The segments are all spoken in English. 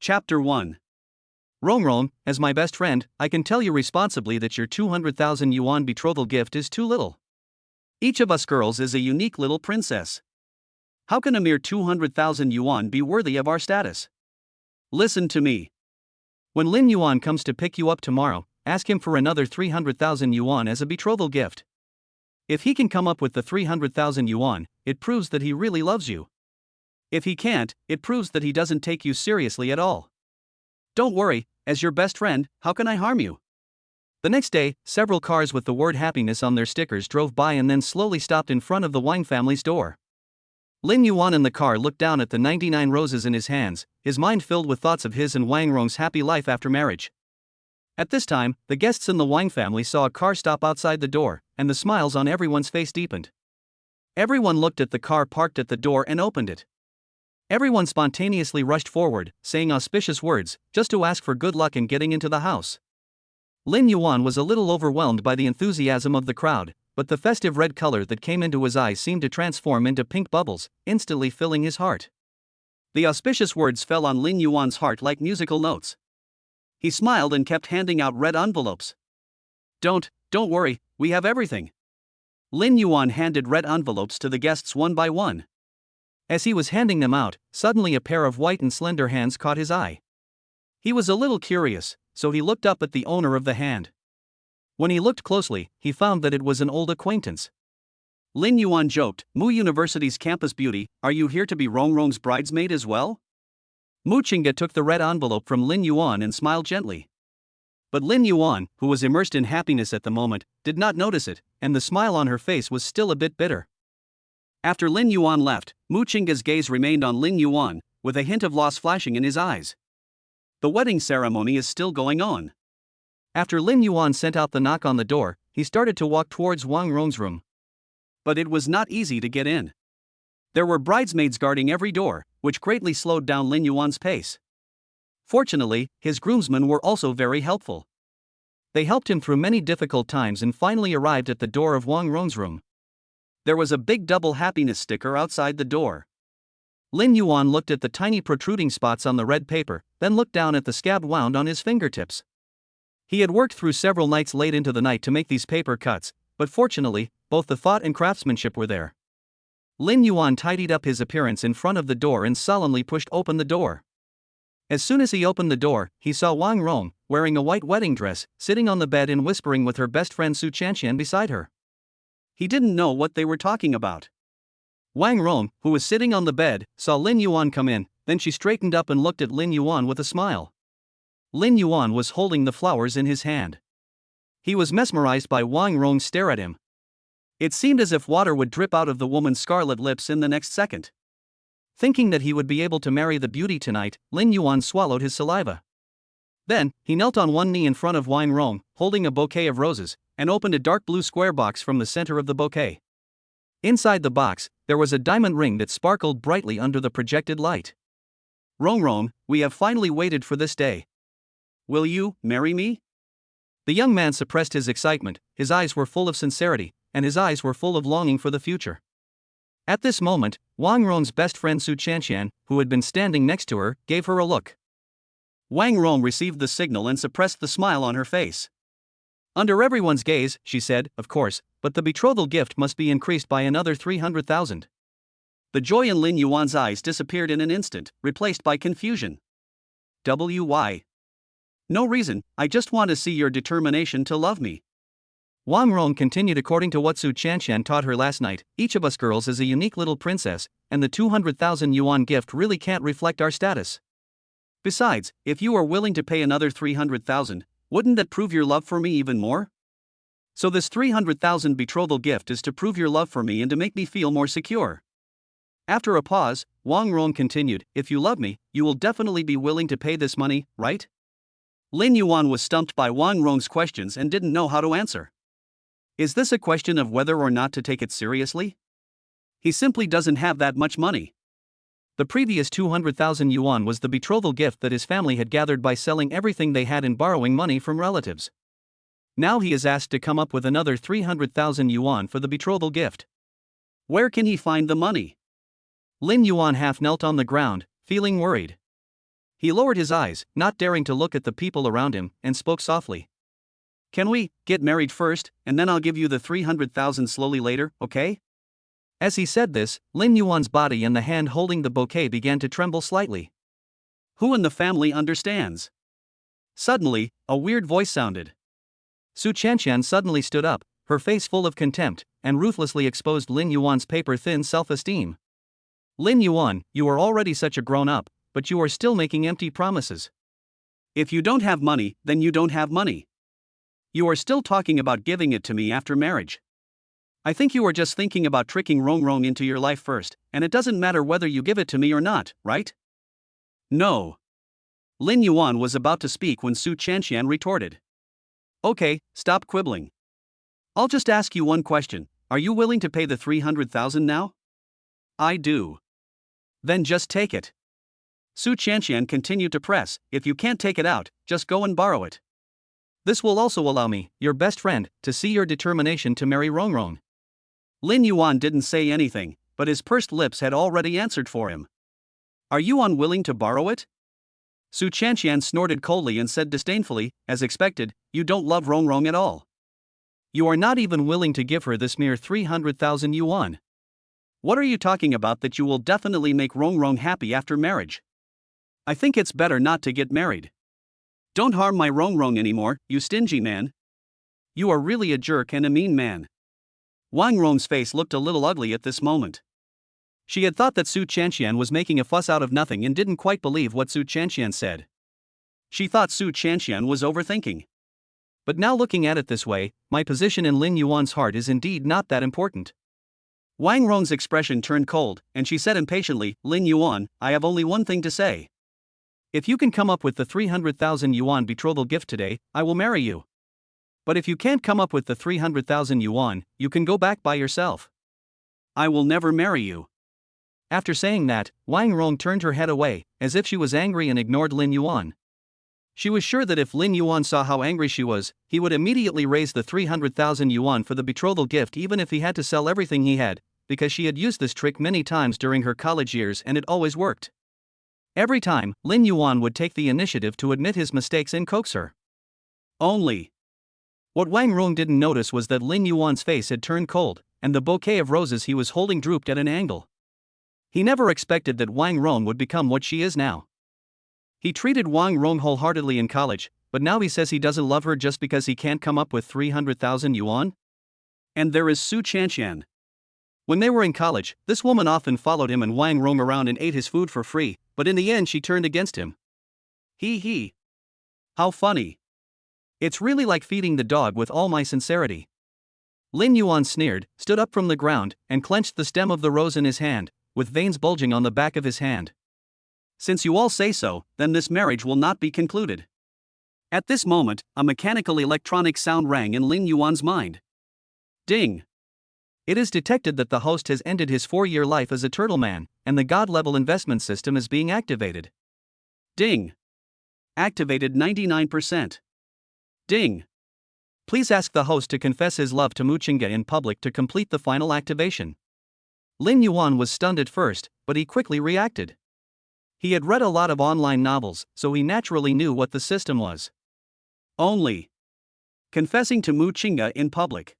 Chapter 1. Rong, as my best friend, I can tell you responsibly that your 200,000 yuan betrothal gift is too little. Each of us girls is a unique little princess. How can a mere 200,000 yuan be worthy of our status? Listen to me. When Lin Yuan comes to pick you up tomorrow, ask him for another 300,000 yuan as a betrothal gift. If he can come up with the 300,000 yuan, it proves that he really loves you. If he can't, it proves that he doesn't take you seriously at all. Don't worry, as your best friend, how can I harm you? The next day, several cars with the word happiness on their stickers drove by and then slowly stopped in front of the Wang family's door. Lin Yuan in the car looked down at the 99 roses in his hands, his mind filled with thoughts of his and Wang Rong's happy life after marriage. At this time, the guests in the Wang family saw a car stop outside the door, and the smiles on everyone's face deepened. Everyone looked at the car parked at the door and opened it. Everyone spontaneously rushed forward, saying auspicious words, just to ask for good luck in getting into the house. Lin Yuan was a little overwhelmed by the enthusiasm of the crowd, but the festive red color that came into his eyes seemed to transform into pink bubbles, instantly filling his heart. The auspicious words fell on Lin Yuan's heart like musical notes. He smiled and kept handing out red envelopes. Don't worry, we have everything. Lin Yuan handed red envelopes to the guests one by one. As he was handing them out, suddenly a pair of white and slender hands caught his eye. He was a little curious, so he looked up at the owner of the hand. When he looked closely, he found that it was an old acquaintance. Lin Yuan joked, "Mu University's campus beauty, are you here to be Rong's bridesmaid as well?" Mu Qingge took the red envelope from Lin Yuan and smiled gently. But Lin Yuan, who was immersed in happiness at the moment, did not notice it, and the smile on her face was still a bit bitter. After Lin Yuan left, Mu Qingge's gaze remained on Lin Yuan, with a hint of loss flashing in his eyes. The wedding ceremony is still going on. After Lin Yuan sent out the knock on the door, he started to walk towards Wang Rong's room. But it was not easy to get in. There were bridesmaids guarding every door, which greatly slowed down Lin Yuan's pace. Fortunately, his groomsmen were also very helpful. They helped him through many difficult times and finally arrived at the door of Wang Rong's room. There was a big double happiness sticker outside the door. Lin Yuan looked at the tiny protruding spots on the red paper, then looked down at the scab wound on his fingertips. He had worked through several nights late into the night to make these paper cuts, but fortunately, both the thought and craftsmanship were there. Lin Yuan tidied up his appearance in front of the door and solemnly pushed open the door. As soon as he opened the door, he saw Wang Rong, wearing a white wedding dress, sitting on the bed and whispering with her best friend Su Chanqian beside her. He didn't know what they were talking about. Wang Rong, who was sitting on the bed, saw Lin Yuan come in, then she straightened up and looked at Lin Yuan with a smile. Lin Yuan was holding the flowers in his hand. He was mesmerized by Wang Rong's stare at him. It seemed as if water would drip out of the woman's scarlet lips in the next second. Thinking that he would be able to marry the beauty tonight, Lin Yuan swallowed his saliva. Then, he knelt on one knee in front of Wang Rong, holding a bouquet of roses, and opened a dark blue square box from the center of the bouquet. Inside the box, there was a diamond ring that sparkled brightly under the projected light. Rong, we have finally waited for this day. Will you marry me? The young man suppressed his excitement, his eyes were full of sincerity, and his eyes were full of longing for the future. At this moment, Wang Rong's best friend Su Chanqian, who had been standing next to her, gave her a look. Wang Rong received the signal and suppressed the smile on her face. Under everyone's gaze, she said, "Of course, but the betrothal gift must be increased by another 300,000. The joy in Lin Yuan's eyes disappeared in an instant, replaced by confusion. Why? No reason, I just want to see your determination to love me. Wang Rong continued. According to what Su Chanqian taught her last night, each of us girls is a unique little princess, and the 200,000 yuan gift really can't reflect our status. Besides, if you are willing to pay another 300,000, wouldn't that prove your love for me even more? So this 300,000 betrothal gift is to prove your love for me and to make me feel more secure." After a pause, Wang Rong continued, "If you love me, you will definitely be willing to pay this money, right?" Lin Yuan was stumped by Wang Rong's questions and didn't know how to answer. Is this a question of whether or not to take it seriously? He simply doesn't have that much money. The previous 200,000 yuan was the betrothal gift that his family had gathered by selling everything they had and borrowing money from relatives. Now he is asked to come up with another 300,000 yuan for the betrothal gift. Where can he find the money? Lin Yuan half knelt on the ground, feeling worried. He lowered his eyes, not daring to look at the people around him, and spoke softly. Can we get married first, and then I'll give you the 300,000 slowly later, okay? As he said this, Lin Yuan's body and the hand holding the bouquet began to tremble slightly. Who in the family understands? Suddenly, a weird voice sounded. Su Chanqian suddenly stood up, her face full of contempt, and ruthlessly exposed Lin Yuan's paper-thin self-esteem. Lin Yuan, you are already such a grown-up, but you are still making empty promises. If you don't have money, then you don't have money. You are still talking about giving it to me after marriage. I think you are just thinking about tricking Rongrong into your life first, and it doesn't matter whether you give it to me or not, right? No. Lin Yuan was about to speak when Su Chanqian retorted. Okay, stop quibbling. I'll just ask you one question, are you willing to pay the 300,000 now? I do. Then just take it. Su Chanqian continued to press, if you can't take it out, just go and borrow it. This will also allow me, your best friend, to see your determination to marry Rongrong. Lin Yuan didn't say anything, but his pursed lips had already answered for him. Are you unwilling to borrow it? Su Chanqian snorted coldly and said disdainfully, as expected, you don't love Rongrong at all. You are not even willing to give her this mere 300,000 yuan. What are you talking about that you will definitely make Rongrong happy after marriage? I think it's better not to get married. Don't harm my Rongrong anymore, you stingy man. You are really a jerk and a mean man. Wang Rong's face looked a little ugly at this moment. She had thought that Su Chanqian was making a fuss out of nothing and didn't quite believe what Su Chanqian said. She thought Su Chanqian was overthinking. But now looking at it this way, my position in Lin Yuan's heart is indeed not that important. Wang Rong's expression turned cold, and she said impatiently, Lin Yuan, I have only one thing to say. If you can come up with the 300,000 yuan betrothal gift today, I will marry you. But if you can't come up with the 300,000 yuan, you can go back by yourself. I will never marry you. After saying that, Wang Rong turned her head away, as if she was angry and ignored Lin Yuan. She was sure that if Lin Yuan saw how angry she was, he would immediately raise the 300,000 yuan for the betrothal gift even if he had to sell everything he had, because she had used this trick many times during her college years and it always worked. Every time, Lin Yuan would take the initiative to admit his mistakes and coax her. Only. What Wang Rong didn't notice was that Lin Yuan's face had turned cold, and the bouquet of roses he was holding drooped at an angle. He never expected that Wang Rong would become what she is now. He treated Wang Rong wholeheartedly in college, but now he says he doesn't love her just because he can't come up with 300,000 yuan? And there is Su Chanqian. When they were in college, this woman often followed him and Wang Rong around and ate his food for free, but in the end she turned against him. He. How funny. It's really like feeding the dog with all my sincerity. Lin Yuan sneered, stood up from the ground, and clenched the stem of the rose in his hand, with veins bulging on the back of his hand. Since you all say so, then this marriage will not be concluded. At this moment, a mechanical electronic sound rang in Lin Yuan's mind. Ding! It is detected that the host has ended his 4-year life as a turtle man, and the God-level investment system is being activated. Ding! Activated 99%. Ding! Please ask the host to confess his love to Muchinga in public to complete the final activation. Lin Yuan was stunned at first, but he quickly reacted. He had read a lot of online novels, so he naturally knew what the system was. Only. Confessing to Muchinga in public.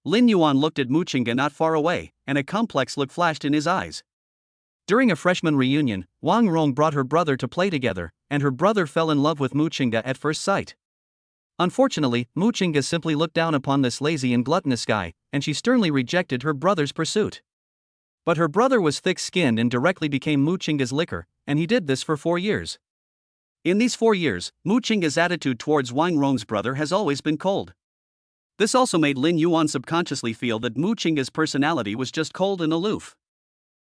Lin Yuan looked at Muchinga not far away, and a complex look flashed in his eyes. During a freshman reunion, Wang Rong brought her brother to play together, and her brother fell in love with Muchinga at first sight. Unfortunately, Muchinga simply looked down upon this lazy and gluttonous guy, and she sternly rejected her brother's pursuit. But her brother was thick-skinned and directly became Muchinga's licker, and he did this for 4 years. In these 4 years, Muchinga's attitude towards Wang Rong's brother has always been cold. This also made Lin Yuan subconsciously feel that Muchinga's personality was just cold and aloof.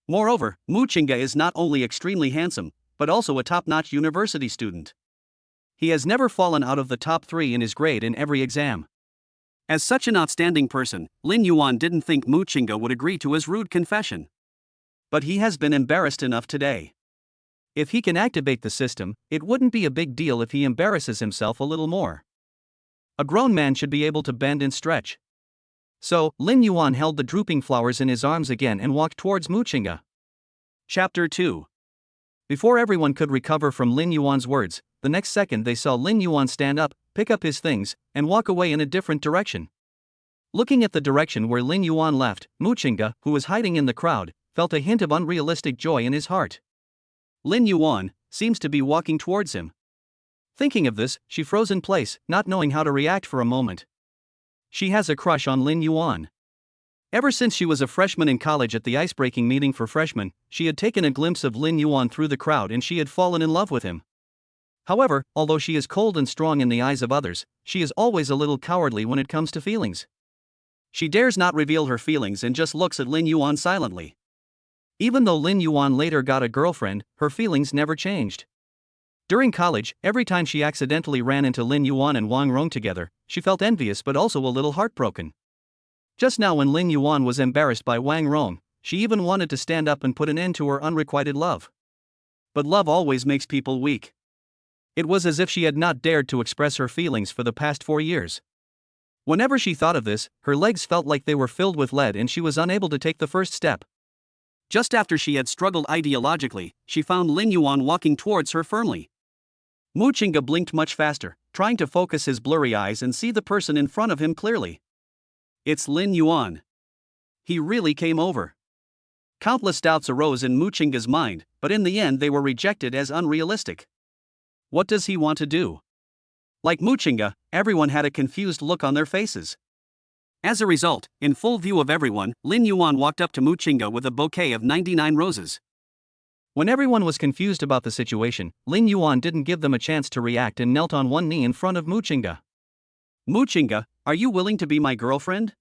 Moreover, Muchinga is not only extremely handsome, but also a top-notch university student. He has never fallen out of the top 3 in his grade in every exam. As such an outstanding person, Lin Yuan didn't think Muchinga would agree to his rude confession. But he has been embarrassed enough today. If he can activate the system, it wouldn't be a big deal if he embarrasses himself a little more. A grown man should be able to bend and stretch. So, Lin Yuan held the drooping flowers in his arms again and walked towards Muchinga. Chapter 2. Before everyone could recover from Lin Yuan's words, the next second they saw Lin Yuan stand up, pick up his things, and walk away in a different direction. Looking at the direction where Lin Yuan left, Muchinga, who was hiding in the crowd, felt a hint of unrealistic joy in his heart. Lin Yuan seems to be walking towards him. Thinking of this, she froze in place, not knowing how to react for a moment. She has a crush on Lin Yuan. Ever since she was a freshman in college at the ice-breaking meeting for freshmen, she had taken a glimpse of Lin Yuan through the crowd and she had fallen in love with him. However, although she is cold and strong in the eyes of others, she is always a little cowardly when it comes to feelings. She dares not reveal her feelings and just looks at Lin Yuan silently. Even though Lin Yuan later got a girlfriend, her feelings never changed. During college, every time she accidentally ran into Lin Yuan and Wang Rong together, she felt envious but also a little heartbroken. Just now when Lin Yuan was embarrassed by Wang Rong, she even wanted to stand up and put an end to her unrequited love. But love always makes people weak. It was as if she had not dared to express her feelings for the past 4 years. Whenever she thought of this, her legs felt like they were filled with lead and she was unable to take the first step. Just after she had struggled ideologically, she found Lin Yuan walking towards her firmly. Muchinga blinked much faster, trying to focus his blurry eyes and see the person in front of him clearly. It's Lin Yuan. He really came over. Countless doubts arose in Muchinga's mind, but in the end they were rejected as unrealistic. What does he want to do? Like Muchinga, everyone had a confused look on their faces. As a result, in full view of everyone, Lin Yuan walked up to Muchinga with a bouquet of 99 roses. When everyone was confused about the situation, Lin Yuan didn't give them a chance to react and knelt on one knee in front of Muchinga. Muchinga, are you willing to be my girlfriend?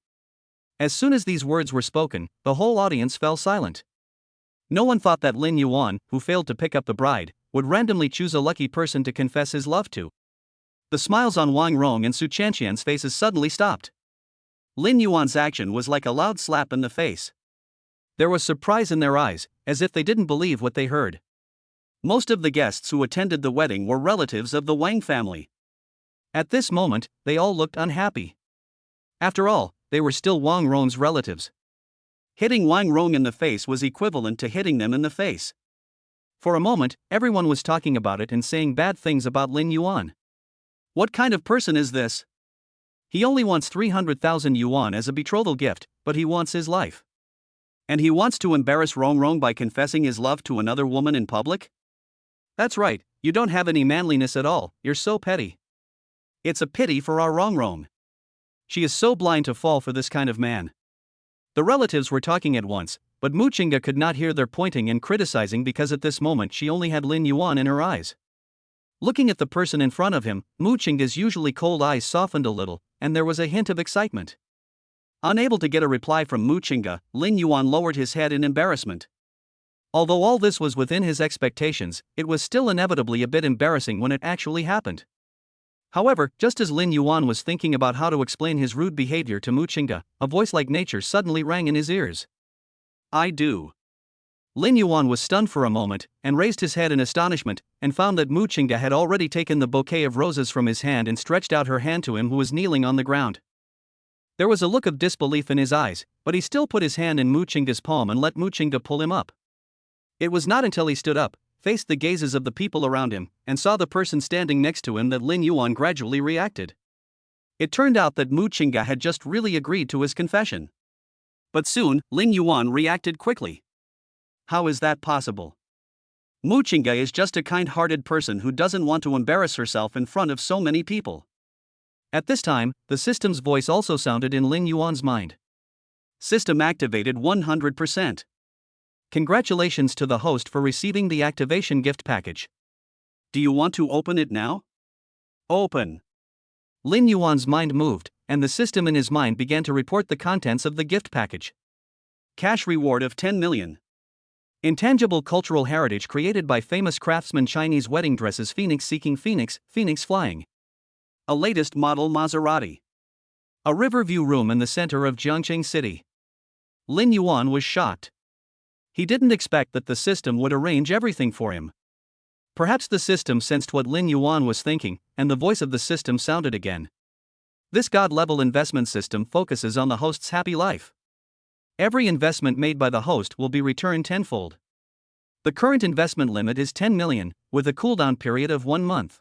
As soon as these words were spoken, the whole audience fell silent. No one thought that Lin Yuan, who failed to pick up the bride, would randomly choose a lucky person to confess his love to. The smiles on Wang Rong and Su Chanqian's faces suddenly stopped. Lin Yuan's action was like a loud slap in the face. There was surprise in their eyes, as if they didn't believe what they heard. Most of the guests who attended the wedding were relatives of the Wang family. At this moment, they all looked unhappy. After all, they were still Wang Rong's relatives. Hitting Wang Rong in the face was equivalent to hitting them in the face. For a moment, everyone was talking about it and saying bad things about Lin Yuan. What kind of person is this? He only wants 300,000 yuan as a betrothal gift, but he wants his life. And he wants to embarrass Rong Rong by confessing his love to another woman in public? That's right, you don't have any manliness at all, you're so petty. It's a pity for our Rong Rong. She is so blind to fall for this kind of man. The relatives were talking at once, but Muchinga could not hear their pointing and criticizing because at this moment she only had Lin Yuan in her eyes. Looking at the person in front of him, Muchinga's usually cold eyes softened a little, and there was a hint of excitement. Unable to get a reply from Muchinga, Lin Yuan lowered his head in embarrassment. Although all this was within his expectations, it was still inevitably a bit embarrassing when it actually happened. However, just as Lin Yuan was thinking about how to explain his rude behavior to Muchinga, a voice like nature suddenly rang in his ears. I do. Lin Yuan was stunned for a moment, and raised his head in astonishment, and found that Muchinga had already taken the bouquet of roses from his hand and stretched out her hand to him who was kneeling on the ground. There was a look of disbelief in his eyes, but he still put his hand in Muchinga's palm and let Muchinga pull him up. It was not until he stood up, faced the gazes of the people around him, and saw the person standing next to him that Lin Yuan gradually reacted. It turned out that Muchinga had just really agreed to his confession. But soon, Lin Yuan reacted quickly. How is that possible? Muchinga is just a kind-hearted person who doesn't want to embarrass herself in front of so many people. At this time, the system's voice also sounded in Lin Yuan's mind. System activated 100%. Congratulations to the host for receiving the activation gift package. Do you want to open it now? Open. Lin Yuan's mind moved, and the system in his mind began to report the contents of the gift package. Cash reward of 10 million. Intangible cultural heritage created by famous craftsman. Chinese wedding dresses. Phoenix seeking Phoenix, Phoenix flying. A latest model Maserati. A riverview room in the center of Jiangqing City. Lin Yuan was shocked. He didn't expect that the system would arrange everything for him. Perhaps the system sensed what Lin Yuan was thinking, and the voice of the system sounded again. This God-level investment system focuses on the host's happy life. Every investment made by the host will be returned tenfold. The current investment limit is 10 million, with a cooldown period of 1 month.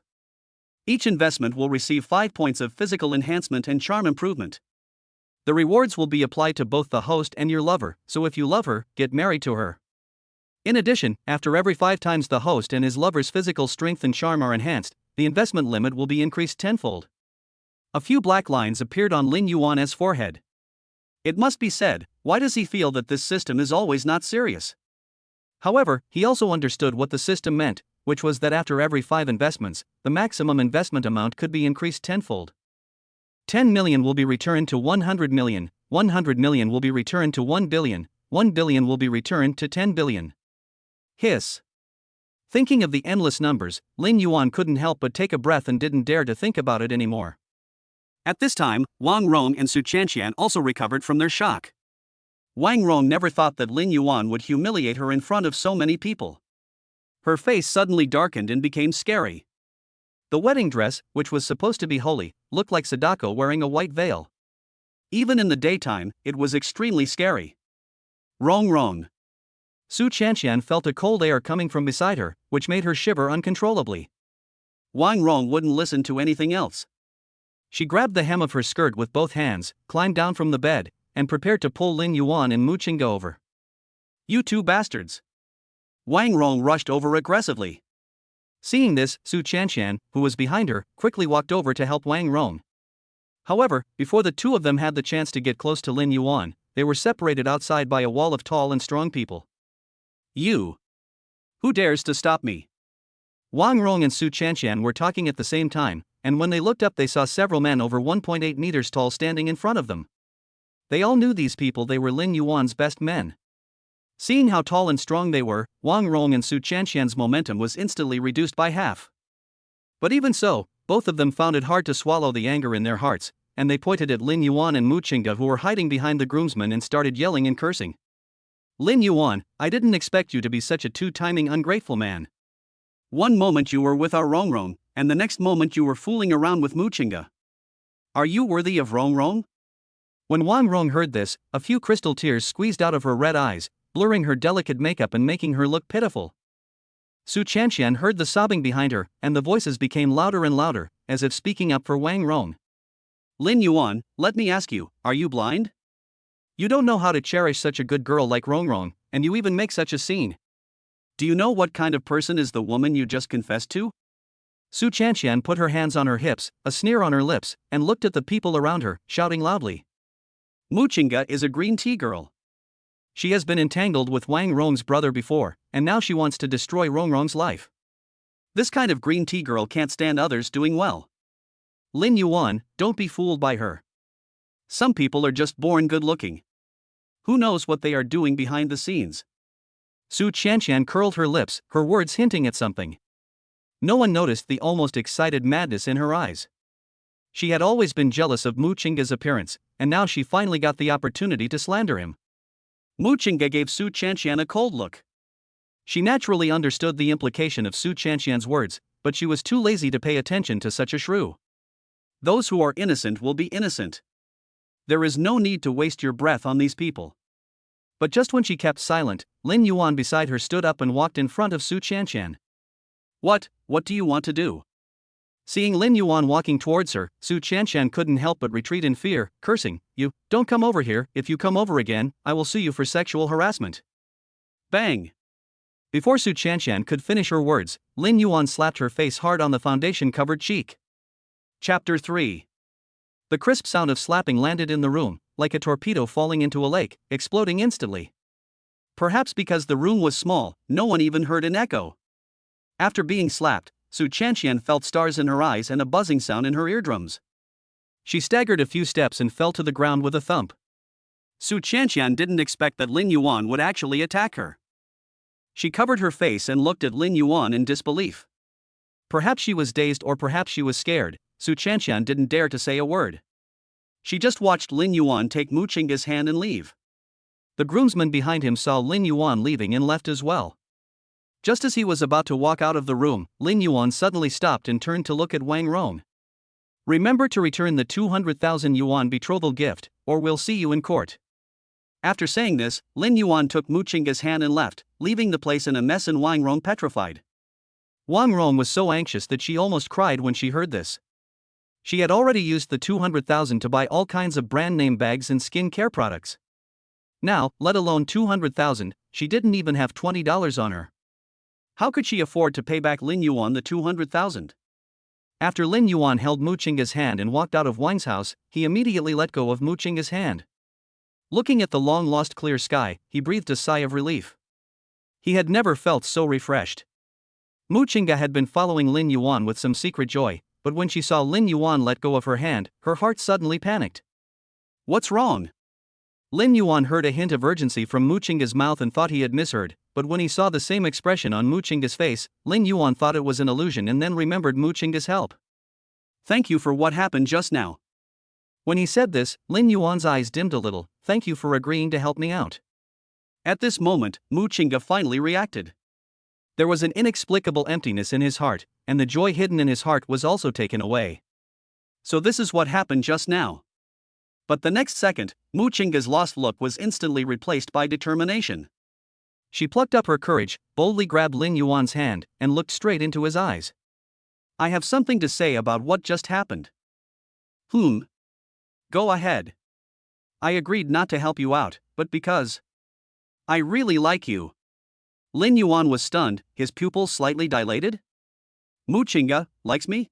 Each investment will receive 5 points of physical enhancement and charm improvement. The rewards will be applied to both the host and your lover, so if you love her, get married to her. In addition, after every 5 times the host and his lover's physical strength and charm are enhanced, the investment limit will be increased tenfold. A few black lines appeared on Lin Yuan's forehead. It must be said, why does he feel that this system is always not serious? However, he also understood what the system meant, which was that after every 5 investments, the maximum investment amount could be increased tenfold. 10 million will be returned to 100 million, 100 million will be returned to 1 billion, 1 billion will be returned to 10 billion. Hiss. Thinking of the endless numbers, Lin Yuan couldn't help but take a breath and didn't dare to think about it anymore. At this time, Wang Rong and Su Chanqian also recovered from their shock. Wang Rong never thought that Lin Yuan would humiliate her in front of so many people. Her face suddenly darkened and became scary. The wedding dress, which was supposed to be holy, looked like Sadako wearing a white veil. Even in the daytime, it was extremely scary. Rong. Su Chanqian felt a cold air coming from beside her, which made her shiver uncontrollably. Wang Rong wouldn't listen to anything else. She grabbed the hem of her skirt with both hands, climbed down from the bed, and prepared to pull Lin Yuan and Mu Qingge over. You two bastards! Wang Rong rushed over aggressively. Seeing this, Su Chanqian, who was behind her, quickly walked over to help Wang Rong. However, before the two of them had the chance to get close to Lin Yuan, they were separated outside by a wall of tall and strong people. You! Who dares to stop me? Wang Rong and Su Chanqian were talking at the same time, and when they looked up they saw several men over 1.8 meters tall standing in front of them. They all knew these people, they were Lin Yuan's best men. Seeing how tall and strong they were, Wang Rong and Su Chanqian's momentum was instantly reduced by half. But even so, both of them found it hard to swallow the anger in their hearts, and they pointed at Lin Yuan and Mu Qingge, who were hiding behind the groomsmen, and started yelling and cursing. Lin Yuan, I didn't expect you to be such a two-timing ungrateful man. One moment you were with our Rong, and the next moment you were fooling around with Mu Qingge. Are you worthy of Rong? When Wang Rong heard this, a few crystal tears squeezed out of her red eyes, blurring her delicate makeup and making her look pitiful. Su Chanqian heard the sobbing behind her, and the voices became louder and louder, as if speaking up for Wang Rong. Lin Yuan, let me ask you, are you blind? You don't know how to cherish such a good girl like Rong, and you even make such a scene. Do you know what kind of person is the woman you just confessed to? Su Chanqian put her hands on her hips, a sneer on her lips, and looked at the people around her, shouting loudly. Mu Qingge is a green tea girl. She has been entangled with Wang Rong's brother before, and now she wants to destroy Rong's life. This kind of green tea girl can't stand others doing well. Lin Yuan, don't be fooled by her. Some people are just born good-looking. Who knows what they are doing behind the scenes? Su Chanqian curled her lips, her words hinting at something. No one noticed the almost excited madness in her eyes. She had always been jealous of Mu Qingge's appearance, and now she finally got the opportunity to slander him. Mu Qingge gave Su Chanqian a cold look. She naturally understood the implication of Su Chanqian's words, but she was too lazy to pay attention to such a shrew. Those who are innocent will be innocent. There is no need to waste your breath on these people. But just when she kept silent, Lin Yuan beside her stood up and walked in front of Su Chanqian. What do you want to do? Seeing Lin Yuan walking towards her, Su Chanqian couldn't help but retreat in fear, cursing, You, don't come over here, if you come over again, I will sue you for sexual harassment. Bang! Before Su Chanqian could finish her words, Lin Yuan slapped her face hard on the foundation-covered cheek. Chapter 3. The crisp sound of slapping landed in the room, like a torpedo falling into a lake, exploding instantly. Perhaps because the room was small, no one even heard an echo. After being slapped, Su Chanqian felt stars in her eyes and a buzzing sound in her eardrums. She staggered a few steps and fell to the ground with a thump. Su Chanqian didn't expect that Lin Yuan would actually attack her. She covered her face and looked at Lin Yuan in disbelief. Perhaps she was dazed or perhaps she was scared. Su Chanqian didn't dare to say a word. She just watched Lin Yuan take Mu Qingge's hand and leave. The groomsman behind him saw Lin Yuan leaving and left as well. Just as he was about to walk out of the room, Lin Yuan suddenly stopped and turned to look at Wang Rong. Remember to return the 200,000 yuan betrothal gift, or we'll see you in court. After saying this, Lin Yuan took Mu Qingge's hand and left, leaving the place in a mess and Wang Rong petrified. Wang Rong was so anxious that she almost cried when she heard this. She had already used the 200,000 to buy all kinds of brand name bags and skin care products. Now, let alone 200,000, she didn't even have $20 on her. How could she afford to pay back Lin Yuan the 200,000? After Lin Yuan held Mu Chinga's hand and walked out of Wang's house, he immediately let go of Mu Chinga's hand. Looking at the long-lost clear sky, he breathed a sigh of relief. He had never felt so refreshed. Mu Chinga had been following Lin Yuan with some secret joy, but when she saw Lin Yuan let go of her hand, her heart suddenly panicked. What's wrong? Lin Yuan heard a hint of urgency from Mu Chinga's mouth and thought he had misheard, but when he saw the same expression on Mu Chinga's face, Lin Yuan thought it was an illusion and then remembered Mu Chinga's help. Thank you for what happened just now. When he said this, Lin Yuan's eyes dimmed a little. Thank you for agreeing to help me out. At this moment, Mu Chinga finally reacted. There was an inexplicable emptiness in his heart, and the joy hidden in his heart was also taken away. So this is what happened just now. But the next second, Mu Chinga's lost look was instantly replaced by determination. She plucked up her courage, boldly grabbed Lin Yuan's hand, and looked straight into his eyes. I have something to say about what just happened. Go ahead. I agreed not to help you out, but because I really like you. Lin Yuan was stunned, his pupils slightly dilated. Mu Chinga likes me?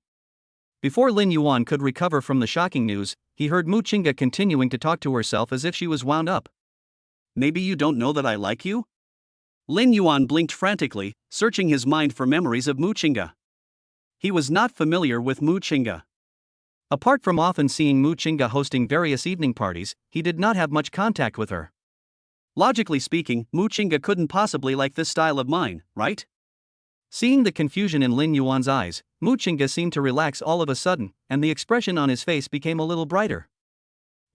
Before Lin Yuan could recover from the shocking news, he heard Mu Chinga continuing to talk to herself as if she was wound up. Maybe you don't know that I like you? Lin Yuan blinked frantically, searching his mind for memories of Mu Chinga. He was not familiar with Mu Chinga. Apart from often seeing Mu Chinga hosting various evening parties, he did not have much contact with her. Logically speaking, Mu Chinga couldn't possibly like this style of mine, right? Seeing the confusion in Lin Yuan's eyes, Mu Chinga seemed to relax all of a sudden, and the expression on his face became a little brighter.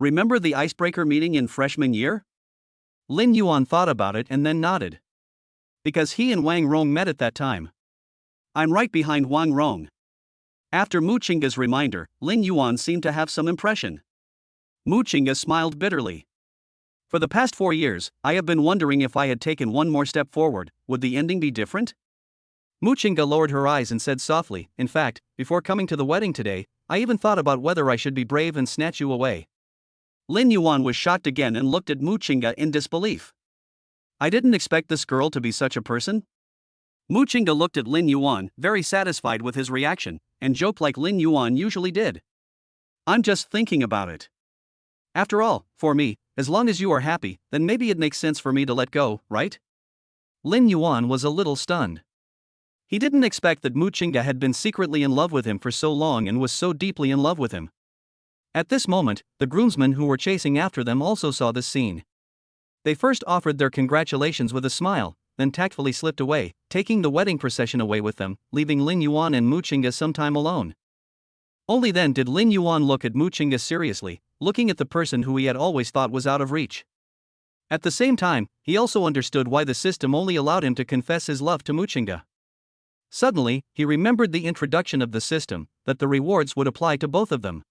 Remember the icebreaker meeting in freshman year? Lin Yuan thought about it and then nodded. Because he and Wang Rong met at that time. I'm right behind Wang Rong. After Mu Chinga's reminder, Lin Yuan seemed to have some impression. Mu Chinga smiled bitterly. For the past 4 years, I have been wondering if I had taken one more step forward, would the ending be different? Mu Chinga lowered her eyes and said softly, in fact, before coming to the wedding today, I even thought about whether I should be brave and snatch you away. Lin Yuan was shocked again and looked at Mu Chinga in disbelief. I didn't expect this girl to be such a person. Mu Chinga looked at Lin Yuan, very satisfied with his reaction, and joked like Lin Yuan usually did. I'm just thinking about it. After all, for me, as long as you are happy, then maybe it makes sense for me to let go, right? Lin Yuan was a little stunned. He didn't expect that Mu Chinga had been secretly in love with him for so long and was so deeply in love with him. At this moment, the groomsmen who were chasing after them also saw this scene. They first offered their congratulations with a smile, then tactfully slipped away, taking the wedding procession away with them, leaving Lin Yuan and Mu Chinga some time alone. Only then did Lin Yuan look at Mu Chinga seriously, looking at the person who he had always thought was out of reach. At the same time, he also understood why the system only allowed him to confess his love to Mu Chinga. Suddenly, he remembered the introduction of the system, that the rewards would apply to both of them.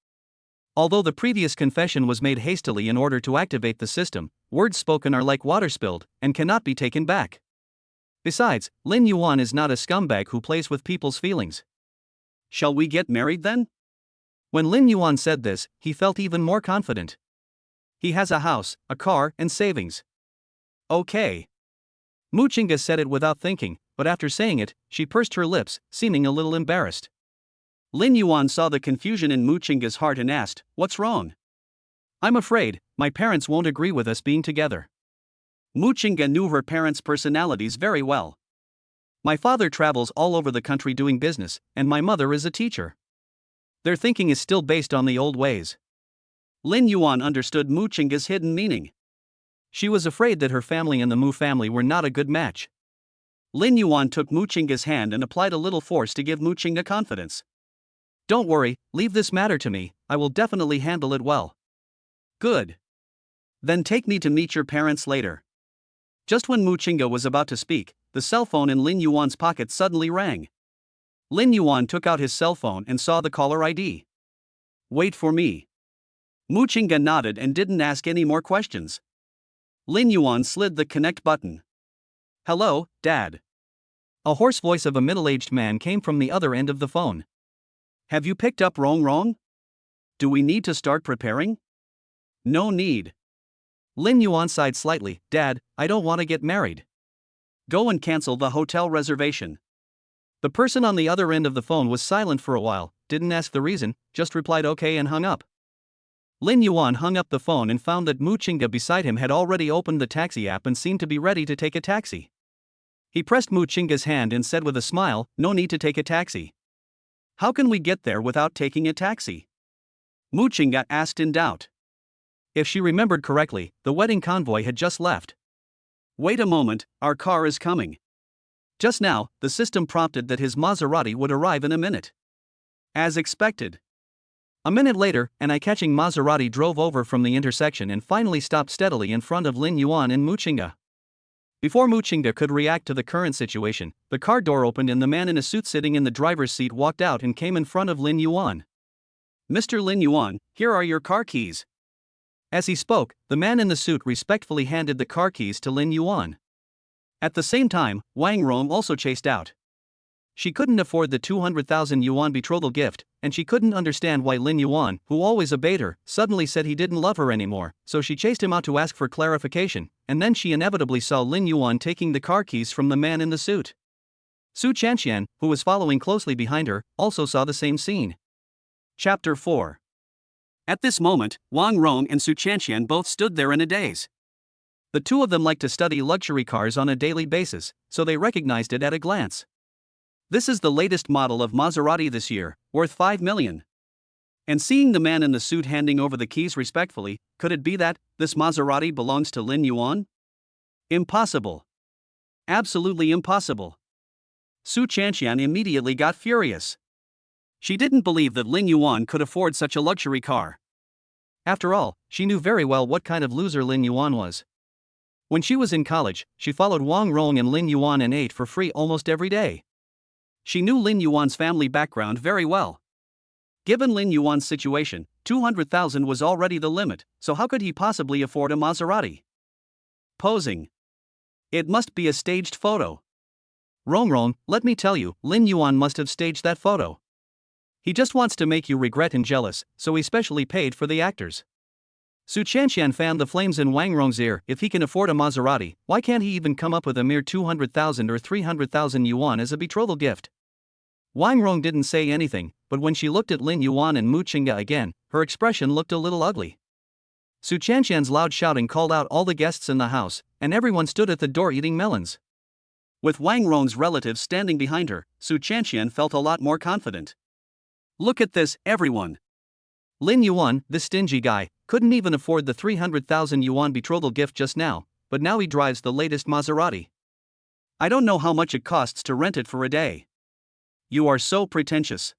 Although the previous confession was made hastily in order to activate the system, words spoken are like water spilled, and cannot be taken back. Besides, Lin Yuan is not a scumbag who plays with people's feelings. Shall we get married then? When Lin Yuan said this, he felt even more confident. He has a house, a car, and savings. Okay. Mu Chinga said it without thinking, but after saying it, she pursed her lips, seeming a little embarrassed. Lin Yuan saw the confusion in Mu Chinga's heart and asked, "What's wrong?" I'm afraid, my parents won't agree with us being together. Mu Chinga knew her parents' personalities very well. My father travels all over the country doing business, and my mother is a teacher. Their thinking is still based on the old ways. Lin Yuan understood Mu Chinga's hidden meaning. She was afraid that her family and the Mu family were not a good match. Lin Yuan took Mu Chinga's hand and applied a little force to give Mu Chinga confidence. Don't worry, leave this matter to me, I will definitely handle it well. Good. Then take me to meet your parents later. Just when Mu Chinga was about to speak, the cell phone in Lin Yuan's pocket suddenly rang. Lin Yuan took out his cell phone and saw the caller ID. Wait for me. Mu Chinga nodded and didn't ask any more questions. Lin Yuan slid the connect button. Hello, Dad. A hoarse voice of a middle-aged man came from the other end of the phone. Have you picked up Rong? Do we need to start preparing? No need. Lin Yuan sighed slightly. Dad, I don't want to get married. Go and cancel the hotel reservation. The person on the other end of the phone was silent for a while, didn't ask the reason, just replied okay and hung up. Lin Yuan hung up the phone and found that Mu Qingge beside him had already opened the taxi app and seemed to be ready to take a taxi. He pressed Mu Qingge's hand and said with a smile, no need to take a taxi. How can we get there without taking a taxi? Mu Qingge asked in doubt. If she remembered correctly, the wedding convoy had just left. Wait a moment, our car is coming. Just now, the system prompted that his Maserati would arrive in a minute. As expected. A minute later, an eye-catching Maserati drove over from the intersection and finally stopped steadily in front of Lin Yuan and Mu Qingge. Before Mu Qingge could react to the current situation, the car door opened and the man in a suit sitting in the driver's seat walked out and came in front of Lin Yuan. Mr. Lin Yuan, here are your car keys. As he spoke, the man in the suit respectfully handed the car keys to Lin Yuan. At the same time, Wang Rong also chased out. She couldn't afford the 200,000 yuan betrothal gift, and she couldn't understand why Lin Yuan, who always obeyed her, suddenly said he didn't love her anymore, so she chased him out to ask for clarification, and then she inevitably saw Lin Yuan taking the car keys from the man in the suit. Su Chanxian, who was following closely behind her, also saw the same scene. Chapter 4. At this moment, Wang Rong and Su Chanxian both stood there in a daze. The two of them liked to study luxury cars on a daily basis, so they recognized it at a glance. This is the latest model of Maserati this year, worth 5 million. And seeing the man in the suit handing over the keys respectfully, could it be that this Maserati belongs to Lin Yuan? Impossible. Absolutely impossible. Su Chanxian immediately got furious. She didn't believe that Lin Yuan could afford such a luxury car. After all, she knew very well what kind of loser Lin Yuan was. When she was in college, she followed Wang Rong and Lin Yuan and ate for free almost every day. She knew Lin Yuan's family background very well. Given Lin Yuan's situation, 200,000 was already the limit, so how could he possibly afford a Maserati? Posing. It must be a staged photo. Rong, let me tell you, Lin Yuan must have staged that photo. He just wants to make you regret and jealous, so he specially paid for the actors. Su Chanxian fanned the flames in Wang Rong's ear. If he can afford a Maserati, why can't he even come up with a mere 200,000 or 300,000 yuan as a betrothal gift? Wang Rong didn't say anything, but when she looked at Lin Yuan and Mu Qingge again, her expression looked a little ugly. Su Chanxian's loud shouting called out all the guests in the house, and everyone stood at the door eating melons. With Wang Rong's relatives standing behind her, Su Chanxian felt a lot more confident. Look at this, everyone. Lin Yuan, this stingy guy, couldn't even afford the 300,000 yuan betrothal gift just now, but now he drives the latest Maserati. I don't know how much it costs to rent it for a day. You are so pretentious.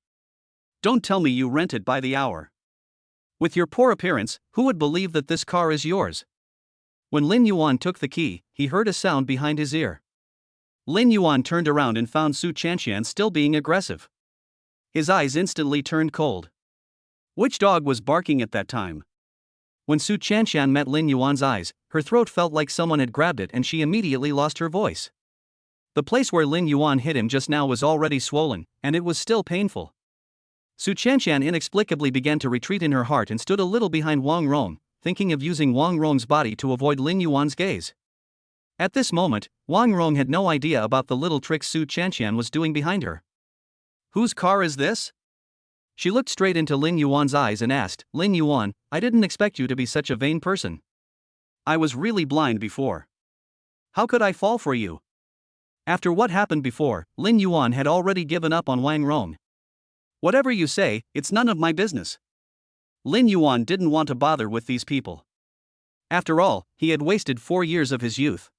Don't tell me you rent it by the hour. With your poor appearance, who would believe that this car is yours? When Lin Yuan took the key, he heard a sound behind his ear. Lin Yuan turned around and found Su Chanxian still being aggressive. His eyes instantly turned cold. Which dog was barking at that time? When Su Chanxian met Lin Yuan's eyes, her throat felt like someone had grabbed it and she immediately lost her voice. The place where Lin Yuan hit him just now was already swollen, and it was still painful. Su Chanxian inexplicably began to retreat in her heart and stood a little behind Wang Rong, thinking of using Wang Rong's body to avoid Lin Yuan's gaze. At this moment, Wang Rong had no idea about the little tricks Su Chanxian was doing behind her. Whose car is this? She looked straight into Lin Yuan's eyes and asked, Lin Yuan, I didn't expect you to be such a vain person. I was really blind before. How could I fall for you? After what happened before, Lin Yuan had already given up on Wang Rong. Whatever you say, it's none of my business. Lin Yuan didn't want to bother with these people. After all, he had wasted 4 years of his youth.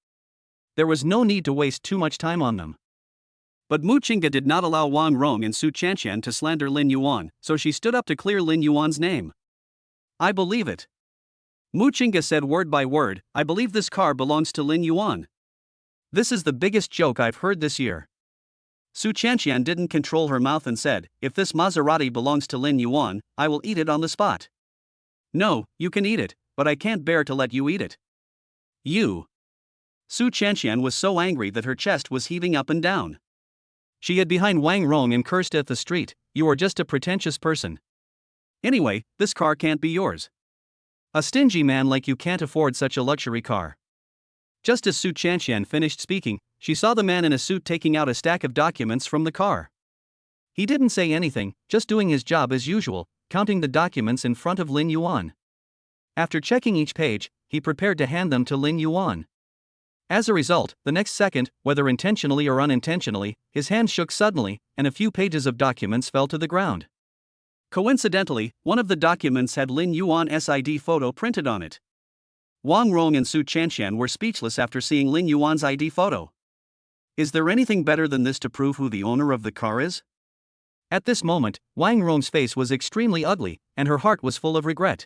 There was no need to waste too much time on them. But Mu Qingge did not allow Wang Rong and Su Chanxian to slander Lin Yuan, so she stood up to clear Lin Yuan's name. I believe it. Mu Qingge said word by word, I believe this car belongs to Lin Yuan. This is the biggest joke I've heard this year. Su Chanxian didn't control her mouth and said, if this Maserati belongs to Lin Yuan, I will eat it on the spot. No, you can eat it, but I can't bear to let you eat it. You. Su Qianqian was so angry that her chest was heaving up and down. She hid behind Wang Rong and cursed at the street, "You are just a pretentious person. Anyway, this car can't be yours. A stingy man like you can't afford such a luxury car." Just as Su Qianqian finished speaking, she saw the man in a suit taking out a stack of documents from the car. He didn't say anything, just doing his job as usual, counting the documents in front of Lin Yuan. After checking each page, he prepared to hand them to Lin Yuan. As a result, the next second, whether intentionally or unintentionally, his hand shook suddenly, and a few pages of documents fell to the ground. Coincidentally, one of the documents had Lin Yuan's ID photo printed on it. Wang Rong and Su Qianqian were speechless after seeing Lin Yuan's ID photo. Is there anything better than this to prove who the owner of the car is? At this moment, Wang Rong's face was extremely ugly, and her heart was full of regret.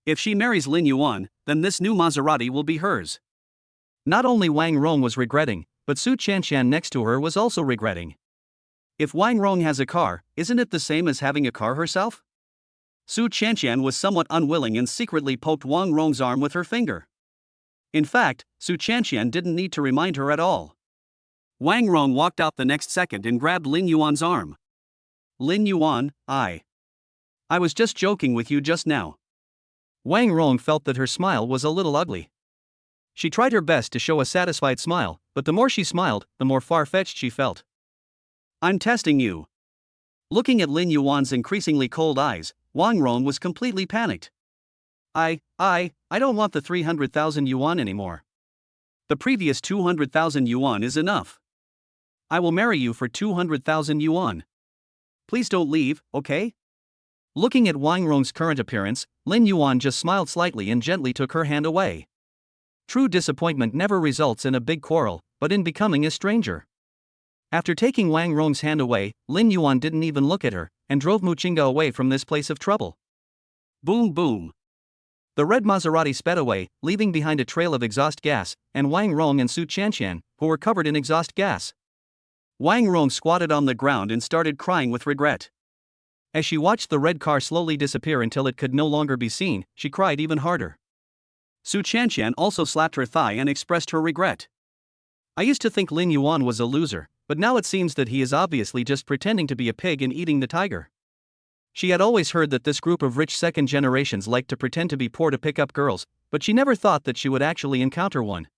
If she marries Lin Yuan, then this new Maserati will be hers. Not only Wang Rong was regretting, but Su Qianqian next to her was also regretting. If Wang Rong has a car, isn't it the same as having a car herself? Su Qianqian was somewhat unwilling and secretly poked Wang Rong's arm with her finger. In fact, Su Qianqian didn't need to remind her at all. Wang Rong walked out the next second and grabbed Lin Yuan's arm. "Lin Yuan, I was just joking with you just now." Wang Rong felt that her smile was a little ugly. She tried her best to show a satisfied smile, but the more she smiled, the more far-fetched she felt. "I'm testing you." Looking at Lin Yuan's increasingly cold eyes, Wang Rong was completely panicked. I don't want the 300,000 yuan anymore. The previous 200,000 yuan is enough. I will marry you for 200,000 yuan. Please don't leave, okay?" Looking at Wang Rong's current appearance, Lin Yuan just smiled slightly and gently took her hand away. True disappointment never results in a big quarrel, but in becoming a stranger. After taking Wang Rong's hand away, Lin Yuan didn't even look at her, and drove Muqinga away from this place of trouble. Boom boom. The red Maserati sped away, leaving behind a trail of exhaust gas, and Wang Rong and Su Qianqian, who were covered in exhaust gas. Wang Rong squatted on the ground and started crying with regret. As she watched the red car slowly disappear until it could no longer be seen, she cried even harder. Su Qianqian also slapped her thigh and expressed her regret. "I used to think Lin Yuan was a loser, but now it seems that he is obviously just pretending to be a pig and eating the tiger." She had always heard that this group of rich second generations liked to pretend to be poor to pick up girls, but she never thought that she would actually encounter one.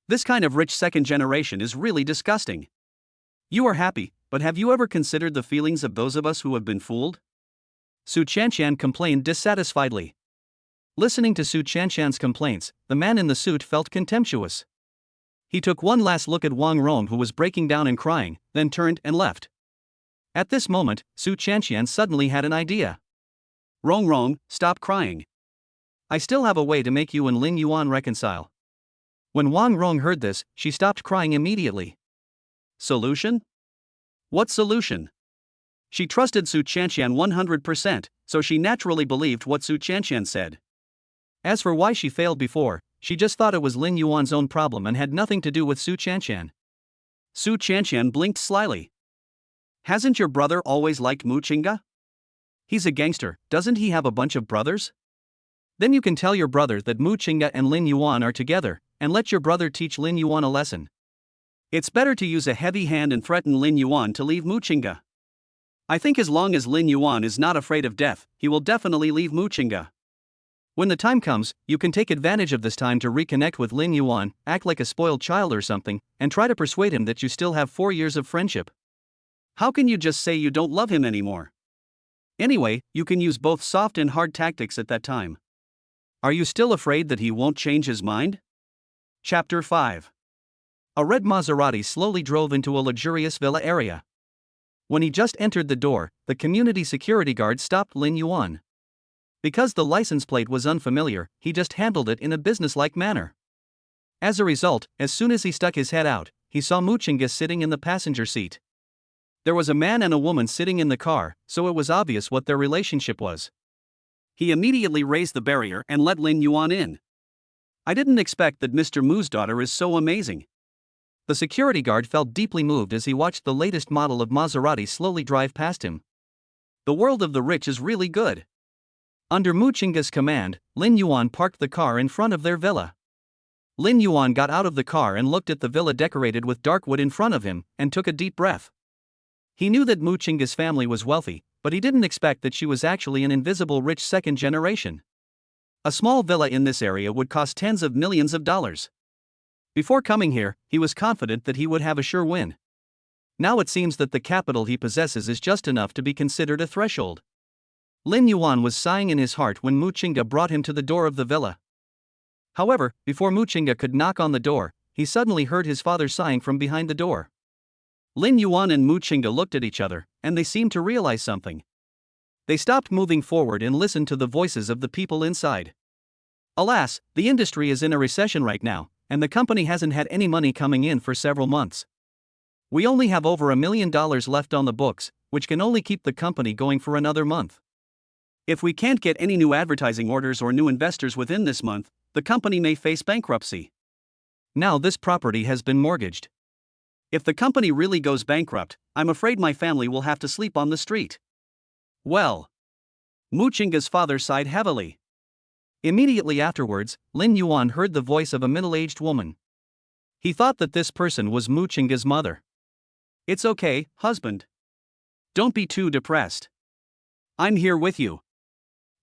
This kind of rich second generation is really disgusting. You are happy, but have you ever considered the feelings of those of us who have been fooled? Su Qianqian complained dissatisfiedly. Listening to Su Qianqian's complaints, the man in the suit felt contemptuous. He took one last look at Wang Rong, who was breaking down and crying, then turned and left. At this moment, Su Qianqian suddenly had an idea. Rong, stop crying. I still have a way to make you and Lin Yuan reconcile." When Wang Rong heard this, she stopped crying immediately. Solution? What solution? She trusted Su Qianqian 100%, so she naturally believed what Su Qianqian said. As for why she failed before, she just thought it was Lin Yuan's own problem and had nothing to do with Su Qianqian. Su Qianqian blinked slyly. "Hasn't your brother always liked Muqinga? He's a gangster, doesn't he have a bunch of brothers? Then you can tell your brother that Muqinga and Lin Yuan are together, and let your brother teach Lin Yuan a lesson. It's better to use a heavy hand and threaten Lin Yuan to leave Muqinga. I think as long as Lin Yuan is not afraid of death, he will definitely leave Muqinga. When the time comes, you can take advantage of this time to reconnect with Lin Yuan, act like a spoiled child or something, and try to persuade him that you still have 4 years of friendship. How can you just say you don't love him anymore? Anyway, you can use both soft and hard tactics at that time. Are you still afraid that he won't change his mind?" Chapter 5. A red Maserati slowly drove into a luxurious villa area. When he just entered the door, the community security guard stopped Lin Yuan. Because the license plate was unfamiliar, he just handled it in a businesslike manner. As a result, as soon as he stuck his head out, he saw Muqinga sitting in the passenger seat. There was a man and a woman sitting in the car, so it was obvious what their relationship was. He immediately raised the barrier and let Lin Yuan in. "I didn't expect that Mr. Mu's daughter is so amazing." The security guard felt deeply moved as he watched the latest model of Maserati slowly drive past him. The world of the rich is really good. Under Muqinga's command, Lin Yuan parked the car in front of their villa. Lin Yuan got out of the car and looked at the villa decorated with dark wood in front of him, and took a deep breath. He knew that Mu Chinga's family was wealthy, but he didn't expect that she was actually an invisible rich second generation. A small villa in this area would cost tens of millions of dollars. Before coming here, he was confident that he would have a sure win. Now it seems that the capital he possesses is just enough to be considered a threshold. Lin Yuan was sighing in his heart when Mu Chinga brought him to the door of the villa. However, before Mu Chinga could knock on the door, he suddenly heard his father sighing from behind the door. Lin Yuan and Mu Chinga looked at each other, and they seemed to realize something. They stopped moving forward and listened to the voices of the people inside. Alas, the industry is in a recession right now, and the company hasn't had any money coming in for several months. We only have over $1 million left on the books, which can only keep the company going for another month. If we can't get any new advertising orders or new investors within this month, the company may face bankruptcy. Now this property has been mortgaged. If the company really goes bankrupt, I'm afraid my family will have to sleep on the street. Well. Mu Chinga's father sighed heavily. Immediately afterwards, Lin Yuan heard the voice of a middle-aged woman. He thought that this person was Mu Chinga's mother. It's okay, husband. Don't be too depressed. I'm here with you.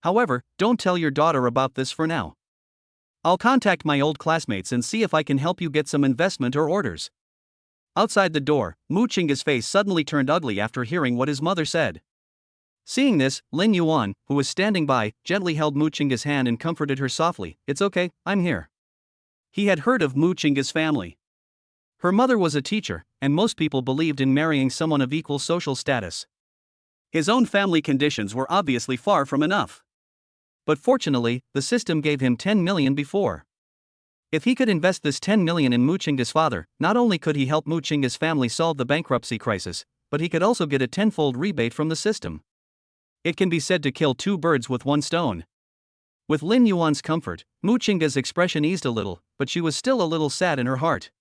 However, don't tell your daughter about this for now. I'll contact my old classmates and see if I can help you get some investment or orders. Outside the door, Mu Chinga's face suddenly turned ugly after hearing what his mother said. Seeing this, Lin Yuan, who was standing by, gently held Mu Chinga's hand and comforted her softly. It's okay, I'm here. He had heard of Mu Chinga's family. Her mother was a teacher, and most people believed in marrying someone of equal social status. His own family conditions were obviously far from enough. But fortunately, the system gave him 10 million before. If he could invest this 10 million in Mu Chinga's father, not only could he help Mu Chinga's family solve the bankruptcy crisis, but he could also get a tenfold rebate from the system. It can be said to kill two birds with one stone. With Lin Yuan's comfort, Mu Chinga's expression eased a little, but she was still a little sad in her heart.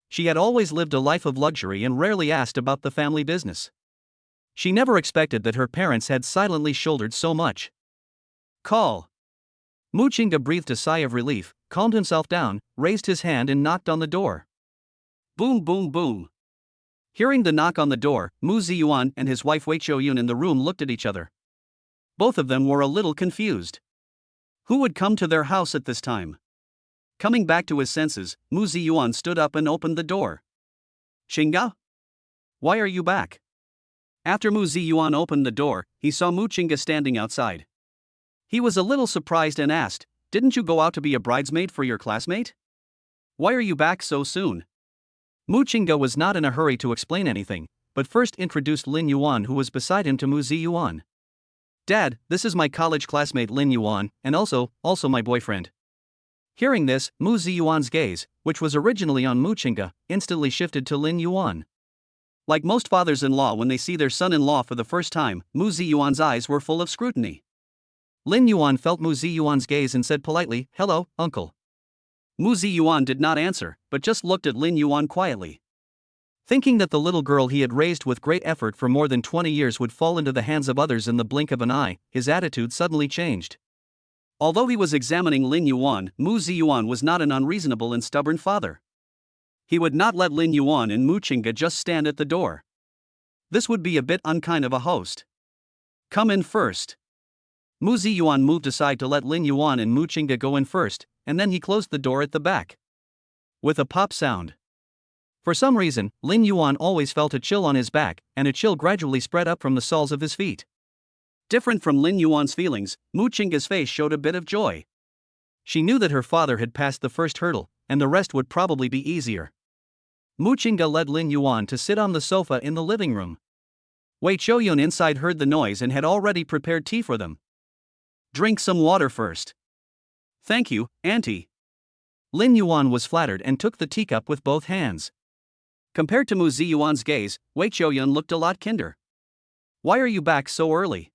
She had always lived a life of luxury and rarely asked about the family business. She never expected that her parents had silently shouldered so much. Call. Mu Chinga breathed a sigh of relief, calmed himself down, raised his hand and knocked on the door. Boom boom boom. Hearing the knock on the door, Mu Ziyuan and his wife Wei Chouyun in the room looked at each other. Both of them were a little confused. Who would come to their house at this time? Coming back to his senses, Mu Ziyuan stood up and opened the door. Chinga? Why are you back? After Mu Ziyuan opened the door, he saw Mu Chinga standing outside. He was a little surprised and asked, "Didn't you go out to be a bridesmaid for your classmate? Why are you back so soon?" Mu Chinga was not in a hurry to explain anything, but first introduced Lin Yuan, who was beside him, to Mu Ziyuan. "Dad, this is my college classmate Lin Yuan, and also my boyfriend." Hearing this, Mu Ziyuan's gaze, which was originally on Mu Chinga, instantly shifted to Lin Yuan. Like most fathers-in-law when they see their son-in-law for the first time, Mu Ziyuan's eyes were full of scrutiny. Lin Yuan felt Mu Ziyuan's gaze and said politely, "Hello, uncle." Mu Ziyuan did not answer, but just looked at Lin Yuan quietly. Thinking that the little girl he had raised with great effort for more than 20 years would fall into the hands of others in the blink of an eye, his attitude suddenly changed. Although he was examining Lin Yuan, Mu Ziyuan was not an unreasonable and stubborn father. He would not let Lin Yuan and Mu Chinga just stand at the door. This would be a bit unkind of a host. "Come in first." Mu Ziyuan moved aside to let Lin Yuan and Mu Chinga go in first, and then he closed the door at the back. With a pop sound. For some reason, Lin Yuan always felt a chill on his back, and a chill gradually spread up from the soles of his feet. Different from Lin Yuan's feelings, Mu Chinga's face showed a bit of joy. She knew that her father had passed the first hurdle, and the rest would probably be easier. Mu Chinga led Lin Yuan to sit on the sofa in the living room. Wei Chouyun inside heard the noise and had already prepared tea for them. "Drink some water first." "Thank you, Auntie." Lin Yuan was flattered and took the teacup with both hands. Compared to Mu Ziyuan's gaze, Wei Chouyun looked a lot kinder. "Why are you back so early?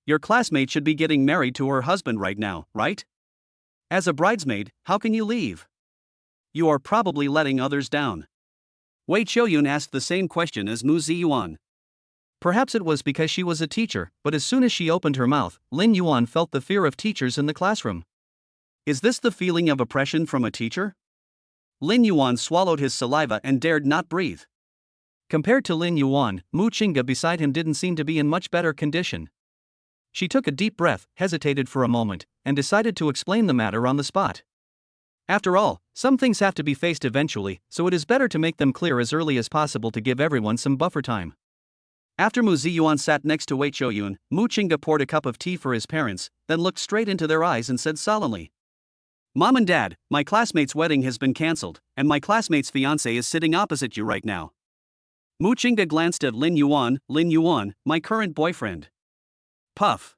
Your classmate should be getting married to her husband right now, right? As a bridesmaid, how can you leave? You are probably letting others down." Wei Chouyun asked the same question as Mu Ziyuan. Perhaps it was because she was a teacher, but as soon as she opened her mouth, Lin Yuan felt the fear of teachers in the classroom. Is this the feeling of oppression from a teacher? Lin Yuan swallowed his saliva and dared not breathe. Compared to Lin Yuan, Mu Qingge beside him didn't seem to be in much better condition. She took a deep breath, hesitated for a moment, and decided to explain the matter on the spot. After all, some things have to be faced eventually, so it is better to make them clear as early as possible to give everyone some buffer time. After Mu Ziyuan sat next to Wei Choyun, Mu Qingge poured a cup of tea for his parents, then looked straight into their eyes and said solemnly, "Mom and Dad, my classmate's wedding has been cancelled, and my classmate's fiancé is sitting opposite you right now." Mu Qingge glanced at Lin Yuan, my current boyfriend. Puff.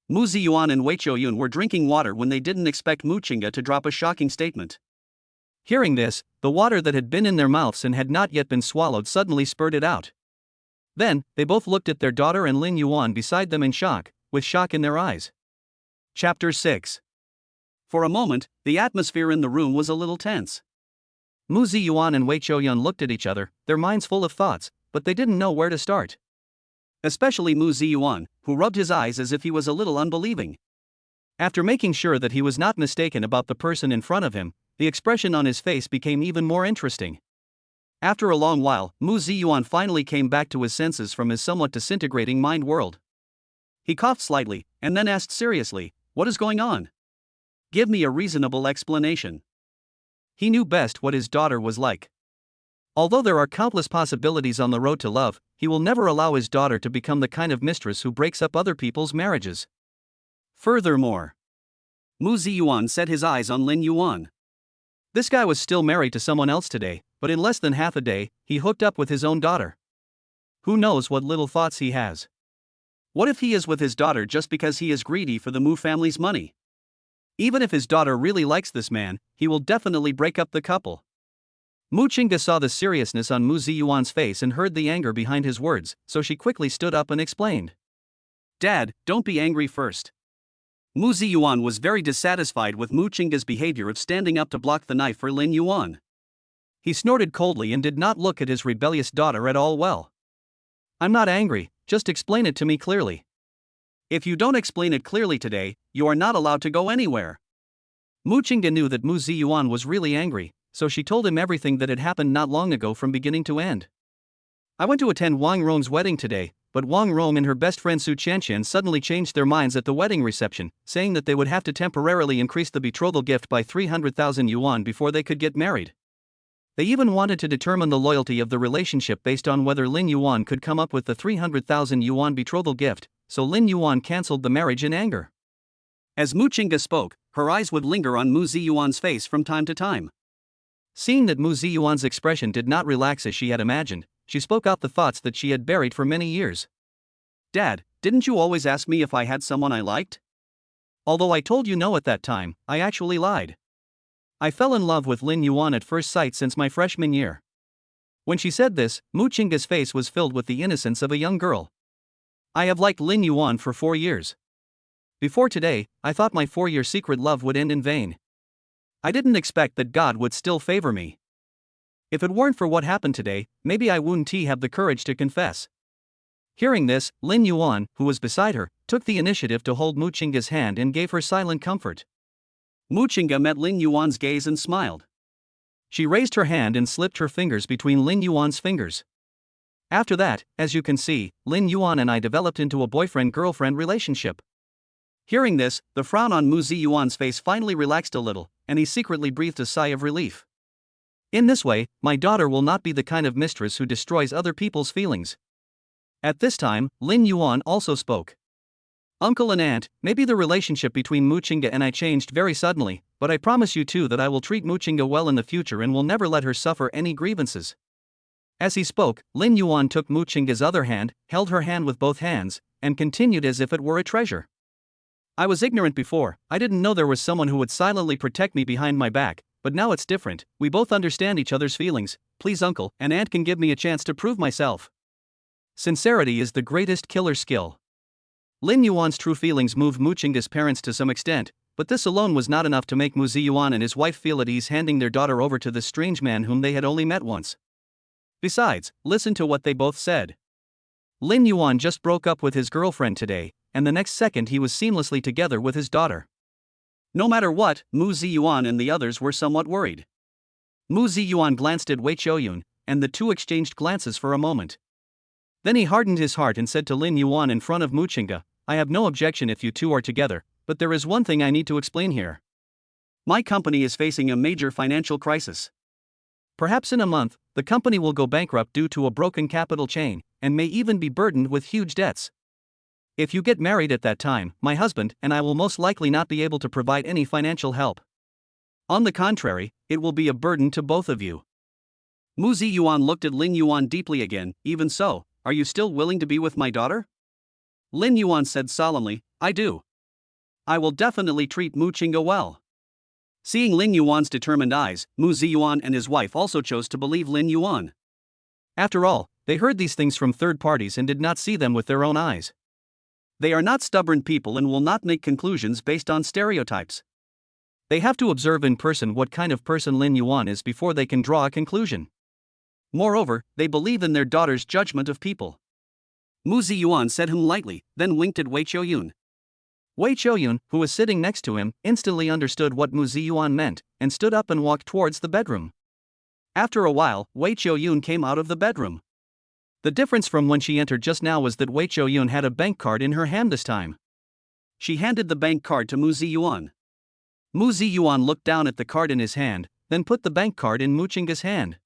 Mu Ziyuan and Wei Choyun were drinking water when they didn't expect Mu Qingge to drop a shocking statement. Hearing this, the water that had been in their mouths and had not yet been swallowed suddenly spurted out. Then, they both looked at their daughter and Lin Yuan beside them in shock, with shock in their eyes. Chapter 6. For a moment, the atmosphere in the room was a little tense. Mu Ziyuan and Wei Choyun looked at each other, their minds full of thoughts, but they didn't know where to start. Especially Mu Ziyuan, who rubbed his eyes as if he was a little unbelieving. After making sure that he was not mistaken about the person in front of him, the expression on his face became even more interesting. After a long while, Mu Ziyuan finally came back to his senses from his somewhat disintegrating mind world. He coughed slightly, and then asked seriously, "What is going on? Give me a reasonable explanation." He knew best what his daughter was like. Although there are countless possibilities on the road to love, he will never allow his daughter to become the kind of mistress who breaks up other people's marriages. Furthermore, Mu Ziyuan set his eyes on Lin Yuan. This guy was still married to someone else today, but in less than half a day, he hooked up with his own daughter. Who knows what little thoughts he has? What if he is with his daughter just because he is greedy for the Mu family's money? Even if his daughter really likes this man, he will definitely break up the couple. Mu Qingge saw the seriousness on Mu Ziyuan's face and heard the anger behind his words, so she quickly stood up and explained. "Dad, don't be angry first." Mu Ziyuan was very dissatisfied with Mu Qingge's behavior of standing up to block the knife for Lin Yuan. He snorted coldly and did not look at his rebellious daughter at all well. "I'm not angry, just explain it to me clearly. If you don't explain it clearly today, you are not allowed to go anywhere." Mu Qingge knew that Mu Ziyuan was really angry, so she told him everything that had happened not long ago from beginning to end. "I went to attend Wang Rong's wedding today, but Wang Rong and her best friend Su Qianqian suddenly changed their minds at the wedding reception, saying that they would have to temporarily increase the betrothal gift by 300,000 yuan before they could get married. They even wanted to determine the loyalty of the relationship based on whether Lin Yuan could come up with the 300,000 yuan betrothal gift, so Lin Yuan cancelled the marriage in anger." As Mu Qingge spoke, her eyes would linger on Mu Ziyuan's face from time to time. Seeing that Mu Ziyuan's expression did not relax as she had imagined, she spoke out the thoughts that she had buried for many years. "Dad, didn't you always ask me if I had someone I liked? Although I told you no at that time, I actually lied. I fell in love with Lin Yuan at first sight since my freshman year." When she said this, Mu Qingge's face was filled with the innocence of a young girl. "I have liked Lin Yuan for 4 years. Before today, I thought my 4-year secret love would end in vain. I didn't expect that God would still favor me. If it weren't for what happened today, maybe I wouldn't have the courage to confess." Hearing this, Lin Yuan, who was beside her, took the initiative to hold Mu Qingge's hand and gave her silent comfort. Mu Qingge met Lin Yuan's gaze and smiled. She raised her hand and slipped her fingers between Lin Yuan's fingers. After that, as you can see, Lin Yuan and I developed into a boyfriend-girlfriend relationship. Hearing this, the frown on Mu Ziyuan's face finally relaxed a little, and he secretly breathed a sigh of relief. In this way, my daughter will not be the kind of mistress who destroys other people's feelings. At this time, Lin Yuan also spoke. "Uncle and aunt, maybe the relationship between Mu Qingge and I changed very suddenly, but I promise you too that I will treat Mu Qingge well in the future and will never let her suffer any grievances." As he spoke, Lin Yuan took Mu Qingge's other hand, held her hand with both hands, and continued as if it were a treasure. "I was ignorant before, I didn't know there was someone who would silently protect me behind my back, but now it's different, we both understand each other's feelings, please uncle and aunt can give me a chance to prove myself." Sincerity is the greatest killer skill. Lin Yuan's true feelings moved Mu Qingge's parents to some extent, but this alone was not enough to make Mu Ziyuan and his wife feel at ease handing their daughter over to this strange man whom they had only met once. Besides, listen to what they both said. Lin Yuan just broke up with his girlfriend today, and the next second he was seamlessly together with his daughter. No matter what, Mu Ziyuan and the others were somewhat worried. Mu Ziyuan glanced at Wei Choyun, and the two exchanged glances for a moment. Then he hardened his heart and said to Lin Yuan in front of Mu Qingge, I have no objection if you two are together, but there is one thing I need to explain here. My company is facing a major financial crisis. Perhaps in a month, the company will go bankrupt due to a broken capital chain, and may even be burdened with huge debts. If you get married at that time, my husband and I will most likely not be able to provide any financial help. On the contrary, it will be a burden to both of you. Mu Ziyuan looked at Lin Yuan deeply again. Even so, are you still willing to be with my daughter? Lin Yuan said solemnly, I do. I will definitely treat Mu Qingge well. Seeing Lin Yuan's determined eyes, Mu Ziyuan and his wife also chose to believe Lin Yuan. After all, they heard these things from third parties and did not see them with their own eyes. They are not stubborn people and will not make conclusions based on stereotypes. They have to observe in person what kind of person Lin Yuan is before they can draw a conclusion. Moreover, they believe in their daughter's judgment of people. Mu Ziyuan said him lightly, then winked at Wei Choyun. Wei Choyun, who was sitting next to him, instantly understood what Mu Ziyuan meant, and stood up and walked towards the bedroom. After a while, Wei Choyun came out of the bedroom. The difference from when she entered just now was that Wei Choyun had a bank card in her hand this time. She handed the bank card to Mu Ziyuan. Mu Ziyuan looked down at the card in his hand, then put the bank card in Mu Qingge's hand.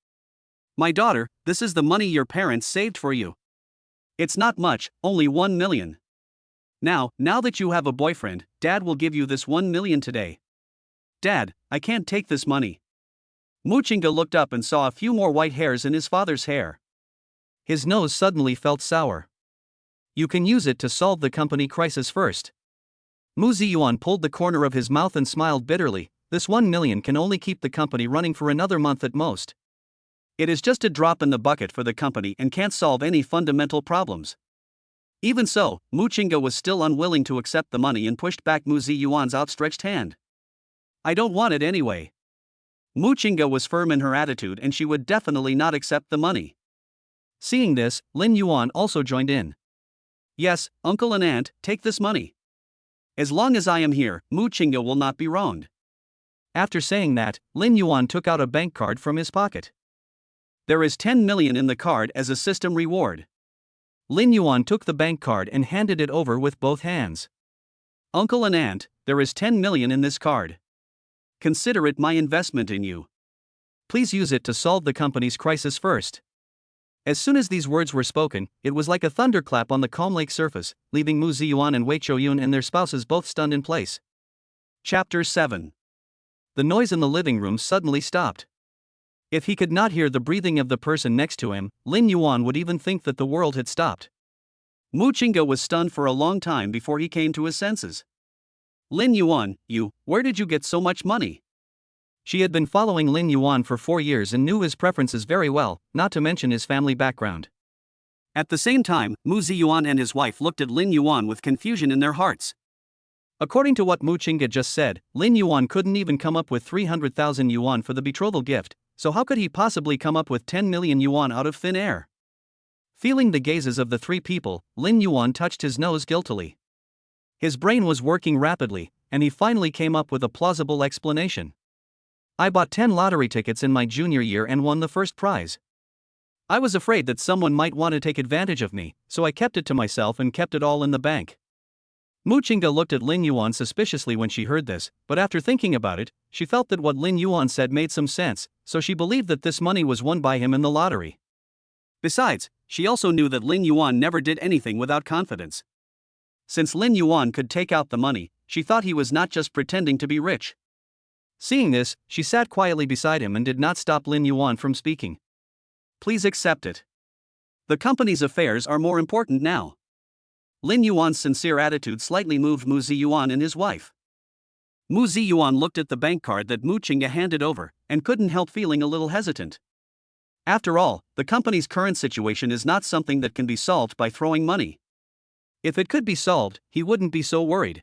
My daughter, this is the money your parents saved for you. It's not much, only 1 million. Now that you have a boyfriend, Dad will give you this 1 million today. Dad, I can't take this money. Mu Qingge looked up and saw a few more white hairs in his father's hair. His nose suddenly felt sour. You can use it to solve the company crisis first. Mu Ziyuan pulled the corner of his mouth and smiled bitterly. This 1 million can only keep the company running for another month at most. It is just a drop in the bucket for the company and can't solve any fundamental problems. Even so, Mu Qingge was still unwilling to accept the money and pushed back Mu Ziyuan's outstretched hand. I don't want it anyway. Mu Qingge was firm in her attitude and she would definitely not accept the money. Seeing this, Lin Yuan also joined in. Yes, uncle and aunt, take this money. As long as I am here, Mu Qingge will not be wronged. After saying that, Lin Yuan took out a bank card from his pocket. There is 10 million in the card as a system reward. Lin Yuan took the bank card and handed it over with both hands. Uncle and aunt, there is 10 million in this card. Consider it my investment in you. Please use it to solve the company's crisis first. As soon as these words were spoken, it was like a thunderclap on the calm lake surface, leaving Mu Ziyuan and Wei Choyun and their spouses both stunned in place. Chapter 7. The noise in the living room suddenly stopped. If he could not hear the breathing of the person next to him, Lin Yuan would even think that the world had stopped. Mu Qingge was stunned for a long time before he came to his senses. Lin Yuan, where did you get so much money? She had been following Lin Yuan for 4 years and knew his preferences very well, not to mention his family background. At the same time, Mu Ziyuan and his wife looked at Lin Yuan with confusion in their hearts. According to what Mu Qingge just said, Lin Yuan couldn't even come up with 300,000 yuan for the betrothal gift, so how could he possibly come up with 10 million yuan out of thin air? Feeling the gazes of the three people, Lin Yuan touched his nose guiltily. His brain was working rapidly, and he finally came up with a plausible explanation. I bought 10 lottery tickets in my junior year and won the first prize. I was afraid that someone might want to take advantage of me, so I kept it to myself and kept it all in the bank. Mu Qingge looked at Lin Yuan suspiciously when she heard this, but after thinking about it, she felt that what Lin Yuan said made some sense, so she believed that this money was won by him in the lottery. Besides, she also knew that Lin Yuan never did anything without confidence. Since Lin Yuan could take out the money, she thought he was not just pretending to be rich. Seeing this, she sat quietly beside him and did not stop Lin Yuan from speaking. Please accept it. The company's affairs are more important now. Lin Yuan's sincere attitude slightly moved Mu Ziyuan and his wife. Mu Ziyuan looked at the bank card that Mu Qingge handed over, and couldn't help feeling a little hesitant. After all, the company's current situation is not something that can be solved by throwing money. If it could be solved, he wouldn't be so worried.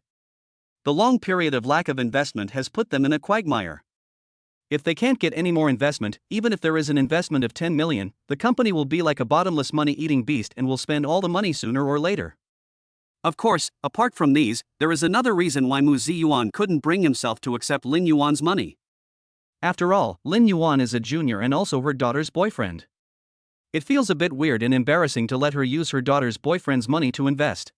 The long period of lack of investment has put them in a quagmire. If they can't get any more investment, even if there is an investment of 10 million, the company will be like a bottomless money-eating beast and will spend all the money sooner or later. Of course, apart from these, there is another reason why Mu Ziyuan couldn't bring himself to accept Lin Yuan's money. After all, Lin Yuan is a junior and also her daughter's boyfriend. It feels a bit weird and embarrassing to let her use her daughter's boyfriend's money to invest.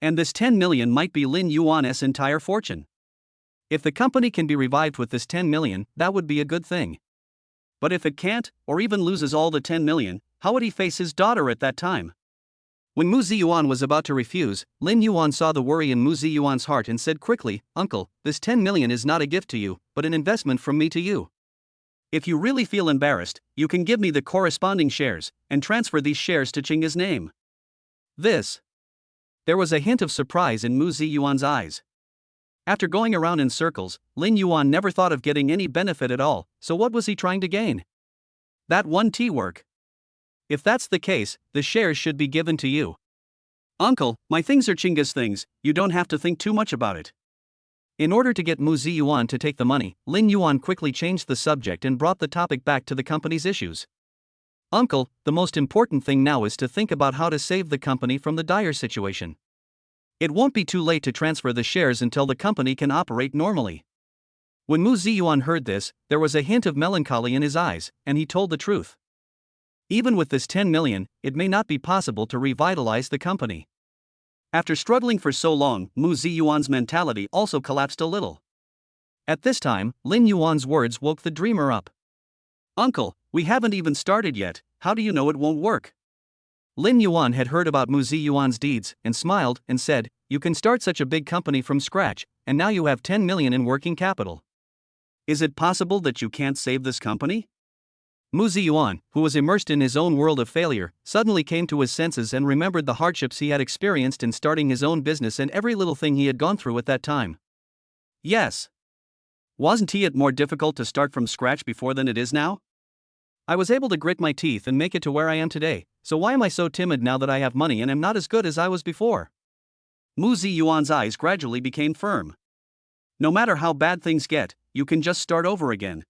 And this 10 million might be Lin Yuan's entire fortune. If the company can be revived with this 10 million, that would be a good thing. But if it can't, or even loses all the 10 million, how would he face his daughter at that time? When Mu Ziyuan was about to refuse, Lin Yuan saw the worry in Mu Ziyuan's heart and said quickly, "Uncle, this 10 million is not a gift to you, but an investment from me to you. If you really feel embarrassed, you can give me the corresponding shares, and transfer these shares to Chinga's name." There was a hint of surprise in Mu Ziyuan's eyes. After going around in circles, Lin Yuan never thought of getting any benefit at all, so what was he trying to gain? That one tea work. If that's the case, the shares should be given to you. "Uncle, my things are Chinga's things, you don't have to think too much about it." In order to get Mu Ziyuan to take the money, Lin Yuan quickly changed the subject and brought the topic back to the company's issues. "Uncle, the most important thing now is to think about how to save the company from the dire situation. It won't be too late to transfer the shares until the company can operate normally." When Mu Ziyuan heard this, there was a hint of melancholy in his eyes, and he told the truth. Even with this 10 million, it may not be possible to revitalize the company. After struggling for so long, Mu Ziyuan's mentality also collapsed a little. At this time, Lin Yuan's words woke the dreamer up. "Uncle, we haven't even started yet, how do you know it won't work?" Lin Yuan had heard about Mu Ziyuan's deeds, and smiled, and said, "You can start such a big company from scratch, and now you have 10 million in working capital. Is it possible that you can't save this company?" Mu Ziyuan, who was immersed in his own world of failure, suddenly came to his senses and remembered the hardships he had experienced in starting his own business and every little thing he had gone through at that time. Yes. Wasn't it more difficult to start from scratch before than it is now? I was able to grit my teeth and make it to where I am today, so why am I so timid now that I have money and am not as good as I was before? Mu Ziyuan's eyes gradually became firm. No matter how bad things get, you can just start over again.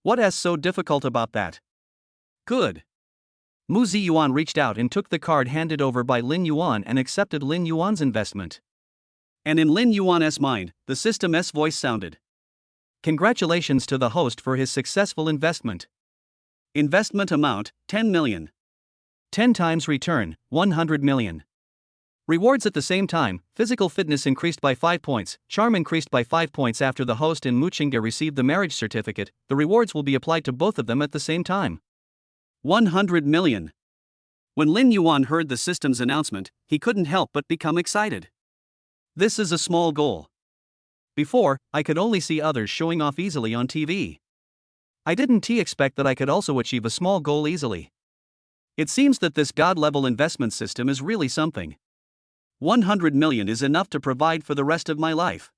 What is so difficult about that? Good. Mu Ziyuan reached out and took the card handed over by Lin Yuan and accepted Lin Yuan's investment. And in Lin Yuan's mind, the system's voice sounded. Congratulations to the host for his successful investment. Investment amount, 10 million. 10 times return, 100 million. Rewards at the same time, physical fitness increased by 5 points, charm increased by 5 points after the host and Mu Chinga received the marriage certificate, the rewards will be applied to both of them at the same time. 100 million. When Lin Yuan heard the system's announcement, he couldn't help but become excited. This is a small goal. Before, I could only see others showing off easily on TV. I didn't expect that I could also achieve a small goal easily. It seems that this God-level investment system is really something. 100 million is enough to provide for the rest of my life.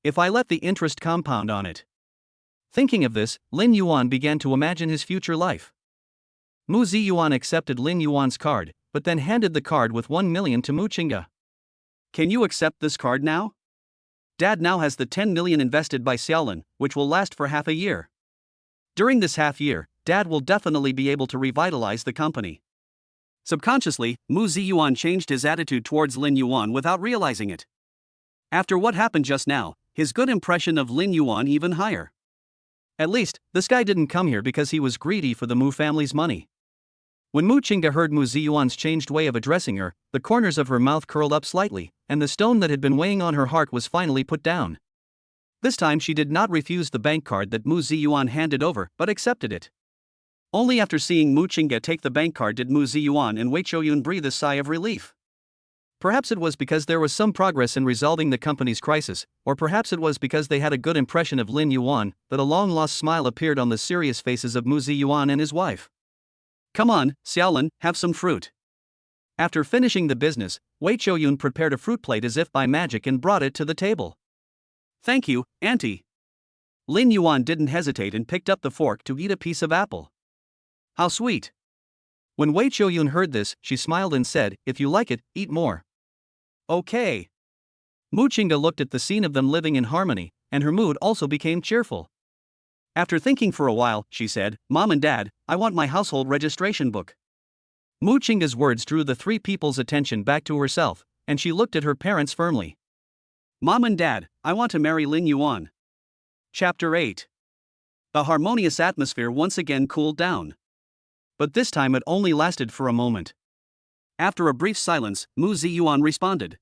If I let the interest compound on it. Thinking of this, Lin Yuan began to imagine his future life. Mu Ziyuan accepted Lin Yuan's card, but then handed the card with 1 million to Mu Chinga. Can you accept this card now? Dad now has the 10 million invested by Xiaolin, which will last for half a year. During this half year, Dad will definitely be able to revitalize the company. Subconsciously, Mu Ziyuan changed his attitude towards Lin Yuan without realizing it. After what happened just now, his good impression of Lin Yuan even higher. At least, this guy didn't come here because he was greedy for the Mu family's money. When Mu Chinga heard Mu Ziyuan's changed way of addressing her, the corners of her mouth curled up slightly, and the stone that had been weighing on her heart was finally put down. This time she did not refuse the bank card that Mu Ziyuan handed over, but accepted it. Only after seeing Mu Chinga take the bank card did Mu Ziyuan and Wei Chouyun breathe a sigh of relief. Perhaps it was because there was some progress in resolving the company's crisis, or perhaps it was because they had a good impression of Lin Yuan, that a long-lost smile appeared on the serious faces of Mu Ziyuan and his wife. Come on, Xiaolin, have some fruit. After finishing the business, Wei Chouyun prepared a fruit plate as if by magic and brought it to the table. Thank you, Auntie. Lin Yuan didn't hesitate and picked up the fork to eat a piece of apple. How sweet. When Wei Chouyun heard this, she smiled and said, if you like it, eat more. Okay. Mu Chinga looked at the scene of them living in harmony, and her mood also became cheerful. After thinking for a while, she said, Mom and Dad, I want my household registration book. Mu Chinga's words drew the three people's attention back to herself, and she looked at her parents firmly. Mom and Dad, I want to marry Lin Yuan. Chapter 8. The harmonious atmosphere once again cooled down. But this time it only lasted for a moment. After a brief silence, Mu Ziyuan responded.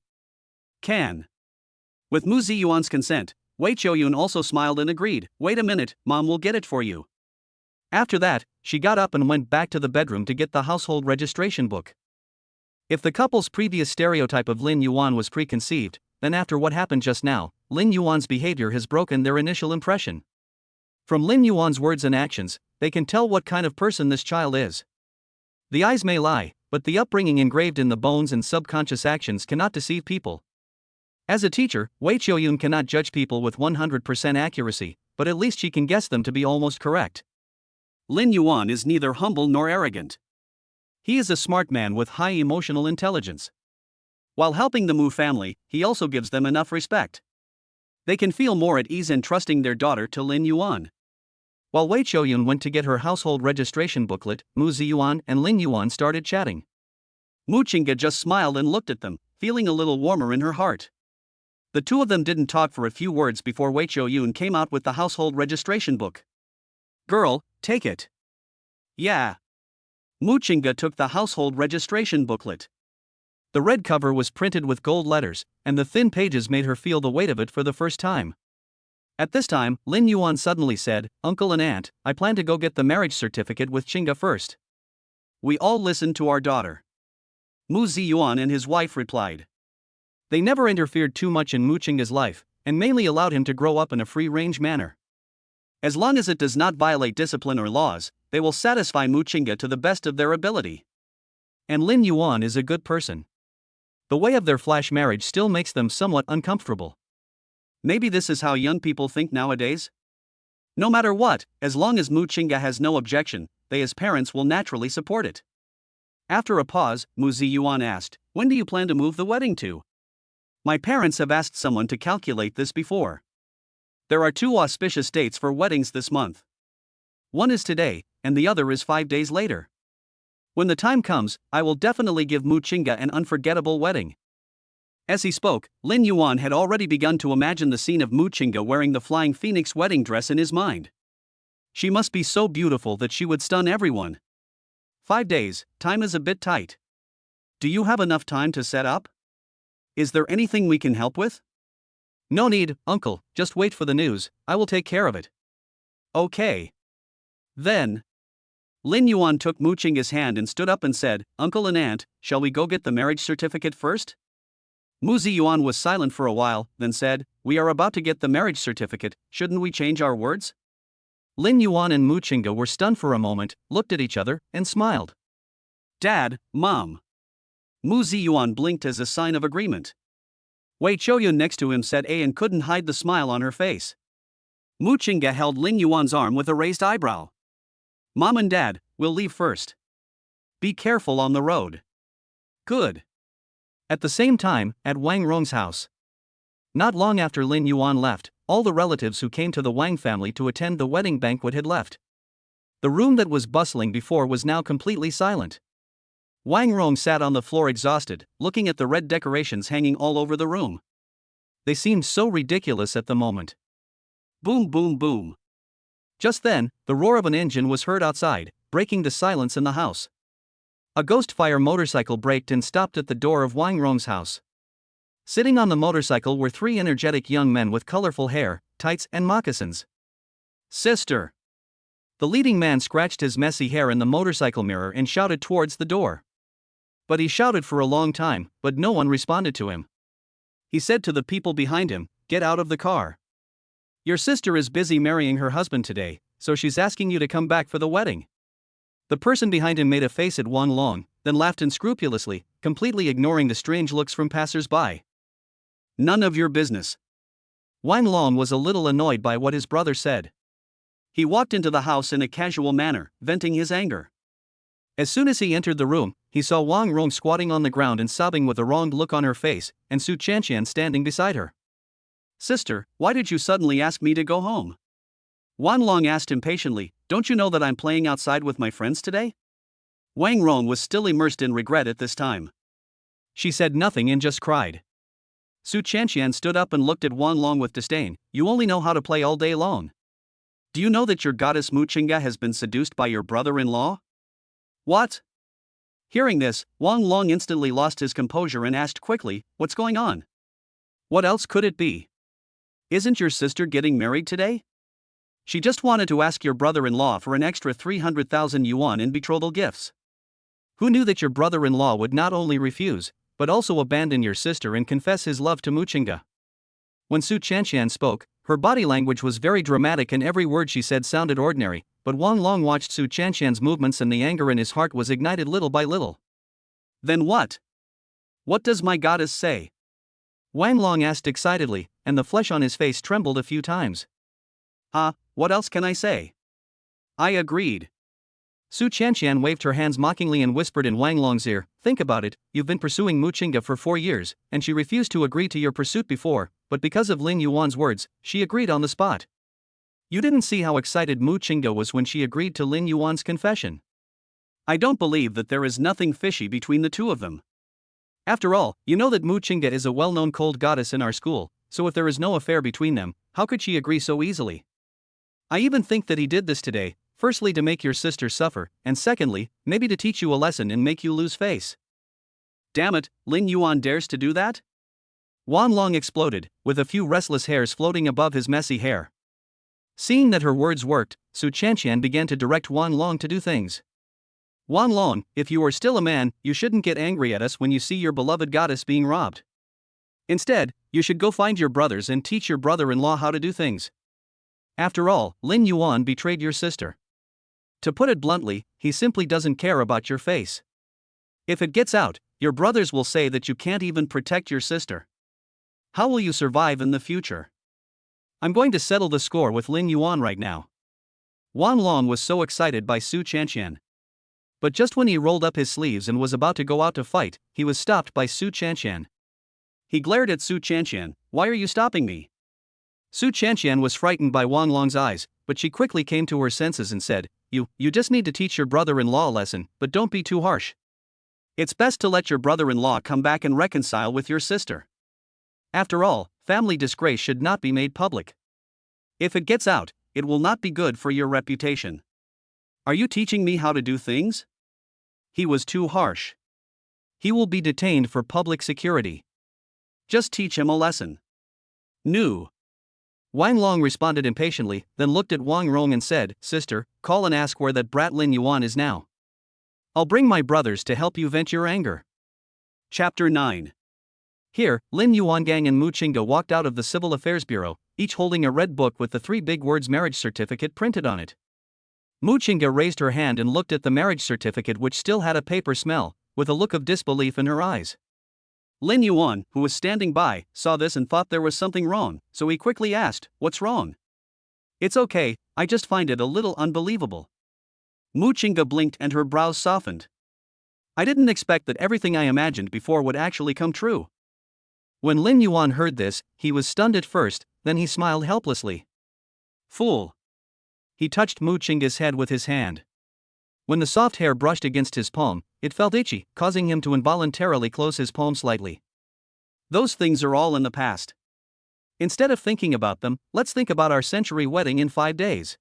Can. With Mu Ziyuan's consent, Wei Qiuyun also smiled and agreed. Wait a minute, Mom will get it for you. After that, she got up and went back to the bedroom to get the household registration book. If the couple's previous stereotype of Lin Yuan was preconceived, then after what happened just now, Lin Yuan's behavior has broken their initial impression. From Lin Yuan's words and actions, they can tell what kind of person this child is. The eyes may lie, but the upbringing engraved in the bones and subconscious actions cannot deceive people. As a teacher, Wei Qiuyun cannot judge people with 100% accuracy, but at least she can guess them to be almost correct. Lin Yuan is neither humble nor arrogant. He is a smart man with high emotional intelligence. While helping the Mu family, he also gives them enough respect. They can feel more at ease in trusting their daughter to Lin Yuan. While Wei Qiuyun went to get her household registration booklet, Mu Ziyuan and Lin Yuan started chatting. Mu Qingge just smiled and looked at them, feeling a little warmer in her heart. The two of them didn't talk for a few words before Wei Qiuyun came out with the household registration book. Girl, take it. Yeah. Mu Qingge took the household registration booklet. The red cover was printed with gold letters, and the thin pages made her feel the weight of it for the first time. At this time, Lin Yuan suddenly said, Uncle and Aunt, I plan to go get the marriage certificate with Qingge first. We all listened to our daughter. Mu Ziyuan and his wife replied. They never interfered too much in Mu Qingge's life, and mainly allowed him to grow up in a free-range manner. As long as it does not violate discipline or laws, they will satisfy Mu Qingge to the best of their ability. And Lin Yuan is a good person. The way of their flash marriage still makes them somewhat uncomfortable. Maybe this is how young people think nowadays? No matter what, as long as Mu Qingge has no objection, they as parents will naturally support it. After a pause, Mu Ziyuan asked, when do you plan to move the wedding to? My parents have asked someone to calculate this before. There are 2 auspicious dates for weddings this month. One is today, and the other is 5 days later. When the time comes, I will definitely give Mu Qingge an unforgettable wedding. As he spoke, Lin Yuan had already begun to imagine the scene of Mu Qingge wearing the Flying Phoenix wedding dress in his mind. She must be so beautiful that she would stun everyone. 5 days, time is a bit tight. Do you have enough time to set up? Is there anything we can help with? No need, uncle, just wait for the news, I will take care of it. Okay. Then. Lin Yuan took Mu Qingge's hand and stood up and said, Uncle and Aunt, shall we go get the marriage certificate first? Mu Ziyuan was silent for a while, then said, we are about to get the marriage certificate, shouldn't we change our words? Lin Yuan and Mu Qingge were stunned for a moment, looked at each other, and smiled. Dad, Mom. Mu Ziyuan blinked as a sign of agreement. Wei Qiuyun next to him said and couldn't hide the smile on her face. Mu Qingge held Lin Yuan's arm with a raised eyebrow. Mom and Dad, we'll leave first. Be careful on the road. Good. At the same time, at Wang Rong's house. Not long after Lin Yuan left, all the relatives who came to the Wang family to attend the wedding banquet had left. The room that was bustling before was now completely silent. Wang Rong sat on the floor exhausted, looking at the red decorations hanging all over the room. They seemed so ridiculous at the moment. Boom, boom, boom. Just then, the roar of an engine was heard outside, breaking the silence in the house. A ghost fire motorcycle braked and stopped at the door of Wang Rong's house. Sitting on the motorcycle were 3 energetic young men with colorful hair, tights, and moccasins. Sister! The leading man scratched his messy hair in the motorcycle mirror and shouted towards the door. But he shouted for a long time, but no one responded to him. He said to the people behind him, get out of the car. Your sister is busy marrying her husband today, so she's asking you to come back for the wedding. The person behind him made a face at Wang Long, then laughed unscrupulously, completely ignoring the strange looks from passers-by. None of your business. Wang Long was a little annoyed by what his brother said. He walked into the house in a casual manner, venting his anger. As soon as he entered the room, he saw Wang Rong squatting on the ground and sobbing with a wronged look on her face, and Su Chanqian standing beside her. Sister, why did you suddenly ask me to go home? Wang Long asked impatiently, don't you know that I'm playing outside with my friends today? Wang Rong was still immersed in regret at this time. She said nothing and just cried. Su Chanqian stood up and looked at Wang Long with disdain. You only know how to play all day long. Do you know that your goddess Muqingga has been seduced by your brother-in-law? What? Hearing this, Wang Long instantly lost his composure and asked quickly, what's going on? What else could it be? Isn't your sister getting married today? She just wanted to ask your brother-in-law for an extra 300,000 yuan in betrothal gifts. Who knew that your brother-in-law would not only refuse, but also abandon your sister and confess his love to Muqingga? When Su Chanqian spoke, her body language was very dramatic and every word she said sounded ordinary, but Wang Long watched Su Chanqian's movements and the anger in his heart was ignited little by little. Then what? What does my goddess say? Wang Long asked excitedly, and the flesh on his face trembled a few times. What else can I say? I agreed. Su Chanqian waved her hands mockingly and whispered in Wang Long's ear, think about it, you've been pursuing Muqingga for 4 years, and she refused to agree to your pursuit before, but because of Lin Yuan's words, she agreed on the spot. You didn't see how excited Muqingga was when she agreed to Lin Yuan's confession. I don't believe that there is nothing fishy between the two of them. After all, you know that Muqingga is a well-known cold goddess in our school, so if there is no affair between them, how could she agree so easily? I even think that he did this today, firstly to make your sister suffer, and secondly, maybe to teach you a lesson and make you lose face. Damn it, Lin Yuan dares to do that? Wang Long exploded, with a few restless hairs floating above his messy hair. Seeing that her words worked, Su Chanqian began to direct Wang Long to do things. Wang Long, if you are still a man, you shouldn't get angry at us when you see your beloved goddess being robbed. Instead, you should go find your brothers and teach your brother-in-law how to do things. After all, Lin Yuan betrayed your sister. To put it bluntly, he simply doesn't care about your face. If it gets out, your brothers will say that you can't even protect your sister. How will you survive in the future? I'm going to settle the score with Lin Yuan right now. Wang Long was so excited by Su Chanqian. But just when he rolled up his sleeves and was about to go out to fight, he was stopped by Su Chanqian. He glared at Su Chanqian, why are you stopping me? Su Chanqian was frightened by Wang Long's eyes, but she quickly came to her senses and said, You just need to teach your brother-in-law a lesson, but don't be too harsh. It's best to let your brother-in-law come back and reconcile with your sister. After all, family disgrace should not be made public. If it gets out, it will not be good for your reputation. Are you teaching me how to do things? He was too harsh. He will be detained for public security. Just teach him a lesson. No. Wang Long responded impatiently, then looked at Wang Rong and said, Sister, call and ask where that brat Lin Yuan is now. I'll bring my brothers to help you vent your anger. Chapter 9. Here, Lin Yuangang and Muqingga walked out of the Civil Affairs Bureau, each holding a red book with the 3 big words marriage certificate printed on it. Muqingga raised her hand and looked at the marriage certificate which still had a paper smell, with a look of disbelief in her eyes. Lin Yuan, who was standing by, saw this and thought there was something wrong, so he quickly asked, What's wrong? It's okay, I just find it a little unbelievable. Muqingga blinked and her brows softened. I didn't expect that everything I imagined before would actually come true. When Lin Yuan heard this, he was stunned at first, then he smiled helplessly. Fool. He touched Muqingga's head with his hand. When the soft hair brushed against his palm, it felt itchy, causing him to involuntarily close his palm slightly. Those things are all in the past. Instead of thinking about them, let's think about our century wedding in 5 days.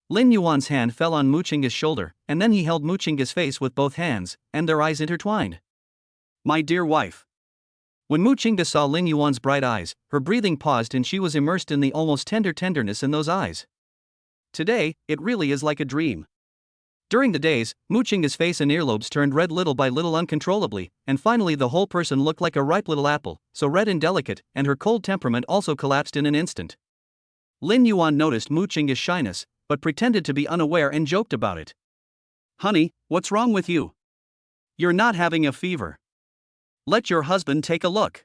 Lin Yuan's hand fell on Muqingga's shoulder, and then he held Muqingga's face with both hands, and their eyes intertwined. My dear wife. When Muqingga saw Lin Yuan's bright eyes, her breathing paused and she was immersed in the almost tender tenderness in those eyes. Today, it really is like a dream. During the days, Muqingga's face and earlobes turned red little by little uncontrollably, and finally the whole person looked like a ripe little apple, so red and delicate, and her cold temperament also collapsed in an instant. Lin Yuan noticed Muqingga's shyness, but pretended to be unaware and joked about it. Honey, what's wrong with you? You're not having a fever. Let your husband take a look.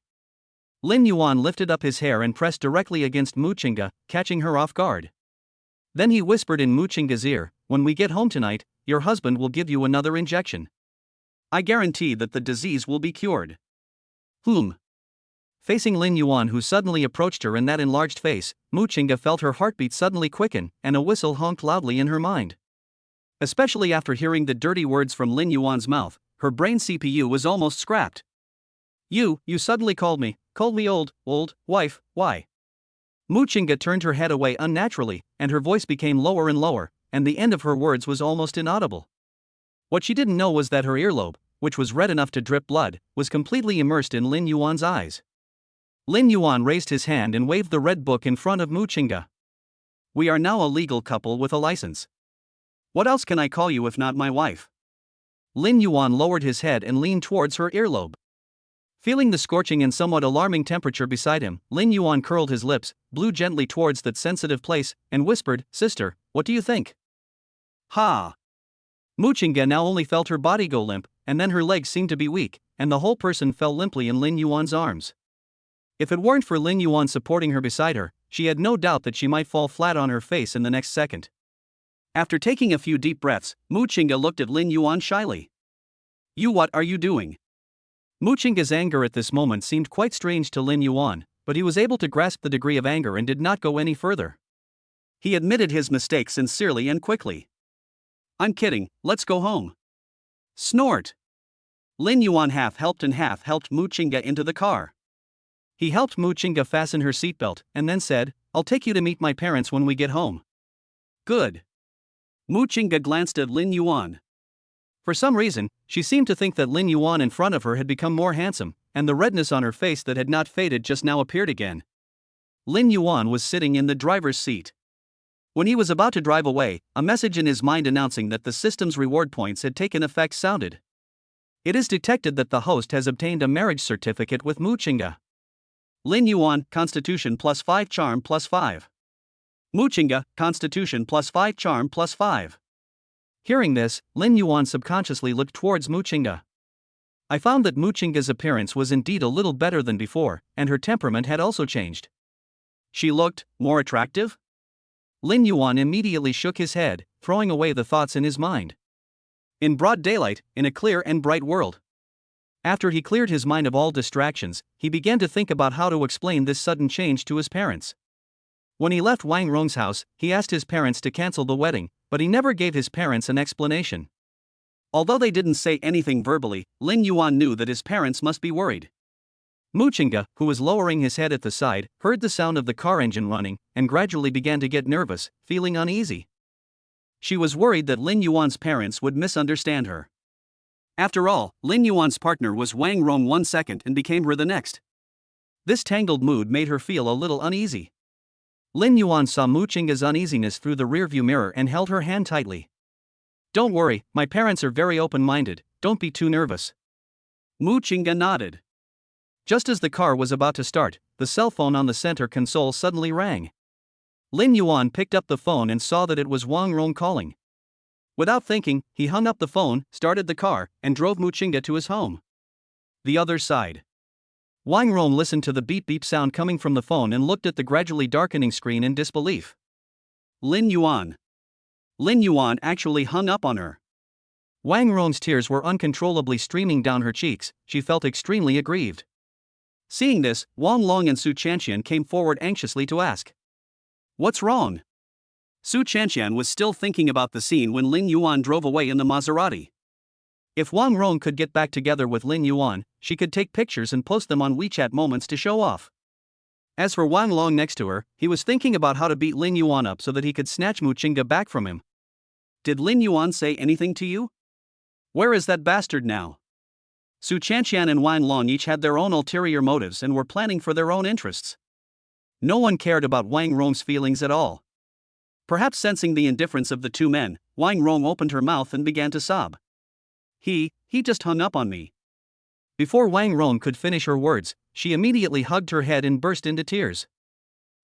Lin Yuan lifted up his hair and pressed directly against Muqingga, catching her off guard. Then he whispered in Muqingga's ear, When we get home tonight, your husband will give you another injection. I guarantee that the disease will be cured. Facing Lin Yuan, who suddenly approached her in that enlarged face, Muqingga felt her heartbeat suddenly quicken, and a whistle honked loudly in her mind. Especially after hearing the dirty words from Lin Yuan's mouth, her brain CPU was almost scrapped. You suddenly called me old wife, why? Muchinga turned her head away unnaturally, and her voice became lower and lower, and the end of her words was almost inaudible. What she didn't know was that her earlobe, which was red enough to drip blood, was completely immersed in Lin Yuan's eyes. Lin Yuan raised his hand and waved the red book in front of Muchinga. We are now a legal couple with a license. What else can I call you if not my wife? Lin Yuan lowered his head and leaned towards her earlobe. Feeling the scorching and somewhat alarming temperature beside him, Lin Yuan curled his lips, blew gently towards that sensitive place, and whispered, "Sister, what do you think?" Ha! Muchinga now only felt her body go limp, and then her legs seemed to be weak, and the whole person fell limply in Lin Yuan's arms. If it weren't for Lin Yuan supporting her beside her, she had no doubt that she might fall flat on her face in the next second. After taking a few deep breaths, Muchinga looked at Lin Yuan shyly. What are you doing? Muchinga's anger at this moment seemed quite strange to Lin Yuan, but he was able to grasp the degree of anger and did not go any further. He admitted his mistake sincerely and quickly. I'm kidding, let's go home. Snort. Lin Yuan half helped Muchinga into the car. He helped Muchinga fasten her seatbelt and then said, I'll take you to meet my parents when we get home. Good. Muchinga glanced at Lin Yuan. For some reason, she seemed to think that Lin Yuan in front of her had become more handsome, and the redness on her face that had not faded just now appeared again. Lin Yuan was sitting in the driver's seat. When he was about to drive away, a message in his mind announcing that the system's reward points had taken effect sounded. It is detected that the host has obtained a marriage certificate with Muchinga. Lin Yuan, Constitution +5 Charm +5. Muchinga, Constitution +5 Charm +5. Hearing this, Lin Yuan subconsciously looked towards Muchinga. I found that Muchinga's appearance was indeed a little better than before, and her temperament had also changed. She looked more attractive? Lin Yuan immediately shook his head, throwing away the thoughts in his mind. In broad daylight, in a clear and bright world. After he cleared his mind of all distractions, he began to think about how to explain this sudden change to his parents. When he left Wang Rong's house, he asked his parents to cancel the wedding, but he never gave his parents an explanation. Although they didn't say anything verbally, Lin Yuan knew that his parents must be worried. Muchinga, who was lowering his head at the side, heard the sound of the car engine running, and gradually began to get nervous, feeling uneasy. She was worried that Lin Yuan's parents would misunderstand her. After all, Lin Yuan's partner was Wang Rong 1 second and became her the next. This tangled mood made her feel a little uneasy. Lin Yuan saw Muchinga's uneasiness through the rearview mirror and held her hand tightly. Don't worry, my parents are very open-minded, don't be too nervous. Muchinga nodded. Just as the car was about to start, the cell phone on the center console suddenly rang. Lin Yuan picked up the phone and saw that it was Wang Rong calling. Without thinking, he hung up the phone, started the car, and drove Muchinga to his home. The other side. Wang Rong listened to the beep-beep sound coming from the phone and looked at the gradually darkening screen in disbelief. Lin Yuan actually hung up on her. Wang Rong's tears were uncontrollably streaming down her cheeks, she felt extremely aggrieved. Seeing this, Wang Long and Su Chanqian came forward anxiously to ask. What's wrong? Su Chanqian was still thinking about the scene when Lin Yuan drove away in the Maserati. If Wang Rong could get back together with Lin Yuan, she could take pictures and post them on WeChat Moments to show off. As for Wang Long next to her, he was thinking about how to beat Lin Yuan up so that he could snatch Muchinga back from him. Did Lin Yuan say anything to you? Where is that bastard now? Su Chanqian and Wang Long each had their own ulterior motives and were planning for their own interests. No one cared about Wang Rong's feelings at all. Perhaps sensing the indifference of the two men, Wang Rong opened her mouth and began to sob. He just hung up on me. Before Wang Rong could finish her words, she immediately hugged her head and burst into tears.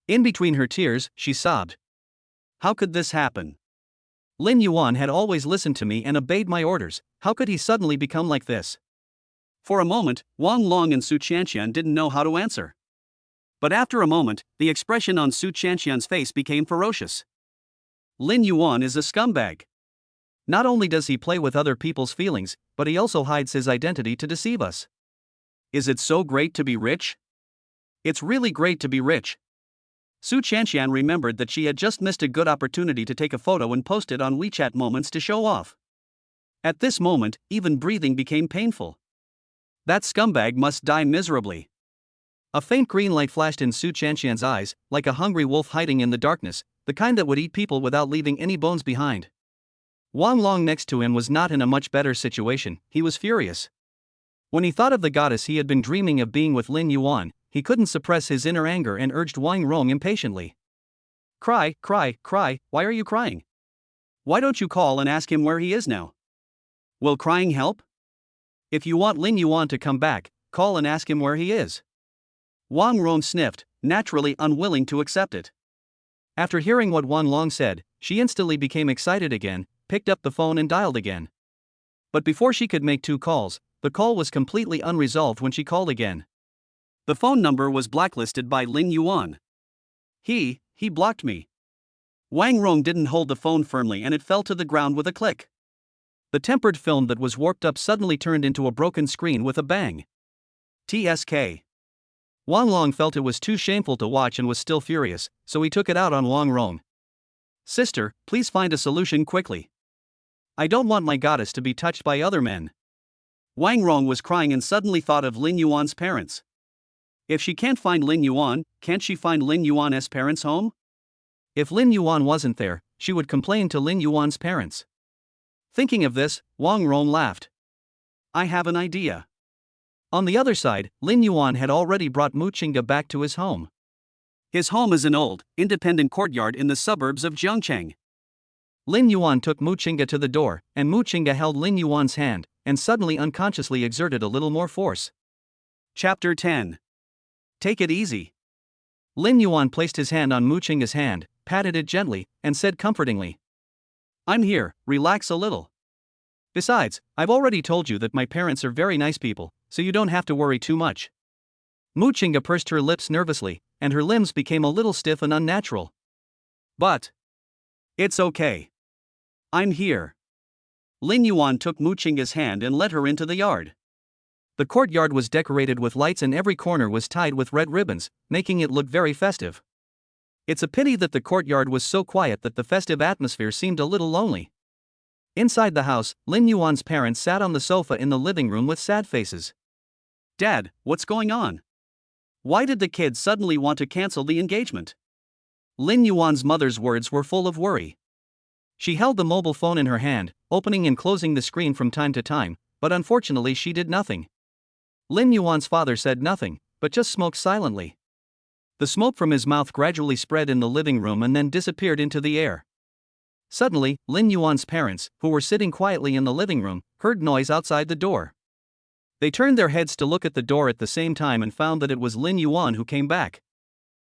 In between her tears, she sobbed. How could this happen? Lin Yuan had always listened to me and obeyed my orders, how could he suddenly become like this? For a moment, Wang Long and Su Chanqian didn't know how to answer. But after a moment, the expression on Su Chanqian's face became ferocious. Lin Yuan is a scumbag. Not only does he play with other people's feelings, but he also hides his identity to deceive us. Is it so great to be rich? It's really great to be rich. Su Chanqian remembered that she had just missed a good opportunity to take a photo and post it on WeChat Moments to show off. At this moment, even breathing became painful. That scumbag must die miserably. A faint green light flashed in Su Chanshan's eyes, like a hungry wolf hiding in the darkness, the kind that would eat people without leaving any bones behind. Wang Long next to him was not in a much better situation. He was furious. When he thought of the goddess he had been dreaming of being with Lin Yuan, he couldn't suppress his inner anger and urged Wang Rong impatiently. Cry, cry, cry, why are you crying? Why don't you call and ask him where he is now? Will crying help? If you want Lin Yuan to come back, call and ask him where he is. Wang Rong sniffed, naturally unwilling to accept it. After hearing what Wang Long said, she instantly became excited again, picked up the phone and dialed again. But before she could make 2 calls, the call was completely unresolved when she called again. The phone number was blacklisted by Lin Yuan. He blocked me. Wang Rong didn't hold the phone firmly and it fell to the ground with a click. The tempered film that was warped up suddenly turned into a broken screen with a bang. TSK. Wang Long felt it was too shameful to watch and was still furious, so he took it out on Wang Rong. Sister, please find a solution quickly. I don't want my goddess to be touched by other men. Wang Rong was crying and suddenly thought of Lin Yuan's parents. If she can't find Lin Yuan, can't she find Lin Yuan's parents' home? If Lin Yuan wasn't there, she would complain to Lin Yuan's parents. Thinking of this, Wang Rong laughed. I have an idea. On the other side, Lin Yuan had already brought Mu Qingge back to his home. His home is an old, independent courtyard in the suburbs of Jiangcheng. Lin Yuan took Mu Qingge to the door, and Mu Qingge held Lin Yuan's hand, and suddenly unconsciously exerted a little more force. Chapter 10. Take it easy. Lin Yuan placed his hand on Mu Qingge's hand, patted it gently, and said comfortingly, I'm here, relax a little. Besides, I've already told you that my parents are very nice people, so you don't have to worry too much. Mu Qingge pursed her lips nervously, and her limbs became a little stiff and unnatural. But it's okay. I'm here. Lin Yuan took Mu Qingge's hand and led her into the yard. The courtyard was decorated with lights and every corner was tied with red ribbons, making it look very festive. It's a pity that the courtyard was so quiet that the festive atmosphere seemed a little lonely. Inside the house, Lin Yuan's parents sat on the sofa in the living room with sad faces. Dad, what's going on? Why did the kids suddenly want to cancel the engagement? Lin Yuan's mother's words were full of worry. She held the mobile phone in her hand, opening and closing the screen from time to time, but unfortunately she did nothing. Lin Yuan's father said nothing, but just smoked silently. The smoke from his mouth gradually spread in the living room and then disappeared into the air. Suddenly, Lin Yuan's parents, who were sitting quietly in the living room, heard noise outside the door. They turned their heads to look at the door at the same time and found that it was Lin Yuan who came back.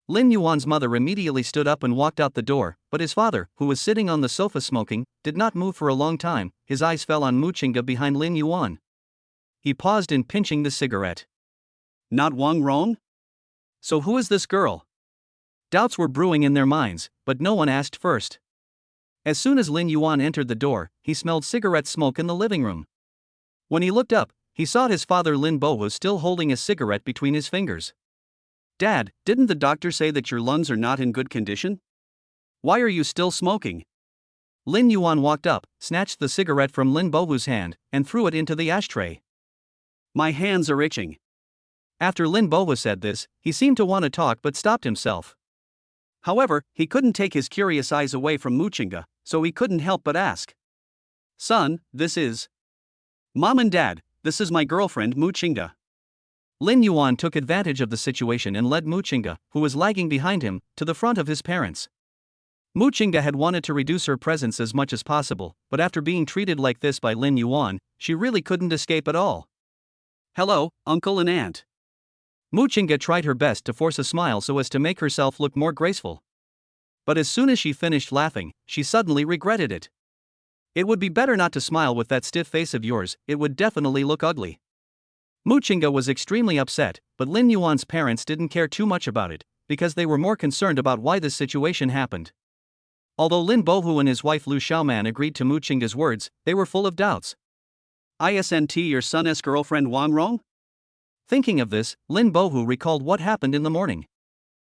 Lin Yuan's mother immediately stood up and walked out the door, but his father, who was sitting on the sofa smoking, did not move for a long time. His eyes fell on Mu Qingge behind Lin Yuan. He paused in pinching the cigarette. Not Wang Rong? So who is this girl? Doubts were brewing in their minds, but no one asked first. As soon as Lin Yuan entered the door, he smelled cigarette smoke in the living room. When he looked up, he saw his father Lin Bohu still holding a cigarette between his fingers. Dad, didn't the doctor say that your lungs are not in good condition? Why are you still smoking? Lin Yuan walked up, snatched the cigarette from Lin Bohu's hand, and threw it into the ashtray. My hands are itching. After Lin Bohu said this, he seemed to want to talk but stopped himself. However, he couldn't take his curious eyes away from Mu Qingge, so he couldn't help but ask. Son, this is... Mom and Dad, this is my girlfriend Mu Qingge. Lin Yuan took advantage of the situation and led Mu Qingge, who was lagging behind him, to the front of his parents. Mu Qingge had wanted to reduce her presence as much as possible, but after being treated like this by Lin Yuan, she really couldn't escape at all. Hello, uncle and aunt. Mu Qingge tried her best to force a smile so as to make herself look more graceful. But as soon as she finished laughing, she suddenly regretted it. It would be better not to smile with that stiff face of yours, it would definitely look ugly. Mu Qingge was extremely upset, but Lin Yuan's parents didn't care too much about it, because they were more concerned about why this situation happened. Although Lin Bohu and his wife Lu Xiaoman agreed to Mu Qingge's words, they were full of doubts. Isn't your son's girlfriend Wang Rong? Thinking of this, Lin Bohu recalled what happened in the morning.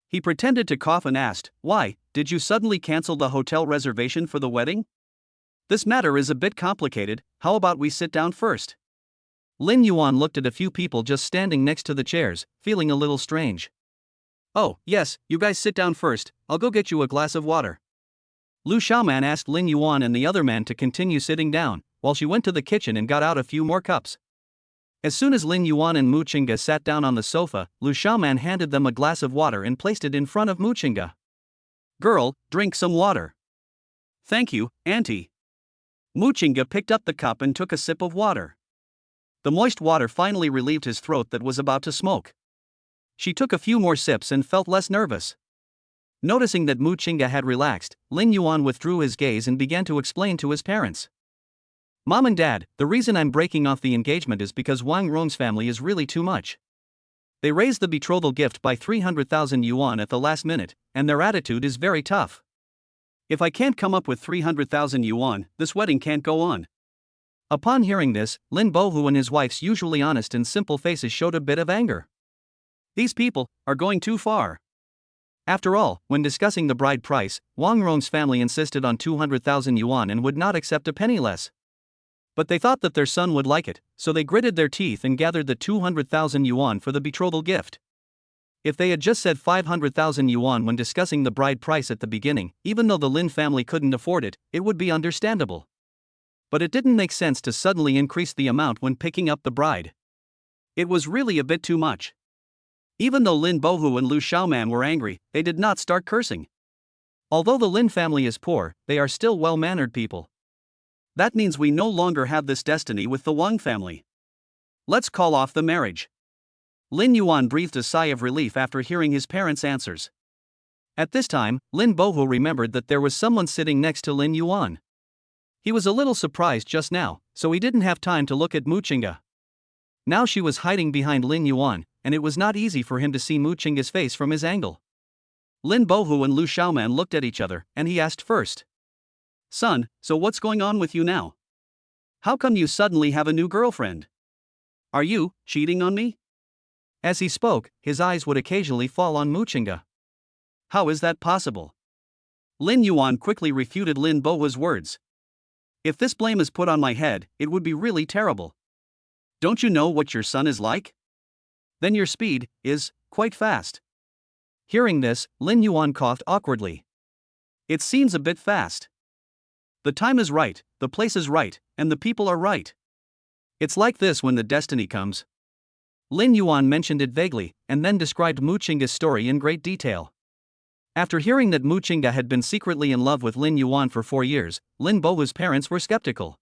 He pretended to cough and asked, Why, did you suddenly cancel the hotel reservation for the wedding? This matter is a bit complicated, how about we sit down first? Lin Yuan looked at a few people just standing next to the chairs, feeling a little strange. Oh, yes, you guys sit down first, I'll go get you a glass of water. Lu Xiaoman asked Lin Yuan and the other man to continue sitting down, while she went to the kitchen and got out a few more cups. As soon as Lin Yuan and Mu Qingge sat down on the sofa, Lu Xiaoman handed them a glass of water and placed it in front of Mu Qingge. Girl, drink some water. Thank you, auntie. Mu Qingge picked up the cup and took a sip of water. The moist water finally relieved his throat that was about to smoke. She took a few more sips and felt less nervous. Noticing that Mu Qingge had relaxed, Lin Yuan withdrew his gaze and began to explain to his parents. Mom and Dad, the reason I'm breaking off the engagement is because Wang Rong's family is really too much. They raised the betrothal gift by 300,000 yuan at the last minute, and their attitude is very tough. If I can't come up with 300,000 yuan, this wedding can't go on. Upon hearing this, Lin Bohu and his wife's usually honest and simple faces showed a bit of anger. These people are going too far. After all, when discussing the bride price, Wang Rong's family insisted on 200,000 yuan and would not accept a penny less. But they thought that their son would like it, so they gritted their teeth and gathered the 200,000 yuan for the betrothal gift. If they had just said 500,000 yuan when discussing the bride price at the beginning, even though the Lin family couldn't afford it, it would be understandable. But it didn't make sense to suddenly increase the amount when picking up the bride. It was really a bit too much. Even though Lin Bohu and Lu Xiaoman were angry, they did not start cursing. Although the Lin family is poor, they are still well-mannered people. That means we no longer have this destiny with the Wang family. Let's call off the marriage. Lin Yuan breathed a sigh of relief after hearing his parents' answers. At this time, Lin Bohu remembered that there was someone sitting next to Lin Yuan. He was a little surprised just now, so he didn't have time to look at Mu Qingge. Now she was hiding behind Lin Yuan, and it was not easy for him to see Mu Qingge's face from his angle. Lin Bohu and Lu Xiaoman looked at each other, and he asked first. Son, so what's going on with you now? How come you suddenly have a new girlfriend? Are you cheating on me? As he spoke, his eyes would occasionally fall on Mu Qingge. How is that possible? Lin Yuan quickly refuted Lin Bohu's words. If this blame is put on my head, it would be really terrible. Don't you know what your son is like? Then your speed is quite fast. Hearing this, Lin Yuan coughed awkwardly. It seems a bit fast. The time is right, the place is right, and the people are right. It's like this when the destiny comes. Lin Yuan mentioned it vaguely, and then described Mu Qingge's story in great detail. After hearing that Mu Qingge had been secretly in love with Lin Yuan for 4 years, Lin Bohu's parents were skeptical.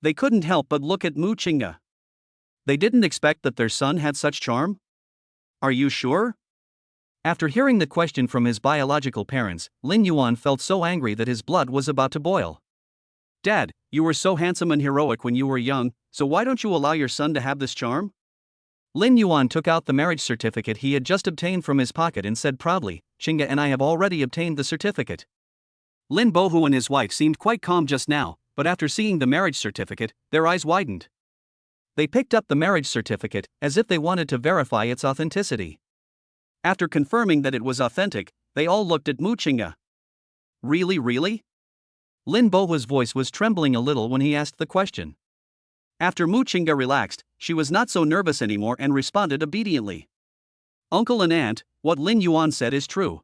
They couldn't help but look at Mu Qingge. They didn't expect that their son had such charm? Are you sure? After hearing the question from his biological parents, Lin Yuan felt so angry that his blood was about to boil. Dad, you were so handsome and heroic when you were young, so why don't you allow your son to have this charm? Lin Yuan took out the marriage certificate he had just obtained from his pocket and said proudly, Qingge and I have already obtained the certificate. Lin Bohu and his wife seemed quite calm just now, but after seeing the marriage certificate, their eyes widened. They picked up the marriage certificate, as if they wanted to verify its authenticity. After confirming that it was authentic, they all looked at Mu Qingge. Really? Lin Bohu's voice was trembling a little when he asked the question. After Mu Qingge relaxed, she was not so nervous anymore and responded obediently. Uncle and aunt, what Lin Yuan said is true.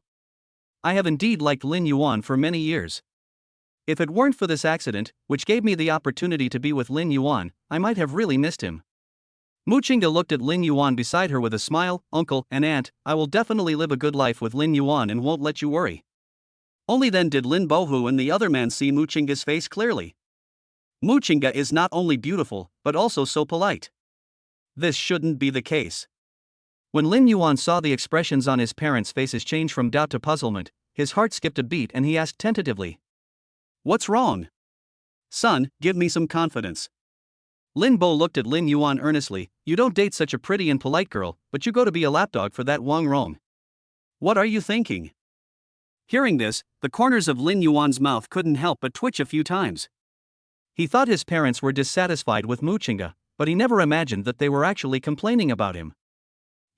I have indeed liked Lin Yuan for many years. If it weren't for this accident, which gave me the opportunity to be with Lin Yuan, I might have really missed him. Mu Qingge looked at Lin Yuan beside her with a smile. Uncle and aunt, I will definitely live a good life with Lin Yuan and won't let you worry. Only then did Lin Bohu and the other man see Mu Qingge's face clearly. Mu Qingge is not only beautiful, but also so polite. This shouldn't be the case. When Lin Yuan saw the expressions on his parents' faces change from doubt to puzzlement, his heart skipped a beat and he asked tentatively. What's wrong? Son, give me some confidence. Lin Bo looked at Lin Yuan earnestly. You don't date such a pretty and polite girl, but you go to be a lapdog for that Wang Rong. What are you thinking? Hearing this, the corners of Lin Yuan's mouth couldn't help but twitch a few times. He thought his parents were dissatisfied with Mu Qingge, but he never imagined that they were actually complaining about him.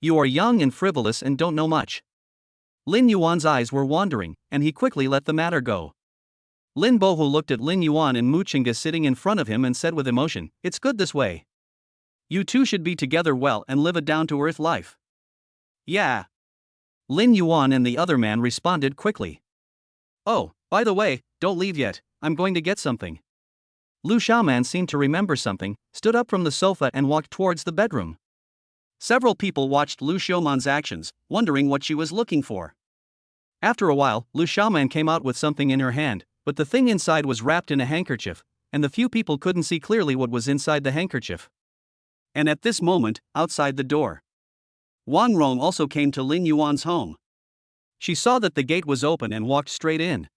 You are young and frivolous and don't know much. Lin Yuan's eyes were wandering, and he quickly let the matter go. Lin Bohu looked at Lin Yuan and Mu Qingge sitting in front of him and said with emotion, It's good this way. You two should be together well and live a down-to-earth life. Yeah. Lin Yuan and the other man responded quickly. Oh, by the way, don't leave yet, I'm going to get something. Lu Xiaoman seemed to remember something, stood up from the sofa and walked towards the bedroom. Several people watched Lu Xiaoman's actions, wondering what she was looking for. After a while, Lu Xiaoman came out with something in her hand, but the thing inside was wrapped in a handkerchief, and the few people couldn't see clearly what was inside the handkerchief. And at this moment, outside the door, Wang Rong also came to Lin Yuan's home. She saw that the gate was open and walked straight in.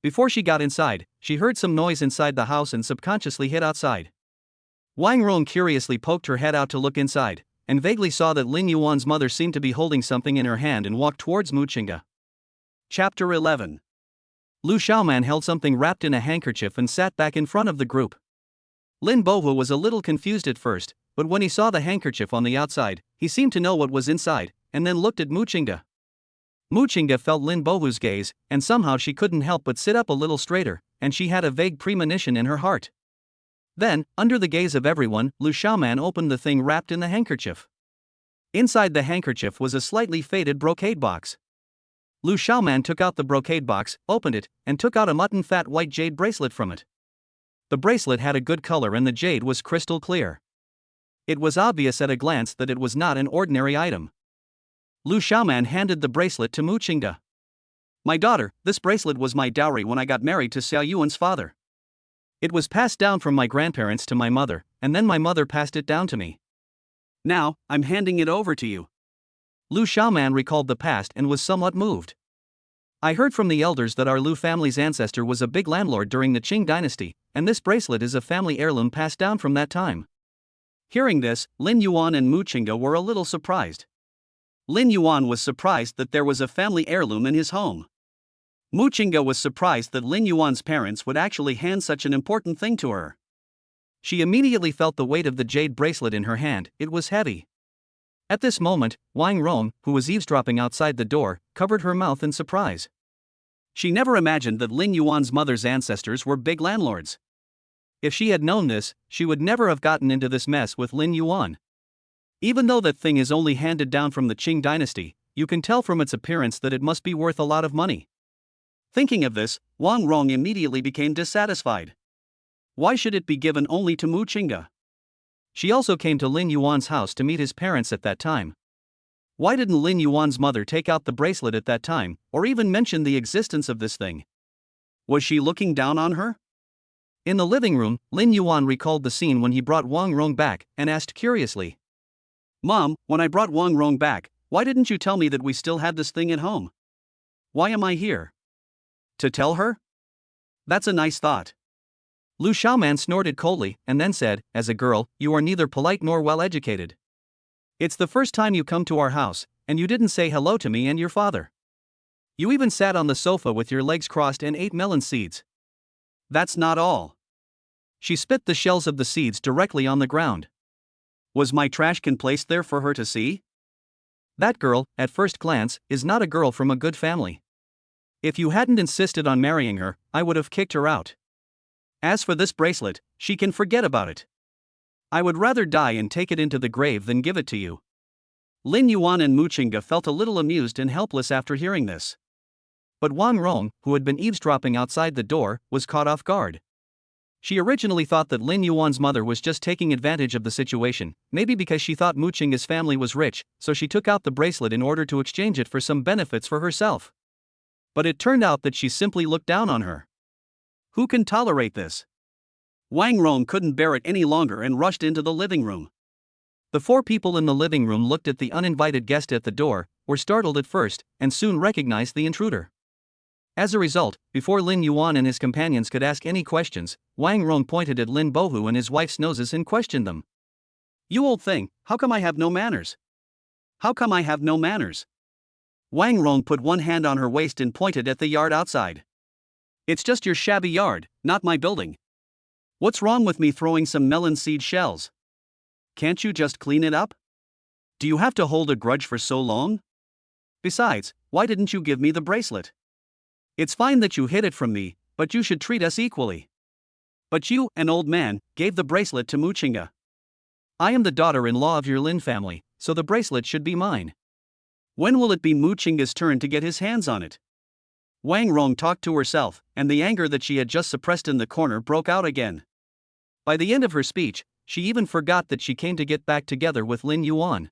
Before she got inside, she heard some noise inside the house and subconsciously hid outside. Wang Rong curiously poked her head out to look inside, and vaguely saw that Lin Yuan's mother seemed to be holding something in her hand and walked towards Muqinga. Chapter 11. Lu Xiaoman held something wrapped in a handkerchief and sat back in front of the group. Lin Bohu was a little confused at first, but when he saw the handkerchief on the outside, he seemed to know what was inside, and then looked at Muqinga. Muqinga felt Lin Bohu's gaze, and somehow she couldn't help but sit up a little straighter, and she had a vague premonition in her heart. Then, under the gaze of everyone, Lu Xiaoman opened the thing wrapped in the handkerchief. Inside the handkerchief was a slightly faded brocade box. Lu Xiaoman took out the brocade box, opened it, and took out a mutton-fat white jade bracelet from it. The bracelet had a good color and the jade was crystal clear. It was obvious at a glance that it was not an ordinary item. Lu Xiaoman handed the bracelet to Muqinga. My daughter, this bracelet was my dowry when I got married to Xiao Yuan's father. It was passed down from my grandparents to my mother, and then my mother passed it down to me. Now, I'm handing it over to you. Lu Xiaoman recalled the past and was somewhat moved. I heard from the elders that our Lu family's ancestor was a big landlord during the Qing dynasty, and this bracelet is a family heirloom passed down from that time. Hearing this, Lin Yuan and Muqinga were a little surprised. Lin Yuan was surprised that there was a family heirloom in his home. Muqinga was surprised that Lin Yuan's parents would actually hand such an important thing to her. She immediately felt the weight of the jade bracelet in her hand. It was heavy. At this moment, Wang Rong, who was eavesdropping outside the door, covered her mouth in surprise. She never imagined that Lin Yuan's mother's ancestors were big landlords. If she had known this, she would never have gotten into this mess with Lin Yuan. Even though that thing is only handed down from the Qing dynasty, you can tell from its appearance that it must be worth a lot of money. Thinking of this, Wang Rong immediately became dissatisfied. Why should it be given only to Muqinga? She also came to Lin Yuan's house to meet his parents at that time. Why didn't Lin Yuan's mother take out the bracelet at that time, or even mention the existence of this thing? Was she looking down on her? In the living room, Lin Yuan recalled the scene when he brought Wang Rong back, and asked curiously. Mom, when I brought Wang Rong back, why didn't you tell me that we still had this thing at home? Why am I here? To tell her? That's a nice thought. Lu Xiaoman snorted coldly, and then said, as a girl, you are neither polite nor well-educated. It's the first time you come to our house, and you didn't say hello to me and your father. You even sat on the sofa with your legs crossed and ate melon seeds. That's not all. She spit the shells of the seeds directly on the ground. Was my trash can placed there for her to see? That girl, at first glance, is not a girl from a good family. If you hadn't insisted on marrying her, I would have kicked her out. As for this bracelet, she can forget about it. I would rather die and take it into the grave than give it to you. Lin Yuan and Muqinga felt a little amused and helpless after hearing this. But Wang Rong, who had been eavesdropping outside the door, was caught off guard. She originally thought that Lin Yuan's mother was just taking advantage of the situation, maybe because she thought Muqinga's family was rich, so she took out the bracelet in order to exchange it for some benefits for herself. But it turned out that she simply looked down on her. Who can tolerate this? Wang Rong couldn't bear it any longer and rushed into the living room. The four people in the living room looked at the uninvited guest at the door, were startled at first, and soon recognized the intruder. As a result, before Lin Yuan and his companions could ask any questions, Wang Rong pointed at Lin Bohu and his wife's noses and questioned them. You old thing, how come I have no manners? How come I have no manners? Wang Rong put one hand on her waist and pointed at the yard outside. It's just your shabby yard, not my building. What's wrong with me throwing some melon seed shells? Can't you just clean it up? Do you have to hold a grudge for so long? Besides, why didn't you give me the bracelet? It's fine that you hid it from me, but you should treat us equally. But you, an old man, gave the bracelet to Muqinga. I am the daughter-in-law of your Lin family, so the bracelet should be mine. When will it be Mu Chinga's turn to get his hands on it? Wang Rong talked to herself, and the anger that she had just suppressed in the corner broke out again. By the end of her speech, she even forgot that she came to get back together with Lin Yuan.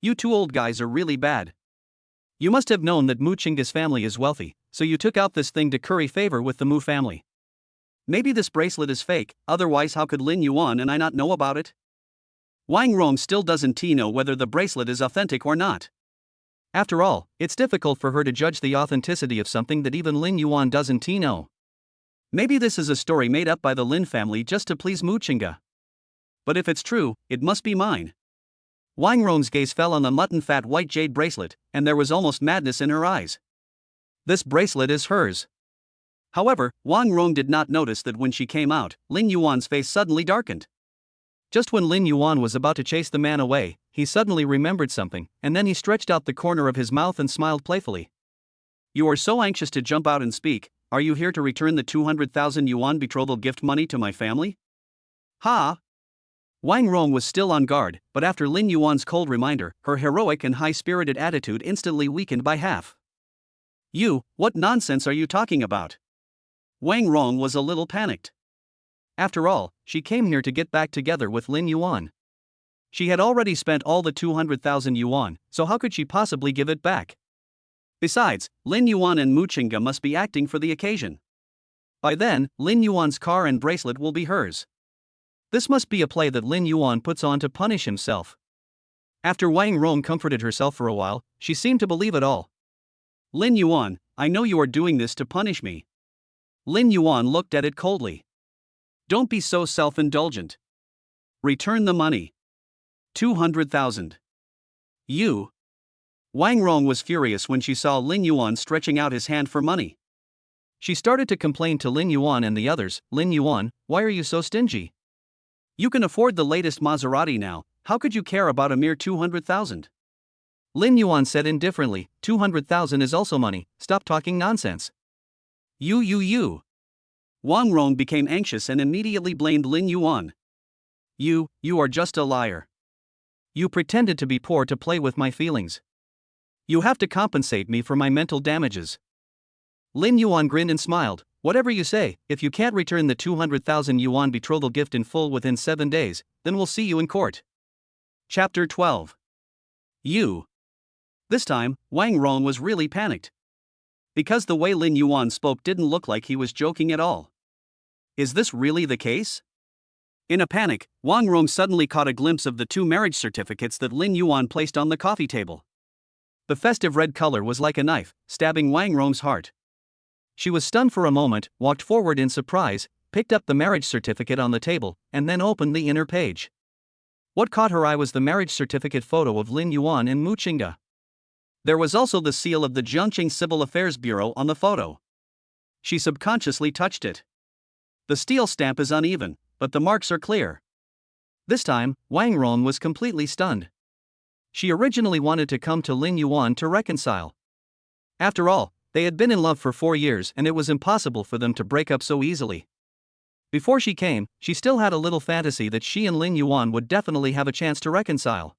You two old guys are really bad. You must have known that Mu Chinga's family is wealthy, so you took out this thing to curry favor with the Mu family. Maybe this bracelet is fake, otherwise how could Lin Yuan and I not know about it? Wang Rong still doesn't know whether the bracelet is authentic or not. After all, it's difficult for her to judge the authenticity of something that even Lin Yuan doesn't know. Maybe this is a story made up by the Lin family just to please Mu Chinga. But if it's true, it must be mine. Wang Rong's gaze fell on the mutton-fat white jade bracelet, and there was almost madness in her eyes. This bracelet is hers. However, Wang Rong did not notice that when she came out, Lin Yuan's face suddenly darkened. Just when Lin Yuan was about to chase the man away, he suddenly remembered something, and then he stretched out the corner of his mouth and smiled playfully. You are so anxious to jump out and speak, are you here to return the 200,000 yuan betrothal gift money to my family? Ha! Wang Rong was still on guard, but after Lin Yuan's cold reminder, her heroic and high-spirited attitude instantly weakened by half. What nonsense are you talking about? Wang Rong was a little panicked. After all, she came here to get back together with Lin Yuan. She had already spent all the 200,000 yuan, so how could she possibly give it back? Besides, Lin Yuan and Mu Chinga must be acting for the occasion. By then, Lin Yuan's car and bracelet will be hers. This must be a play that Lin Yuan puts on to punish himself. After Wang Rong comforted herself for a while, she seemed to believe it all. Lin Yuan, I know you are doing this to punish me. Lin Yuan looked at it coldly. Don't be so self-indulgent. Return the money. 200,000. Wang Rong was furious when she saw Lin Yuan stretching out his hand for money. She started to complain to Lin Yuan and the others. Lin Yuan, why are you so stingy? You can afford the latest Maserati now, how could you care about a mere 200,000? Lin Yuan said indifferently, 200,000 is also money, stop talking nonsense. You. Wang Rong became anxious and immediately blamed Lin Yuan. You are just a liar. You pretended to be poor to play with my feelings. You have to compensate me for my mental damages. Lin Yuan grinned and smiled. Whatever you say, if you can't return the 200,000 yuan betrothal gift in full within 7 days, then we'll see you in court. Chapter 12. This time, Wang Rong was really panicked. Because the way Lin Yuan spoke didn't look like he was joking at all. Is this really the case? In a panic, Wang Rong suddenly caught a glimpse of the 2 marriage certificates that Lin Yuan placed on the coffee table. The festive red color was like a knife, stabbing Wang Rong's heart. She was stunned for a moment, walked forward in surprise, picked up the marriage certificate on the table, and then opened the inner page. What caught her eye was the marriage certificate photo of Lin Yuan and Mu Chinga. There was also the seal of the Jiangqing Civil Affairs Bureau on the photo. She subconsciously touched it. The steel stamp is uneven, but the marks are clear. This time, Wang Rong was completely stunned. She originally wanted to come to Lin Yuan to reconcile. After all, they had been in love for 4 years and it was impossible for them to break up so easily. Before she came, she still had a little fantasy that she and Lin Yuan would definitely have a chance to reconcile.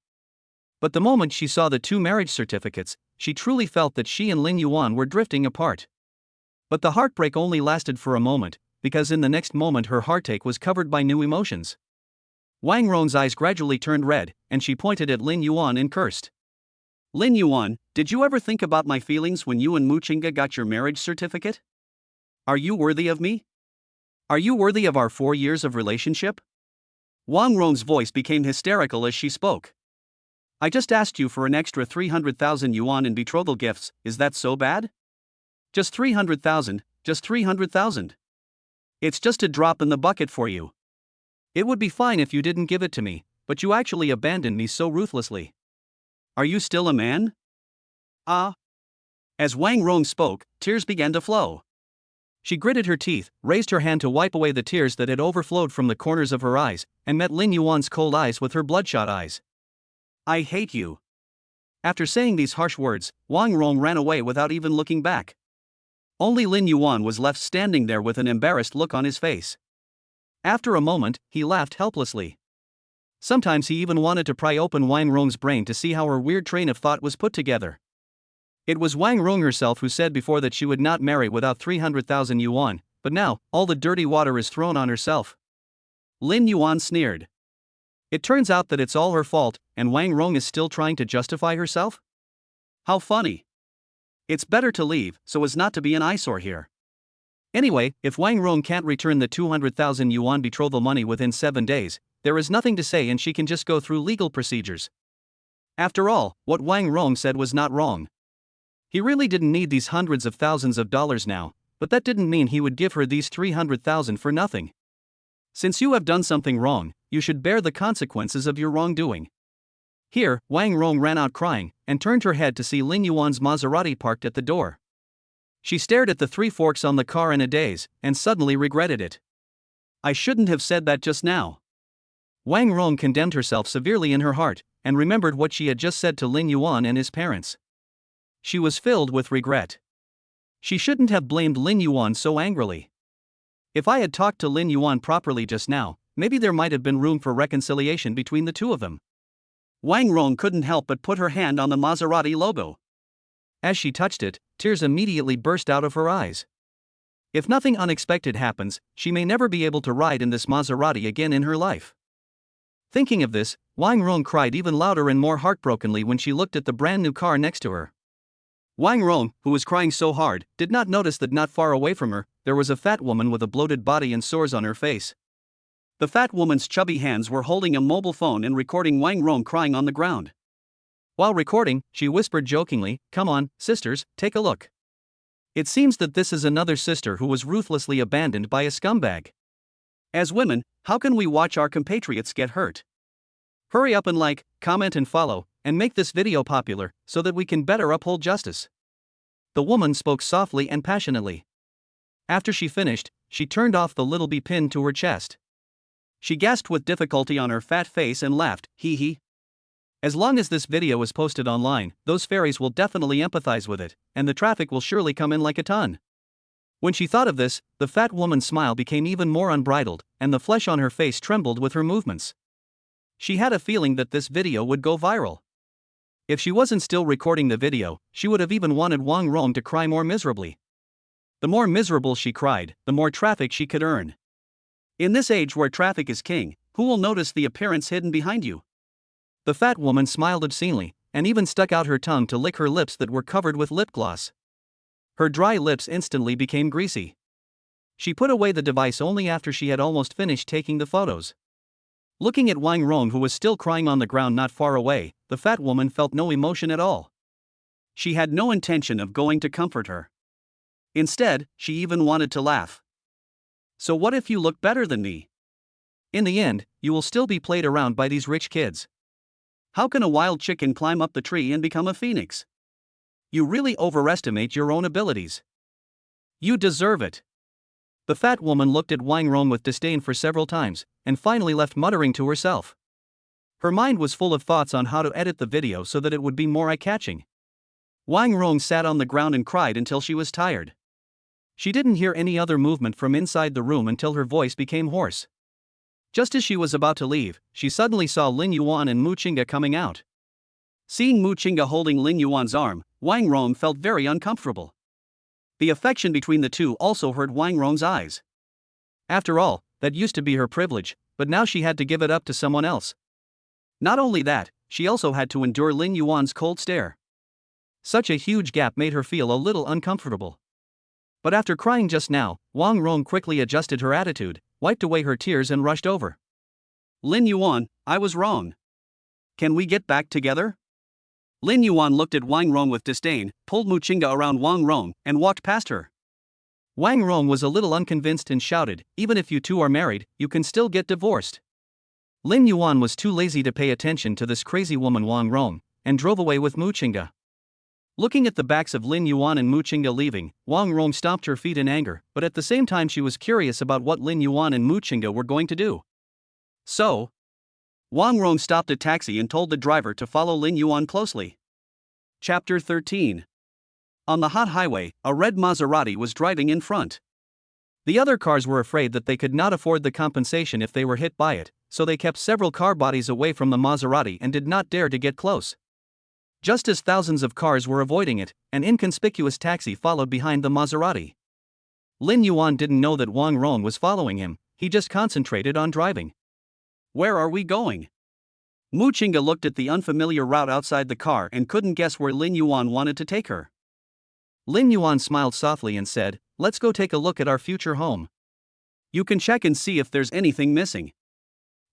But the moment she saw the 2 marriage certificates, she truly felt that she and Lin Yuan were drifting apart. But the heartbreak only lasted for a moment, because in the next moment her heartache was covered by new emotions. Wang Rong's eyes gradually turned red, and she pointed at Lin Yuan and cursed. Lin Yuan, did you ever think about my feelings when you and Mu Chinga got your marriage certificate? Are you worthy of me? Are you worthy of our 4 years of relationship? Wang Rong's voice became hysterical as she spoke. I just asked you for an extra 300,000 yuan in betrothal gifts, is that so bad? Just 300,000, just 300,000. It's just a drop in the bucket for you. It would be fine if you didn't give it to me, but you actually abandoned me so ruthlessly. Are you still a man? As Wang Rong spoke, tears began to flow. She gritted her teeth, raised her hand to wipe away the tears that had overflowed from the corners of her eyes, and met Lin Yuan's cold eyes with her bloodshot eyes. I hate you. After saying these harsh words, Wang Rong ran away without even looking back. Only Lin Yuan was left standing there with an embarrassed look on his face. After a moment, he laughed helplessly. Sometimes he even wanted to pry open Wang Rong's brain to see how her weird train of thought was put together. It was Wang Rong herself who said before that she would not marry without 300,000 yuan, but now, all the dirty water is thrown on herself. Lin Yuan sneered. It turns out that it's all her fault, and Wang Rong is still trying to justify herself? How funny. It's better to leave, so as not to be an eyesore here. Anyway, if Wang Rong can't return the 200,000 yuan betrothal money within 7 days, there is nothing to say and she can just go through legal procedures. After all, what Wang Rong said was not wrong. He really didn't need these hundreds of thousands of dollars now, but that didn't mean he would give her these 300,000 for nothing. Since you have done something wrong, you should bear the consequences of your wrongdoing. Here, Wang Rong ran out crying, and turned her head to see Lin Yuan's Maserati parked at the door. She stared at the 3 forks on the car in a daze, and suddenly regretted it. I shouldn't have said that just now. Wang Rong condemned herself severely in her heart, and remembered what she had just said to Lin Yuan and his parents. She was filled with regret. She shouldn't have blamed Lin Yuan so angrily. If I had talked to Lin Yuan properly just now, maybe there might have been room for reconciliation between the two of them. Wang Rong couldn't help but put her hand on the Maserati logo. As she touched it, tears immediately burst out of her eyes. If nothing unexpected happens, she may never be able to ride in this Maserati again in her life. Thinking of this, Wang Rong cried even louder and more heartbrokenly when she looked at the brand new car next to her. Wang Rong, who was crying so hard, did not notice that not far away from her, there was a fat woman with a bloated body and sores on her face. The fat woman's chubby hands were holding a mobile phone and recording Wang Rong crying on the ground. While recording, she whispered jokingly, "Come on, sisters, take a look. It seems that this is another sister who was ruthlessly abandoned by a scumbag. As women, how can we watch our compatriots get hurt? Hurry up and like, comment and follow, and make this video popular, so that we can better uphold justice." The woman spoke softly and passionately. After she finished, she turned off the little bee pinned to her chest. She gasped with difficulty on her fat face and laughed, "Hee hee. As long as this video is posted online, those fairies will definitely empathize with it, and the traffic will surely come in like a ton." When she thought of this, the fat woman's smile became even more unbridled, and the flesh on her face trembled with her movements. She had a feeling that this video would go viral. If she wasn't still recording the video, she would have even wanted Wang Rong to cry more miserably. The more miserable she cried, the more traffic she could earn. In this age where traffic is king, who will notice the appearance hidden behind you? The fat woman smiled obscenely, and even stuck out her tongue to lick her lips that were covered with lip gloss. Her dry lips instantly became greasy. She put away the device only after she had almost finished taking the photos. Looking at Wang Rong, who was still crying on the ground not far away, the fat woman felt no emotion at all. She had no intention of going to comfort her. Instead, she even wanted to laugh. "So what if you look better than me? In the end, you will still be played around by these rich kids. How can a wild chicken climb up the tree and become a phoenix? You really overestimate your own abilities. You deserve it." The fat woman looked at Wang Rong with disdain for several times, and finally left muttering to herself. Her mind was full of thoughts on how to edit the video so that it would be more eye-catching. Wang Rong sat on the ground and cried until she was tired. She didn't hear any other movement from inside the room until her voice became hoarse. Just as she was about to leave, she suddenly saw Lin Yuan and Mu Qingge coming out. Seeing Mu Qingge holding Lin Yuan's arm, Wang Rong felt very uncomfortable. The affection between the two also hurt Wang Rong's eyes. After all, that used to be her privilege, but now she had to give it up to someone else. Not only that, she also had to endure Lin Yuan's cold stare. Such a huge gap made her feel a little uncomfortable. But after crying just now, Wang Rong quickly adjusted her attitude, wiped away her tears and rushed over. "Lin Yuan, I was wrong. Can we get back together?" Lin Yuan looked at Wang Rong with disdain, pulled Mu Qingge around Wang Rong, and walked past her. Wang Rong was a little unconvinced and shouted, "Even if you two are married, you can still get divorced." Lin Yuan was too lazy to pay attention to this crazy woman Wang Rong, and drove away with Mu Qingge. Looking at the backs of Lin Yuan and Mu Qingge leaving, Wang Rong stomped her feet in anger, but at the same time she was curious about what Lin Yuan and Mu Qingge were going to do. So, Wang Rong stopped a taxi and told the driver to follow Lin Yuan closely. Chapter 13. On the hot highway, a red Maserati was driving in front. The other cars were afraid that they could not afford the compensation if they were hit by it, so they kept several car bodies away from the Maserati and did not dare to get close. Just as thousands of cars were avoiding it, an inconspicuous taxi followed behind the Maserati. Lin Yuan didn't know that Wang Rong was following him, he just concentrated on driving. Where are we going? Mu Qingge looked at the unfamiliar route outside the car and couldn't guess where Lin Yuan wanted to take her. Lin Yuan smiled softly and said, "Let's go take a look at our future home. You can check and see if there's anything missing.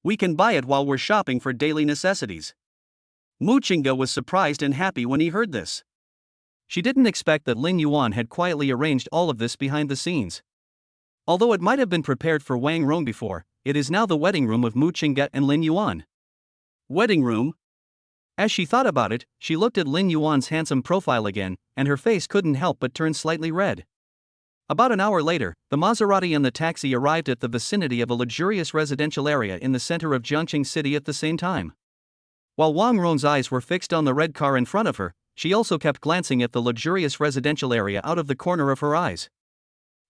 We can buy it while we're shopping for daily necessities." Mu Qingge was surprised and happy when he heard this. She didn't expect that Lin Yuan had quietly arranged all of this behind the scenes. Although it might have been prepared for Wang Rong before, it is now the wedding room of Mu Qingge and Lin Yuan. Wedding room? As she thought about it, she looked at Lin Yuan's handsome profile again, and her face couldn't help but turn slightly red. About an hour later, the Maserati and the taxi arrived at the vicinity of a luxurious residential area in the center of Jiangqing City at the same time. While Wang Rong's eyes were fixed on the red car in front of her, she also kept glancing at the luxurious residential area out of the corner of her eyes.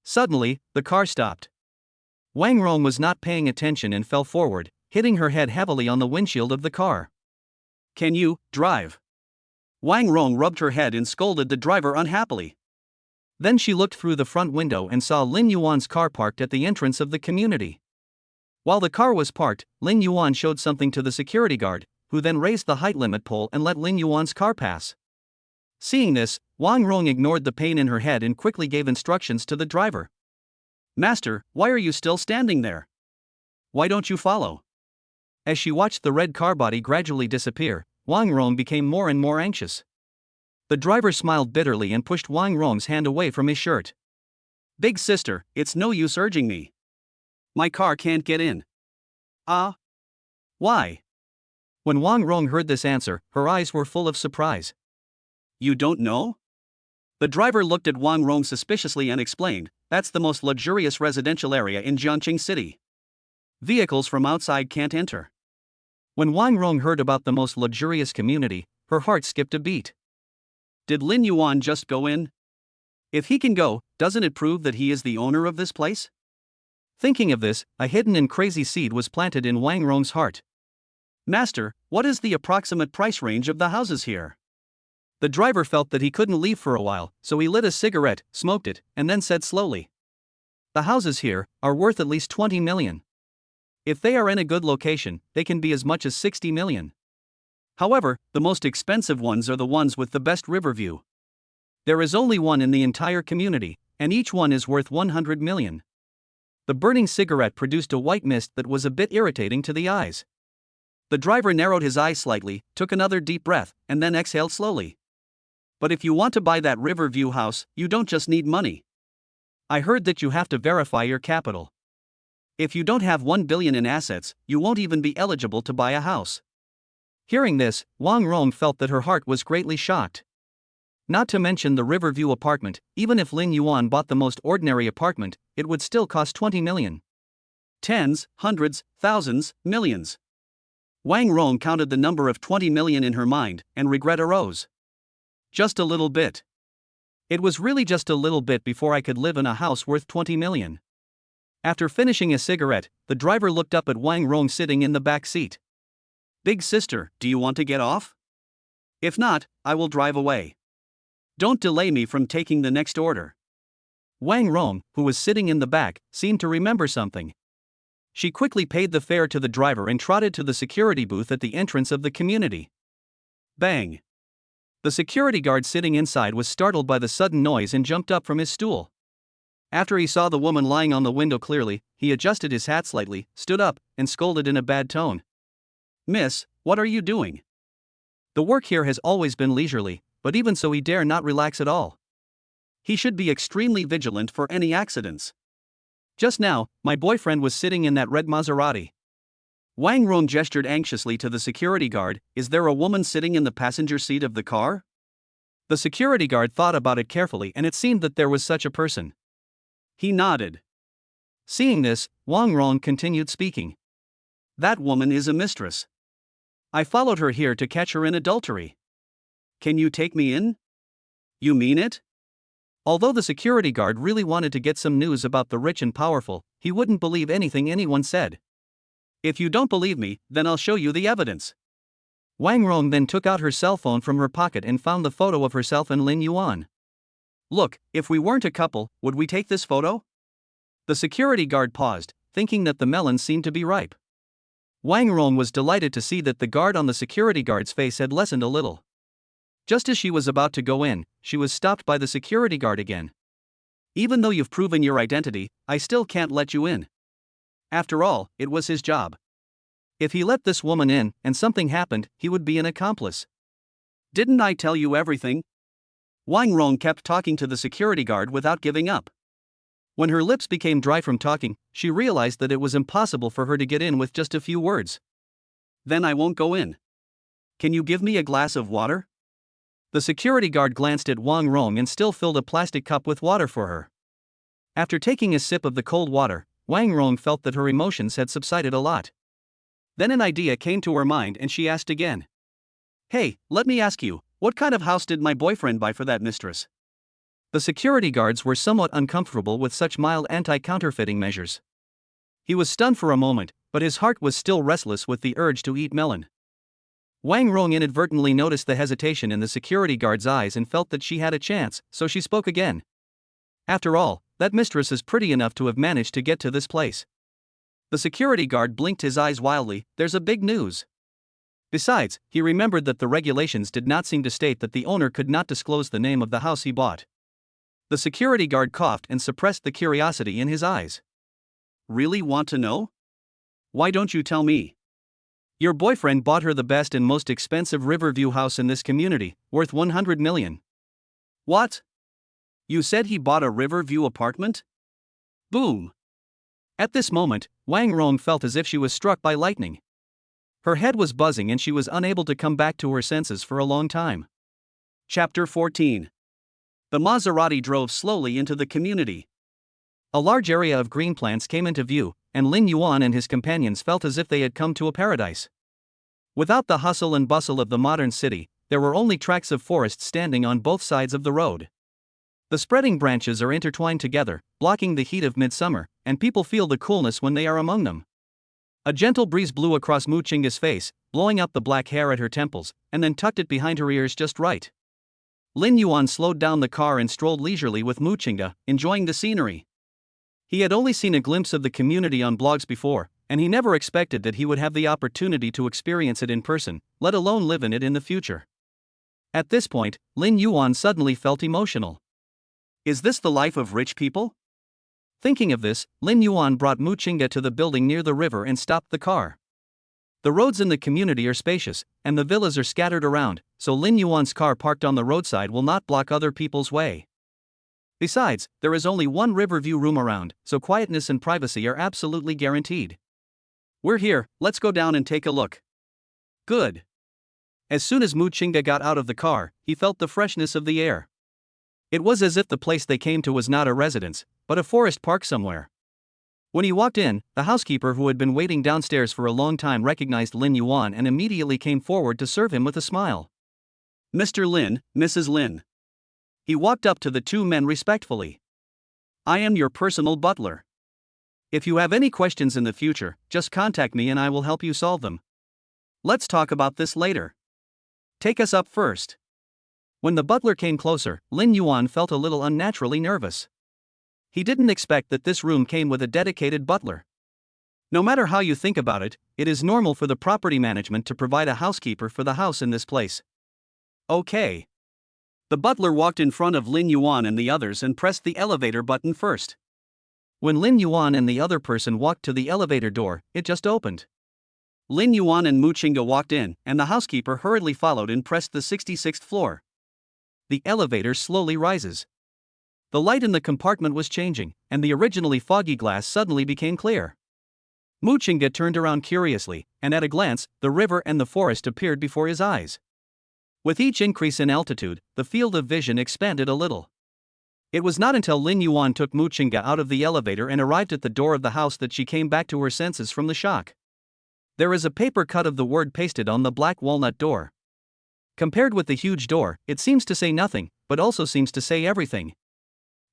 Suddenly, the car stopped. Wang Rong was not paying attention and fell forward, hitting her head heavily on the windshield of the car. "Can you drive?" Wang Rong rubbed her head and scolded the driver unhappily. Then she looked through the front window and saw Lin Yuan's car parked at the entrance of the community. While the car was parked, Lin Yuan showed something to the security guard, who then raised the height limit pole and let Lin Yuan's car pass. Seeing this, Wang Rong ignored the pain in her head and quickly gave instructions to the driver. "Master, why are you still standing there? Why don't you follow?" As she watched the red car body gradually disappear, Wang Rong became more and more anxious. The driver smiled bitterly and pushed Wang Rong's hand away from his shirt. "Big sister, it's no use urging me. My car can't get in." "Ah? Why?" When Wang Rong heard this answer, her eyes were full of surprise. "You don't know?" The driver looked at Wang Rong suspiciously and explained, "That's the most luxurious residential area in Jiangqing City. Vehicles from outside can't enter." When Wang Rong heard about the most luxurious community, her heart skipped a beat. Did Lin Yuan just go in? If he can go, doesn't it prove that he is the owner of this place? Thinking of this, a hidden and crazy seed was planted in Wang Rong's heart. "Master, what is the approximate price range of the houses here?" The driver felt that he couldn't leave for a while, so he lit a cigarette, smoked it, and then said slowly, "The houses here are worth at least 20 million. If they are in a good location, they can be as much as 60 million. However, the most expensive ones are the ones with the best river view. There is only one in the entire community, and each one is worth 100 million. The burning cigarette produced a white mist that was a bit irritating to the eyes. The driver narrowed his eyes slightly, took another deep breath, and then exhaled slowly. "But if you want to buy that Riverview house, you don't just need money. I heard that you have to verify your capital. If you don't have 1 billion in assets, you won't even be eligible to buy a house." Hearing this, Wang Rong felt that her heart was greatly shocked. Not to mention the Riverview apartment, even if Lin Yuan bought the most ordinary apartment, it would still cost 20 million. Tens, hundreds, thousands, millions. Wang Rong counted the number of 20 million in her mind, and regret arose. Just a little bit. It was really just a little bit before I could live in a house worth 20 million. After finishing a cigarette, the driver looked up at Wang Rong sitting in the back seat. "Big sister, do you want to get off? If not, I will drive away. Don't delay me from taking the next order." Wang Rong, who was sitting in the back, seemed to remember something. She quickly paid the fare to the driver and trotted to the security booth at the entrance of the community. Bang! The security guard sitting inside was startled by the sudden noise and jumped up from his stool. After he saw the woman lying on the window clearly, he adjusted his hat slightly, stood up, and scolded in a bad tone. "Miss, what are you doing?" The work here has always been leisurely, but even so he dare not relax at all. He should be extremely vigilant for any accidents. "Just now, my boyfriend was sitting in that red Maserati." Wang Rong gestured anxiously to the security guard. "Is there a woman sitting in the passenger seat of the car?" The security guard thought about it carefully and it seemed that there was such a person. He nodded. Seeing this, Wang Rong continued speaking. "That woman is a mistress. I followed her here to catch her in adultery. Can you take me in?" "You mean it?" Although the security guard really wanted to get some news about the rich and powerful, he wouldn't believe anything anyone said. If you don't believe me, then I'll show you the evidence. Wang Rong then took out her cell phone from her pocket and found the photo of herself and Lin Yuan. Look, if we weren't a couple, would we take this photo? The security guard paused, thinking that the melon seemed to be ripe. Wang Rong was delighted to see that the guard on the security guard's face had lessened a little. Just as she was about to go in, she was stopped by the security guard again. Even though you've proven your identity, I still can't let you in. After all, it was his job. If he let this woman in, and something happened, he would be an accomplice. Didn't I tell you everything? Wang Rong kept talking to the security guard without giving up. When her lips became dry from talking, she realized that it was impossible for her to get in with just a few words. Then I won't go in. Can you give me a glass of water? The security guard glanced at Wang Rong and still filled a plastic cup with water for her. After taking a sip of the cold water, Wang Rong felt that her emotions had subsided a lot. Then an idea came to her mind and she asked again. Hey, let me ask you, what kind of house did my boyfriend buy for that mistress? The security guards were somewhat uncomfortable with such mild anti-counterfeiting measures. He was stunned for a moment, but his heart was still restless with the urge to eat melon. Wang Rong inadvertently noticed the hesitation in the security guard's eyes and felt that she had a chance, so she spoke again. After all, that mistress is pretty enough to have managed to get to this place. The security guard blinked his eyes wildly. There's a big news. Besides, he remembered that the regulations did not seem to state that the owner could not disclose the name of the house he bought. The security guard coughed and suppressed the curiosity in his eyes. Really want to know? Why don't you tell me? Your boyfriend bought her the best and most expensive Riverview house in this community, worth 100 million. What? You said he bought a Riverview apartment? Boom. At this moment, Wang Rong felt as if she was struck by lightning. Her head was buzzing and she was unable to come back to her senses for a long time. Chapter 14. The Maserati drove slowly into the community. A large area of green plants came into view, and Lin Yuan and his companions felt as if they had come to a paradise. Without the hustle and bustle of the modern city, there were only tracts of forest standing on both sides of the road. The spreading branches are intertwined together, blocking the heat of midsummer, and people feel the coolness when they are among them. A gentle breeze blew across Mu Chinga's face, blowing out the black hair at her temples, and then tucked it behind her ears just right. Lin Yuan slowed down the car and strolled leisurely with Mu Chinga, enjoying the scenery. He had only seen a glimpse of the community on blogs before, and he never expected that he would have the opportunity to experience it in person, let alone live in it in the future. At this point, Lin Yuan suddenly felt emotional. Is this the life of rich people? Thinking of this, Lin Yuan brought Mu Chinga to the building near the river and stopped the car. The roads in the community are spacious, and the villas are scattered around, so Lin Yuan's car parked on the roadside will not block other people's way. Besides, there is only one Riverview room around, so quietness and privacy are absolutely guaranteed. We're here, let's go down and take a look. Good. As soon as Mu Chinga got out of the car, he felt the freshness of the air. It was as if the place they came to was not a residence, but a forest park somewhere. When he walked in, the housekeeper who had been waiting downstairs for a long time recognized Lin Yuan and immediately came forward to serve him with a smile. Mr. Lin, Mrs. Lin. He walked up to the two men respectfully. I am your personal butler. If you have any questions in the future, just contact me and I will help you solve them. Let's talk about this later. Take us up first. When the butler came closer, Lin Yuan felt a little unnaturally nervous. He didn't expect that this room came with a dedicated butler. No matter how you think about it, it is normal for the property management to provide a housekeeper for the house in this place. Okay. The butler walked in front of Lin Yuan and the others and pressed the elevator button first. When Lin Yuan and the other person walked to the elevator door, it just opened. Lin Yuan and Mu Chinga walked in, and the housekeeper hurriedly followed and pressed the 66th floor. The elevator slowly rises. The light in the compartment was changing, and the originally foggy glass suddenly became clear. Mu Chinga turned around curiously, and at a glance, the river and the forest appeared before his eyes. With each increase in altitude, the field of vision expanded a little. It was not until Lin Yuan took Mu Chinga out of the elevator and arrived at the door of the house that she came back to her senses from the shock. There is a paper cut of the word pasted on the black walnut door. Compared with the huge door, it seems to say nothing, but also seems to say everything.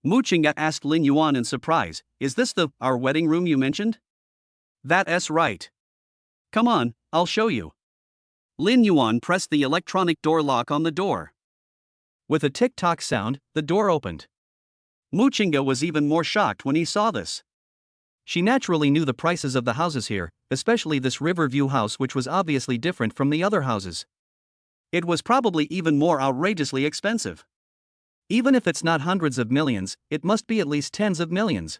Mu Chinga asked Lin Yuan in surprise, is this our wedding room you mentioned? That's right. Come on, I'll show you. Lin Yuan pressed the electronic door lock on the door. With a tick-tock sound, the door opened. Mu Qingge was even more shocked when he saw this. She naturally knew the prices of the houses here, especially this Riverview house, which was obviously different from the other houses. It was probably even more outrageously expensive. Even if it's not hundreds of millions, it must be at least tens of millions.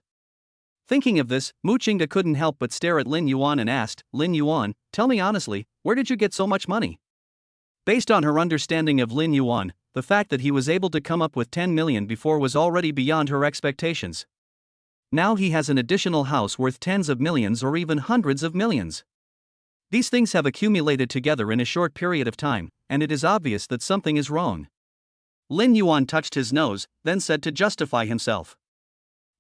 Thinking of this, Mu Qingge couldn't help but stare at Lin Yuan and asked, "Lin Yuan, tell me honestly, where did you get so much money?" Based on her understanding of Lin Yuan, the fact that he was able to come up with 10 million before was already beyond her expectations. Now he has an additional house worth tens of millions or even hundreds of millions. These things have accumulated together in a short period of time, and it is obvious that something is wrong. Lin Yuan touched his nose, then said to justify himself.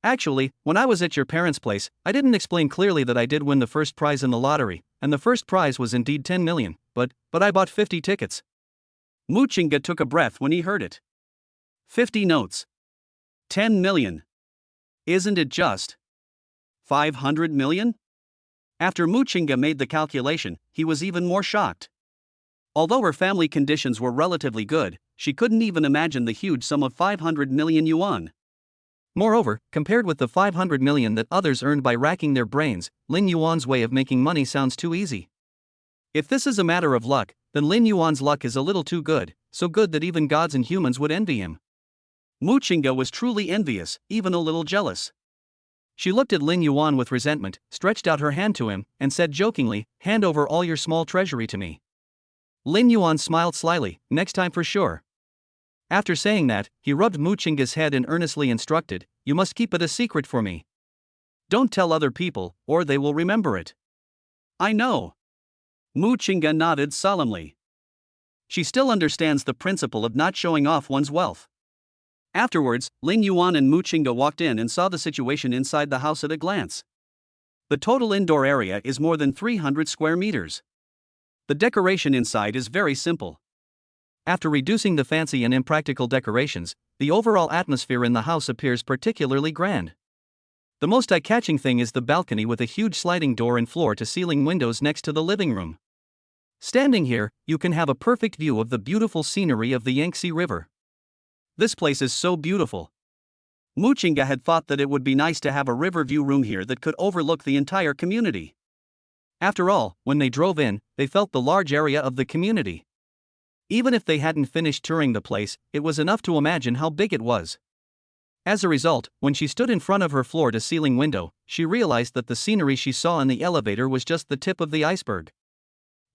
Actually, when I was at your parents' place, I didn't explain clearly that I did win the first prize in the lottery, and the first prize was indeed 10 million, but I bought 50 tickets. Mu Qingge took a breath when he heard it. 50 notes. 10 million. Isn't it just 500 million? After Mu Qingge made the calculation, he was even more shocked. Although her family conditions were relatively good, she couldn't even imagine the huge sum of 500 million yuan. Moreover, compared with the 500 million that others earned by racking their brains, Lin Yuan's way of making money sounds too easy. If this is a matter of luck, then Lin Yuan's luck is a little too good, so good that even gods and humans would envy him. Mu Qingge was truly envious, even a little jealous. She looked at Lin Yuan with resentment, stretched out her hand to him, and said jokingly, "Hand over all your small treasury to me." Lin Yuan smiled slyly, "Next time for sure." After saying that, he rubbed Mu Qingge's head and earnestly instructed, "You must keep it a secret for me. Don't tell other people, or they will remember it." "I know." Mu Qingge nodded solemnly. She still understands the principle of not showing off one's wealth. Afterwards, Lin Yuan and Mu Qingge walked in and saw the situation inside the house at a glance. The total indoor area is more than 300 square meters. The decoration inside is very simple. After reducing the fancy and impractical decorations, the overall atmosphere in the house appears particularly grand. The most eye-catching thing is the balcony with a huge sliding door and floor-to-ceiling windows next to the living room. Standing here, you can have a perfect view of the beautiful scenery of the Yangtze River. This place is so beautiful. Mu Qingge had thought that it would be nice to have a river view room here that could overlook the entire community. After all, when they drove in, they felt the large area of the community. Even if they hadn't finished touring the place, it was enough to imagine how big it was. As a result, when she stood in front of her floor-to-ceiling window, she realized that the scenery she saw in the elevator was just the tip of the iceberg.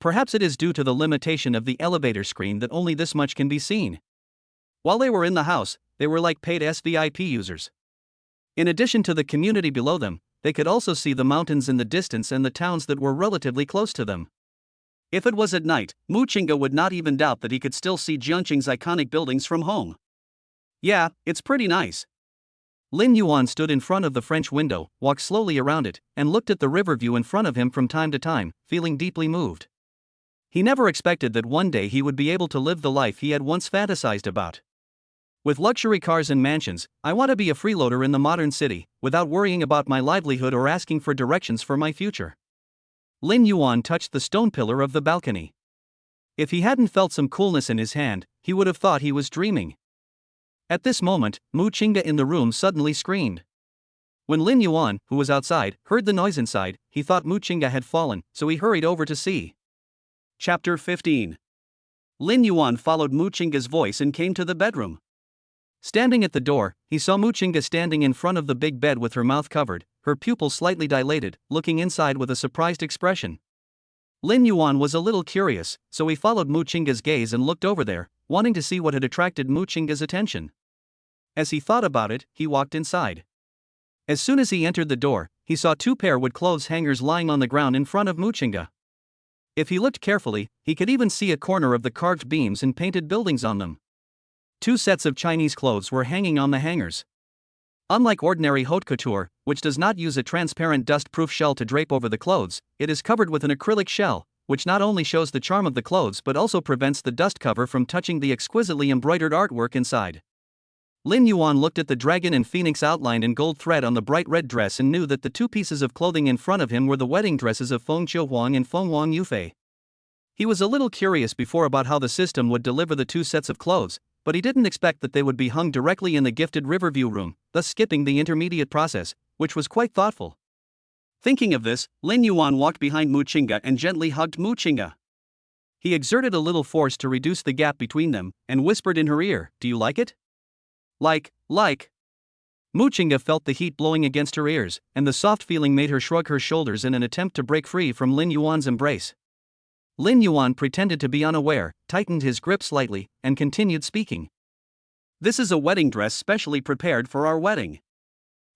Perhaps it is due to the limitation of the elevator screen that only this much can be seen. While they were in the house, they were like paid SVIP users. In addition to the community below them, they could also see the mountains in the distance and the towns that were relatively close to them. If it was at night, Mu Qingge would not even doubt that he could still see Jiangqing's iconic buildings from home. Yeah, it's pretty nice. Lin Yuan stood in front of the French window, walked slowly around it, and looked at the river view in front of him from time to time, feeling deeply moved. He never expected that one day he would be able to live the life he had once fantasized about. With luxury cars and mansions, I want to be a freeloader in the modern city, without worrying about my livelihood or asking for directions for my future. Lin Yuan touched the stone pillar of the balcony. If he hadn't felt some coolness in his hand, he would have thought he was dreaming. At this moment, Mu Qingge in the room suddenly screamed. When Lin Yuan, who was outside, heard the noise inside, he thought Mu Qingge had fallen, so he hurried over to see. Chapter 15. Lin Yuan followed Mu Qingge's voice and came to the bedroom. Standing at the door, he saw Mu Qingge standing in front of the big bed with her mouth covered, her pupils slightly dilated, looking inside with a surprised expression. Lin Yuan was a little curious, so he followed Mu Qingge's gaze and looked over there, wanting to see what had attracted Mu Qingge's attention. As he thought about it, he walked inside. As soon as he entered the door, he saw two pair wood clothes hangers lying on the ground in front of Mu Qingge. If he looked carefully, he could even see a corner of the carved beams and painted buildings on them. Two sets of Chinese clothes were hanging on the hangers. Unlike ordinary haute couture, which does not use a transparent dust-proof shell to drape over the clothes, it is covered with an acrylic shell, which not only shows the charm of the clothes but also prevents the dust cover from touching the exquisitely embroidered artwork inside. Lin Yuan looked at the dragon and phoenix outlined in gold thread on the bright red dress and knew that the two pieces of clothing in front of him were the wedding dresses of Feng Qiuhuang and Feng Wang Yufei. He was a little curious before about how the system would deliver the two sets of clothes, but he didn't expect that they would be hung directly in the gifted Riverview room, thus skipping the intermediate process, which was quite thoughtful. Thinking of this, Lin Yuan walked behind Mu Qingge and gently hugged Mu Qingge. He exerted a little force to reduce the gap between them, and whispered in her ear, "Do you like it?" Like. Mu Qingge felt the heat blowing against her ears, and the soft feeling made her shrug her shoulders in an attempt to break free from Lin Yuan's embrace. Lin Yuan pretended to be unaware, tightened his grip slightly, and continued speaking. "This is a wedding dress specially prepared for our wedding.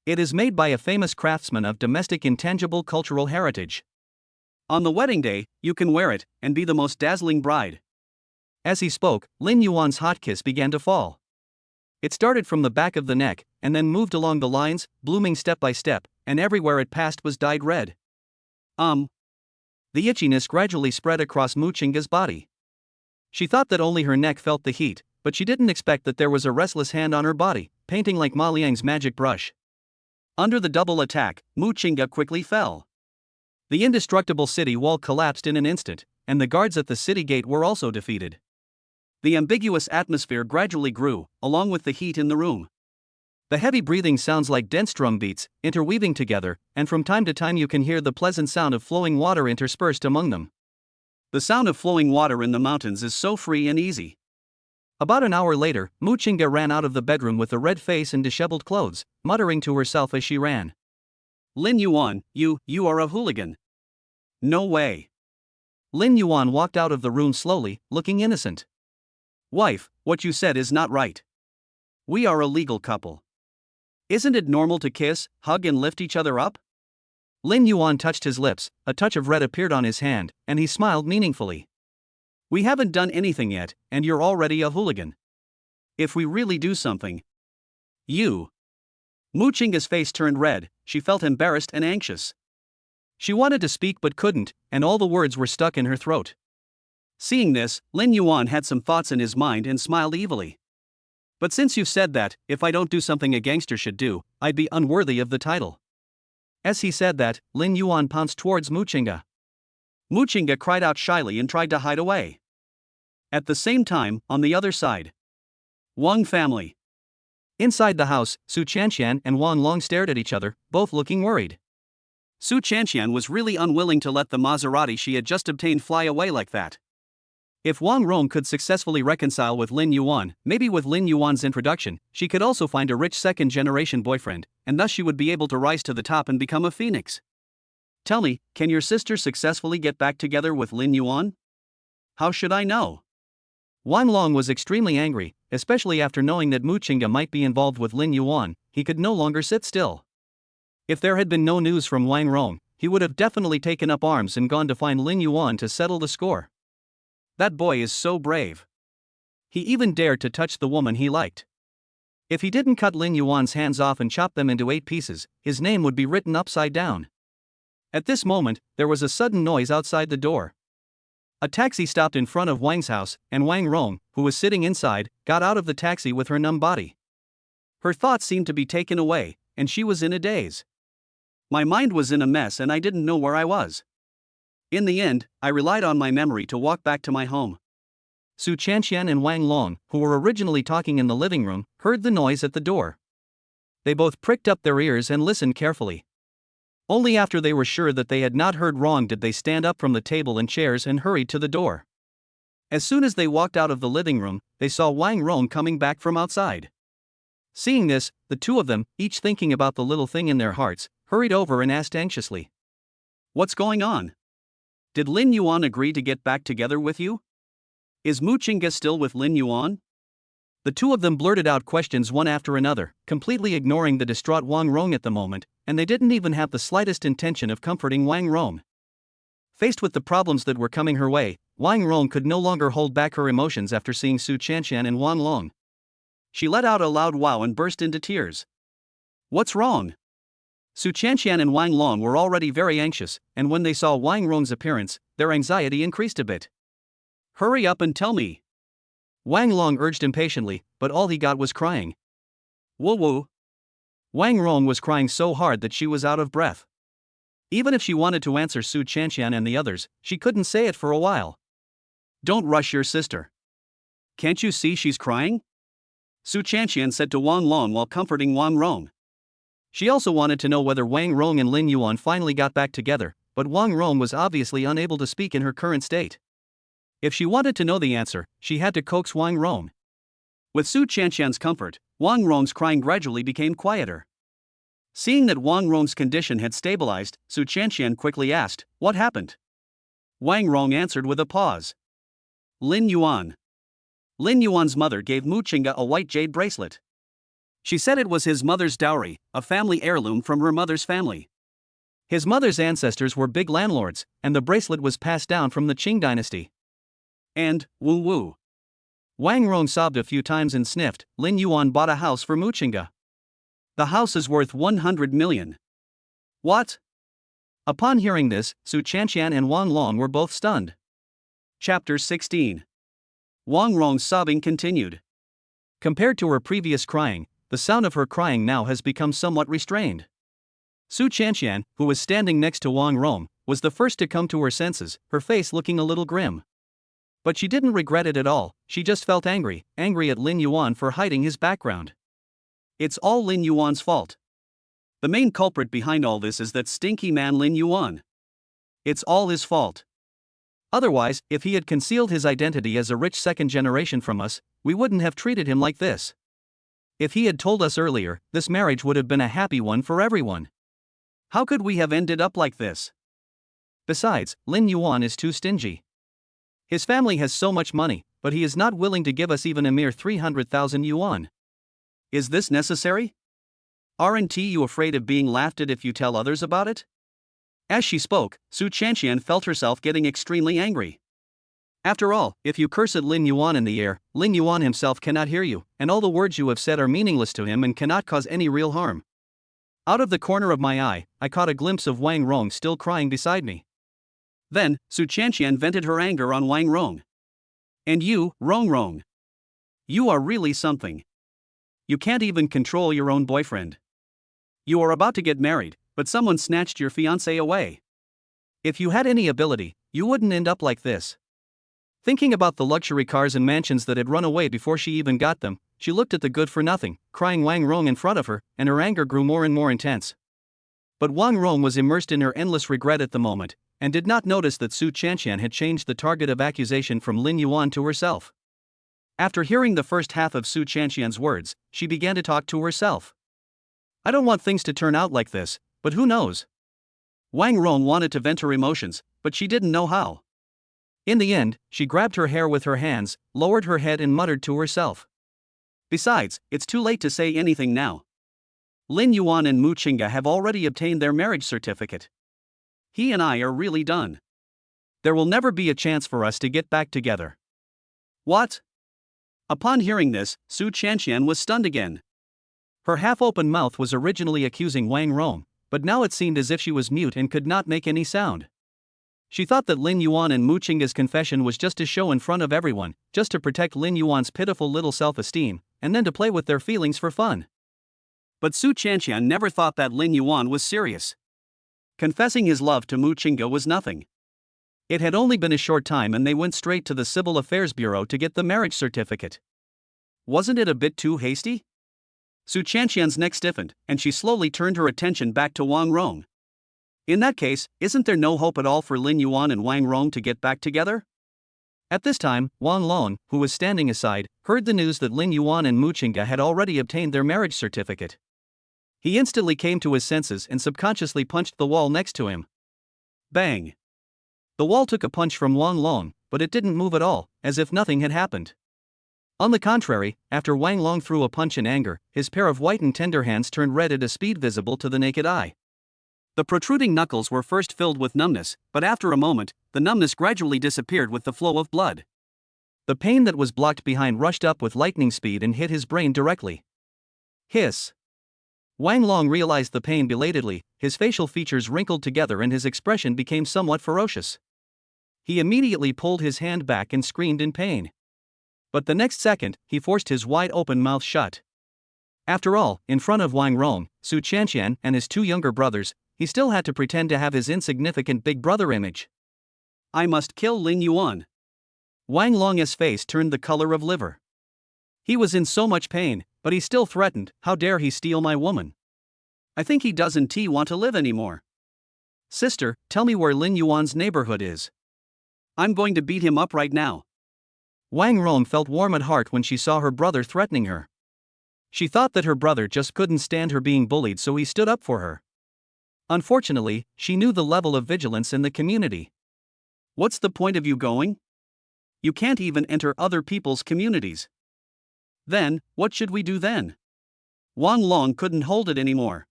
It is made by a famous craftsman of domestic intangible cultural heritage. On the wedding day, you can wear it and be the most dazzling bride." As he spoke, Lin Yuan's hot kiss began to fall. It started from the back of the neck, and then moved along the lines, blooming step by step, and everywhere it passed was dyed red. The itchiness gradually spread across Mu Qingge's body. She thought that only her neck felt the heat, but she didn't expect that there was a restless hand on her body, painting like Ma Liang's magic brush. Under the double attack, Mu Qingge quickly fell. The indestructible city wall collapsed in an instant, and the guards at the city gate were also defeated. The ambiguous atmosphere gradually grew, along with the heat in the room. The heavy breathing sounds like dense drum beats, interweaving together, and from time to time you can hear the pleasant sound of flowing water interspersed among them. The sound of flowing water in the mountains is so free and easy. About an hour later, Mu Qingge ran out of the bedroom with a red face and disheveled clothes, muttering to herself as she ran. "Lin Yuan, you are a hooligan." "No way." Lin Yuan walked out of the room slowly, looking innocent. "Wife, what you said is not right. We are a legal couple. Isn't it normal to kiss, hug and lift each other up?" Lin Yuan touched his lips, a touch of red appeared on his hand, and he smiled meaningfully. "We haven't done anything yet, and you're already a hooligan. If we really do something, you..." Mu Qingge's face turned red, she felt embarrassed and anxious. She wanted to speak but couldn't, and all the words were stuck in her throat. Seeing this, Lin Yuan had some thoughts in his mind and smiled evilly. "But since you said that, if I don't do something a gangster should do, I'd be unworthy of the title." As he said that, Lin Yuan pounced towards Mu Qingge. Mu Qingge cried out shyly and tried to hide away. At the same time, on the other side, Wang family. Inside the house, Su Chanxian and Wang Long stared at each other, both looking worried. Su Chanxian was really unwilling to let the Maserati she had just obtained fly away like that. If Wang Rong could successfully reconcile with Lin Yuan, maybe with Lin Yuan's introduction, she could also find a rich second-generation boyfriend, and thus she would be able to rise to the top and become a phoenix. "Tell me, can your sister successfully get back together with Lin Yuan?" "How should I know?" Wang Long was extremely angry, especially after knowing that Mu Qingge might be involved with Lin Yuan. He could no longer sit still. If there had been no news from Wang Rong, he would have definitely taken up arms and gone to find Lin Yuan to settle the score. That boy is so brave. He even dared to touch the woman he liked. If he didn't cut Lin Yuan's hands off and chop them into 8 pieces, his name would be written upside down. At this moment, there was a sudden noise outside the door. A taxi stopped in front of Wang's house, and Wang Rong, who was sitting inside, got out of the taxi with her numb body. Her thoughts seemed to be taken away, and she was in a daze. "My mind was in a mess and I didn't know where I was. In the end, I relied on my memory to walk back to my home." Su Chanxian and Wang Long, who were originally talking in the living room, heard the noise at the door. They both pricked up their ears and listened carefully. Only after they were sure that they had not heard wrong did they stand up from the table and chairs and hurried to the door. As soon as they walked out of the living room, they saw Wang Rong coming back from outside. Seeing this, the two of them, each thinking about the little thing in their hearts, hurried over and asked anxiously, "What's going on? Did Lin Yuan agree to get back together with you? Is Mu Qingge still with Lin Yuan?" The two of them blurted out questions one after another, completely ignoring the distraught Wang Rong at the moment, and they didn't even have the slightest intention of comforting Wang Rong. Faced with the problems that were coming her way, Wang Rong could no longer hold back her emotions after seeing Su Chanxian and Wang Long. She let out a loud wow and burst into tears. "What's wrong?" Su Chanxian and Wang Long were already very anxious, and when they saw Wang Rong's appearance, their anxiety increased a bit. "Hurry up and tell me." Wang Long urged impatiently, but all he got was crying. Woo woo. Wang Rong was crying so hard that she was out of breath. Even if she wanted to answer Su Chanqian and the others, she couldn't say it for a while. Don't rush your sister. Can't you see she's crying? Su Chanqian said to Wang Long while comforting Wang Rong. She also wanted to know whether Wang Rong and Lin Yuan finally got back together, but Wang Rong was obviously unable to speak in her current state. If she wanted to know the answer, she had to coax Wang Rong. With Su Chanqian's comfort, Wang Rong's crying gradually became quieter. Seeing that Wang Rong's condition had stabilized, Su Chanqian quickly asked, "What happened?" Wang Rong answered with a pause. Lin Yuan. Lin Yuan's mother gave Mu Qingge a white jade bracelet. She said it was his mother's dowry, a family heirloom from her mother's family. His mother's ancestors were big landlords, and the bracelet was passed down from the Qing dynasty. And, woo woo. Wang Rong sobbed a few times and sniffed. Lin Yuan bought a house for Mu Qingge. The house is worth 100 million. What? Upon hearing this, Su Chanqian and Wang Long were both stunned. Chapter 16. Wang Rong's sobbing continued. Compared to her previous crying, the sound of her crying now has become somewhat restrained. Su Chanqian, who was standing next to Wang Rong, was the first to come to her senses, her face looking a little grim. But she didn't regret it at all, she just felt angry at Lin Yuan for hiding his background. It's all Lin Yuan's fault. The main culprit behind all this is that stinky man Lin Yuan. It's all his fault. Otherwise, if he had concealed his identity as a rich second generation from us, we wouldn't have treated him like this. If he had told us earlier, this marriage would have been a happy one for everyone. How could we have ended up like this? Besides, Lin Yuan is too stingy. His family has so much money, but he is not willing to give us even a mere 300,000 yuan. Is this necessary? Aren't you afraid of being laughed at if you tell others about it? As she spoke, Su Chanqian felt herself getting extremely angry. After all, if you curse at Lin Yuan in the air, Lin Yuan himself cannot hear you, and all the words you have said are meaningless to him and cannot cause any real harm. Out of the corner of my eye, I caught a glimpse of Wang Rong still crying beside me. Then, Su Chanqian vented her anger on Wang Rong. And you, Rong. You are really something. You can't even control your own boyfriend. You are about to get married, but someone snatched your fiancé away. If you had any ability, you wouldn't end up like this. Thinking about the luxury cars and mansions that had run away before she even got them, she looked at the good-for-nothing, crying Wang Rong in front of her, and her anger grew more and more intense. But Wang Rong was immersed in her endless regret at the moment, and did not notice that Su Chanqian had changed the target of accusation from Lin Yuan to herself. After hearing the first half of Su Chanqian's words, she began to talk to herself. I don't want things to turn out like this, but who knows? Wang Rong wanted to vent her emotions, but she didn't know how. In the end, she grabbed her hair with her hands, lowered her head and muttered to herself. Besides, it's too late to say anything now. Lin Yuan and Mu Qingge have already obtained their marriage certificate. He and I are really done. There will never be a chance for us to get back together. What? Upon hearing this, Su Chanqian was stunned again. Her half-open mouth was originally accusing Wang Rong, but now it seemed as if she was mute and could not make any sound. She thought that Lin Yuan and Mu Qingge's confession was just to show in front of everyone, just to protect Lin Yuan's pitiful little self-esteem, and then to play with their feelings for fun. But Su Chanqian never thought that Lin Yuan was serious. Confessing his love to Mu Qingge was nothing. It had only been a short time and they went straight to the Civil Affairs Bureau to get the marriage certificate. Wasn't it a bit too hasty? Su Chanqian's neck stiffened, and she slowly turned her attention back to Wang Rong. In that case, isn't there no hope at all for Lin Yuan and Wang Rong to get back together? At this time, Wang Long, who was standing aside, heard the news that Lin Yuan and Mu Qingge had already obtained their marriage certificate. He instantly came to his senses and subconsciously punched the wall next to him. Bang! The wall took a punch from Wang Long, but it didn't move at all, as if nothing had happened. On the contrary, after Wang Long threw a punch in anger, his pair of white and tender hands turned red at a speed visible to the naked eye. The protruding knuckles were first filled with numbness, but after a moment, the numbness gradually disappeared with the flow of blood. The pain that was blocked behind rushed up with lightning speed and hit his brain directly. Hiss! Wang Long realized the pain belatedly, his facial features wrinkled together and his expression became somewhat ferocious. He immediately pulled his hand back and screamed in pain. But the next second, he forced his wide-open mouth shut. After all, in front of Wang Rong, Su Chanqian, and his two younger brothers, he still had to pretend to have his insignificant big brother image. I must kill Lin Yuan. Wang Long's face turned the color of liver. He was in so much pain, but he still threatened, how dare he steal my woman. I think he doesn't want to live anymore. Sister, tell me where Lin Yuan's neighborhood is. I'm going to beat him up right now. Wang Rong felt warm at heart when she saw her brother threatening her. She thought that her brother just couldn't stand her being bullied, so he stood up for her. Unfortunately, she knew the level of vigilance in the community. What's the point of you going? You can't even enter other people's communities. Then, what should we do then? Wang Long couldn't hold it anymore.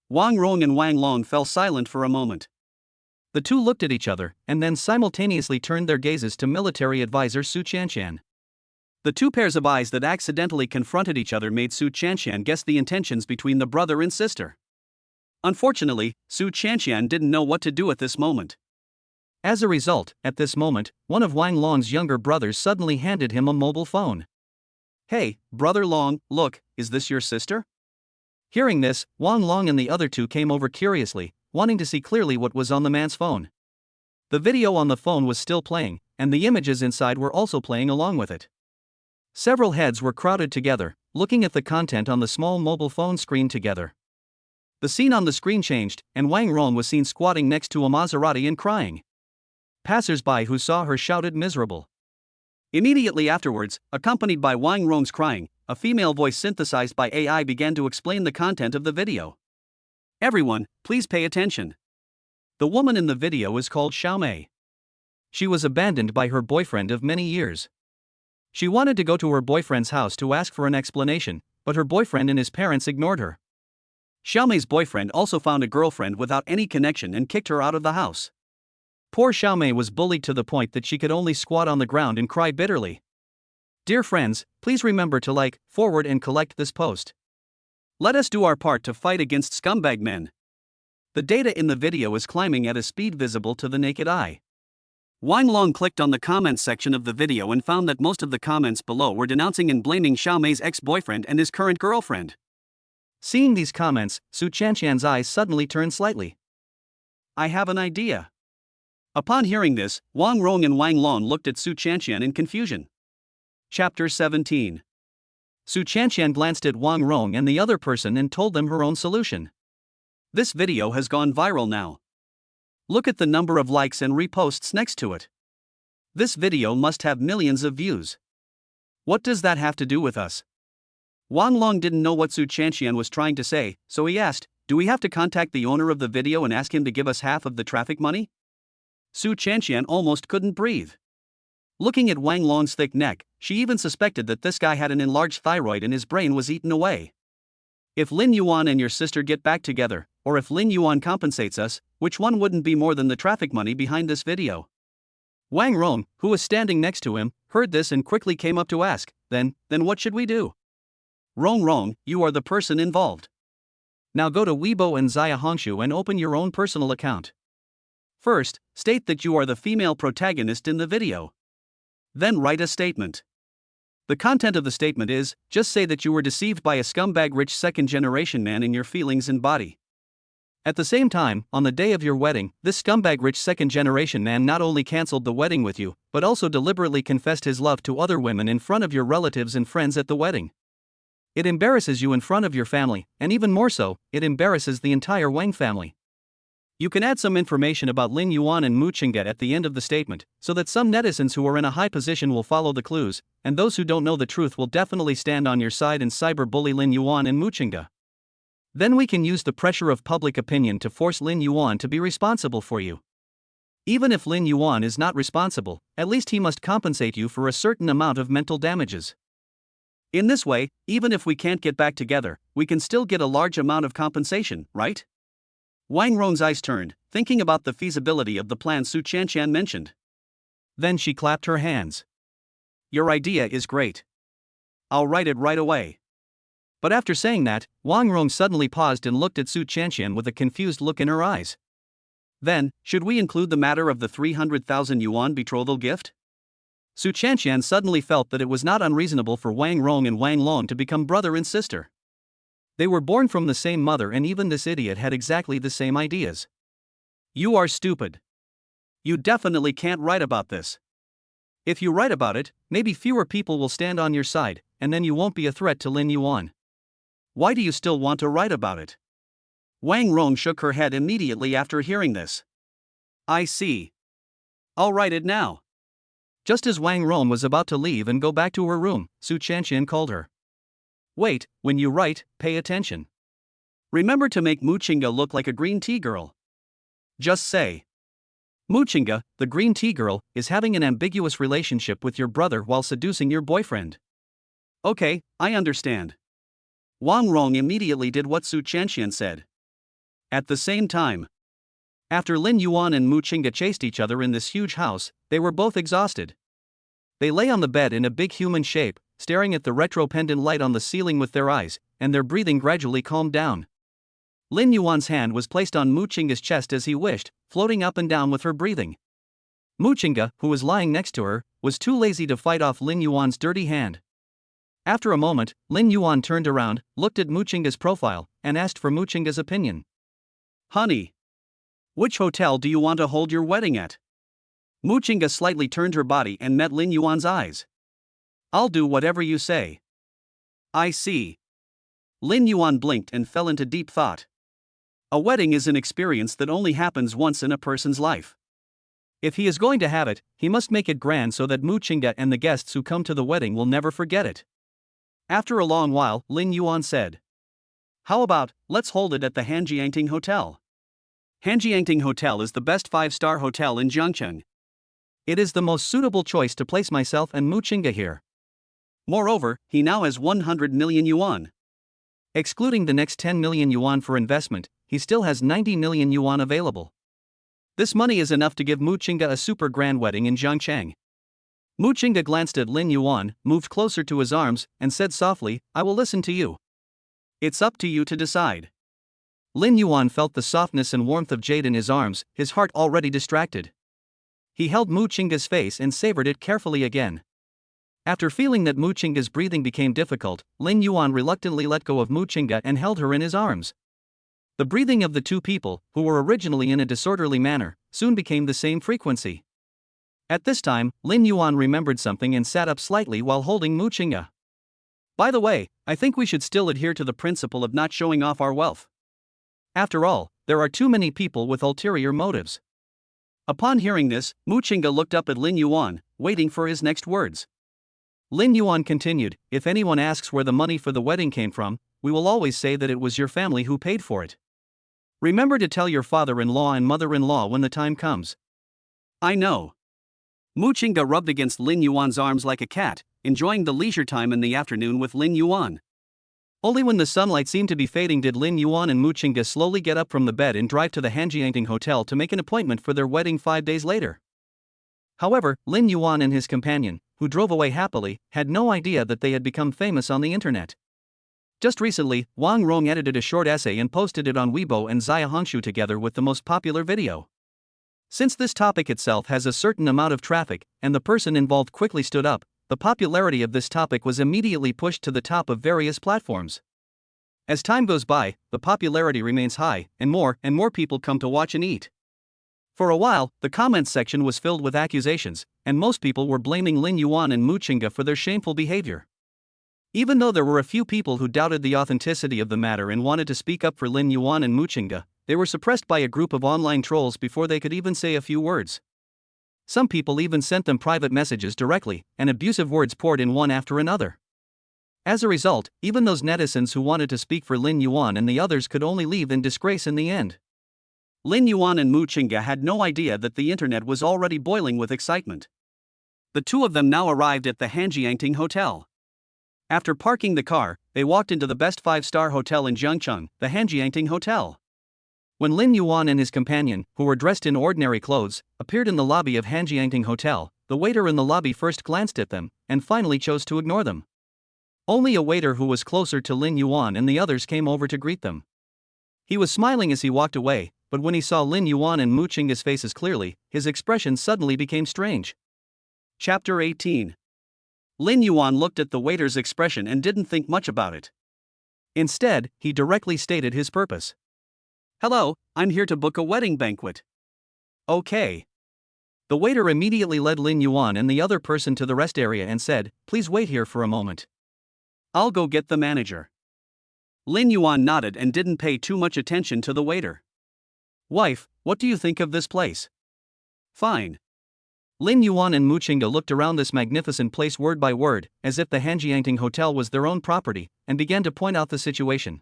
Wang Rong and Wang Long fell silent for a moment. The two looked at each other, and then simultaneously turned their gazes to military advisor Su Chanqian. The two pairs of eyes that accidentally confronted each other made Su Chanqian guess the intentions between the brother and sister. Unfortunately, Su Chanqian didn't know what to do at this moment. As a result, at this moment, one of Wang Long's younger brothers suddenly handed him a mobile phone. Hey, Brother Long, look, is this your sister? Hearing this, Wang Long and the other two came over curiously, wanting to see clearly what was on the man's phone. The video on the phone was still playing, and the images inside were also playing along with it. Several heads were crowded together, looking at the content on the small mobile phone screen together. The scene on the screen changed, and Wang Rong was seen squatting next to a Maserati and crying. Passers-by who saw her shouted miserable. Immediately afterwards, accompanied by Wang Rong's crying, a female voice synthesized by AI began to explain the content of the video. Everyone, please pay attention. The woman in the video is called Xiaomei. She was abandoned by her boyfriend of many years. She wanted to go to her boyfriend's house to ask for an explanation, but her boyfriend and his parents ignored her. Xiaomei's boyfriend also found a girlfriend without any connection and kicked her out of the house. Poor Xiaomei was bullied to the point that she could only squat on the ground and cry bitterly. Dear friends, please remember to like, forward and collect this post. Let us do our part to fight against scumbag men. The data in the video is climbing at a speed visible to the naked eye. Wang Long clicked on the comments section of the video and found that most of the comments below were denouncing and blaming Xiaomei's ex-boyfriend and his current girlfriend. Seeing these comments, Su Chanqian's eyes suddenly turned slightly. I have an idea. Upon hearing this, Wang Rong and Wang Long looked at Su Chanqian in confusion. Chapter 17. Su Chanqian glanced at Wang Rong and the other person and told them her own solution. This video has gone viral now. Look at the number of likes and reposts next to it. This video must have millions of views. What does that have to do with us? Wang Long didn't know what Su Chanqian was trying to say, so he asked, do we have to contact the owner of the video and ask him to give us half of the traffic money? Su Chanqian almost couldn't breathe. Looking at Wang Long's thick neck, she even suspected that this guy had an enlarged thyroid and his brain was eaten away. If Lin Yuan and your sister get back together, or if Lin Yuan compensates us, which one wouldn't be more than the traffic money behind this video? Wang Rong, who was standing next to him, heard this and quickly came up to ask, then what should we do? Rong, you are the person involved. Now go to Weibo and Zaya Hongshu and open your own personal account. First, state that you are the female protagonist in the video. Then write a statement. The content of the statement is, just say that you were deceived by a scumbag rich second-generation man in your feelings and body. At the same time, on the day of your wedding, this scumbag rich second-generation man not only cancelled the wedding with you, but also deliberately confessed his love to other women in front of your relatives and friends at the wedding. It embarrasses you in front of your family, and even more so, it embarrasses the entire Wang family. You can add some information about Lin Yuan and Mu Qingge at the end of the statement, so that some netizens who are in a high position will follow the clues, and those who don't know the truth will definitely stand on your side and cyberbully Lin Yuan and Mu Qingge. Then we can use the pressure of public opinion to force Lin Yuan to be responsible for you. Even if Lin Yuan is not responsible, at least he must compensate you for a certain amount of mental damages. In this way, even if we can't get back together, we can still get a large amount of compensation, right? Wang Rong's eyes turned, thinking about the feasibility of the plan Su Chanqian mentioned. Then she clapped her hands. Your idea is great. I'll write it right away. But after saying that, Wang Rong suddenly paused and looked at Su Chanqian with a confused look in her eyes. Then, should we include the matter of the 300,000 yuan betrothal gift? Su Chanqian suddenly felt that it was not unreasonable for Wang Rong and Wang Long to become brother and sister. They were born from the same mother, and even this idiot had exactly the same ideas. You are stupid. You definitely can't write about this. If you write about it, maybe fewer people will stand on your side, and then you won't be a threat to Lin Yuan. Why do you still want to write about it? Wang Rong shook her head immediately after hearing this. I see. I'll write it now. Just as Wang Rong was about to leave and go back to her room, Su Chanxian called her. Wait, when you write, pay attention. Remember to make Mu Qingge look like a green tea girl. Just say. Mu Qingge, the green tea girl, is having an ambiguous relationship with your brother while seducing your boyfriend. Okay, I understand. Wang Rong immediately did what Su Chanxian said. At the same time, after Lin Yuan and Mu Qingge chased each other in this huge house, they were both exhausted. They lay on the bed in a big human shape, staring at the retro pendant light on the ceiling with their eyes, and their breathing gradually calmed down. Lin Yuan's hand was placed on Mu Qingge's chest as he wished, floating up and down with her breathing. Mu Qingge, who was lying next to her, was too lazy to fight off Lin Yuan's dirty hand. After a moment, Lin Yuan turned around, looked at Mu Qingge's profile, and asked for Mu Qingge's opinion. Honey, which hotel do you want to hold your wedding at? Mu Qingge slightly turned her body and met Lin Yuan's eyes. I'll do whatever you say. I see. Lin Yuan blinked and fell into deep thought. A wedding is an experience that only happens once in a person's life. If he is going to have it, he must make it grand so that Mu Qingge and the guests who come to the wedding will never forget it. After a long while, Lin Yuan said, how about, let's hold it at the Hanjiangting Hotel. Hanjiangting Hotel is the best 5-star hotel in Jiangcheng. It is the most suitable choice to place myself and Mu Qingge here. Moreover, he now has 100 million yuan. Excluding the next 10 million yuan for investment, he still has 90 million yuan available. This money is enough to give Mu Qingge a super grand wedding in Jiangcheng. Mu Qingge glanced at Lin Yuan, moved closer to his arms, and said softly, I will listen to you. It's up to you to decide. Lin Yuan felt the softness and warmth of jade in his arms, his heart already distracted. He held Mu Qingge's face and savored it carefully again. After feeling that Mu Qingge's breathing became difficult, Lin Yuan reluctantly let go of Mu Qingge and held her in his arms. The breathing of the two people, who were originally in a disorderly manner, soon became the same frequency. At this time, Lin Yuan remembered something and sat up slightly while holding Mu Qingge. By the way, I think we should still adhere to the principle of not showing off our wealth. After all, there are too many people with ulterior motives. Upon hearing this, Mu Qingge looked up at Lin Yuan, waiting for his next words. Lin Yuan continued, if anyone asks where the money for the wedding came from, we will always say that it was your family who paid for it. Remember to tell your father-in-law and mother-in-law when the time comes. I know. Mu Qingge rubbed against Lin Yuan's arms like a cat, enjoying the leisure time in the afternoon with Lin Yuan. Only when the sunlight seemed to be fading did Lin Yuan and Mu Qingge slowly get up from the bed and drive to the Hanjiangting Hotel to make an appointment for their wedding 5 days later. However, Lin Yuan and his companion, who drove away happily, had no idea that they had become famous on the internet. Just recently, Wang Rong edited a short essay and posted it on Weibo and Xiaohongshu together with the most popular video. Since this topic itself has a certain amount of traffic, and the person involved quickly stood up, the popularity of this topic was immediately pushed to the top of various platforms. As time goes by, the popularity remains high, and more people come to watch and eat. For a while, the comments section was filled with accusations, and most people were blaming Lin Yuan and Mu Qingge for their shameful behavior. Even though there were a few people who doubted the authenticity of the matter and wanted to speak up for Lin Yuan and Mu Qingge, they were suppressed by a group of online trolls before they could even say a few words. Some people even sent them private messages directly, and abusive words poured in one after another. As a result, even those netizens who wanted to speak for Lin Yuan and the others could only leave in disgrace in the end. Lin Yuan and Mu Qingge had no idea that the internet was already boiling with excitement. The two of them now arrived at the Hanjiangting Hotel. After parking the car, they walked into the best 5-star hotel in Jiangcheng, the Hanjiangting Hotel. When Lin Yuan and his companion, who were dressed in ordinary clothes, appeared in the lobby of Hanjiangting Hotel, the waiter in the lobby first glanced at them, and finally chose to ignore them. Only a waiter who was closer to Lin Yuan and the others came over to greet them. He was smiling as he walked away, but when he saw Lin Yuan and Mu Qingge's faces clearly, his expression suddenly became strange. Chapter 18. Lin Yuan looked at the waiter's expression and didn't think much about it. Instead, he directly stated his purpose. "Hello, I'm here to book a wedding banquet." "Okay." The waiter immediately led Lin Yuan and the other person to the rest area and said, "Please wait here for a moment. I'll go get the manager." Lin Yuan nodded and didn't pay too much attention to the waiter. "Wife, what do you think of this place?" "Fine." Lin Yuan and Mu Qingge looked around this magnificent place word by word, as if the Hanjiangting Hotel was their own property, and began to point out the situation.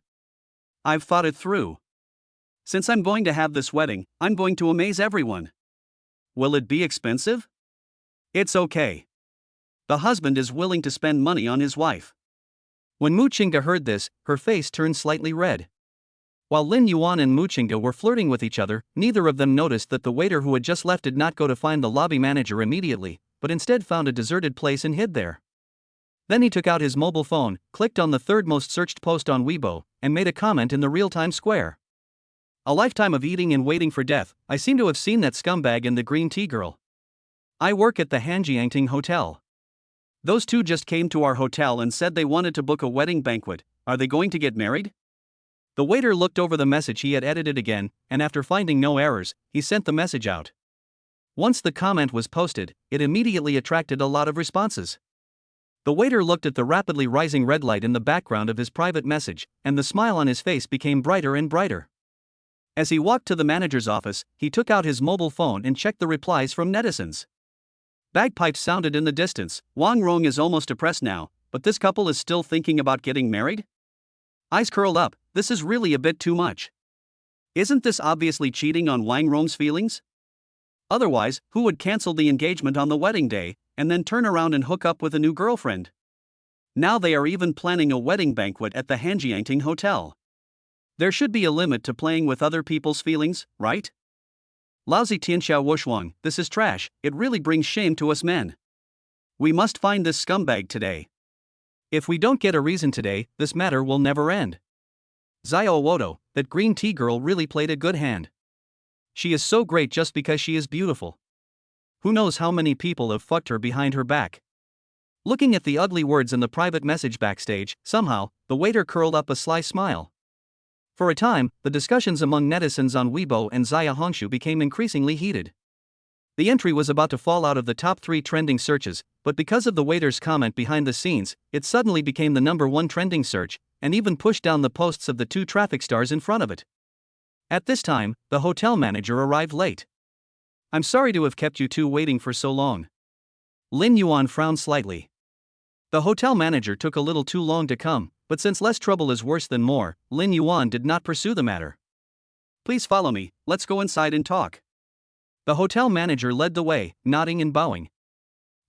"I've thought it through. Since I'm going to have this wedding, I'm going to amaze everyone. Will it be expensive?" "It's okay. The husband is willing to spend money on his wife." When Mu Qingge heard this, her face turned slightly red. While Lin Yuan and Mu Qingge were flirting with each other, neither of them noticed that the waiter who had just left did not go to find the lobby manager immediately, but instead found a deserted place and hid there. Then he took out his mobile phone, clicked on the third most searched post on Weibo, and made a comment in the real-time square. "A lifetime of eating and waiting for death. I seem to have seen that scumbag and the green tea girl. I work at the Hanjiangting Hotel. Those two just came to our hotel and said they wanted to book a wedding banquet. Are they going to get married?" The waiter looked over the message he had edited again, and after finding no errors, he sent the message out. Once the comment was posted, it immediately attracted a lot of responses. The waiter looked at the rapidly rising red light in the background of his private message, and the smile on his face became brighter and brighter. As he walked to the manager's office, he took out his mobile phone and checked the replies from netizens. Bagpipes sounded in the distance. "Wang Rong is almost depressed now, but this couple is still thinking about getting married? Eyes curled up, this is really a bit too much. Isn't this obviously cheating on Wang Rong's feelings? Otherwise, who would cancel the engagement on the wedding day, and then turn around and hook up with a new girlfriend? Now they are even planning a wedding banquet at the Hanjiangting Hotel. There should be a limit to playing with other people's feelings, right? Lousy Tianxiao Wushuang, this is trash, it really brings shame to us men. We must find this scumbag today. If we don't get a reason today, this matter will never end. Xiao Wodo, that green tea girl really played a good hand. She is so great just because she is beautiful. Who knows how many people have fucked her behind her back." Looking at the ugly words in the private message backstage, somehow, the waiter curled up a sly smile. For a time, the discussions among netizens on Weibo and Xia Hongshu became increasingly heated. The entry was about to fall out of the top 3 trending searches, but because of the waiter's comment behind the scenes, it suddenly became the #1 trending search, and even pushed down the posts of the 2 traffic stars in front of it. At this time, the hotel manager arrived late. "I'm sorry to have kept you two waiting for so long." Lin Yuan frowned slightly. The hotel manager took a little too long to come, but since less trouble is worse than more, Lin Yuan did not pursue the matter. "Please follow me, let's go inside and talk." The hotel manager led the way, nodding and bowing.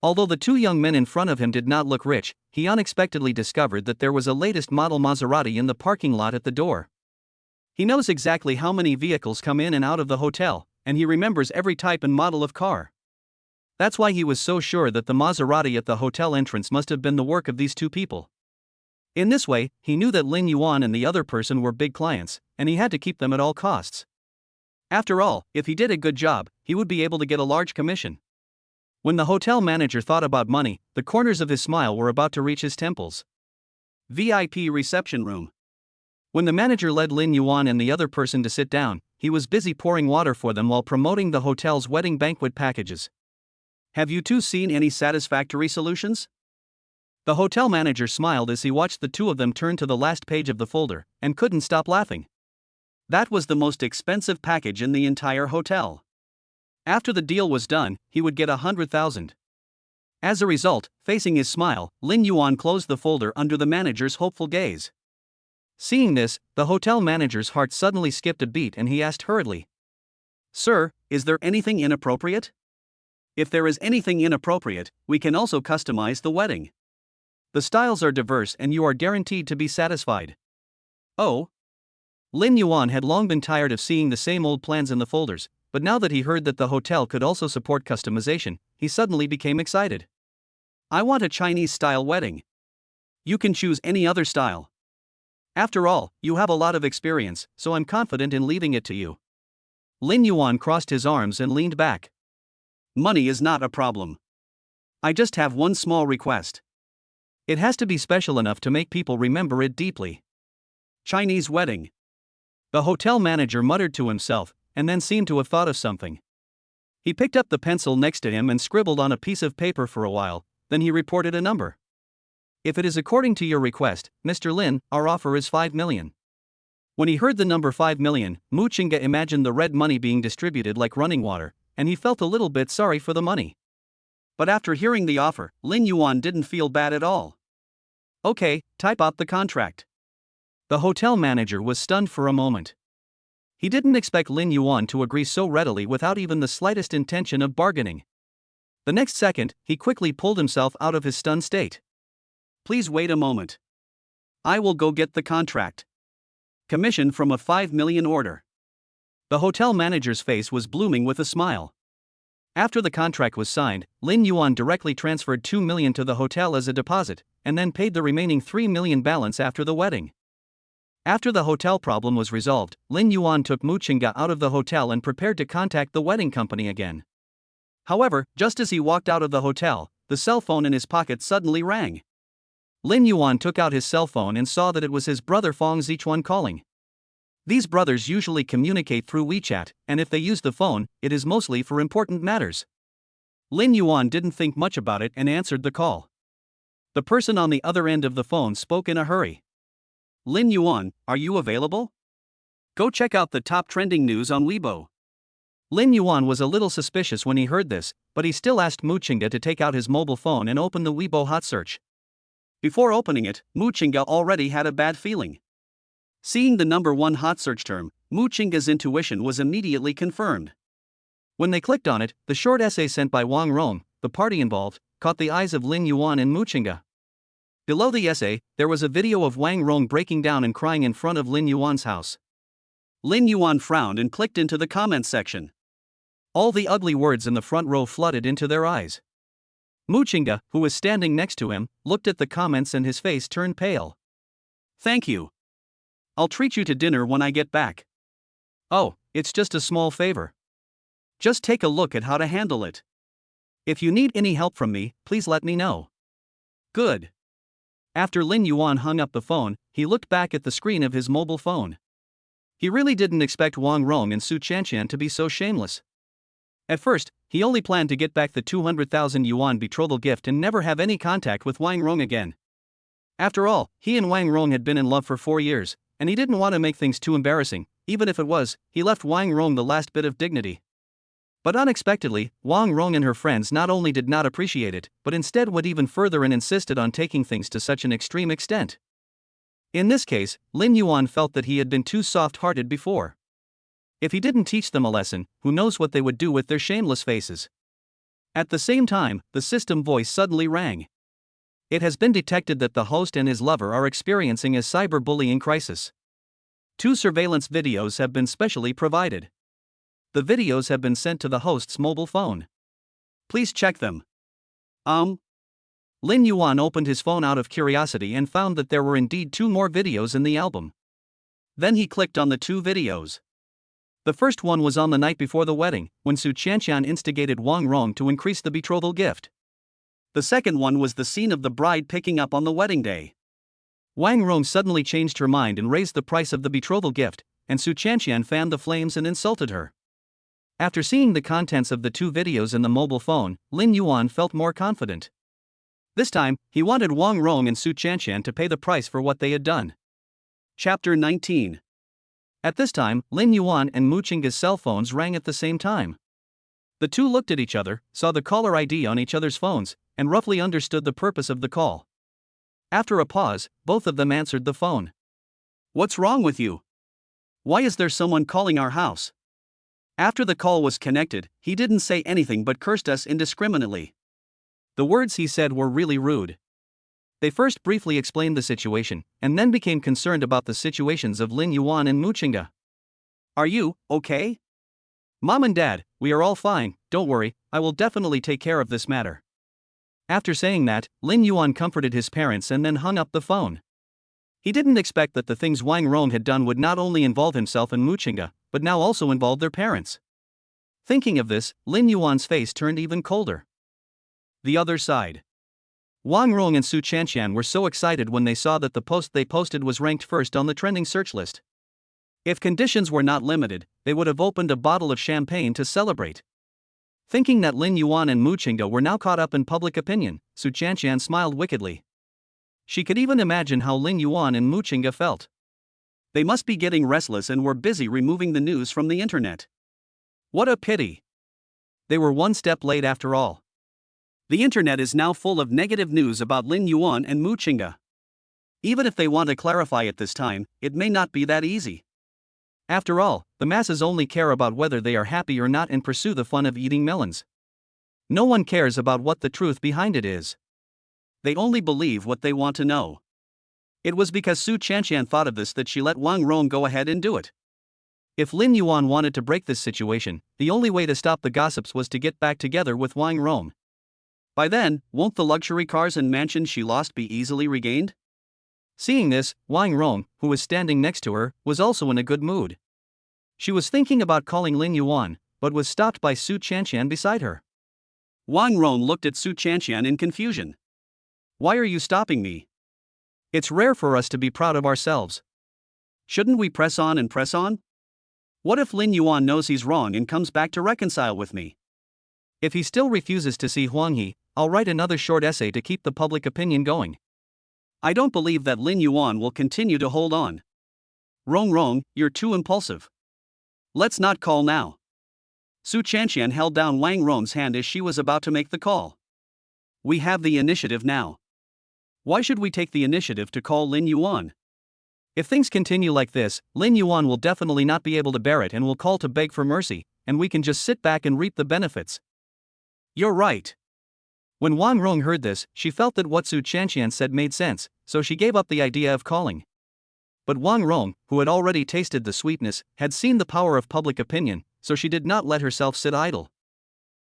Although the 2 young men in front of him did not look rich, he unexpectedly discovered that there was a latest model Maserati in the parking lot at the door. He knows exactly how many vehicles come in and out of the hotel, and he remembers every type and model of car. That's why he was so sure that the Maserati at the hotel entrance must have been the work of these 2 people. In this way, he knew that Lin Yuan and the other person were big clients, and he had to keep them at all costs. After all, if he did a good job, he would be able to get a large commission. When the hotel manager thought about money, the corners of his smile were about to reach his temples. VIP reception room. When the manager led Lin Yuan and the other person to sit down, he was busy pouring water for them while promoting the hotel's wedding banquet packages. "Have you two seen any satisfactory solutions?" The hotel manager smiled as he watched the 2 of them turn to the last page of the folder, and couldn't stop laughing. That was the most expensive package in the entire hotel. After the deal was done, he would get 100,000. As a result, facing his smile, Lin Yuan closed the folder under the manager's hopeful gaze. Seeing this, the hotel manager's heart suddenly skipped a beat and he asked hurriedly, "Sir, is there anything inappropriate? If there is anything inappropriate, we can also customize the wedding. The styles are diverse and you are guaranteed to be satisfied." "Oh?" Lin Yuan had long been tired of seeing the same old plans in the folders, but now that he heard that the hotel could also support customization, he suddenly became excited. "I want a Chinese-style wedding. You can choose any other style. After all, you have a lot of experience, so I'm confident in leaving it to you." Lin Yuan crossed his arms and leaned back. "Money is not a problem. I just have one small request. It has to be special enough to make people remember it deeply. Chinese wedding. The hotel manager muttered to himself, and then seemed to have thought of something. He picked up the pencil next to him and scribbled on a piece of paper for a while, then he reported a number. If it is according to your request, Mr. Lin, our offer is 5 million. When he heard the number 5 million, Mu Qingge imagined the red money being distributed like running water, and he felt a little bit sorry for the money. But after hearing the offer, Lin Yuan didn't feel bad at all. Okay, type out the contract. The hotel manager was stunned for a moment. He didn't expect Lin Yuan to agree so readily without even the slightest intention of bargaining. The next second, he quickly pulled himself out of his stunned state. Please wait a moment. I will go get the contract. Commission from a 5 million order. The hotel manager's face was blooming with a smile. After the contract was signed, Lin Yuan directly transferred 2 million to the hotel as a deposit, and then paid the remaining 3 million balance after the wedding. After the hotel problem was resolved, Lin Yuan took Mu Qingge out of the hotel and prepared to contact the wedding company again. However, just as he walked out of the hotel, the cell phone in his pocket suddenly rang. Lin Yuan took out his cell phone and saw that it was his brother Fong Zichuan calling. These brothers usually communicate through WeChat, and if they use the phone, it is mostly for important matters. Lin Yuan didn't think much about it and answered the call. The person on the other end of the phone spoke in a hurry. Lin Yuan, are you available? Go check out the top trending news on Weibo. Lin Yuan was a little suspicious when he heard this, but he still asked Mu Qingge to take out his mobile phone and open the Weibo hot search. Before opening it, Mu Qingge already had a bad feeling. Seeing the number 1 hot search term, Mu Qingge's intuition was immediately confirmed. When they clicked on it, the short essay sent by Wang Rong, the party involved, caught the eyes of Lin Yuan and Mu Qingge. Below the essay, there was a video of Wang Rong breaking down and crying in front of Lin Yuan's house. Lin Yuan frowned and clicked into the comments section. All the ugly words in the front row flooded into their eyes. Mu Qingge, who was standing next to him, looked at the comments and his face turned pale. Thank you. I'll treat you to dinner when I get back. Oh, it's just a small favor. Just take a look at how to handle it. If you need any help from me, please let me know. Good. After Lin Yuan hung up the phone, he looked back at the screen of his mobile phone. He really didn't expect Wang Rong and Su Chanqian to be so shameless. At first, he only planned to get back the 200,000 yuan betrothal gift and never have any contact with Wang Rong again. After all, he and Wang Rong had been in love for 4 years, and he didn't want to make things too embarrassing. Even if it was, he left Wang Rong the last bit of dignity. But unexpectedly, Wang Rong and her friends not only did not appreciate it, but instead went even further and insisted on taking things to such an extreme extent. In this case, Lin Yuan felt that he had been too soft-hearted before. If he didn't teach them a lesson, who knows what they would do with their shameless faces. At the same time, the system voice suddenly rang. It has been detected that the host and his lover are experiencing a cyberbullying crisis. 2 surveillance videos have been specially provided. The videos have been sent to the host's mobile phone. Please check them. Lin Yuan opened his phone out of curiosity and found that there were indeed 2 more videos in the album. Then he clicked on the 2 videos. The first one was on the night before the wedding, when Su Chanqian instigated Wang Rong to increase the betrothal gift. The second one was the scene of the bride picking up on the wedding day. Wang Rong suddenly changed her mind and raised the price of the betrothal gift, and Su Chanqian fanned the flames and insulted her. After seeing the contents of the 2 videos in the mobile phone, Lin Yuan felt more confident. This time, he wanted Wang Rong and Su Chanqian to pay the price for what they had done. Chapter 19. At this time, Lin Yuan and Mu Qingge's cell phones rang at the same time. The 2 looked at each other, saw the caller ID on each other's phones, and roughly understood the purpose of the call. After a pause, both of them answered the phone. What's wrong with you? Why is there someone calling our house? After the call was connected, he didn't say anything but cursed us indiscriminately. The words he said were really rude. They first briefly explained the situation, and then became concerned about the situations of Lin Yuan and Mu Qingge. Are you okay? Mom and Dad, we are all fine, don't worry, I will definitely take care of this matter. After saying that, Lin Yuan comforted his parents and then hung up the phone. He didn't expect that the things Wang Rong had done would not only involve himself and Mu Qingge, but now also involve their parents. Thinking of this, Lin Yuan's face turned even colder. The other side. Wang Rong and Su Chanqian were so excited when they saw that the post they posted was ranked first on the trending search list. If conditions were not limited, they would have opened a bottle of champagne to celebrate. Thinking that Lin Yuan and Mu Qingge were now caught up in public opinion, Su Chanqian smiled wickedly. She could even imagine how Lin Yuan and Mu Qingge felt. They must be getting restless and were busy removing the news from the internet. What a pity. They were one step late after all. The internet is now full of negative news about Lin Yuan and Mu Qingge. Even if they want to clarify it this time, it may not be that easy. After all, the masses only care about whether they are happy or not and pursue the fun of eating melons. No one cares about what the truth behind it is. They only believe what they want to know. It was because Su Chanqian thought of this that she let Wang Rong go ahead and do it. If Lin Yuan wanted to break this situation, the only way to stop the gossips was to get back together with Wang Rong. By then, won't the luxury cars and mansions she lost be easily regained? Seeing this, Wang Rong, who was standing next to her, was also in a good mood. She was thinking about calling Lin Yuan, but was stopped by Su Chanqian beside her. Wang Rong looked at Su Chanqian in confusion. Why are you stopping me? It's rare for us to be proud of ourselves. Shouldn't we press on and press on? What if Lin Yuan knows he's wrong and comes back to reconcile with me? If he still refuses to see Huang He, I'll write another short essay to keep the public opinion going. I don't believe that Lin Yuan will continue to hold on. Rong, you're too impulsive. Let's not call now. Su Chanqian held down Wang Rong's hand as she was about to make the call. We have the initiative now. Why should we take the initiative to call Lin Yuan? If things continue like this, Lin Yuan will definitely not be able to bear it and will call to beg for mercy, and we can just sit back and reap the benefits. You're right. When Wang Rong heard this, she felt that what Su Chanqian said made sense, so she gave up the idea of calling. But Wang Rong, who had already tasted the sweetness, had seen the power of public opinion, so she did not let herself sit idle.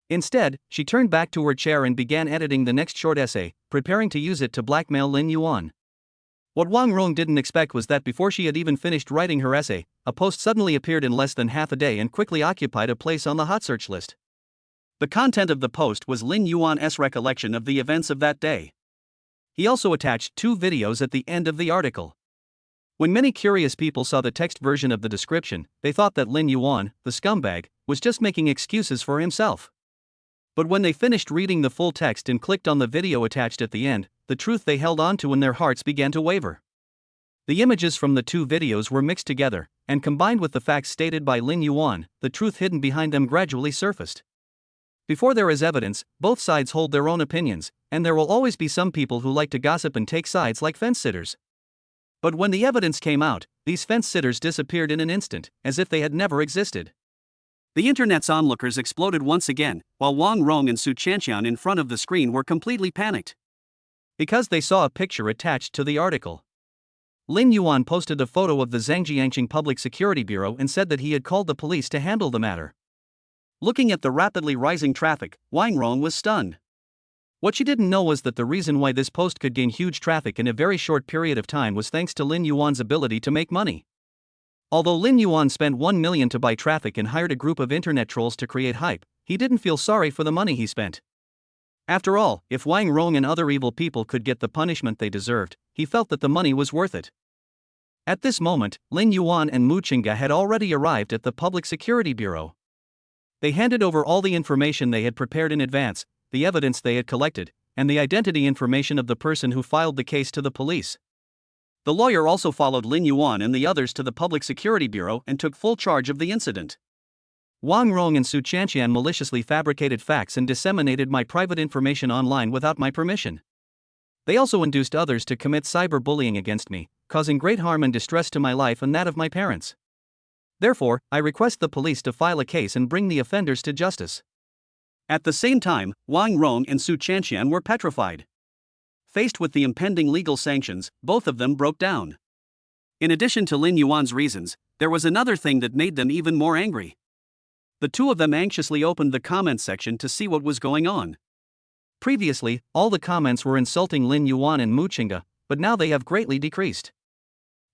Instead, she turned back to her chair and began editing the next short essay, preparing to use it to blackmail Lin Yuan. What Wang Rong didn't expect was that before she had even finished writing her essay, a post suddenly appeared in less than half a day and quickly occupied a place on the hot search list. The content of the post was Lin Yuan's recollection of the events of that day. He also attached 2 videos at the end of the article. When many curious people saw the text version of the description, they thought that Lin Yuan, the scumbag, was just making excuses for himself. But when they finished reading the full text and clicked on the video attached at the end, the truth they held on to in their hearts began to waver. The images from the 2 videos were mixed together, and combined with the facts stated by Lin Yuan, the truth hidden behind them gradually surfaced. Before there is evidence, both sides hold their own opinions, and there will always be some people who like to gossip and take sides like fence-sitters. But when the evidence came out, these fence-sitters disappeared in an instant, as if they had never existed. The internet's onlookers exploded once again, while Wang Rong and Su Chanqian in front of the screen were completely panicked. Because they saw a picture attached to the article. Lin Yuan posted a photo of the Zhangjiangqing Public Security Bureau and said that he had called the police to handle the matter. Looking at the rapidly rising traffic, Wang Rong was stunned. What she didn't know was that the reason why this post could gain huge traffic in a very short period of time was thanks to Lin Yuan's ability to make money. Although Lin Yuan spent 1 million to buy traffic and hired a group of internet trolls to create hype, he didn't feel sorry for the money he spent. After all, if Wang Rong and other evil people could get the punishment they deserved, he felt that the money was worth it. At this moment, Lin Yuan and Mu Qingge had already arrived at the Public Security Bureau. They handed over all the information they had prepared in advance, the evidence they had collected, and the identity information of the person who filed the case to the police. The lawyer also followed Lin Yuan and the others to the Public Security Bureau and took full charge of the incident. Wang Rong and Su Chanqian maliciously fabricated facts and disseminated my private information online without my permission. They also induced others to commit cyberbullying against me, causing great harm and distress to my life and that of my parents. Therefore, I request the police to file a case and bring the offenders to justice. At the same time, Wang Rong and Su Chanqian were petrified. Faced with the impending legal sanctions, both of them broke down. In addition to Lin Yuan's reasons, there was another thing that made them even more angry. The 2 of them anxiously opened the comments section to see what was going on. Previously, all the comments were insulting Lin Yuan and Mu Qingge, but now they have greatly decreased.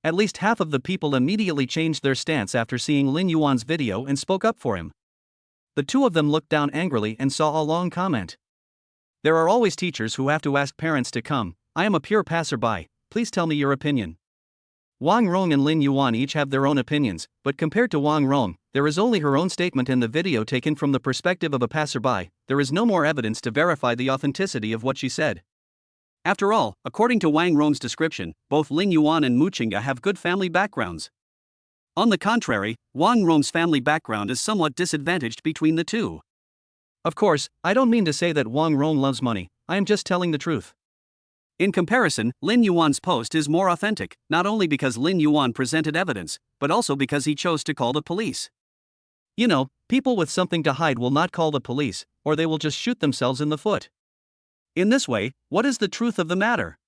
At least half of the people immediately changed their stance after seeing Lin Yuan's video and spoke up for him. The 2 of them looked down angrily and saw a long comment. There are always teachers who have to ask parents to come. I am a pure passerby, please tell me your opinion. Wang Rong and Lin Yuan each have their own opinions, but compared to Wang Rong, there is only her own statement in the video taken from the perspective of a passerby. There is no more evidence to verify the authenticity of what she said. After all, according to Wang Rong's description, both Lin Yuan and Mu Qingge have good family backgrounds. On the contrary, Wang Rong's family background is somewhat disadvantaged between the two. Of course, I don't mean to say that Wang Rong loves money, I am just telling the truth. In comparison, Lin Yuan's post is more authentic, not only because Lin Yuan presented evidence, but also because he chose to call the police. You know, people with something to hide will not call the police, or they will just shoot themselves in the foot. In this way, what is the truth of the matter?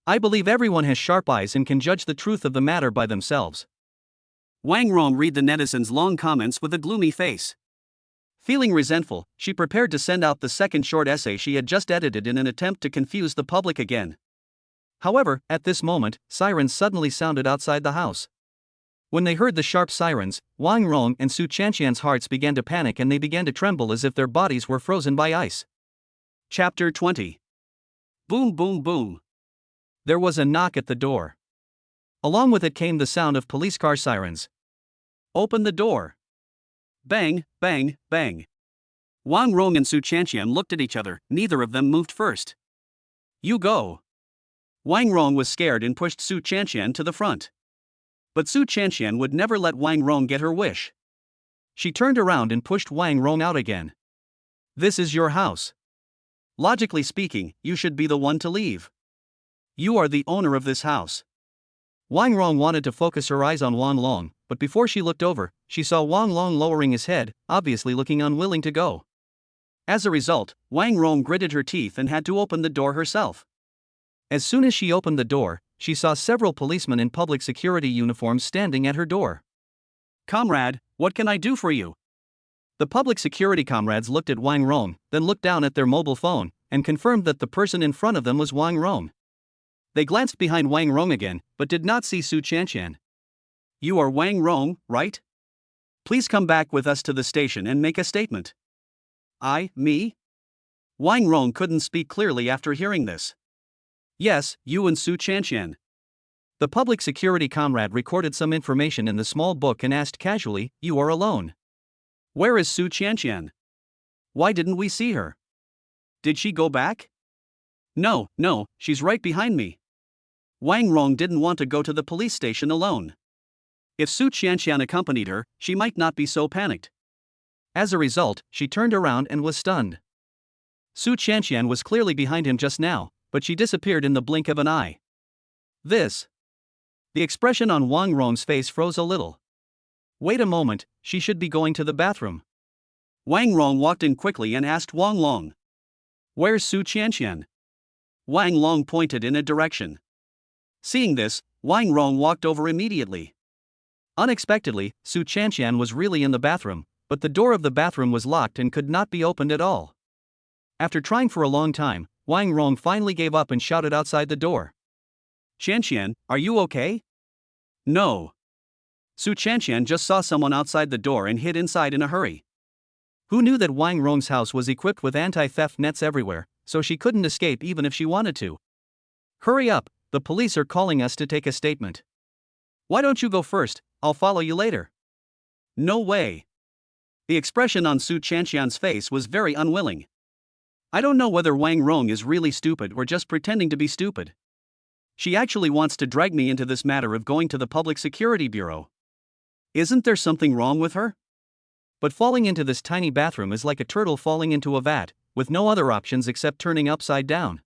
I believe everyone has sharp eyes and can judge the truth of the matter by themselves. Wang Rong read the netizens' long comments with a gloomy face. Feeling resentful, she prepared to send out the second short essay she had just edited in an attempt to confuse the public again. However, at this moment, sirens suddenly sounded outside the house. When they heard the sharp sirens, Wang Rong and Su Chanqian's hearts began to panic and they began to tremble as if their bodies were frozen by ice. Chapter 20. Boom boom boom. There was a knock at the door. Along with it came the sound of police car sirens. Open the door. Bang, bang, bang. Wang Rong and Su Chanqian looked at each other, neither of them moved first. You go. Wang Rong was scared and pushed Su Chanqian to the front. But Su Chanqian would never let Wang Rong get her wish. She turned around and pushed Wang Rong out again. This is your house. Logically speaking, you should be the one to leave. You are the owner of this house. Wang Rong wanted to focus her eyes on Wang Long, but before she looked over, she saw Wang Long lowering his head, obviously looking unwilling to go. As a result, Wang Rong gritted her teeth and had to open the door herself. As soon as she opened the door, she saw several policemen in public security uniforms standing at her door. Comrade, what can I do for you? The public security comrades looked at Wang Rong, then looked down at their mobile phone, and confirmed that the person in front of them was Wang Rong. They glanced behind Wang Rong again, but did not see Su Chanqian. You are Wang Rong, right? Please come back with us to the station and make a statement. Me? Wang Rong couldn't speak clearly after hearing this. Yes, you and Su Chanqian. The public security comrade recorded some information in the small book and asked casually, you are alone. Where is Su Chanqian? Why didn't we see her? Did she go back? No, she's right behind me. Wang Rong didn't want to go to the police station alone. If Su Chanqian accompanied her, she might not be so panicked. As a result, she turned around and was stunned. Su Chanqian was clearly behind him just now, but she disappeared in the blink of an eye. The expression on Wang Rong's face froze a little. Wait a moment, she should be going to the bathroom. Wang Rong walked in quickly and asked Wang Long. Where's Su Chanqian? Wang Long pointed in a direction. Seeing this, Wang Rong walked over immediately. Unexpectedly, Su Chanqian was really in the bathroom, but the door of the bathroom was locked and could not be opened at all. After trying for a long time, Wang Rong finally gave up and shouted outside the door. Chanqian, are you okay? No. Su Chanqian just saw someone outside the door and hid inside in a hurry. Who knew that Wang Rong's house was equipped with anti-theft nets everywhere, so she couldn't escape even if she wanted to. Hurry up, the police are calling us to take a statement. Why don't you go first, I'll follow you later. No way. The expression on Su Chanqian's face was very unwilling. I don't know whether Wang Rong is really stupid or just pretending to be stupid. She actually wants to drag me into this matter of going to the Public Security Bureau. Isn't there something wrong with her? But falling into this tiny bathroom is like a turtle falling into a vat, with no other options except turning upside down.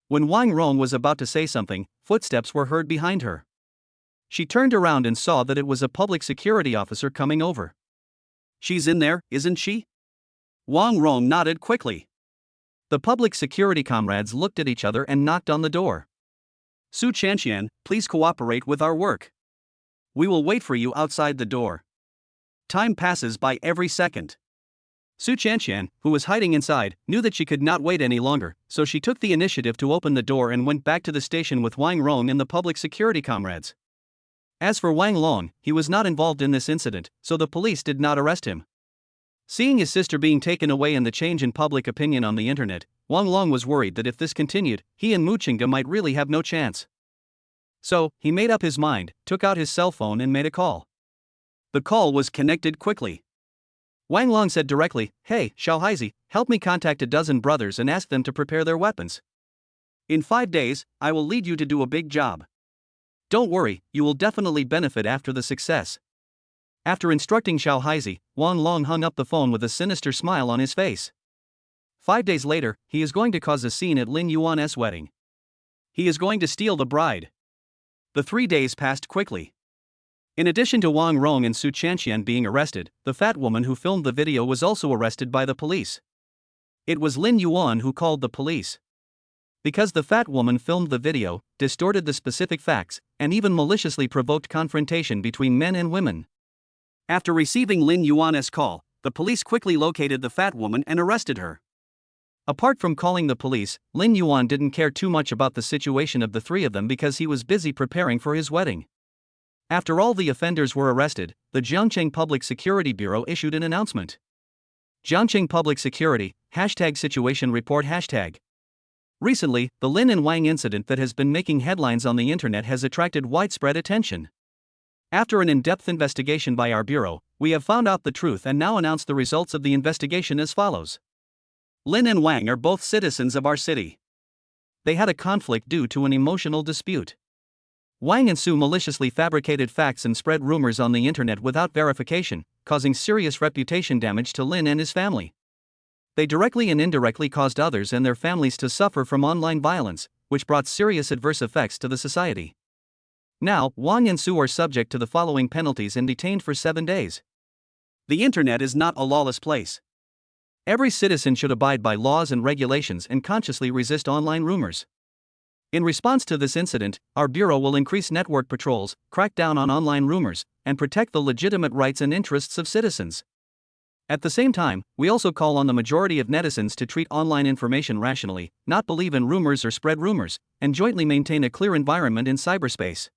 When Wang Rong was about to say something, footsteps were heard behind her. She turned around and saw that it was a public security officer coming over. She's in there, isn't she? Wang Rong nodded quickly. The public security comrades looked at each other and knocked on the door. Su Chanqian, please cooperate with our work. We will wait for you outside the door. Time passes by every second. Su Chanqian, who was hiding inside, knew that she could not wait any longer, so she took the initiative to open the door and went back to the station with Wang Rong and the public security comrades. As for Wang Long, he was not involved in this incident, so the police did not arrest him. Seeing his sister being taken away and the change in public opinion on the internet, Wang Long was worried that if this continued, he and Muchinga might really have no chance. So, he made up his mind, took out his cell phone and made a call. The call was connected quickly. Wang Long said directly, "Hey, Xiaohaizi, help me contact a dozen brothers and ask them to prepare their weapons. In 5 days, I will lead you to do a big job. Don't worry, you will definitely benefit after the success." After instructing Xiaohaizi, Wang Long hung up the phone with a sinister smile on his face. 5 days later, he is going to cause a scene at Lin Yuan's wedding. He is going to steal the bride. The 3 days passed quickly. In addition to Wang Rong and Su Chanxian being arrested, the fat woman who filmed the video was also arrested by the police. It was Lin Yuan who called the police. Because the fat woman filmed the video, distorted the specific facts, and even maliciously provoked confrontation between men and women. After receiving Lin Yuan's call, the police quickly located the fat woman and arrested her. Apart from calling the police, Lin Yuan didn't care too much about the situation of the three of them because he was busy preparing for his wedding. After all the offenders were arrested, the Jiangcheng Public Security Bureau issued an announcement. Jiangcheng Public Security, #situation report #. Recently, the Lin and Wang incident that has been making headlines on the internet has attracted widespread attention. After an in-depth investigation by our bureau, we have found out the truth and now announce the results of the investigation as follows. Lin and Wang are both citizens of our city. They had a conflict due to an emotional dispute. Wang and Su maliciously fabricated facts and spread rumors on the internet without verification, causing serious reputation damage to Lin and his family. They directly and indirectly caused others and their families to suffer from online violence, which brought serious adverse effects to the society. Now, Wang and Su are subject to the following penalties and detained for 7 days. The internet is not a lawless place. Every citizen should abide by laws and regulations and consciously resist online rumors. In response to this incident, our bureau will increase network patrols, crack down on online rumors, and protect the legitimate rights and interests of citizens. At the same time, we also call on the majority of netizens to treat online information rationally, not believe in rumors or spread rumors, and jointly maintain a clear environment in cyberspace.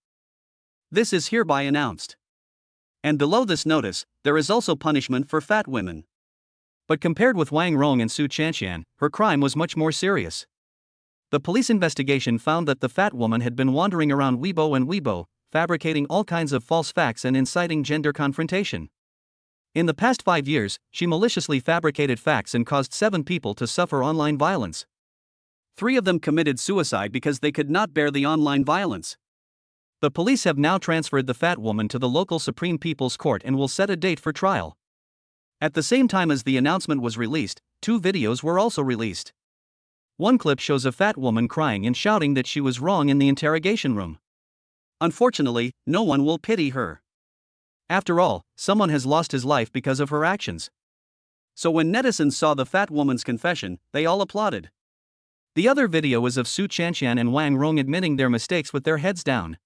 This is hereby announced. And below this notice, there is also punishment for fat women. But compared with Wang Rong and Su Chanxian, her crime was much more serious. The police investigation found that the fat woman had been wandering around Weibo, fabricating all kinds of false facts and inciting gender confrontation. In the past 5 years, she maliciously fabricated facts and caused 7 people to suffer online violence. 3 of them committed suicide because they could not bear the online violence. The police have now transferred the fat woman to the local Supreme People's Court and will set a date for trial. At the same time as the announcement was released, 2 videos were also released. One clip shows a fat woman crying and shouting that she was wrong in the interrogation room. Unfortunately, no one will pity her. After all, someone has lost his life because of her actions. So when netizens saw the fat woman's confession, they all applauded. The other video is of Su Chanxian and Wang Rong admitting their mistakes with their heads down.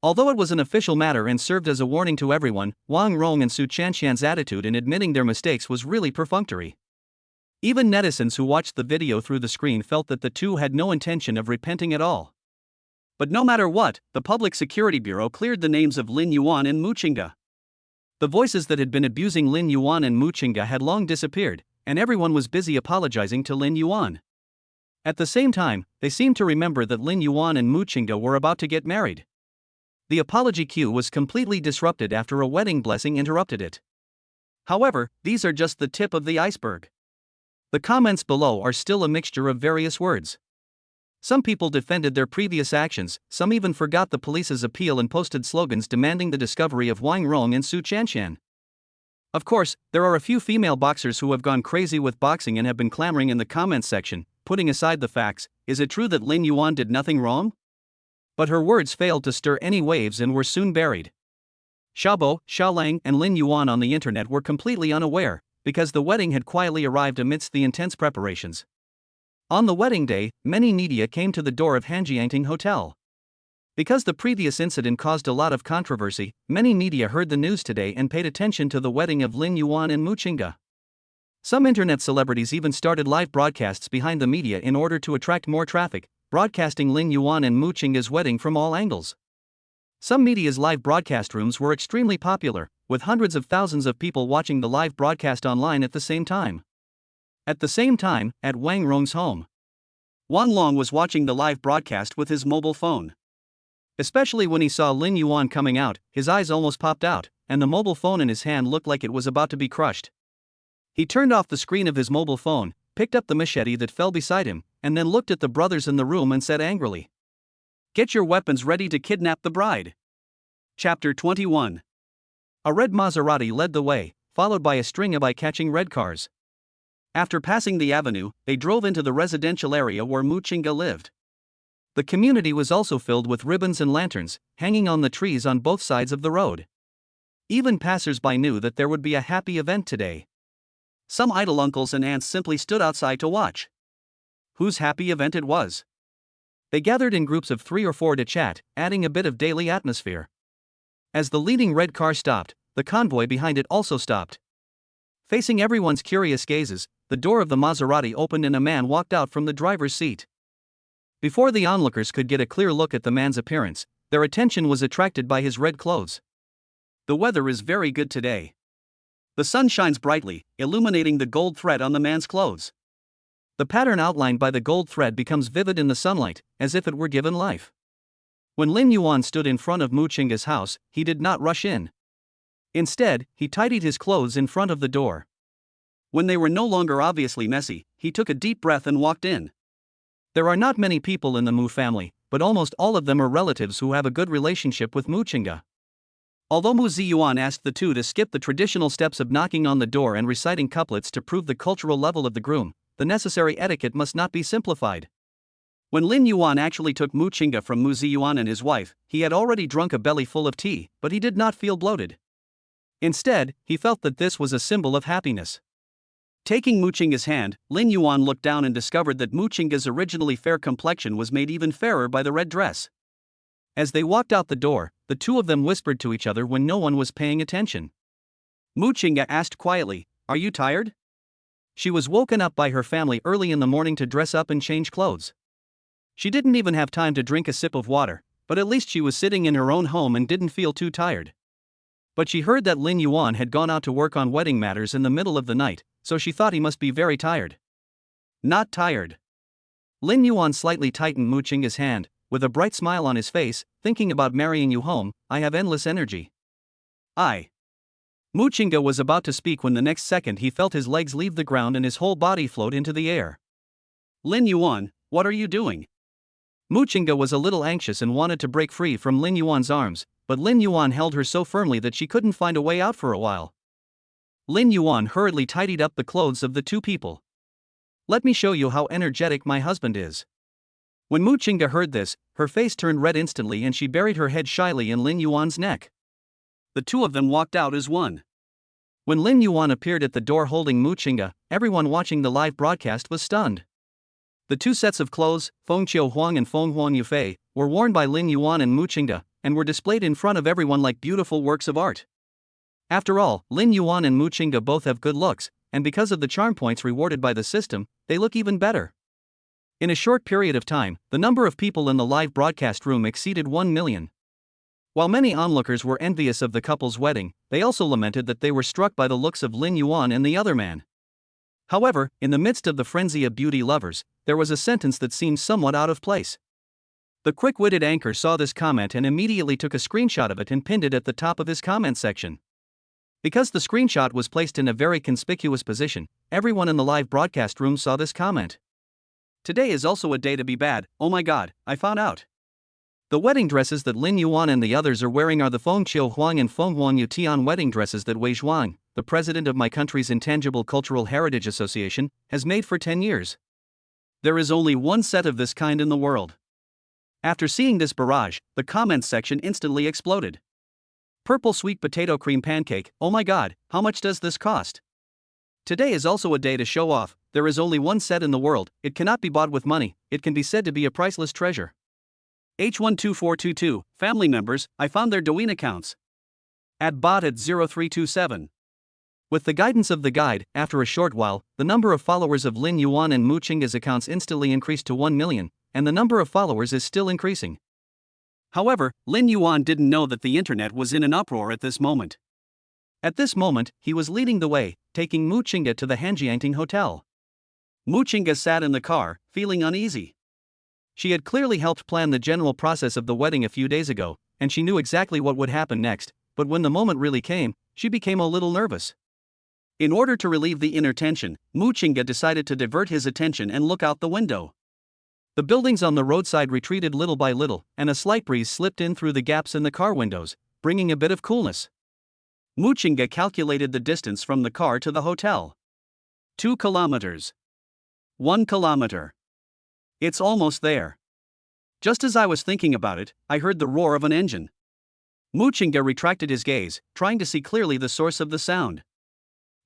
Although it was an official matter and served as a warning to everyone, Wang Rong and Su Chanxian's attitude in admitting their mistakes was really perfunctory. Even netizens who watched the video through the screen felt that the two had no intention of repenting at all. But no matter what, the Public Security Bureau cleared the names of Lin Yuan and Muchinga. The voices that had been abusing Lin Yuan and Muchinga had long disappeared, and everyone was busy apologizing to Lin Yuan. At the same time, they seemed to remember that Lin Yuan and Muchinga were about to get married. The apology queue was completely disrupted after a wedding blessing interrupted it. However, these are just the tip of the iceberg. The comments below are still a mixture of various words. Some people defended their previous actions, some even forgot the police's appeal and posted slogans demanding the discovery of Wang Rong and Su Chanxian. Of course, there are a few female boxers who have gone crazy with boxing and have been clamoring in the comments section, putting aside the facts. Is it true that Lin Yuan did nothing wrong? But her words failed to stir any waves and were soon buried. Xiaobo, Xiaolang, and Lin Yuan on the internet were completely unaware, because the wedding had quietly arrived amidst the intense preparations. On the wedding day, many media came to the door of Hanjiangting Hotel. Because the previous incident caused a lot of controversy, many media heard the news today and paid attention to the wedding of Lin Yuan and Muchinga. Some internet celebrities even started live broadcasts behind the media in order to attract more traffic, broadcasting Lin Yuan and Muchinga's wedding from all angles. Some media's live broadcast rooms were extremely popular, with hundreds of thousands of people watching the live broadcast online at the same time. At the same time, at Wang Rong's home, Wan Long was watching the live broadcast with his mobile phone. Especially when he saw Lin Yuan coming out, his eyes almost popped out, and the mobile phone in his hand looked like it was about to be crushed. He turned off the screen of his mobile phone, picked up the machete that fell beside him, and then looked at the brothers in the room and said angrily, "Get your weapons ready to kidnap the bride." Chapter 21. A red Maserati led the way, followed by a string of eye-catching red cars. After passing the avenue, they drove into the residential area where Mu Chinga lived. The community was also filled with ribbons and lanterns, hanging on the trees on both sides of the road. Even passers-by knew that there would be a happy event today. Some idle uncles and aunts simply stood outside to watch. Whose happy event it was? They gathered in groups of 3 or 4 to chat, adding a bit of daily atmosphere. As the leading red car stopped, the convoy behind it also stopped. Facing everyone's curious gazes, the door of the Maserati opened and a man walked out from the driver's seat. Before the onlookers could get a clear look at the man's appearance, their attention was attracted by his red clothes. The weather is very good today. The sun shines brightly, illuminating the gold thread on the man's clothes. The pattern outlined by the gold thread becomes vivid in the sunlight, as if it were given life. When Lin Yuan stood in front of Mu Chinga's house, he did not rush in. Instead, he tidied his clothes in front of the door. When they were no longer obviously messy, he took a deep breath and walked in. There are not many people in the Mu family, but almost all of them are relatives who have a good relationship with Mu Chinga. Although Mu Ziyuan asked the two to skip the traditional steps of knocking on the door and reciting couplets to prove the cultural level of the groom, the necessary etiquette must not be simplified. When Lin Yuan actually took Mu Chinga from Mu Ziyuan and his wife, he had already drunk a belly full of tea, but he did not feel bloated. Instead, he felt that this was a symbol of happiness. Taking Mu Chinga's hand, Lin Yuan looked down and discovered that Mu Chinga's originally fair complexion was made even fairer by the red dress. As they walked out the door, the two of them whispered to each other when no one was paying attention. Mu Chinga asked quietly, "Are you tired?" She was woken up by her family early in the morning to dress up and change clothes. She didn't even have time to drink a sip of water, but at least she was sitting in her own home and didn't feel too tired. But she heard that Lin Yuan had gone out to work on wedding matters in the middle of the night, so she thought he must be very tired. Not tired. Lin Yuan slightly tightened Mu Chinga's hand, with a bright smile on his face, "Thinking about marrying you home, I have endless energy." Mu Chinga was about to speak when the next second he felt his legs leave the ground and his whole body float into the air. "Lin Yuan, what are you doing?" Mu Chinga was a little anxious and wanted to break free from Lin Yuan's arms, but Lin Yuan held her so firmly that she couldn't find a way out for a while. Lin Yuan hurriedly tidied up the clothes of the two people. "Let me show you how energetic my husband is." When Mu Chinga heard this, her face turned red instantly and she buried her head shyly in Lin Yuan's neck. The two of them walked out as one. When Lin Yuan appeared at the door holding Mu Chinga, everyone watching the live broadcast was stunned. The two sets of clothes, Feng Qiu Huang and Feng Huan Yufei, were worn by Lin Yuan and Mu Chinga, and were displayed in front of everyone like beautiful works of art. After all, Lin Yuan and Mu Chinga both have good looks, and because of the charm points rewarded by the system, they look even better. In a short period of time, the number of people in the live broadcast room exceeded 1 million. While many onlookers were envious of the couple's wedding, they also lamented that they were struck by the looks of Lin Yuan and the other man. However, in the midst of the frenzy of beauty lovers, there was a sentence that seemed somewhat out of place. The quick-witted anchor saw this comment and immediately took a screenshot of it and pinned it at the top of his comment section. Because the screenshot was placed in a very conspicuous position, everyone in the live broadcast room saw this comment. "Today is also a day to be bad, oh my god, I found out." The wedding dresses that Lin Yuan and the others are wearing are the Feng Qiu Huang and Feng Huan Yu Tian wedding dresses that Wei Zhuang, the president of my country's Intangible Cultural Heritage Association, has made for 10 years. There is only one set of this kind in the world. After seeing this barrage, the comments section instantly exploded. "Purple sweet potato cream pancake, oh my god, how much does this cost? Today is also a day to show off, there is only one set in the world, it cannot be bought with money, it can be said to be a priceless treasure. H12422, family members, I found their Douyin accounts. At bot at 0327. With the guidance of the guide, after a short while, the number of followers of Lin Yuan and Mu Chinga's accounts instantly increased to 1 million, and the number of followers is still increasing. However, Lin Yuan didn't know that the internet was in an uproar at this moment. At this moment, he was leading the way, taking Mu Chinga to the Hanjiangting Hotel. Muchinga sat in the car, feeling uneasy. She had clearly helped plan the general process of the wedding a few days ago, and she knew exactly what would happen next, but when the moment really came, she became a little nervous. In order to relieve the inner tension, Muchinga decided to divert his attention and look out the window. The buildings on the roadside retreated little by little, and a slight breeze slipped in through the gaps in the car windows, bringing a bit of coolness. Muchinga calculated the distance from the car to the hotel. 2 kilometers. 1 kilometer. It's almost there. Just as I was thinking about it, I heard the roar of an engine. Muchinga retracted his gaze, trying to see clearly the source of the sound.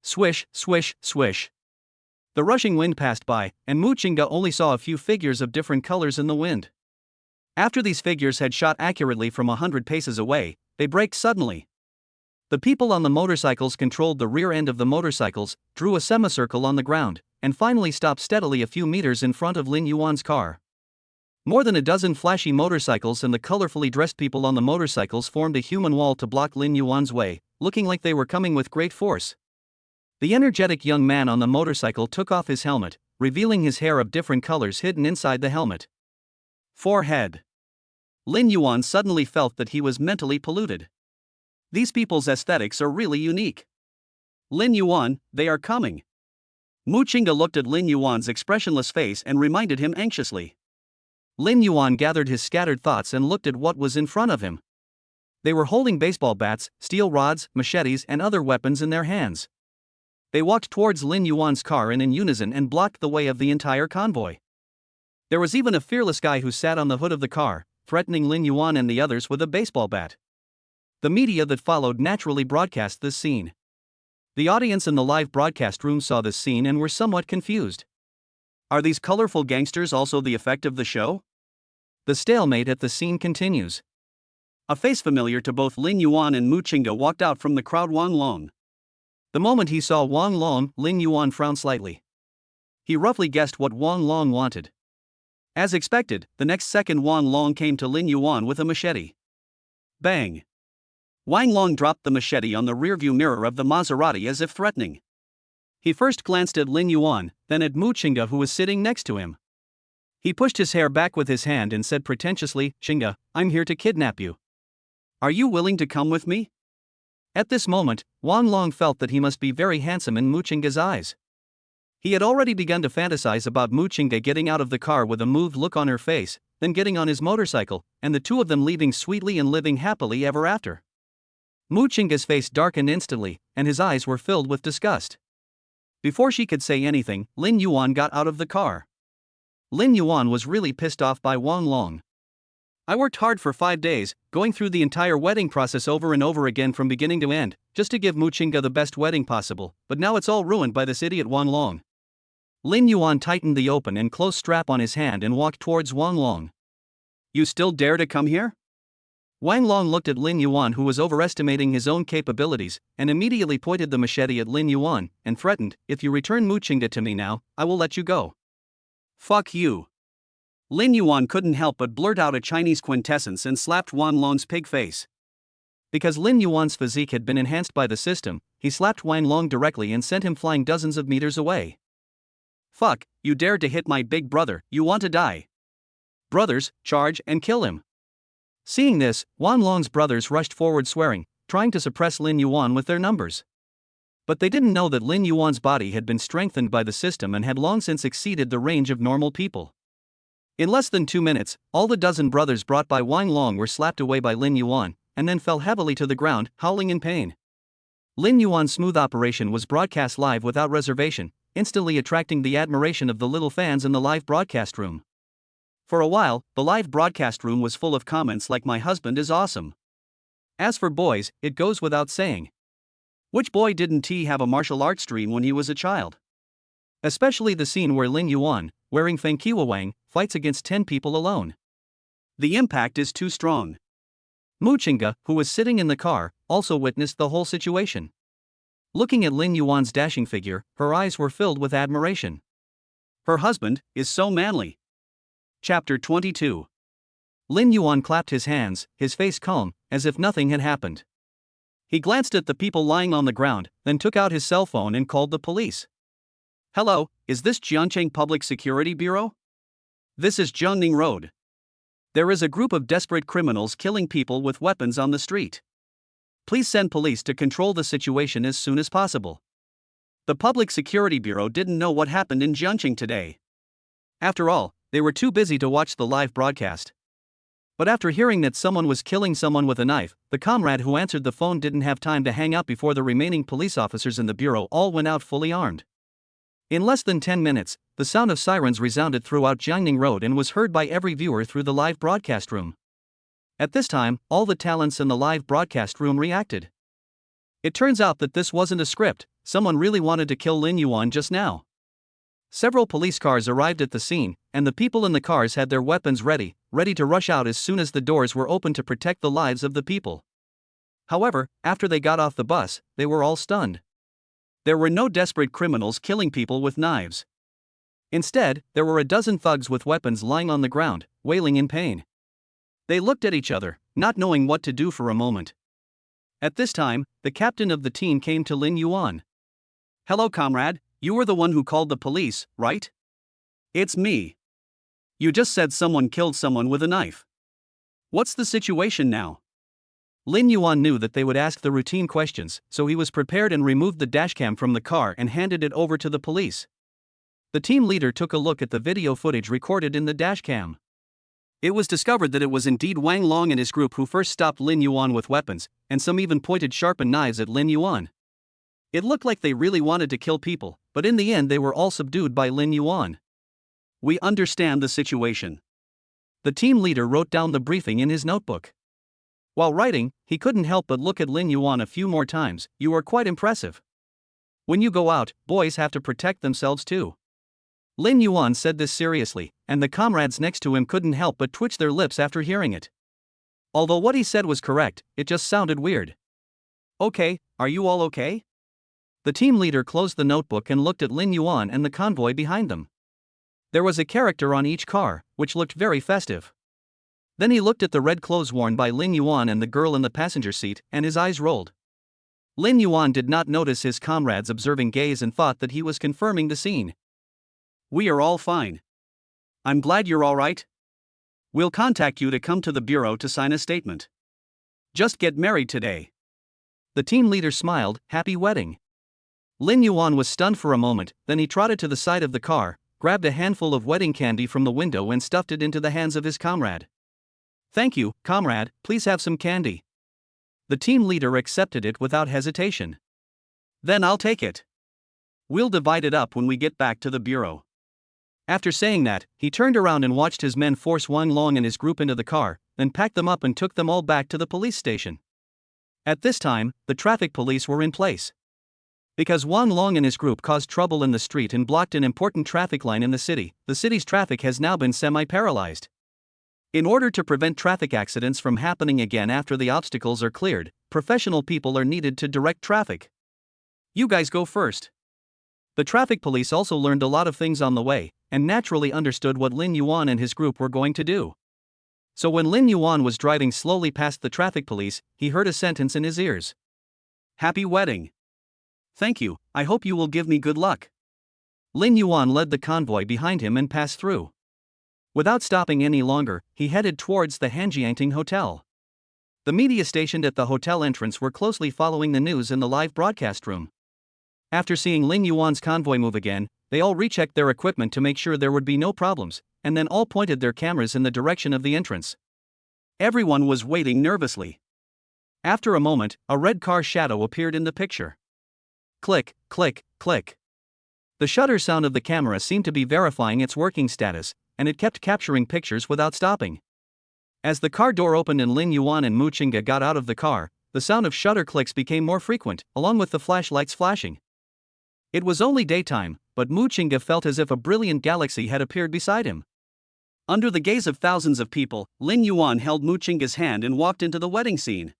Swish, swish, swish. The rushing wind passed by, and Muchinga only saw a few figures of different colors in the wind. After these figures had shot accurately from 100 paces away, they braked suddenly. The people on the motorcycles controlled the rear end of the motorcycles, drew a semicircle on the ground, and finally stopped steadily a few meters in front of Lin Yuan's car. More than a dozen flashy motorcycles and the colorfully dressed people on the motorcycles formed a human wall to block Lin Yuan's way, looking like they were coming with great force. The energetic young man on the motorcycle took off his helmet, revealing his hair of different colors hidden inside the helmet. Forehead. Lin Yuan suddenly felt that he was mentally polluted. These people's aesthetics are really unique. Lin Yuan, they are coming. Muchinga looked at Lin Yuan's expressionless face and reminded him anxiously. Lin Yuan gathered his scattered thoughts and looked at what was in front of him. They were holding baseball bats, steel rods, machetes, and other weapons in their hands. They walked towards Lin Yuan's car in unison and blocked the way of the entire convoy. There was even a fearless guy who sat on the hood of the car, threatening Lin Yuan and the others with a baseball bat. The media that followed naturally broadcast this scene. The audience in the live broadcast room saw this scene and were somewhat confused. Are these colorful gangsters also the effect of the show? The stalemate at the scene continues. A face familiar to both Lin Yuan and Muchinga walked out from the crowd. Wang Long. The moment he saw Wang Long, Lin Yuan frowned slightly. He roughly guessed what Wang Long wanted. As expected, the next second Wang Long came to Lin Yuan with a machete. Bang! Wang Long dropped the machete on the rearview mirror of the Maserati as if threatening. He first glanced at Lin Yuan, then at Muchinga who was sitting next to him. He pushed his hair back with his hand and said pretentiously, "Chinga, I'm here to kidnap you. Are you willing to come with me?" At this moment, Wang Long felt that he must be very handsome in Muchinga's eyes. He had already begun to fantasize about Muchinga getting out of the car with a moved look on her face, then getting on his motorcycle, and the two of them leaving sweetly and living happily ever after. Muchinga's face darkened instantly, and his eyes were filled with disgust. Before she could say anything, Lin Yuan got out of the car. Lin Yuan was really pissed off by Wang Long. "I worked hard for 5 days, going through the entire wedding process over and over again from beginning to end, just to give Muchinga the best wedding possible, but now it's all ruined by this idiot Wang Long." Lin Yuan tightened the open and close strap on his hand and walked towards Wang Long. "You still dare to come here?" Wang Long looked at Lin Yuan, who was overestimating his own capabilities, and immediately pointed the machete at Lin Yuan, and threatened, "If you return Muchinga to me now, I will let you go." "Fuck you." Lin Yuan couldn't help but blurt out a Chinese quintessence and slapped Wang Long's pig face. Because Lin Yuan's physique had been enhanced by the system, he slapped Wang Long directly and sent him flying dozens of meters away. "Fuck, you dared to hit my big brother, you want to die. Brothers, charge and kill him." Seeing this, Wang Long's brothers rushed forward swearing, trying to suppress Lin Yuan with their numbers. But they didn't know that Lin Yuan's body had been strengthened by the system and had long since exceeded the range of normal people. In less than 2 minutes, all the dozen brothers brought by Wang Long were slapped away by Lin Yuan, and then fell heavily to the ground, howling in pain. Lin Yuan's smooth operation was broadcast live without reservation, instantly attracting the admiration of the little fans in the live broadcast room. For a while, the live broadcast room was full of comments like "My husband is awesome." As for boys, it goes without saying. Which boy didn't he have a martial arts dream when he was a child? Especially the scene where Lin Yuan, wearing Fengqiwa Wang, fights against 10 people alone. The impact is too strong. Muchinga, who was sitting in the car, also witnessed the whole situation. Looking at Lin Yuan's dashing figure, her eyes were filled with admiration. Her husband is so manly. Chapter 22. Lin Yuan clapped his hands, his face calm, as if nothing had happened. He glanced at the people lying on the ground, then took out his cell phone and called the police. Hello, is this Jiancheng Public Security Bureau? This is Jiangning Road. There is a group of desperate criminals killing people with weapons on the street. Please send police to control the situation as soon as possible. The Public Security Bureau didn't know what happened in Jiancheng today. After all, they were too busy to watch the live broadcast. But after hearing that someone was killing someone with a knife, the comrade who answered the phone didn't have time to hang up before the remaining police officers in the bureau all went out fully armed. In less than 10 minutes, the sound of sirens resounded throughout Jiangning Road and was heard by every viewer through the live broadcast room. At this time, all the talents in the live broadcast room reacted. It turns out that this wasn't a script, someone really wanted to kill Lin Yuan just now. Several police cars arrived at the scene, and the people in the cars had their weapons ready to rush out as soon as the doors were opened to protect the lives of the people. However, after they got off the bus, they were all stunned. There were no desperate criminals killing people with knives. Instead, there were a dozen thugs with weapons lying on the ground, wailing in pain. They looked at each other, not knowing what to do for a moment. At this time, the captain of the team came to Lin Yuan. "Hello, comrade, you were the one who called the police, right?" "It's me. You just said someone killed someone with a knife. What's the situation now?" Lin Yuan knew that they would ask the routine questions, so he was prepared and removed the dashcam from the car and handed it over to the police. The team leader took a look at the video footage recorded in the dashcam. It was discovered that it was indeed Wang Long and his group who first stopped Lin Yuan with weapons, and some even pointed sharpened knives at Lin Yuan. It looked like they really wanted to kill people, but in the end they were all subdued by Lin Yuan. "We understand the situation." The team leader wrote down the briefing in his notebook. While writing, he couldn't help but look at Lin Yuan a few more times. "You are quite impressive. When you go out, boys have to protect themselves too." Lin Yuan said this seriously, and the comrades next to him couldn't help but twitch their lips after hearing it. Although what he said was correct, it just sounded weird. "Okay, are you all okay?" The team leader closed the notebook and looked at Lin Yuan and the convoy behind them. There was a character on each car, which looked very festive. Then he looked at the red clothes worn by Lin Yuan and the girl in the passenger seat, and his eyes rolled. Lin Yuan did not notice his comrades' observing gaze and thought that he was confirming the scene. "We are all fine. I'm glad you're all right. We'll contact you to come to the bureau to sign a statement. Just get married today." The team leader smiled, "Happy wedding." Lin Yuan was stunned for a moment, then he trotted to the side of the car, grabbed a handful of wedding candy from the window and stuffed it into the hands of his comrade. "Thank you, comrade, please have some candy." The team leader accepted it without hesitation. "Then I'll take it. We'll divide it up when we get back to the bureau." After saying that, he turned around and watched his men force Wang Long and his group into the car, then packed them up and took them all back to the police station. At this time, the traffic police were in place. Because Wang Long and his group caused trouble in the street and blocked an important traffic line in the city's traffic has now been semi-paralyzed. In order to prevent traffic accidents from happening again after the obstacles are cleared, professional people are needed to direct traffic. "You guys go first." The traffic police also learned a lot of things on the way, and naturally understood what Lin Yuan and his group were going to do. So when Lin Yuan was driving slowly past the traffic police, he heard a sentence in his ears. "Happy wedding. Thank you, I hope you will give me good luck." Lin Yuan led the convoy behind him and passed through. Without stopping any longer, he headed towards the Hanjiangting Hotel. The media stationed at the hotel entrance were closely following the news in the live broadcast room. After seeing Lin Yuan's convoy move again, they all rechecked their equipment to make sure there would be no problems, and then all pointed their cameras in the direction of the entrance. Everyone was waiting nervously. After a moment, a red car shadow appeared in the picture. Click, click, click. The shutter sound of the camera seemed to be verifying its working status, and it kept capturing pictures without stopping. As the car door opened and Lin Yuan and Mu Qingge got out of the car, the sound of shutter clicks became more frequent, along with the flashlights flashing. It was only daytime, but Mu Qingge felt as if a brilliant galaxy had appeared beside him. Under the gaze of thousands of people, Lin Yuan held Mu Qingge's hand and walked into the wedding scene.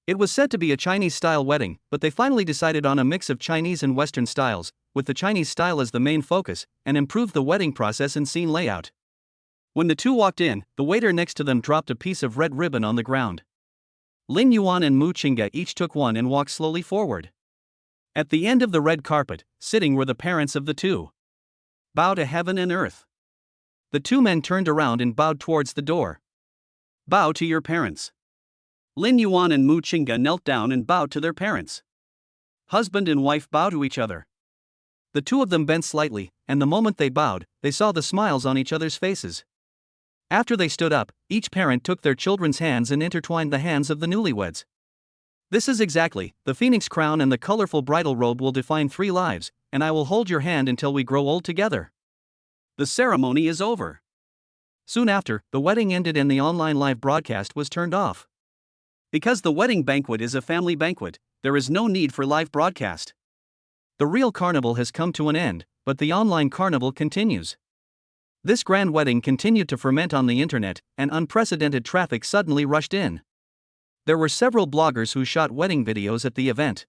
It was said to be a Chinese-style wedding, but they finally decided on a mix of Chinese and Western styles, with the Chinese style as the main focus, and improved the wedding process and scene layout. When the two walked in, the waiter next to them dropped a piece of red ribbon on the ground. Lin Yuan and Mu Qingge each took one and walked slowly forward. At the end of the red carpet, sitting were the parents of the two. Bow to heaven and earth. The two men turned around and bowed towards the door. Bow to your parents. Lin Yuan and Mu Qingge knelt down and bowed to their parents. Husband and wife bow to each other. The two of them bent slightly, and the moment they bowed, they saw the smiles on each other's faces. After they stood up, each parent took their children's hands and intertwined the hands of the newlyweds. This is exactly, the phoenix crown and the colorful bridal robe will define 3 lives, and I will hold your hand until we grow old together. The ceremony is over. Soon after, the wedding ended and the online live broadcast was turned off. Because the wedding banquet is a family banquet, there is no need for live broadcast. The real carnival has come to an end, but the online carnival continues. This grand wedding continued to ferment on the internet, and unprecedented traffic suddenly rushed in. There were several bloggers who shot wedding videos at the event.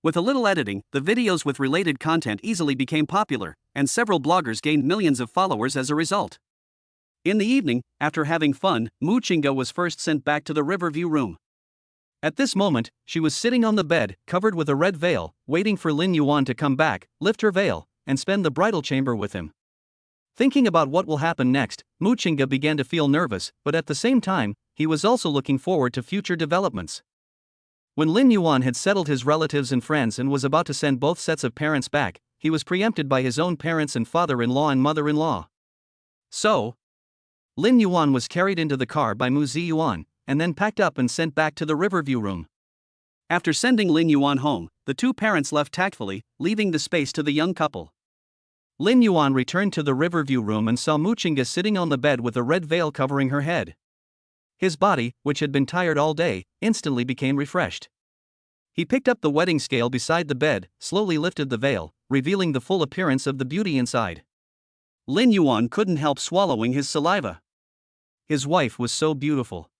With a little editing, the videos with related content easily became popular, and several bloggers gained millions of followers as a result. In the evening, after having fun, Mu Qingge was first sent back to the Riverview room. At this moment, she was sitting on the bed, covered with a red veil, waiting for Lin Yuan to come back, lift her veil, and spend the bridal chamber with him. Thinking about what will happen next, Mu Qingge began to feel nervous, but at the same time, he was also looking forward to future developments. When Lin Yuan had settled his relatives and friends and was about to send both sets of parents back, he was preempted by his own parents and father-in-law and mother-in-law. So, Lin Yuan was carried into the car by Mu Ziyuan, and then packed up and sent back to the Riverview room. After sending Lin Yuan home, the two parents left tactfully, leaving the space to the young couple. Lin Yuan returned to the Riverview room and saw Mu Qingge sitting on the bed with a red veil covering her head. His body, which had been tired all day, instantly became refreshed. He picked up the wedding scale beside the bed, slowly lifted the veil, revealing the full appearance of the beauty inside. Lin Yuan couldn't help swallowing his saliva. His wife was so beautiful.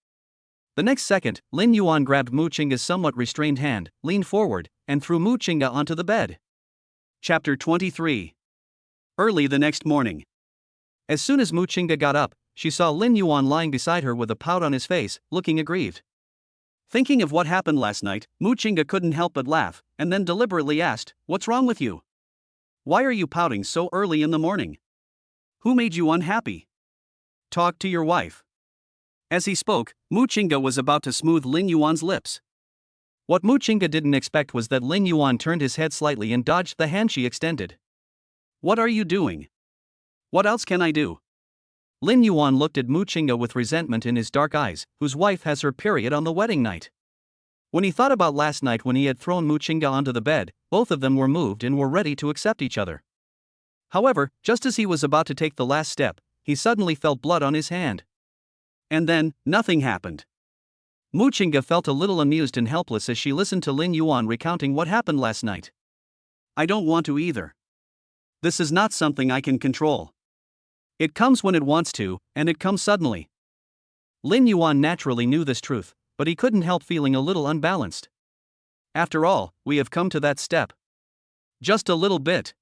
The next second, Lin Yuan grabbed Mu Qingge's somewhat restrained hand, leaned forward, and threw Mu Qingge onto the bed. Chapter 23. Early the next morning. As soon as Mu Qingge got up, she saw Lin Yuan lying beside her with a pout on his face, looking aggrieved. Thinking of what happened last night, Mu Qingge couldn't help but laugh, and then deliberately asked, "What's wrong with you? Why are you pouting so early in the morning? Who made you unhappy? Talk to your wife." As he spoke, Mu Qingge was about to smooth Lin Yuan's lips. What Mu Qingge didn't expect was that Lin Yuan turned his head slightly and dodged the hand she extended. "What are you doing? What else can I do?" Lin Yuan looked at Mu Qingge with resentment in his dark eyes, whose wife has her period on the wedding night. When he thought about last night when he had thrown Mu Qingge onto the bed, both of them were moved and were ready to accept each other. However, just as he was about to take the last step, he suddenly felt blood on his hand. And then, nothing happened. Mu Qingge felt a little amused and helpless as she listened to Lin Yuan recounting what happened last night. "I don't want to either. This is not something I can control. It comes when it wants to, and it comes suddenly." Lin Yuan naturally knew this truth, but he couldn't help feeling a little unbalanced. After all, we have come to that step. Just a little bit.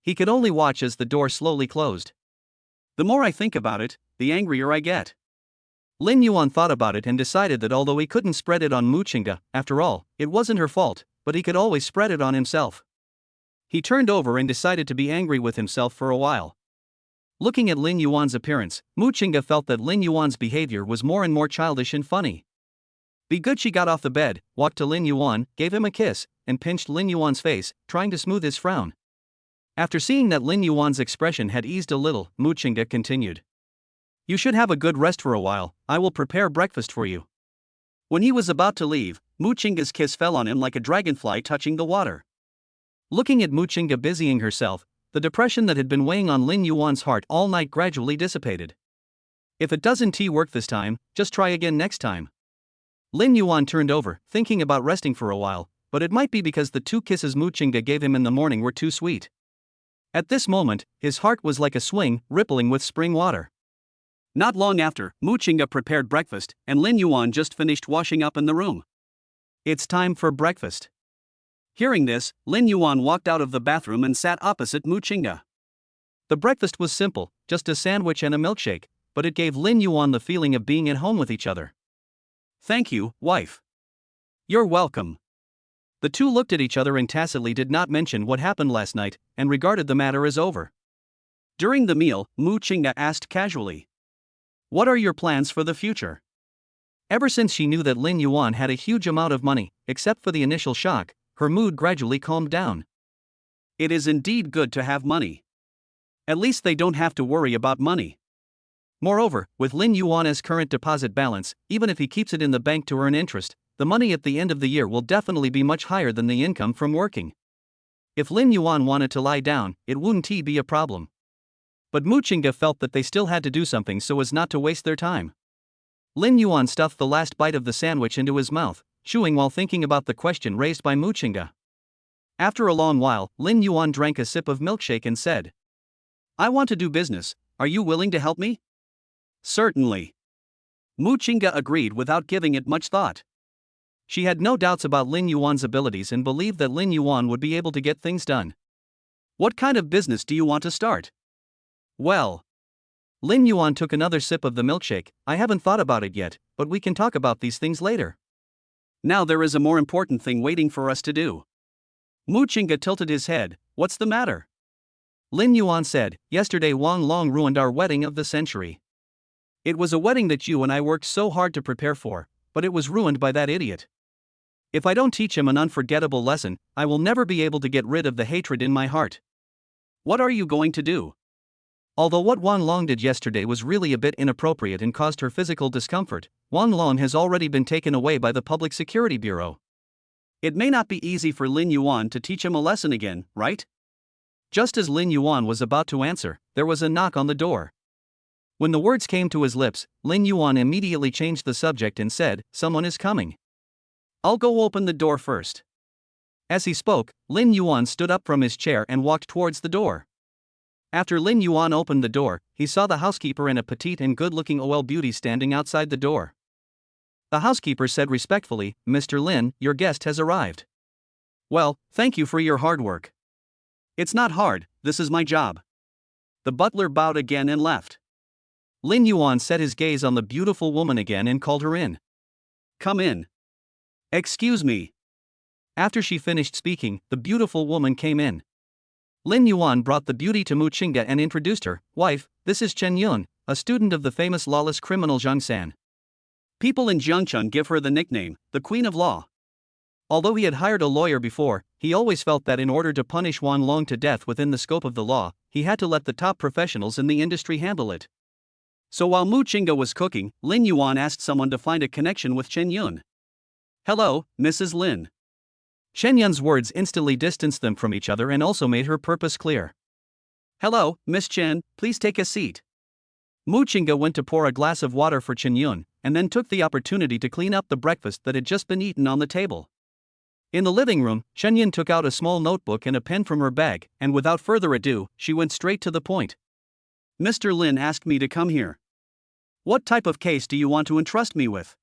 He could only watch as the door slowly closed. The more I think about it, the angrier I get. Lin Yuan thought about it and decided that although he couldn't spread it on Mu Qingge, after all, it wasn't her fault, but he could always spread it on himself. He turned over and decided to be angry with himself for a while. Looking at Lin Yuan's appearance, Mu Qingge felt that Lin Yuan's behavior was more and more childish and funny. Be good she got off the bed, walked to Lin Yuan, gave him a kiss, and pinched Lin Yuan's face, trying to smooth his frown. After seeing that Lin Yuan's expression had eased a little, Mu Qingge continued. "You should have a good rest for a while, I will prepare breakfast for you." When he was about to leave, Mu Qingge's kiss fell on him like a dragonfly touching the water. Looking at Mu Qingge busying herself, the depression that had been weighing on Lin Yuan's heart all night gradually dissipated. "If it doesn't work this time, just try again next time." Lin Yuan turned over, thinking about resting for a while, but it might be because the 2 kisses Mu Qingge gave him in the morning were too sweet. At this moment, his heart was like a swing, rippling with spring water. Not long after, Mu Qingge prepared breakfast, and Lin Yuan just finished washing up in the room. "It's time for breakfast." Hearing this, Lin Yuan walked out of the bathroom and sat opposite Mu Qingge. The breakfast was simple, just a sandwich and a milkshake, but it gave Lin Yuan the feeling of being at home with each other. "Thank you, wife." "You're welcome." The two looked at each other and tacitly did not mention what happened last night, and regarded the matter as over. During the meal, Mu Qingda asked casually, "What are your plans for the future?" Ever since she knew that Lin Yuan had a huge amount of money, except for the initial shock, her mood gradually calmed down. It is indeed good to have money. At least they don't have to worry about money. Moreover, with Lin Yuan's current deposit balance, even if he keeps it in the bank to earn interest, the money at the end of the year will definitely be much higher than the income from working. If Lin Yuan wanted to lie down, it wouldn't be a problem. But Mu Qingda felt that they still had to do something so as not to waste their time. Lin Yuan stuffed the last bite of the sandwich into his mouth, chewing while thinking about the question raised by Mu Qingda. After a long while, Lin Yuan drank a sip of milkshake and said, "I want to do business, are you willing to help me?" "Certainly." Mu Qingda agreed without giving it much thought. She had no doubts about Lin Yuan's abilities and believed that Lin Yuan would be able to get things done. "What kind of business do you want to start?" "Well." Lin Yuan took another sip of the milkshake. "I haven't thought about it yet, but we can talk about these things later. Now there is a more important thing waiting for us to do." Mu Qingda tilted his head. "What's the matter?" Lin Yuan said, "Yesterday Wang Long ruined our wedding of the century. It was a wedding that you and I worked so hard to prepare for, but it was ruined by that idiot. If I don't teach him an unforgettable lesson, I will never be able to get rid of the hatred in my heart. What are you going to do?" Although what Wang Long did yesterday was really a bit inappropriate and caused her physical discomfort, Wang Long has already been taken away by the Public Security Bureau. It may not be easy for Lin Yuan to teach him a lesson again, right? Just as Lin Yuan was about to answer, there was a knock on the door. When the words came to his lips, Lin Yuan immediately changed the subject and said, "Someone is coming. I'll go open the door first." As he spoke, Lin Yuan stood up from his chair and walked towards the door. After Lin Yuan opened the door, he saw the housekeeper and a petite and good-looking OL beauty standing outside the door. The housekeeper said respectfully, "Mr. Lin, your guest has arrived." "Well, thank you for your hard work." "It's not hard, this is my job." The butler bowed again and left. Lin Yuan set his gaze on the beautiful woman again and called her in. "Come in." "Excuse me." After she finished speaking, the beautiful woman came in. Lin Yuan brought the beauty to Mu Qingda and introduced her. "Wife, this is Chen Yun, a student of the famous lawless criminal Zhang San. People in Jiangchun give her the nickname, the Queen of Law." Although he had hired a lawyer before, he always felt that in order to punish Wang Long to death within the scope of the law, he had to let the top professionals in the industry handle it. So while Mu Qingda was cooking, Lin Yuan asked someone to find a connection with Chen Yun. "Hello, Mrs. Lin." Chen Yun's words instantly distanced them from each other and also made her purpose clear. "Hello, Miss Chen, please take a seat." Mu Qingda went to pour a glass of water for Chen Yun, and then took the opportunity to clean up the breakfast that had just been eaten on the table. In the living room, Chen Yun took out a small notebook and a pen from her bag, and without further ado, she went straight to the point. "Mr. Lin asked me to come here. What type of case do you want to entrust me with?"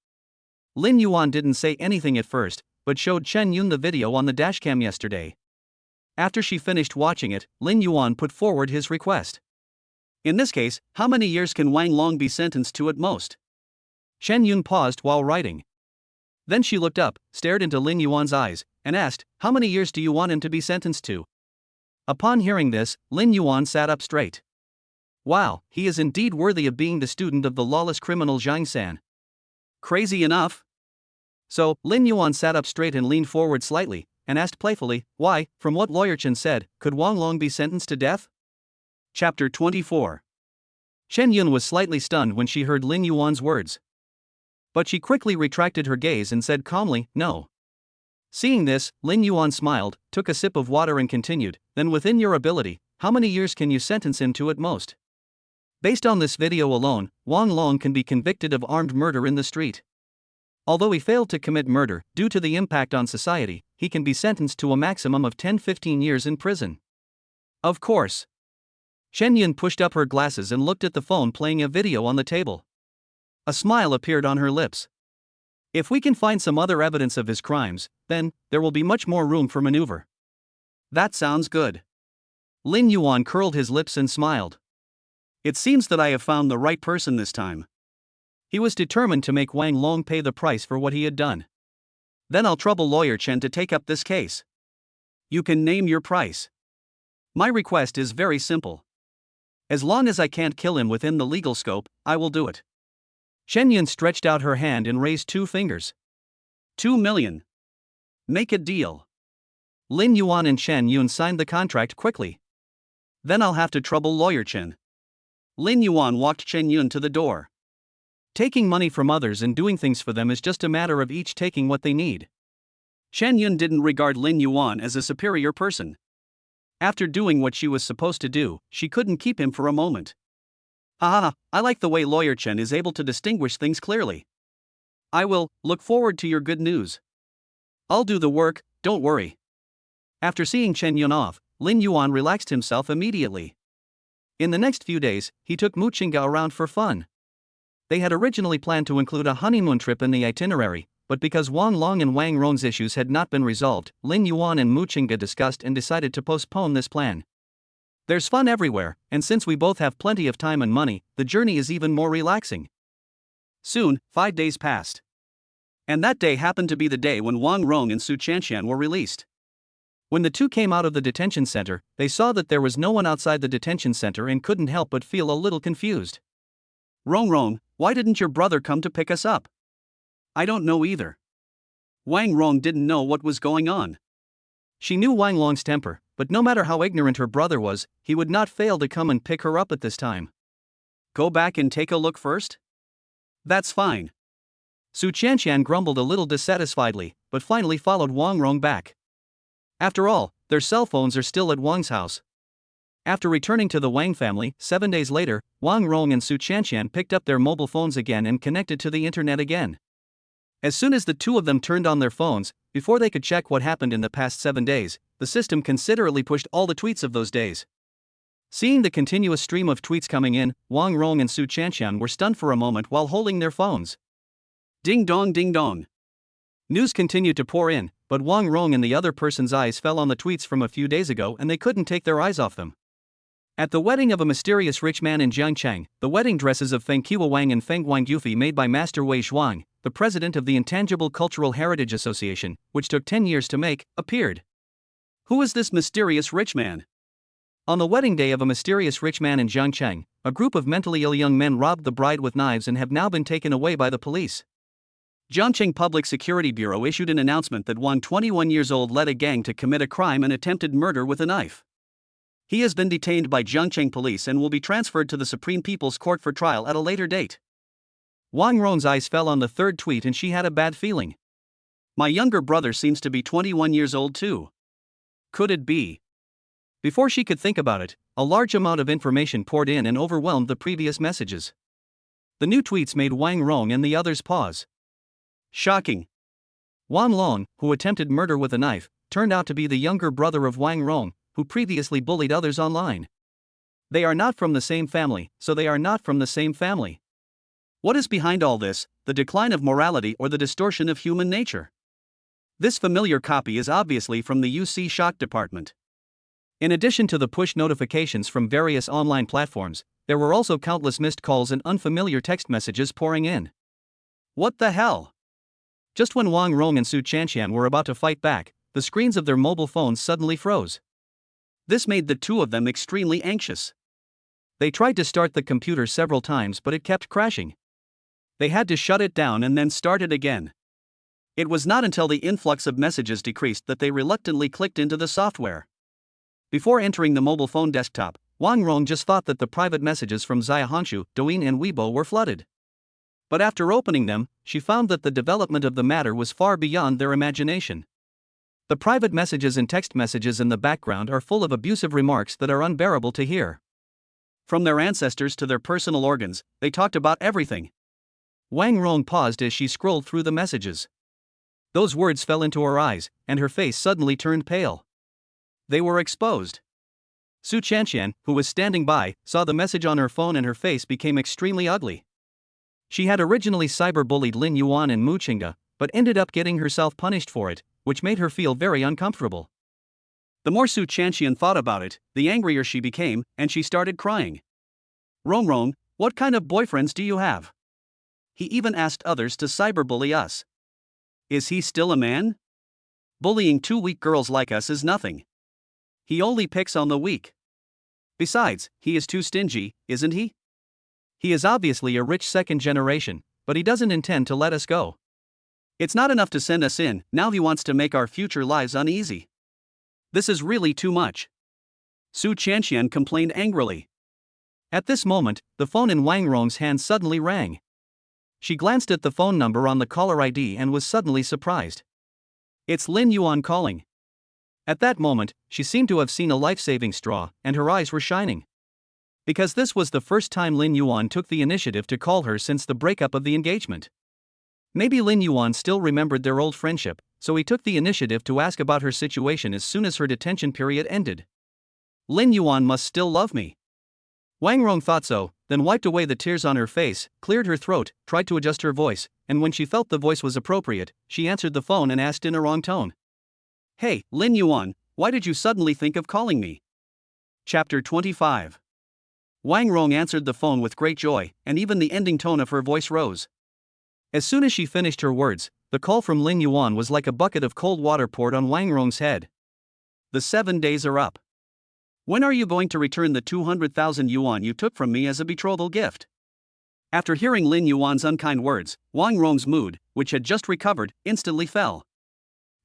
Lin Yuan didn't say anything at first, but showed Chen Yun the video on the dashcam yesterday. After she finished watching it, Lin Yuan put forward his request. "In this case, how many years can Wang Long be sentenced to at most?" Chen Yun paused while writing. Then she looked up, stared into Lin Yuan's eyes, and asked, "How many years do you want him to be sentenced to?" Upon hearing this, Lin Yuan sat up straight. Wow, he is indeed worthy of being the student of the lawless criminal Zhang San. Crazy enough? So, Lin Yuan sat up straight and leaned forward slightly, and asked playfully, "Why, from what Lawyer Chen said, could Wang Long be sentenced to death?" Chapter 24. Chen Yun was slightly stunned when she heard Lin Yuan's words. But she quickly retracted her gaze and said calmly, "No." Seeing this, Lin Yuan smiled, took a sip of water and continued, "Then within your ability, how many years can you sentence him to at most?" Based on this video alone, Wang Long can be convicted of armed murder in the street. Although he failed to commit murder, due to the impact on society, he can be sentenced to a maximum of 10-15 years in prison. Of course. Chen Yun pushed up her glasses and looked at the phone playing a video on the table. A smile appeared on her lips. If we can find some other evidence of his crimes, then there will be much more room for maneuver. That sounds good. Lin Yuan curled his lips and smiled. It seems that I have found the right person this time. He was determined to make Wang Long pay the price for what he had done. Then I'll trouble lawyer Chen to take up this case. You can name your price. My request is very simple. As long as I can't kill him within the legal scope, I will do it. Chen Yun stretched out her hand and raised 2 fingers. 2 million. Make a deal. Lin Yuan and Chen Yun signed the contract quickly. Then I'll have to trouble lawyer Chen. Lin Yuan walked Chen Yun to the door. Taking money from others and doing things for them is just a matter of each taking what they need. Chen Yun didn't regard Lin Yuan as a superior person. After doing what she was supposed to do, she couldn't keep him for a moment. Haha, I like the way lawyer Chen is able to distinguish things clearly. I will look forward to your good news. I'll do the work, don't worry. After seeing Chen Yun off, Lin Yuan relaxed himself immediately. In the next few days, he took Mu Qingge around for fun. They had originally planned to include a honeymoon trip in the itinerary, but because Wang Long and Wang Rong's issues had not been resolved, Lin Yuan and Mu Qingge discussed and decided to postpone this plan. There's fun everywhere, and since we both have plenty of time and money, the journey is even more relaxing. Soon, 5 days passed. And that day happened to be the day when Wang Rong and Su Chanxian were released. When the two came out of the detention center, they saw that there was no one outside the detention center and couldn't help but feel a little confused. Rong, why didn't your brother come to pick us up? I don't know either. Wang Rong didn't know what was going on. She knew Wang Long's temper, but no matter how ignorant her brother was, he would not fail to come and pick her up at this time. Go back and take a look first? That's fine. Su Chanxian grumbled a little dissatisfiedly, but finally followed Wang Rong back. After all, their cell phones are still at Wang's house. After returning to the Wang family, 7 days later, Wang Rong and Su Chanxian picked up their mobile phones again and connected to the internet again. As soon as the two of them turned on their phones, before they could check what happened in the past 7 days, the system considerably pushed all the tweets of those days. Seeing the continuous stream of tweets coming in, Wang Rong and Su Chanxian were stunned for a moment while holding their phones. Ding dong ding dong. News continued to pour in, but Wang Rong and the other person's eyes fell on the tweets from a few days ago and they couldn't take their eyes off them. At the wedding of a mysterious rich man in Jiangcheng, the wedding dresses of Feng Qiwa Wang and Feng Wang Yufi made by Master Wei Zhuang, the president of the Intangible Cultural Heritage Association, which took 10 years to make, appeared. Who is this mysterious rich man? On the wedding day of a mysterious rich man in Jiangcheng, a group of mentally ill young men robbed the bride with knives and have now been taken away by the police. Jiangcheng Public Security Bureau issued an announcement that one 21 years old led a gang to commit a crime and attempted murder with a knife. He has been detained by Jiangcheng police and will be transferred to the Supreme People's Court for trial at a later date. Wang Rong's eyes fell on the third tweet and she had a bad feeling. My younger brother seems to be 21 years old too. Could it be? Before she could think about it, a large amount of information poured in and overwhelmed the previous messages. The new tweets made Wang Rong and the others pause. Shocking. Wang Long, who attempted murder with a knife, turned out to be the younger brother of Wang Rong, who previously bullied others online. They are not from the same family, so they are not from the same family. What is behind all this, the decline of morality or the distortion of human nature? This familiar copy is obviously from the UC Shock Department. In addition to the push notifications from various online platforms, there were also countless missed calls and unfamiliar text messages pouring in. What the hell? Just when Wang Rong and Su Chanxian were about to fight back, the screens of their mobile phones suddenly froze. This made the two of them extremely anxious. They tried to start the computer several times but it kept crashing. They had to shut it down and then start it again. It was not until the influx of messages decreased that they reluctantly clicked into the software. Before entering the mobile phone desktop, Wang Rong just thought that the private messages from Xiaohanshu, Douyin and Weibo were flooded. But after opening them, she found that the development of the matter was far beyond their imagination. The private messages and text messages in the background are full of abusive remarks that are unbearable to hear. From their ancestors to their personal organs, they talked about everything. Wang Rong paused as she scrolled through the messages. Those words fell into her eyes, and her face suddenly turned pale. They were exposed. Su Chanxian, who was standing by, saw the message on her phone and her face became extremely ugly. She had originally cyberbullied Lin Yuan and Mu Qingge, but ended up getting herself punished for it, which made her feel very uncomfortable. The more Su Chanxian thought about it, the angrier she became, and she started crying. Rong, what kind of boyfriends do you have? He even asked others to cyberbully us. Is he still a man? Bullying two weak girls like us is nothing. He only picks on the weak. Besides, he is too stingy, isn't he? He is obviously a rich second generation, but he doesn't intend to let us go. It's not enough to send us in, now he wants to make our future lives uneasy. This is really too much. Su Chanxian complained angrily. At this moment, the phone in Wang Rong's hand suddenly rang. She glanced at the phone number on the caller ID and was suddenly surprised. It's Lin Yuan calling. At that moment, she seemed to have seen a life-saving straw, and her eyes were shining. Because this was the first time Lin Yuan took the initiative to call her since the breakup of the engagement. Maybe Lin Yuan still remembered their old friendship, so he took the initiative to ask about her situation as soon as her detention period ended. Lin Yuan must still love me. Wang Rong thought so, then wiped away the tears on her face, cleared her throat, tried to adjust her voice, and when she felt the voice was appropriate, she answered the phone and asked in a wrong tone. Hey, Lin Yuan, why did you suddenly think of calling me? Chapter 25. Wang Rong answered the phone with great joy, and even the ending tone of her voice rose. As soon as she finished her words, the call from Lin Yuan was like a bucket of cold water poured on Wang Rong's head. The 7 days are up. When are you going to return the 200,000 yuan you took from me as a betrothal gift? After hearing Lin Yuan's unkind words, Wang Rong's mood, which had just recovered, instantly fell.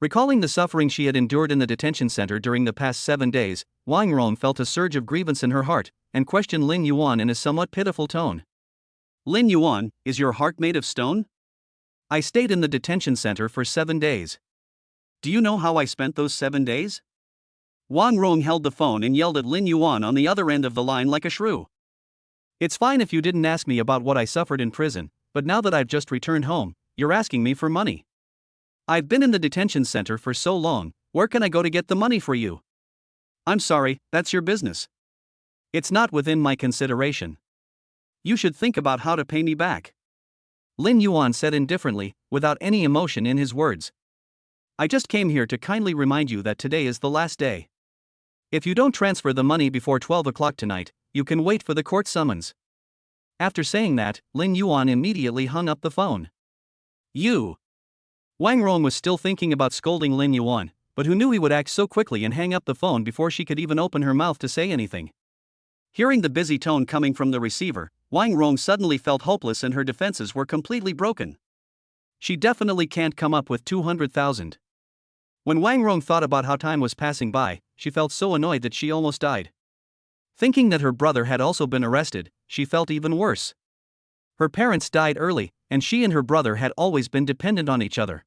Recalling the suffering she had endured in the detention center during the past 7 days, Wang Rong felt a surge of grievance in her heart, and questioned Lin Yuan in a somewhat pitiful tone. Lin Yuan, is your heart made of stone? I stayed in the detention center for 7 days. Do you know how I spent those 7 days? Wang Rong held the phone and yelled at Lin Yuan on the other end of the line like a shrew. It's fine if you didn't ask me about what I suffered in prison, but now that I've just returned home, you're asking me for money. I've been in the detention center for so long, where can I go to get the money for you? I'm sorry, that's your business. It's not within my consideration. You should think about how to pay me back. Lin Yuan said indifferently, without any emotion in his words. I just came here to kindly remind you that today is the last day. If you don't transfer the money before 12 o'clock tonight, you can wait for the court summons. After saying that, Lin Yuan immediately hung up the phone. You. Wang Rong was still thinking about scolding Lin Yuan, but who knew he would act so quickly and hang up the phone before she could even open her mouth to say anything. Hearing the busy tone coming from the receiver, Wang Rong suddenly felt hopeless and her defenses were completely broken. She definitely can't come up with 200,000. When Wang Rong thought about how time was passing by, she felt so annoyed that she almost died. Thinking that her brother had also been arrested, she felt even worse. Her parents died early, and she and her brother had always been dependent on each other.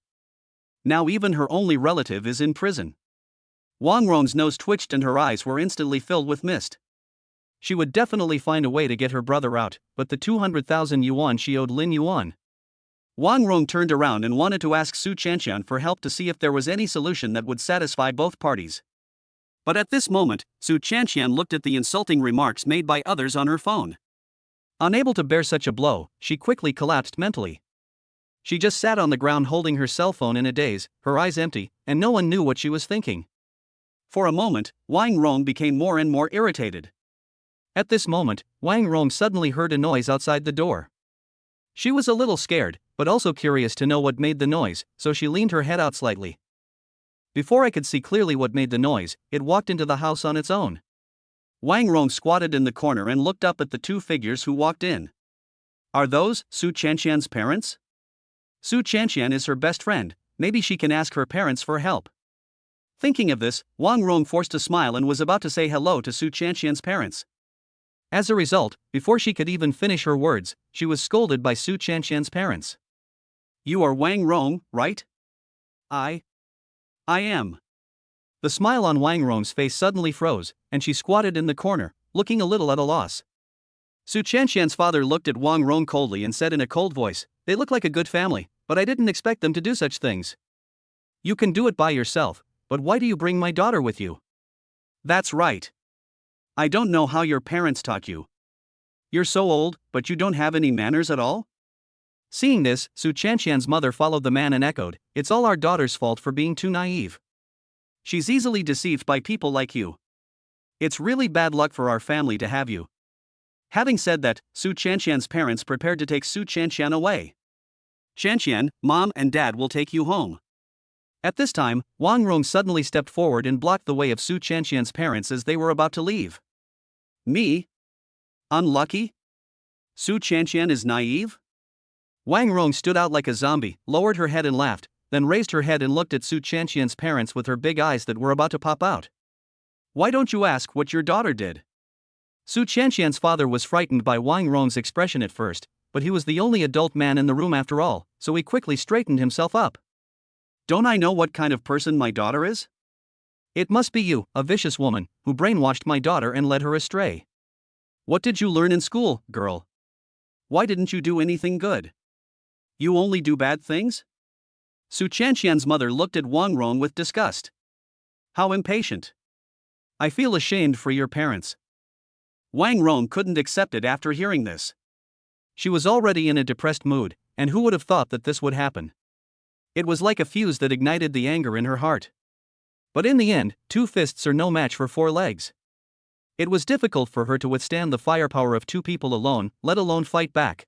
Now even her only relative is in prison. Wang Rong's nose twitched and her eyes were instantly filled with mist. She would definitely find a way to get her brother out, but the 200,000 yuan she owed Lin Yuan. Wang Rong turned around and wanted to ask Su Chanxian for help to see if there was any solution that would satisfy both parties. But at this moment, Su Chanxian looked at the insulting remarks made by others on her phone. Unable to bear such a blow, she quickly collapsed mentally. She just sat on the ground holding her cell phone in a daze, her eyes empty, and no one knew what she was thinking. For a moment, Wang Rong became more and more irritated. At this moment, Wang Rong suddenly heard a noise outside the door. She was a little scared, but also curious to know what made the noise, so she leaned her head out slightly. Before I could see clearly what made the noise, it walked into the house on its own. Wang Rong squatted in the corner and looked up at the two figures who walked in. Are those Su Chanxian's parents? Su Chanxian is her best friend, maybe she can ask her parents for help. Thinking of this, Wang Rong forced a smile and was about to say hello to Su Chanxian's parents. As a result, before she could even finish her words, she was scolded by Su Chanxian's parents. You are Wang Rong, right? I am. The smile on Wang Rong's face suddenly froze, and she squatted in the corner, looking a little at a loss. Su Chanxian's father looked at Wang Rong coldly and said in a cold voice, they look like a good family, but I didn't expect them to do such things. You can do it by yourself, but why do you bring my daughter with you? That's right. I don't know how your parents taught you. You're so old, but you don't have any manners at all? Seeing this, Su Chanxian's mother followed the man and echoed, it's all our daughter's fault for being too naive. She's easily deceived by people like you. It's really bad luck for our family to have you. Having said that, Su Chanxian's parents prepared to take Su Chanxian away. Qianqian, Mom and Dad will take you home. At this time, Wang Rong suddenly stepped forward and blocked the way of Su Qianqian's parents as they were about to leave. Me? Unlucky? Su Qianqian is naive? Wang Rong stood out like a zombie, lowered her head and laughed, then raised her head and looked at Su Qianqian's parents with her big eyes that were about to pop out. Why don't you ask what your daughter did? Su Qianqian's father was frightened by Wang Rong's expression at first, but he was the only adult man in the room after all, so he quickly straightened himself up. Don't I know what kind of person my daughter is? It must be you, a vicious woman, who brainwashed my daughter and led her astray. What did you learn in school, girl? Why didn't you do anything good? You only do bad things? Su Qianqian's mother looked at Wang Rong with disgust. How impatient. I feel ashamed for your parents. Wang Rong couldn't accept it after hearing this. She was already in a depressed mood, and who would have thought that this would happen? It was like a fuse that ignited the anger in her heart. But in the end, 2 fists are no match for 4 legs. It was difficult for her to withstand the firepower of 2 people alone, let alone fight back.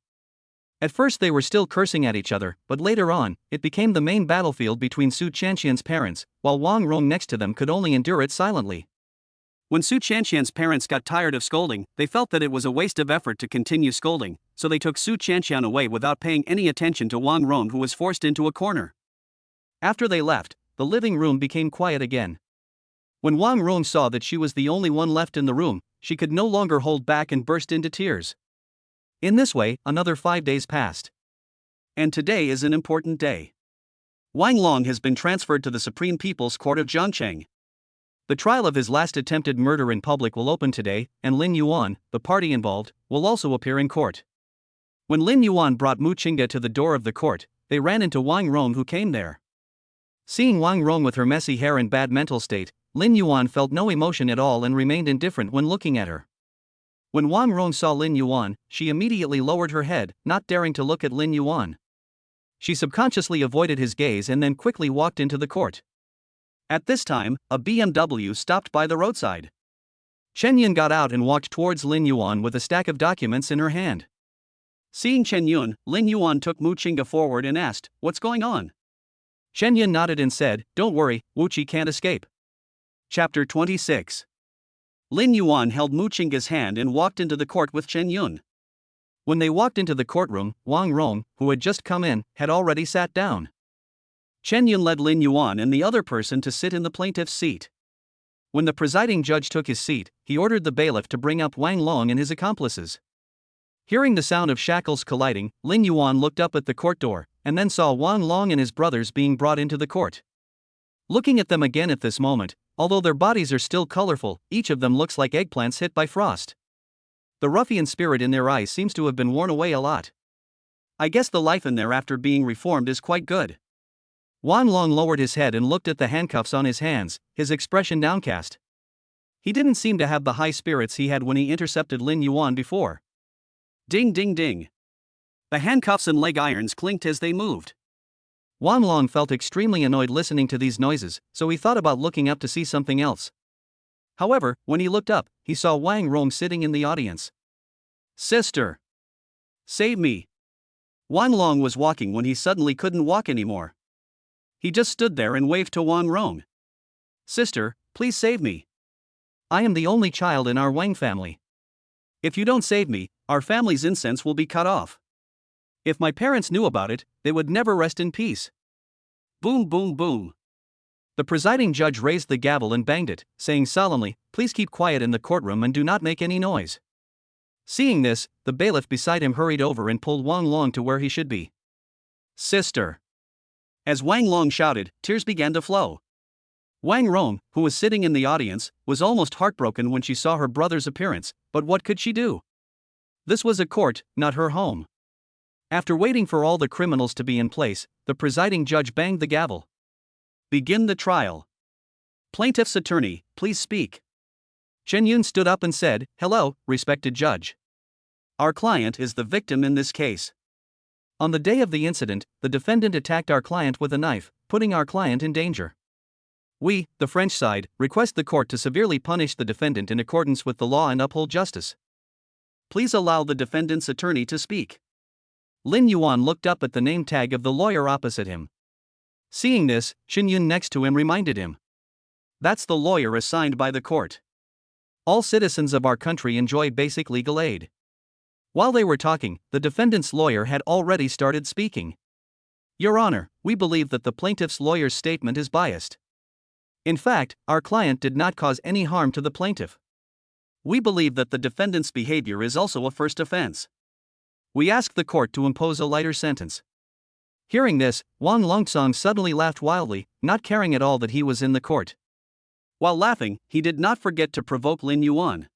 At first they were still cursing at each other, but later on, it became the main battlefield between Su Qianqian's parents, while Wang Rong next to them could only endure it silently. When Su Qianqian's parents got tired of scolding, they felt that it was a waste of effort to continue scolding, so they took Su Qianqian away without paying any attention to Wang Rong, who was forced into a corner. After they left, the living room became quiet again. When Wang Rong saw that she was the only one left in the room, she could no longer hold back and burst into tears. In this way, another 5 days passed. And today is an important day. Wang Long has been transferred to the Supreme People's Court of Zhangcheng. The trial of his last attempted murder in public will open today, and Lin Yuan, the party involved, will also appear in court. When Lin Yuan brought Mu Qingge to the door of the court, they ran into Wang Rong, who came there. Seeing Wang Rong with her messy hair and bad mental state, Lin Yuan felt no emotion at all and remained indifferent when looking at her. When Wang Rong saw Lin Yuan, she immediately lowered her head, not daring to look at Lin Yuan. She subconsciously avoided his gaze and then quickly walked into the court. At this time, a BMW stopped by the roadside. Chen Yun got out and walked towards Lin Yuan with a stack of documents in her hand. Seeing Chen Yun, Lin Yuan took Mu Qingge forward and asked, "What's going on?" Chen Yun nodded and said, "Don't worry, Wu Qi can't escape." Chapter 26. Lin Yuan held Mu Qingge's hand and walked into the court with Chen Yun. When they walked into the courtroom, Wang Rong, who had just come in, had already sat down. Chen Yun led Lin Yuan and the other person to sit in the plaintiff's seat. When the presiding judge took his seat, he ordered the bailiff to bring up Wang Long and his accomplices. Hearing the sound of shackles colliding, Lin Yuan looked up at the court door, and then saw Wang Long and his brothers being brought into the court. Looking at them again at this moment, although their bodies are still colorful, each of them looks like eggplants hit by frost. The ruffian spirit in their eyes seems to have been worn away a lot. I guess the life in there after being reformed is quite good. Wang Long lowered his head and looked at the handcuffs on his hands, his expression downcast. He didn't seem to have the high spirits he had when he intercepted Lin Yuan before. Ding ding ding. The handcuffs and leg irons clinked as they moved. Wang Long felt extremely annoyed listening to these noises, so he thought about looking up to see something else. However, when he looked up, he saw Wang Rong sitting in the audience. "Sister! Save me!" Wang Long was walking when he suddenly couldn't walk anymore. He just stood there and waved to Wang Rong. "Sister, please save me. I am the only child in our Wang family. If you don't save me, our family's incense will be cut off. If my parents knew about it, they would never rest in peace." Boom boom boom. The presiding judge raised the gavel and banged it, saying solemnly, "Please keep quiet in the courtroom and do not make any noise." Seeing this, the bailiff beside him hurried over and pulled Wang Long to where he should be. "Sister!" As Wang Long shouted, tears began to flow. Wang Rong, who was sitting in the audience, was almost heartbroken when she saw her brother's appearance, but what could she do? This was a court, not her home. After waiting for all the criminals to be in place, the presiding judge banged the gavel. "Begin the trial. Plaintiff's attorney, please speak." Chen Yun stood up and said, "Hello, respected judge. Our client is the victim in this case. On the day of the incident, the defendant attacked our client with a knife, putting our client in danger. We, the French side, request the court to severely punish the defendant in accordance with the law and uphold justice. Please allow the defendant's attorney to speak." Lin Yuan looked up at the name tag of the lawyer opposite him. Seeing this, Shen Yun next to him reminded him. That's the lawyer assigned by the court. All citizens of our country enjoy basic legal aid. While they were talking, the defendant's lawyer had already started speaking. Your Honor, we believe that the plaintiff's lawyer's statement is biased. In fact, our client did not cause any harm to the plaintiff. We believe that the defendant's behavior is also a first offense. We ask the court to impose a lighter sentence. Hearing this, Wang Longsong suddenly laughed wildly, not caring at all that he was in the court. While laughing, he did not forget to provoke Lin Yuan.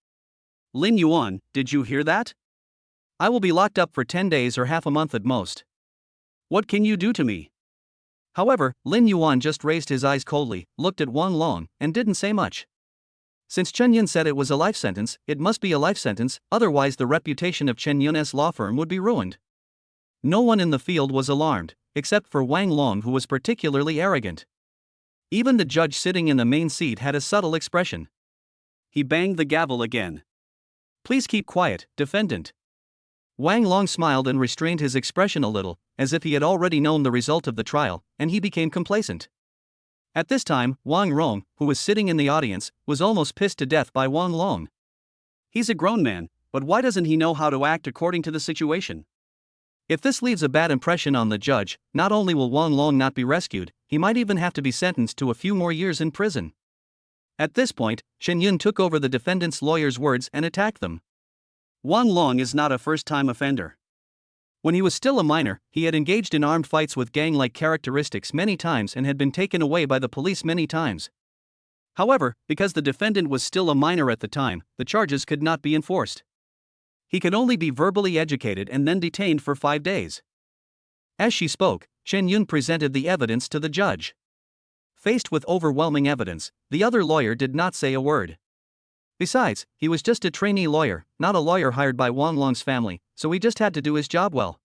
Lin Yuan, did you hear that? I will be locked up for 10 days or half a month at most. What can you do to me? However, Lin Yuan just raised his eyes coldly, looked at Wang Long, and didn't say much. Since Chen Yun said it was a life sentence, it must be a life sentence, otherwise the reputation of Chen Yun's law firm would be ruined. No one in the field was alarmed, except for Wang Long, who was particularly arrogant. Even the judge sitting in the main seat had a subtle expression. He banged the gavel again. Please keep quiet, defendant. Wang Long smiled and restrained his expression a little, as if he had already known the result of the trial, and he became complacent. At this time, Wang Rong, who was sitting in the audience, was almost pissed to death by Wang Long. He's a grown man, but why doesn't he know how to act according to the situation? If this leaves a bad impression on the judge, not only will Wang Long not be rescued, he might even have to be sentenced to a few more years in prison. At this point, Shen Yun took over the defendant's lawyer's words and attacked them. Wang Long is not a first-time offender. When he was still a minor, he had engaged in armed fights with gang-like characteristics many times and had been taken away by the police many times. However, because the defendant was still a minor at the time, the charges could not be enforced. He could only be verbally educated and then detained for 5 days. As she spoke, Chen Yun presented the evidence to the judge. Faced with overwhelming evidence, the other lawyer did not say a word. Besides, he was just a trainee lawyer, not a lawyer hired by Wang Long's family, so he just had to do his job well.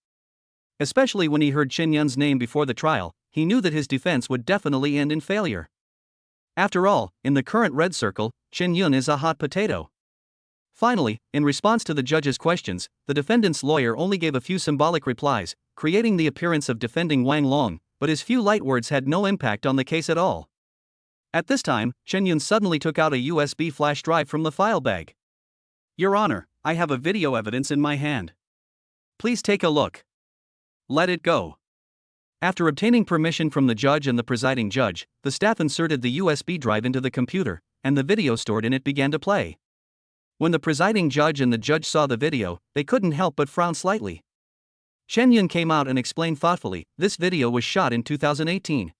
Especially when he heard Chen Yun's name before the trial, he knew that his defense would definitely end in failure. After all, in the current red circle, Chen Yun is a hot potato. Finally, in response to the judge's questions, the defendant's lawyer only gave a few symbolic replies, creating the appearance of defending Wang Long, but his few light words had no impact on the case at all. At this time, Chen Yun suddenly took out a USB flash drive from the file bag. Your Honor, I have a video evidence in my hand. Please take a look. Let it go. After obtaining permission from the judge and the presiding judge, the staff inserted the USB drive into the computer, and the video stored in it began to play. When the presiding judge and the judge saw the video, they couldn't help but frown slightly. Chen Yun came out and explained thoughtfully, this video was shot in 2018.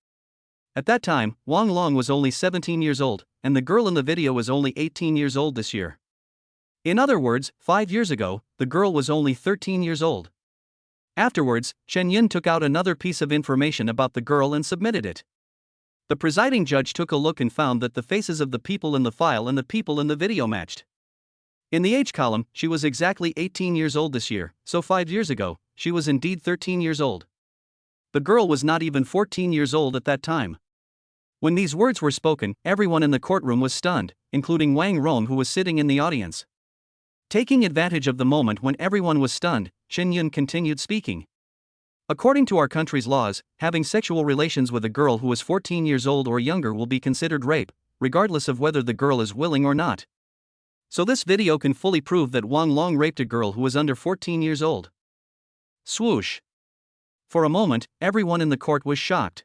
At that time, Wang Long was only 17 years old, and the girl in the video was only 18 years old this year. In other words, 5 years ago, the girl was only 13 years old. Afterwards, Chen Yun took out another piece of information about the girl and submitted it. The presiding judge took a look and found that the faces of the people in the file and the people in the video matched. In the age column, she was exactly 18 years old this year, so 5 years ago, she was indeed 13 years old. The girl was not even 14 years old at that time. When these words were spoken, everyone in the courtroom was stunned, including Wang Rong, who was sitting in the audience. Taking advantage of the moment when everyone was stunned, Chen Yun continued speaking. According to our country's laws, having sexual relations with a girl who is 14 years old or younger will be considered rape, regardless of whether the girl is willing or not. So this video can fully prove that Wang Long raped a girl who was under 14 years old. Swoosh. For a moment, everyone in the court was shocked.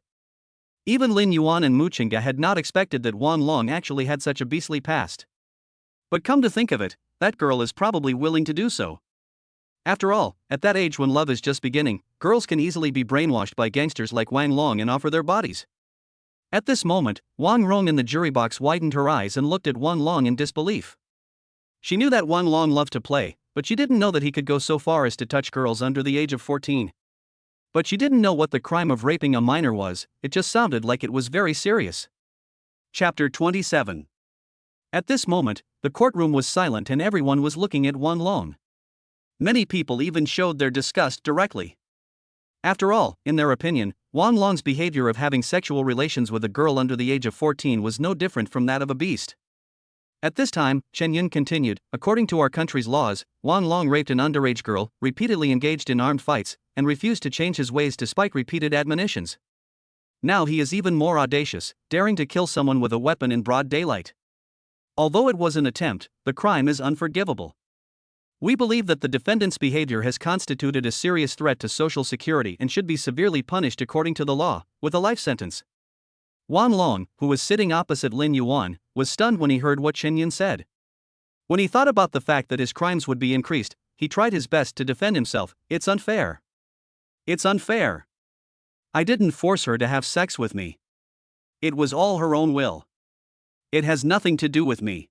Even Lin Yuan and Mu Qingge had not expected that Wang Long actually had such a beastly past. But come to think of it, that girl is probably willing to do so. After all, at that age when love is just beginning, girls can easily be brainwashed by gangsters like Wang Long and offer their bodies. At this moment, Wang Rong in the jury box widened her eyes and looked at Wang Long in disbelief. She knew that Wang Long loved to play, but she didn't know that he could go so far as to touch girls under the age of 14. But she didn't know what the crime of raping a minor was, it just sounded like it was very serious. Chapter 27. At this moment, the courtroom was silent and everyone was looking at Wang Long. Many people even showed their disgust directly. After all, in their opinion, Wang Long's behavior of having sexual relations with a girl under the age of 14 was no different from that of a beast. At this time, Chen Yun continued, according to our country's laws, Wang Long raped an underage girl, repeatedly engaged in armed fights, and refused to change his ways despite repeated admonitions. Now he is even more audacious, daring to kill someone with a weapon in broad daylight. Although it was an attempt, the crime is unforgivable. We believe that the defendant's behavior has constituted a serious threat to social security and should be severely punished according to the law, with a life sentence. Wang Long, who was sitting opposite Lin Yuan, was stunned when he heard what Chen Yun said. When he thought about the fact that his crimes would be increased, he tried his best to defend himself. It's unfair. It's unfair. I didn't force her to have sex with me. It was all her own will. It has nothing to do with me.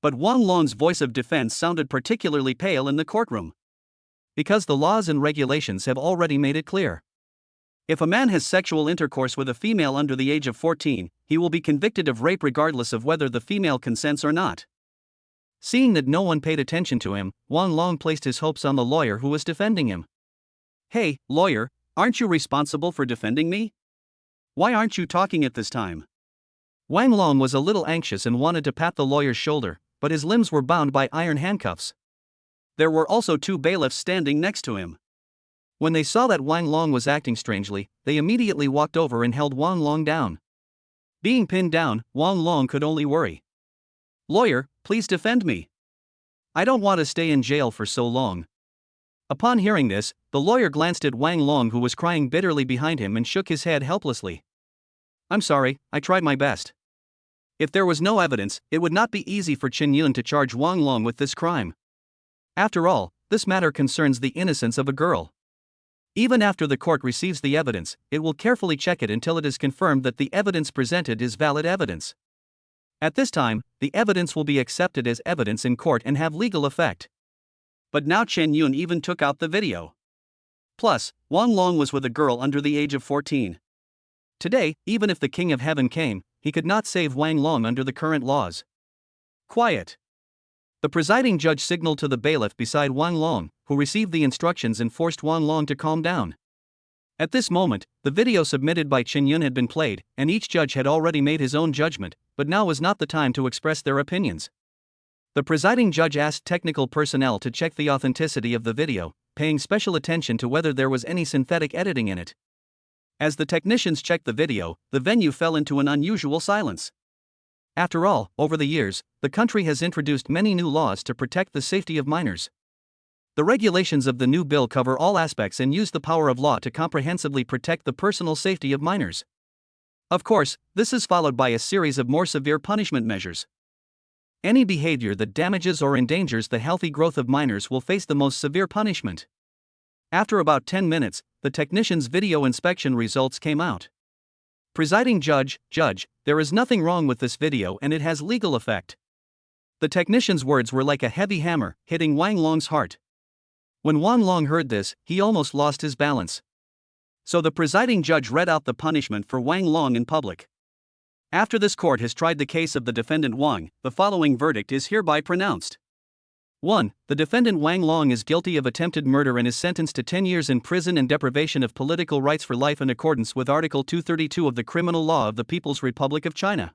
But Wang Long's voice of defense sounded particularly pale in the courtroom. Because the laws and regulations have already made it clear. If a man has sexual intercourse with a female under the age of 14, he will be convicted of rape regardless of whether the female consents or not. Seeing that no one paid attention to him, Wang Long placed his hopes on the lawyer who was defending him. Hey, lawyer, aren't you responsible for defending me? Why aren't you talking at this time? Wang Long was a little anxious and wanted to pat the lawyer's shoulder, but his limbs were bound by iron handcuffs. There were also 2 bailiffs standing next to him. When they saw that Wang Long was acting strangely, they immediately walked over and held Wang Long down. Being pinned down, Wang Long could only worry. Lawyer, please defend me. I don't want to stay in jail for so long. Upon hearing this, the lawyer glanced at Wang Long, who was crying bitterly behind him, and shook his head helplessly. I'm sorry, I tried my best. If there was no evidence, it would not be easy for Chen Yun to charge Wang Long with this crime. After all, this matter concerns the innocence of a girl. Even after the court receives the evidence, it will carefully check it until it is confirmed that the evidence presented is valid evidence. At this time, the evidence will be accepted as evidence in court and have legal effect. But now Chen Yun even took out the video. Plus, Wang Long was with a girl under the age of 14. Today, even if the King of Heaven came, he could not save Wang Long under the current laws. Quiet. The presiding judge signaled to the bailiff beside Wang Long, who received the instructions and forced Wang Long to calm down. At this moment, the video submitted by Chen Yun had been played, and each judge had already made his own judgment, but now was not the time to express their opinions. The presiding judge asked technical personnel to check the authenticity of the video, paying special attention to whether there was any synthetic editing in it. As the technicians checked the video, the venue fell into an unusual silence. After all, over the years, the country has introduced many new laws to protect the safety of minors. The regulations of the new bill cover all aspects and use the power of law to comprehensively protect the personal safety of minors. Of course, this is followed by a series of more severe punishment measures. Any behavior that damages or endangers the healthy growth of minors will face the most severe punishment. After about 10 minutes, the technician's video inspection results came out. Presiding judge, there is nothing wrong with this video and it has legal effect. The technician's words were like a heavy hammer, hitting Wang Long's heart. When Wang Long heard this, he almost lost his balance. So the presiding judge read out the punishment for Wang Long in public. After this court has tried the case of the defendant Wang, the following verdict is hereby pronounced. 1. The defendant Wang Long is guilty of attempted murder and is sentenced to 10 years in prison and deprivation of political rights for life in accordance with Article 232 of the Criminal Law of the People's Republic of China.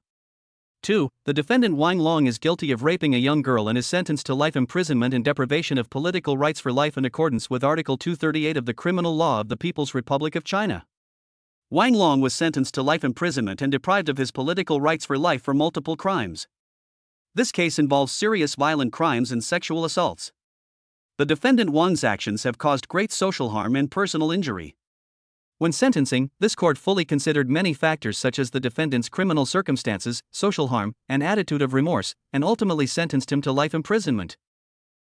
2. The defendant Wang Long is guilty of raping a young girl and is sentenced to life imprisonment and deprivation of political rights for life in accordance with Article 238 of the Criminal Law of the People's Republic of China. Wang Long was sentenced to life imprisonment and deprived of his political rights for life for multiple crimes. This case involves serious violent crimes and sexual assaults. The defendant Wang's actions have caused great social harm and personal injury. When sentencing, this court fully considered many factors such as the defendant's criminal circumstances, social harm, and attitude of remorse, and ultimately sentenced him to life imprisonment.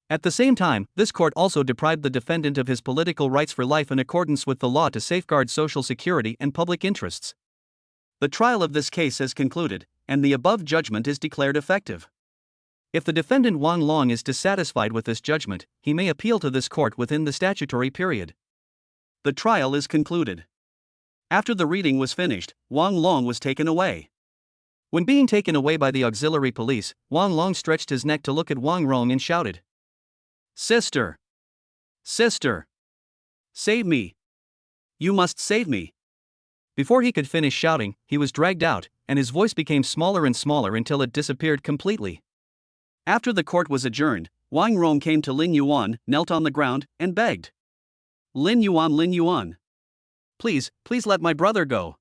At the same time, this court also deprived the defendant of his political rights for life in accordance with the law to safeguard social security and public interests. The trial of this case has concluded, and the above judgment is declared effective. If the defendant Wang Long is dissatisfied with this judgment, he may appeal to this court within the statutory period. The trial is concluded. After the reading was finished, Wang Long was taken away. When being taken away by the auxiliary police, Wang Long stretched his neck to look at Wang Rong and shouted, "Sister! Sister! Save me! You must save me!" Before he could finish shouting, he was dragged out, and his voice became smaller and smaller until it disappeared completely. After the court was adjourned, Wang Rong came to Lin Yuan, knelt on the ground, and begged. Lin Yuan. Please let my brother go.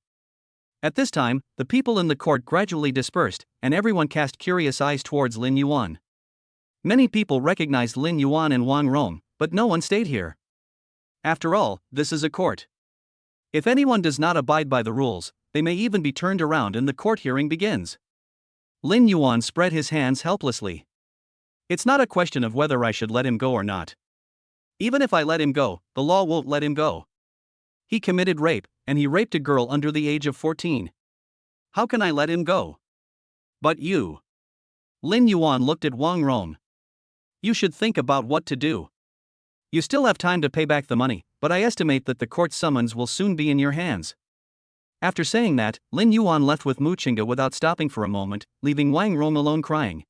At this time, the people in the court gradually dispersed, and everyone cast curious eyes towards Lin Yuan. Many people recognized Lin Yuan and Wang Rong, but no one stayed here. After all, this is a court. If anyone does not abide by the rules, they may even be turned around and the court hearing begins. Lin Yuan spread his hands helplessly. It's not a question of whether I should let him go or not. Even if I let him go, the law won't let him go. He committed rape, and he raped a girl under the age of 14. How can I let him go? But you. Lin Yuan looked at Wang Rong. You should think about what to do. You still have time to pay back the money, but I estimate that the court summons will soon be in your hands. After saying that, Lin Yuan left with Mu Chinga without stopping for a moment, leaving Wang Rong alone crying.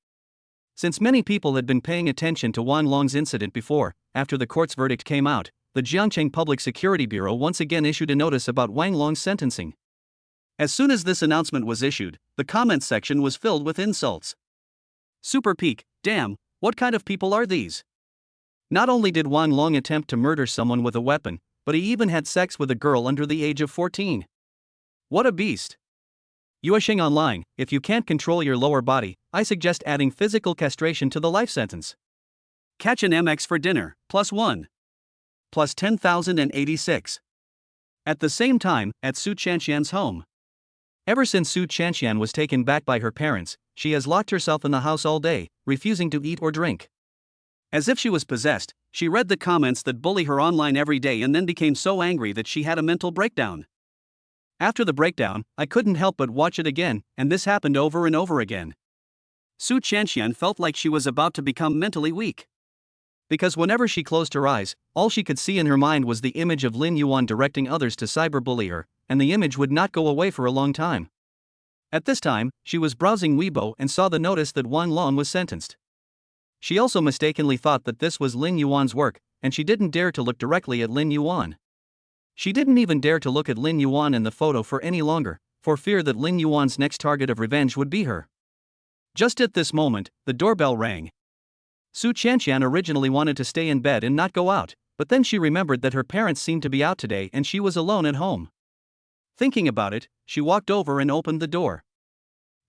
Since many people had been paying attention to Wang Long's incident before, after the court's verdict came out, the Jiangcheng Public Security Bureau once again issued a notice about Wang Long's sentencing. As soon as this announcement was issued, the comments section was filled with insults. Super peak, damn, what kind of people are these? Not only did Wang Long attempt to murder someone with a weapon, but he even had sex with a girl under the age of 14. What a beast. Yuesheng Online, if you can't control your lower body, I suggest adding physical castration to the life sentence. Catch an MX for dinner, +1. Plus 10,086. At the same time, at Su Chanxian's home. Ever since Su Chanxian was taken back by her parents, she has locked herself in the house all day, refusing to eat or drink. As if she was possessed, she read the comments that bully her online every day and then became so angry that she had a mental breakdown. After the breakdown, I couldn't help but watch it again, and this happened over and over again. Su Chanxian felt like she was about to become mentally weak. Because whenever she closed her eyes, all she could see in her mind was the image of Lin Yuan directing others to cyberbully her, and the image would not go away for a long time. At this time, she was browsing Weibo and saw the notice that Wang Long was sentenced. She also mistakenly thought that this was Lin Yuan's work, and she didn't dare to look directly at Lin Yuan. She didn't even dare to look at Lin Yuan in the photo for any longer, for fear that Lin Yuan's next target of revenge would be her. Just at this moment, the doorbell rang. Su Chanxian originally wanted to stay in bed and not go out, but then she remembered that her parents seemed to be out today and she was alone at home. Thinking about it, she walked over and opened the door.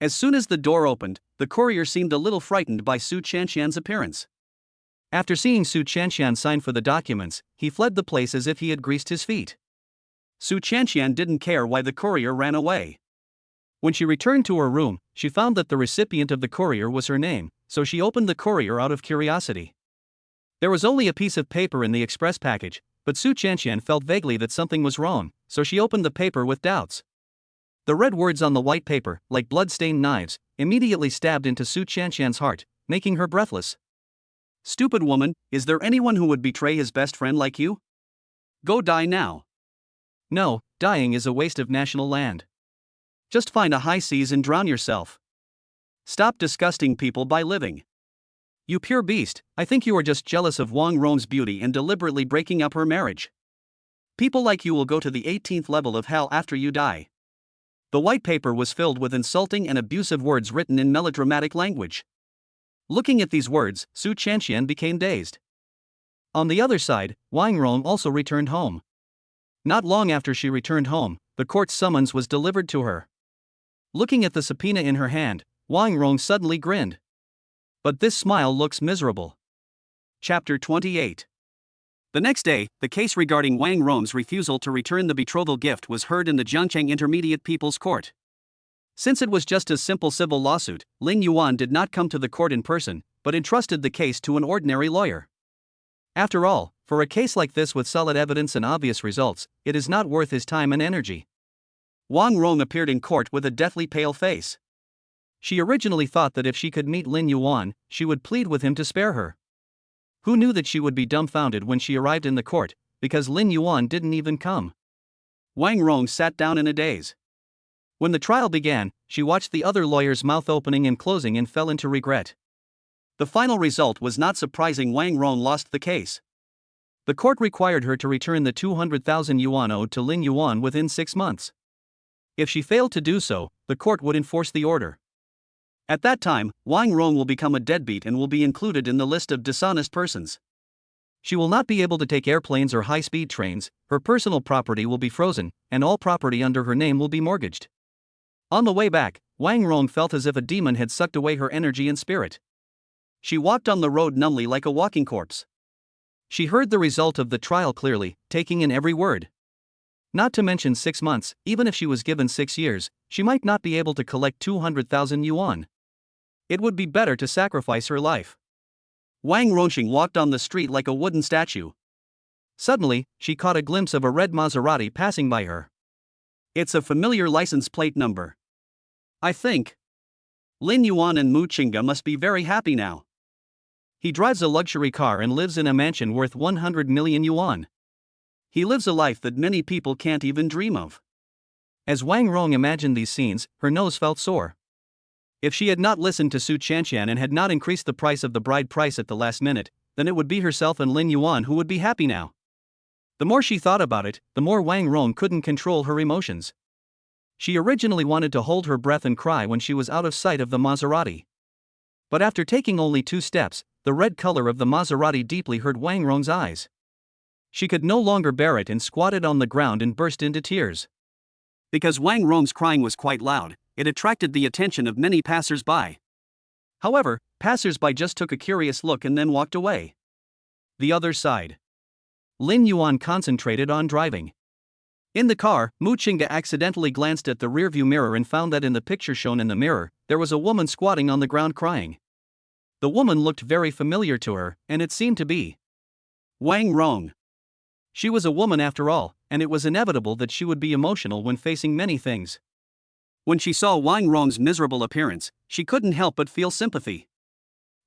As soon as the door opened, the courier seemed a little frightened by Su Chanxian's appearance. After seeing Su Chanxian sign for the documents, he fled the place as if he had greased his feet. Su Chanxian didn't care why the courier ran away. When she returned to her room, she found that the recipient of the courier was her name, so she opened the courier out of curiosity. There was only a piece of paper in the express package, but Su Chanxian felt vaguely that something was wrong, so she opened the paper with doubts. The red words on the white paper, like blood-stained knives, immediately stabbed into Su Chanxian's heart, making her breathless. Stupid woman, is there anyone who would betray his best friend like you? Go die now. No, dying is a waste of national land. Just find a high seas and drown yourself. Stop disgusting people by living. You pure beast, I think you are just jealous of Wang Rong's beauty and deliberately breaking up her marriage. People like you will go to the 18th level of hell after you die. The white paper was filled with insulting and abusive words written in melodramatic language. Looking at these words, Su Chanxian became dazed. On the other side, Wang Rong also returned home. Not long after she returned home, the court summons was delivered to her. Looking at the subpoena in her hand, Wang Rong suddenly grinned. But this smile looks miserable. Chapter 28. The next day, the case regarding Wang Rong's refusal to return the betrothal gift was heard in the Jiangcheng Intermediate People's Court. Since it was just a simple civil lawsuit, Lin Yuan did not come to the court in person, but entrusted the case to an ordinary lawyer. After all, for a case like this with solid evidence and obvious results, it is not worth his time and energy. Wang Rong appeared in court with a deathly pale face. She originally thought that if she could meet Lin Yuan, she would plead with him to spare her. Who knew that she would be dumbfounded when she arrived in the court, because Lin Yuan didn't even come. Wang Rong sat down in a daze. When the trial began, she watched the other lawyer's mouth opening and closing and fell into regret. The final result was not surprising. Wang Rong lost the case. The court required her to return the 200,000 yuan owed to Lin Yuan within 6 months. If she failed to do so, the court would enforce the order. At that time, Wang Rong will become a deadbeat and will be included in the list of dishonest persons. She will not be able to take airplanes or high-speed trains, her personal property will be frozen, and all property under her name will be mortgaged. On the way back, Wang Rong felt as if a demon had sucked away her energy and spirit. She walked on the road numbly like a walking corpse. She heard the result of the trial clearly, taking in every word. Not to mention 6 months, even if she was given 6 years, she might not be able to collect 200,000 yuan. It would be better to sacrifice her life. Wang Rongxing walked on the street like a wooden statue. Suddenly, she caught a glimpse of a red Maserati passing by her. It's a familiar license plate number. I think Lin Yuan and Mu Qingge must be very happy now. He drives a luxury car and lives in a mansion worth 100 million yuan. He lives a life that many people can't even dream of. As Wang Rong imagined these scenes, her nose felt sore. If she had not listened to Su Chanshan and had not increased the price of the bride price at the last minute, then it would be herself and Lin Yuan who would be happy now. The more she thought about it, the more Wang Rong couldn't control her emotions. She originally wanted to hold her breath and cry when she was out of sight of the Maserati. But after taking only 2 steps, the red color of the Maserati deeply hurt Wang Rong's eyes. She could no longer bear it and squatted on the ground and burst into tears. Because Wang Rong's crying was quite loud, it attracted the attention of many passers-by. However, passers-by just took a curious look and then walked away. The other side. Lin Yuan concentrated on driving. In the car, Mu Qingge accidentally glanced at the rearview mirror and found that in the picture shown in the mirror, there was a woman squatting on the ground crying. The woman looked very familiar to her, and it seemed to be Wang Rong. She was a woman after all, and it was inevitable that she would be emotional when facing many things. When she saw Wang Rong's miserable appearance, she couldn't help but feel sympathy.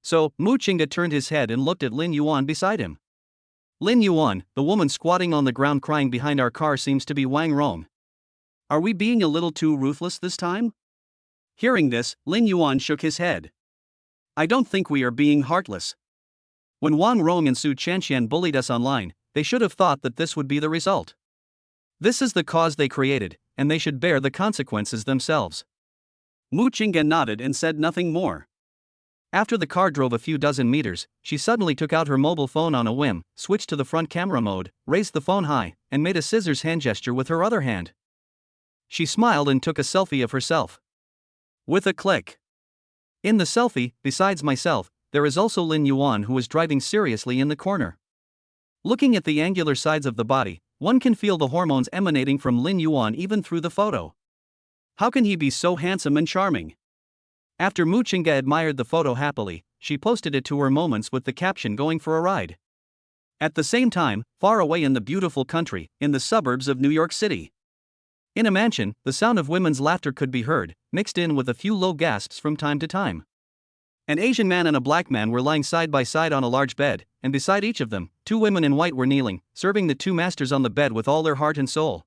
So, Mu Qingge turned his head and looked at Lin Yuan beside him. Lin Yuan, the woman squatting on the ground crying behind our car seems to be Wang Rong. Are we being a little too ruthless this time? Hearing this, Lin Yuan shook his head. I don't think we are being heartless. When Wang Rong and Su Chanshan bullied us online, they should have thought that this would be the result. This is the cause they created, and they should bear the consequences themselves. Mu Qingge nodded and said nothing more. After the car drove a few dozen meters, she suddenly took out her mobile phone on a whim, switched to the front camera mode, raised the phone high, and made a scissors hand gesture with her other hand. She smiled and took a selfie of herself. With a click. In the selfie, besides myself, there is also Lin Yuan who is driving seriously in the corner. Looking at the angular sides of the body, one can feel the hormones emanating from Lin Yuan even through the photo. How can he be so handsome and charming? After Mu Qingge admired the photo happily, she posted it to her moments with the caption going for a ride. At the same time, far away in the beautiful country, in the suburbs of New York City. In a mansion, the sound of women's laughter could be heard, mixed in with a few low gasps from time to time. An Asian man and a black man were lying side by side on a large bed, and beside each of them, 2 women in white were kneeling, serving the 2 masters on the bed with all their heart and soul.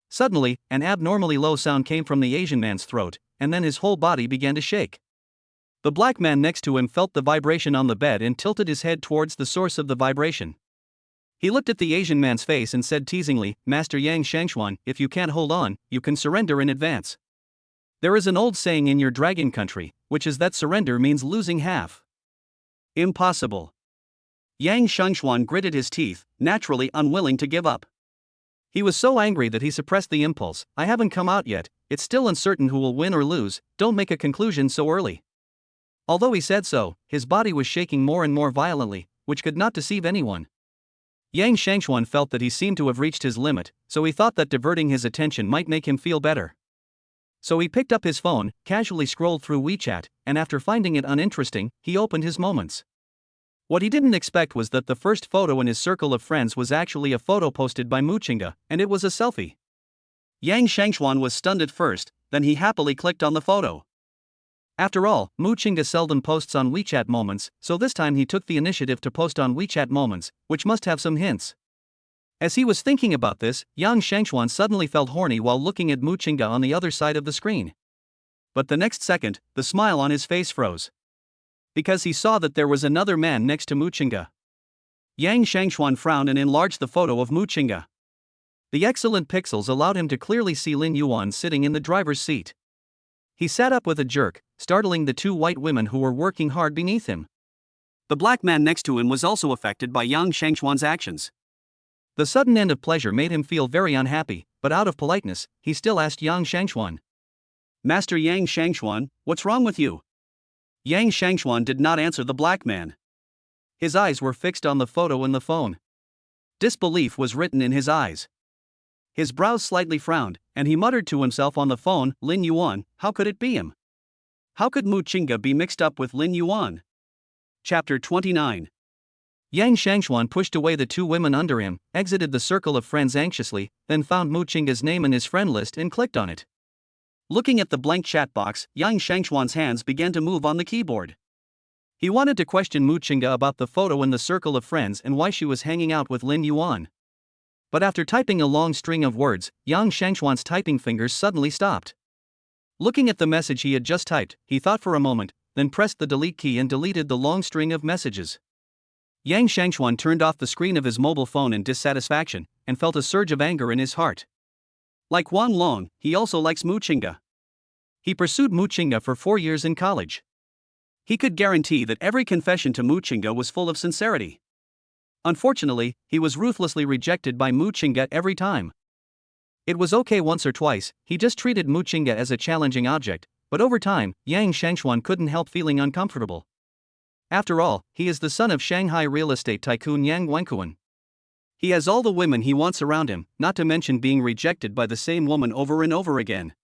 Suddenly, an abnormally low sound came from the Asian man's throat, and then his whole body began to shake. The black man next to him felt the vibration on the bed and tilted his head towards the source of the vibration. He looked at the Asian man's face and said teasingly, Master Yang Shangshuan, if you can't hold on, you can surrender in advance. There is an old saying in your dragon country, which is that surrender means losing half. Impossible. Yang Shangshuan gritted his teeth, naturally unwilling to give up. He was so angry that he suppressed the impulse. I haven't come out yet, it's still uncertain who will win or lose, don't make a conclusion so early. Although he said so, his body was shaking more and more violently, which could not deceive anyone. Yang Shangshuan felt that he seemed to have reached his limit, so he thought that diverting his attention might make him feel better. So he picked up his phone, casually scrolled through WeChat, and after finding it uninteresting, he opened his moments. What he didn't expect was that the first photo in his circle of friends was actually a photo posted by Mu Qingge, and it was a selfie. Yang Shangshuan was stunned at first, then he happily clicked on the photo. After all, Mu Qingge seldom posts on WeChat moments, so this time he took the initiative to post on WeChat moments, which must have some hints. As he was thinking about this, Yang Shangshuan suddenly felt horny while looking at Mu Qingge on the other side of the screen. But the next second, the smile on his face froze. Because he saw that there was another man next to Mu Qingge. Yang Shangshuan frowned and enlarged the photo of Mu Qingge. The excellent pixels allowed him to clearly see Lin Yuan sitting in the driver's seat. He sat up with a jerk, startling the two white women who were working hard beneath him. The black man next to him was also affected by Yang Shangxuan's actions. The sudden end of pleasure made him feel very unhappy, but out of politeness, he still asked Yang Shangxuan. Master Yang Shangxuan, what's wrong with you? Yang Shangxuan did not answer the black man. His eyes were fixed on the photo in the phone. Disbelief was written in his eyes. His brows slightly frowned, and he muttered to himself on the phone, Lin Yuan, how could it be him? How could Mu Qingge be mixed up with Lin Yuan? Chapter 29. Yang Shangxuan pushed away the two women under him, exited the circle of friends anxiously, then found Mu Qingge's name in his friend list and clicked on it. Looking at the blank chat box, Yang Shangxuan's hands began to move on the keyboard. He wanted to question Mu Qingge about the photo in the circle of friends and why she was hanging out with Lin Yuan. But after typing a long string of words, Yang Shangxuan's typing fingers suddenly stopped. Looking at the message he had just typed, he thought for a moment, then pressed the delete key and deleted the long string of messages. Yang Shangxuan turned off the screen of his mobile phone in dissatisfaction, and felt a surge of anger in his heart. Like Wang Long, he also likes Mu Qingge. He pursued Mu Qingge for 4 years in college. He could guarantee that every confession to Mu Qingge was full of sincerity. Unfortunately, he was ruthlessly rejected by Mu Qingge every time. It was okay once or twice, he just treated Mu Qingge as a challenging object, but over time, Yang Shangxuan couldn't help feeling uncomfortable. After all, he is the son of Shanghai real estate tycoon Yang Wenkuan. He has all the women he wants around him, not to mention being rejected by the same woman over and over again.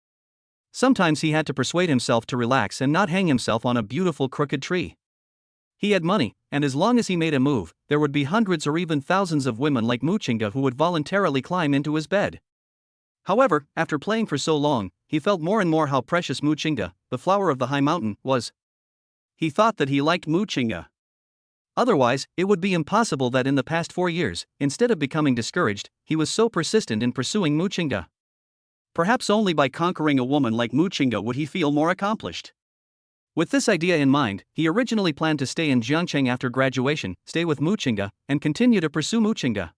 Sometimes he had to persuade himself to relax and not hang himself on a beautiful crooked tree. He had money, and as long as he made a move, there would be hundreds or even thousands of women like Mu Qingge who would voluntarily climb into his bed. However, after playing for so long, he felt more and more how precious Mu Qingge, the flower of the high mountain, was. He thought that he liked Mu Qingge. Otherwise, it would be impossible that in the past 4 years, instead of becoming discouraged, he was so persistent in pursuing Mu Qingge. Perhaps only by conquering a woman like Mu Qingge would he feel more accomplished. With this idea in mind, he originally planned to stay in Jiangcheng after graduation, stay with Mu Qingge, and continue to pursue Mu Qingge.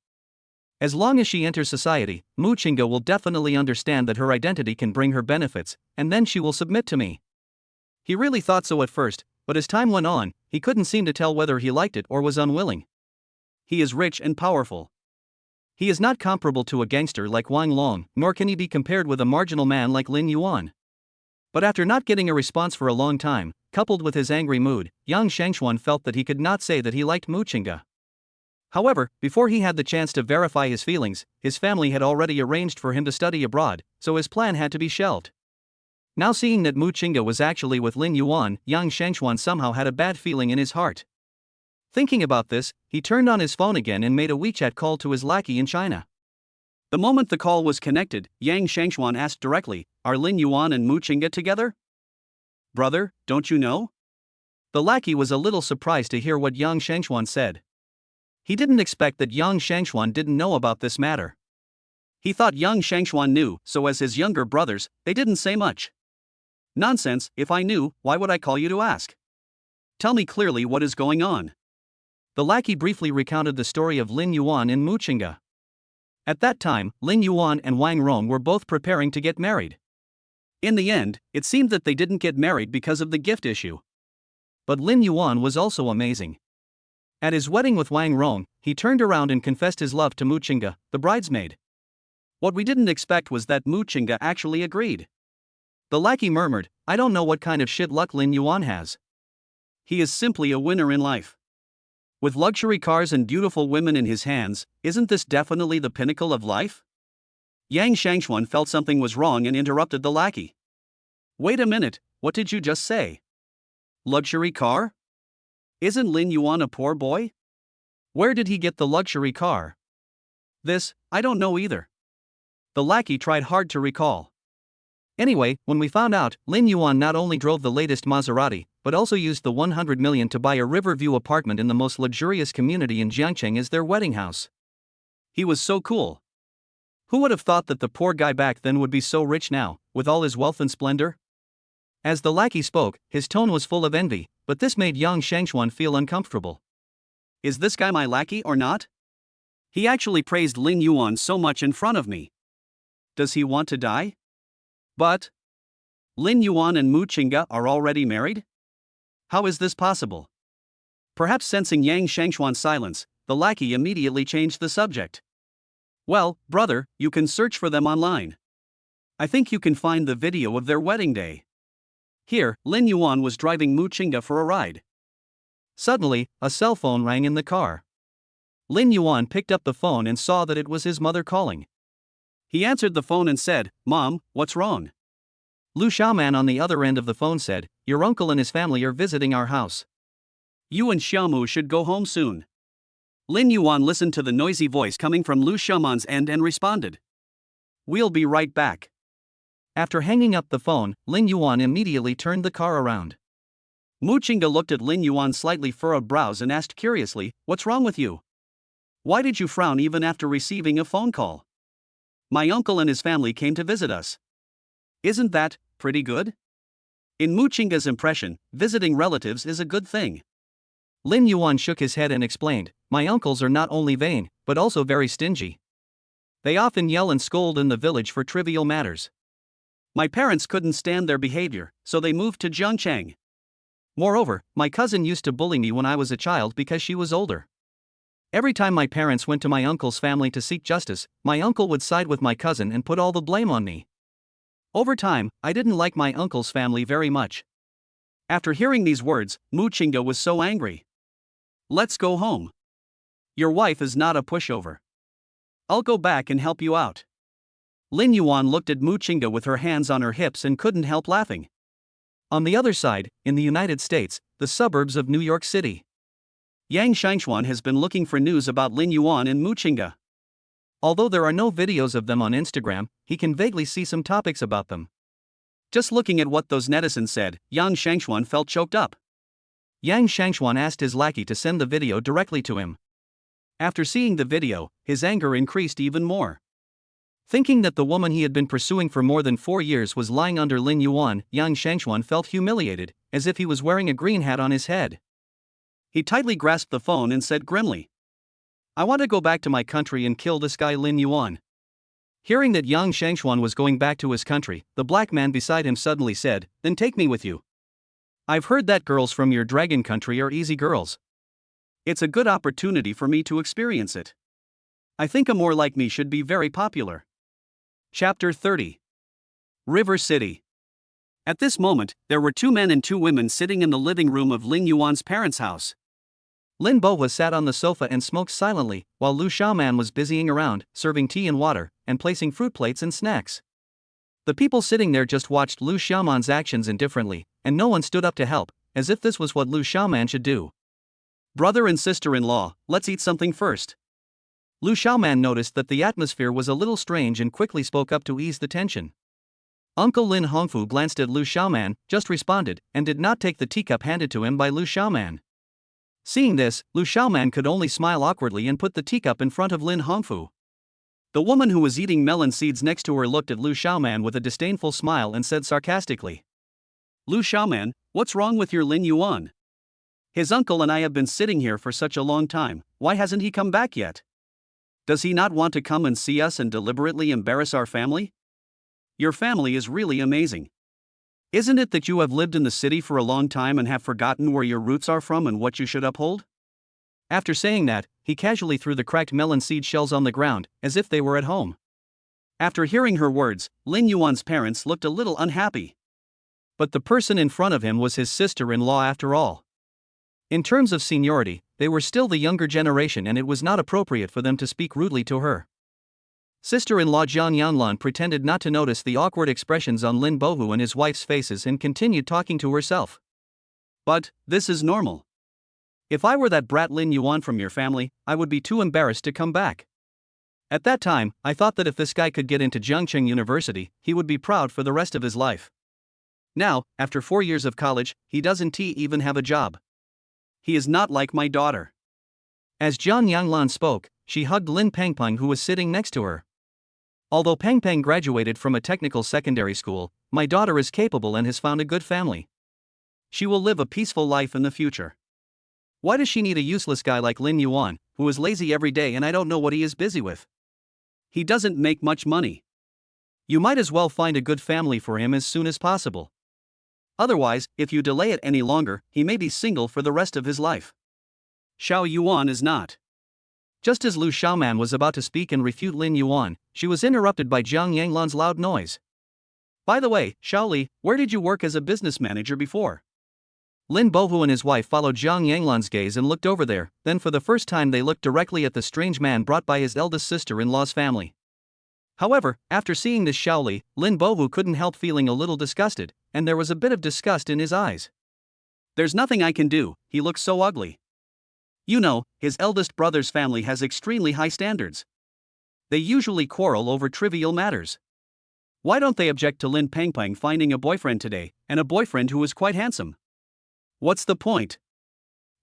As long as she enters society, Mu Qingge will definitely understand that her identity can bring her benefits, and then she will submit to me. He really thought so at first, but as time went on, he couldn't seem to tell whether he liked it or was unwilling. He is rich and powerful. He is not comparable to a gangster like Wang Long, nor can he be compared with a marginal man like Lin Yuan. But after not getting a response for a long time, coupled with his angry mood, Yang Shangxuan felt that he could not say that he liked Mu Qingge. However, before he had the chance to verify his feelings, his family had already arranged for him to study abroad, so his plan had to be shelved. Now seeing that Mu Qingge was actually with Lin Yuan, Yang Shangxuan somehow had a bad feeling in his heart. Thinking about this, he turned on his phone again and made a WeChat call to his lackey in China. The moment the call was connected, Yang Shangxuan asked directly, "Are Lin Yuan and Mu Qingge together?" "Brother, don't you know?" The lackey was a little surprised to hear what Yang Shangxuan said. He didn't expect that Yang Shangxuan didn't know about this matter. He thought Yang Shangxuan knew, so as his younger brothers, they didn't say much. "Nonsense, if I knew, why would I call you to ask? Tell me clearly what is going on." The lackey briefly recounted the story of Lin Yuan and Mu Qingge. At that time, Lin Yuan and Wang Rong were both preparing to get married. In the end, it seemed that they didn't get married because of the gift issue. But Lin Yuan was also amazing. At his wedding with Wang Rong, he turned around and confessed his love to Mu Qingge, the bridesmaid. What we didn't expect was that Mu Qingge actually agreed. The lackey murmured, "I don't know what kind of shit luck Lin Yuan has. He is simply a winner in life. With luxury cars and beautiful women in his hands, isn't this definitely the pinnacle of life?" Yang Shangxuan felt something was wrong and interrupted the lackey. "Wait a minute, what did you just say? Luxury car? Isn't Lin Yuan a poor boy? Where did he get the luxury car?" I don't know either." The lackey tried hard to recall. "Anyway, when we found out, Lin Yuan not only drove the latest Maserati, but also used the 100 million to buy a Riverview apartment in the most luxurious community in Jiangcheng as their wedding house. He was so cool. Who would have thought that the poor guy back then would be so rich now, with all his wealth and splendor?" As the lackey spoke, his tone was full of envy, but this made Yang Shangxuan feel uncomfortable. Is this guy my lackey or not? He actually praised Lin Yuan so much in front of me. Does he want to die? But Lin Yuan and Mu Qingge are already married? How is this possible? Perhaps sensing Yang Shangshuan's silence, the lackey immediately changed the subject. Well, brother, you can search for them online. I think you can find the video of their wedding day. Here, Lin Yuan was driving Mu Qingge for a ride. Suddenly, a cell phone rang in the car. Lin Yuan picked up the phone and saw that it was his mother calling. He answered the phone and said, "Mom, what's wrong?" Lu Xiaoman on the other end of the phone said, "Your uncle and his family are visiting our house. You and Xiaomu should go home soon." Lin Yuan listened to the noisy voice coming from Lu Xiaoman's end and responded, "We'll be right back." After hanging up the phone, Lin Yuan immediately turned the car around. Mu Qingge looked at Lin Yuan's slightly furrowed brows and asked curiously, "What's wrong with you? Why did you frown even after receiving a phone call?" "My uncle and his family came to visit us." "Isn't that pretty good?" In Mu Qingge's impression, visiting relatives is a good thing. Lin Yuan shook his head and explained, "My uncles are not only vain, but also very stingy. They often yell and scold in the village for trivial matters. My parents couldn't stand their behavior, so they moved to Zhengchang. Moreover, my cousin used to bully me when I was a child because she was older. Every time my parents went to my uncle's family to seek justice, my uncle would side with my cousin and put all the blame on me. Over time, I didn't like my uncle's family very much." After hearing these words, Mu Qingge was so angry. "Let's go home. Your wife is not a pushover. I'll go back and help you out." Lin Yuan looked at Mu Qingge with her hands on her hips and couldn't help laughing. On the other side, in the United States, the suburbs of New York City, Yang Shangshuan has been looking for news about Lin Yuan and Mu Qingge. Although there are no videos of them on Instagram, he can vaguely see some topics about them. Just looking at what those netizens said, Yang Shangshuan felt choked up. Yang Shangshuan asked his lackey to send the video directly to him. After seeing the video, his anger increased even more. Thinking that the woman he had been pursuing for more than 4 years was lying under Lin Yuan, Yang Shangshuan felt humiliated, as if he was wearing a green hat on his head. He tightly grasped the phone and said grimly, "I want to go back to my country and kill this guy Lin Yuan." Hearing that Yang Shangshuan was going back to his country, the black man beside him suddenly said, "Then take me with you. I've heard that girls from your dragon country are easy girls. It's a good opportunity for me to experience it. I think a more like me should be very popular." Chapter 30. River City. At this moment, there were 2 men and 2 women sitting in the living room of Lin Yuan's parents' house. Lin Bohua sat on the sofa and smoked silently, while Lu Xiaoman was busying around, serving tea and water, and placing fruit plates and snacks. The people sitting there just watched Lu Xiaoman's actions indifferently, and no one stood up to help, as if this was what Lu Xiaoman should do. "Brother and sister-in-law, let's eat something first." Lu Xiaoman noticed that the atmosphere was a little strange and quickly spoke up to ease the tension. Uncle Lin Hongfu glanced at Lu Xiaoman, just responded, and did not take the teacup handed to him by Lu Xiaoman. Seeing this, Lu Xiaoman could only smile awkwardly and put the teacup in front of Lin Hongfu. The woman who was eating melon seeds next to her looked at Lu Xiaoman with a disdainful smile and said sarcastically, "Lu Xiaoman, what's wrong with your Lin Yuan? His uncle and I have been sitting here for such a long time, why hasn't he come back yet? Does he not want to come and see us and deliberately embarrass our family? Your family is really amazing. Isn't it that you have lived in the city for a long time and have forgotten where your roots are from and what you should uphold?" After saying that, he casually threw the cracked melon seed shells on the ground, as if they were at home. After hearing her words, Lin Yuan's parents looked a little unhappy. But the person in front of him was his sister-in-law after all. In terms of seniority, they were still the younger generation and it was not appropriate for them to speak rudely to her. Sister-in-law Jiang Yanlan pretended not to notice the awkward expressions on Lin Bohu and his wife's faces and continued talking to herself. "But, this is normal. If I were that brat Lin Yuan from your family, I would be too embarrassed to come back. At that time, I thought that if this guy could get into Zhengcheng University, he would be proud for the rest of his life. Now, after 4 years of college, he doesn't even have a job. He is not like my daughter." As Jiang Yanglan spoke, she hugged Lin Pangpeng who was sitting next to her. "Although Pangpeng graduated from a technical secondary school, my daughter is capable and has found a good family. She will live a peaceful life in the future. Why does she need a useless guy like Lin Yuan, who is lazy every day and I don't know what he is busy with? He doesn't make much money. You might as well find a good family for him as soon as possible. Otherwise, if you delay it any longer, he may be single for the rest of his life. Xiao Yuan is not. Just as Lu Xiaoman was about to speak and refute Lin Yuan, she was interrupted by Jiang Yanglan's loud noise. By the way, Xiaoli, where did you work as a business manager before? Lin Bohu and his wife followed Jiang Yanglan's gaze and looked over there, then for the first time they looked directly at the strange man brought by his eldest sister-in-law's family. However, after seeing this Xiaoli, Lin Bohu couldn't help feeling a little disgusted, and there was a bit of disgust in his eyes. There's nothing I can do, he looks so ugly. You know, his eldest brother's family has extremely high standards. They usually quarrel over trivial matters. Why don't they object to Lin Pengpeng finding a boyfriend today, and a boyfriend who is quite handsome? What's the point?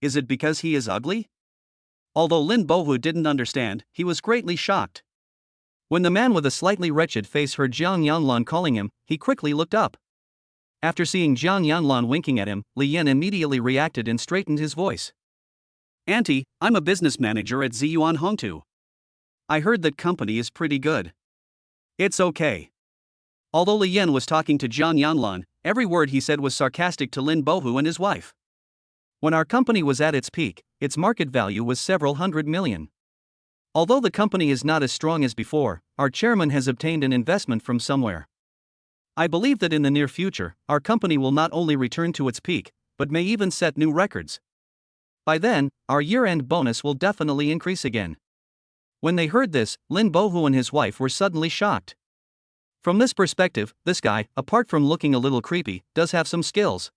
Is it because he is ugly? Although Lin Bohu didn't understand, he was greatly shocked. When the man with a slightly wretched face heard Jiang Yanlan calling him, he quickly looked up. After seeing Jiang Yanlan winking at him, Li Yan immediately reacted and straightened his voice. Auntie, I'm a business manager at Ziyuan Hongtu. I heard that company is pretty good. It's okay. Although Li Yan was talking to Jiang Yanlan, every word he said was sarcastic to Lin Bohu and his wife. When our company was at its peak, its market value was several hundred million. Although the company is not as strong as before, our chairman has obtained an investment from somewhere. I believe that in the near future, our company will not only return to its peak, but may even set new records. By then, our year-end bonus will definitely increase again. When they heard this, Lin Bohu and his wife were suddenly shocked. From this perspective, this guy, apart from looking a little creepy, does have some skills.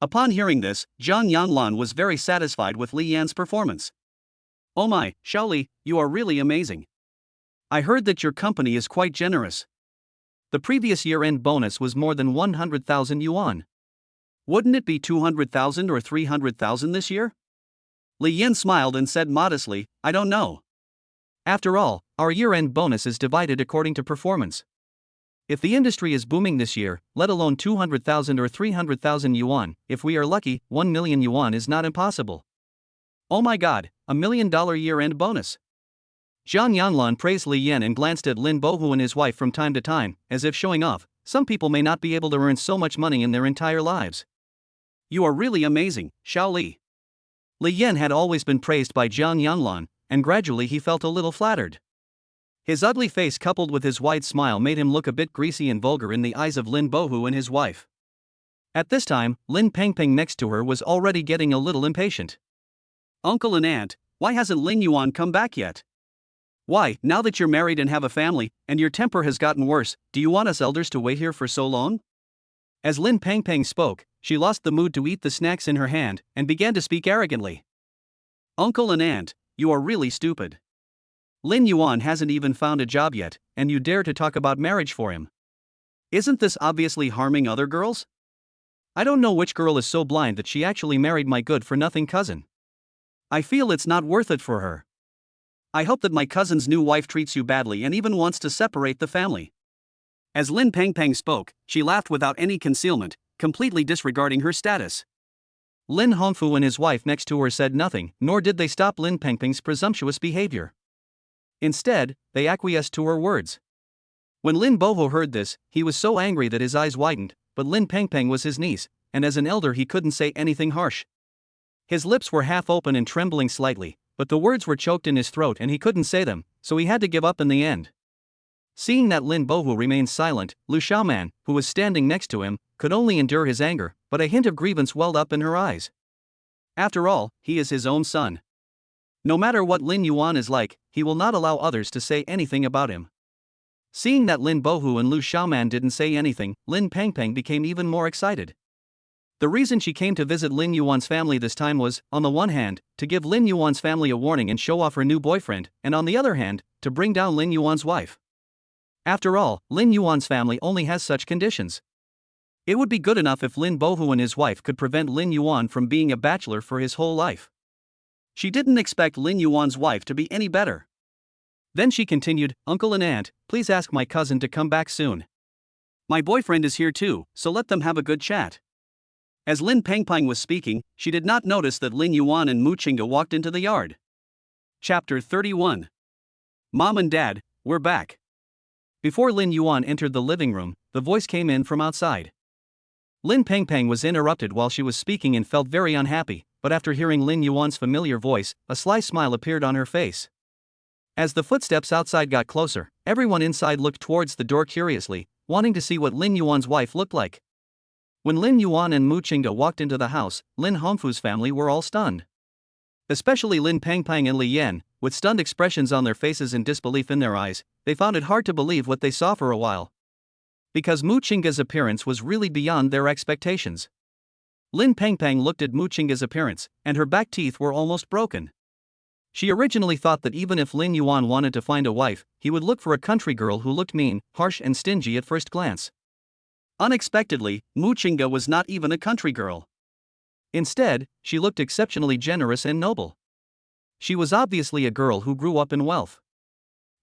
Upon hearing this, Jiang Yanlan was very satisfied with Li Yan's performance. Oh my, Xiaoli, you are really amazing. I heard that your company is quite generous. The previous year-end bonus was more than 100,000 yuan. Wouldn't it be 200,000 or 300,000 this year? Li Yan smiled and said modestly, I don't know. After all, our year-end bonus is divided according to performance. If the industry is booming this year, let alone 200,000 or 300,000 yuan, if we are lucky, 1 million yuan is not impossible. Oh my god, $1 million year-end bonus. Jiang Yanlan praised Li Yan and glanced at Lin Bohu and his wife from time to time, as if showing off. Some people may not be able to earn so much money in their entire lives. You are really amazing, Xiaoli. Li Yan had always been praised by Jiang Yanlan, and gradually he felt a little flattered. His ugly face coupled with his wide smile made him look a bit greasy and vulgar in the eyes of Lin Bohu and his wife. At this time, Lin Pengpeng next to her was already getting a little impatient. Uncle and aunt, why hasn't Lin Yuan come back yet? Why, now that you're married and have a family, and your temper has gotten worse, do you want us elders to wait here for so long? As Lin Pengpeng spoke, she lost the mood to eat the snacks in her hand, and began to speak arrogantly. Uncle and aunt, you are really stupid. Lin Yuan hasn't even found a job yet, and you dare to talk about marriage for him. Isn't this obviously harming other girls? I don't know which girl is so blind that she actually married my good-for-nothing cousin. I feel it's not worth it for her. I hope that my cousin's new wife treats you badly and even wants to separate the family. As Lin Pengpeng spoke, she laughed without any concealment, completely disregarding her status. Lin Hongfu and his wife next to her said nothing, nor did they stop Lin Pengpeng's presumptuous behavior. Instead, they acquiesced to her words. When Lin Boho heard this, he was so angry that his eyes widened, but Lin Pengpeng was his niece, and as an elder he couldn't say anything harsh. His lips were half open and trembling slightly, but the words were choked in his throat and he couldn't say them, so he had to give up in the end. Seeing that Lin Bohu remained silent, Lu Xiaoman, who was standing next to him, could only endure his anger, but a hint of grievance welled up in her eyes. After all, he is his own son. No matter what Lin Yuan is like, he will not allow others to say anything about him. Seeing that Lin Bohu and Lu Xiaoman didn't say anything, Lin Pengpeng became even more excited. The reason she came to visit Lin Yuan's family this time was, on the one hand, to give Lin Yuan's family a warning and show off her new boyfriend, and on the other hand, to bring down Lin Yuan's wife. After all, Lin Yuan's family only has such conditions. It would be good enough if Lin Bohu and his wife could prevent Lin Yuan from being a bachelor for his whole life. She didn't expect Lin Yuan's wife to be any better. Then she continued, Uncle and aunt, please ask my cousin to come back soon. My boyfriend is here too, so let them have a good chat. As Lin Pengpeng was speaking, she did not notice that Lin Yuan and Mu Qingge walked into the yard. Chapter 31. Mom and Dad, we're back. Before Lin Yuan entered the living room, the voice came in from outside. Lin Pengpeng was interrupted while she was speaking and felt very unhappy, but after hearing Lin Yuan's familiar voice, a sly smile appeared on her face. As the footsteps outside got closer, everyone inside looked towards the door curiously, wanting to see what Lin Yuan's wife looked like. When Lin Yuan and Mu Qingge walked into the house, Lin Hongfu's family were all stunned. Especially Lin Pengpeng and Li Yan, with stunned expressions on their faces and disbelief in their eyes, they found it hard to believe what they saw for a while. Because Mu Qingge's appearance was really beyond their expectations. Lin Pengpeng looked at Mu Qingge's appearance, and her back teeth were almost broken. She originally thought that even if Lin Yuan wanted to find a wife, he would look for a country girl who looked mean, harsh and stingy at first glance. Unexpectedly, Mu Qingge was not even a country girl. Instead, she looked exceptionally generous and noble. She was obviously a girl who grew up in wealth.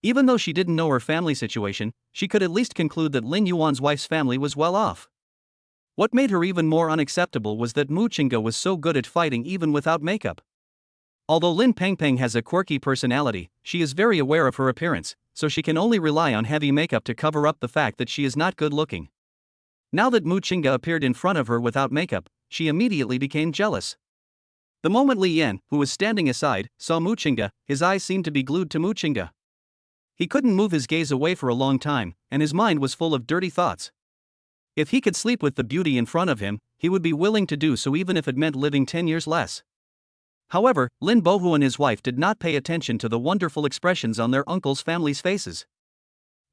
Even though she didn't know her family situation, she could at least conclude that Lin Yuan's wife's family was well off. What made her even more unacceptable was that Mu Qingge was so good at fighting even without makeup. Although Lin Pengpeng has a quirky personality, she is very aware of her appearance, so she can only rely on heavy makeup to cover up the fact that she is not good looking. Now that Mu Qingge appeared in front of her without makeup, she immediately became jealous. The moment Li Yan, who was standing aside, saw Mu Qingge, his eyes seemed to be glued to Mu Qingge. He couldn't move his gaze away for a long time, and his mind was full of dirty thoughts. If he could sleep with the beauty in front of him, he would be willing to do so even if it meant living 10 years less. However, Lin Bohu and his wife did not pay attention to the wonderful expressions on their uncle's family's faces.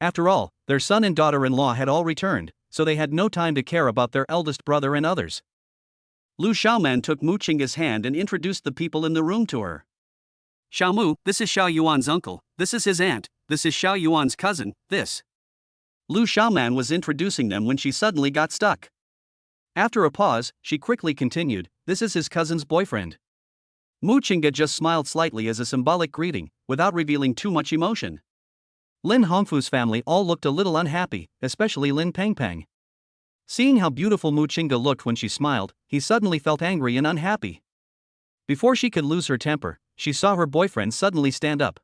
After all, their son and daughter-in-law had all returned, so they had no time to care about their eldest brother and others. Lu Xiaoman took Mu Qingge's hand and introduced the people in the room to her. Xiaomu, this is Xiao Yuan's uncle, this is his aunt, this is Xiao Yuan's cousin, this. Lu Xiaoman was introducing them when she suddenly got stuck. After a pause, she quickly continued, this is his cousin's boyfriend. Mu Qingge just smiled slightly as a symbolic greeting, without revealing too much emotion. Lin Hongfu's family all looked a little unhappy, especially Lin Pengpeng. Seeing how beautiful Mu Qingge looked when she smiled, he suddenly felt angry and unhappy. Before she could lose her temper, she saw her boyfriend suddenly stand up.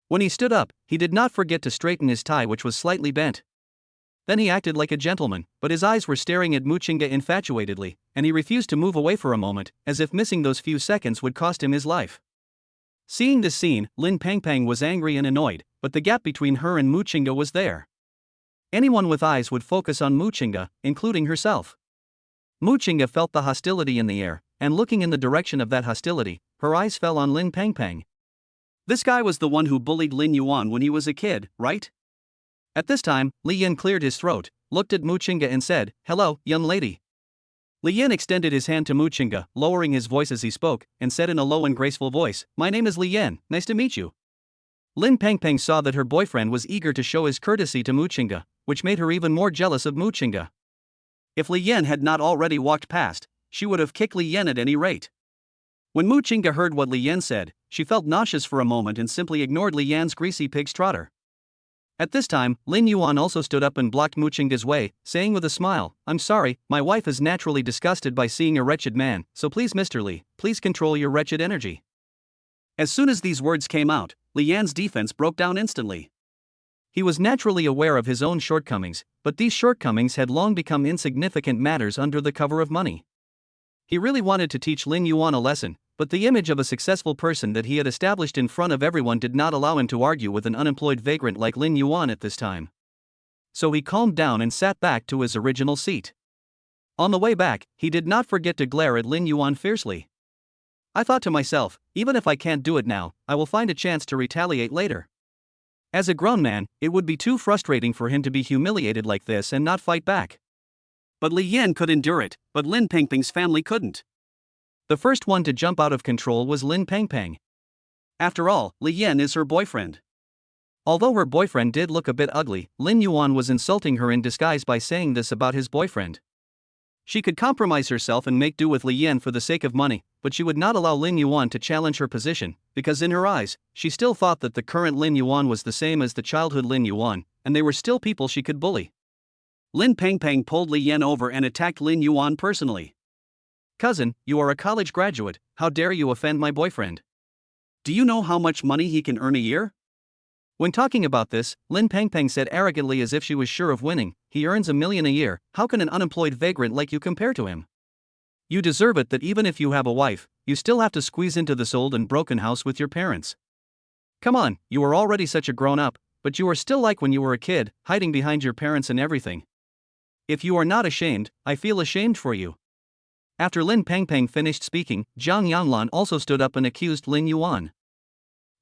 When he stood up, he did not forget to straighten his tie, which was slightly bent. Then he acted like a gentleman, but his eyes were staring at Mu Qingge infatuatedly, and he refused to move away for a moment, as if missing those few seconds would cost him his life. Seeing this scene, Lin Pengpeng was angry and annoyed, but the gap between her and Mu Qingge was there. Anyone with eyes would focus on Mu Qingge, including herself. Mu Qingge felt the hostility in the air, and looking in the direction of that hostility, her eyes fell on Lin Pengpeng. This guy was the one who bullied Lin Yuan when he was a kid, right? At this time, Li Yan cleared his throat, looked at Mu Qingge and said, hello, young lady. Li Yan extended his hand to Mu Qingge, lowering his voice as he spoke, and said in a low and graceful voice, my name is Li Yan, nice to meet you. Lin Pengpeng saw that her boyfriend was eager to show his courtesy to Mu Qingge, which made her even more jealous of Mu Qingge. If Li Yan had not already walked past, she would have kicked Li Yan at any rate. When Mu Qingge heard what Li Yan said, she felt nauseous for a moment and simply ignored Li Yan's greasy pig's trotter. At this time, Lin Yuan also stood up and blocked Mu Qingge's way, saying with a smile, I'm sorry, my wife is naturally disgusted by seeing a wretched man, so please Mr. Li, please control your wretched energy. As soon as these words came out, Li Yan's defense broke down instantly. He was naturally aware of his own shortcomings, but these shortcomings had long become insignificant matters under the cover of money. He really wanted to teach Lin Yuan a lesson, but the image of a successful person that he had established in front of everyone did not allow him to argue with an unemployed vagrant like Lin Yuan at this time. So he calmed down and sat back to his original seat. On the way back, he did not forget to glare at Lin Yuan fiercely. I thought to myself, even if I can't do it now, I will find a chance to retaliate later. As a grown man, it would be too frustrating for him to be humiliated like this and not fight back. But Li Yan could endure it, but Lin Pengpeng's family couldn't. The first one to jump out of control was Lin Pengpeng. After all, Li Yan is her boyfriend. Although her boyfriend did look a bit ugly, Lin Yuan was insulting her in disguise by saying this about his boyfriend. She could compromise herself and make do with Li Yan for the sake of money, but she would not allow Lin Yuan to challenge her position, because in her eyes, she still thought that the current Lin Yuan was the same as the childhood Lin Yuan, and they were still people she could bully. Lin Pengpeng pulled Li Yan over and attacked Lin Yuan personally. Cousin, you are a college graduate, how dare you offend my boyfriend? Do you know how much money he can earn a year? When talking about this, Lin Pengpeng said arrogantly as if she was sure of winning, "He earns $1 million a year, how can an unemployed vagrant like you compare to him? You deserve it that even if you have a wife, you still have to squeeze into this old and broken house with your parents. Come on, you are already such a grown-up, but you are still like when you were a kid, hiding behind your parents and everything. If you are not ashamed, I feel ashamed for you." After Lin Pengpeng finished speaking, Zhang Yanglan also stood up and accused Lin Yuan.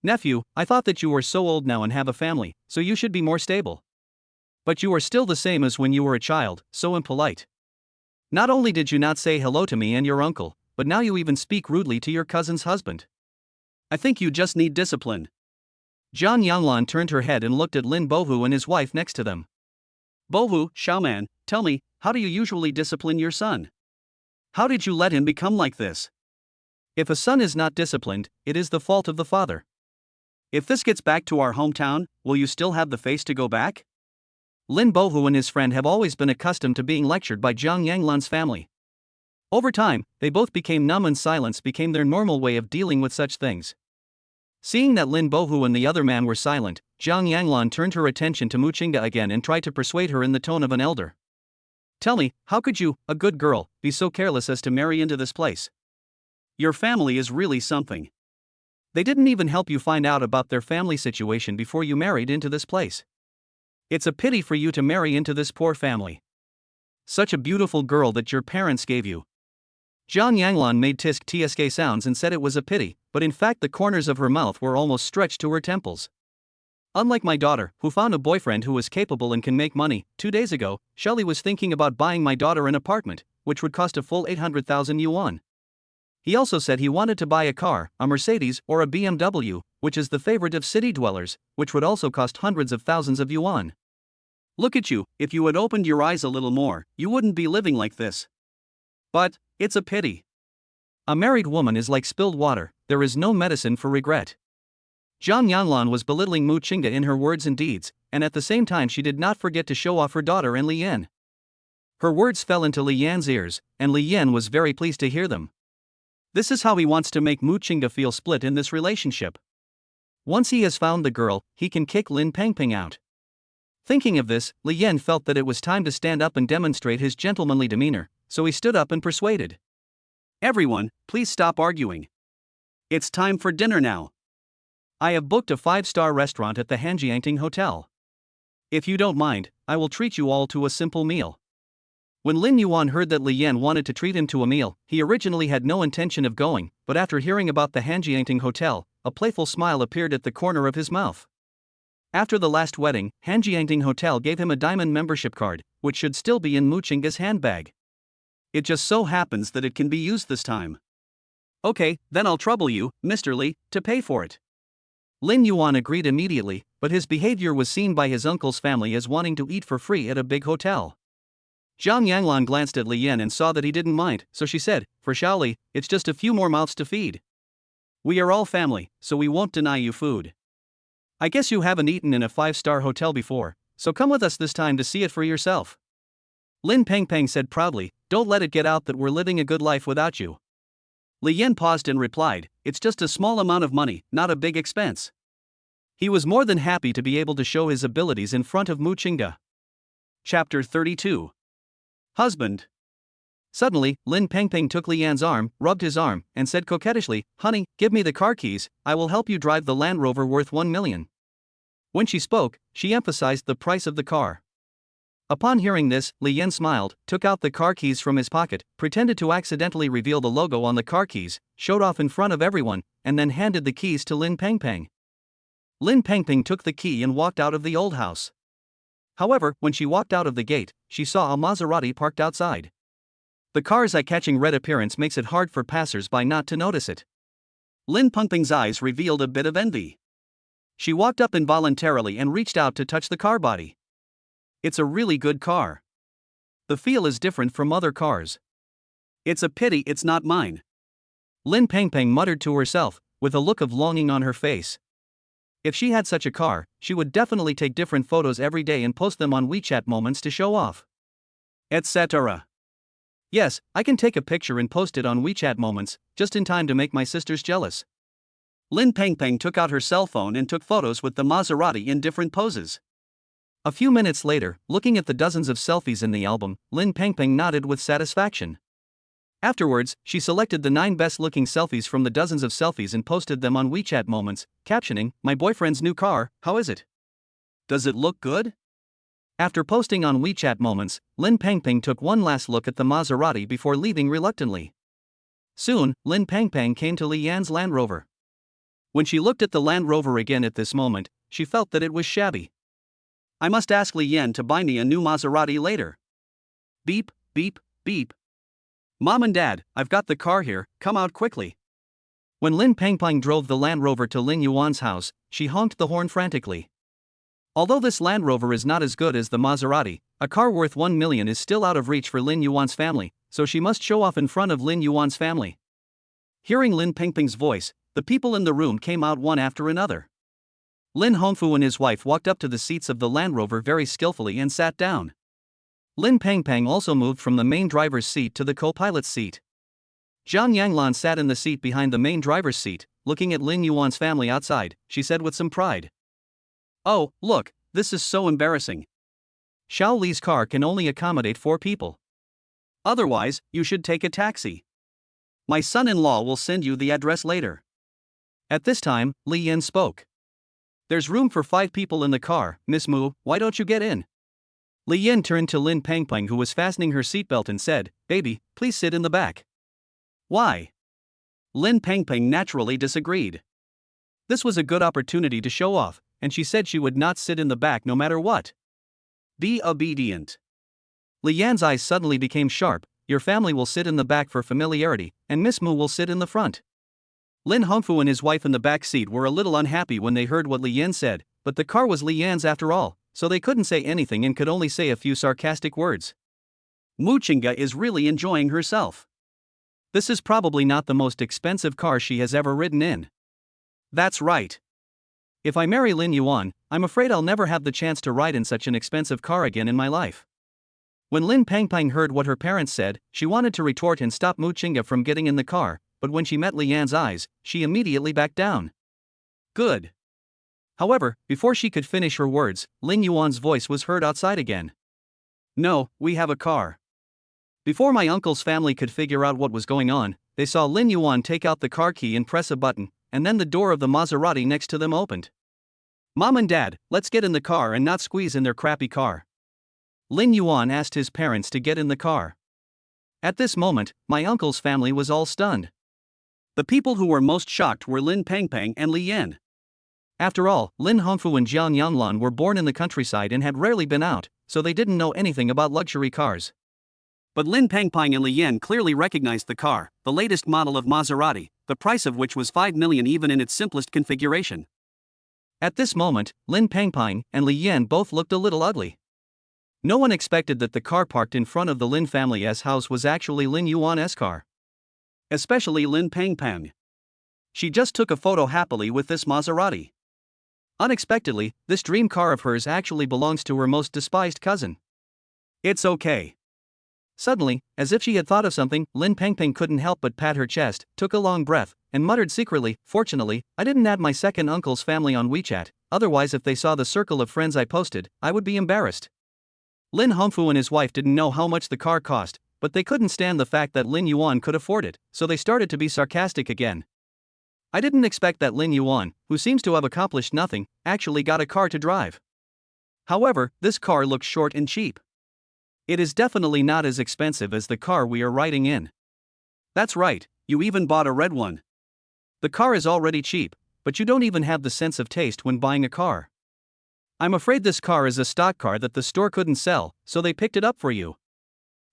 "Nephew, I thought that you were so old now and have a family, so you should be more stable. But you are still the same as when you were a child, so impolite. Not only did you not say hello to me and your uncle, but now you even speak rudely to your cousin's husband. I think you just need discipline." Zhang Yanglan turned her head and looked at Lin Bohu and his wife next to them. "Bohu, Xiaoman, tell me, how do you usually discipline your son? How did you let him become like this? If a son is not disciplined, it is the fault of the father. If this gets back to our hometown, will you still have the face to go back?" Lin Bohu and his friend have always been accustomed to being lectured by Zhang Yanglan's family. Over time, they both became numb and silence became their normal way of dealing with such things. Seeing that Lin Bohu and the other man were silent, Zhang Yanglan turned her attention to Mu Qingda again and tried to persuade her in the tone of an elder. "Tell me, how could you, a good girl, be so careless as to marry into this place? Your family is really something. They didn't even help you find out about their family situation before you married into this place. It's a pity for you to marry into this poor family. Such a beautiful girl that your parents gave you." Zhang Yanglan made tsk sounds and said it was a pity, but in fact the corners of her mouth were almost stretched to her temples. "Unlike my daughter, who found a boyfriend who was capable and can make money, 2 days ago, Shelley was thinking about buying my daughter an apartment, which would cost a full 800,000 yuan. He also said he wanted to buy a car, a Mercedes or a BMW, which is the favorite of city dwellers, which would also cost hundreds of thousands of yuan. Look at you, if you had opened your eyes a little more, you wouldn't be living like this. But it's a pity. A married woman is like spilled water, there is no medicine for regret." Zhang Yanglan was belittling Mu Qingda in her words and deeds, and at the same time she did not forget to show off her daughter and Li Yan. Her words fell into Li Yan's ears, and Li Yan was very pleased to hear them. This is how he wants to make Mu Qingda feel split in this relationship. Once he has found the girl, he can kick Lin Pengpeng out. Thinking of this, Li Yan felt that it was time to stand up and demonstrate his gentlemanly demeanor, so he stood up and persuaded. "Everyone, please stop arguing. It's time for dinner now. I have booked a 5-star restaurant at the Hanjiangting Hotel. If you don't mind, I will treat you all to a simple meal." When Lin Yuan heard that Li Yan wanted to treat him to a meal, he originally had no intention of going, but after hearing about the Hanjiangting Hotel, a playful smile appeared at the corner of his mouth. After the last wedding, Hanjiangting Hotel gave him a diamond membership card, which should still be in Mu Qingda's handbag. It just so happens that it can be used this time. "Okay, then I'll trouble you, Mr. Li, to pay for it." Lin Yuan agreed immediately, but his behavior was seen by his uncle's family as wanting to eat for free at a big hotel. Zhang Yanglan glanced at Li Yan and saw that he didn't mind, so she said, "For Xiaoli, it's just a few more mouths to feed. We are all family, so we won't deny you food. I guess you haven't eaten in a 5-star hotel before, so come with us this time to see it for yourself." Lin Pengpeng said proudly, "Don't let it get out that we're living a good life without you." Li Yan paused and replied, "It's just a small amount of money, not a big expense." He was more than happy to be able to show his abilities in front of Mu Qingda. Chapter 32. Husband. Suddenly, Lin Pengpeng took Li Yan's arm, rubbed his arm, and said coquettishly, "Honey, give me the car keys, I will help you drive the Land Rover worth 1 million. When she spoke, she emphasized the price of the car. Upon hearing this, Li Yan smiled, took out the car keys from his pocket, pretended to accidentally reveal the logo on the car keys, showed off in front of everyone, and then handed the keys to Lin Pengpeng. Lin Pengpeng took the key and walked out of the old house. However, when she walked out of the gate, she saw a Maserati parked outside. The car's eye-catching red appearance makes it hard for passers-by not to notice it. Lin Pengpeng's eyes revealed a bit of envy. She walked up involuntarily and reached out to touch the car body. It's a really good car. The feel is different from other cars. It's a pity it's not mine. Lin Pengpeng muttered to herself, with a look of longing on her face. If she had such a car, she would definitely take different photos every day and post them on WeChat Moments to show off. Etc. Yes, I can take a picture and post it on WeChat Moments, just in time to make my sisters jealous. Lin Pengpeng took out her cell phone and took photos with the Maserati in different poses. A few minutes later, looking at the dozens of selfies in the album, Lin Pengpeng nodded with satisfaction. Afterwards, she selected the 9 best-looking selfies from the dozens of selfies and posted them on WeChat Moments, captioning, "My boyfriend's new car, how is it? Does it look good?" After posting on WeChat Moments, Lin Pengpeng took one last look at the Maserati before leaving reluctantly. Soon, Lin Pengpeng came to Li Yan's Land Rover. When she looked at the Land Rover again at this moment, she felt that it was shabby. "I must ask Li Yan to buy me a new Maserati later." Beep, beep, beep. "Mom and Dad, I've got the car here, come out quickly." When Lin Pengpeng drove the Land Rover to Lin Yuan's house, she honked the horn frantically. Although this Land Rover is not as good as the Maserati, a car worth 1 million is still out of reach for Lin Yuan's family, so she must show off in front of Lin Yuan's family. Hearing Lin Pengpeng's voice, the people in the room came out one after another. Lin Hongfu and his wife walked up to the seats of the Land Rover very skillfully and sat down. Lin Pengpeng also moved from the main driver's seat to the co-pilot's seat. Zhang Yanglan sat in the seat behind the main driver's seat, looking at Lin Yuan's family outside. She said with some pride, "Oh, look, this is so embarrassing. Xiao Li's car can only accommodate 4 people. Otherwise, you should take a taxi. My son-in-law will send you the address later." At this time, Li Yan spoke. "There's room for 5 people in the car, Miss Mu, why don't you get in?" Li Yan turned to Lin Pengpeng, who was fastening her seatbelt, and said, "Baby, please sit in the back." "Why?" Lin Pengpeng naturally disagreed. This was a good opportunity to show off, and she said she would not sit in the back no matter what. "Be obedient." Li Yan's eyes suddenly became sharp. "Your family will sit in the back for familiarity, and Miss Mu will sit in the front." Lin Hongfu and his wife in the back seat were a little unhappy when they heard what Li Yan said, but the car was Li Yan's after all, so they couldn't say anything and could only say a few sarcastic words. "Mu Chinga is really enjoying herself. This is probably not the most expensive car she has ever ridden in." "That's right. If I marry Lin Yuan, I'm afraid I'll never have the chance to ride in such an expensive car again in my life." When Lin Pengpeng heard what her parents said, she wanted to retort and stop Mu Chinga from getting in the car, but when she met Li Yan's eyes, she immediately backed down. "Good." However, before she could finish her words, Lin Yuan's voice was heard outside again. "No, we have a car." Before my uncle's family could figure out what was going on, they saw Lin Yuan take out the car key and press a button, and then the door of the Maserati next to them opened. "Mom and Dad, let's get in the car and not squeeze in their crappy car." Lin Yuan asked his parents to get in the car. At this moment, my uncle's family was all stunned. The people who were most shocked were Lin Pengpeng and Li Yan. After all, Lin Hongfu and Jiang Yanglan were born in the countryside and had rarely been out, so they didn't know anything about luxury cars. But Lin Pengpeng and Li Yan clearly recognized the car, the latest model of Maserati, the price of which was 5 million even in its simplest configuration. At this moment, Lin Pengpeng and Li Yan both looked a little ugly. No one expected that the car parked in front of the Lin family's house was actually Lin Yuan's car. Especially Lin Pengpeng. She just took a photo happily with this Maserati. Unexpectedly, this dream car of hers actually belongs to her most despised cousin. "It's okay." Suddenly, as if she had thought of something, Lin Pengpeng couldn't help but pat her chest, took a long breath, and muttered secretly, "Fortunately, I didn't add my second uncle's family on WeChat, otherwise if they saw the circle of friends I posted, I would be embarrassed." Lin Hongfu and his wife didn't know how much the car cost, but they couldn't stand the fact that Lin Yuan could afford it, so they started to be sarcastic again. "I didn't expect that Lin Yuan, who seems to have accomplished nothing, actually got a car to drive. However, this car looks short and cheap. It is definitely not as expensive as the car we are riding in." "That's right, you even bought a red one. The car is already cheap, but you don't even have the sense of taste when buying a car. I'm afraid this car is a stock car that the store couldn't sell, so they picked it up for you."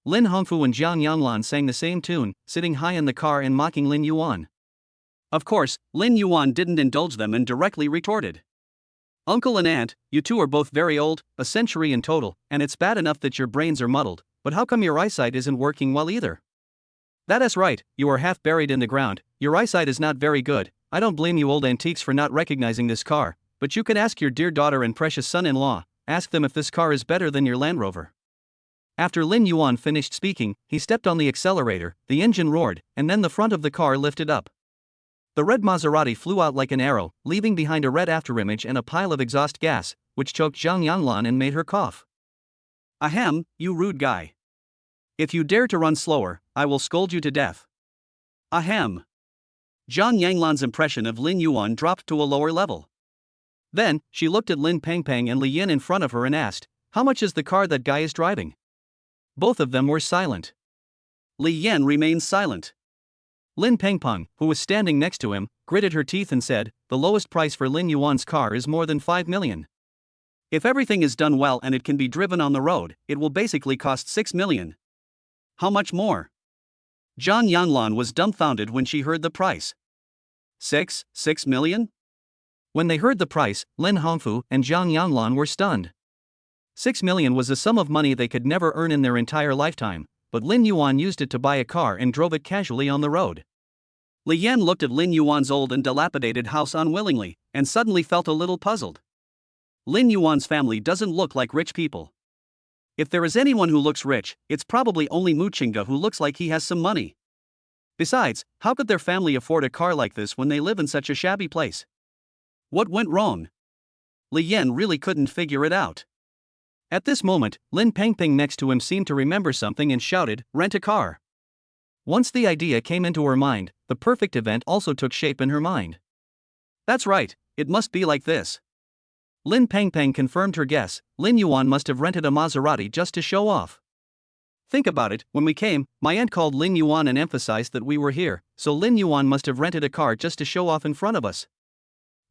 Lin Hongfu and Jiang Yanglan sang the same tune, sitting high in the car and mocking Lin Yuan. Of course, Lin Yuan didn't indulge them and directly retorted. "Uncle and aunt, you two are both very old, a century in total, and it's bad enough that your brains are muddled, but how come your eyesight isn't working well either? That is right, you are half buried in the ground, your eyesight is not very good. I don't blame you old antiques for not recognizing this car, but you could ask your dear daughter and precious son-in-law, ask them if this car is better than your Land Rover." After Lin Yuan finished speaking, he stepped on the accelerator, the engine roared, and then the front of the car lifted up. The red Maserati flew out like an arrow, leaving behind a red afterimage and a pile of exhaust gas, which choked Zhang Yanlan and made her cough. Ahem, you rude guy. If you dare to run slower, I will scold you to death. Ahem. Zhang Yanlan's impression of Lin Yuan dropped to a lower level. Then, she looked at Lin Pengpeng and Li Yin in front of her and asked, "How much is the car that guy is driving?" Both of them were silent. Li Yin remained silent. Lin Pengpeng, who was standing next to him, gritted her teeth and said, "The lowest price for Lin Yuan's car is more than 5 million. If everything is done well and it can be driven on the road, it will basically cost 6 million. How much more?" Zhang Yanlan was dumbfounded when she heard the price. 6 million? When they heard the price, Lin Hongfu and Zhang Yanlan were stunned. 6 million was a sum of money they could never earn in their entire lifetime, but Lin Yuan used it to buy a car and drove it casually on the road. Li Yan looked at Lin Yuan's old and dilapidated house unwillingly, and suddenly felt a little puzzled. Lin Yuan's family doesn't look like rich people. If there is anyone who looks rich, it's probably only Muchinga who looks like he has some money. Besides, how could their family afford a car like this when they live in such a shabby place? What went wrong? Li Yan really couldn't figure it out. At this moment, Lin Pengpeng next to him seemed to remember something and shouted, "Rent a car." Once the idea came into her mind, the perfect event also took shape in her mind. That's right, it must be like this. Lin Pengpeng confirmed her guess. Lin Yuan must have rented a Maserati just to show off. Think about it, when we came, my aunt called Lin Yuan and emphasized that we were here, so Lin Yuan must have rented a car just to show off in front of us.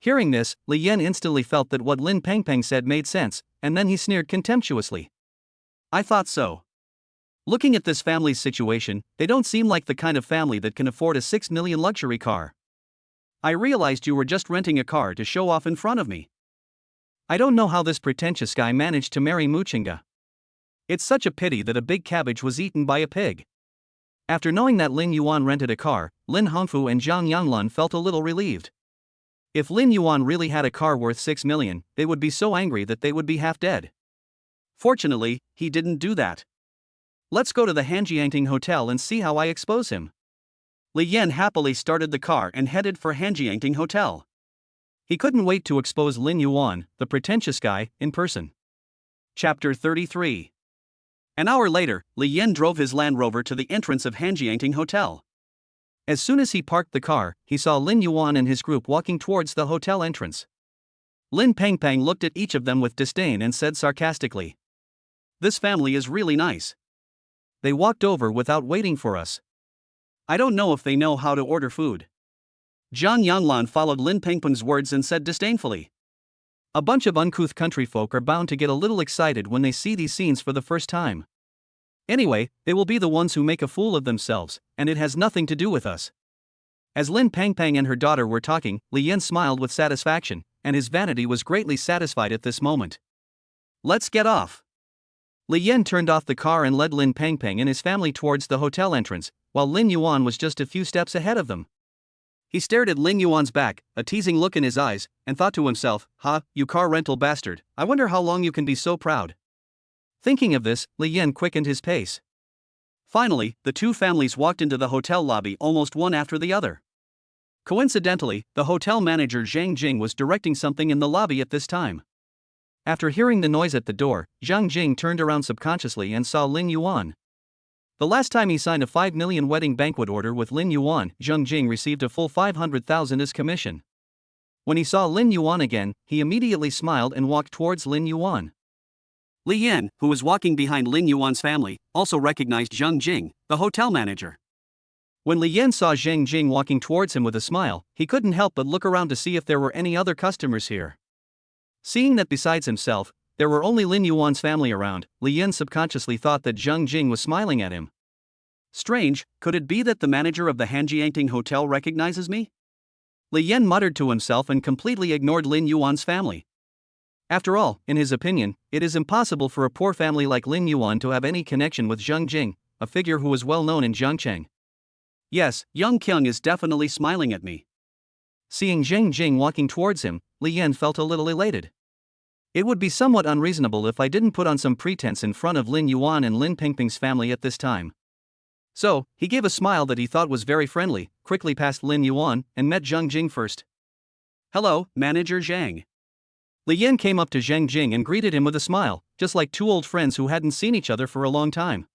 Hearing this, Li Yan instantly felt that what Lin Pengpeng said made sense, and then he sneered contemptuously. I thought so. Looking at this family's situation, they don't seem like the kind of family that can afford a 6 million luxury car. I realized you were just renting a car to show off in front of me. I don't know how this pretentious guy managed to marry Muchinga. It's such a pity that a big cabbage was eaten by a pig. After knowing that Lin Yuan rented a car, Lin Hongfu and Zhang Yanlan felt a little relieved. If Lin Yuan really had a car worth 6 million, they would be so angry that they would be half dead. Fortunately, he didn't do that. Let's go to the Hanjiangting Hotel and see how I expose him. Li Yan happily started the car and headed for Hanjiangting Hotel. He couldn't wait to expose Lin Yuan, the pretentious guy, in person. Chapter 33. An hour later, Li Yan drove his Land Rover to the entrance of Hanjiangting Hotel. As soon as he parked the car, he saw Lin Yuan and his group walking towards the hotel entrance. Lin Pengpeng looked at each of them with disdain and said sarcastically, "This family is really nice. They walked over without waiting for us. I don't know if they know how to order food." Zhang Yanlan followed Lin Pengpeng's words and said disdainfully, "A bunch of uncouth country folk are bound to get a little excited when they see these scenes for the first time. Anyway, they will be the ones who make a fool of themselves, and it has nothing to do with us." As Lin Pengpeng and her daughter were talking, Li Yan smiled with satisfaction, and his vanity was greatly satisfied at this moment. "Let's get off." Li Yan turned off the car and led Lin Pengpeng and his family towards the hotel entrance, while Lin Yuan was just a few steps ahead of them. He stared at Lin Yuan's back, a teasing look in his eyes, and thought to himself, "Ha, you car rental bastard, I wonder how long you can be so proud." Thinking of this, Li Yan quickened his pace. Finally, the two families walked into the hotel lobby almost one after the other. Coincidentally, the hotel manager Zhang Jing was directing something in the lobby at this time. After hearing the noise at the door, Zhang Jing turned around subconsciously and saw Lin Yuan. The last time he signed a 5 million wedding banquet order with Lin Yuan, Zhang Jing received a full 500,000 as commission. When he saw Lin Yuan again, he immediately smiled and walked towards Lin Yuan. Li Yan, who was walking behind Lin Yuan's family, also recognized Zhang Jing, the hotel manager. When Li Yan saw Zhang Jing walking towards him with a smile, he couldn't help but look around to see if there were any other customers here. Seeing that besides himself, there were only Lin Yuan's family around, Li Yan subconsciously thought that Zhang Jing was smiling at him. Strange, could it be that the manager of the Hanjiangting Hotel recognizes me? Li Yan muttered to himself and completely ignored Lin Yuan's family. After all, in his opinion, it is impossible for a poor family like Lin Yuan to have any connection with Zhang Jing, a figure who was well known in Zhangcheng. Yes, young Kyung is definitely smiling at me. Seeing Zhang Jing walking towards him, Li Yan felt a little elated. It would be somewhat unreasonable if I didn't put on some pretense in front of Lin Yuan and Lin Pengpeng's family at this time. So, he gave a smile that he thought was very friendly, quickly passed Lin Yuan, and met Zhang Jing first. "Hello, Manager Zhang." Li Yan came up to Zhang Jing and greeted him with a smile, just like two old friends who hadn't seen each other for a long time.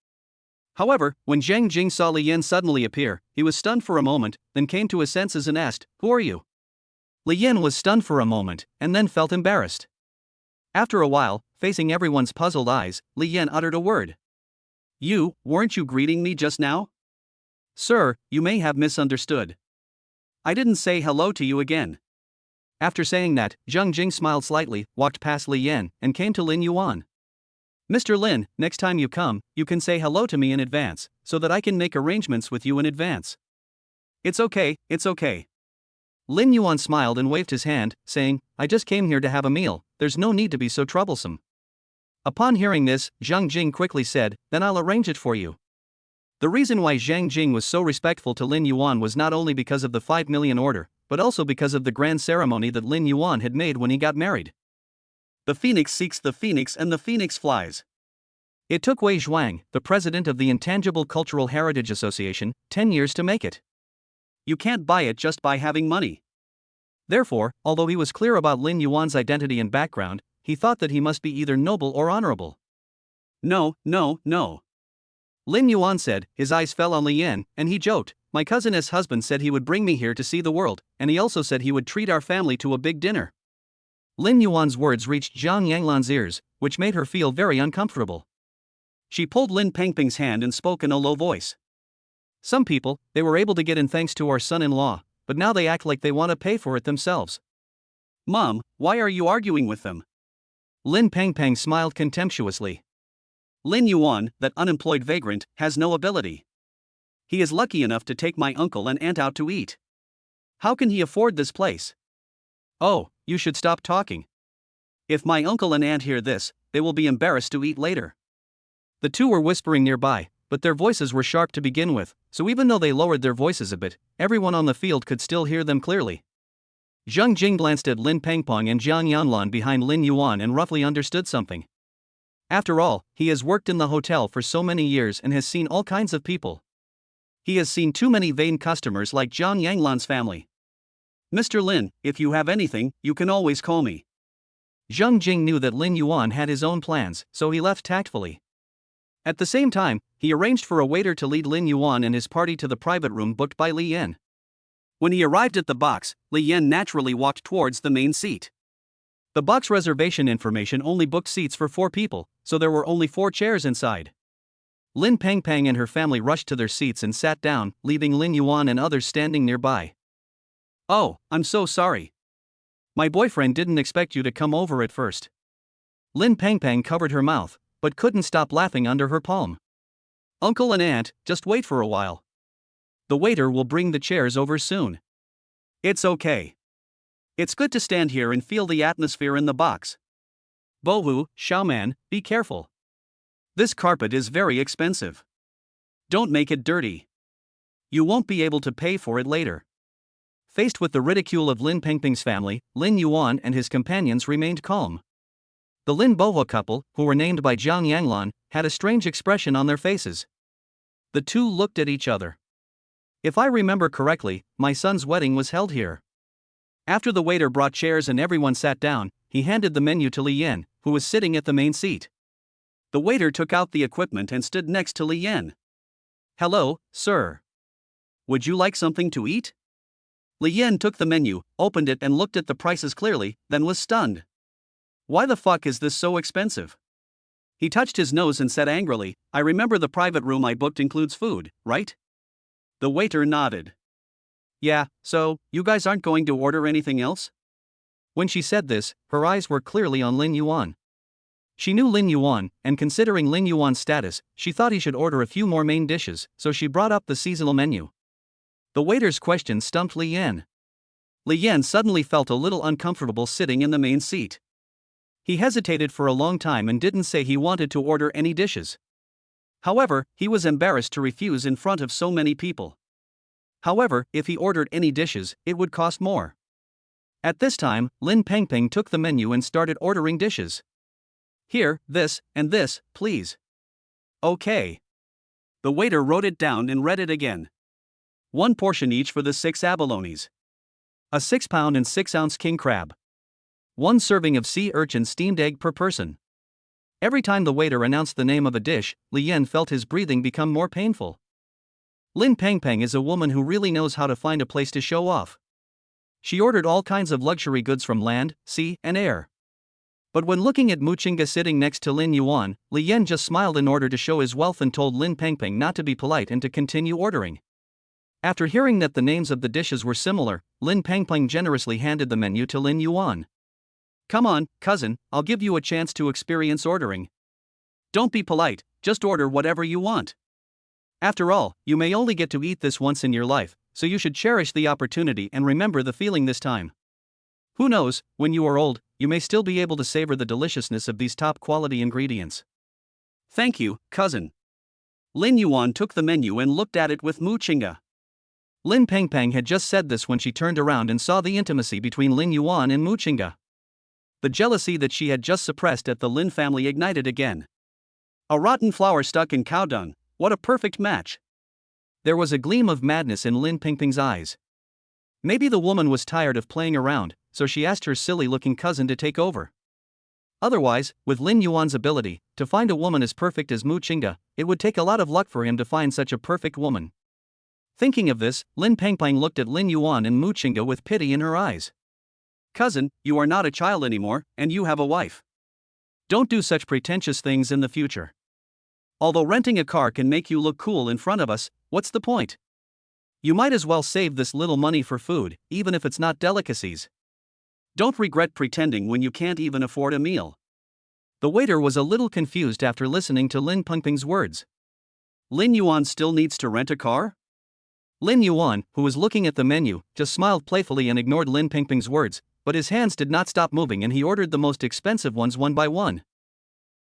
However, when Zhang Jing saw Li Yan suddenly appear, he was stunned for a moment, then came to his senses and asked, "Who are you?" Li Yan was stunned for a moment, and then felt embarrassed. After a while, facing everyone's puzzled eyes, Li Yan uttered a word. "You, weren't you greeting me just now?" "Sir, you may have misunderstood. I didn't say hello to you again." After saying that, Zhang Jing smiled slightly, walked past Li Yan, and came to Lin Yuan. "Mr. Lin, next time you come, you can say hello to me in advance, so that I can make arrangements with you in advance." It's okay. Lin Yuan smiled and waved his hand, saying, "I just came here to have a meal, there's no need to be so troublesome." Upon hearing this, Zhang Jing quickly said, "Then I'll arrange it for you." The reason why Zhang Jing was so respectful to Lin Yuan was not only because of the 5 million order, but also because of the grand ceremony that Lin Yuan had made when he got married. The phoenix seeks the phoenix and the phoenix flies. It took Wei Zhuang, the president of the Intangible Cultural Heritage Association, 10 years to make it. You can't buy it just by having money. Therefore, although he was clear about Lin Yuan's identity and background, he thought that he must be either noble or honorable. No. Lin Yuan said, his eyes fell on Li Yan, and he joked, "My cousin's husband said he would bring me here to see the world, and he also said he would treat our family to a big dinner." Lin Yuan's words reached Zhang Yanglan's ears, which made her feel very uncomfortable. She pulled Lin Pengping's hand and spoke in a low voice. "Some people, they were able to get in thanks to our son-in-law, but now they act like they want to pay for it themselves." "Mom, why are you arguing with them?" Lin Pengping smiled contemptuously. "Lin Yuan, that unemployed vagrant, has no ability. He is lucky enough to take my uncle and aunt out to eat. How can he afford this place?" "Oh, you should stop talking. If my uncle and aunt hear this, they will be embarrassed to eat later." The two were whispering nearby, but their voices were sharp to begin with, so even though they lowered their voices a bit, everyone on the field could still hear them clearly. Zhang Jing glanced at Lin Pengpong and Jiang Yanlan behind Lin Yuan and roughly understood something. After all, he has worked in the hotel for so many years and has seen all kinds of people. He has seen too many vain customers like Jiang Yanglan's family. "Mr. Lin, if you have anything, you can always call me." Zhang Jing knew that Lin Yuan had his own plans, so he left tactfully. At the same time, he arranged for a waiter to lead Lin Yuan and his party to the private room booked by Li Yan. When he arrived at the box, Li Yan naturally walked towards the main seat. The box reservation information only booked seats for 4 people, so there were only 4 chairs inside. Lin Pengping and her family rushed to their seats and sat down, leaving Lin Yuan and others standing nearby. "Oh, I'm so sorry. My boyfriend didn't expect you to come over at first." Lin Pengping covered her mouth, but couldn't stop laughing under her palm. "Uncle and aunt, just wait for a while. The waiter will bring the chairs over soon." "It's okay. It's good to stand here and feel the atmosphere in the box. Bohu, Xiaoman, be careful. This carpet is very expensive. Don't make it dirty. You won't be able to pay for it later." Faced with the ridicule of Lin Pengping's family, Lin Yuan and his companions remained calm. The Lin Bohua couple, who were named by Jiang Yanglan, had a strange expression on their faces. The two looked at each other. "If I remember correctly, my son's wedding was held here." After the waiter brought chairs and everyone sat down, he handed the menu to Li Yan, who was sitting at the main seat. The waiter took out the equipment and stood next to Li Yan. "Hello, sir. Would you like something to eat?" Li Yan took the menu, opened it and looked at the prices clearly, then was stunned. "Why the fuck is this so expensive?" He touched his nose and said angrily, "I remember the private room I booked includes food, right?" The waiter nodded. "Yeah, so, you guys aren't going to order anything else?" When she said this, her eyes were clearly on Lin Yuan. She knew Lin Yuan, and considering Lin Yuan's status, she thought he should order a few more main dishes, so she brought up the seasonal menu. The waiter's question stumped Li Yan. Li Yan suddenly felt a little uncomfortable sitting in the main seat. He hesitated for a long time and didn't say he wanted to order any dishes. However, he was embarrassed to refuse in front of so many people. However, if he ordered any dishes, it would cost more. At this time, Lin Pengping took the menu and started ordering dishes. "Here, this, and this, please." "Okay." The waiter wrote it down and read it again. 1 portion each for the 6 abalones. A 6-pound and 6-ounce king crab. 1 serving of sea urchin steamed egg per person. Every time the waiter announced the name of a dish, Li Yan felt his breathing become more painful. Lin Pengpeng is a woman who really knows how to find a place to show off. She ordered all kinds of luxury goods from land, sea, and air. But when looking at Muchinga sitting next to Lin Yuan, Li Yan just smiled in order to show his wealth and told Lin Pengpeng not to be polite and to continue ordering. After hearing that the names of the dishes were similar, Lin Pengpeng generously handed the menu to Lin Yuan. Come on, cousin, I'll give you a chance to experience ordering. Don't be polite, just order whatever you want. After all, you may only get to eat this once in your life, so you should cherish the opportunity and remember the feeling this time. Who knows, when you are old, you may still be able to savor the deliciousness of these top-quality ingredients. Thank you, cousin. Lin Yuan took the menu and looked at it with Muchinga. Lin Pengpeng had just said this when she turned around and saw the intimacy between Lin Yuan and Muchinga. The jealousy that she had just suppressed at the Lin family ignited again. A rotten flower stuck in cow dung, what a perfect match. There was a gleam of madness in Lin Pengpeng's eyes. Maybe the woman was tired of playing around, so she asked her silly-looking cousin to take over. Otherwise, with Lin Yuan's ability to find a woman as perfect as Muchinga, it would take a lot of luck for him to find such a perfect woman. Thinking of this, Lin Pengpeng looked at Lin Yuan and Muchinga with pity in her eyes. Cousin, you are not a child anymore, and you have a wife. Don't do such pretentious things in the future. Although renting a car can make you look cool in front of us, what's the point? You might as well save this little money for food, even if it's not delicacies. Don't regret pretending when you can't even afford a meal. The waiter was a little confused after listening to Lin Pengpeng's words. Lin Yuan still needs to rent a car? Lin Yuan, who was looking at the menu, just smiled playfully and ignored Lin Pengpeng's words, but his hands did not stop moving and he ordered the most expensive ones one by one.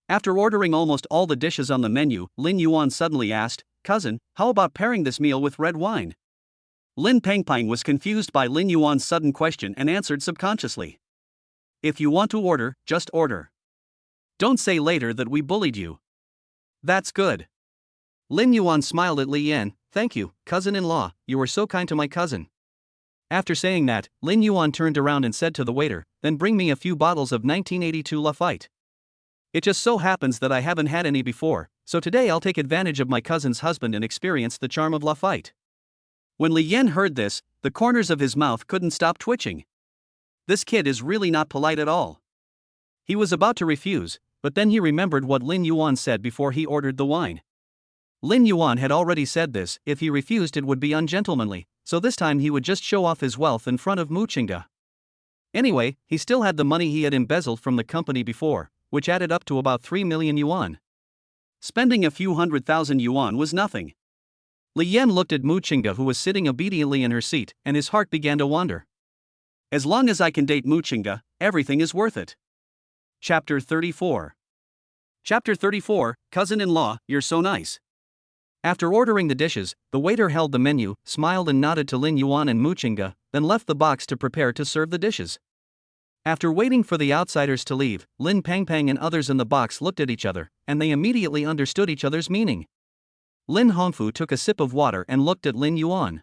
After ordering almost all the dishes on the menu, Lin Yuan suddenly asked, Cousin, how about pairing this meal with red wine? Lin Pengpeng was confused by Lin Yuan's sudden question and answered subconsciously. If you want to order, just order. Don't say later that we bullied you. That's good. Lin Yuan smiled at Li Yan. Thank you, cousin-in-law, you were so kind to my cousin. After saying that, Lin Yuan turned around and said to the waiter, then bring me a few bottles of 1982 Lafite. It just so happens that I haven't had any before, so today I'll take advantage of my cousin's husband and experience the charm of Lafite. When Li Yan heard this, the corners of his mouth couldn't stop twitching. This kid is really not polite at all. He was about to refuse, but then he remembered what Lin Yuan said before he ordered the wine. Lin Yuan had already said this, if he refused it would be ungentlemanly, so this time he would just show off his wealth in front of Muchinga. Anyway, he still had the money he had embezzled from the company before, which added up to about 3 million yuan. Spending a few 100,000 yuan was nothing. Li Yan looked at Muchinga who was sitting obediently in her seat, and his heart began to wander. As long as I can date Muchinga, everything is worth it. Chapter 34. Chapter 34, Cousin-in-law, you're so nice. After ordering the dishes, the waiter held the menu, smiled and nodded to Lin Yuan and Muchinga, then left the box to prepare to serve the dishes. After waiting for the outsiders to leave, Lin Pengpeng and others in the box looked at each other, and they immediately understood each other's meaning. Lin Hongfu took a sip of water and looked at Lin Yuan.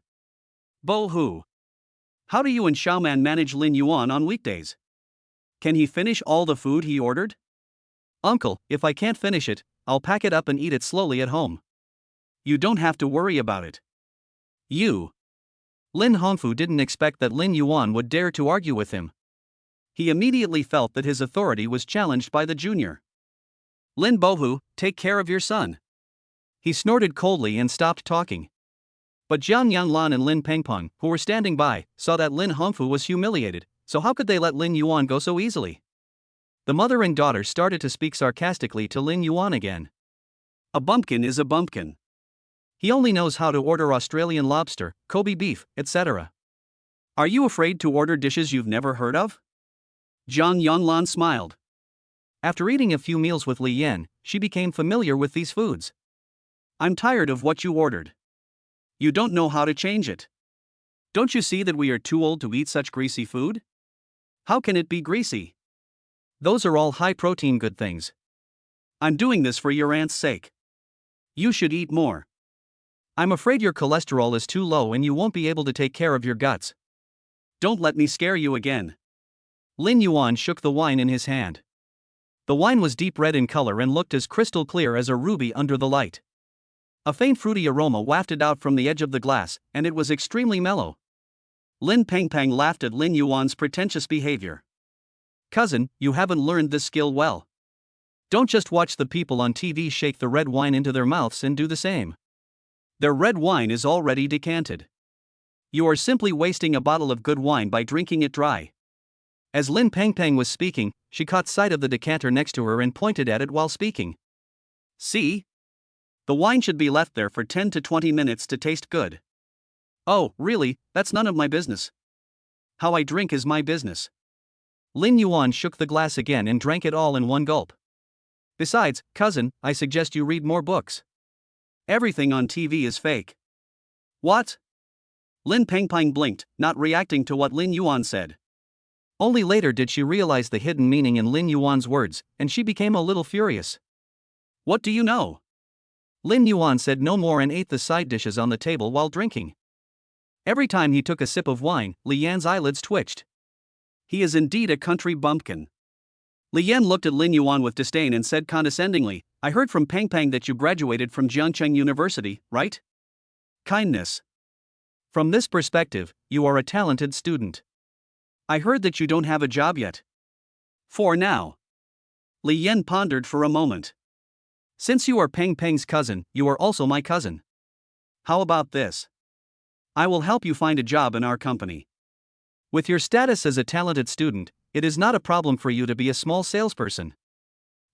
Bo Hu. How do you and Xiaoman manage Lin Yuan on weekdays? Can he finish all the food he ordered? Uncle, if I can't finish it, I'll pack it up and eat it slowly at home. You don't have to worry about it. You. Lin Hongfu didn't expect that Lin Yuan would dare to argue with him. He immediately felt that his authority was challenged by the junior. Lin Bohu, take care of your son. He snorted coldly and stopped talking. But Jiang Yanglan and Lin Pengpeng, who were standing by, saw that Lin Hongfu was humiliated, so how could they let Lin Yuan go so easily? The mother and daughter started to speak sarcastically to Lin Yuan again. A bumpkin is a bumpkin. He only knows how to order Australian lobster, Kobe beef, etc. Are you afraid to order dishes you've never heard of? Jiang Yanglan smiled. After eating a few meals with Li Yan, she became familiar with these foods. I'm tired of what you ordered. You don't know how to change it. Don't you see that we are too old to eat such greasy food? How can it be greasy? Those are all high-protein good things. I'm doing this for your aunt's sake. You should eat more. I'm afraid your cholesterol is too low and you won't be able to take care of your guts. Don't let me scare you again. Lin Yuan shook the wine in his hand. The wine was deep red in color and looked as crystal clear as a ruby under the light. A faint fruity aroma wafted out from the edge of the glass, and it was extremely mellow. Lin Pengpeng laughed at Lin Yuan's pretentious behavior. Cousin, you haven't learned this skill well. Don't just watch the people on TV shake the red wine into their mouths and do the same. Their red wine is already decanted. You are simply wasting a bottle of good wine by drinking it dry. As Lin Pengpeng was speaking, she caught sight of the decanter next to her and pointed at it while speaking. See? The wine should be left there for 10 to 20 minutes to taste good. Oh, really, that's none of my business. How I drink is my business. Lin Yuan shook the glass again and drank it all in one gulp. Besides, cousin, I suggest you read more books. Everything on TV is fake. What? Lin Pengpeng blinked, not reacting to what Lin Yuan said. Only later did she realize the hidden meaning in Lin Yuan's words, and she became a little furious. What do you know? Lin Yuan said no more and ate the side dishes on the table while drinking. Every time he took a sip of wine, Li Yan's eyelids twitched. He is indeed a country bumpkin. Li Yan looked at Lin Yuan with disdain and said condescendingly, I heard from Pengpeng that you graduated from Jiangcheng University, right? Kindness. From this perspective, you are a talented student. I heard that you don't have a job yet. For now. Li Yan pondered for a moment. Since you are Pengpeng's cousin, you are also my cousin. How about this? I will help you find a job in our company. With your status as a talented student, it is not a problem for you to be a small salesperson.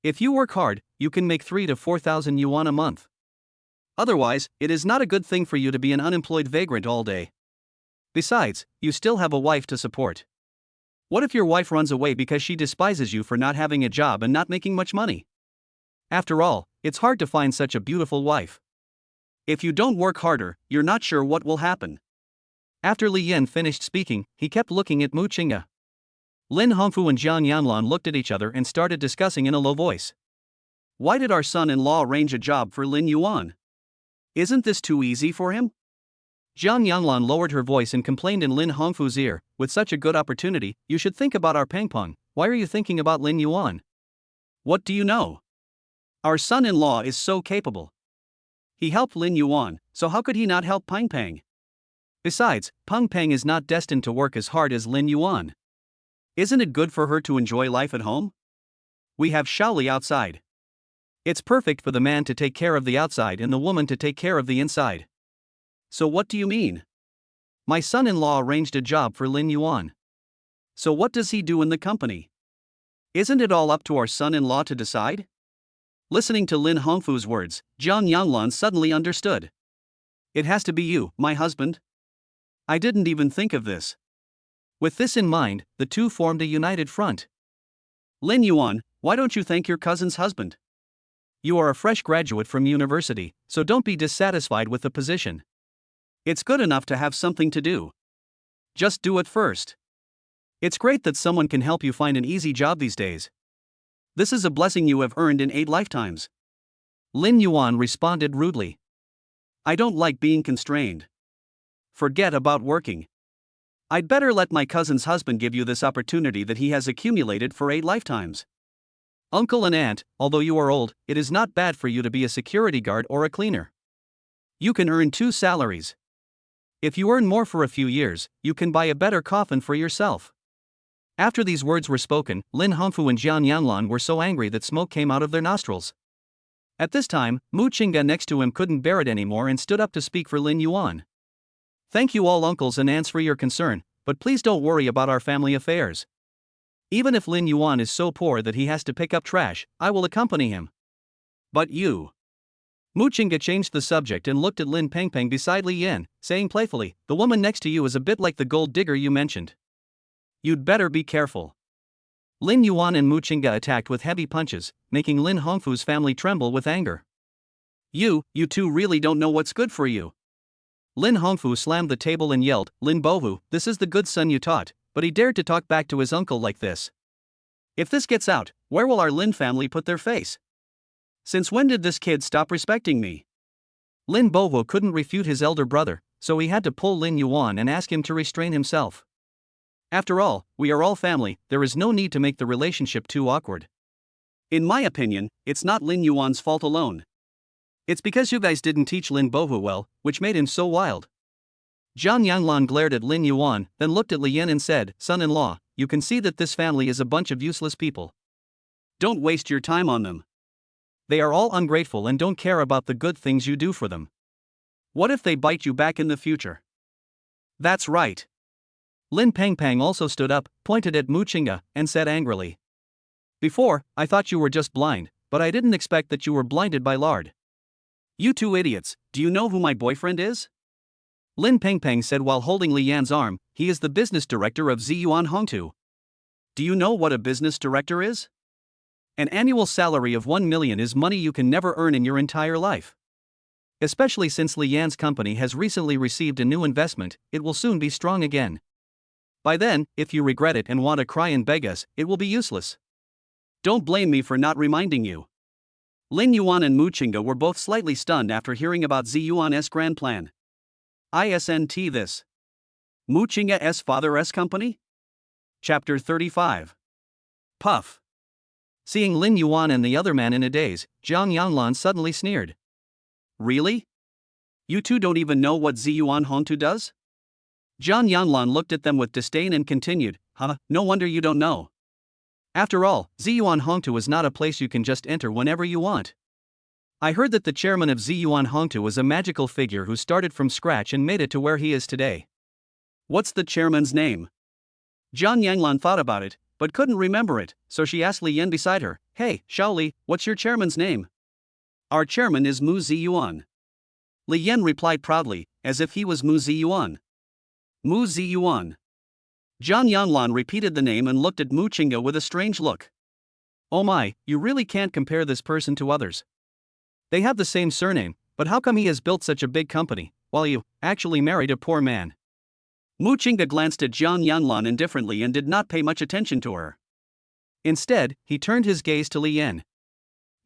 If you work hard, you can make 3,000 to 4,000 yuan a month. Otherwise, it is not a good thing for you to be an unemployed vagrant all day. Besides, you still have a wife to support. What if your wife runs away because she despises you for not having a job and not making much money? After all, it's hard to find such a beautiful wife. If you don't work harder, you're not sure what will happen. After Li Yan finished speaking, he kept looking at Mu Qingge. Lin Hongfu and Jiang Yanlan looked at each other and started discussing in a low voice. Why did our son-in-law arrange a job for Lin Yuan? Isn't this too easy for him? Jiang Yanlan lowered her voice and complained in Lin Hongfu's ear, with such a good opportunity, you should think about our Pengpeng. Why are you thinking about Lin Yuan? What do you know? Our son-in-law is so capable. He helped Lin Yuan, so how could he not help Pengpeng? Besides, Pengpeng is not destined to work as hard as Lin Yuan. Isn't it good for her to enjoy life at home? We have Shaoli outside. It's perfect for the man to take care of the outside and the woman to take care of the inside. So what do you mean? My son-in-law arranged a job for Lin Yuan. So what does he do in the company? Isn't it all up to our son-in-law to decide? Listening to Lin Hongfu's words, Jiang Yanlan suddenly understood. It has to be you, my husband. I didn't even think of this. With this in mind, the two formed a united front. Lin Yuan, why don't you thank your cousin's husband? You are a fresh graduate from university, so don't be dissatisfied with the position. It's good enough to have something to do. Just do it first. It's great that someone can help you find an easy job these days. This is a blessing you have earned in 8 lifetimes. Lin Yuan responded rudely. I don't like being constrained. Forget about working. I'd better let my cousin's husband give you this opportunity that he has accumulated for 8 lifetimes. Uncle and aunt, although you are old, it is not bad for you to be a security guard or a cleaner. You can earn 2 salaries. If you earn more for a few years, you can buy a better coffin for yourself. After these words were spoken, Lin Hongfu and Jiang Yanlan were so angry that smoke came out of their nostrils. At this time, Mu Qingge next to him couldn't bear it anymore and stood up to speak for Lin Yuan. Thank you all uncles and aunts for your concern, but please don't worry about our family affairs. Even if Lin Yuan is so poor that he has to pick up trash, I will accompany him. But you. Mu Qingge changed the subject and looked at Lin Pengpeng beside Li Yan, saying playfully, the woman next to you is a bit like the gold digger you mentioned. You'd better be careful. Lin Yuan and Mu Qingge attacked with heavy punches, making Lin Hongfu's family tremble with anger. You two really don't know what's good for you. Lin Hongfu slammed the table and yelled, Lin Bohu, this is the good son you taught, but he dared to talk back to his uncle like this. If this gets out, where will our Lin family put their face? Since when did this kid stop respecting me? Lin Boho couldn't refute his elder brother, so he had to pull Lin Yuan and ask him to restrain himself. After all, we are all family, there is no need to make the relationship too awkward. In my opinion, it's not Lin Yuan's fault alone. It's because you guys didn't teach Lin Bohu well, which made him so wild. Zhang Yanglan glared at Lin Yuan, then looked at Li Yan and said, "Son-in-law, you can see that this family is a bunch of useless people. Don't waste your time on them. They are all ungrateful and don't care about the good things you do for them. What if they bite you back in the future?" That's right. Lin Pengpeng also stood up, pointed at Mu Qingge, and said angrily, "Before, I thought you were just blind, but I didn't expect that you were blinded by lard. You two idiots, do you know who my boyfriend is?" Lin Pengpeng said while holding Li Yan's arm. "He is the business director of Ziyuan Hongtu. Do you know what a business director is? An annual salary of 1 million is money you can never earn in your entire life. Especially since Li Yan's company has recently received a new investment, it will soon be strong again. By then, if you regret it and want to cry and beg us, it will be useless. Don't blame me for not reminding you." Lin Yuan and Mu Qingge were both slightly stunned after hearing about Ziyuan's grand plan. Isn't this Mu Qingge's father's company? Chapter 35. Puff. Seeing Lin Yuan and the other man in a daze, Zhang Yanglan suddenly sneered. "Really? You two don't even know what Ziyuan Hongtu does?" Zhang Yanglan looked at them with disdain and continued, No wonder you don't know. After all, Ziyuan Hongtu is not a place you can just enter whenever you want. I heard that the chairman of Ziyuan Hongtu is a magical figure who started from scratch and made it to where he is today." "What's the chairman's name?" Zhang Yanglan thought about it, but couldn't remember it, so she asked Li Yan beside her, "Hey, Shaoli, what's your chairman's name?" "Our chairman is Mu Ziyuan." Li Yan replied proudly, as if he was Mu Ziyuan. Mu Ziyuan. Zhang Yanglan repeated the name and looked at Mu Qingge with a strange look. "Oh my, you really can't compare this person to others. They have the same surname, but how come he has built such a big company, while you actually married a poor man?" Mu Qingge glanced at Zhang Yanglan indifferently and did not pay much attention to her. Instead, he turned his gaze to Li Yan.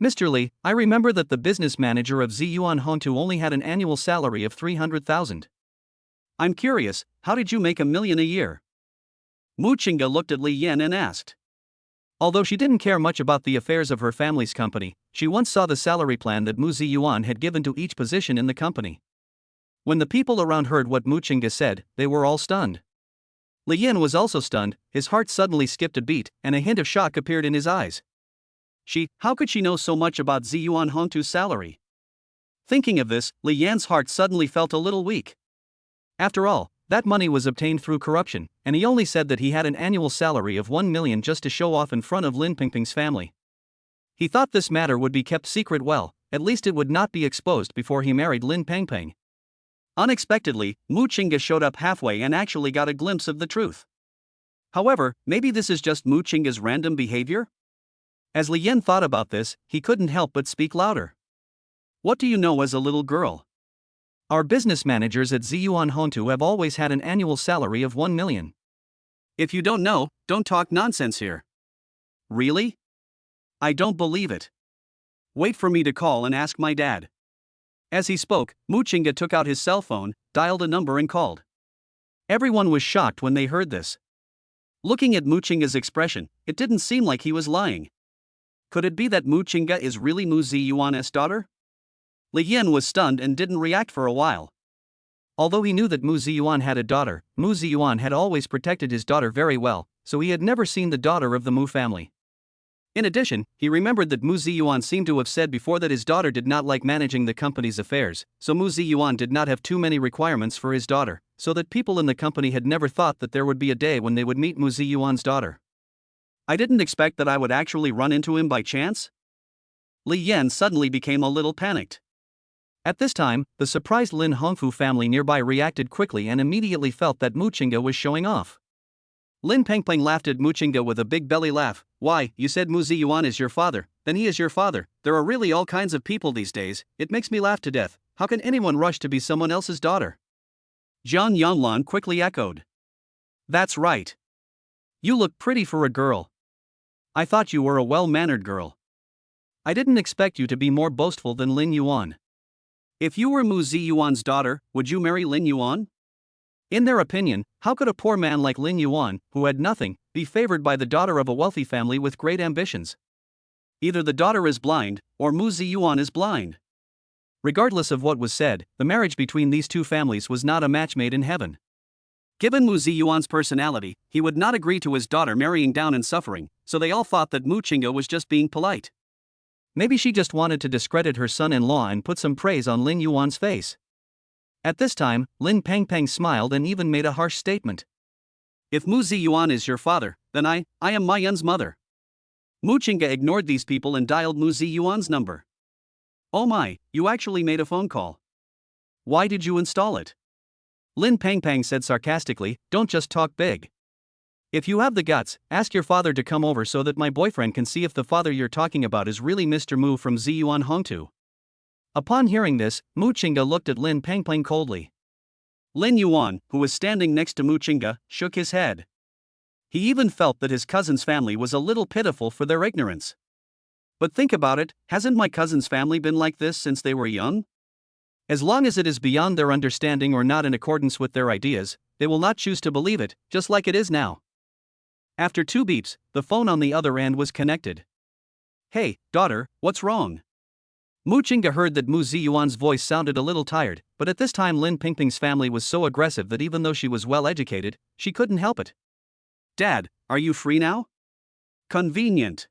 "Mr. Li, I remember that the business manager of Ziyuan Hongtu only had an annual salary of 300,000. I'm curious, how did you make 1 million a year?" Mu Qingge looked at Li Yan and asked. Although she didn't care much about the affairs of her family's company, she once saw the salary plan that Mu Ziyuan had given to each position in the company. When the people around heard what Mu Qingge said, they were all stunned. Li Yan was also stunned, his heart suddenly skipped a beat, and a hint of shock appeared in his eyes. How could she know so much about Ziyuan Hongtu's salary? Thinking of this, Li Yan's heart suddenly felt a little weak. After all, that money was obtained through corruption, and he only said that he had an annual salary of 1 million just to show off in front of Lin Pengpeng's family. He thought this matter would be kept secret well, at least it would not be exposed before he married Lin Pengpeng. Unexpectedly, Mu Qingge showed up halfway and actually got a glimpse of the truth. However, maybe this is just Mu Qingge's random behavior? As Li Yan thought about this, he couldn't help but speak louder. "What do you know as a little girl? Our business managers at Ziyuan Hongtu have always had an annual salary of 1 million. If you don't know, don't talk nonsense here." "Really? I don't believe it. Wait for me to call and ask my dad." As he spoke, Mu Qingge took out his cell phone, dialed a number and called. Everyone was shocked when they heard this. Looking at Mu Qingge's expression, it didn't seem like he was lying. Could it be that Mu Qingge is really Mu Ziyuan's daughter? Li Yan was stunned and didn't react for a while. Although he knew that Mu Ziyuan had a daughter, Mu Ziyuan had always protected his daughter very well, so he had never seen the daughter of the Mu family. In addition, he remembered that Mu Ziyuan seemed to have said before that his daughter did not like managing the company's affairs, so Mu Ziyuan did not have too many requirements for his daughter, so that people in the company had never thought that there would be a day when they would meet Mu Ziyuan's daughter. I didn't expect that I would actually run into him by chance. Li Yan suddenly became a little panicked. At this time, the surprised Lin Hongfu family nearby reacted quickly and immediately felt that Mu Qingge was showing off. Lin Pengpeng laughed at Mu Qingge with a big belly laugh. "Why, you said Mu Ziyuan is your father, then he is your father. There are really all kinds of people these days, it makes me laugh to death. How can anyone rush to be someone else's daughter?" Zhang Yanglan quickly echoed. "That's right. You look pretty for a girl. I thought you were a well-mannered girl. I didn't expect you to be more boastful than Lin Yuan." If you were Mu Ziyuan's daughter, would you marry Lin Yuan? In their opinion, how could a poor man like Lin Yuan, who had nothing, be favored by the daughter of a wealthy family with great ambitions? Either the daughter is blind, or Mu Ziyuan is blind. Regardless of what was said, the marriage between these two families was not a match made in heaven. Given Mu Ziyuan's personality, he would not agree to his daughter marrying down and suffering, so they all thought that Mu Qingge was just being polite. Maybe she just wanted to discredit her son-in-law and put some praise on Lin Yuan's face. At this time, Lin Pengpeng smiled and even made a harsh statement. If Mu Ziyuan is your father, then I am Ma Yun's mother. Mu Qingge ignored these people and dialed Mu Ziyuan's number. Oh my, you actually made a phone call. Why did you install it? Lin Pengpeng said sarcastically, don't just talk big. If you have the guts, ask your father to come over so that my boyfriend can see if the father you're talking about is really Mr. Mu from Ziyuan Hongtu. Upon hearing this, Mu Qingge looked at Lin Pengpeng coldly. Lin Yuan, who was standing next to Mu Qingge, shook his head. He even felt that his cousin's family was a little pitiful for their ignorance. But think about it, hasn't my cousin's family been like this since they were young? As long as it is beyond their understanding or not in accordance with their ideas, they will not choose to believe it, just like it is now. After 2 beeps, the phone on the other end was connected. Hey, daughter, what's wrong? Mu Qingge heard that Mu Ziyuan's voice sounded a little tired, but at this time Lin Pingping's family was so aggressive that even though she was well educated, she couldn't help it. Dad, are you free now? Convenient.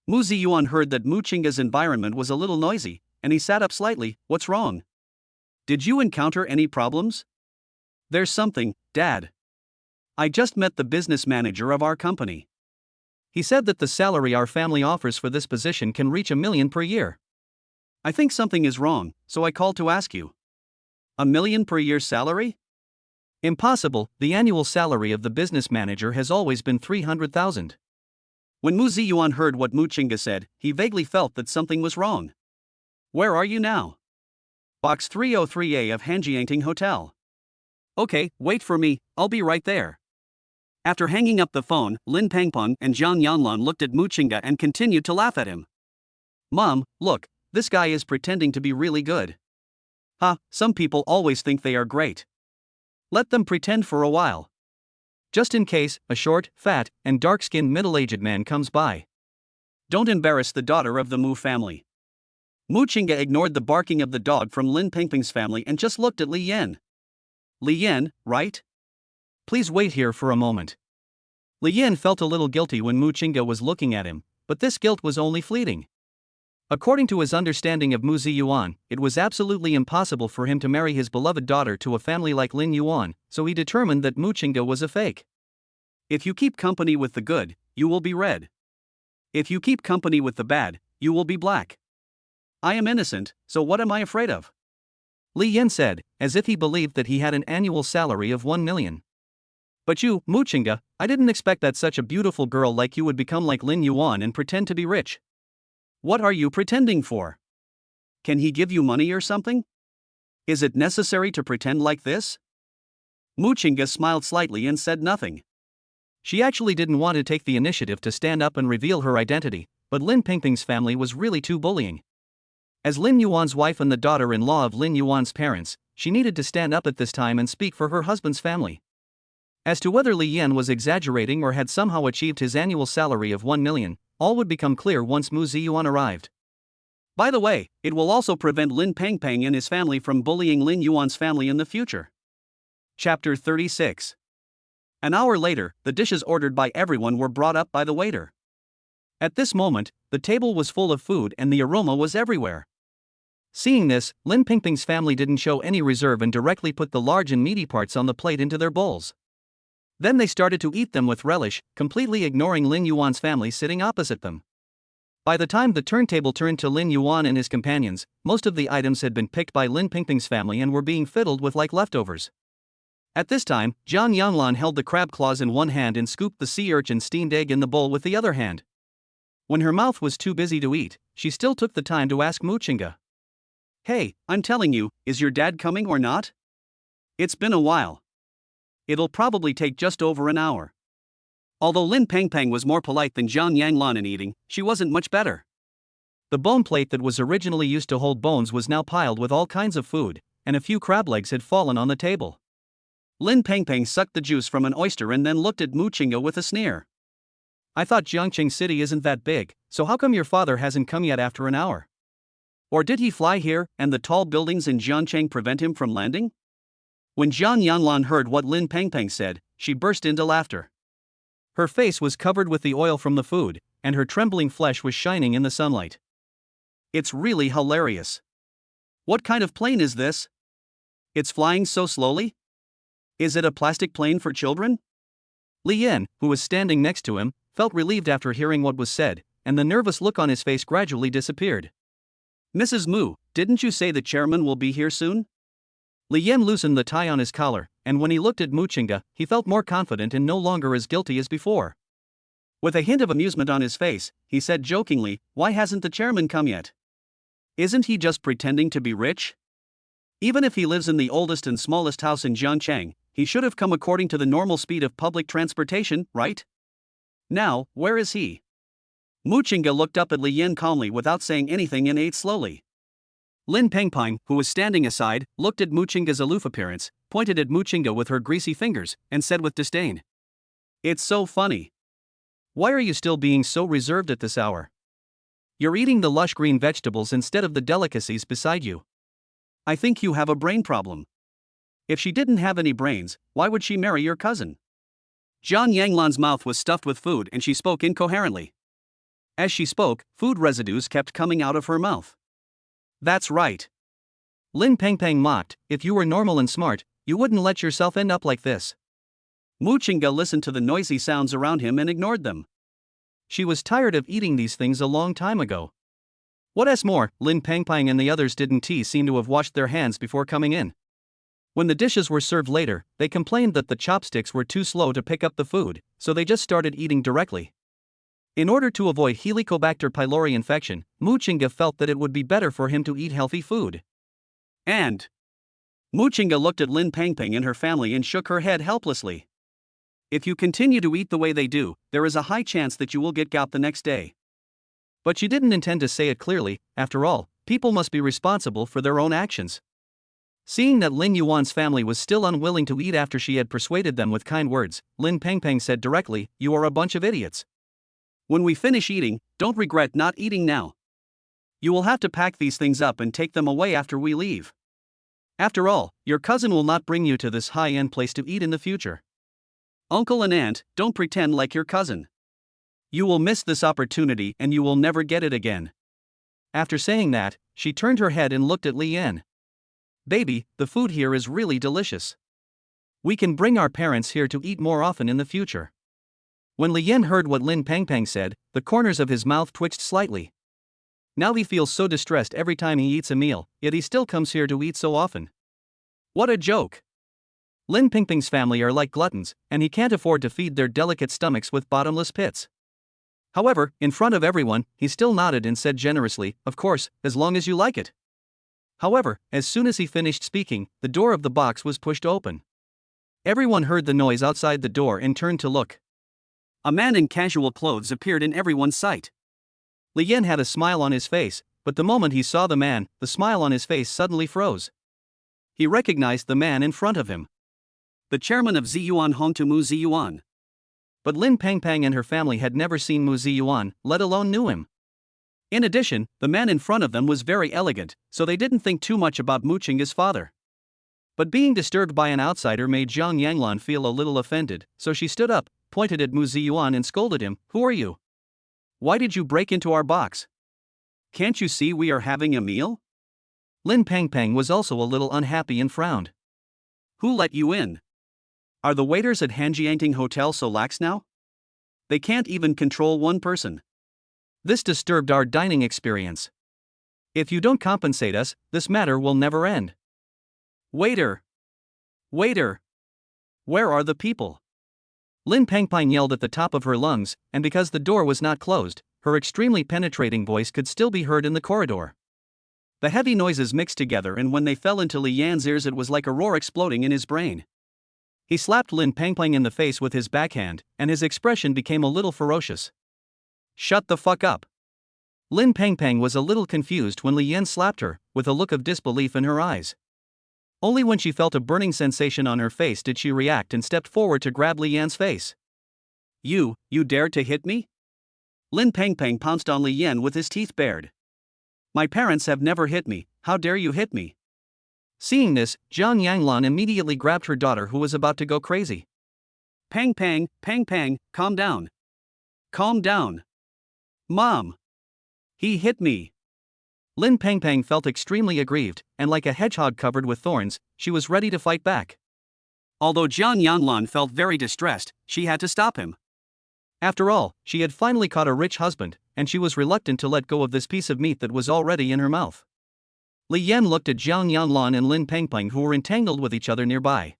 Mu Ziyuan heard that Mu Qingge's environment was a little noisy, and he sat up slightly. What's wrong? Did you encounter any problems? There's something, Dad. I just met the business manager of our company. He said that the salary our family offers for this position can reach $1 million per year. I think something is wrong, so I called to ask you. $1 million per year salary? Impossible, the annual salary of the business manager has always been 300,000. When Mu Ziyuan heard what Mu Qingge said, he vaguely felt that something was wrong. Where are you now? Box 303A of Hanjiangting Hotel. Okay, wait for me, I'll be right there. After hanging up the phone, Lin Pengpeng and Zhang Yanlan looked at Mu Qingge and continued to laugh at him. Mom, look, this guy is pretending to be really good. Some people always think they are great. Let them pretend for a while. Just in case a short, fat, and dark-skinned middle-aged man comes by. Don't embarrass the daughter of the Mu family. Mu Qingge ignored the barking of the dog from Lin Pengpeng's family and just looked at Li Yan. Li Yan, right? Please wait here for a moment. Li Yan felt a little guilty when Mu Qingge was looking at him, but this guilt was only fleeting. According to his understanding of Mu Ziyuan, it was absolutely impossible for him to marry his beloved daughter to a family like Lin Yuan, so he determined that Mu Qingge was a fake. If you keep company with the good, you will be red. If you keep company with the bad, you will be black. I am innocent, so what am I afraid of? Li Yan said, as if he believed that he had an annual salary of 1 million. But you, Mu Qingge, I didn't expect that such a beautiful girl like you would become like Lin Yuan and pretend to be rich. What are you pretending for? Can he give you money or something? Is it necessary to pretend like this? Mu Qingge smiled slightly and said nothing. She actually didn't want to take the initiative to stand up and reveal her identity, but Lin Pingping's family was really too bullying. As Lin Yuan's wife and the daughter-in-law of Lin Yuan's parents, she needed to stand up at this time and speak for her husband's family. As to whether Li Yan was exaggerating or had somehow achieved his annual salary of 1 million, all would become clear once Mu Ziyuan arrived. By the way, it will also prevent Lin Pengpeng and his family from bullying Lin Yuan's family in the future. Chapter 36. An hour later, the dishes ordered by everyone were brought up by the waiter. At this moment, the table was full of food and the aroma was everywhere. Seeing this, Lin Pingping's family didn't show any reserve and directly put the large and meaty parts on the plate into their bowls. Then they started to eat them with relish, completely ignoring Lin Yuan's family sitting opposite them. By the time the turntable turned to Lin Yuan and his companions, most of the items had been picked by Lin Pingping's family and were being fiddled with like leftovers. At this time, Zhang Yanlan held the crab claws in one hand and scooped the sea urchin steamed egg in the bowl with the other hand. When her mouth was too busy to eat, she still took the time to ask Mu Qingge. Hey, I'm telling you, is your dad coming or not? It's been a while. It'll probably take just over an hour. Although Lin Pengpeng was more polite than Zhang Yanlan in eating, she wasn't much better. The bone plate that was originally used to hold bones was now piled with all kinds of food, and a few crab legs had fallen on the table. Lin Pengpeng sucked the juice from an oyster and then looked at Mu Chinga with a sneer. I thought Jiangqing City isn't that big, so how come your father hasn't come yet after an hour? Or did he fly here, and the tall buildings in Jiangcheng prevent him from landing? When Jiang Yanlan heard what Lin Pengpeng said, she burst into laughter. Her face was covered with the oil from the food, and her trembling flesh was shining in the sunlight. It's really hilarious. What kind of plane is this? It's flying so slowly? Is it a plastic plane for children? Li Yan, who was standing next to him, felt relieved after hearing what was said, and the nervous look on his face gradually disappeared. Mrs. Mu, didn't you say the chairman will be here soon? Li Yan loosened the tie on his collar, and when he looked at Mu Chinga, he felt more confident and no longer as guilty as before. With a hint of amusement on his face, he said jokingly, "Why hasn't the chairman come yet? Isn't he just pretending to be rich? Even if he lives in the oldest and smallest house in Jiangcheng, he should have come according to the normal speed of public transportation, right? Now, where is he?" Mu Chinga looked up at Li Yan calmly without saying anything and ate slowly. Lin Pengpeng, who was standing aside, looked at Mu Chinga's aloof appearance, pointed at Mu Chinga with her greasy fingers, and said with disdain, "It's so funny. Why are you still being so reserved at this hour? You're eating the lush green vegetables instead of the delicacies beside you. I think you have a brain problem. If she didn't have any brains, why would she marry your cousin?" Jiang Yanglan's mouth was stuffed with food and she spoke incoherently. As she spoke, food residues kept coming out of her mouth. "That's right." Lin Pengpeng mocked, "If you were normal and smart, you wouldn't let yourself end up like this." Mu Chinga listened to the noisy sounds around him and ignored them. She was tired of eating these things a long time ago. What's more, Lin Pengpeng and the others didn't seem to have washed their hands before coming in. When the dishes were served later, they complained that the chopsticks were too slow to pick up the food, so they just started eating directly. In order to avoid Helicobacter pylori infection, Mu Chinga felt that it would be better for him to eat healthy food. And Mu Chinga looked at Lin Pengpeng and her family and shook her head helplessly. If you continue to eat the way they do, there is a high chance that you will get gout the next day. But she didn't intend to say it clearly. After all, people must be responsible for their own actions. Seeing that Lin Yuan's family was still unwilling to eat after she had persuaded them with kind words, Lin Pengpeng said directly, "You are a bunch of idiots. When we finish eating, don't regret not eating now. You will have to pack these things up and take them away after we leave. After all, your cousin will not bring you to this high-end place to eat in the future. Uncle and aunt, don't pretend like your cousin. You will miss this opportunity and you will never get it again." After saying that, she turned her head and looked at Li Yan. "Baby, the food here is really delicious. We can bring our parents here to eat more often in the future." When Li Yan heard what Lin Pengpeng said, the corners of his mouth twitched slightly. Now he feels so distressed every time he eats a meal, yet he still comes here to eat so often. What a joke! Lin Pengpeng's family are like gluttons, and he can't afford to feed their delicate stomachs with bottomless pits. However, in front of everyone, he still nodded and said generously, "Of course, as long as you like it." However, as soon as he finished speaking, the door of the box was pushed open. Everyone heard the noise outside the door and turned to look. A man in casual clothes appeared in everyone's sight. Li Yan had a smile on his face, but the moment he saw the man, the smile on his face suddenly froze. He recognized the man in front of him. The chairman of Ziyuan Hong to Mu Ziyuan. But Lin Pengpeng and her family had never seen Mu Ziyuan, let alone knew him. In addition, the man in front of them was very elegant, so they didn't think too much about Mu Chinga's father. But being disturbed by an outsider made Jiang Yanglan feel a little offended, so she stood up, pointed at Mu Ziyuan and scolded him, "Who are you? Why did you break into our box? Can't you see we are having a meal?" Lin Pengpeng was also a little unhappy and frowned. "Who let you in? Are the waiters at Hanjiangting Hotel so lax now? They can't even control one person. This disturbed our dining experience. If you don't compensate us, this matter will never end." "Waiter! Waiter! Where are the people?" Lin Pengpeng yelled at the top of her lungs, and because the door was not closed, her extremely penetrating voice could still be heard in the corridor. The heavy noises mixed together, and when they fell into Li Yan's ears it was like a roar exploding in his brain. He slapped Lin Pengpeng in the face with his backhand, and his expression became a little ferocious. "Shut the fuck up. Lin Pengpeng was a little confused when Li Yan slapped her, with a look of disbelief in her eyes. Only when she felt a burning sensation on her face did she react and stepped forward to grab Li Yan's face. You dared to hit me?" Lin Pengpeng pounced on Li Yan with his teeth bared. "My parents have never hit me, how dare you hit me?" Seeing this, Jiang Yanglan immediately grabbed her daughter who was about to go crazy. Peng Peng, calm down. Calm down. Mom. He hit me." Lin Pengpeng felt extremely aggrieved, and like a hedgehog covered with thorns, she was ready to fight back. Although Jiang Yanlan felt very distressed, she had to stop him. After all, she had finally caught a rich husband, and she was reluctant to let go of this piece of meat that was already in her mouth. Li Yan looked at Jiang Yanlan and Lin Pengpeng who were entangled with each other nearby.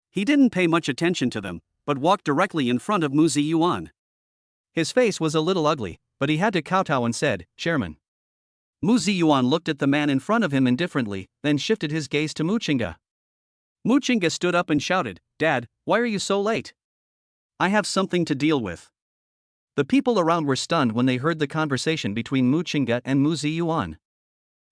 He didn't pay much attention to them, but walked directly in front of Mu Ziyuan. His face was a little ugly, but he had to kowtow and said, "Chairman." Mu Ziyuan looked at the man in front of him indifferently, then shifted his gaze to Mu Chinga. Mu Chinga stood up and shouted, "Dad, why are you so late? I have something to deal with." The people around were stunned when they heard the conversation between Mu Chinga and Mu Ziyuan.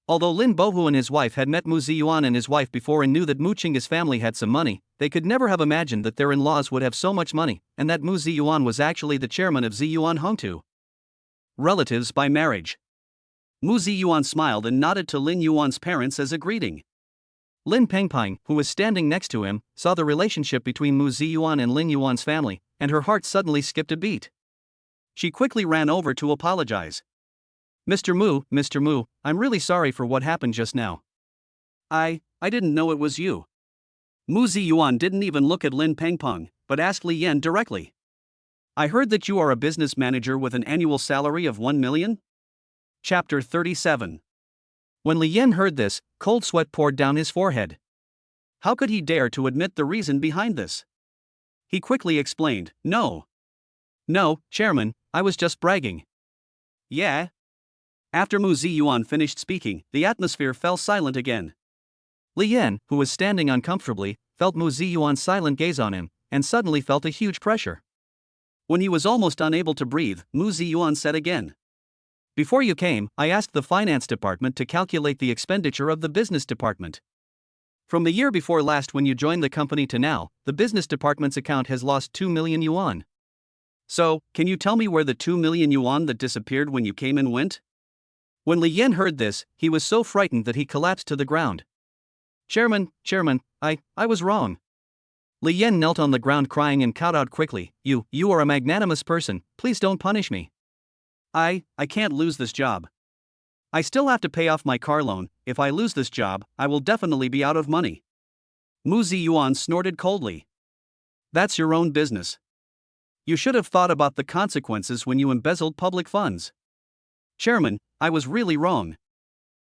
Although Lin Bohu and his wife had met Mu Ziyuan and his wife before and knew that Mu Chinga's family had some money, they could never have imagined that their in-laws would have so much money, and that Mu Ziyuan was actually the chairman of Ziyuan Hongtu. Relatives by marriage. Mu Ziyuan smiled and nodded to Lin Yuan's parents as a greeting. Lin Pengpeng, who was standing next to him, saw the relationship between Mu Ziyuan and Lin Yuan's family, and her heart suddenly skipped a beat. She quickly ran over to apologize. Mr. Mu, I'm really sorry for what happened just now. I didn't know it was you." Mu Ziyuan didn't even look at Lin Pengpeng, but asked Li Yan directly. "I heard that you are a business manager with an annual salary of 1 million? Chapter 37. When Li Yan heard this, cold sweat poured down his forehead. How could he dare to admit the reason behind this? He quickly explained, No, Chairman, I was just bragging." "Yeah?" After Mu Ziyuan finished speaking, the atmosphere fell silent again. Li Yan, who was standing uncomfortably, felt Mu Ziyuan's silent gaze on him, and suddenly felt a huge pressure. When he was almost unable to breathe, Mu Ziyuan said again, "Before you came, I asked the finance department to calculate the expenditure of the business department. From the year before last when you joined the company to now, the business department's account has lost 2 million yuan. So, can you tell me where the 2 million yuan that disappeared when you came in went?" When Li Yan heard this, he was so frightened that he collapsed to the ground. Chairman, I was wrong." Li Yan knelt on the ground crying and kowtowed quickly, You are a magnanimous person, please don't punish me. I can't lose this job. I still have to pay off my car loan. If I lose this job, I will definitely be out of money." Mu Ziyuan snorted coldly. "That's your own business. You should have thought about the consequences when you embezzled public funds." "Chairman, I was really wrong."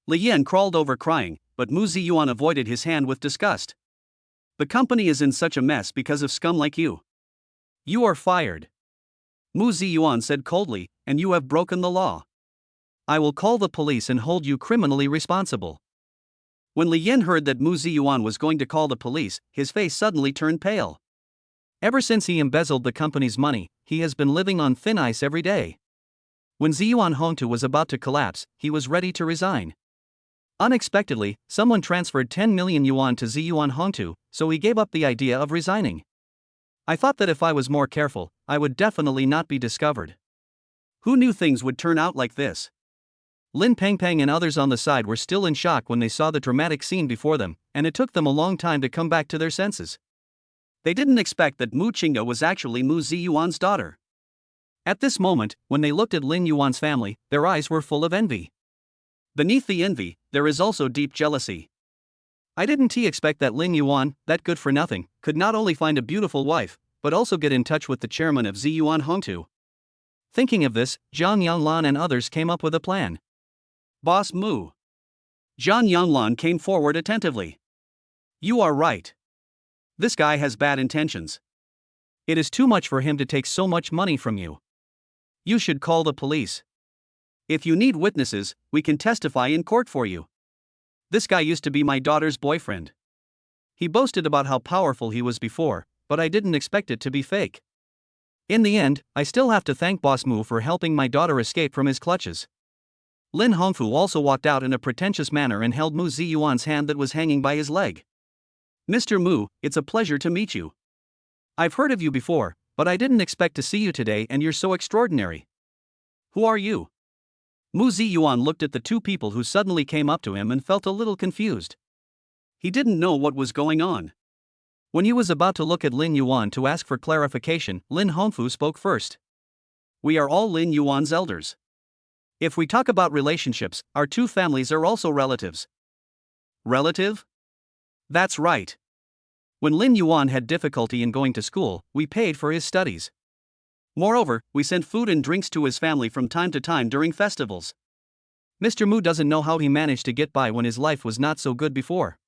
Li Yan crawled over crying, but Mu Ziyuan avoided his hand with disgust. "The company is in such a mess because of scum like you. You are fired." Mu Ziyuan said coldly, "And you have broken the law. I will call the police and hold you criminally responsible." When Li Yan heard that Mu Ziyuan was going to call the police, his face suddenly turned pale. Ever since he embezzled the company's money, he has been living on thin ice every day. When Ziyuan Hongtu was about to collapse, he was ready to resign. Unexpectedly, someone transferred 10 million yuan to Ziyuan Hongtu, so he gave up the idea of resigning. "I thought that if I was more careful, I would definitely not be discovered. Who knew things would turn out like this?" Lin Pengpeng and others on the side were still in shock when they saw the dramatic scene before them, and it took them a long time to come back to their senses. They didn't expect that Mu Chinga was actually Mu Ziyuan's daughter. At this moment, when they looked at Lin Yuan's family, their eyes were full of envy. Beneath the envy, there is also deep jealousy. I didn't expect that Lin Yuan, that good for nothing, could not only find a beautiful wife, but also get in touch with the chairman of Ziyuan Hongtu. Thinking of this, Zhang Yanglan and others came up with a plan. "Boss Mu." Zhang Yanglan came forward attentively. "You are right. This guy has bad intentions. It is too much for him to take so much money from you. You should call the police. If you need witnesses, we can testify in court for you. This guy used to be my daughter's boyfriend. He boasted about how powerful he was before, but I didn't expect it to be fake. In the end, I still have to thank Boss Mu for helping my daughter escape from his clutches. Lin Hongfu also walked out in a pretentious manner and held Mu Ziyuan's hand that was hanging by his leg. "Mr. Mu, it's a pleasure to meet you. I've heard of you before, but I didn't expect to see you today, and you're so extraordinary. Who are you?" Mu Ziyuan looked at the two people who suddenly came up to him and felt a little confused. He didn't know what was going on. When he was about to look at Lin Yuan to ask for clarification, Lin Hongfu spoke first. "We are all Lin Yuan's elders. If we talk about relationships, our two families are also relatives." "Relative?" "That's right. When Lin Yuan had difficulty in going to school, we paid for his studies. Moreover, we sent food and drinks to his family from time to time during festivals. Mr. Mu doesn't know how he managed to get by when his life was not so good before."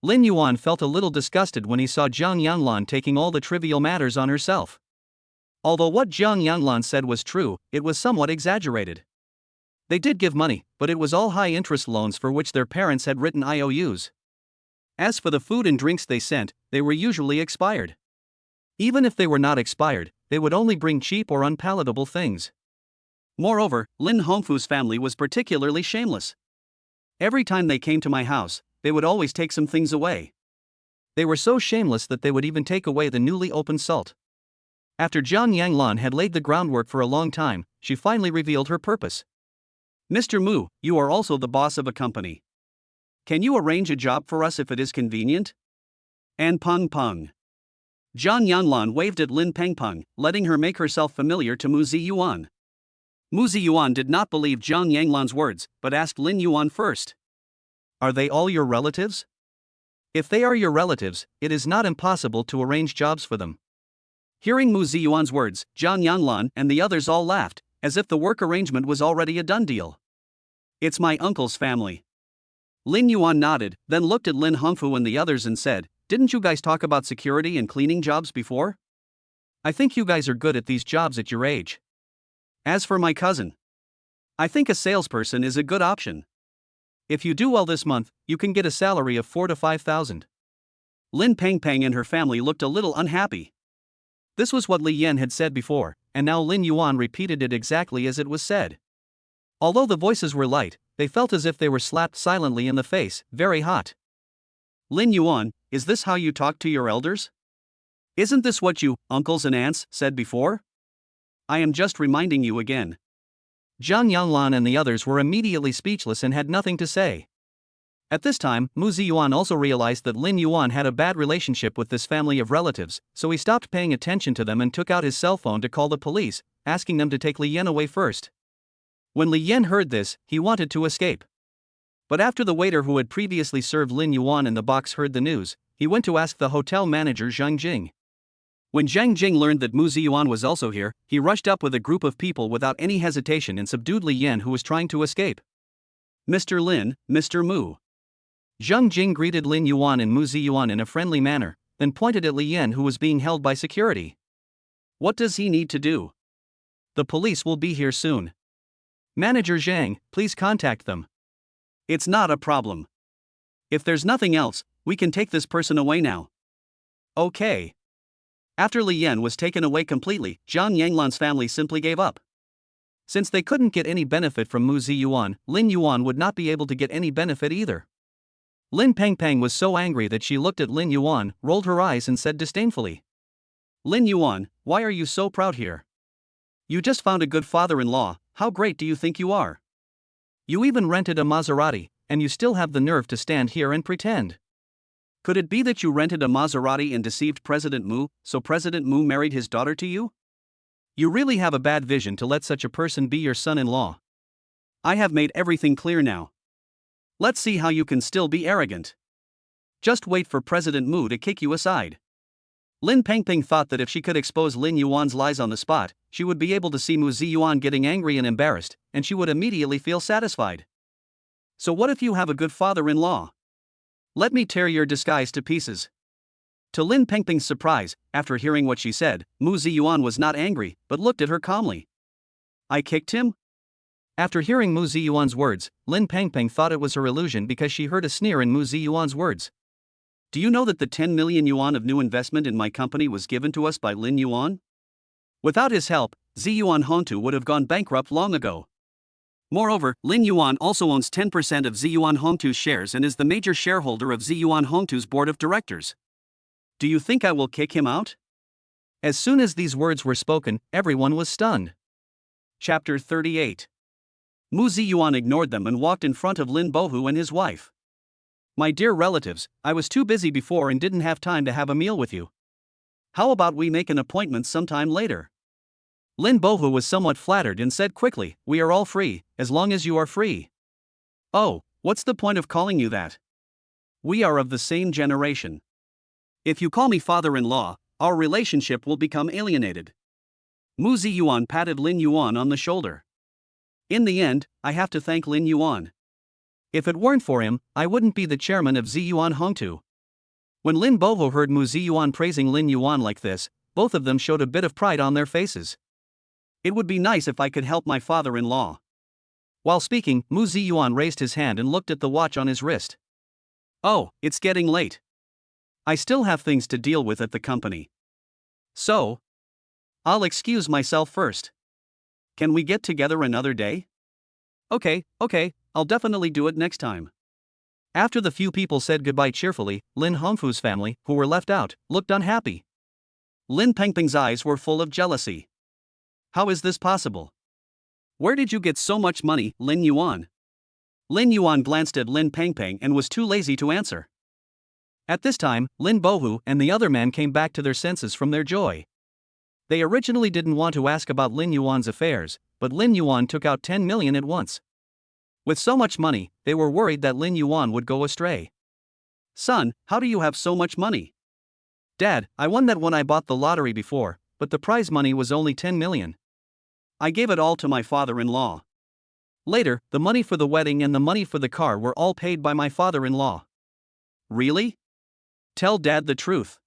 Lin Yuan felt a little disgusted when he saw Zhang Yanglan taking all the trivial matters on herself. Although what Zhang Yanglan said was true, it was somewhat exaggerated. They did give money, but it was all high-interest loans for which their parents had written IOUs. As for the food and drinks they sent, they were usually expired. Even if they were not expired, they would only bring cheap or unpalatable things. Moreover, Lin Hongfu's family was particularly shameless. Every time they came to my house, they would always take some things away. They were so shameless that they would even take away the newly opened salt. After Zhang Yanglan had laid the groundwork for a long time, she finally revealed her purpose. "Mr. Mu, you are also the boss of a company. Can you arrange a job for us if it is convenient?" "And Peng Peng." Zhang Yanglan waved at Lin Peng Peng, letting her make herself familiar to Mu Ziyuan. Mu Ziyuan did not believe Zhang Yanglan's words, but asked Lin Yuan first. "Are they all your relatives?" "If they are your relatives, it is not impossible to arrange jobs for them." Hearing Mu Ziyuan's words, Zhang Yanglan and the others all laughed, as if the work arrangement was already a done deal. "It's my uncle's family." Lin Yuan nodded, then looked at Lin Hongfu and the others and said, "Didn't you guys talk about security and cleaning jobs before? I think you guys are good at these jobs at your age. As for my cousin, I think a salesperson is a good option. If you do well this month, you can get a salary of 4,000 to 5,000. Lin Peng Peng and her family looked a little unhappy. This was what Li Yan had said before, and now Lin Yuan repeated it exactly as it was said. Although the voices were light, they felt as if they were slapped silently in the face, very hot. "Lin Yuan, is this how you talk to your elders? Isn't this what you, uncles and aunts, said before? I am just reminding you again." Zhang Yanglan and the others were immediately speechless and had nothing to say. At this time, Mu Ziyuan also realized that Lin Yuan had a bad relationship with this family of relatives, so he stopped paying attention to them and took out his cell phone to call the police, asking them to take Li Yan away first. When Li Yan heard this, he wanted to escape. But after the waiter who had previously served Lin Yuan in the box heard the news, he went to ask the hotel manager Zhang Jing. When Zhang Jing learned that Mu Ziyuan was also here, he rushed up with a group of people without any hesitation and subdued Li Yan, who was trying to escape. "Mr. Lin, Mr. Mu." Zhang Jing greeted Lin Yuan and Mu Ziyuan in a friendly manner, then pointed at Li Yan, who was being held by security. "What does he need to do? The police will be here soon. Manager Zhang, please contact them." "It's not a problem. If there's nothing else, we can take this person away now." "Okay." After Li Yan was taken away completely, Zhang Yanglan's family simply gave up. Since they couldn't get any benefit from Mu Ziyuan, Lin Yuan would not be able to get any benefit either. Lin Peng Peng was so angry that she looked at Lin Yuan, rolled her eyes and said disdainfully, "Lin Yuan, why are you so proud here? You just found a good father-in-law, how great do you think you are? You even rented a Maserati, and you still have the nerve to stand here and pretend. Could it be that you rented a Maserati and deceived President Mu, so President Mu married his daughter to you? You really have a bad vision to let such a person be your son-in-law. I have made everything clear now. Let's see how you can still be arrogant. Just wait for President Mu to kick you aside." Lin Peng Peng thought that if she could expose Lin Yuan's lies on the spot, she would be able to see Mu Ziyuan getting angry and embarrassed, and she would immediately feel satisfied. "So what if you have a good father-in-law? Let me tear your disguise to pieces." To Lin Peng Peng's surprise, after hearing what she said, Mu Ziyuan was not angry, but looked at her calmly. "I kicked him?" After hearing Mu Ziyuan's words, Lin Peng Peng thought it was her illusion because she heard a sneer in Mu Ziyuan's words. "Do you know that the 10 million yuan of new investment in my company was given to us by Lin Yuan? Without his help, Ziyuan Hongtu would have gone bankrupt long ago. Moreover, Lin Yuan also owns 10% of Ziyuan Hongtu's shares and is the major shareholder of Ziyuan Hongtu's board of directors. Do you think I will kick him out? As soon as these words were spoken, everyone was stunned. Chapter 38. Mu Ziyuan ignored them and walked in front of Lin Bohu and his wife. My dear relatives, I was too busy before and didn't have time to have a meal with you. How about we make an appointment sometime later? Lin Bohu was somewhat flattered and said quickly, we are all free, as long as you are free. Oh, what's the point of calling you that? We are of the same generation. If you call me father-in-law, our relationship will become alienated. Mu Ziyuan patted Lin Yuan on the shoulder. In the end, I have to thank Lin Yuan. If it weren't for him, I wouldn't be the chairman of Ziyuan Hongtu. When Lin Boho heard Mu Ziyuan praising Lin Yuan like this, both of them showed a bit of pride on their faces. It would be nice if I could help my father-in-law. While speaking, Mu Ziyuan raised his hand and looked at the watch on his wrist. Oh, it's getting late. I still have things to deal with at the company. So, I'll excuse myself first. Can we get together another day? Okay, I'll definitely do it next time. After the few people said goodbye cheerfully, Lin Hongfu's family, who were left out, looked unhappy. Lin Pengpeng's eyes were full of jealousy. How is this possible? Where did you get so much money, Lin Yuan? Lin Yuan glanced at Lin Pengpeng and was too lazy to answer. At this time, Lin Bohu and the other man came back to their senses from their joy. They originally didn't want to ask about Lin Yuan's affairs, but Lin Yuan took out 10 million at once. With so much money, they were worried that Lin Yuan would go astray. Son, how do you have so much money? Dad, I won that when I bought the lottery before, but the prize money was only 10 million. I gave it all to my father-in-law. Later, the money for the wedding and the money for the car were all paid by my father-in-law. Really? Tell Dad the truth.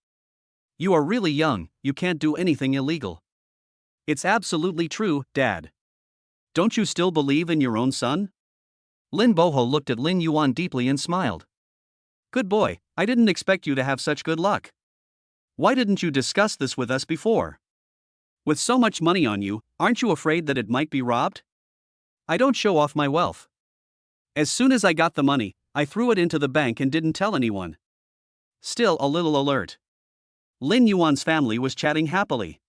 You are really young, you can't do anything illegal. It's absolutely true, Dad. Don't you still believe in your own son? Lin Boho looked at Lin Yuan deeply and smiled. Good boy, I didn't expect you to have such good luck. Why didn't you discuss this with us before? With so much money on you, aren't you afraid that it might be robbed? I don't show off my wealth. As soon as I got the money, I threw it into the bank and didn't tell anyone. Still a little alert. Lin Yuan's family was chatting happily.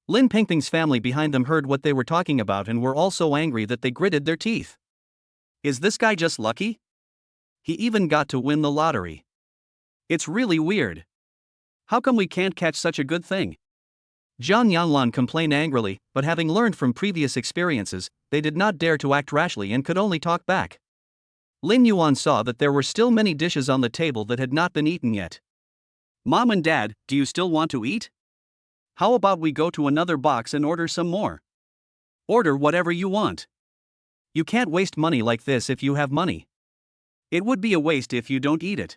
Lin Pengpeng's family behind them heard what they were talking about and were all so angry that they gritted their teeth. Is this guy just lucky? He even got to win the lottery. It's really weird. How come we can't catch such a good thing? Zhang Yanlan complained angrily, but having learned from previous experiences, they did not dare to act rashly and could only talk back. Lin Yuan saw that there were still many dishes on the table that had not been eaten yet. Mom and Dad, do you still want to eat? How about we go to another box and order some more? Order whatever you want. You can't waste money like this if you have money. It would be a waste if you don't eat it.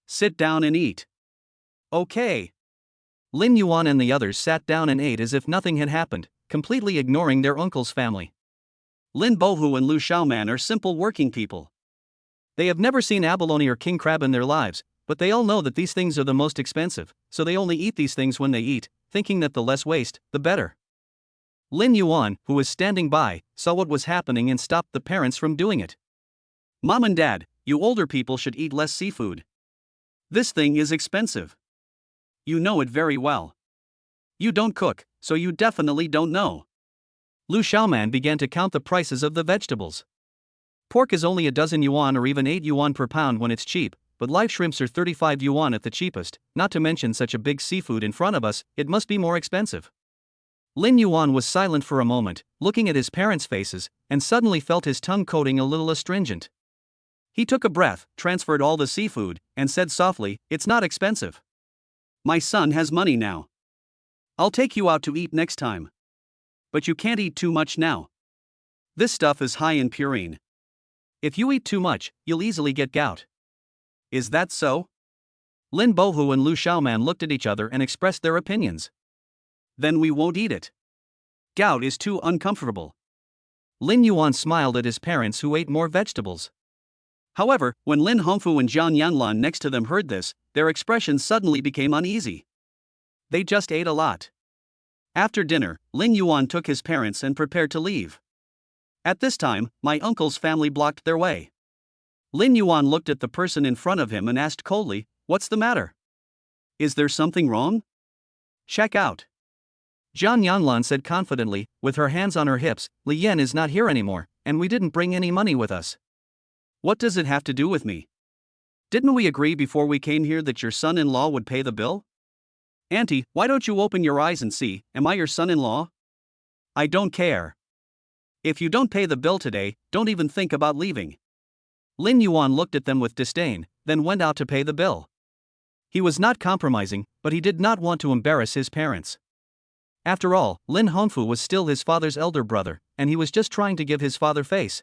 Sit down and eat. Okay. Lin Yuan and the others sat down and ate as if nothing had happened, completely ignoring their uncle's family. Lin Bohu and Lu Xiaoman are simple working people. They have never seen abalone or king crab in their lives, but they all know that these things are the most expensive, so they only eat these things when they eat, thinking that the less waste, the better. Lin Yuan, who was standing by, saw what was happening and stopped the parents from doing it. Mom and Dad, you older people should eat less seafood. This thing is expensive. You know it very well. You don't cook, so you definitely don't know. Lu Xiaoman began to count the prices of the vegetables. Pork is only a dozen yuan or even 8 yuan per pound when it's cheap, but live shrimps are 35 yuan at the cheapest, not to mention such a big seafood in front of us, it must be more expensive. Lin Yuan was silent for a moment, looking at his parents' faces, and suddenly felt his tongue coating a little astringent. He took a breath, transferred all the seafood, and said softly, "It's not expensive. My son has money now. I'll take you out to eat next time. But you can't eat too much now. This stuff is high in purine. If you eat too much, you'll easily get gout." Is that so? Lin Bohu and Lu Xiaoman looked at each other and expressed their opinions. Then we won't eat it. Gout is too uncomfortable. Lin Yuan smiled at his parents who ate more vegetables. However, when Lin Hongfu and Zhang Yanlan next to them heard this, their expressions suddenly became uneasy. They just ate a lot. After dinner, Lin Yuan took his parents and prepared to leave. At this time, my uncle's family blocked their way. Lin Yuan looked at the person in front of him and asked coldly, "What's the matter? Is there something wrong?" "Check out." Zhang Yanlan said confidently, with her hands on her hips, "Li Yan is not here anymore, and we didn't bring any money with us." "What does it have to do with me? Didn't we agree before we came here that your son-in-law would pay the bill?" "Auntie, why don't you open your eyes and see, am I your son-in-law?" "I don't care. If you don't pay the bill today, don't even think about leaving." Lin Yuan looked at them with disdain, then went out to pay the bill. He was not compromising, but he did not want to embarrass his parents. After all, Lin Hongfu was still his father's elder brother, and he was just trying to give his father face.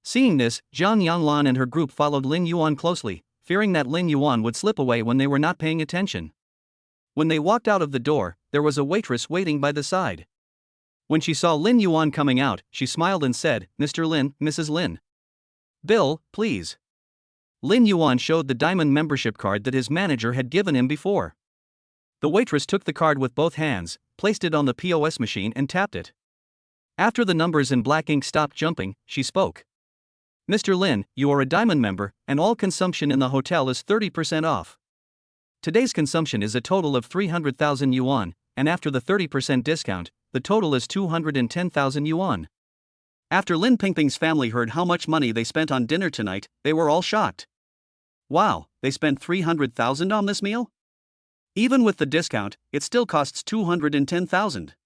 Seeing this, Zhang Yanlan and her group followed Lin Yuan closely, fearing that Lin Yuan would slip away when they were not paying attention. When they walked out of the door, there was a waitress waiting by the side. When she saw Lin Yuan coming out, she smiled and said, "Mr. Lin, Mrs. Lin. Bill, please." Lin Yuan showed the diamond membership card that his manager had given him before. The waitress took the card with both hands, placed it on the POS machine and tapped it. After the numbers in black ink stopped jumping, she spoke. "Mr. Lin, you are a diamond member, and all consumption in the hotel is 30% off. Today's consumption is a total of 300,000 yuan, and after the 30% discount, the total is 210,000 yuan. After Lin Pingping's family heard how much money they spent on dinner tonight, they were all shocked. Wow, they spent 300,000 on this meal? Even with the discount, it still costs 210,000.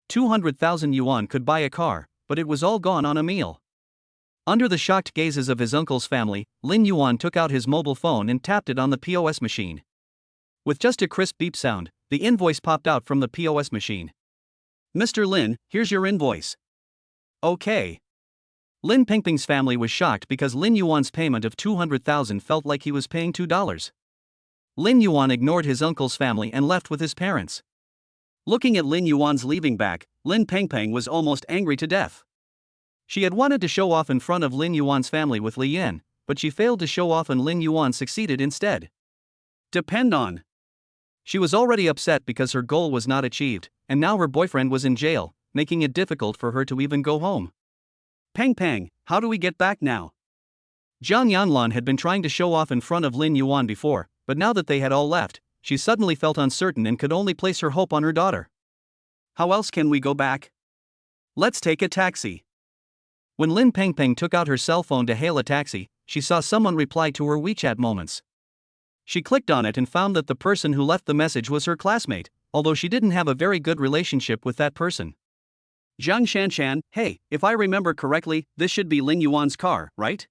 200,000 yuan could buy a car, but it was all gone on a meal. Under the shocked gazes of his uncle's family, Lin Yuan took out his mobile phone and tapped it on the POS machine. With just a crisp beep sound, the invoice popped out from the POS machine. "Mr. Lin, here's your invoice." "Okay." Lin Pingping's family was shocked because Lin Yuan's payment of 200,000 felt like he was paying $2. Lin Yuan ignored his uncle's family and left with his parents. Looking at Lin Yuan's leaving back, Lin Pingping was almost angry to death. She had wanted to show off in front of Lin Yuan's family with Li Yan, but she failed to show off and Lin Yuan succeeded instead. Depend on. She was already upset because her goal was not achieved, and now her boyfriend was in jail, making it difficult for her to even go home. "Peng Peng, how do we get back now?" Zhang Yanlan had been trying to show off in front of Lin Yuan before, but now that they had all left, she suddenly felt uncertain and could only place her hope on her daughter. "How else can we go back? Let's take a taxi." When Lin Pengpeng took out her cell phone to hail a taxi, she saw someone reply to her WeChat moments. She clicked on it and found that the person who left the message was her classmate, although she didn't have a very good relationship with that person. "Zhang Shanshan, hey, if I remember correctly, this should be Lin Yuan's car, right?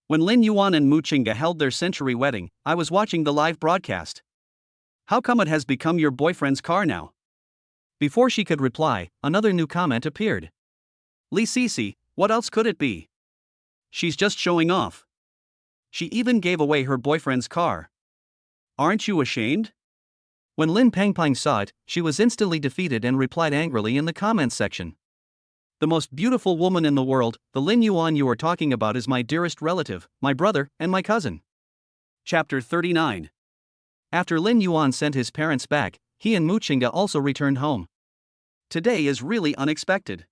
When Lin Yuan and Mu Qingge held their century wedding, I was watching the live broadcast. How come it has become your boyfriend's car now?" Before she could reply, another new comment appeared. "Li Sisi, what else could it be? She's just showing off. She even gave away her boyfriend's car. Aren't you ashamed?" When Lin Pengpeng saw it, she was instantly defeated and replied angrily in the comments section. "The most beautiful woman in the world, the Lin Yuan you are talking about is my dearest relative, my brother, and my cousin." Chapter 39. After Lin Yuan sent his parents back, he and Mu Qingge also returned home. "Today is really unexpected.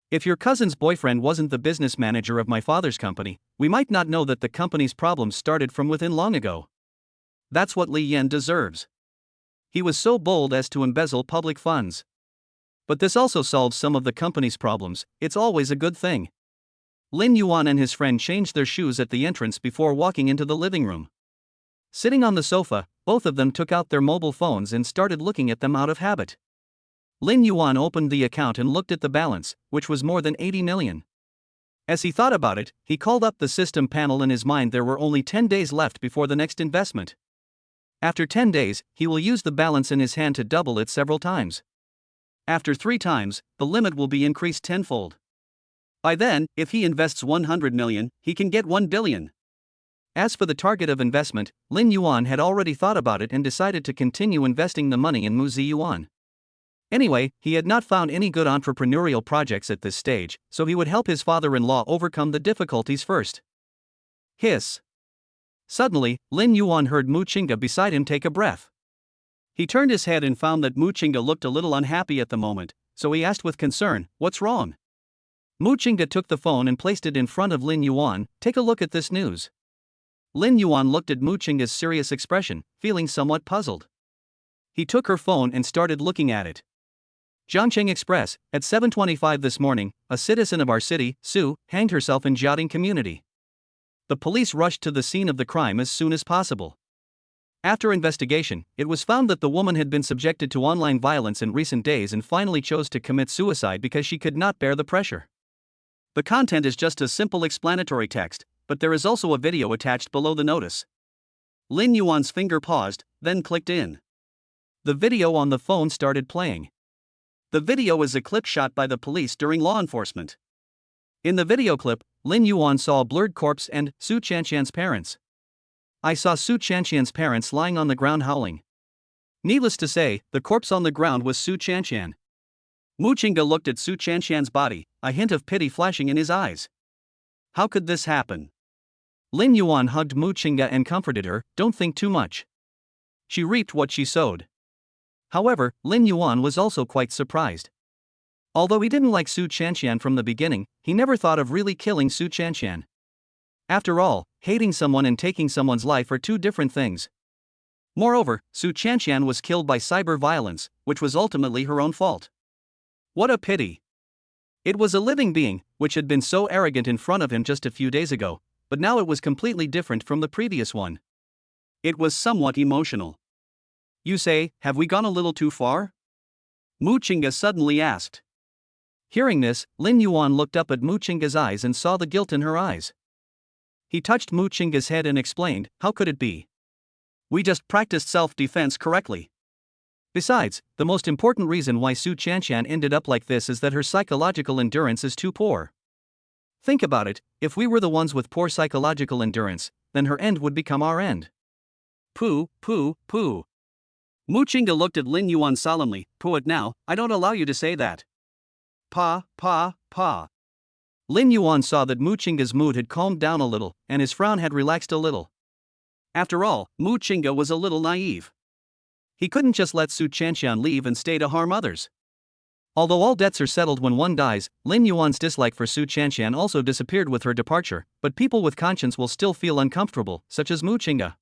If your cousin's boyfriend wasn't the business manager of my father's company, we might not know that the company's problems started from within long ago. That's what Li Yan deserves. He was so bold as to embezzle public funds. But this also solves some of the company's problems, it's always a good thing." Lin Yuan and his friend changed their shoes at the entrance before walking into the living room. Sitting on the sofa, both of them took out their mobile phones and started looking at them out of habit. Lin Yuan opened the account and looked at the balance, which was more than 80 million. As he thought about it, he called up the system panel in his mind. There were only 10 days left before the next investment. After 10 days, he will use the balance in his hand to double it several times. After 3 times, the limit will be increased tenfold. By then, if he invests 100 million, he can get 1 billion. As for the target of investment, Lin Yuan had already thought about it and decided to continue investing the money in Mu Ziyuan. Anyway, he had not found any good entrepreneurial projects at this stage, so he would help his father-in-law overcome the difficulties first. Hiss. Suddenly, Lin Yuan heard Mu Qingge beside him take a breath. He turned his head and found that Mu Qingge looked a little unhappy at the moment, so he asked with concern, "What's wrong?" Mu Qingge took the phone and placed it in front of Lin Yuan. Take a look at this news. Lin Yuan looked at Mu Qingge's serious expression, feeling somewhat puzzled. He took her phone and started looking at it. Jiangcheng Express, at 7:25 this morning, a citizen of our city, Su, hanged herself in Jiaoding community. The police rushed to the scene of the crime as soon as possible. After investigation, it was found that the woman had been subjected to online violence in recent days and finally chose to commit suicide because she could not bear the pressure. The content is just a simple explanatory text, but there is also a video attached below the notice. Lin Yuan's finger paused, then clicked in. The video on the phone started playing. The video is a clip shot by the police during law enforcement. In the video clip, Lin Yuan saw a blurred corpse and Su Qianqian's parents. I saw Su Qianqian's parents lying on the ground howling. Needless to say, the corpse on the ground was Su Qianqian. Mu Qingge looked at Su Qianqian's body, a hint of pity flashing in his eyes. How could this happen? Lin Yuan hugged Mu Qingge and comforted her, don't think too much. She reaped what she sowed. However, Lin Yuan was also quite surprised. Although he didn't like Su Qianqian from the beginning, he never thought of really killing Su Qianqian. After all, hating someone and taking someone's life are two different things. Moreover, Su Qianqian was killed by cyber violence, which was ultimately her own fault. What a pity. It was a living being, which had been so arrogant in front of him just a few days ago, but now it was completely different from the previous one. It was somewhat emotional. You say, have we gone a little too far? Mu Qingge suddenly asked. Hearing this, Lin Yuan looked up at Mu Qingge's eyes and saw the guilt in her eyes. He touched Mu Qingge's head and explained, how could it be? We just practiced self-defense correctly. Besides, the most important reason why Su Qianqian ended up like this is that her psychological endurance is too poor. Think about it, if we were the ones with poor psychological endurance, then her end would become our end. Pooh. Mu Qingge looked at Lin Yuan solemnly, pooh it now, I don't allow you to say that. Pa. Lin Yuan saw that Mu Qingge's mood had calmed down a little, and his frown had relaxed a little. After all, Mu Qingge was a little naive. He couldn't just let Su Qianqian leave and stay to harm others. Although all debts are settled when one dies, Lin Yuan's dislike for Su Qianqian also disappeared with her departure, but people with conscience will still feel uncomfortable, such as Mu Qingge.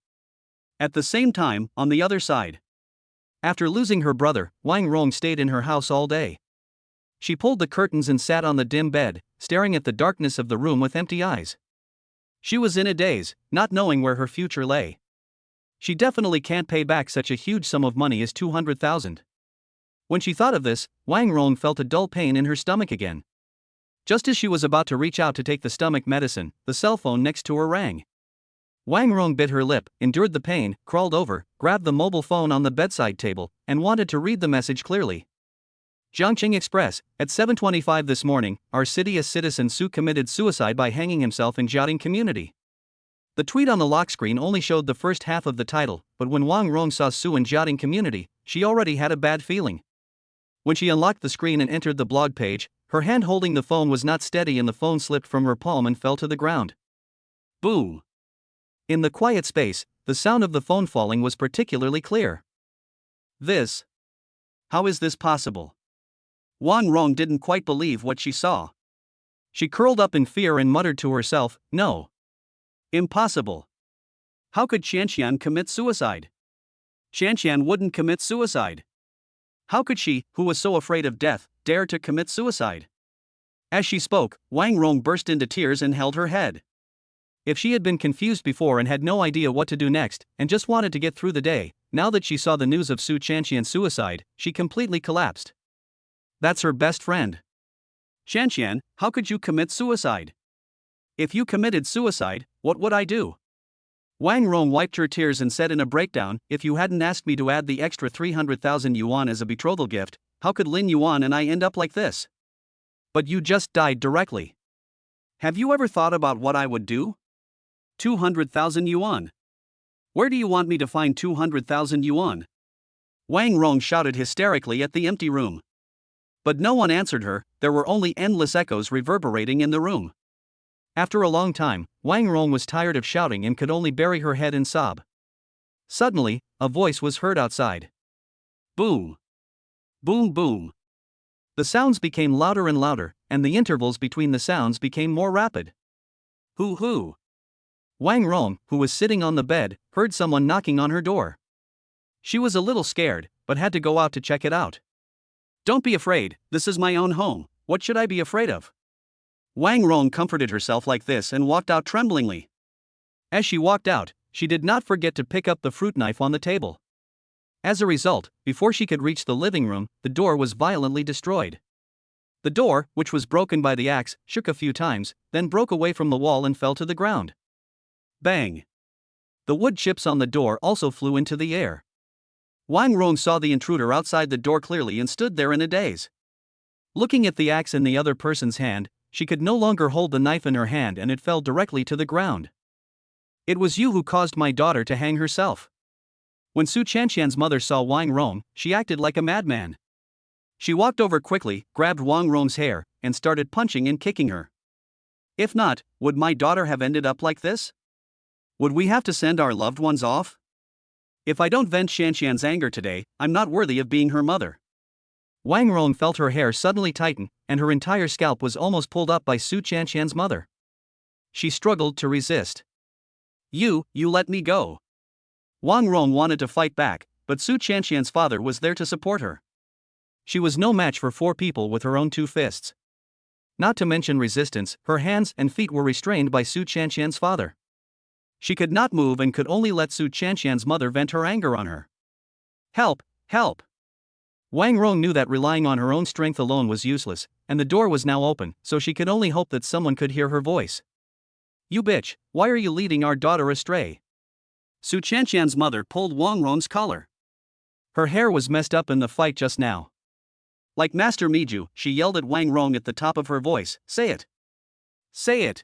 At the same time, on the other side. After losing her brother, Wang Rong stayed in her house all day. She pulled the curtains and sat on the dim bed, staring at the darkness of the room with empty eyes. She was in a daze, not knowing where her future lay. She definitely can't pay back such a huge sum of money as 200,000. When she thought of this, Wang Rong felt a dull pain in her stomach again. Just as she was about to reach out to take the stomach medicine, the cell phone next to her rang. Wang Rong bit her lip, endured the pain, crawled over, grabbed the mobile phone on the bedside table, and wanted to read the message clearly. Jiangcheng Express, at 7:25 this morning, our city's citizen Su committed suicide by hanging himself in Jiaoding community. The tweet on the lock screen only showed the first half of the title, but when Wang Rong saw Su in Jiaoding community, she already had a bad feeling. When she unlocked the screen and entered the blog page, her hand holding the phone was not steady and the phone slipped from her palm and fell to the ground. Boom! In the quiet space, the sound of the phone falling was particularly clear. How is this possible? Wang Rong didn't quite believe what she saw. She curled up in fear and muttered to herself, no. Impossible. How could Qianqian commit suicide? Qianqian wouldn't commit suicide. How could she, who was so afraid of death, dare to commit suicide? As she spoke, Wang Rong burst into tears and held her head. If she had been confused before and had no idea what to do next, and just wanted to get through the day, now that she saw the news of Su Qianqian's suicide, she completely collapsed. That's her best friend. Qianqian, how could you commit suicide? If you committed suicide, what would I do? Wang Rong wiped her tears and said in a breakdown, if you hadn't asked me to add the extra 300,000 yuan as a betrothal gift, how could Lin Yuan and I end up like this? But you just died directly. Have you ever thought about what I would do? 200,000 yuan. Where do you want me to find 200,000 yuan? Wang Rong shouted hysterically at the empty room. But no one answered her, there were only endless echoes reverberating in the room. After a long time, Wang Rong was tired of shouting and could only bury her head and sob. Suddenly, a voice was heard outside. Boom! Boom boom! The sounds became louder and louder, and the intervals between the sounds became more rapid. Hoo! Wang Rong, who was sitting on the bed, heard someone knocking on her door. She was a little scared, but had to go out to check it out. Don't be afraid, this is my own home, what should I be afraid of? Wang Rong comforted herself like this and walked out tremblingly. As she walked out, she did not forget to pick up the fruit knife on the table. As a result, before she could reach the living room, the door was violently destroyed. The door, which was broken by the axe, shook a few times, then broke away from the wall and fell to the ground. Bang! The wood chips on the door also flew into the air. Wang Rong saw the intruder outside the door clearly and stood there in a daze. Looking at the axe in the other person's hand, she could no longer hold the knife in her hand and it fell directly to the ground. It was you who caused my daughter to hang herself. When Su Chanshan's mother saw Wang Rong, she acted like a madman. She walked over quickly, grabbed Wang Rong's hair, and started punching and kicking her. If not, would my daughter have ended up like this? Would we have to send our loved ones off? If I don't vent Shanshan's anger today, I'm not worthy of being her mother. Wang Rong felt her hair suddenly tighten, and her entire scalp was almost pulled up by Su Chanshan's mother. She struggled to resist. You let me go. Wang Rong wanted to fight back, but Su Chanshan's father was there to support her. She was no match for 4 people with her own 2 fists. Not to mention resistance, her hands and feet were restrained by Su Chanshan's father. She could not move and could only let Su Chanshan's mother vent her anger on her. Help! Help! Wang Rong knew that relying on her own strength alone was useless, and the door was now open, so she could only hope that someone could hear her voice. You bitch, why are you leading our daughter astray? Su Chanshan's mother pulled Wang Rong's collar. Her hair was messed up in the fight just now. Like Master Miju, she yelled at Wang Rong at the top of her voice, say it! Say it!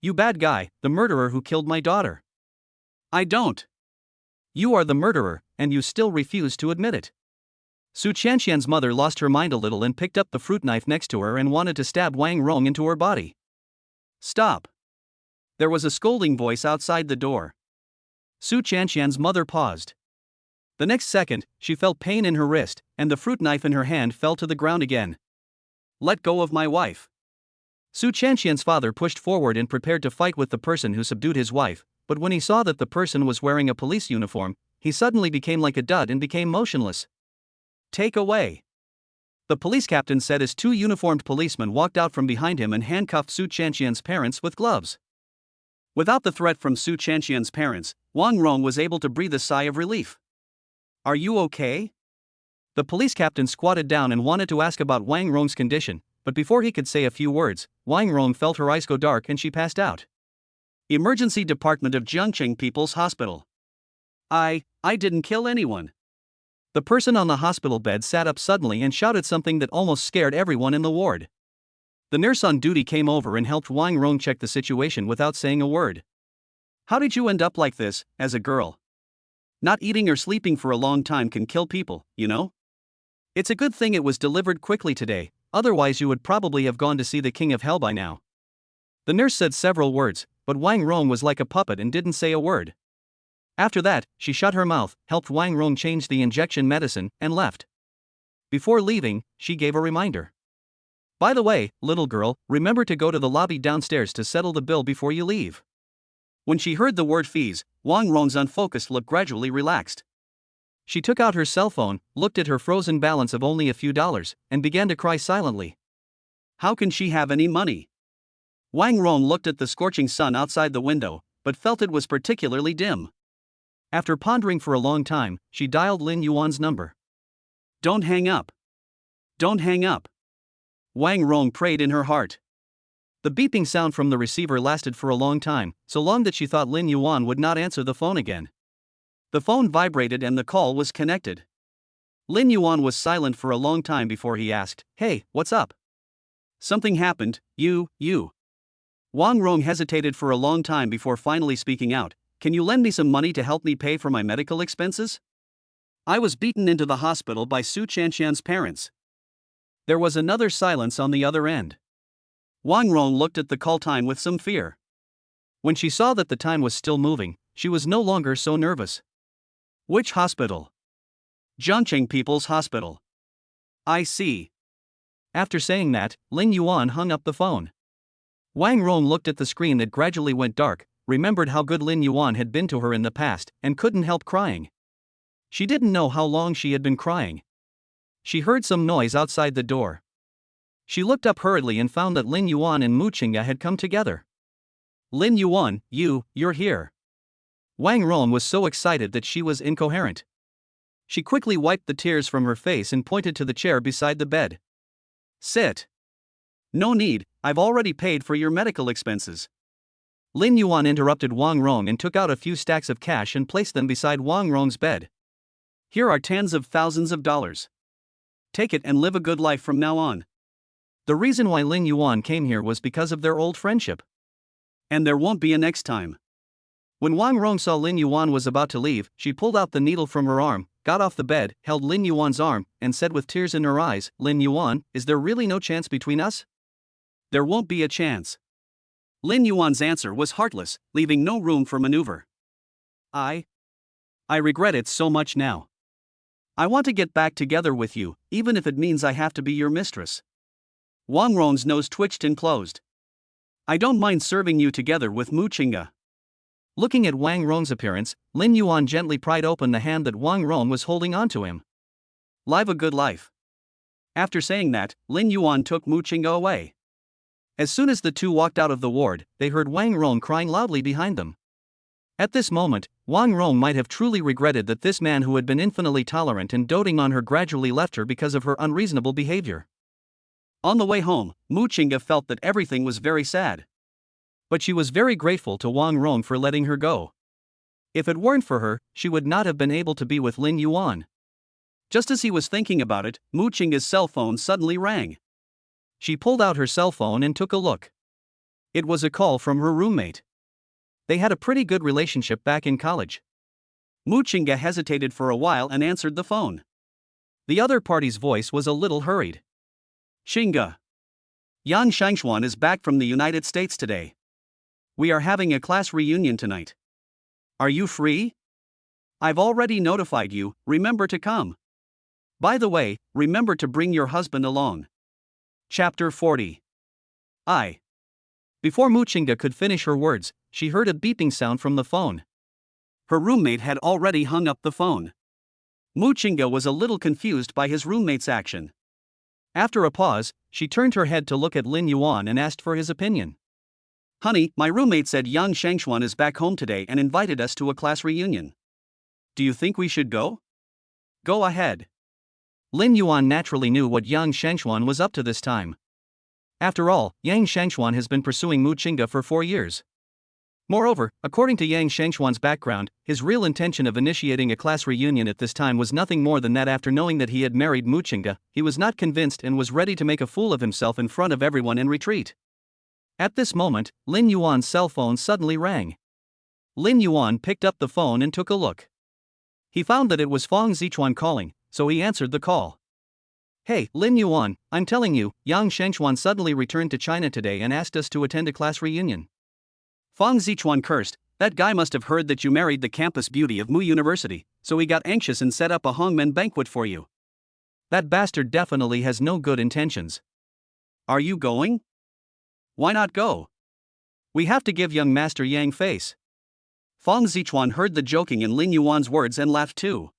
You bad guy, the murderer who killed my daughter. I don't. You are the murderer, and you still refuse to admit it. Su Chanshan's mother lost her mind a little and picked up the fruit knife next to her and wanted to stab Wang Rong into her body. Stop! There was a scolding voice outside the door. Su Chanshan's mother paused. The next second, she felt pain in her wrist, and the fruit knife in her hand fell to the ground again. Let go of my wife. Su Chanshan's father pushed forward and prepared to fight with the person who subdued his wife, but when he saw that the person was wearing a police uniform, he suddenly became like a dud and became motionless. Take away. The police captain said as 2 uniformed policemen walked out from behind him and handcuffed Su Chanshan's parents with gloves. Without the threat from Su Chanshan's parents, Wang Rong was able to breathe a sigh of relief. Are you okay? The police captain squatted down and wanted to ask about Wang Rong's condition, but before he could say a few words, Wang Rong felt her eyes go dark and she passed out. Emergency Department of Jiangqing People's Hospital. I didn't kill anyone. The person on the hospital bed sat up suddenly and shouted something that almost scared everyone in the ward. The nurse on duty came over and helped Wang Rong check the situation without saying a word. How did you end up like this, as a girl? Not eating or sleeping for a long time can kill people, you know? It's a good thing it was delivered quickly today, otherwise you would probably have gone to see the king of hell by now. The nurse said several words, but Wang Rong was like a puppet and didn't say a word. After that, she shut her mouth, helped Wang Rong change the injection medicine, and left. Before leaving, she gave a reminder. By the way, little girl, remember to go to the lobby downstairs to settle the bill before you leave. When she heard the word fees, Wang Rong's unfocused look gradually relaxed. She took out her cell phone, looked at her frozen balance of only a few dollars, and began to cry silently. How can she have any money? Wang Rong looked at the scorching sun outside the window, but felt it was particularly dim. After pondering for a long time, she dialed Lin Yuan's number. Don't hang up. Don't hang up. Wang Rong prayed in her heart. The beeping sound from the receiver lasted for a long time, so long that she thought Lin Yuan would not answer the phone again. The phone vibrated and the call was connected. Lin Yuan was silent for a long time before he asked, Hey, what's up? Something happened, you. Wang Rong hesitated for a long time before finally speaking out, Can you lend me some money to help me pay for my medical expenses? I was beaten into the hospital by Su Chanshan's parents. There was another silence on the other end. Wang Rong looked at the call time with some fear. When she saw that the time was still moving, she was no longer so nervous. Which hospital? Jiangqing People's Hospital. I see. After saying that, Lin Yuan hung up the phone. Wang Rong looked at the screen that gradually went dark, remembered how good Lin Yuan had been to her in the past, and couldn't help crying. She didn't know how long she had been crying. She heard some noise outside the door. She looked up hurriedly and found that Lin Yuan and Mu Qingge had come together. Lin Yuan, you're here. Wang Rong was so excited that she was incoherent. She quickly wiped the tears from her face and pointed to the chair beside the bed. Sit. No need, I've already paid for your medical expenses. Lin Yuan interrupted Wang Rong and took out a few stacks of cash and placed them beside Wang Rong's bed. Here are tens of thousands of dollars. Take it and live a good life from now on. The reason why Lin Yuan came here was because of their old friendship. And there won't be a next time. When Wang Rong saw Lin Yuan was about to leave, she pulled out the needle from her arm, got off the bed, held Lin Yuan's arm, and said with tears in her eyes, Lin Yuan, is there really no chance between us? There won't be a chance. Lin Yuan's answer was heartless, leaving no room for maneuver. I regret it so much now. I want to get back together with you, even if it means I have to be your mistress. Wang Rong's nose twitched and closed. I don't mind serving you together with Mu Qingge. Looking at Wang Rong's appearance, Lin Yuan gently pried open the hand that Wang Rong was holding onto him. Live a good life. After saying that, Lin Yuan took Mu Qingge away. As soon as the two walked out of the ward, they heard Wang Rong crying loudly behind them. At this moment, Wang Rong might have truly regretted that this man who had been infinitely tolerant and doting on her gradually left her because of her unreasonable behavior. On the way home, Mu Qingge felt that everything was very sad. But she was very grateful to Wang Rong for letting her go. If it weren't for her, she would not have been able to be with Lin Yuan. Just as he was thinking about it, Mu Qingge's cell phone suddenly rang. She pulled out her cell phone and took a look. It was a call from her roommate. They had a pretty good relationship back in college. Mu Qingge hesitated for a while and answered the phone. The other party's voice was a little hurried. Qingge. Yang Shangxuan is back from the United States today. We are having a class reunion tonight. Are you free? I've already notified you, remember to come. By the way, remember to bring your husband along. Chapter 40. Before Mu Qingge could finish her words, she heard a beeping sound from the phone. Her roommate had already hung up the phone. Mu Qingge was a little confused by his roommate's action. After a pause, she turned her head to look at Lin Yuan and asked for his opinion. Honey, my roommate said Yang Shangxuan is back home today and invited us to a class reunion. Do you think we should go? Go ahead. Lin Yuan naturally knew what Yang Shangxuan was up to this time. After all, Yang Shangxuan has been pursuing Mu Qingge for 4 years. Moreover, according to Yang Shangxuan's background, his real intention of initiating a class reunion at this time was nothing more than that. After knowing that he had married Mu Qingge, he was not convinced and was ready to make a fool of himself in front of everyone and retreat. At this moment, Lin Yuan's cell phone suddenly rang. Lin Yuan picked up the phone and took a look. He found that it was Fang Zichuan calling, so he answered the call. Hey, Lin Yuan, I'm telling you, Yang Shangxuan suddenly returned to China today and asked us to attend a class reunion. Fang Zichuan cursed, that guy must have heard that you married the campus beauty of Mu University, so he got anxious and set up a hongmen banquet for you. That bastard definitely has no good intentions. Are you going? Why not go? We have to give young Master Yang face. Fang Zichuan heard the joking in Lin Yuan's words and laughed too.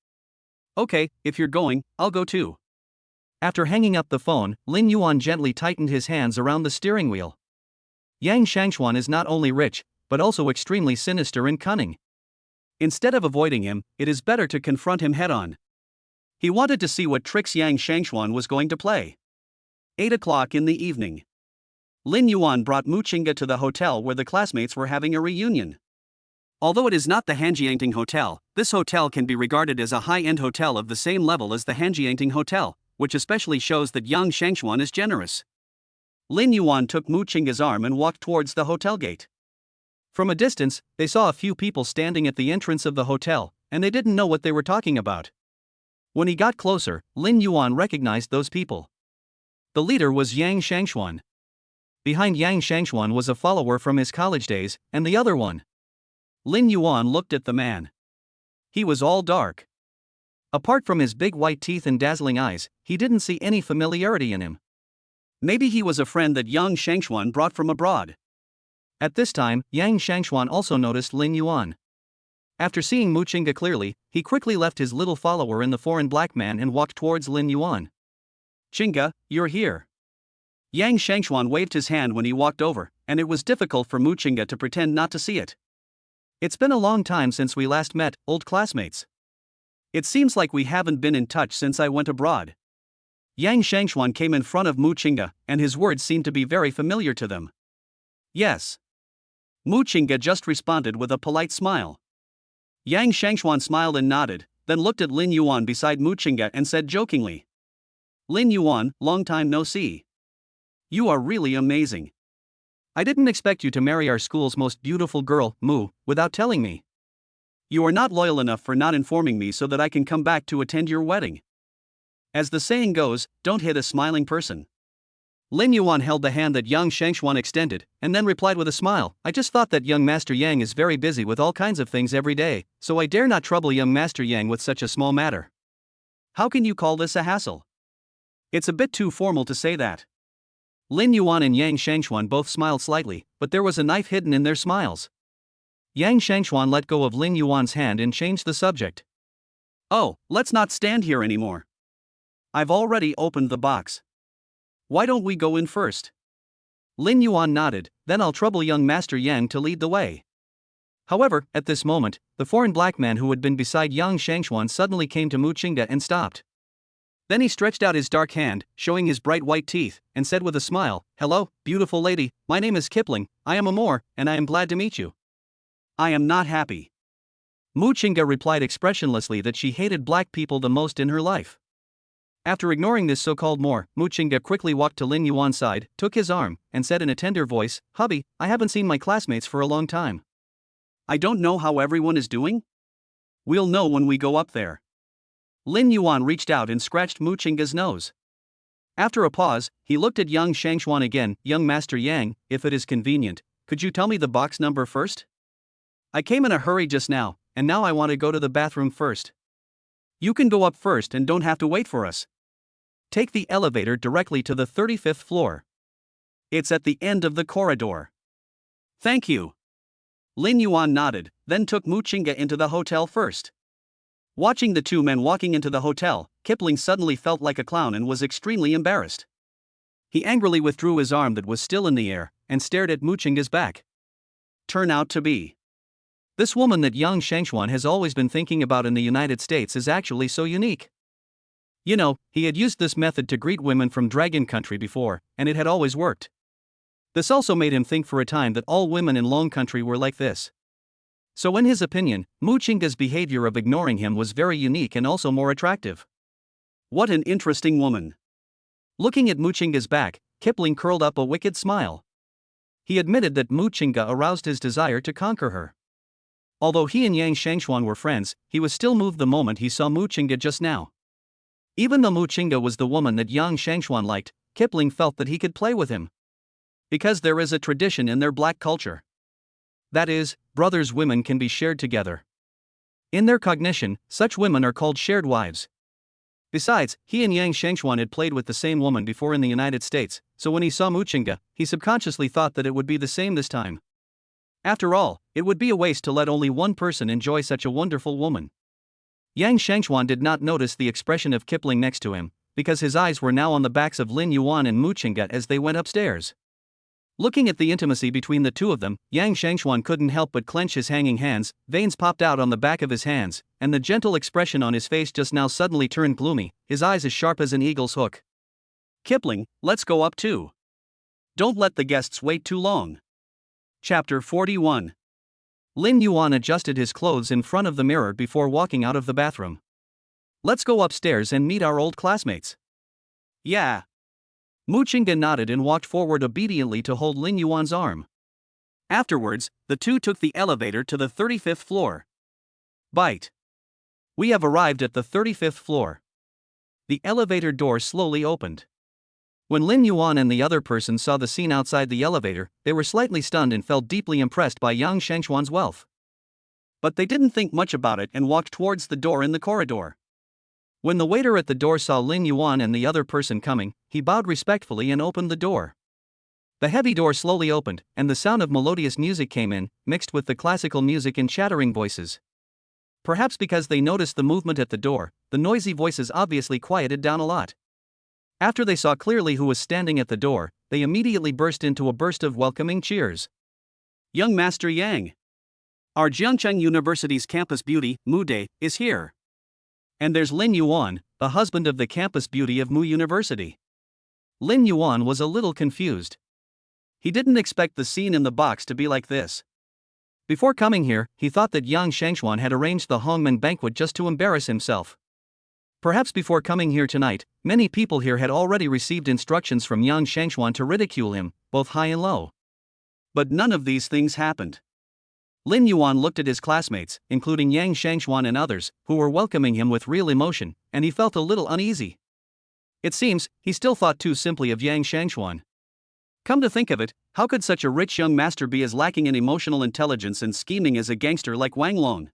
Okay, if you're going, I'll go too. After hanging up the phone, Lin Yuan gently tightened his hands around the steering wheel. Yang Shangxuan is not only rich, but also extremely sinister and cunning. Instead of avoiding him, it is better to confront him head-on. He wanted to see what tricks Yang Shangxuan was going to play. 8 o'clock in the evening. Lin Yuan brought Mu Qingge to the hotel where the classmates were having a reunion. Although it is not the Hanjiangting Hotel, this hotel can be regarded as a high-end hotel of the same level as the Hanjiangting Hotel, which especially shows that Yang Shangxuan is generous. Lin Yuan took Mu Qingge's arm and walked towards the hotel gate. From a distance, they saw a few people standing at the entrance of the hotel, and they didn't know what they were talking about. When he got closer, Lin Yuan recognized those people. The leader was Yang Shangxuan. Behind Yang Shangxuan was a follower from his college days, and the other one. Lin Yuan looked at the man. He was all dark. Apart from his big white teeth and dazzling eyes, he didn't see any familiarity in him. Maybe he was a friend that Yang Shangshuan brought from abroad. At this time, Yang Shangshuan also noticed Lin Yuan. After seeing Mu Qingge clearly, he quickly left his little follower in the foreign black man and walked towards Lin Yuan. Qingge, you're here. Yang Shangshuan waved his hand when he walked over, and it was difficult for Mu Qingge to pretend not to see it. It's been a long time since we last met, old classmates. It seems like we haven't been in touch since I went abroad. Yang Shangshuan came in front of Mu Qingge, and his words seemed to be very familiar to them. Yes. Mu Qingge just responded with a polite smile. Yang Shangshuan smiled and nodded, then looked at Lin Yuan beside Mu Qingge and said jokingly, Lin Yuan, long time no see. You are really amazing. I didn't expect you to marry our school's most beautiful girl, Mu, without telling me. You are not loyal enough for not informing me so that I can come back to attend your wedding. As the saying goes, don't hit a smiling person. Lin Yuan held the hand that Yang Shangshuan extended, and then replied with a smile, I just thought that young Master Yang is very busy with all kinds of things every day, so I dare not trouble young Master Yang with such a small matter. How can you call this a hassle? It's a bit too formal to say that. Lin Yuan and Yang Shangshuan both smiled slightly, but there was a knife hidden in their smiles. Yang Shangshuan let go of Lin Yuan's hand and changed the subject. Oh, let's not stand here anymore. I've already opened the box. Why don't we go in first? Lin Yuan nodded, then I'll trouble young Master Yang to lead the way. However, at this moment, the foreign black man who had been beside Yang Shangshuan suddenly came to Mu Qingge and stopped. Then he stretched out his dark hand, showing his bright white teeth, and said with a smile, Hello, beautiful lady, my name is Kipling, I am a Moor, and I am glad to meet you. I am not happy. Mu Qingge replied expressionlessly that she hated black people the most in her life. After ignoring this so-called Moor, Mu Qingge quickly walked to Lin Yuan's side, took his arm, and said in a tender voice, Hubby, I haven't seen my classmates for a long time. I don't know how everyone is doing? We'll know when we go up there. Lin Yuan reached out and scratched Mu Qingge's nose. After a pause, he looked at Yang Shangshuan again, Young Master Yang, if it is convenient, could you tell me the box number first? I came in a hurry just now, and now I want to go to the bathroom first. You can go up first and don't have to wait for us. Take the elevator directly to the 35th floor. It's at the end of the corridor. Thank you. Lin Yuan nodded, then took Mu Qingge into the hotel first. Watching the two men walking into the hotel, Kipling suddenly felt like a clown and was extremely embarrassed. He angrily withdrew his arm that was still in the air, and stared at Mu Qingge's back. Turn out to be. This woman that Yang Shangshuan has always been thinking about in the United States is actually so unique. You know, he had used this method to greet women from Dragon Country before, and it had always worked. This also made him think for a time that all women in Long Country were like this. So in his opinion, Mu Qingge's behavior of ignoring him was very unique and also more attractive. What an interesting woman. Looking at Mu Qingge's back, Kipling curled up a wicked smile. He admitted that Mu Qingge aroused his desire to conquer her. Although he and Yang Shangshuan were friends, he was still moved the moment he saw Mu Qingge just now. Even though Mu Qingge was the woman that Yang Shangshuan liked, Kipling felt that he could play with him. Because there is a tradition in their black culture. That is, brothers' women can be shared together. In their cognition, such women are called shared wives. Besides, he and Yang Shangshuan had played with the same woman before in the United States, so when he saw Mu Qingge, he subconsciously thought that it would be the same this time. After all, it would be a waste to let only one person enjoy such a wonderful woman. Yang Shangshuan did not notice the expression of Kipling next to him, because his eyes were now on the backs of Lin Yuan and Mu Qingge as they went upstairs. Looking at the intimacy between the two of them, Yang Shangshuan couldn't help but clench his hanging hands, veins popped out on the back of his hands, and the gentle expression on his face just now suddenly turned gloomy, his eyes as sharp as an eagle's hook. Kipling, let's go up too. Don't let the guests wait too long. Chapter 41. Lin Yuan adjusted his clothes in front of the mirror before walking out of the bathroom. Let's go upstairs and meet our old classmates. Yeah. Mu Qingge nodded and walked forward obediently to hold Lin Yuan's arm. Afterwards, the two took the elevator to the 35th floor. Bite. We have arrived at the 35th floor. The elevator door slowly opened. When Lin Yuan and the other person saw the scene outside the elevator, they were slightly stunned and felt deeply impressed by Yang Shangshuan's wealth. But they didn't think much about it and walked towards the door in the corridor. When the waiter at the door saw Lin Yuan and the other person coming, he bowed respectfully and opened the door. The heavy door slowly opened, and the sound of melodious music came in, mixed with the classical music and chattering voices. Perhaps because they noticed the movement at the door, the noisy voices obviously quieted down a lot. After they saw clearly who was standing at the door, they immediately burst into a burst of welcoming cheers. Young Master Yang! Our Jiangcheng University's campus beauty, Mu De, is here. And there's Lin Yuan, the husband of the campus beauty of Mu University. Lin Yuan was a little confused. He didn't expect the scene in the box to be like this. Before coming here, he thought that Yang Shangxuan had arranged the Hongmen banquet just to embarrass himself. Perhaps before coming here tonight, many people here had already received instructions from Yang Shangxuan to ridicule him, both high and low. But none of these things happened. Lin Yuan looked at his classmates, including Yang Shangxuan and others, who were welcoming him with real emotion, and he felt a little uneasy. It seems, he still thought too simply of Yang Shangxuan. Come to think of it, how could such a rich young master be as lacking in emotional intelligence and scheming as a gangster like Wang Long?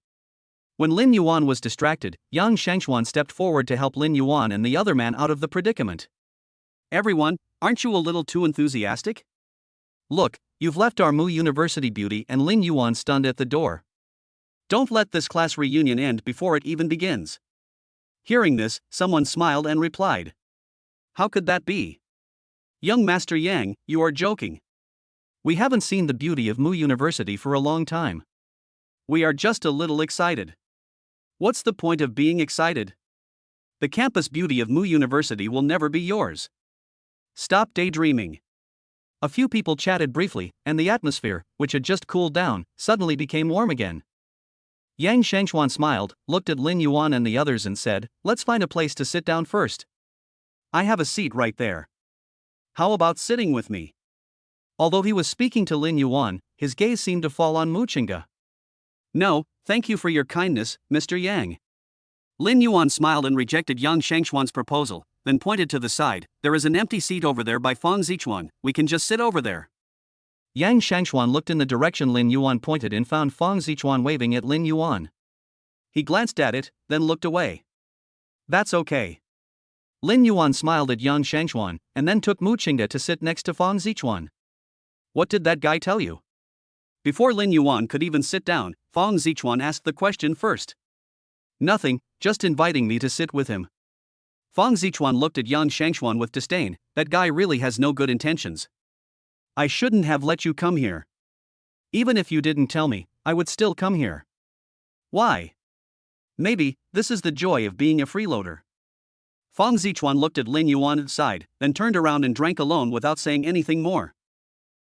When Lin Yuan was distracted, Yang Shangxuan stepped forward to help Lin Yuan and the other man out of the predicament. Everyone, aren't you a little too enthusiastic? Look, you've left our Mu University beauty and Lin Yuan stunned at the door. Don't let this class reunion end before it even begins. Hearing this, someone smiled and replied. How could that be? Young Master Yang, you are joking. We haven't seen the beauty of Mu University for a long time. We are just a little excited. What's the point of being excited? The campus beauty of Mu University will never be yours. Stop daydreaming. A few people chatted briefly, and the atmosphere, which had just cooled down, suddenly became warm again. Yang Shangxuan smiled, looked at Lin Yuan and the others and said, "Let's find a place to sit down first. I have a seat right there. How about sitting with me?" Although he was speaking to Lin Yuan, his gaze seemed to fall on Mu Qingge. "No, thank you for your kindness, Mr. Yang." Lin Yuan smiled and rejected Yang Shangxuan's proposal, then pointed to the side. "There is an empty seat over there by Fang Zichuan, we can just sit over there." Yang Shangxuan looked in the direction Lin Yuan pointed and found Fang Zichuan waving at Lin Yuan. He glanced at it, then looked away. "That's okay." Lin Yuan smiled at Yang Shangxuan, and then took Mu Qingge to sit next to Fang Zichuan. "What did that guy tell you?" Before Lin Yuan could even sit down, Fang Zichuan asked the question first. "Nothing, just inviting me to sit with him." Fang Zichuan looked at Yang Shangxuan with disdain. "That guy really has no good intentions. I shouldn't have let you come here. Even if you didn't tell me, I would still come here." "Why?" "Maybe, this is the joy of being a freeloader." Fang Zichuan looked at Lin Yuan and sighed, then turned around and drank alone without saying anything more.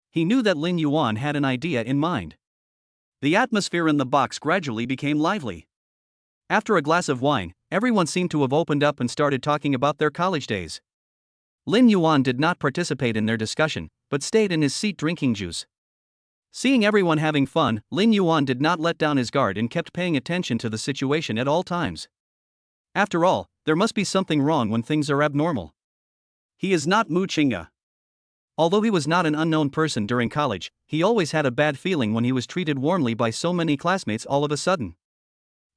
He knew that Lin Yuan had an idea in mind. The atmosphere in the box gradually became lively. After a glass of wine, everyone seemed to have opened up and started talking about their college days. Lin Yuan did not participate in their discussion, but stayed in his seat drinking juice. Seeing everyone having fun, Lin Yuan did not let down his guard and kept paying attention to the situation at all times. After all, there must be something wrong when things are abnormal. He is not Mu Qingge. Although he was not an unknown person during college, he always had a bad feeling when he was treated warmly by so many classmates all of a sudden.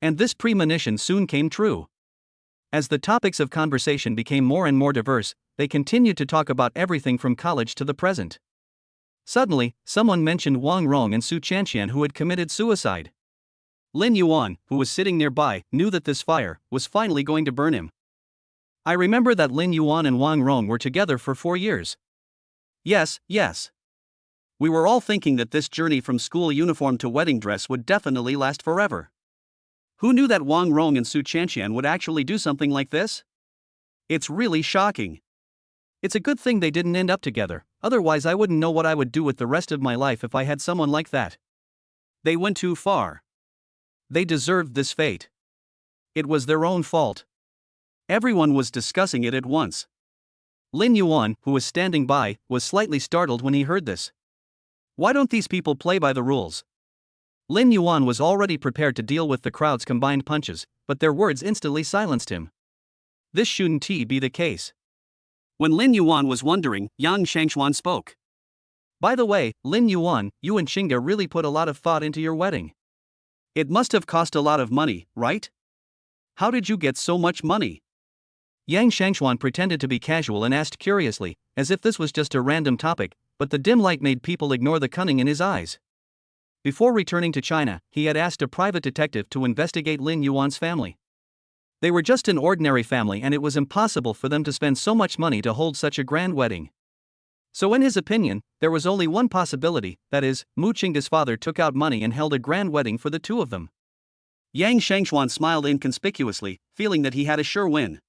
And this premonition soon came true. As the topics of conversation became more and more diverse, they continued to talk about everything from college to the present. Suddenly, someone mentioned Wang Rong and Su Chanxian who had committed suicide. Lin Yuan, who was sitting nearby, knew that this fire was finally going to burn him. "I remember that Lin Yuan and Wang Rong were together for 4 years. Yes. We were all thinking that this journey from school uniform to wedding dress would definitely last forever. Who knew that Wang Rong and Su Chanxian would actually do something like this? It's really shocking. It's a good thing they didn't end up together, otherwise I wouldn't know what I would do with the rest of my life if I had someone like that. They went too far. They deserved this fate. It was their own fault." Everyone was discussing it at once. Lin Yuan, who was standing by, was slightly startled when he heard this. Why don't these people play by the rules? Lin Yuan was already prepared to deal with the crowd's combined punches, but their words instantly silenced him. This shouldn't be the case. When Lin Yuan was wondering, Yang Shangxuan spoke. "By the way, Lin Yuan, you and Qingge really put a lot of thought into your wedding. It must have cost a lot of money, right? How did you get so much money?" Yang Shangxuan pretended to be casual and asked curiously, as if this was just a random topic, but the dim light made people ignore the cunning in his eyes. Before returning to China, he had asked a private detective to investigate Lin Yuan's family. They were just an ordinary family and it was impossible for them to spend so much money to hold such a grand wedding. So in his opinion, there was only one possibility, that is, Mu Qingda's father took out money and held a grand wedding for the two of them. Yang Shangxuan smiled inconspicuously, feeling that he had a sure win.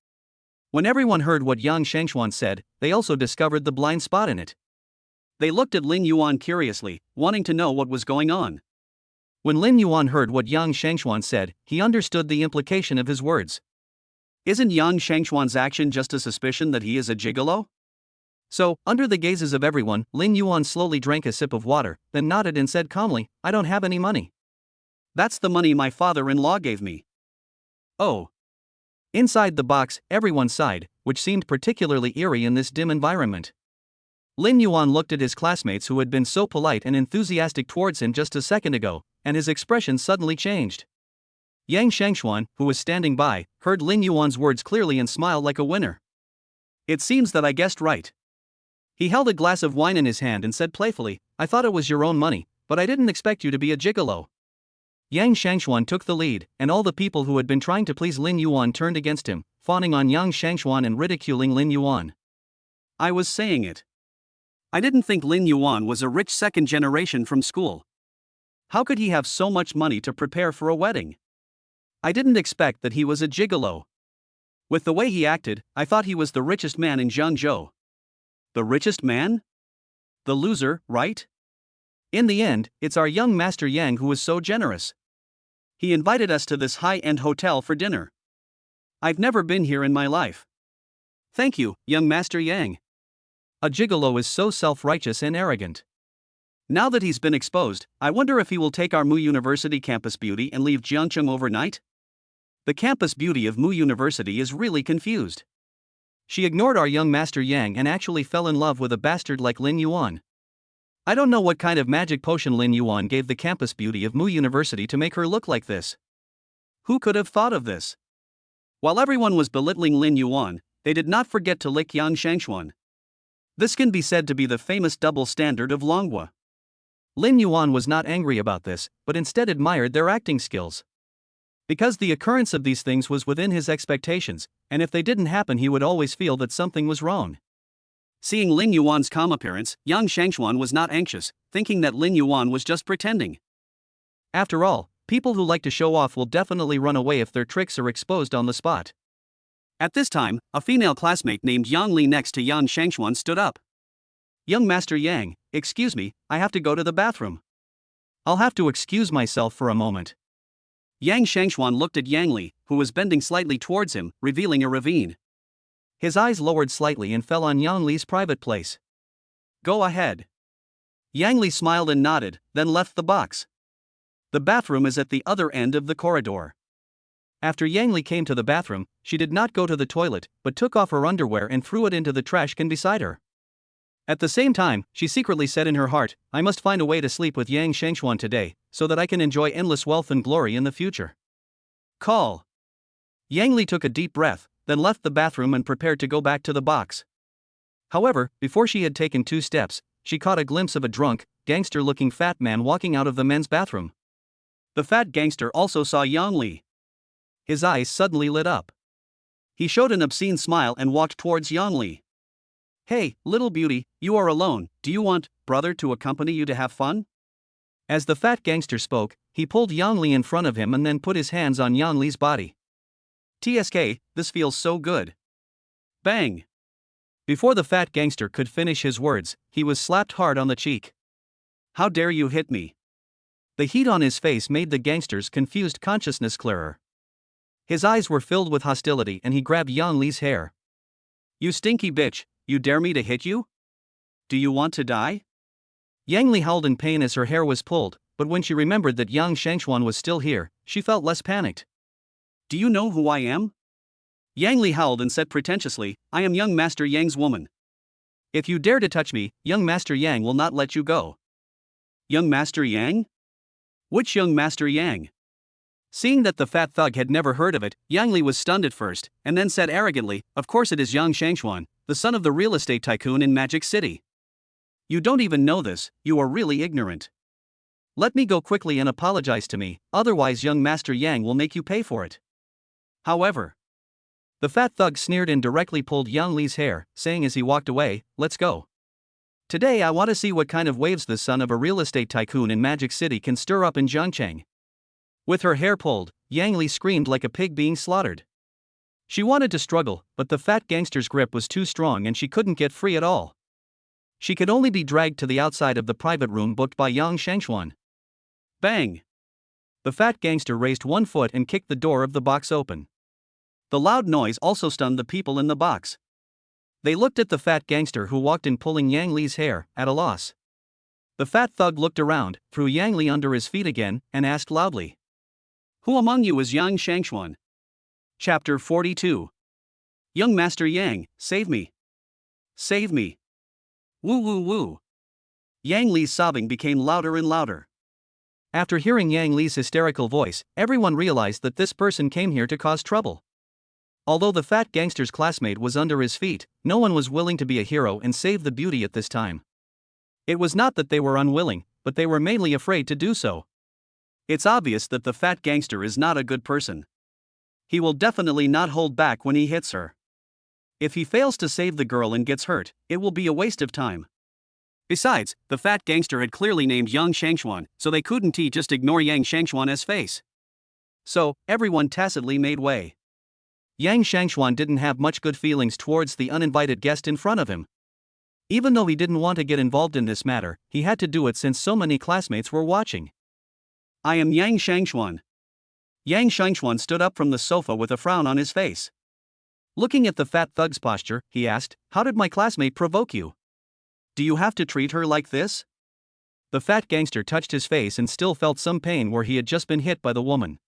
When everyone heard what Yang Shangxuan said, they also discovered the blind spot in it. They looked at Lin Yuan curiously, wanting to know what was going on. When Lin Yuan heard what Yang Shangxuan said, he understood the implication of his words. Isn't Yang Shangxuan's action just a suspicion that he is a gigolo? So, under the gazes of everyone, Lin Yuan slowly drank a sip of water, then nodded and said calmly, "I don't have any money." That's the money my father-in-law gave me. Oh. Inside the box, everyone sighed, which seemed particularly eerie in this dim environment. Lin Yuan looked at his classmates who had been so polite and enthusiastic towards him just a second ago, and his expression suddenly changed. Yang Shangxuan, who was standing by, heard Lin Yuan's words clearly and smiled like a winner. It seems that I guessed right. He held a glass of wine in his hand and said playfully, "I thought it was your own money, but I didn't expect you to be a gigolo." Yang Shangxuan took the lead, and all the people who had been trying to please Lin Yuan turned against him, fawning on Yang Shangxuan and ridiculing Lin Yuan. I was saying it. I didn't think Lin Yuan was a rich second generation from school. How could he have so much money to prepare for a wedding? I didn't expect that he was a gigolo. With the way he acted, I thought he was the richest man in Zhengzhou. The richest man? The loser, right? In the end, it's our young Master Yang who was so generous. He invited us to this high-end hotel for dinner. I've never been here in my life. Thank you, young Master Yang. A gigolo is so self-righteous and arrogant. Now that he's been exposed, I wonder if he will take our Mu University campus beauty and leave Jiangcheng overnight? The campus beauty of Mu University is really confused. She ignored our young Master Yang and actually fell in love with a bastard like Lin Yuan. I don't know what kind of magic potion Lin Yuan gave the campus beauty of Mu University to make her look like this. Who could have thought of this? While everyone was belittling Lin Yuan, they did not forget to lick Yang Shangxuan. This can be said to be the famous double standard of Longhua. Lin Yuan was not angry about this, but instead admired their acting skills. Because the occurrence of these things was within his expectations, and if they didn't happen he would always feel that something was wrong. Seeing Lin Yuan's calm appearance, Yang Shangxuan was not anxious, thinking that Lin Yuan was just pretending. After all, people who like to show off will definitely run away if their tricks are exposed on the spot. At this time, a female classmate named Yang Li next to Yang Shangxuan stood up. "Young Master Yang, excuse me, I have to go to the bathroom." "I'll have to excuse myself for a moment." Yang Shangxuan looked at Yang Li, who was bending slightly towards him, revealing a ravine. His eyes lowered slightly and fell on Yang Li's private place. "Go ahead." Yang Li smiled and nodded, then left the box. The bathroom is at the other end of the corridor. After Yang Li came to the bathroom, she did not go to the toilet, but took off her underwear and threw it into the trash can beside her. At the same time, she secretly said in her heart, "I must find a way to sleep with Yang Shangxuan today, so that I can enjoy endless wealth and glory in the future." Call. Yang Li took a deep breath, then left the bathroom and prepared to go back to the box. However, before she had taken 2 steps, she caught a glimpse of a drunk, gangster-looking fat man walking out of the men's bathroom. The fat gangster also saw Yang Li. His eyes suddenly lit up. He showed an obscene smile and walked towards Yang Li. "Hey, little beauty, you are alone, do you want, brother, to accompany you to have fun?" As the fat gangster spoke, he pulled Yang Li in front of him and then put his hands on Yang Li's body. "TSK, this feels so good." Bang! Before the fat gangster could finish his words, he was slapped hard on the cheek. "How dare you hit me?" The heat on his face made the gangster's confused consciousness clearer. His eyes were filled with hostility and he grabbed Yang Li's hair. "You stinky bitch, you dare me to hit you? Do you want to die?" Yang Li howled in pain as her hair was pulled, but when she remembered that Yang Shangxuan was still here, she felt less panicked. "Do you know who I am?" Yang Li howled and said pretentiously, "I am young Master Yang's woman. If you dare to touch me, young Master Yang will not let you go." "Young Master Yang? Which young Master Yang?" Seeing that the fat thug had never heard of it, Yang Li was stunned at first, and then said arrogantly, "Of course it is Yang Shangxuan, the son of the real estate tycoon in Magic City. You don't even know this, you are really ignorant. Let me go quickly and apologize to me, otherwise young Master Yang will make you pay for it." However, the fat thug sneered and directly pulled Yang Li's hair, saying as he walked away, "Let's go. Today I want to see what kind of waves the son of a real estate tycoon in Magic City can stir up in Zhangcheng." With her hair pulled, Yang Li screamed like a pig being slaughtered. She wanted to struggle, but the fat gangster's grip was too strong and she couldn't get free at all. She could only be dragged to the outside of the private room booked by Yang Shangxuan. Bang! The fat gangster raised one foot and kicked the door of the box open. The loud noise also stunned the people in the box. They looked at the fat gangster who walked in pulling Yang Li's hair, at a loss. The fat thug looked around, threw Yang Li under his feet again, and asked loudly, "Who among you is Yang Shangxuan?" Chapter 42. Young Master Yang, save me. Save me. Woo woo woo. Yang Li's sobbing became louder and louder. After hearing Yang Li's hysterical voice, everyone realized that this person came here to cause trouble. Although the fat gangster's classmate was under his feet, no one was willing to be a hero and save the beauty at this time. It was not that they were unwilling, but they were mainly afraid to do so. It's obvious that the fat gangster is not a good person. He will definitely not hold back when he hits her. If he fails to save the girl and gets hurt, it will be a waste of time. Besides, the fat gangster had clearly named Yang Shangxuan, so they couldn't just ignore Yang Shangxuan's face. So, everyone tacitly made way. Yang Shangxuan didn't have much good feelings towards the uninvited guest in front of him. Even though he didn't want to get involved in this matter, he had to do it since so many classmates were watching. "I am Yang Shangxuan." Yang Shangxuan stood up from the sofa with a frown on his face. Looking at the fat thug's posture, he asked, "How did my classmate provoke you? Do you have to treat her like this?" The fat gangster touched his face and still felt some pain where he had just been hit by the woman.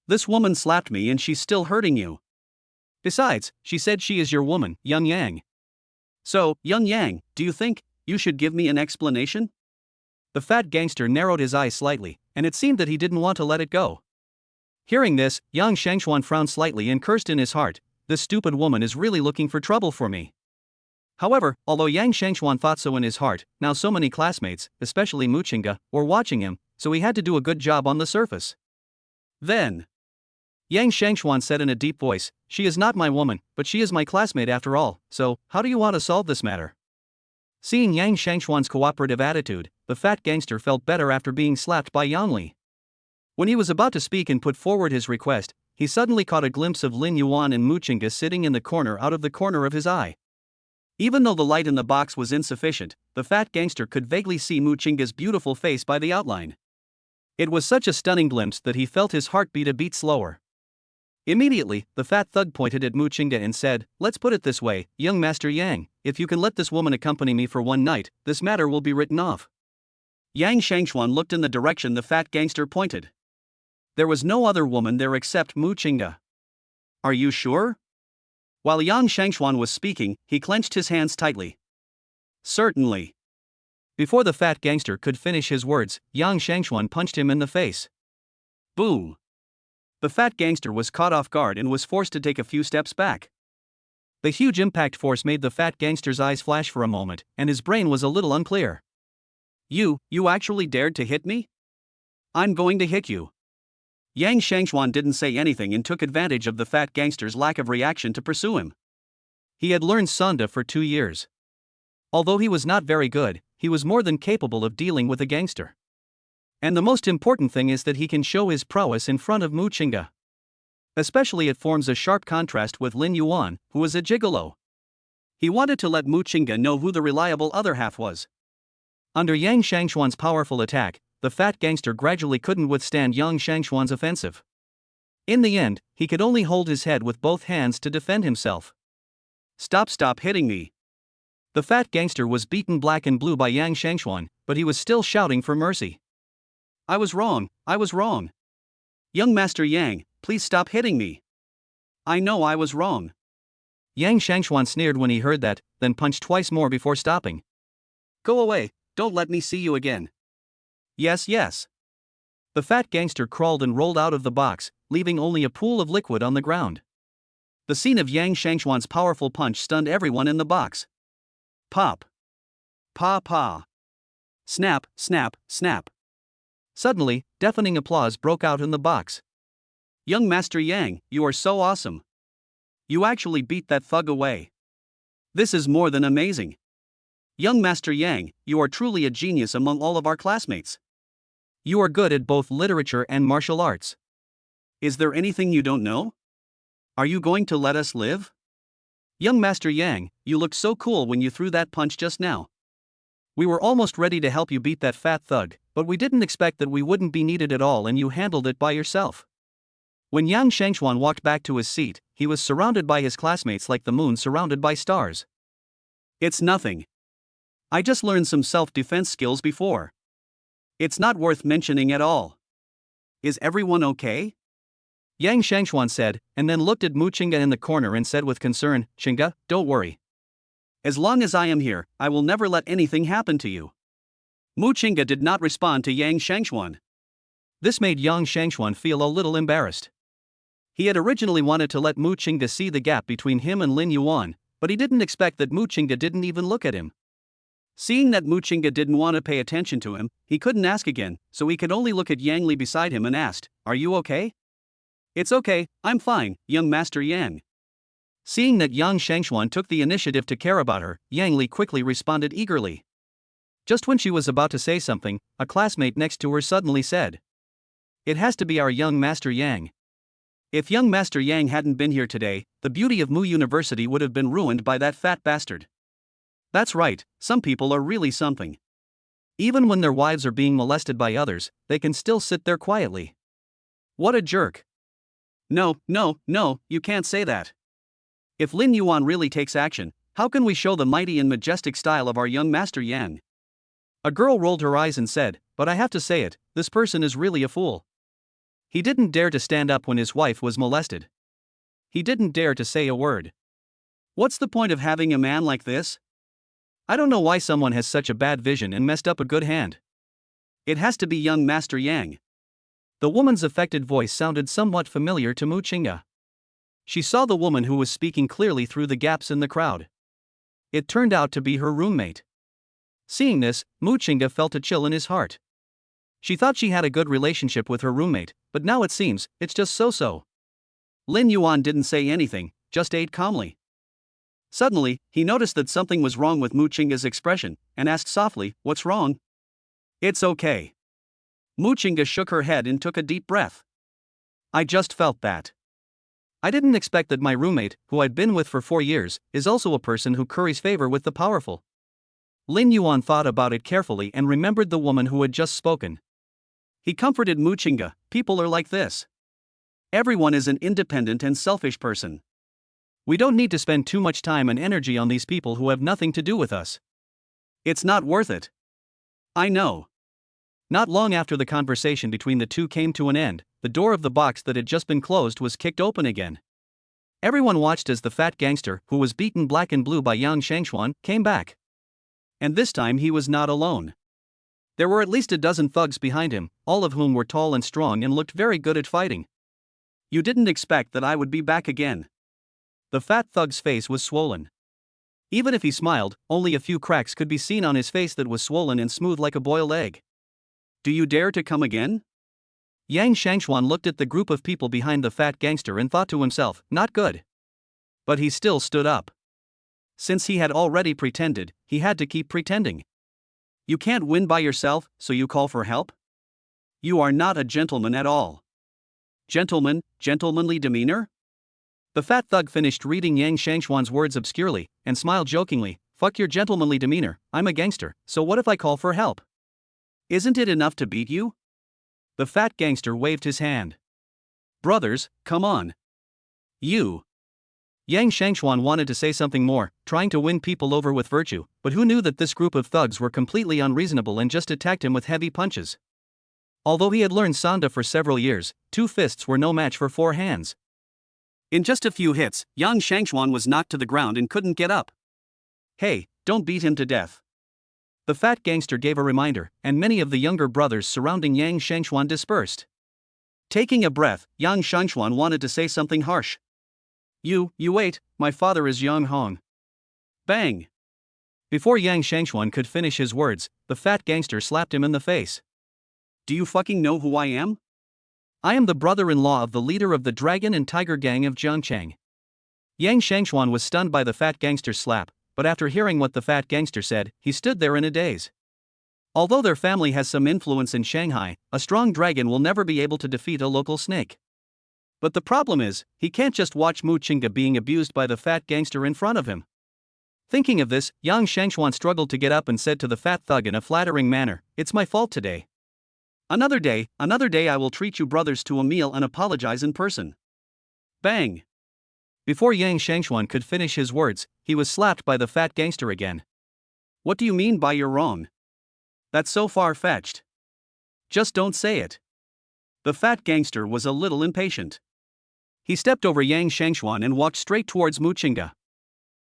"This woman slapped me and she's still hurting you. Besides, she said she is your woman, Young Yang. So, Young Yang, do you think you should give me an explanation?" The fat gangster narrowed his eyes slightly, and it seemed that he didn't want to let it go. Hearing this, Yang Shangxuan frowned slightly and cursed in his heart, "This stupid woman is really looking for trouble for me." However, although Yang Shangxuan thought so in his heart, now so many classmates, especially Muchinga, were watching him, so he had to do a good job on the surface. Then, Yang Shangxuan said in a deep voice, "She is not my woman, but she is my classmate after all, so, how do you want to solve this matter?" Seeing Yang Shangxuan's cooperative attitude, the fat gangster felt better after being slapped by Yang Li. When he was about to speak and put forward his request, he suddenly caught a glimpse of Lin Yuan and Muchinga sitting in the corner out of the corner of his eye. Even though the light in the box was insufficient, the fat gangster could vaguely see Muchinga's beautiful face by the outline. It was such a stunning glimpse that he felt his heart beat a beat slower. Immediately, the fat thug pointed at Muchinga and said, "Let's put it this way, young Master Yang, if you can let this woman accompany me for one night, this matter will be written off." Yang Shangxuan looked in the direction the fat gangster pointed. There was no other woman there except Muchinga. "Are you sure?" While Yang Shangxuan was speaking, he clenched his hands tightly. "Certainly." Before the fat gangster could finish his words, Yang Shangxuan punched him in the face. Boom! The fat gangster was caught off guard and was forced to take a few steps back. The huge impact force made the fat gangster's eyes flash for a moment, and his brain was a little unclear. You actually dared to hit me? I'm going to hit you." Yang Shangxuan didn't say anything and took advantage of the fat gangster's lack of reaction to pursue him. He had learned Sanda for 2 years. Although he was not very good, he was more than capable of dealing with a gangster. And the most important thing is that he can show his prowess in front of Muchinga. Especially it forms a sharp contrast with Lin Yuan, who was a gigolo. He wanted to let Muchinga know who the reliable other half was. Under Yang Shangxuan's powerful attack, the fat gangster gradually couldn't withstand Yang Shangxuan's offensive. In the end, he could only hold his head with both hands to defend himself. Stop hitting me." The fat gangster was beaten black and blue by Yang Shangxuan, but he was still shouting for mercy. I was wrong. Young Master Yang, please stop hitting me. I know I was wrong." Yang Shangxuan sneered when he heard that, then punched twice more before stopping. "Go away, don't let me see you again." Yes. The fat gangster crawled and rolled out of the box, leaving only a pool of liquid on the ground. The scene of Yang Shangxuan's powerful punch stunned everyone in the box. Pop. Pa pa. Snap, snap, snap. Suddenly, deafening applause broke out in the box. Young Master Yang, you are so awesome. You actually beat that thug away. This is more than amazing. Young Master Yang, you are truly a genius among all of our classmates. You are good at both literature and martial arts. Is there anything you don't know? Are you going to let us live? Young Master Yang, you looked so cool when you threw that punch just now. We were almost ready to help you beat that fat thug, but we didn't expect that we wouldn't be needed at all and you handled it by yourself. When Yang Shangxuan walked back to his seat, he was surrounded by his classmates like the moon surrounded by stars. It's nothing. I just learned some self-defense skills before. It's not worth mentioning at all. Is everyone okay? Yang Shangxuan said, and then looked at Mu Qingge in the corner and said with concern, Qingge, don't worry. As long as I am here, I will never let anything happen to you. Mu Qingge did not respond to Yang Shangxuan. This made Yang Shangxuan feel a little embarrassed. He had originally wanted to let Mu Qingge see the gap between him and Lin Yuan, but he didn't expect that Mu Qingge didn't even look at him. Seeing that Mu Qingge didn't want to pay attention to him, he couldn't ask again, so he could only look at Yang Li beside him and asked, Are you okay? It's okay, I'm fine, young Master Yang. Seeing that Yang Shangxuan took the initiative to care about her, Yang Li quickly responded eagerly. Just when she was about to say something, a classmate next to her suddenly said, It has to be our young Master Yang. If young Master Yang hadn't been here today, the beauty of Mu University would have been ruined by that fat bastard. That's right, some people are really something. Even when their wives are being molested by others, they can still sit there quietly. What a jerk. No, you can't say that. If Lin Yuan really takes action, how can we show the mighty and majestic style of our young Master Yang? A girl rolled her eyes and said, But I have to say it, this person is really a fool. He didn't dare to stand up when his wife was molested. He didn't dare to say a word. What's the point of having a man like this? I don't know why someone has such a bad vision and messed up a good hand. It has to be young Master Yang. The woman's affected voice sounded somewhat familiar to Mu Qingge. She saw the woman who was speaking clearly through the gaps in the crowd. It turned out to be her roommate. Seeing this, Mu Qingge felt a chill in his heart. She thought she had a good relationship with her roommate, but now it seems, it's just so-so. Lin Yuan didn't say anything, just ate calmly. Suddenly, he noticed that something was wrong with Mu Qingge's expression, and asked softly, What's wrong? It's okay. Mu Qingge shook her head and took a deep breath. I just felt that. I didn't expect that my roommate, who I'd been with for 4 years, is also a person who curries favor with the powerful. Lin Yuan thought about it carefully and remembered the woman who had just spoken. He comforted Mu Qingge, people are like this. Everyone is an independent and selfish person. We don't need to spend too much time and energy on these people who have nothing to do with us. It's not worth it. I know. Not long after the conversation between the two came to an end, the door of the box that had just been closed was kicked open again. Everyone watched as the fat gangster, who was beaten black and blue by Yang Shangxuan, came back. And this time he was not alone. There were at least a dozen thugs behind him, all of whom were tall and strong and looked very good at fighting. You didn't expect that I would be back again. The fat thug's face was swollen. Even if he smiled, only a few cracks could be seen on his face that was swollen and smooth like a boiled egg. Do you dare to come again? Yang Shangxuan looked at the group of people behind the fat gangster and thought to himself, not good. But he still stood up. Since he had already pretended, he had to keep pretending. You can't win by yourself, so you call for help? You are not a gentleman at all. Gentleman, gentlemanly demeanor? The fat thug finished reading Yang Shangxuan's words obscurely, and smiled jokingly, Fuck your gentlemanly demeanor, I'm a gangster, so what if I call for help? Isn't it enough to beat you? The fat gangster waved his hand. Brothers, come on. You. Yang Shangxuan wanted to say something more, trying to win people over with virtue, but who knew that this group of thugs were completely unreasonable and just attacked him with heavy punches. Although he had learned Sanda for several years, 2 fists were no match for 4 hands. In just a few hits, Yang Shangxuan was knocked to the ground and couldn't get up. Hey, don't beat him to death. The fat gangster gave a reminder, and many of the younger brothers surrounding Yang Shangchuan dispersed. Taking a breath, Yang Shangchuan wanted to say something harsh. You wait, my father is Yang Hong. Bang! Before Yang Shangchuan could finish his words, the fat gangster slapped him in the face. Do you fucking know who I am? I am the brother-in-law of the leader of the Dragon and Tiger Gang of Jiangchang. Yang Shangchuan was stunned by the fat gangster's slap, but after hearing what the fat gangster said, he stood there in a daze. Although their family has some influence in Shanghai, a strong dragon will never be able to defeat a local snake. But the problem is, he can't just watch Mu Qingge being abused by the fat gangster in front of him. Thinking of this, Yang Shangchuan struggled to get up and said to the fat thug in a flattering manner, "It's my fault today. Another day I will treat you brothers to a meal and apologize in person." Bang! Before Yang Shangchuan could finish his words, he was slapped by the fat gangster again. What do you mean by you're wrong? That's so far-fetched. Just don't say it. The fat gangster was a little impatient. He stepped over Yang Shangchuan and walked straight towards Mu Qingge.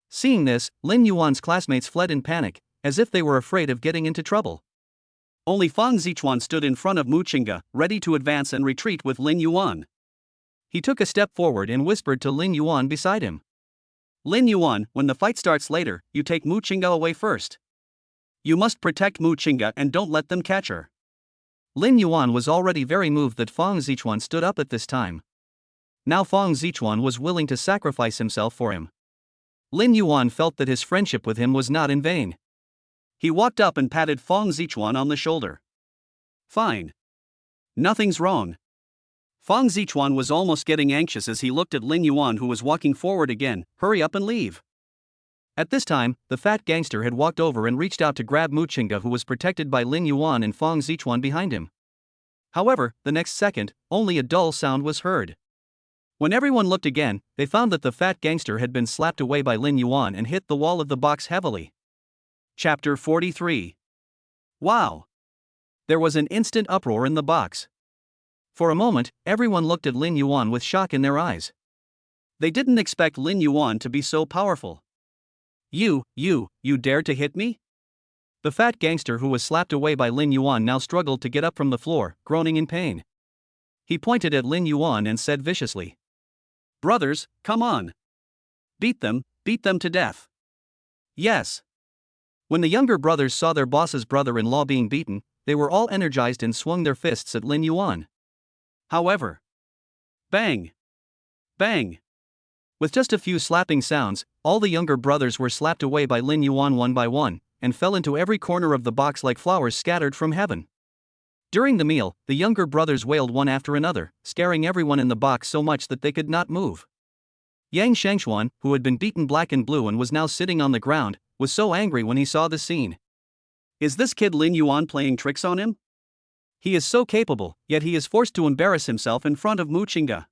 Seeing this, Lin Yuan's classmates fled in panic, as if they were afraid of getting into trouble. Only Fang Zichuan stood in front of Mu Qingge, ready to advance and retreat with Lin Yuan. He took a step forward and whispered to Lin Yuan beside him. Lin Yuan, when the fight starts later, you take Mu Qingge away first. You must protect Mu Qingge and don't let them catch her. Lin Yuan was already very moved that Fang Zichuan stood up at this time. Now Fang Zichuan was willing to sacrifice himself for him. Lin Yuan felt that his friendship with him was not in vain. He walked up and patted Fang Zichuan on the shoulder. Fine. Nothing's wrong. Fang Zichuan was almost getting anxious as he looked at Lin Yuan, who was walking forward again. Hurry up and leave. At this time, the fat gangster had walked over and reached out to grab Mu Qingge, who was protected by Lin Yuan and Fang Zichuan behind him. However, the next second, only a dull sound was heard. When everyone looked again, they found that the fat gangster had been slapped away by Lin Yuan and hit the wall of the box heavily. Chapter 43. Wow! There was an instant uproar in the box. For a moment, everyone looked at Lin Yuan with shock in their eyes. They didn't expect Lin Yuan to be so powerful. You dared to hit me? The fat gangster who was slapped away by Lin Yuan now struggled to get up from the floor, groaning in pain. He pointed at Lin Yuan and said viciously, "Brothers, come on. Beat them to death." Yes. When the younger brothers saw their boss's brother-in-law being beaten, they were all energized and swung their fists at Lin Yuan. However, bang! Bang! With just a few slapping sounds, all the younger brothers were slapped away by Lin Yuan one by one, and fell into every corner of the box like flowers scattered from heaven. During the meal, the younger brothers wailed one after another, scaring everyone in the box so much that they could not move. Yang Shangchuan, who had been beaten black and blue and was now sitting on the ground, was so angry when he saw the scene. Is this kid Lin Yuan playing tricks on him? He is so capable, yet he is forced to embarrass himself in front of Mu Qingge.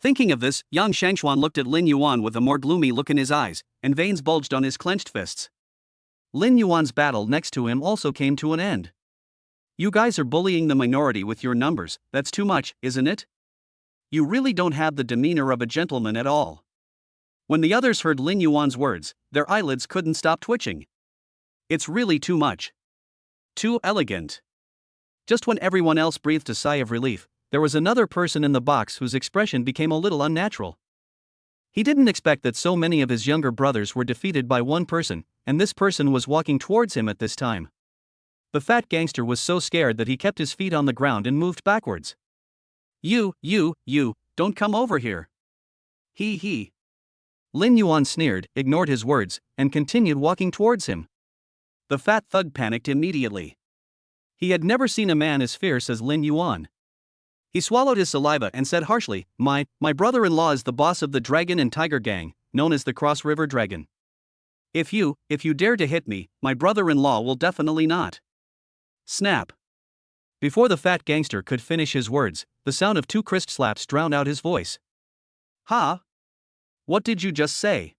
Thinking of this, Yang Shangchuan looked at Lin Yuan with a more gloomy look in his eyes, and veins bulged on his clenched fists. Lin Yuan's battle next to him also came to an end. You guys are bullying the minority with your numbers, that's too much, isn't it? You really don't have the demeanor of a gentleman at all. When the others heard Lin Yuan's words, their eyelids couldn't stop twitching. It's really too much. Too elegant. Just when everyone else breathed a sigh of relief, there was another person in the box whose expression became a little unnatural. He didn't expect that so many of his younger brothers were defeated by one person, and this person was walking towards him at this time. The fat gangster was so scared that he kept his feet on the ground and moved backwards. You, don't come over here. He. Lin Yuan sneered, ignored his words, and continued walking towards him. The fat thug panicked immediately. He had never seen a man as fierce as Lin Yuan. He swallowed his saliva and said harshly, My brother-in-law is the boss of the Dragon and Tiger Gang, known as the Cross River Dragon. If you dare to hit me, my brother-in-law will definitely not. Snap. Before the fat gangster could finish his words, the sound of two crisp slaps drowned out his voice. Ha? What did you just say?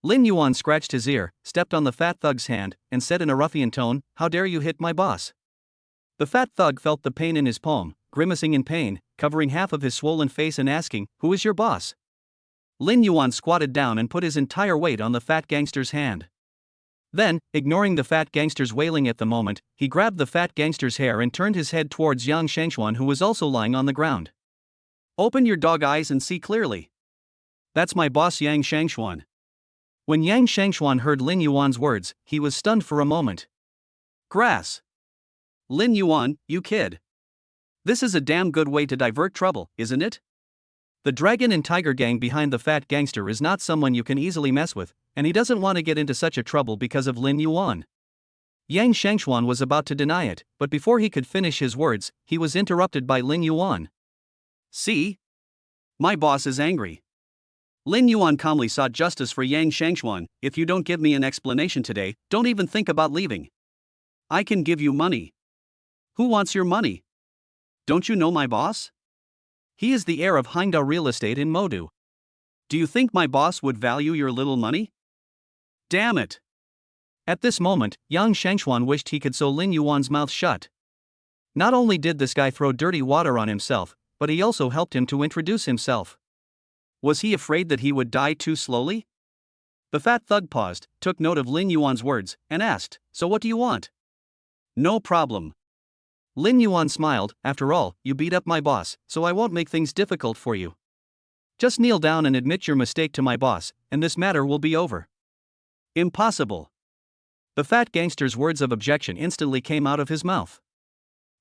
Lin Yuan scratched his ear, stepped on the fat thug's hand, and said in a ruffian tone, How dare you hit my boss? The fat thug felt the pain in his palm, grimacing in pain, covering half of his swollen face and asking, Who is your boss? Lin Yuan squatted down and put his entire weight on the fat gangster's hand. Then, ignoring the fat gangster's wailing at the moment, he grabbed the fat gangster's hair and turned his head towards Yang Shangxuan, who was also lying on the ground. Open your dog eyes and see clearly. That's my boss Yang Shangxuan. When Yang Shangxuan heard Lin Yuan's words, he was stunned for a moment. Grass. Lin Yuan, you kid. This is a damn good way to divert trouble, isn't it? The dragon and tiger gang behind the fat gangster is not someone you can easily mess with, and he doesn't want to get into such a trouble because of Lin Yuan. Yang Shangxuan was about to deny it, but before he could finish his words, he was interrupted by Lin Yuan. See? My boss is angry. Lin Yuan calmly sought justice for Yang Shangxuan. If you don't give me an explanation today, don't even think about leaving. I can give you money. Who wants your money? Don't you know my boss? He is the heir of Hangdao Real Estate in Modu. Do you think my boss would value your little money? Damn it. At this moment, Yang Shangxuan wished he could sew Lin Yuan's mouth shut. Not only did this guy throw dirty water on himself, but he also helped him to introduce himself. Was he afraid that he would die too slowly? The fat thug paused, took note of Lin Yuan's words, and asked, "So what do you want?" "No problem." Lin Yuan smiled. "After all, you beat up my boss, so I won't make things difficult for you. Just kneel down and admit your mistake to my boss, and this matter will be over." "Impossible." The fat gangster's words of objection instantly came out of his mouth.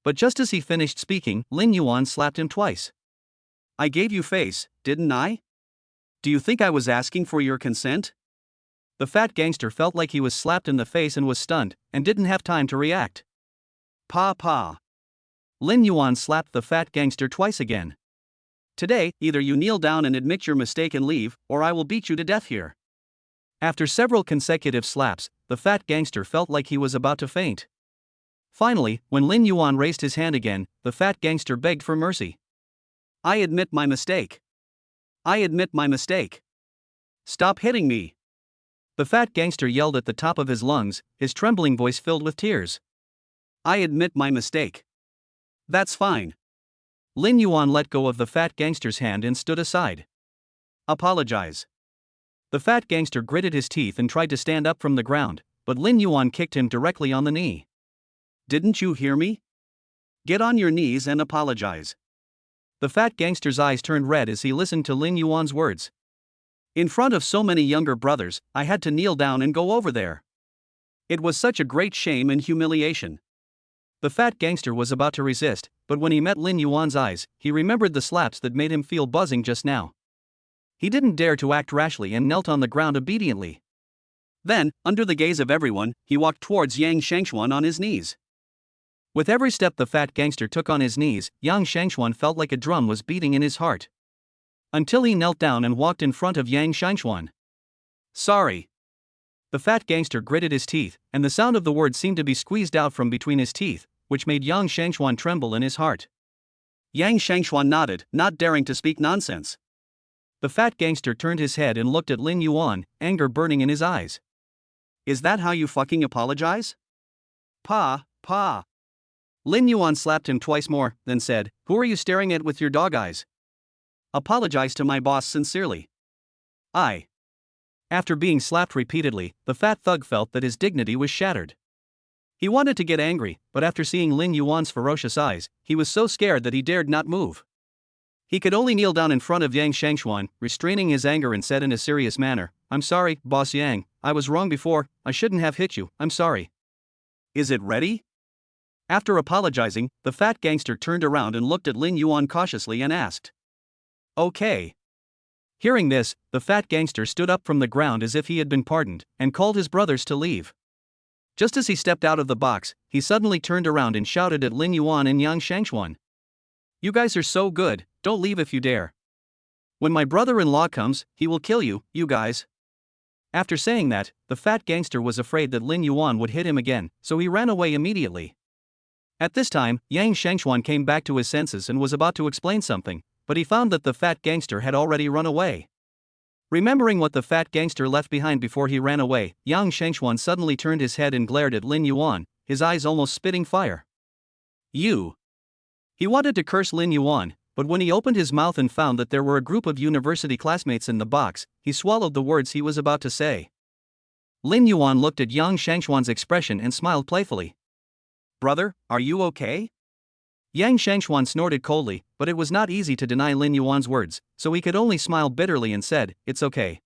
But just as he finished speaking, Lin Yuan slapped him twice. "I gave you face, didn't I? Do you think I was asking for your consent?" The fat gangster felt like he was slapped in the face and was stunned, and didn't have time to react. Pa. Lin Yuan slapped the fat gangster twice again. "Today, either you kneel down and admit your mistake and leave, or I will beat you to death here." After several consecutive slaps, the fat gangster felt like he was about to faint. Finally, when Lin Yuan raised his hand again, the fat gangster begged for mercy. "I admit my mistake. I admit my mistake. Stop hitting me." The fat gangster yelled at the top of his lungs, his trembling voice filled with tears. "I admit my mistake." "That's fine." Lin Yuan let go of the fat gangster's hand and stood aside. "Apologize." The fat gangster gritted his teeth and tried to stand up from the ground, but Lin Yuan kicked him directly on the knee. "Didn't you hear me? Get on your knees and apologize." The fat gangster's eyes turned red as he listened to Lin Yuan's words. "In front of so many younger brothers, I had to kneel down and go over there. It was such a great shame and humiliation." The fat gangster was about to resist, but when he met Lin Yuan's eyes, he remembered the slaps that made him feel buzzing just now. He didn't dare to act rashly and knelt on the ground obediently. Then, under the gaze of everyone, he walked towards Yang Shangxuan on his knees. With every step the fat gangster took on his knees, Yang Shangxuan felt like a drum was beating in his heart. Until he knelt down and walked in front of Yang Shangxuan. "Sorry." The fat gangster gritted his teeth, and the sound of the word seemed to be squeezed out from between his teeth, which made Yang Shangxuan tremble in his heart. Yang Shangxuan nodded, not daring to speak nonsense. The fat gangster turned his head and looked at Lin Yuan, anger burning in his eyes. "Is that how you fucking apologize?" Pa. Lin Yuan slapped him twice more, then said, "Who are you staring at with your dog eyes? Apologize to my boss sincerely." "I." After being slapped repeatedly, the fat thug felt that his dignity was shattered. He wanted to get angry, but after seeing Lin Yuan's ferocious eyes, he was so scared that he dared not move. He could only kneel down in front of Yang Shangxuan, restraining his anger, and said in a serious manner, "I'm sorry, Boss Yang, I was wrong before, I shouldn't have hit you, I'm sorry." "Is it ready?" After apologizing, the fat gangster turned around and looked at Lin Yuan cautiously and asked, "Okay." Hearing this, the fat gangster stood up from the ground as if he had been pardoned, and called his brothers to leave. Just as he stepped out of the box, he suddenly turned around and shouted at Lin Yuan and Yang Shangxuan. "You guys are so good, don't leave if you dare. When my brother-in-law comes, he will kill you, you guys." After saying that, the fat gangster was afraid that Lin Yuan would hit him again, so he ran away immediately. At this time, Yang Shangxuan came back to his senses and was about to explain something, but he found that the fat gangster had already run away. Remembering what the fat gangster left behind before he ran away, Yang Shangxuan suddenly turned his head and glared at Lin Yuan, his eyes almost spitting fire. "You!" He wanted to curse Lin Yuan, but when he opened his mouth and found that there were a group of university classmates in the box, he swallowed the words he was about to say. Lin Yuan looked at Yang Shangxuan's expression and smiled playfully. "Brother, are you okay?" Yang Shangxuan snorted coldly, but it was not easy to deny Lin Yuan's words, so he could only smile bitterly and said, "It's okay."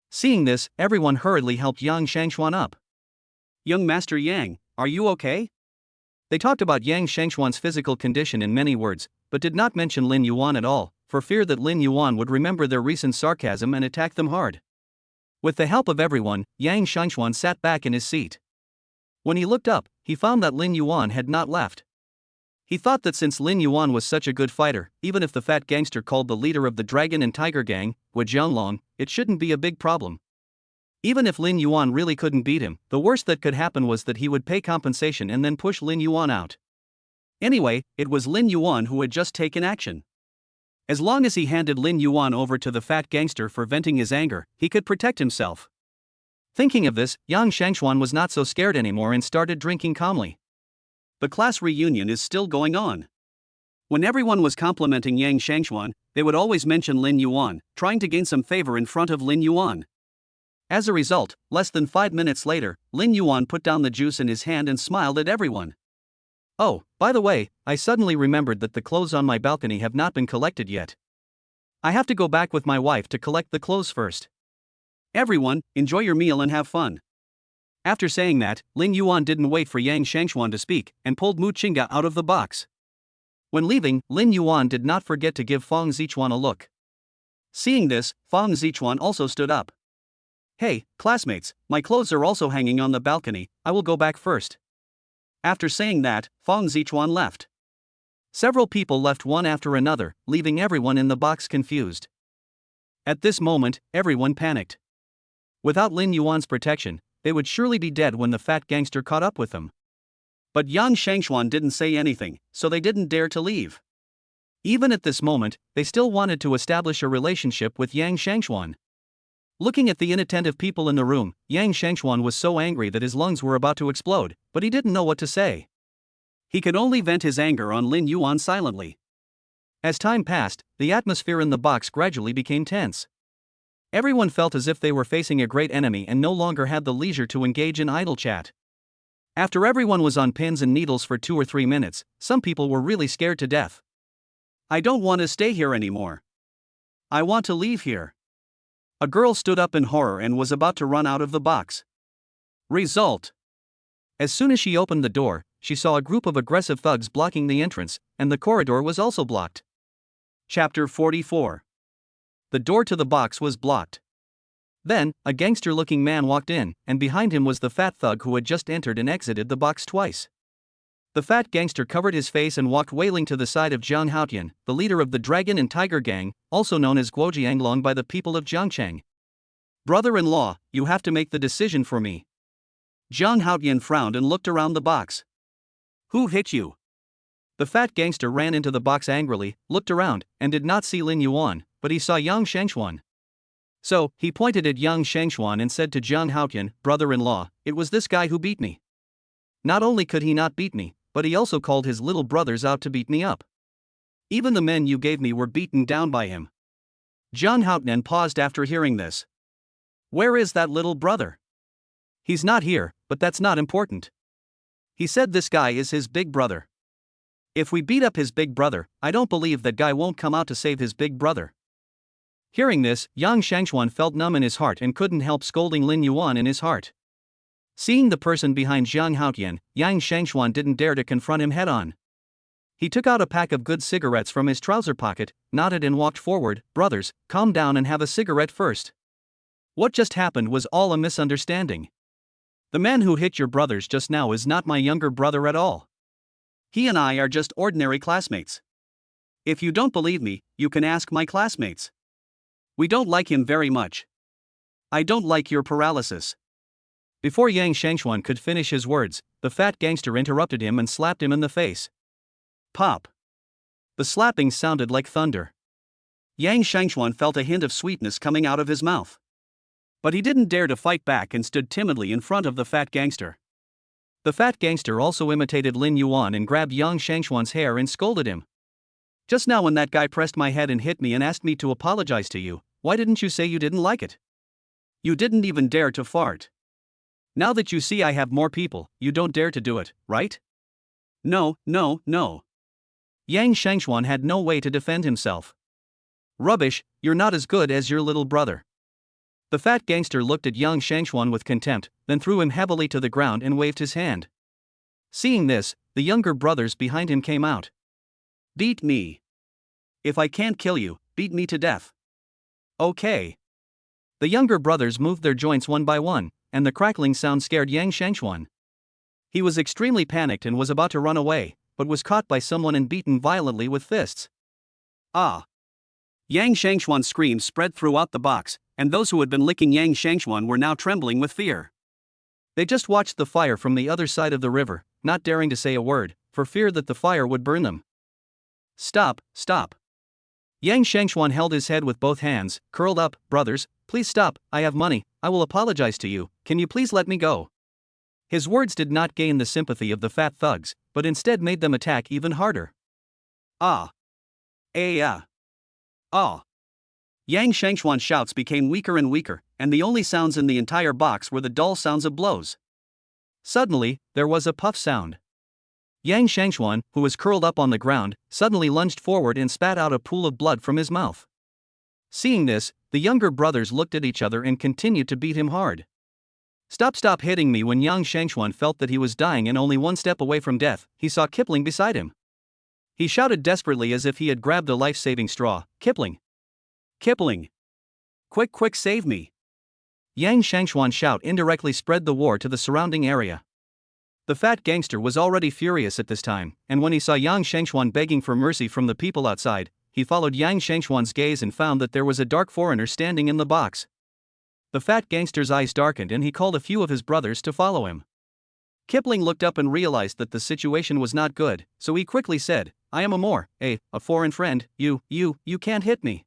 Seeing this, everyone hurriedly helped Yang Shangxuan up. "Young Master Yang, are you okay?" They talked about Yang Shangxuan's physical condition in many words, but did not mention Lin Yuan at all, for fear that Lin Yuan would remember their recent sarcasm and attack them hard. With the help of everyone, Yang Shangxuan sat back in his seat. When he looked up, he found that Lin Yuan had not left. He thought that since Lin Yuan was such a good fighter, even if the fat gangster called the leader of the Dragon and Tiger Gang, Wu Jianglong, it shouldn't be a big problem. Even if Lin Yuan really couldn't beat him, the worst that could happen was that he would pay compensation and then push Lin Yuan out. Anyway, it was Lin Yuan who had just taken action. As long as he handed Lin Yuan over to the fat gangster for venting his anger, he could protect himself. Thinking of this, Yang Shangxuan was not so scared anymore and started drinking calmly. The class reunion is still going on. When everyone was complimenting Yang Shangxuan, they would always mention Lin Yuan, trying to gain some favor in front of Lin Yuan. As a result, less than 5 minutes later, Lin Yuan put down the juice in his hand and smiled at everyone. "Oh, by the way, I suddenly remembered that the clothes on my balcony have not been collected yet. I have to go back with my wife to collect the clothes first. Everyone, enjoy your meal and have fun." After saying that, Lin Yuan didn't wait for Yang Shangxuan to speak and pulled Mu Qingga out of the box. When leaving, Lin Yuan did not forget to give Fang Zichuan a look. Seeing this, Fang Zichuan also stood up. "Hey, classmates, my clothes are also hanging on the balcony, I will go back first." After saying that, Fang Zichuan left. Several people left one after another, leaving everyone in the box confused. At this moment, everyone panicked. Without Lin Yuan's protection, they would surely be dead when the fat gangster caught up with them. But Yang Shangxuan didn't say anything, so they didn't dare to leave. Even at this moment, they still wanted to establish a relationship with Yang Shangxuan. Looking at the inattentive people in the room, Yang Shangxuan was so angry that his lungs were about to explode, but he didn't know what to say. He could only vent his anger on Lin Yuan silently. As time passed, the atmosphere in the box gradually became tense. Everyone felt as if they were facing a great enemy and no longer had the leisure to engage in idle chat. After everyone was on pins and needles for 2 or 3 minutes, some people were really scared to death. "I don't want to stay here anymore. I want to leave here." A girl stood up in horror and was about to run out of the box. Result: as soon as she opened the door, she saw a group of aggressive thugs blocking the entrance, and the corridor was also blocked. Chapter 44. The door to the box was blocked. Then, a gangster-looking man walked in, and behind him was the fat thug who had just entered and exited the box twice. The fat gangster covered his face and walked wailing to the side of Zhang Haotian, the leader of the Dragon and Tiger Gang, also known as Guojianglong by the people of Jiangcheng. "Brother-in-law, you have to make the decision for me." Zhang Haotian frowned and looked around the box. "Who hit you?" The fat gangster ran into the box angrily, looked around, and did not see Lin Yuan, but he saw Yang Shangxuan. So, he pointed at Yang Shangxuan and said to Zhang Haotian, "Brother-in-law, it was this guy who beat me. Not only could he not beat me, but he also called his little brothers out to beat me up. Even the men you gave me were beaten down by him." Zhang Haotian paused after hearing this. "Where is that little brother?" "He's not here, but that's not important. He said this guy is his big brother. If we beat up his big brother, I don't believe that guy won't come out to save his big brother." Hearing this, Yang Shangxuan felt numb in his heart and couldn't help scolding Lin Yuan in his heart. Seeing the person behind Zhang Haotian, Yang Shangxuan didn't dare to confront him head-on. He took out a pack of good cigarettes from his trouser pocket, nodded and walked forward. "Brothers, calm down and have a cigarette first. What just happened was all a misunderstanding. The man who hit your brothers just now is not my younger brother at all. He and I are just ordinary classmates. If you don't believe me, you can ask my classmates. We don't like him very much. I don't like your paralysis." Before Yang Shangxuan could finish his words, the fat gangster interrupted him and slapped him in the face. Pop! The slapping sounded like thunder. Yang Shangxuan felt a hint of sweetness coming out of his mouth. But he didn't dare to fight back and stood timidly in front of the fat gangster. The fat gangster also imitated Lin Yuan and grabbed Yang Shangxuan's hair and scolded him. "Just now when that guy pressed my head and hit me and asked me to apologize to you, why didn't you say you didn't like it? You didn't even dare to fart. Now that you see I have more people, you don't dare to do it, right? No, no, no. Yang Shangxuan had no way to defend himself. Rubbish, you're not as good as your little brother. The fat gangster looked at Yang Shangxuan with contempt, then threw him heavily to the ground and waved his hand. Seeing this, the younger brothers behind him came out. Beat me. If I can't kill you, beat me to death. Okay. The younger brothers moved their joints one by one, and the crackling sound scared Yang Shangxuan. He was extremely panicked and was about to run away, but was caught by someone and beaten violently with fists. Ah! Yang Shangxuan's screams spread throughout the box, and those who had been licking Yang Shangxuan were now trembling with fear. They just watched the fire from the other side of the river, not daring to say a word, for fear that the fire would burn them. Stop, stop. Yang Shangxuan held his head with both hands, curled up. Brothers, please stop, I have money, I will apologize to you, can you please let me go? His words did not gain the sympathy of the fat thugs, but instead made them attack even harder. Ah! Ah! Ah! Yang Shangxuan's shouts became weaker and weaker, and the only sounds in the entire box were the dull sounds of blows. Suddenly, there was a puff sound. Yang Shangxuan, who was curled up on the ground, suddenly lunged forward and spat out a pool of blood from his mouth. Seeing this, the younger brothers looked at each other and continued to beat him hard. Stop hitting me. When Yang Shangxuan felt that he was dying and only one step away from death, he saw Kipling beside him. He shouted desperately as if he had grabbed a life-saving straw, Kipling! Kipling! Quick, save me! Yang Shangxuan's shout indirectly spread the war to the surrounding area. The fat gangster was already furious at this time, and when he saw Yang Shangxuan begging for mercy from the people outside, he followed Yang Shangxuan's gaze and found that there was a dark foreigner standing in the box. The fat gangster's eyes darkened and he called a few of his brothers to follow him. Kipling looked up and realized that the situation was not good, so he quickly said, I am a foreign friend, you can't hit me.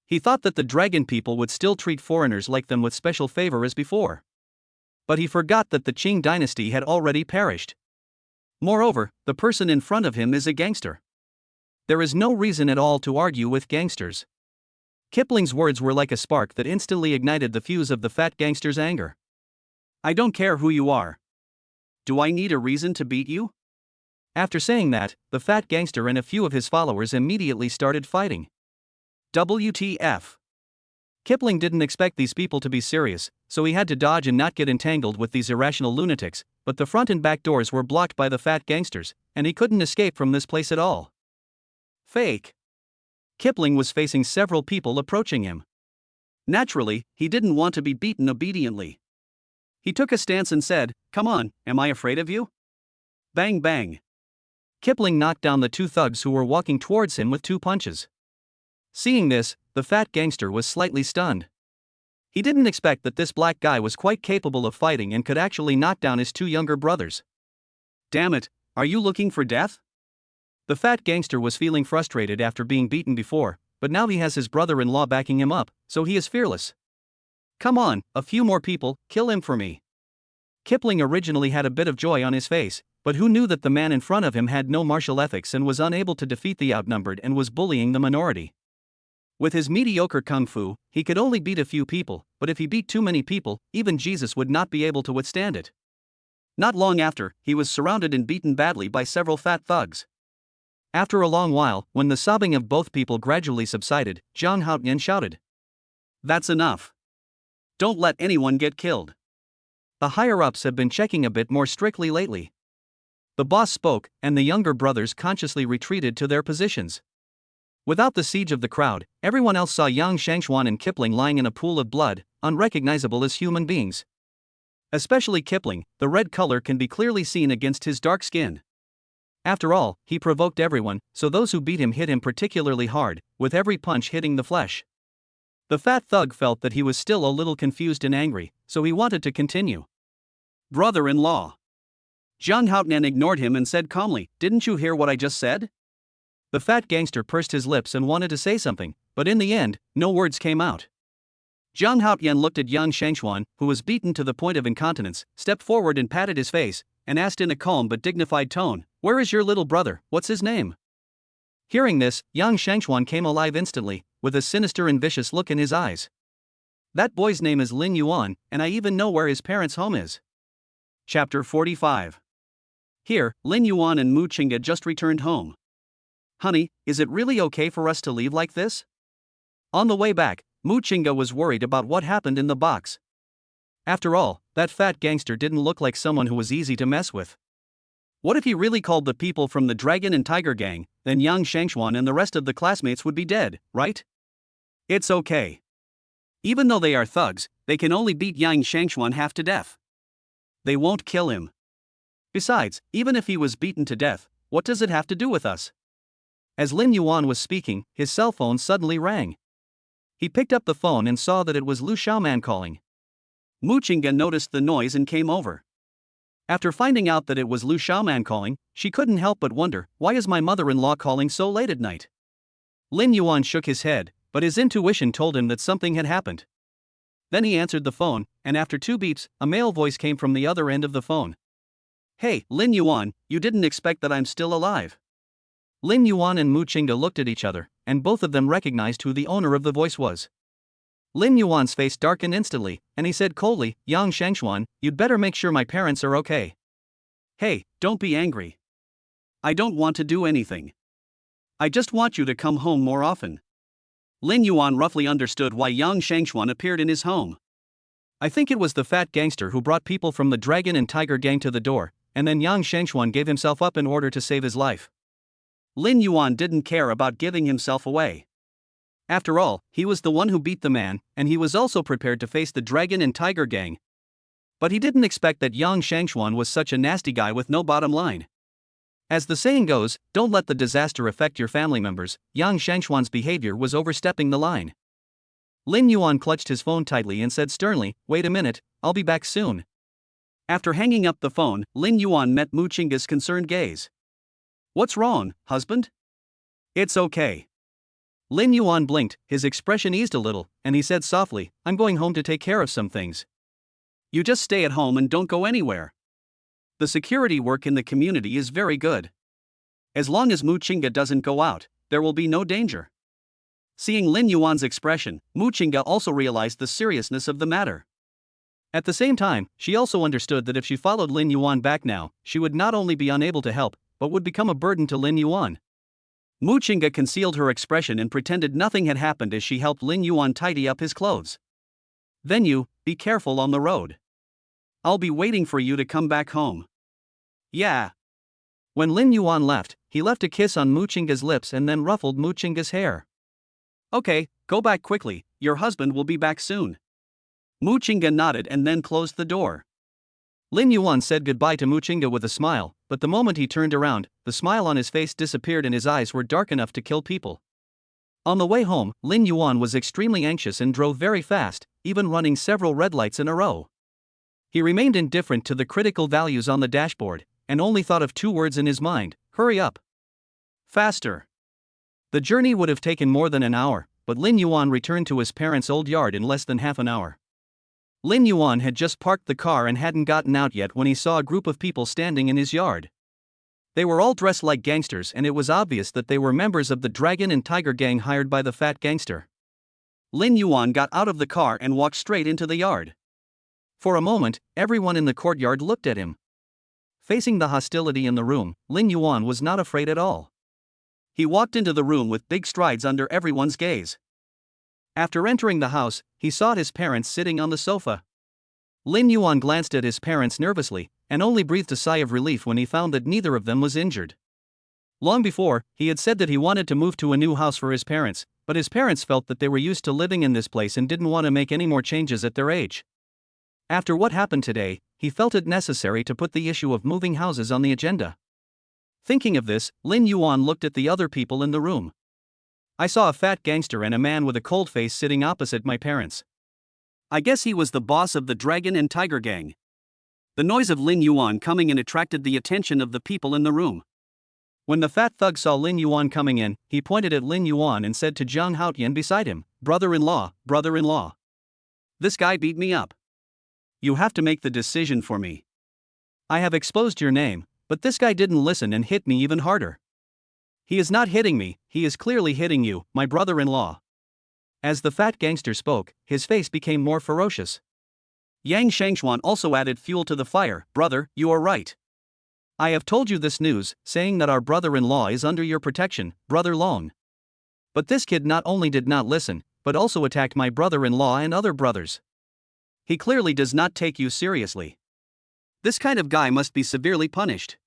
He thought that the dragon people would still treat foreigners like them with special favor as before. But he forgot that the Qing dynasty had already perished. Moreover, the person in front of him is a gangster. There is no reason at all to argue with gangsters. Kipling's words were like a spark that instantly ignited the fuse of the fat gangster's anger. I don't care who you are. Do I need a reason to beat you? After saying that, the fat gangster and a few of his followers immediately started fighting. WTF. Kipling didn't expect these people to be serious, so he had to dodge and not get entangled with these irrational lunatics, but the front and back doors were blocked by the fat gangsters, and he couldn't escape from this place at all. Fake. Kipling was facing several people approaching him. Naturally, he didn't want to be beaten obediently. He took a stance and said, Come on, am I afraid of you? Bang bang. Kipling knocked down the two thugs who were walking towards him with 2 punches. Seeing this, the fat gangster was slightly stunned. He didn't expect that this black guy was quite capable of fighting and could actually knock down his 2 younger brothers. Damn it, are you looking for death? The fat gangster was feeling frustrated after being beaten before, but now he has his brother-in-law backing him up, so he is fearless. Come on, a few more people, kill him for me. Kipling originally had a bit of joy on his face, but who knew that the man in front of him had no martial ethics and was unable to defeat the outnumbered and was bullying the minority. With his mediocre kung fu, he could only beat a few people, but if he beat too many people, even Jesus would not be able to withstand it. Not long after, he was surrounded and beaten badly by several fat thugs. After a long while, when the sobbing of both people gradually subsided, Zhang Haotian shouted, That's enough. Don't let anyone get killed. The higher-ups have been checking a bit more strictly lately. The boss spoke, and the younger brothers consciously retreated to their positions. Without the siege of the crowd, everyone else saw Yang Shangxuan and Kipling lying in a pool of blood, unrecognizable as human beings. Especially Kipling, the red color can be clearly seen against his dark skin. After all, he provoked everyone, so those who beat him hit him particularly hard, with every punch hitting the flesh. The fat thug felt that he was still a little confused and angry, so he wanted to continue. Brother-in-law. Zhang Haotian ignored him and said calmly, Didn't you hear what I just said? The fat gangster pursed his lips and wanted to say something, but in the end, no words came out. Zhang Haotian looked at Yang Shangxuan, who was beaten to the point of incontinence, stepped forward and patted his face, and asked in a calm but dignified tone, Where is your little brother, what's his name? Hearing this, Yang Shangxuan came alive instantly, with a sinister and vicious look in his eyes. That boy's name is Lin Yuan, and I even know where his parents' home is. Chapter 45. Here, Lin Yuan and Mu Qingge just returned home. Honey, is it really okay for us to leave like this? On the way back, Mu Qingge was worried about what happened in the box. After all, that fat gangster didn't look like someone who was easy to mess with. What if he really called the people from the Dragon and Tiger gang? Then Yang Shangshuan and the rest of the classmates would be dead, right? It's okay. Even though they are thugs, they can only beat Yang Shangshuan half to death. They won't kill him. Besides, even if he was beaten to death, what does it have to do with us? As Lin Yuan was speaking, his cell phone suddenly rang. He picked up the phone and saw that it was Lu Xiaoman calling. Mu Qingge noticed the noise and came over. After finding out that it was Lu Xiaoman calling, she couldn't help but wonder, why is my mother-in-law calling so late at night? Lin Yuan shook his head, but his intuition told him that something had happened. Then he answered the phone, and after 2 beeps, a male voice came from the other end of the phone. Hey, Lin Yuan, you didn't expect that I'm still alive. Lin Yuan and Mu Qingge looked at each other, and both of them recognized who the owner of the voice was. Lin Yuan's face darkened instantly, and he said coldly, Yang Shangshuan, you'd better make sure my parents are okay. Hey, don't be angry. I don't want to do anything. I just want you to come home more often. Lin Yuan roughly understood why Yang Shangshuan appeared in his home. I think it was the fat gangster who brought people from the Dragon and Tiger gang to the door, and then Yang Shangshuan gave himself up in order to save his life. Lin Yuan didn't care about giving himself away. After all, he was the one who beat the man, and he was also prepared to face the Dragon and Tiger gang. But he didn't expect that Yang Shangshuan was such a nasty guy with no bottom line. As the saying goes, don't let the disaster affect your family members. Yang Shangshuan's behavior was overstepping the line. Lin Yuan clutched his phone tightly and said sternly, wait a minute, I'll be back soon. After hanging up the phone, Lin Yuan met Mu Qingge's concerned gaze. What's wrong, husband? It's okay. Lin Yuan blinked, his expression eased a little, and he said softly, I'm going home to take care of some things. You just stay at home and don't go anywhere. The security work in the community is very good. As long as Mu Qingge doesn't go out, there will be no danger. Seeing Lin Yuan's expression, Mu Qingge also realized the seriousness of the matter. At the same time, she also understood that if she followed Lin Yuan back now, she would not only be unable to help, but would become a burden to Lin Yuan. Mu Qingge concealed her expression and pretended nothing had happened as she helped Lin Yuan tidy up his clothes. Then you, be careful on the road. I'll be waiting for you to come back home. Yeah. When Lin Yuan left, he left a kiss on Mu Qingge's lips and then ruffled Mu Qingge's hair. Okay, go back quickly, your husband will be back soon. Mu Qingge nodded and then closed the door. Lin Yuan said goodbye to Mu Qingge with a smile, but the moment he turned around, the smile on his face disappeared and his eyes were dark enough to kill people. On the way home, Lin Yuan was extremely anxious and drove very fast, even running several red lights in a row. He remained indifferent to the critical values on the dashboard, and only thought of 2 words in his mind, hurry up. Faster. The journey would have taken more than an hour, but Lin Yuan returned to his parents' old yard in less than half an hour. Lin Yuan had just parked the car and hadn't gotten out yet when he saw a group of people standing in his yard. They were all dressed like gangsters and it was obvious that they were members of the Dragon and Tiger gang hired by the fat gangster. Lin Yuan got out of the car and walked straight into the yard. For a moment, everyone in the courtyard looked at him. Facing the hostility in the room, Lin Yuan was not afraid at all. He walked into the room with big strides under everyone's gaze. After entering the house, he saw his parents sitting on the sofa. Lin Yuan glanced at his parents nervously, and only breathed a sigh of relief when he found that neither of them was injured. Long before, he had said that he wanted to move to a new house for his parents, but his parents felt that they were used to living in this place and didn't want to make any more changes at their age. After what happened today, he felt it necessary to put the issue of moving houses on the agenda. Thinking of this, Lin Yuan looked at the other people in the room. I saw a fat gangster and a man with a cold face sitting opposite my parents. I guess he was the boss of the Dragon and Tiger gang. The noise of Lin Yuan coming in attracted the attention of the people in the room. When the fat thug saw Lin Yuan coming in, he pointed at Lin Yuan and said to Zhang Haotian beside him, brother-in-law, brother-in-law. This guy beat me up. You have to make the decision for me. I have exposed your name, but this guy didn't listen and hit me even harder. He is not hitting me, he is clearly hitting you, my brother-in-law. As the fat gangster spoke, his face became more ferocious. Yang Shangxuan also added fuel to the fire. Brother, you are right. I have told you this news, saying that our brother-in-law is under your protection, Brother Long. But this kid not only did not listen, but also attacked my brother-in-law and other brothers. He clearly does not take you seriously. This kind of guy must be severely punished.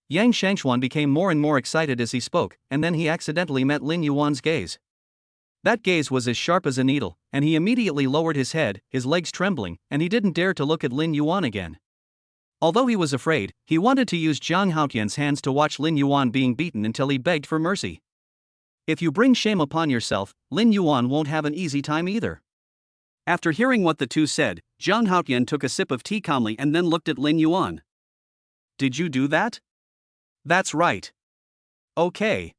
Yang Shangxuan became more and more excited as he spoke, and then he accidentally met Lin Yuan's gaze. That gaze was as sharp as a needle, and he immediately lowered his head, his legs trembling, and he didn't dare to look at Lin Yuan again. Although he was afraid, he wanted to use Zhang Haotian's hands to watch Lin Yuan being beaten until he begged for mercy. If you bring shame upon yourself, Lin Yuan won't have an easy time either. After hearing what the two said, Zhang Haotian took a sip of tea calmly and then looked at Lin Yuan. Did you do that? That's right. Okay.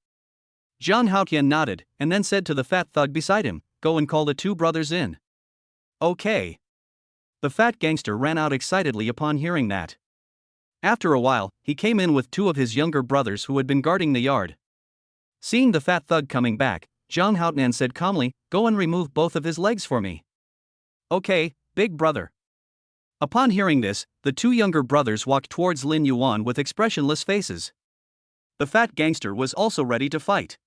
Zhang Haotian nodded, and then said to the fat thug beside him, go and call the two brothers in. Okay. The fat gangster ran out excitedly upon hearing that. After a while, he came in with two of his younger brothers who had been guarding the yard. Seeing the fat thug coming back, Zhang Haotian said calmly, go and remove both of his legs for me. Okay, big brother. Upon hearing this, the two younger brothers walked towards Lin Yuan with expressionless faces. The fat gangster was also ready to fight.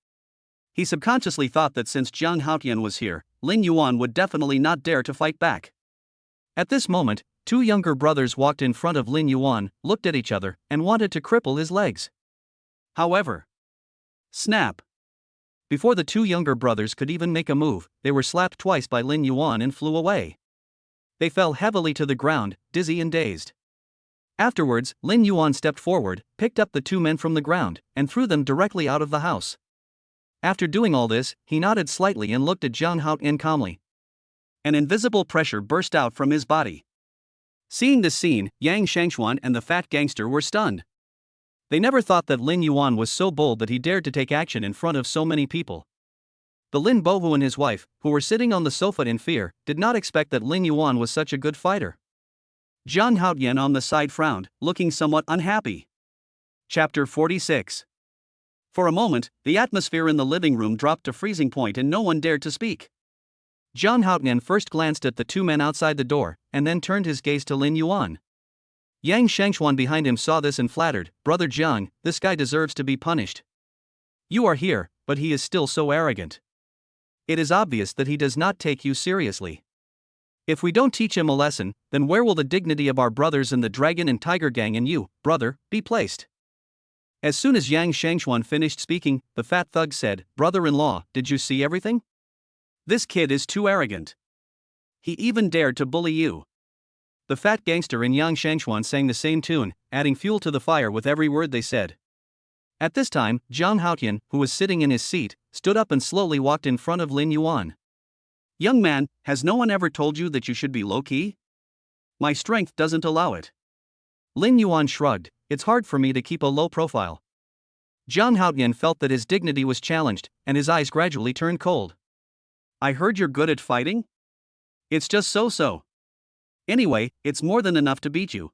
He subconsciously thought that since Zhang Haotian was here, Lin Yuan would definitely not dare to fight back. At this moment, two younger brothers walked in front of Lin Yuan, looked at each other, and wanted to cripple his legs. However, snap! Before the two younger brothers could even make a move, they were slapped twice by Lin Yuan and flew away. They fell heavily to the ground, dizzy and dazed. Afterwards, Lin Yuan stepped forward, picked up the two men from the ground, and threw them directly out of the house. After doing all this, he nodded slightly and looked at Zhang Haotian calmly. An invisible pressure burst out from his body. Seeing this scene, Yang Shangxuan and the fat gangster were stunned. They never thought that Lin Yuan was so bold that he dared to take action in front of so many people. The Lin Bohu and his wife, who were sitting on the sofa in fear, did not expect that Lin Yuan was such a good fighter. Zhang Haotian on the side frowned, looking somewhat unhappy. Chapter 46. For a moment, the atmosphere in the living room dropped to freezing point and no one dared to speak. Zhang Haotian first glanced at the two men outside the door, and then turned his gaze to Lin Yuan. Yang Shangxuan behind him saw this and flattered, Brother Zhang, this guy deserves to be punished. You are here, but he is still so arrogant. It is obvious that he does not take you seriously. If we don't teach him a lesson, then where will the dignity of our brothers in the Dragon and Tiger Gang and you, brother, be placed? As soon as Yang Shangxuan finished speaking, the fat thug said, Brother-in-law, did you see everything? This kid is too arrogant. He even dared to bully you. The fat gangster and Yang Shangxuan sang the same tune, adding fuel to the fire with every word they said. At this time, Zhang Haotian, who was sitting in his seat, stood up and slowly walked in front of Lin Yuan. Young man, has no one ever told you that you should be low-key? My strength doesn't allow it. Lin Yuan shrugged, it's hard for me to keep a low profile. Zhang Haotian felt that his dignity was challenged, and his eyes gradually turned cold. I heard you're good at fighting? It's just so-so. Anyway, it's more than enough to beat you.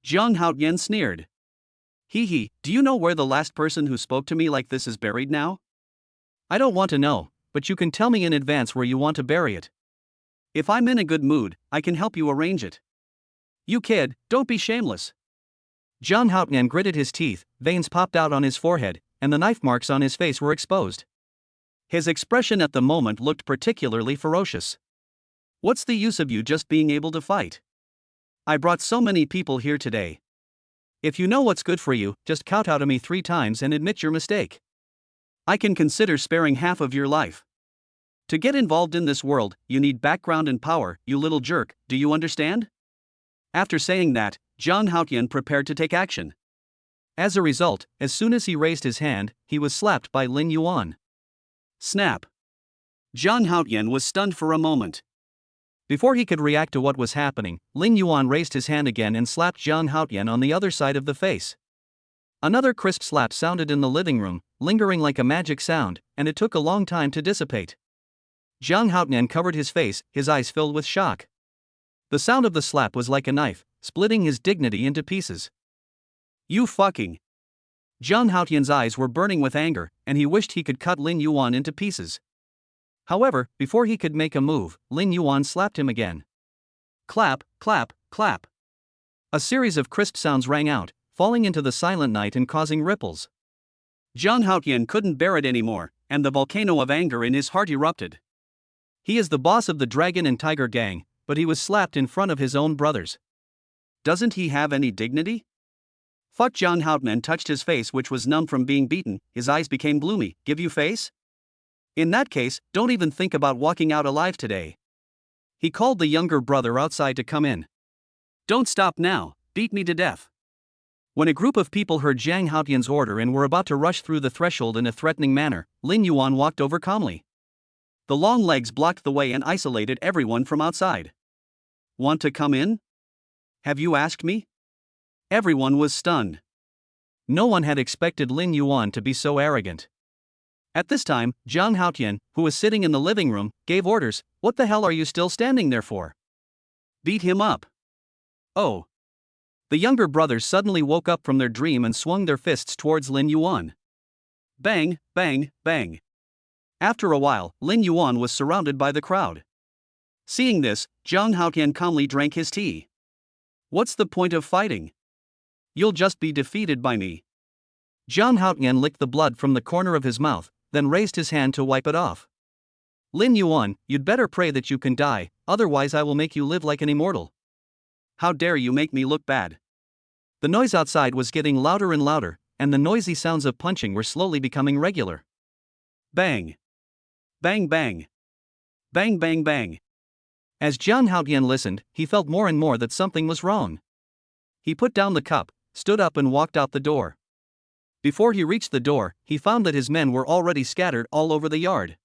Zhang Haotian sneered. Hee, do you know where the last person who spoke to me like this is buried now? I don't want to know, but you can tell me in advance where you want to bury it. If I'm in a good mood, I can help you arrange it. You kid, don't be shameless. Zhang Haotian gritted his teeth, veins popped out on his forehead, and the knife marks on his face were exposed. His expression at the moment looked particularly ferocious. What's the use of you just being able to fight? I brought so many people here today. If you know what's good for you, just kowtow to me 3 times and admit your mistake. I can consider sparing half of your life. To get involved in this world, you need background and power, you little jerk, do you understand? After saying that, Zhang Haotian prepared to take action. As a result, as soon as he raised his hand, he was slapped by Lin Yuan. Snap! Zhang Haotian was stunned for a moment. Before he could react to what was happening, Lin Yuan raised his hand again and slapped Zhang Haotian on the other side of the face. Another crisp slap sounded in the living room, lingering like a magic sound, and it took a long time to dissipate. Zhang Haotian covered his face, his eyes filled with shock. The sound of the slap was like a knife, splitting his dignity into pieces. You fucking! Zhang Haotian's eyes were burning with anger, and he wished he could cut Lin Yuan into pieces. However, before he could make a move, Lin Yuan slapped him again. Clap, clap, clap. A series of crisp sounds rang out, falling into the silent night and causing ripples. Zhang Haotian couldn't bear it anymore, and the volcano of anger in his heart erupted. He is the boss of the Dragon and Tiger gang, but he was slapped in front of his own brothers. Doesn't he have any dignity? Fuck. Zhang Haotian touched his face, which was numb from being beaten. His eyes became gloomy. Give you face? In that case, don't even think about walking out alive today. He called the younger brother outside to come in. Don't stop now, beat me to death. When a group of people heard Zhang Haotian's order and were about to rush through the threshold in a threatening manner, Lin Yuan walked over calmly. The long legs blocked the way and isolated everyone from outside. Want to come in? Have you asked me? Everyone was stunned. No one had expected Lin Yuan to be so arrogant. At this time, Zhang Haotian, who was sitting in the living room, gave orders. What the hell are you still standing there for? Beat him up. Oh. The younger brothers suddenly woke up from their dream and swung their fists towards Lin Yuan. Bang, bang, bang. After a while, Lin Yuan was surrounded by the crowd. Seeing this, Zhang Haotian calmly drank his tea. What's the point of fighting? You'll just be defeated by me. Zhang Haotian licked the blood from the corner of his mouth, then raised his hand to wipe it off. Lin Yuan, you'd better pray that you can die, otherwise I will make you live like an immortal. How dare you make me look bad? The noise outside was getting louder and louder, and the noisy sounds of punching were slowly becoming regular. Bang. Bang bang. Bang bang bang. As Zhang Haotian listened, he felt more and more that something was wrong. He put down the cup, stood up and walked out the door. Before he reached the door, he found that his men were already scattered all over the yard.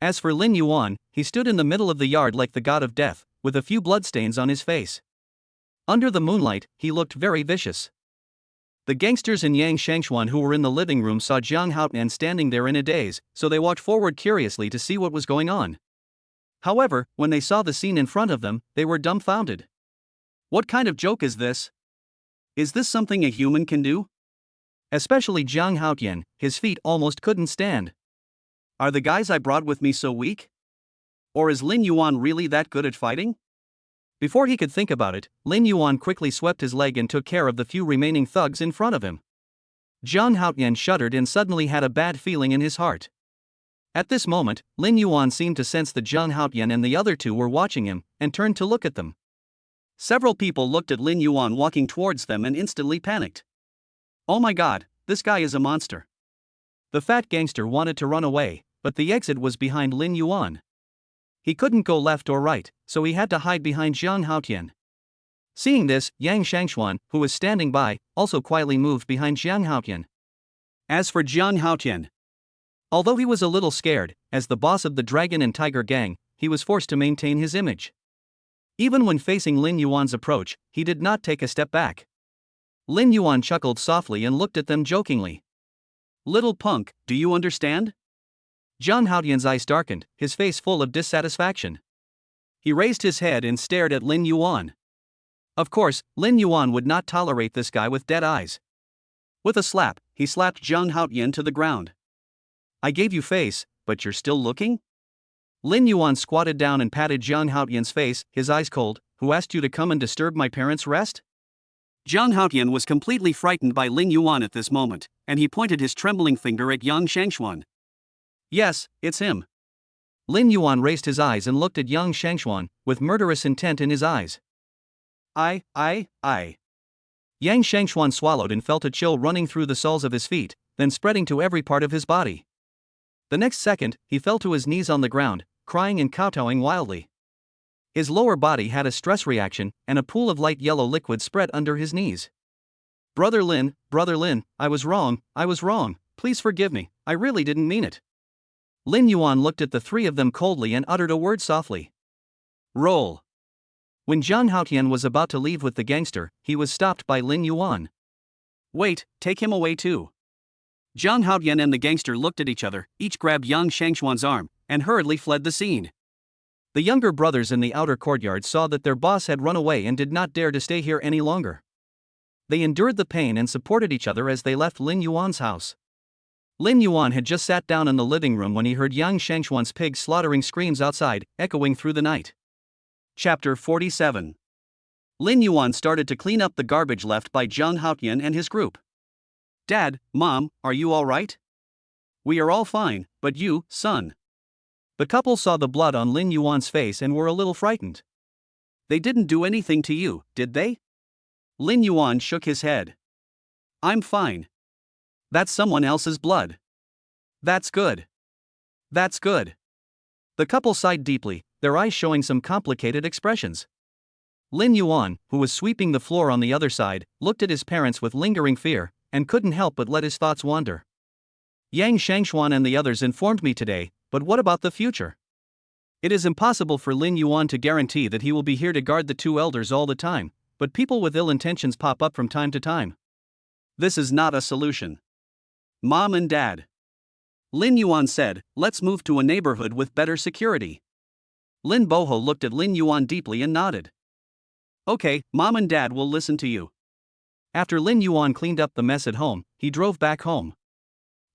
As for Lin Yuan, he stood in the middle of the yard like the god of death, with a few bloodstains on his face. Under the moonlight, he looked very vicious. The gangsters and Yang Shangshuan who were in the living room saw Zhang Haotian standing there in a daze, so they walked forward curiously to see what was going on. However, when they saw the scene in front of them, they were dumbfounded. What kind of joke is this? Is this something a human can do? Especially Zhang Haotian, his feet almost couldn't stand. Are the guys I brought with me so weak? Or is Lin Yuan really that good at fighting? Before he could think about it, Lin Yuan quickly swept his leg and took care of the few remaining thugs in front of him. Zhang Haotian shuddered and suddenly had a bad feeling in his heart. At this moment, Lin Yuan seemed to sense that Zhang Haotian and the other two were watching him, and turned to look at them. Several people looked at Lin Yuan walking towards them and instantly panicked. Oh my god, this guy is a monster. The fat gangster wanted to run away, but the exit was behind Lin Yuan. He couldn't go left or right, so he had to hide behind Zhang Haotian. Seeing this, Yang Shangshuan, who was standing by, also quietly moved behind Zhang Haotian. As for Zhang Haotian, although he was a little scared, as the boss of the Dragon and Tiger gang, he was forced to maintain his image. Even when facing Lin Yuan's approach, he did not take a step back. Lin Yuan chuckled softly and looked at them jokingly. Little punk, do you understand? Zhang Haotian's eyes darkened, his face full of dissatisfaction. He raised his head and stared at Lin Yuan. Of course, Lin Yuan would not tolerate this guy with dead eyes. With a slap, he slapped Zhang Haotian to the ground. I gave you face, but you're still looking? Lin Yuan squatted down and patted Zhang Haotian's face, his eyes cold. Who asked you to come and disturb my parents' rest? Zhang Haotian was completely frightened by Lin Yuan at this moment, and he pointed his trembling finger at Yang Shangshuan. Yes, it's him. Lin Yuan raised his eyes and looked at Yang Shangshuan, with murderous intent in his eyes. I. Yang Shangshuan swallowed and felt a chill running through the soles of his feet, then spreading to every part of his body. The next second, he fell to his knees on the ground, crying and kowtowing wildly. His lower body had a stress reaction, and a pool of light yellow liquid spread under his knees. Brother Lin, I was wrong, please forgive me, I really didn't mean it. Lin Yuan looked at the three of them coldly and uttered a word softly. Roll. When Zhang Haotian was about to leave with the gangster, he was stopped by Lin Yuan. Wait, take him away too. Zhang Haotian and the gangster looked at each other, each grabbed Yang Shangshuan's arm, and hurriedly fled the scene. The younger brothers in the outer courtyard saw that their boss had run away and did not dare to stay here any longer. They endured the pain and supported each other as they left Lin Yuan's house. Lin Yuan had just sat down in the living room when he heard Yang Shangxuan's pig slaughtering screams outside, echoing through the night. Chapter 47. Lin Yuan started to clean up the garbage left by Zhang Haotian and his group. Dad, Mom, are you all right? We are all fine, but you, son. The couple saw the blood on Lin Yuan's face and were a little frightened. They didn't do anything to you, did they? Lin Yuan shook his head. I'm fine. That's someone else's blood. That's good. That's good. The couple sighed deeply, their eyes showing some complicated expressions. Lin Yuan, who was sweeping the floor on the other side, looked at his parents with lingering fear, and couldn't help but let his thoughts wander. Yang Shangxuan and the others informed me today, but what about the future? It is impossible for Lin Yuan to guarantee that he will be here to guard the two elders all the time, but people with ill intentions pop up from time to time. This is not a solution. Mom and Dad. Lin Yuan said, let's move to a neighborhood with better security. Lin Boho looked at Lin Yuan deeply and nodded. Okay, Mom and Dad will listen to you. After Lin Yuan cleaned up the mess at home, he drove back home.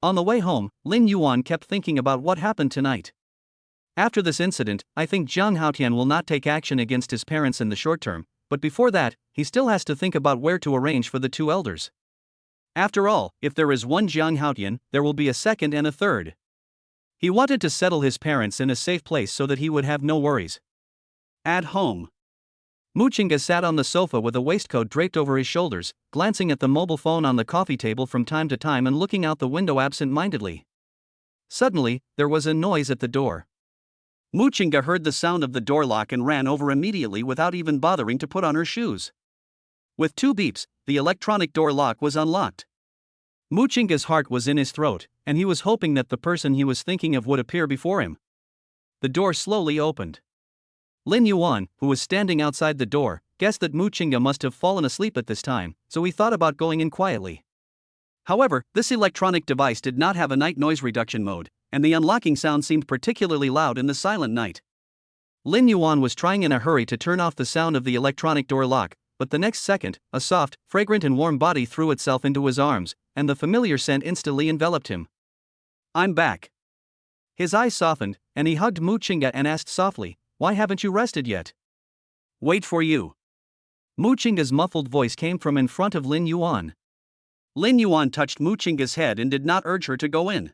On the way home, Lin Yuan kept thinking about what happened tonight. After this incident, I think Zhang Haotian will not take action against his parents in the short term, but before that, he still has to think about where to arrange for the two elders. After all, if there is one Zhang Haotian, there will be a second and a third. He wanted to settle his parents in a safe place so that he would have no worries. At home. Muchinga sat on the sofa with a waistcoat draped over his shoulders, glancing at the mobile phone on the coffee table from time to time and looking out the window absent-mindedly. Suddenly, there was a noise at the door. Muchinga heard the sound of the door lock and ran over immediately without even bothering to put on her shoes. With 2 beeps, the electronic door lock was unlocked. Muchinga's heart was in his throat, and he was hoping that the person he was thinking of would appear before him. The door slowly opened. Lin Yuan, who was standing outside the door, guessed that Muchinga must have fallen asleep at this time, so he thought about going in quietly. However, this electronic device did not have a night noise reduction mode, and the unlocking sound seemed particularly loud in the silent night. Lin Yuan was trying in a hurry to turn off the sound of the electronic door lock, but the next second, a soft, fragrant and warm body threw itself into his arms, and the familiar scent instantly enveloped him. I'm back. His eyes softened, and he hugged Muchinga and asked softly, why haven't you rested yet? Wait for you. Muchinga's muffled voice came from in front of Lin Yuan. Lin Yuan touched Muchinga's head and did not urge her to go in.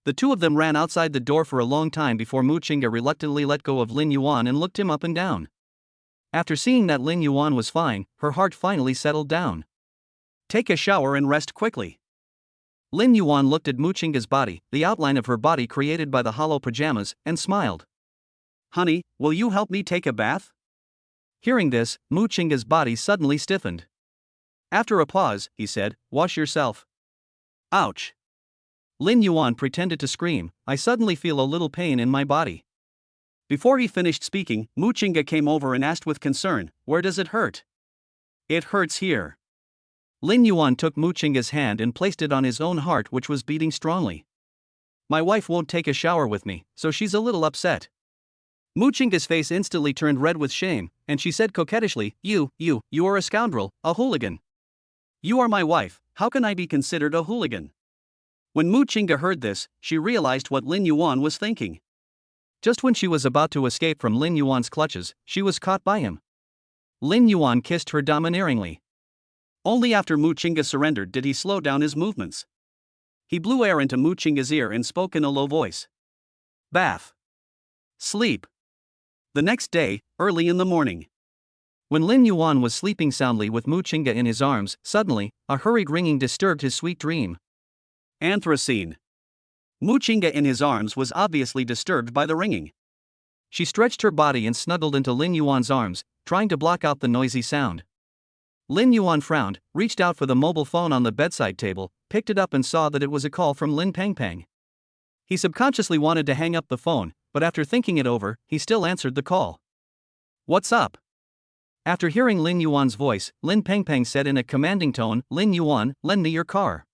The two of them ran outside the door for a long time before Muchinga reluctantly let go of Lin Yuan and looked him up and down. After seeing that Lin Yuan was fine, her heart finally settled down. Take a shower and rest quickly. Lin Yuan looked at Muchinga's body, the outline of her body created by the hollow pajamas, and smiled. Honey, will you help me take a bath? Hearing this, Muchinga's body suddenly stiffened. After a pause, he said, wash yourself. Ouch. Lin Yuan pretended to scream, I suddenly feel a little pain in my body. Before he finished speaking, Muchinga came over and asked with concern, where does it hurt? It hurts here. Lin Yuan took Muchinga's hand and placed it on his own heart, which was beating strongly. My wife won't take a shower with me, so she's a little upset. Muchinga's face instantly turned red with shame, and she said coquettishly, You are a scoundrel, a hooligan. You are my wife, how can I be considered a hooligan? When Muchinga heard this, she realized what Lin Yuan was thinking. Just when she was about to escape from Lin Yuan's clutches, she was caught by him. Lin Yuan kissed her domineeringly. Only after Muchinga surrendered did he slow down his movements. He blew air into Muchinga's ear and spoke in a low voice. Bath. Sleep. The next day, early in the morning. When Lin Yuan was sleeping soundly with Muchinga in his arms, suddenly, a hurried ringing disturbed his sweet dream. Anthracene. Muchinga in his arms was obviously disturbed by the ringing. She stretched her body and snuggled into Lin Yuan's arms, trying to block out the noisy sound. Lin Yuan frowned, reached out for the mobile phone on the bedside table, picked it up and saw that it was a call from Lin Pengpeng. He subconsciously wanted to hang up the phone, but after thinking it over, he still answered the call. What's up? After hearing Lin Yuan's voice, Lin Pengpeng said in a commanding tone, Lin Yuan, lend me your car.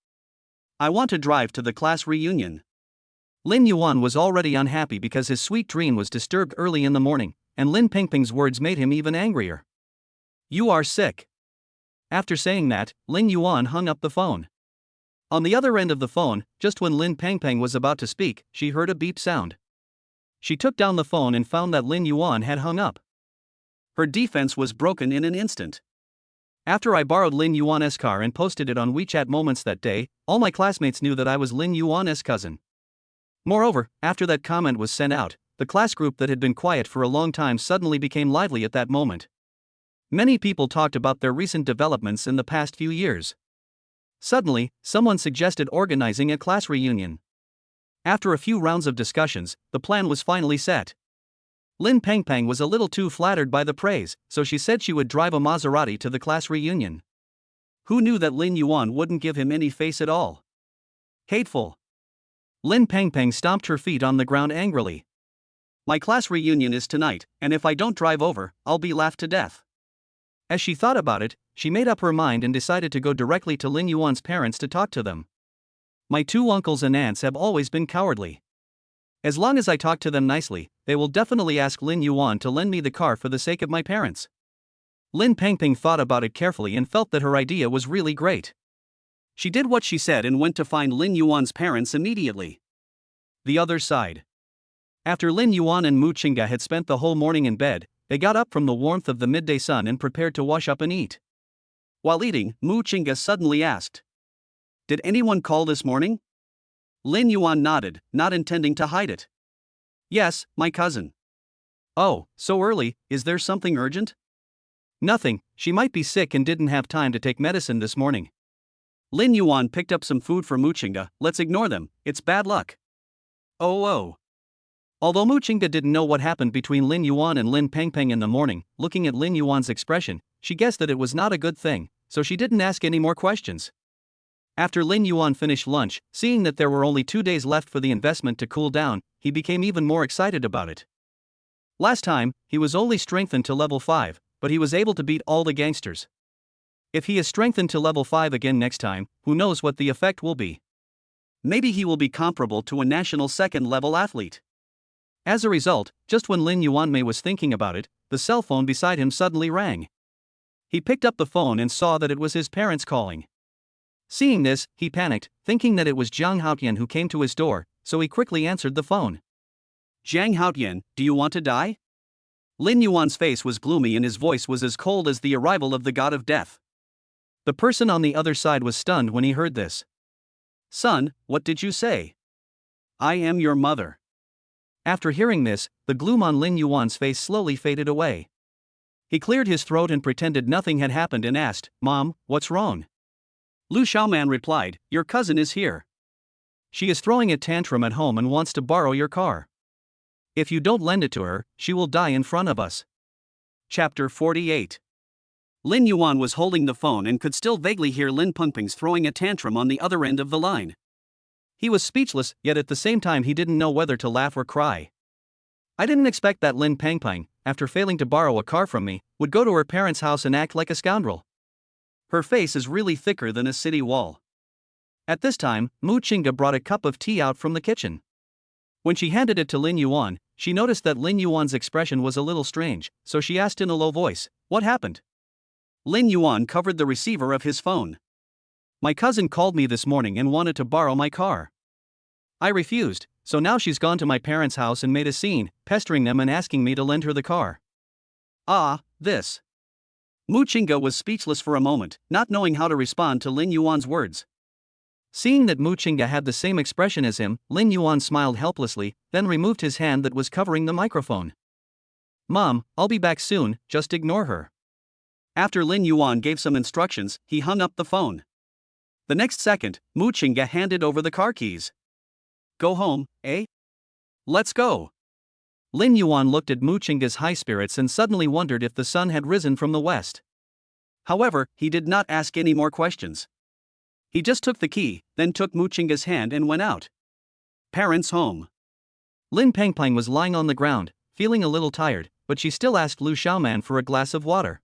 I want to drive to the class reunion. Lin Yuan was already unhappy because his sweet dream was disturbed early in the morning, and Lin Pengpeng's words made him even angrier. You are sick. After saying that, Lin Yuan hung up the phone. On the other end of the phone, just when Lin Pengpeng was about to speak, she heard a beep sound. She took down the phone and found that Lin Yuan had hung up. Her defense was broken in an instant. After I borrowed Lin Yuan's car and posted it on WeChat Moments that day, all my classmates knew that I was Lin Yuan's cousin. Moreover, after that comment was sent out, the class group that had been quiet for a long time suddenly became lively at that moment. Many people talked about their recent developments in the past few years. Suddenly, someone suggested organizing a class reunion. After a few rounds of discussions, the plan was finally set. Lin Pengpeng was a little too flattered by the praise, so she said she would drive a Maserati to the class reunion. Who knew that Lin Yuan wouldn't give him any face at all? Hateful. Lin Pengpeng stomped her feet on the ground angrily. My class reunion is tonight, and if I don't drive over, I'll be laughed to death. As she thought about it, she made up her mind and decided to go directly to Lin Yuan's parents to talk to them. My two uncles and aunts have always been cowardly. As long as I talk to them nicely, they will definitely ask Lin Yuan to lend me the car for the sake of my parents. Lin Pengpeng thought about it carefully and felt that her idea was really great. She did what she said and went to find Lin Yuan's parents immediately. The other side. After Lin Yuan and Mu Qingge had spent the whole morning in bed, they got up from the warmth of the midday sun and prepared to wash up and eat. While eating, Mu Qingge suddenly asked, "Did anyone call this morning?" Lin Yuan nodded, not intending to hide it. "Yes, my cousin." "Oh, so early, is there something urgent?" "Nothing, she might be sick and didn't have time to take medicine this morning." Lin Yuan picked up some food for Mu Qingge. "Let's ignore them, it's bad luck." Oh. Although Mu Qingge didn't know what happened between Lin Yuan and Lin Pengpeng in the morning, looking at Lin Yuan's expression, she guessed that it was not a good thing, so she didn't ask any more questions. After Lin Yuan finished lunch, seeing that there were only 2 days left for the investment to cool down, he became even more excited about it. Last time, he was only strengthened to level 5, but he was able to beat all the gangsters. If he is strengthened to level 5 again next time, who knows what the effect will be. Maybe he will be comparable to a national second-level athlete. As a result, just when Lin Yuanmei was thinking about it, the cell phone beside him suddenly rang. He picked up the phone and saw that it was his parents calling. Seeing this, he panicked, thinking that it was Jiang Haotian who came to his door, so he quickly answered the phone. "Jiang Haotian, do you want to die?" Lin Yuan's face was gloomy and his voice was as cold as the arrival of the god of death. The person on the other side was stunned when he heard this. "Son, what did you say?" "I am your mother." After hearing this, the gloom on Lin Yuan's face slowly faded away. He cleared his throat and pretended nothing had happened and asked, "Mom, what's wrong?" Lu Xiaoman replied, "Your cousin is here. She is throwing a tantrum at home and wants to borrow your car. If you don't lend it to her, she will die in front of us." Chapter 48. Lin Yuan was holding the phone and could still vaguely hear Lin Pengpeng's throwing a tantrum on the other end of the line. He was speechless, yet at the same time he didn't know whether to laugh or cry. I didn't expect that Lin Pengpeng, after failing to borrow a car from me, would go to her parents' house and act like a scoundrel. Her face is really thicker than a city wall. At this time, Mu Qingge brought a cup of tea out from the kitchen. When she handed it to Lin Yuan, she noticed that Lin Yuan's expression was a little strange, so she asked in a low voice, "What happened?" Lin Yuan covered the receiver of his phone. "My cousin called me this morning and wanted to borrow my car. I refused, so now she's gone to my parents' house and made a scene, pestering them and asking me to lend her the car." This. Mu Qingge was speechless for a moment, not knowing how to respond to Lin Yuan's words. Seeing that Mu Qingge had the same expression as him, Lin Yuan smiled helplessly, then removed his hand that was covering the microphone. "Mom, I'll be back soon, just ignore her." After Lin Yuan gave some instructions, he hung up the phone. The next second, Mu Qingge handed over the car keys. "Go home, eh? Let's go." Lin Yuan looked at Mu Qingge's high spirits and suddenly wondered if the sun had risen from the west. However, he did not ask any more questions. He just took the key, then took Mu Qingge's hand and went out. Parents' home. Lin Pengpeng was lying on the ground, feeling a little tired, but she still asked Lu Xiaoman for a glass of water.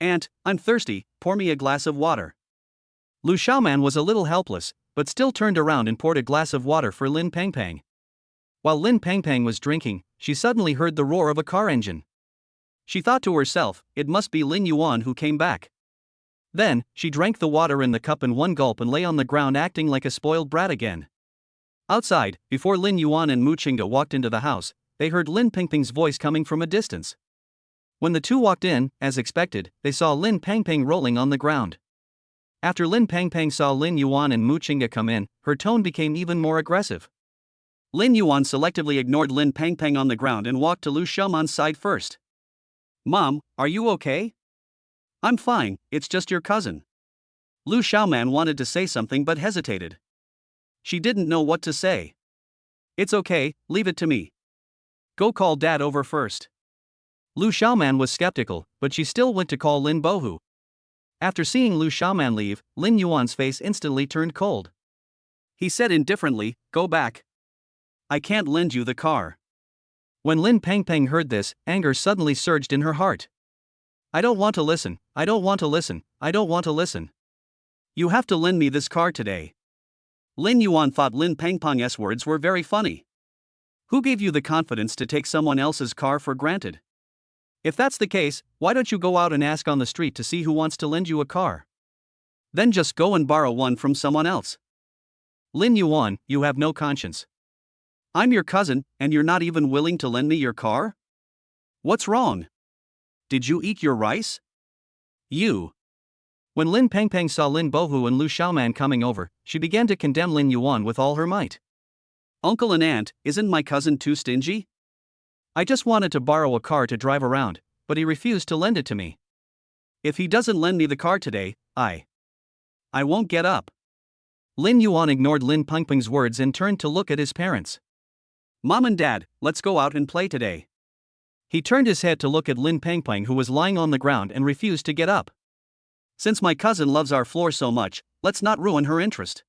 "Aunt, I'm thirsty, pour me a glass of water." Lu Xiaoman was a little helpless, but still turned around and poured a glass of water for Lin Pengpeng. While Lin Pengpeng was drinking, she suddenly heard the roar of a car engine. She thought to herself, it must be Lin Yuan who came back. Then, she drank the water in the cup in one gulp and lay on the ground acting like a spoiled brat again. Outside, before Lin Yuan and Mu Qingge walked into the house, they heard Lin Pengpeng's voice coming from a distance. When the two walked in, as expected, they saw Lin Pengpeng rolling on the ground. After Lin Pengpeng saw Lin Yuan and Mu Qingge come in, her tone became even more aggressive. Lin Yuan selectively ignored Lin Pengpeng on the ground and walked to Lu Xiaoman's side first. "Mom, are you okay?" "I'm fine, it's just your cousin." Lu Xiaoman wanted to say something but hesitated. She didn't know what to say. "It's okay, leave it to me. Go call Dad over first." Lu Xiaoman was skeptical, but she still went to call Lin Bohu. After seeing Lu Xiaoman leave, Lin Yuan's face instantly turned cold. He said indifferently, "Go back. I can't lend you the car." When Lin Pengpeng heard this, anger suddenly surged in her heart. "I don't want to listen, I don't want to listen, I don't want to listen. You have to lend me this car today." Lin Yuan thought Lin Pengpeng's words were very funny. "Who gave you the confidence to take someone else's car for granted? If that's the case, why don't you go out and ask on the street to see who wants to lend you a car? Then just go and borrow one from someone else. Lin Yuan, you have no conscience. I'm your cousin, and you're not even willing to lend me your car? What's wrong? Did you eat your rice? You." When Lin Pengpeng saw Lin Bohu and Lu Xiaoman coming over, she began to condemn Lin Yuan with all her might. "Uncle and aunt, isn't my cousin too stingy? I just wanted to borrow a car to drive around, but he refused to lend it to me. If he doesn't lend me the car today, I won't get up." Lin Yuan ignored Lin Pengpeng's words and turned to look at his parents. "Mom and Dad, let's go out and play today." He turned his head to look at Lin Pengpeng, who was lying on the ground and refused to get up. "Since my cousin loves our floor so much, let's not ruin her interest.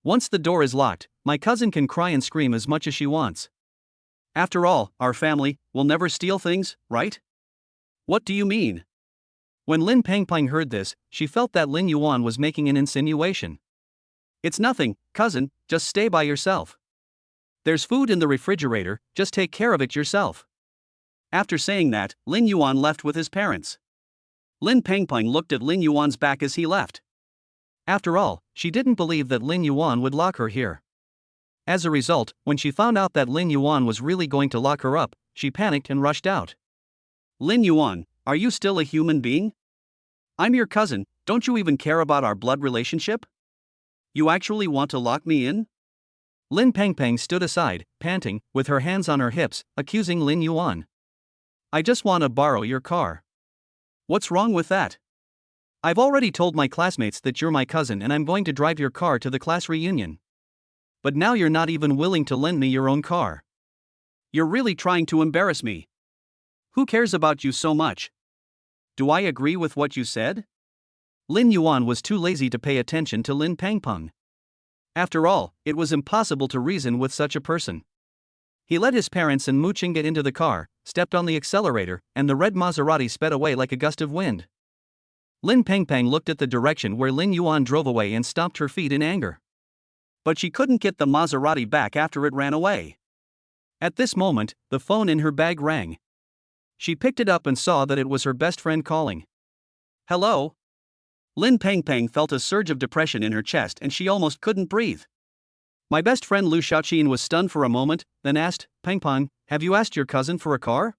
Once the door is locked, my cousin can cry and scream as much as she wants. After all, our family will never steal things, right?" "What do you mean?" When Lin Pengpeng heard this, she felt that Lin Yuan was making an insinuation. "It's nothing, cousin, just stay by yourself. There's food in the refrigerator, just take care of it yourself." After saying that, Lin Yuan left with his parents. Lin Pengpeng looked at Lin Yuan's back as he left. After all, she didn't believe that Lin Yuan would lock her here. As a result, when she found out that Lin Yuan was really going to lock her up, she panicked and rushed out. "Lin Yuan, are you still a human being? I'm your cousin, don't you even care about our blood relationship? You actually want to lock me in?" Lin Pengpeng stood aside, panting, with her hands on her hips, accusing Lin Yuan. "I just want to borrow your car. What's wrong with that? I've already told my classmates that you're my cousin and I'm going to drive your car to the class reunion. But now you're not even willing to lend me your own car. You're really trying to embarrass me. Who cares about you so much? Do I agree with what you said?" Lin Yuan was too lazy to pay attention to Lin Pengpeng. After all, it was impossible to reason with such a person. He led his parents and Mu Qingge into the car, stepped on the accelerator, and the red Maserati sped away like a gust of wind. Lin Pengpeng looked at the direction where Lin Yuan drove away and stomped her feet in anger. But she couldn't get the Maserati back after it ran away. At this moment, the phone in her bag rang. She picked it up and saw that it was her best friend calling. "Hello?" Lin Pengpeng felt a surge of depression in her chest and she almost couldn't breathe. My best friend Lu Xiaoqin was stunned for a moment, then asked, "Pengpeng, have you asked your cousin for a car?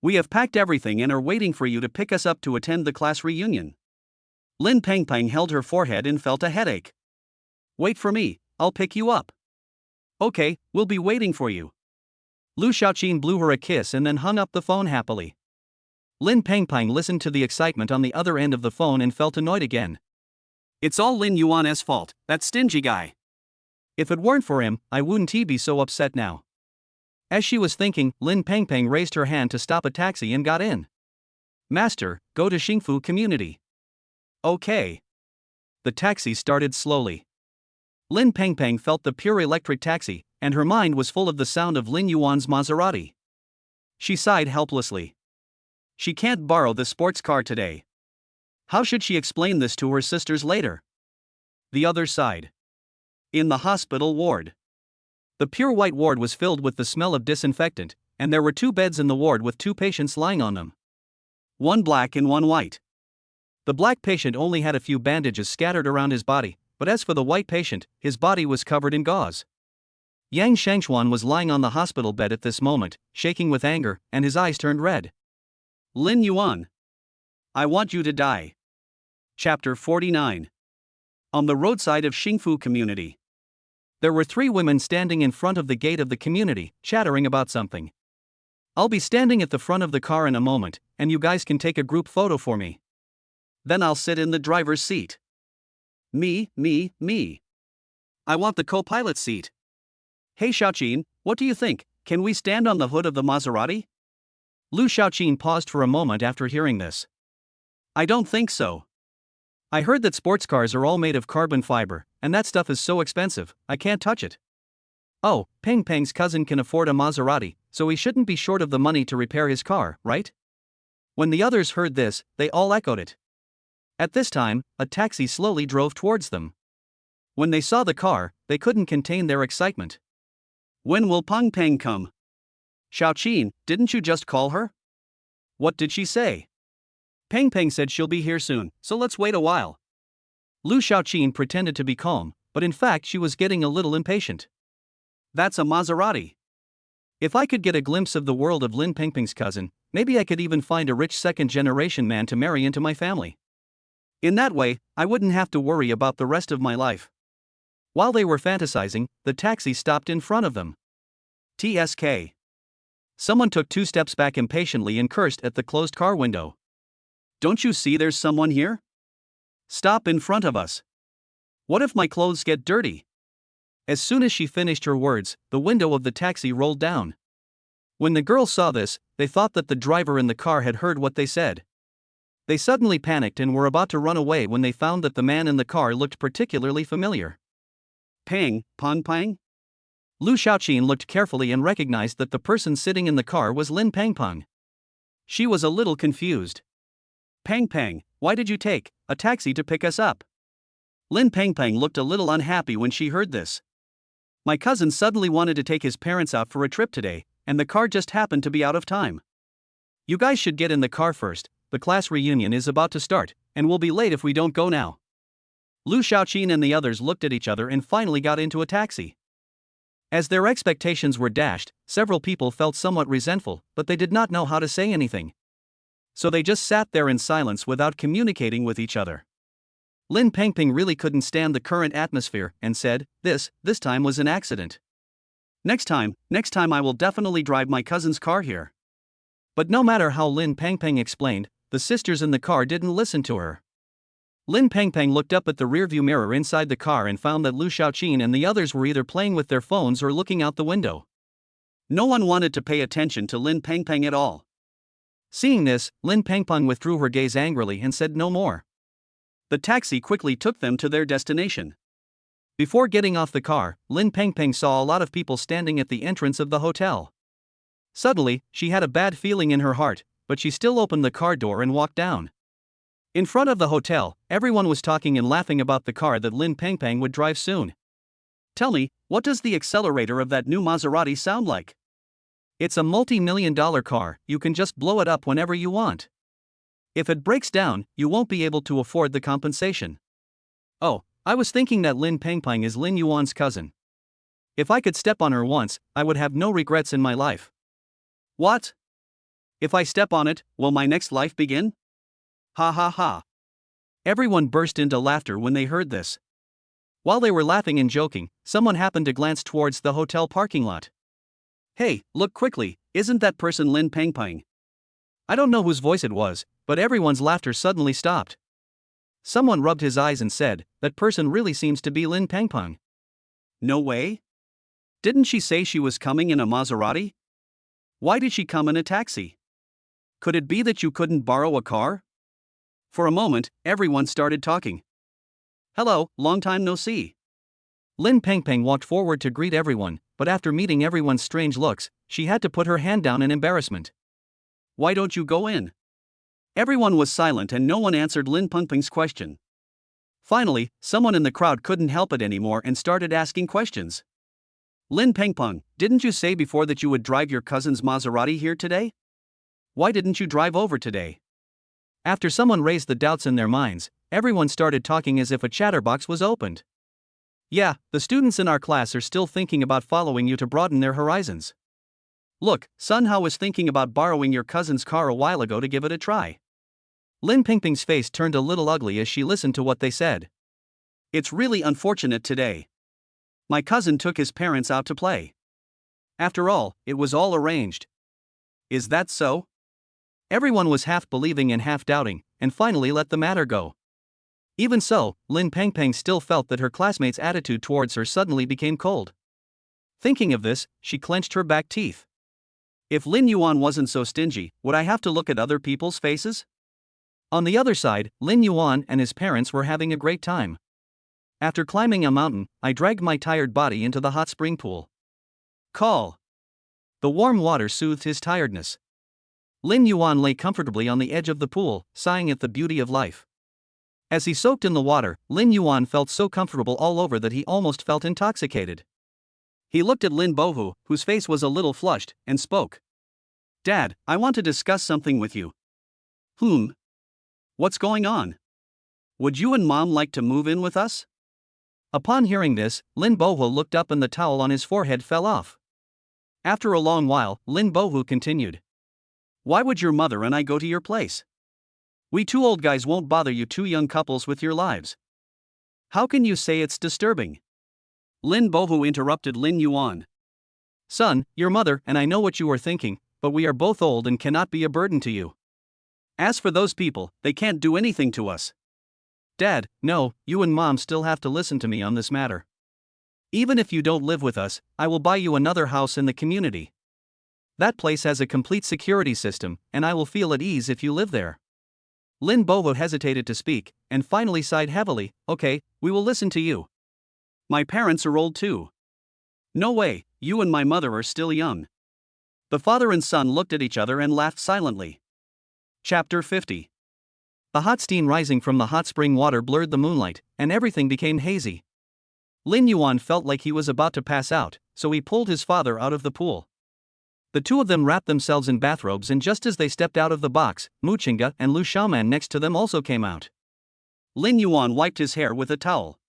We have packed everything and are waiting for you to pick us up to attend the class reunion." Lin Pengpeng held her forehead and felt a headache. "Wait for me, I'll pick you up." "Okay, we'll be waiting for you." Lu Xiaoqin blew her a kiss and then hung up the phone happily. Lin Pengpeng listened to the excitement on the other end of the phone and felt annoyed again. "It's all Lin Yuan's fault, that stingy guy. If it weren't for him, I wouldn't be so upset now." As she was thinking, Lin Pengpeng raised her hand to stop a taxi and got in. "Master, go to Xingfu Community." "Okay." The taxi started slowly. Lin Pengpeng felt the pure electric taxi, and her mind was full of the sound of Lin Yuan's Maserati. She sighed helplessly. She can't borrow the sports car today. How should she explain this to her sisters later? The other side. In the hospital ward. The pure white ward was filled with the smell of disinfectant, and there were 2 beds in the ward with 2 patients lying on them. One black and one white. The black patient only had a few bandages scattered around his body, but as for the white patient, his body was covered in gauze. Yang Shangchuan was lying on the hospital bed at this moment, shaking with anger, and his eyes turned red. Lin Yuan. I want you to die. Chapter 49. On the roadside of Xingfu community. There were 3 women standing in front of the gate of the community, chattering about something. I'll be standing at the front of the car in a moment, and you guys can take a group photo for me. Then I'll sit in the driver's seat. Me. I want the co-pilot seat. Hey Xiaoqin, what do you think? Can we stand on the hood of the Maserati? Lu Xiaoqin paused for a moment after hearing this. I don't think so. I heard that sports cars are all made of carbon fiber, and that stuff is so expensive, I can't touch it. Oh, Peng Peng's cousin can afford a Maserati, so he shouldn't be short of the money to repair his car, right? When the others heard this, they all echoed it. At this time, a taxi slowly drove towards them. When they saw the car, they couldn't contain their excitement. When will Peng Peng come? Xiaoqin, didn't you just call her? What did she say? Peng Peng said she'll be here soon, so let's wait a while. Lu Xiaoqin pretended to be calm, but in fact she was getting a little impatient. That's a Maserati. If I could get a glimpse of the world of Lin Pengpeng's cousin, maybe I could even find a rich second-generation man to marry into my family. In that way, I wouldn't have to worry about the rest of my life. While they were fantasizing, the taxi stopped in front of them. TSK. Someone took 2 steps back impatiently and cursed at the closed car window. Don't you see there's someone here? Stop in front of us. What if my clothes get dirty? As soon as she finished her words, the window of the taxi rolled down. When the girls saw this, they thought that the driver in the car had heard what they said. They suddenly panicked and were about to run away when they found that the man in the car looked particularly familiar. Peng Peng? Lu Xiaoqin looked carefully and recognized that the person sitting in the car was Lin Pengpeng. She was a little confused. Peng Peng, why did you take a taxi to pick us up? Lin Pengpeng looked a little unhappy when she heard this. My cousin suddenly wanted to take his parents out for a trip today, and the car just happened to be out of time. You guys should get in the car first, the class reunion is about to start, and we'll be late if we don't go now. Lu Xiaoqin and the others looked at each other and finally got into a taxi. As their expectations were dashed, several people felt somewhat resentful, but they did not know how to say anything. So they just sat there in silence without communicating with each other. Lin Pengpeng really couldn't stand the current atmosphere and said, this time was an accident. Next time I will definitely drive my cousin's car here. But no matter how Lin Pengpeng explained, the sisters in the car didn't listen to her. Lin Pengpeng looked up at the rearview mirror inside the car and found that Lu Xiaoqin and the others were either playing with their phones or looking out the window. No one wanted to pay attention to Lin Pengpeng at all. Seeing this, Lin Pengpeng withdrew her gaze angrily and said no more. The taxi quickly took them to their destination. Before getting off the car, Lin Pengpeng saw a lot of people standing at the entrance of the hotel. Suddenly, she had a bad feeling in her heart, but she still opened the car door and walked down. In front of the hotel, everyone was talking and laughing about the car that Lin Pengpeng would drive soon. Tell me, what does the accelerator of that new Maserati sound like? It's a multi-million-dollar car, you can just blow it up whenever you want. If it breaks down, you won't be able to afford the compensation. Oh, I was thinking that Lin Pengpeng is Lin Yuan's cousin. If I could step on her once, I would have no regrets in my life. What? If I step on it, will my next life begin? Ha ha ha. Everyone burst into laughter when they heard this. While they were laughing and joking, someone happened to glance towards the hotel parking lot. Hey, look quickly, isn't that person Lin Pengpeng? I don't know whose voice it was, but everyone's laughter suddenly stopped. Someone rubbed his eyes and said, that person really seems to be Lin Pengpeng. No way. Didn't she say she was coming in a Maserati? Why did she come in a taxi? Could it be that you couldn't borrow a car? For a moment, everyone started talking. Hello, long time no see. Lin Pengpeng walked forward to greet everyone, but after meeting everyone's strange looks, she had to put her hand down in embarrassment. Why don't you go in? Everyone was silent and no one answered Lin Pengpeng's question. Finally, someone in the crowd couldn't help it anymore and started asking questions. Lin Pengpeng, didn't you say before that you would drive your cousin's Maserati here today? Why didn't you drive over today? After someone raised the doubts in their minds, everyone started talking as if a chatterbox was opened. Yeah, the students in our class are still thinking about following you to broaden their horizons. Look, Sun Hao was thinking about borrowing your cousin's car a while ago to give it a try. Lin Pingping's face turned a little ugly as she listened to what they said. It's really unfortunate today. My cousin took his parents out to play. After all, it was all arranged. Is that so? Everyone was half believing and half doubting, and finally let the matter go. Even so, Lin Pengpeng still felt that her classmates' attitude towards her suddenly became cold. Thinking of this, she clenched her back teeth. If Lin Yuan wasn't so stingy, would I have to look at other people's faces? On the other side, Lin Yuan and his parents were having a great time. After climbing a mountain, I dragged my tired body into the hot spring pool. Call. The warm water soothed his tiredness. Lin Yuan lay comfortably on the edge of the pool, sighing at the beauty of life. As he soaked in the water, Lin Yuan felt so comfortable all over that he almost felt intoxicated. He looked at Lin Bohu, whose face was a little flushed, and spoke. Dad, I want to discuss something with you. What's going on? Would you and Mom like to move in with us? Upon hearing this, Lin Bohu looked up and the towel on his forehead fell off. After a long while, Lin Bohu continued. Why would your mother and I go to your place? We two old guys won't bother you two young couples with your lives. How can you say it's disturbing? Lin Bohu interrupted Lin Yuan. Son, your mother and I know what you are thinking, but we are both old and cannot be a burden to you. As for those people, they can't do anything to us. Dad, no, you and Mom still have to listen to me on this matter. Even if you don't live with us, I will buy you another house in the community. That place has a complete security system, and I will feel at ease if you live there. Lin Bohu hesitated to speak, and finally sighed heavily. Okay, we will listen to you. My parents are old too. No way, you and my mother are still young. The father and son looked at each other and laughed silently. Chapter 50. The hot steam rising from the hot spring water blurred the moonlight, and everything became hazy. Lin Yuan felt like he was about to pass out, so he pulled his father out of the pool. The two of them wrapped themselves in bathrobes, and just as they stepped out of the box, Mu Qingge and Lu Xiaoman next to them also came out. Lin Yuan wiped his hair with a towel.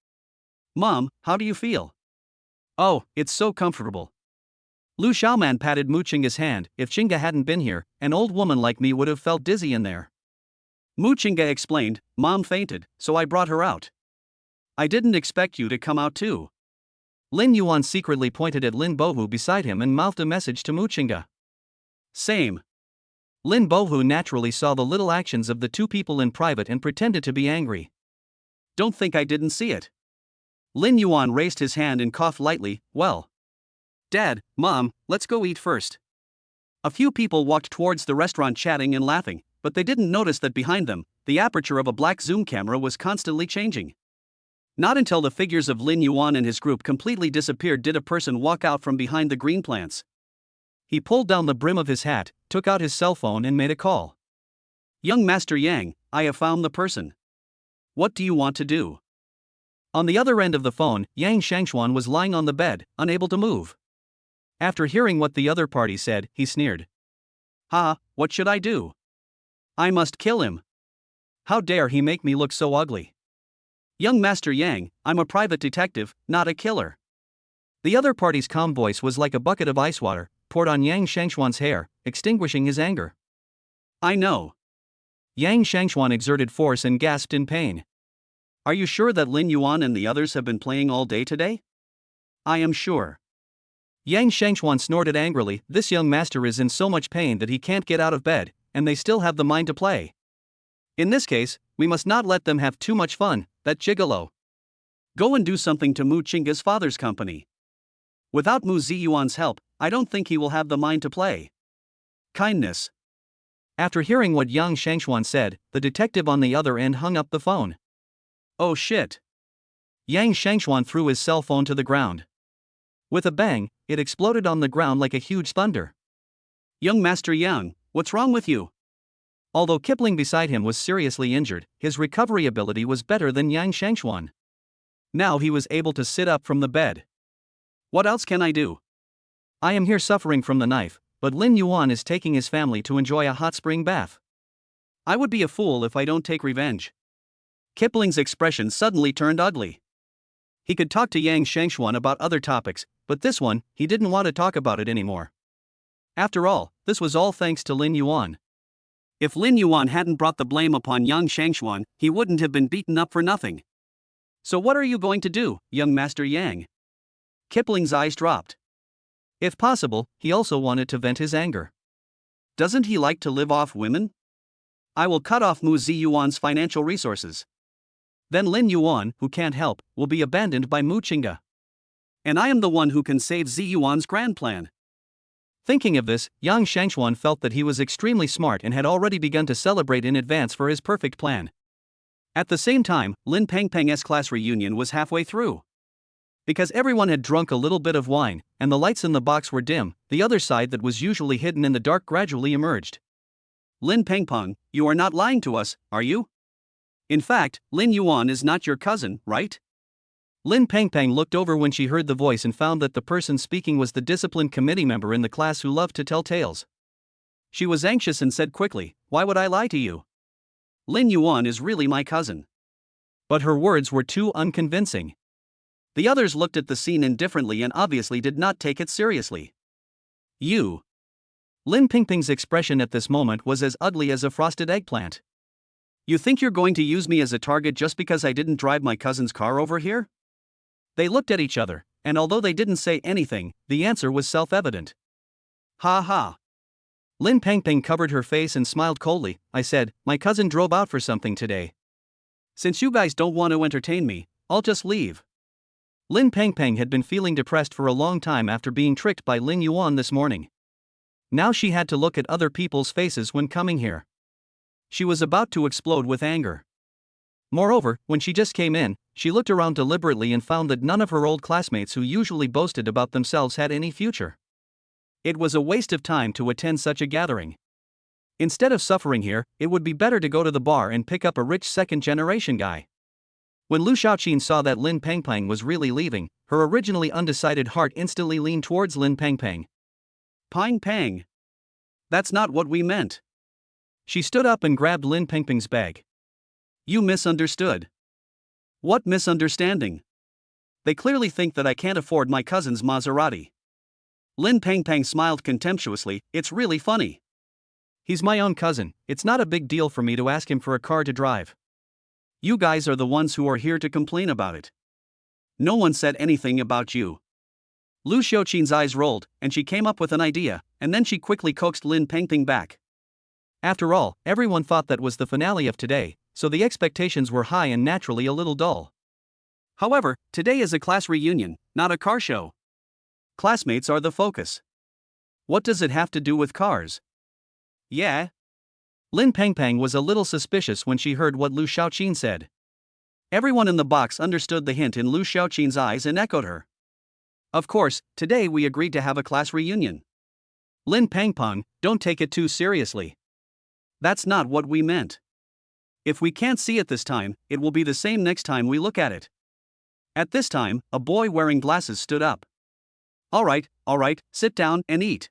Mom, how do you feel? Oh, it's so comfortable. Lu Xiaoman patted Mu Qingge's hand. If Qingge hadn't been here, an old woman like me would have felt dizzy in there. Mu Qingge explained, Mom fainted, so I brought her out. I didn't expect you to come out too. Lin Yuan secretly pointed at Lin Bohu beside him and mouthed a message to Mu Qingge. Same. Lin Bohu naturally saw the little actions of the two people in private and pretended to be angry. Don't think I didn't see it. Lin Yuan raised his hand and coughed lightly. Well. Dad, Mom, let's go eat first. A few people walked towards the restaurant chatting and laughing, but they didn't notice that behind them, the aperture of a black zoom camera was constantly changing. Not until the figures of Lin Yuan and his group completely disappeared did a person walk out from behind the green plants. He pulled down the brim of his hat, took out his cell phone and made a call. Young Master Yang, I have found the person. What do you want to do? On the other end of the phone, Yang Shangshuan was lying on the bed, unable to move. After hearing what the other party said, he sneered. What should I do? I must kill him. How dare he make me look so ugly? Young Master Yang, I'm a private detective, not a killer. The other party's calm voice was like a bucket of ice water, poured on Yang Shangshuan's hair, extinguishing his anger. I know. Yang Shangshuan exerted force and gasped in pain. Are you sure that Lin Yuan and the others have been playing all day today? I am sure. Yang Shangshuan snorted angrily. This young master is in so much pain that he can't get out of bed, and they still have the mind to play. In this case, we must not let them have too much fun, that gigolo. Go and do something to Mu Qingge's father's company. Without Mu Ziyuan's help, I don't think he will have the mind to play. Kindness. After hearing what Yang Shangshuan said, the detective on the other end hung up the phone. Oh shit. Yang Shangshuan threw his cell phone to the ground. With a bang, it exploded on the ground like a huge thunder. Young Master Yang, what's wrong with you? Although Kipling beside him was seriously injured, his recovery ability was better than Yang Shangshuan. Now he was able to sit up from the bed. What else can I do? I am here suffering from the knife, but Lin Yuan is taking his family to enjoy a hot spring bath. I would be a fool if I don't take revenge. Kipling's expression suddenly turned ugly. He could talk to Yang Shangxuan about other topics, but this one, he didn't want to talk about it anymore. After all, this was all thanks to Lin Yuan. If Lin Yuan hadn't brought the blame upon Yang Shangxuan, he wouldn't have been beaten up for nothing. So what are you going to do, young Master Yang? Kipling's eyes dropped. If possible, he also wanted to vent his anger. Doesn't he like to live off women? I will cut off Mu Ziyuan's financial resources. Then Lin Yuan, who can't help, will be abandoned by Mu Qingge. And I am the one who can save Ziyuan's grand plan. Thinking of this, Yang Shangxuan felt that he was extremely smart and had already begun to celebrate in advance for his perfect plan. At the same time, Lin Pengpeng's class reunion was halfway through. Because everyone had drunk a little bit of wine, and the lights in the box were dim, the other side that was usually hidden in the dark gradually emerged. Lin Pengpeng, you are not lying to us, are you? In fact, Lin Yuan is not your cousin, right? Lin Pengpeng looked over when she heard the voice and found that the person speaking was the discipline committee member in the class who loved to tell tales. She was anxious and said quickly, "Why would I lie to you? Lin Yuan is really my cousin." But her words were too unconvincing. The others looked at the scene indifferently and obviously did not take it seriously. You. Lin Pengpeng's expression at this moment was as ugly as a frosted eggplant. You think you're going to use me as a target just because I didn't drive my cousin's car over here? They looked at each other, and although they didn't say anything, the answer was self-evident. Ha ha. Lin Pengpeng covered her face and smiled coldly. I said, my cousin drove out for something today. Since you guys don't want to entertain me, I'll just leave. Lin Pengpeng had been feeling depressed for a long time after being tricked by Lin Yuan this morning. Now she had to look at other people's faces when coming here. She was about to explode with anger. Moreover, when she just came in, she looked around deliberately and found that none of her old classmates who usually boasted about themselves had any future. It was a waste of time to attend such a gathering. Instead of suffering here, it would be better to go to the bar and pick up a rich second-generation guy. When Lu Shaoqin saw that Lin Pengpeng was really leaving, her originally undecided heart instantly leaned towards Lin Pengpeng. Peng. That's not what we meant. She stood up and grabbed Lin Pengpeng's bag. You misunderstood. What misunderstanding? They clearly think that I can't afford my cousin's Maserati. Lin Pengpeng smiled contemptuously. It's really funny. He's my own cousin, it's not a big deal for me to ask him for a car to drive. You guys are the ones who are here to complain about it. No one said anything about you. Lu Xiaoqin's eyes rolled, and she came up with an idea, and then she quickly coaxed Lin Pengpeng back. After all, everyone thought that was the finale of today, so the expectations were high and naturally a little dull. However, today is a class reunion, not a car show. Classmates are the focus. What does it have to do with cars? Yeah. Lin Pengpeng was a little suspicious when she heard what Lu Xiaoqin said. Everyone in the box understood the hint in Lu Xiaoqin's eyes and echoed her. Of course, today we agreed to have a class reunion. Lin Pengpeng, don't take it too seriously. That's not what we meant. If we can't see it this time, it will be the same next time we look at it. At this time, a boy wearing glasses stood up. All right, sit down and eat.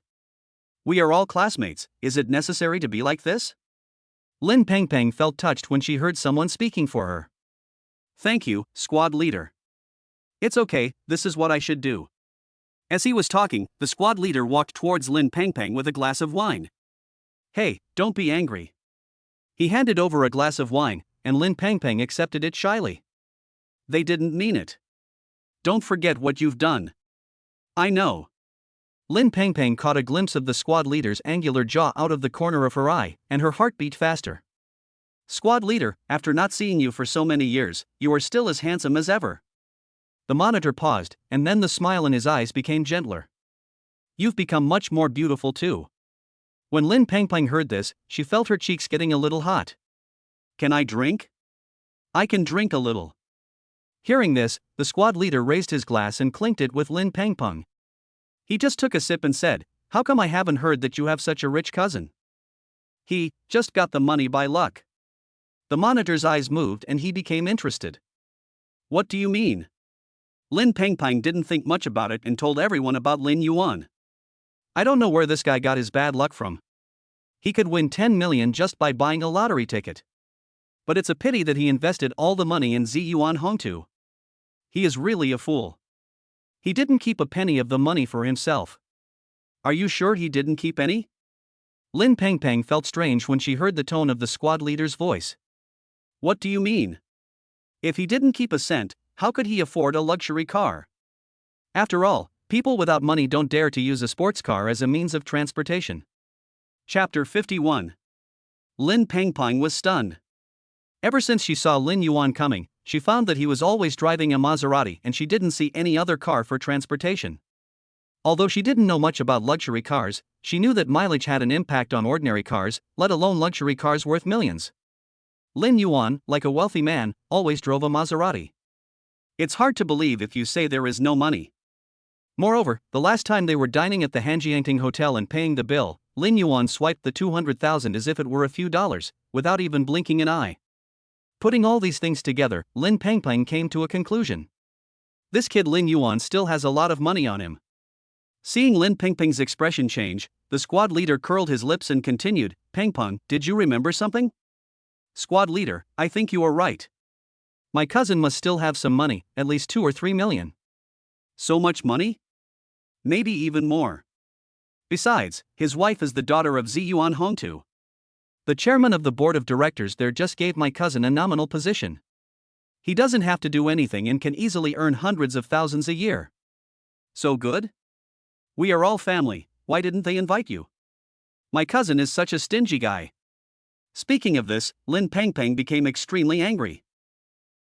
We are all classmates, is it necessary to be like this? Lin Pengpeng felt touched when she heard someone speaking for her. Thank you, squad leader. It's okay, this is what I should do. As he was talking, the squad leader walked towards Lin Pengpeng with a glass of wine. Hey, don't be angry. He handed over a glass of wine, and Lin Pengpeng accepted it shyly. They didn't mean it. Don't forget what you've done. I know. Lin Pengpeng caught a glimpse of the squad leader's angular jaw out of the corner of her eye, and her heart beat faster. Squad leader, after not seeing you for so many years, you are still as handsome as ever. The monitor paused, and then the smile in his eyes became gentler. You've become much more beautiful too. When Lin Pengpeng heard this, she felt her cheeks getting a little hot. Can I drink? I can drink a little. Hearing this, the squad leader raised his glass and clinked it with Lin Pengpeng. He just took a sip and said, how come I haven't heard that you have such a rich cousin? He just got the money by luck. The monitor's eyes moved and he became interested. What do you mean? Lin Pengpeng didn't think much about it and told everyone about Lin Yuan. I don't know where this guy got his bad luck from. He could win 10 million just by buying a lottery ticket. But it's a pity that he invested all the money in Ziyuan Hongtu. He is really a fool. He didn't keep a penny of the money for himself. Are you sure he didn't keep any? Lin Pengpeng felt strange when she heard the tone of the squad leader's voice. What do you mean? If he didn't keep a cent, how could he afford a luxury car? After all, people without money don't dare to use a sports car as a means of transportation. Chapter 51. Lin Pengpeng was stunned. Ever since she saw Lin Yuan coming, she found that he was always driving a Maserati and she didn't see any other car for transportation. Although she didn't know much about luxury cars, she knew that mileage had an impact on ordinary cars, let alone luxury cars worth millions. Lin Yuan, like a wealthy man, always drove a Maserati. It's hard to believe if you say there is no money. Moreover, the last time they were dining at the Hanjiangting Hotel and paying the bill, Lin Yuan swiped the 200,000 as if it were a few dollars, without even blinking an eye. Putting all these things together, Lin Pengpeng came to a conclusion. This kid Lin Yuan still has a lot of money on him. Seeing Lin Pengpeng's expression change, the squad leader curled his lips and continued, Pengpeng, did you remember something? Squad leader, I think you are right. My cousin must still have some money, at least 2 or 3 million. So much money? Maybe even more. Besides, his wife is the daughter of Ziyuan Hongtu. The chairman of the board of directors there just gave my cousin a nominal position. He doesn't have to do anything and can easily earn hundreds of thousands a year. So good? We are all family, why didn't they invite you? My cousin is such a stingy guy. Speaking of this, Lin Pengpeng became extremely angry.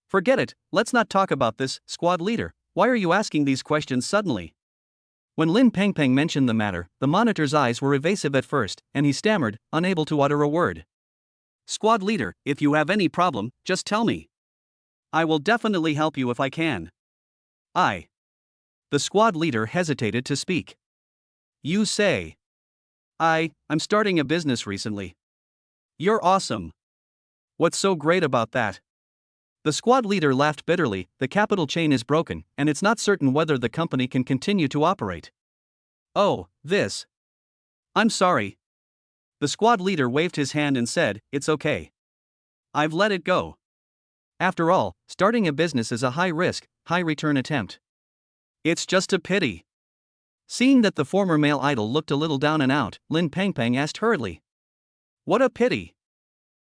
Forget it, let's not talk about this, squad leader, why are you asking these questions suddenly? When Lin Pengpeng mentioned the matter, the monitor's eyes were evasive at first, and he stammered, unable to utter a word. Squad leader, if you have any problem, just tell me. I will definitely help you if I can. The squad leader hesitated to speak. You say. I'm starting a business recently. You're awesome. What's so great about that? The squad leader laughed bitterly, the capital chain is broken, and it's not certain whether the company can continue to operate. Oh, this. I'm sorry. The squad leader waved his hand and said, it's okay. I've let it go. After all, starting a business is a high-risk, high-return attempt. It's just a pity. Seeing that the former male idol looked a little down and out, Lin Pengpeng asked hurriedly. What a pity.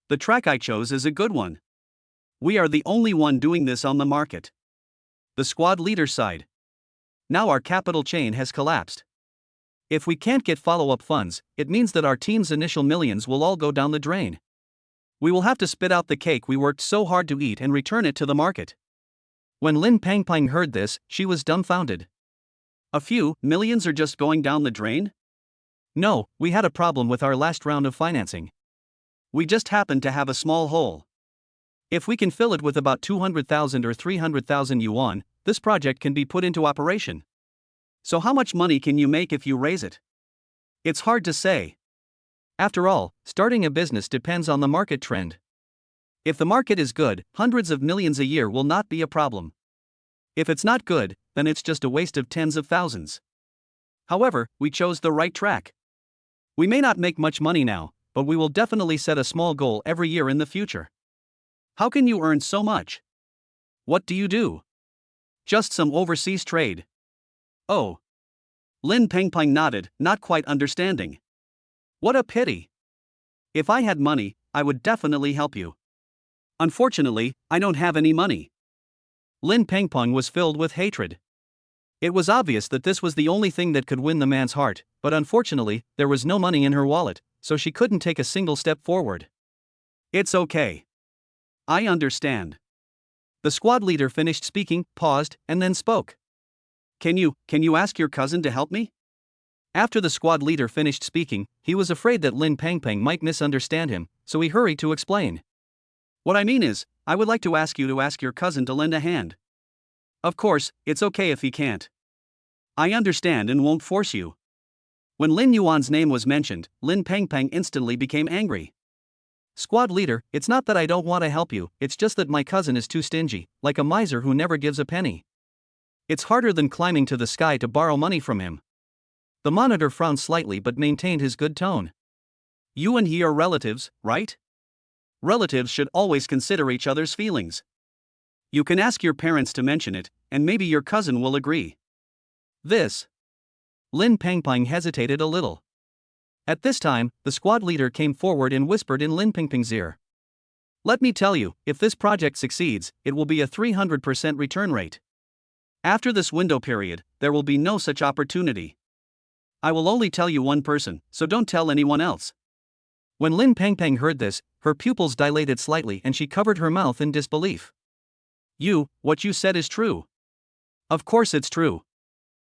The track I chose is a good one. We are the only one doing this on the market. The squad leader sighed. Now our capital chain has collapsed. If we can't get follow-up funds, it means that our team's initial millions will all go down the drain. We will have to spit out the cake we worked so hard to eat and return it to the market. When Lin Pengpeng heard this, she was dumbfounded. A few millions are just going down the drain? No, we had a problem with our last round of financing. We just happened to have a small hole. If we can fill it with about 200,000 or 300,000 yuan, this project can be put into operation. So how much money can you make if you raise it? It's hard to say. After all, starting a business depends on the market trend. If the market is good, hundreds of millions a year will not be a problem. If it's not good, then it's just a waste of tens of thousands. However, we chose the right track. We may not make much money now, but we will definitely set a small goal every year in the future. How can you earn so much? What do you do? Just some overseas trade. Oh. Lin Pengpeng nodded, not quite understanding. What a pity. If I had money, I would definitely help you. Unfortunately, I don't have any money. Lin Pengpeng was filled with hatred. It was obvious that this was the only thing that could win the man's heart, but unfortunately, there was no money in her wallet, so she couldn't take a single step forward. It's okay. I understand. The squad leader finished speaking, paused, and then spoke. Can you ask your cousin to help me? After the squad leader finished speaking, he was afraid that Lin Pengpeng might misunderstand him, so he hurried to explain. What I mean is, I would like to ask you to ask your cousin to lend a hand. Of course, it's okay if he can't. I understand and won't force you. When Lin Yuan's name was mentioned, Lin Pengpeng instantly became angry. Squad leader, it's not that I don't want to help you, it's just that my cousin is too stingy, like a miser who never gives a penny. It's harder than climbing to the sky to borrow money from him. The monitor frowned slightly but maintained his good tone. You and he are relatives, right? Relatives should always consider each other's feelings. You can ask your parents to mention it, and maybe your cousin will agree. This. Lin Pengpeng hesitated a little. At this time, the squad leader came forward and whispered in Lin Pengpeng's ear. Let me tell you, if this project succeeds, it will be a 300% return rate. After this window period, there will be no such opportunity. I will only tell you one person, so don't tell anyone else. When Lin Pengpeng heard this, her pupils dilated slightly and she covered her mouth in disbelief. What you said is true. Of course it's true.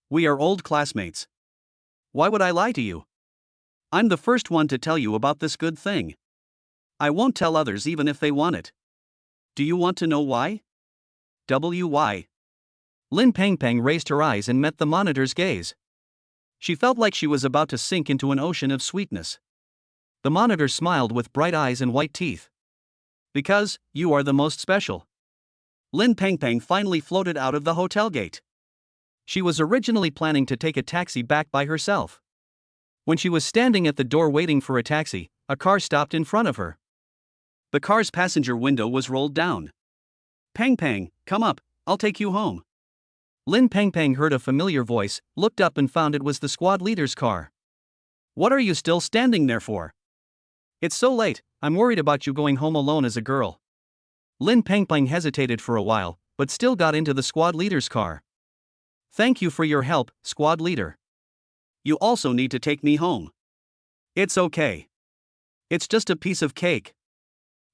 We are old classmates. Why would I lie to you? I'm the first one to tell you about this good thing. I won't tell others even if they want it. Do you want to know why? Why? Lin Pengpeng raised her eyes and met the monitor's gaze. She felt like she was about to sink into an ocean of sweetness. The monitor smiled with bright eyes and white teeth. Because, you are the most special. Lin Pengpeng finally floated out of the hotel gate. She was originally planning to take a taxi back by herself. When she was standing at the door waiting for a taxi, a car stopped in front of her. The car's passenger window was rolled down. Pengpeng, come up, I'll take you home. Lin Pengpeng heard a familiar voice, looked up and found it was the squad leader's car. What are you still standing there for? It's so late, I'm worried about you going home alone as a girl. Lin Pengpeng hesitated for a while, but still got into the squad leader's car. Thank you for your help, squad leader. You also need to take me home. It's okay. It's just a piece of cake.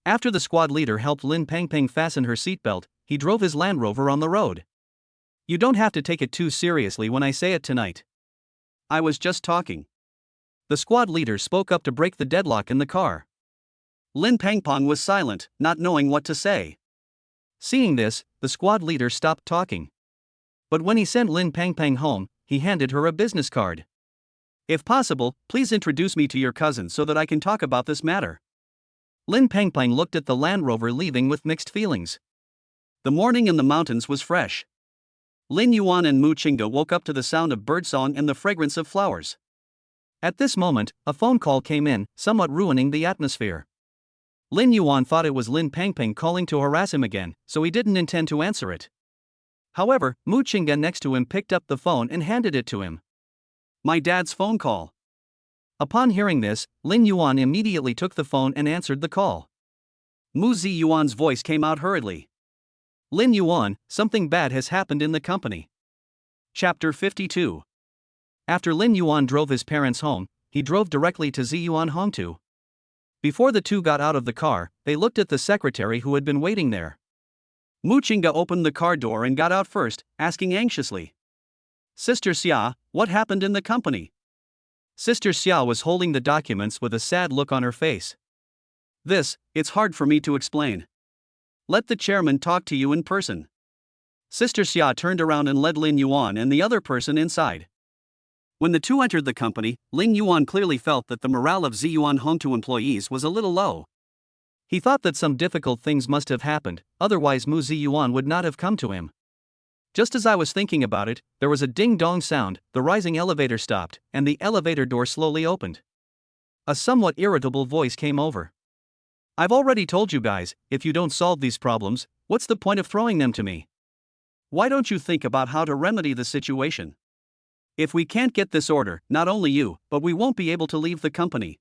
After the squad leader helped Lin Pengpeng fasten her seatbelt, he drove his Land Rover on the road. You don't have to take it too seriously when I say it tonight. I was just talking. The squad leader spoke up to break the deadlock in the car. Lin Pengpeng was silent, not knowing what to say. Seeing this, the squad leader stopped talking. But when he sent Lin Pengpeng home, he handed her a business card. If possible, please introduce me to your cousin so that I can talk about this matter. Lin Pengpeng looked at the Land Rover leaving with mixed feelings. The morning in the mountains was fresh. Lin Yuan and Mu Qingde woke up to the sound of birdsong and the fragrance of flowers. At this moment, a phone call came in, somewhat ruining the atmosphere. Lin Yuan thought it was Lin Pengpeng calling to harass him again, so he didn't intend to answer it. However, Mu Qingde next to him picked up the phone and handed it to him. My dad's phone call. Upon hearing this, Lin Yuan immediately took the phone and answered the call. Mu Ziyuan's voice came out hurriedly. Lin Yuan, something bad has happened in the company. Chapter 52. After Lin Yuan drove his parents home, he drove directly to Ziyuan Hongtu. Before the two got out of the car, they looked at the secretary who had been waiting there. Mu Qingde opened the car door and got out first, asking anxiously. Sister Xia, what happened in the company? Sister Xia was holding the documents with a sad look on her face. It's hard for me to explain. Let the chairman talk to you in person. Sister Xia turned around and led Lin Yuan and the other person inside. When the two entered the company, Lin Yuan clearly felt that the morale of Ziyuan Hongtu employees was a little low. He thought that some difficult things must have happened, otherwise Mu Ziyuan would not have come to him. Just as I was thinking about it, there was a ding-dong sound, the rising elevator stopped, and the elevator door slowly opened. A somewhat irritable voice came over. I've already told you guys, if you don't solve these problems, what's the point of throwing them to me? Why don't you think about how to remedy the situation? If we can't get this order, not only you, but we won't be able to leave the company.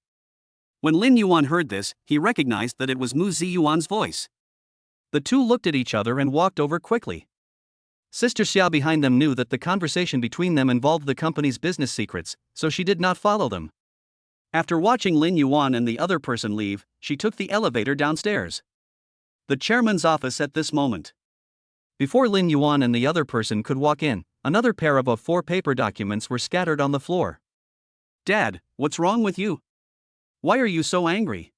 When Lin Yuan heard this, he recognized that it was Mu Ziyuan's voice. The two looked at each other and walked over quickly. Sister Xia behind them knew that the conversation between them involved the company's business secrets, so she did not follow them. After watching Lin Yuan and the other person leave, she took the elevator downstairs. The chairman's office at this moment. Before Lin Yuan and the other person could walk in, another pair of 4 paper documents were scattered on the floor. Dad, what's wrong with you? Why are you so angry?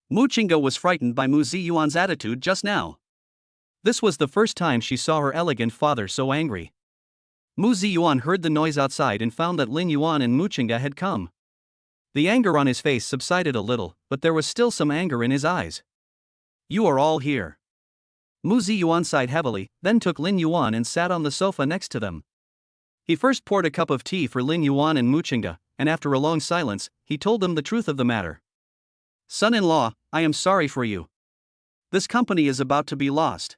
Mu Qingde was frightened by Mu Ziyuan's attitude just now. This was the first time she saw her elegant father so angry. Mu Ziyuan heard the noise outside and found that Lin Yuan and Mu Qingde had come. The anger on his face subsided a little, but there was still some anger in his eyes. You are all here. Mu Ziyuan sighed heavily, then took Lin Yuan and sat on the sofa next to them. He first poured a cup of tea for Lin Yuan and Mu Qingde, and after a long silence, he told them the truth of the matter. Son-in-law, I am sorry for you. This company is about to be lost.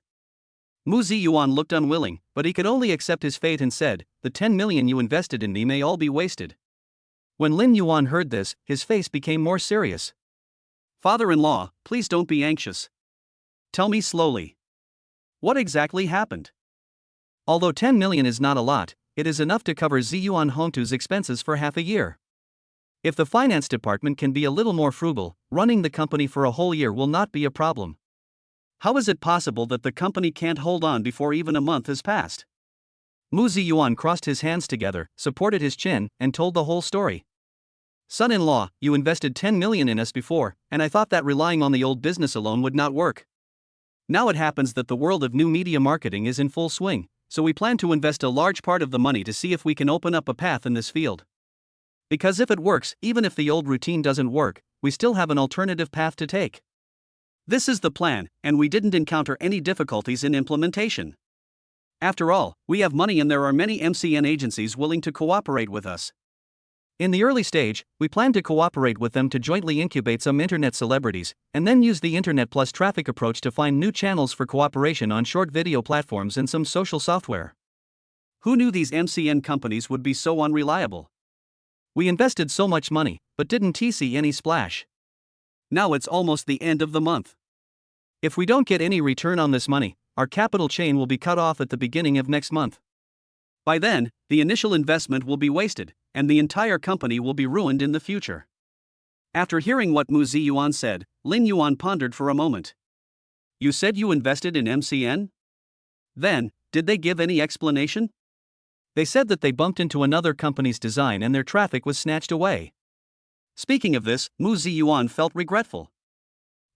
Mu Ziyuan looked unwilling, but he could only accept his fate and said, the 10 million you invested in me may all be wasted. When Lin Yuan heard this, his face became more serious. Father-in-law, please don't be anxious. Tell me slowly. What exactly happened? Although 10 million is not a lot, it is enough to cover Ziyuan Hongtu's expenses for half a year. If the finance department can be a little more frugal, running the company for a whole year will not be a problem. How is it possible that the company can't hold on before even a month has passed? Mu Ziyuan crossed his hands together, supported his chin, and told the whole story. Son-in-law, you invested 10 million in us before, and I thought that relying on the old business alone would not work. Now it happens that the world of new media marketing is in full swing, so we plan to invest a large part of the money to see if we can open up a path in this field. Because if it works, even if the old routine doesn't work, we still have an alternative path to take. This is the plan, and we didn't encounter any difficulties in implementation. After all, we have money and there are many MCN agencies willing to cooperate with us. In the early stage, we plan to cooperate with them to jointly incubate some internet celebrities, and then use the internet plus traffic approach to find new channels for cooperation on short video platforms and some social software. Who knew these MCN companies would be so unreliable? We invested so much money, but didn't see any splash. Now it's almost the end of the month. If we don't get any return on this money, our capital chain will be cut off at the beginning of next month. By then, the initial investment will be wasted, and the entire company will be ruined in the future. After hearing what Mu Ziyuan said, Lin Yuan pondered for a moment. You said you invested in MCN? Then, did they give any explanation? They said that they bumped into another company's design and their traffic was snatched away. Speaking of this, Mu Ziyuan felt regretful.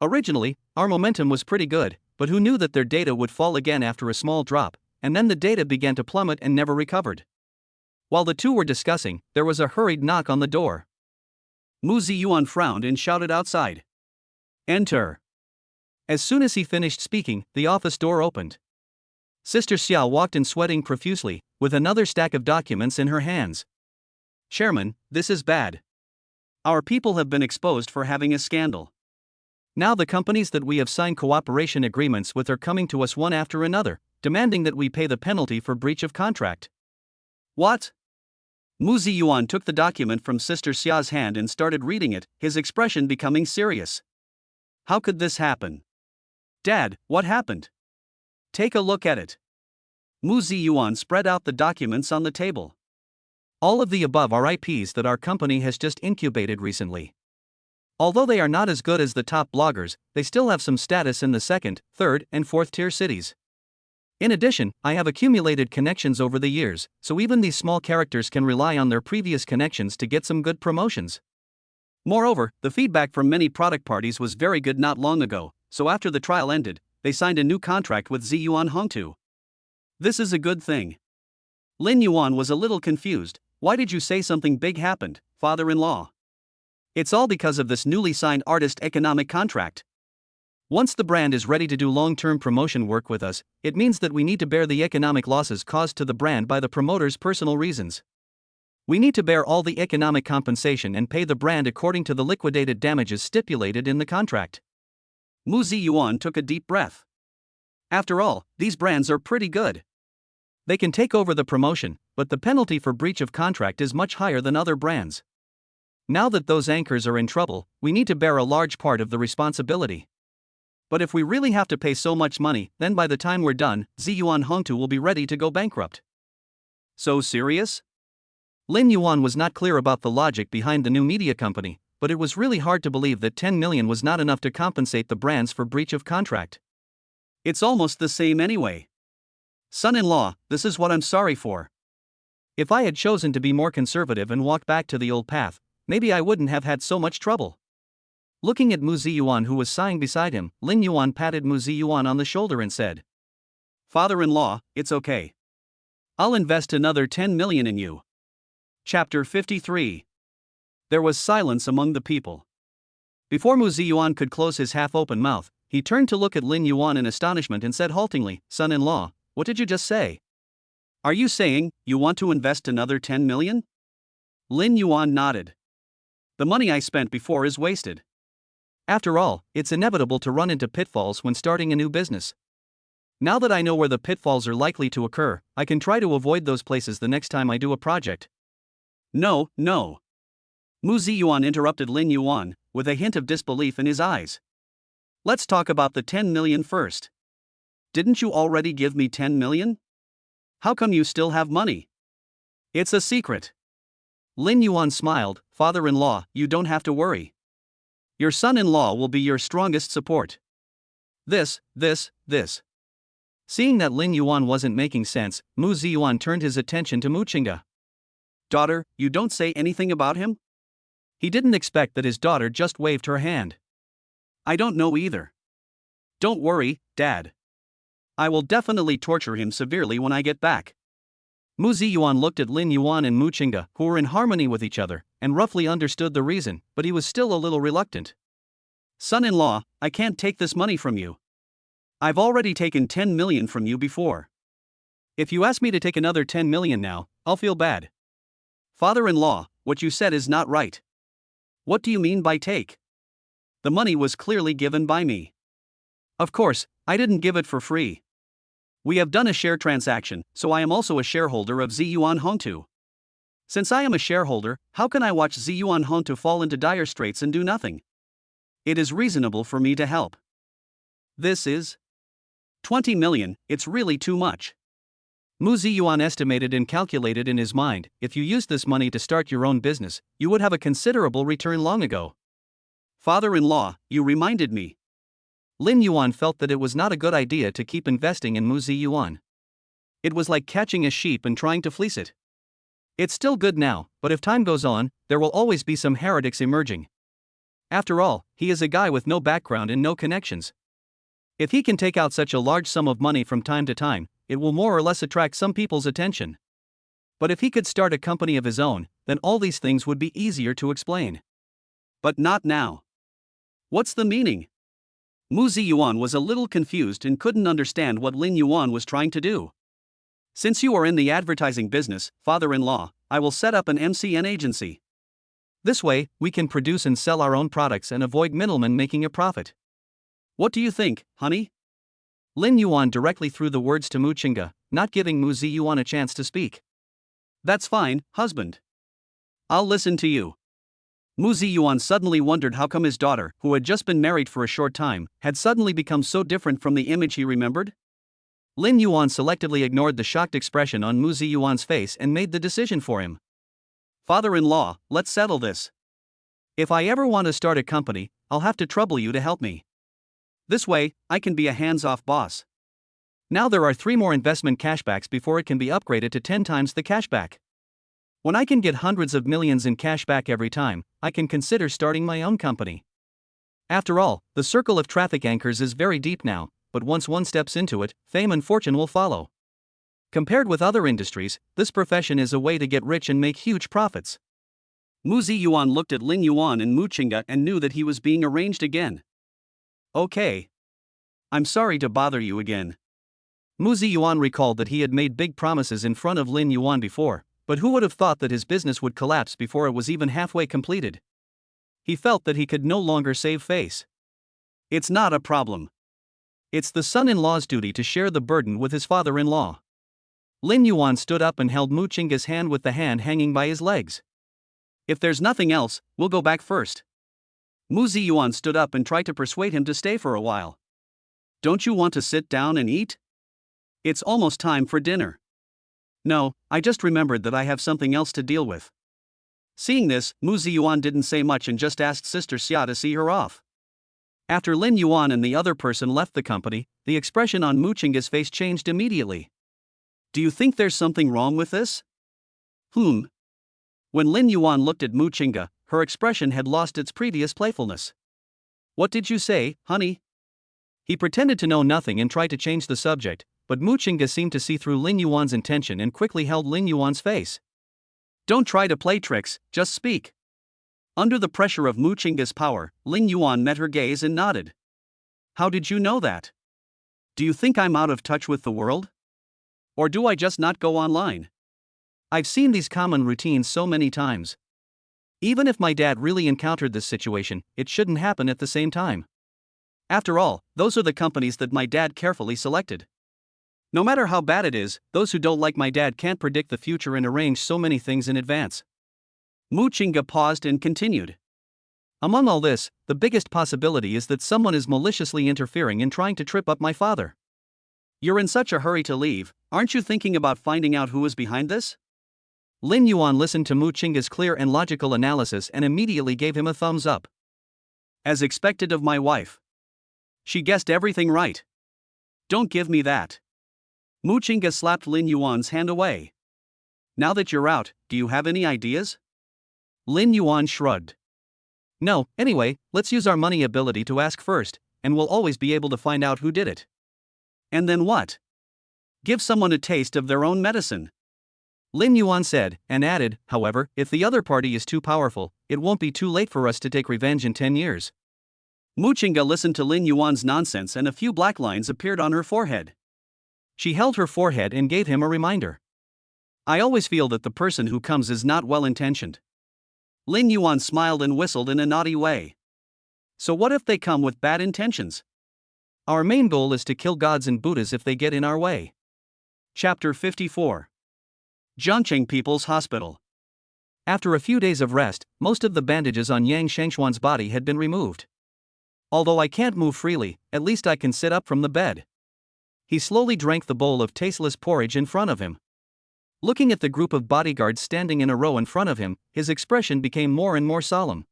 Originally, our momentum was pretty good, but who knew that their data would fall again after a small drop, and then the data began to plummet and never recovered. While the two were discussing, there was a hurried knock on the door. Mu Ziyuan frowned and shouted outside. Enter. As soon as he finished speaking, the office door opened. Sister Xia walked in sweating profusely, with another stack of documents in her hands. Chairman, this is bad. Our people have been exposed for having a scandal. Now the companies that we have signed cooperation agreements with are coming to us one after another, demanding that we pay the penalty for breach of contract. What? Mu Ziyuan took the document from Sister Xia's hand and started reading it, his expression becoming serious. How could this happen? Dad, what happened? Take a look at it. Mu Ziyuan spread out the documents on the table. All of the above are IPs that our company has just incubated recently. Although they are not as good as the top bloggers, they still have some status in the second, third, and fourth tier cities. In addition, I have accumulated connections over the years, so even these small characters can rely on their previous connections to get some good promotions. Moreover, the feedback from many product parties was very good not long ago, so after the trial ended, they signed a new contract with Ziyuan Hongtu. This is a good thing. Lin Yuan was a little confused. Why did you say something big happened, father-in-law? It's all because of this newly signed artist economic contract. Once the brand is ready to do long-term promotion work with us, it means that we need to bear the economic losses caused to the brand by the promoter's personal reasons. We need to bear all the economic compensation and pay the brand according to the liquidated damages stipulated in the contract. Mu Ziyuan took a deep breath. After all, these brands are pretty good. They can take over the promotion, but the penalty for breach of contract is much higher than other brands. Now that those anchors are in trouble, we need to bear a large part of the responsibility. But if we really have to pay so much money, then by the time we're done, Ziyuan Hongtu will be ready to go bankrupt. So serious? Lin Yuan was not clear about the logic behind the new media company, but it was really hard to believe that 10 million was not enough to compensate the brands for breach of contract. It's almost the same anyway. Son-in-law, this is what I'm sorry for. If I had chosen to be more conservative and walked back to the old path, maybe I wouldn't have had so much trouble. Looking at Mu Ziyuan who was sighing beside him, Lin Yuan patted Mu Ziyuan on the shoulder and said, Father-in-law, it's okay. I'll invest another 10 million in you. Chapter 53. There was silence among the people. Before Mu Ziyuan could close his half-open mouth, he turned to look at Lin Yuan in astonishment and said haltingly, Son-in-law, what did you just say? Are you saying you want to invest another 10 million? Lin Yuan nodded. The money I spent before is wasted. After all, it's inevitable to run into pitfalls when starting a new business. Now that I know where the pitfalls are likely to occur, I can try to avoid those places the next time I do a project. No, no. Mu Ziyuan interrupted Lin Yuan, with a hint of disbelief in his eyes. Let's talk about the 10 million first. Didn't you already give me 10 million? How come you still have money? It's a secret. Lin Yuan smiled. Father-in-law, you don't have to worry. Your son-in-law will be your strongest support. This. Seeing that Lin Yuan wasn't making sense, Mu Ziyuan turned his attention to Muchinga. Daughter, you don't say anything about him? He didn't expect that his daughter just waved her hand. I don't know either. Don't worry, Dad. I will definitely torture him severely when I get back. Mu Ziyuan looked at Lin Yuan and Muchinga, who were in harmony with each other, and roughly understood the reason, but he was still a little reluctant. Son-in-law, I can't take this money from you. I've already taken 10 million from you before. If you ask me to take another 10 million now, I'll feel bad. Father-in-law, what you said is not right. What do you mean by take? The money was clearly given by me. Of course, I didn't give it for free. We have done a share transaction, so I am also a shareholder of Ziyuan Hongtu. Since I am a shareholder, how can I watch Ziyuan Hongtu fall into dire straits and do nothing? It is reasonable for me to help. This is 20 million, it's really too much. Mu Ziyuan estimated and calculated in his mind, if you used this money to start your own business, you would have a considerable return long ago. Father-in-law, you reminded me. Lin Yuan felt that it was not a good idea to keep investing in Mu Ziyuan. It was like catching a sheep and trying to fleece it. It's still good now, but if time goes on, there will always be some heretics emerging. After all, he is a guy with no background and no connections. If he can take out such a large sum of money from time to time, it will more or less attract some people's attention. But if he could start a company of his own, then all these things would be easier to explain. But not now. What's the meaning? Mu Ziyuan was a little confused and couldn't understand what Lin Yuan was trying to do. Since you are in the advertising business, father-in-law, I will set up an MCN agency. This way, we can produce and sell our own products and avoid middlemen making a profit. What do you think, honey? Lin Yuan directly threw the words to Muchinga, not giving Mu Ziyuan a chance to speak. That's fine, husband. I'll listen to you. Mu Ziyuan suddenly wondered how come his daughter, who had just been married for a short time, had suddenly become so different from the image he remembered. Lin Yuan selectively ignored the shocked expression on Mu Ziyuan's face and made the decision for him. Father-in-law, let's settle this. If I ever want to start a company, I'll have to trouble you to help me. This way, I can be a hands-off boss. Now there are 3 more investment cashbacks before it can be upgraded to 10 times the cashback. When I can get hundreds of millions in cash back every time, I can consider starting my own company. After all, the circle of traffic anchors is very deep now, but once one steps into it, fame and fortune will follow. Compared with other industries, this profession is a way to get rich and make huge profits. Mu Ziyuan looked at Lin Yuan and Muchinga and knew that he was being arranged again. Okay. I'm sorry to bother you again. Mu Ziyuan recalled that he had made big promises in front of Lin Yuan before, but who would have thought that his business would collapse before it was even halfway completed? He felt that he could no longer save face. It's not a problem. It's the son-in-law's duty to share the burden with his father-in-law. Lin Yuan stood up and held Muchinga's hand with the hand hanging by his legs. If there's nothing else, we'll go back first. Mu Ziyuan stood up and tried to persuade him to stay for a while. Don't you want to sit down and eat? It's almost time for dinner. No, I just remembered that I have something else to deal with. Seeing this, Mu Ziyuan didn't say much and just asked Sister Xia to see her off. After Lin Yuan and the other person left the company, the expression on Muchinga's face changed immediately. Do you think there's something wrong with this? When Lin Yuan looked at Muchinga, her expression had lost its previous playfulness. What did you say, honey? He pretended to know nothing and tried to change the subject, but Muchinga seemed to see through Lin Yuan's intention and quickly held Lin Yuan's face. Don't try to play tricks, just speak. Under the pressure of Muchinga's power, Lin Yuan met her gaze and nodded. How did you know that? Do you think I'm out of touch with the world? Or do I just not go online? I've seen these common routines so many times. Even if my dad really encountered this situation, it shouldn't happen at the same time. After all, those are the companies that my dad carefully selected. No matter how bad it is, those who don't like my dad can't predict the future and arrange so many things in advance. Muchinga paused and continued. Among all this, the biggest possibility is that someone is maliciously interfering and trying to trip up my father. You're in such a hurry to leave, aren't you thinking about finding out who is behind this? Lin Yuan listened to Muchinga's clear and logical analysis and immediately gave him a thumbs up. As expected of my wife. She guessed everything right. Don't give me that. Muchinga slapped Lin Yuan's hand away. Now that you're out, do you have any ideas? Lin Yuan shrugged. No, anyway, let's use our money ability to ask first, and we'll always be able to find out who did it. And then what? Give someone a taste of their own medicine. Lin Yuan said, and added, however, if the other party is too powerful, it won't be too late for us to take revenge in 10 years. Muchinga listened to Lin Yuan's nonsense and a few black lines appeared on her forehead. She held her forehead and gave him a reminder. I always feel that the person who comes is not well-intentioned. Lin Yuan smiled and whistled in a naughty way. So what if they come with bad intentions? Our main goal is to kill gods and Buddhas if they get in our way. Chapter 54. Zhangcheng People's Hospital. After a few days of rest, most of the bandages on Yang Shangxuan's body had been removed. Although I can't move freely, at least I can sit up from the bed. He slowly drank the bowl of tasteless porridge in front of him. Looking at the group of bodyguards standing in a row in front of him, his expression became more and more solemn.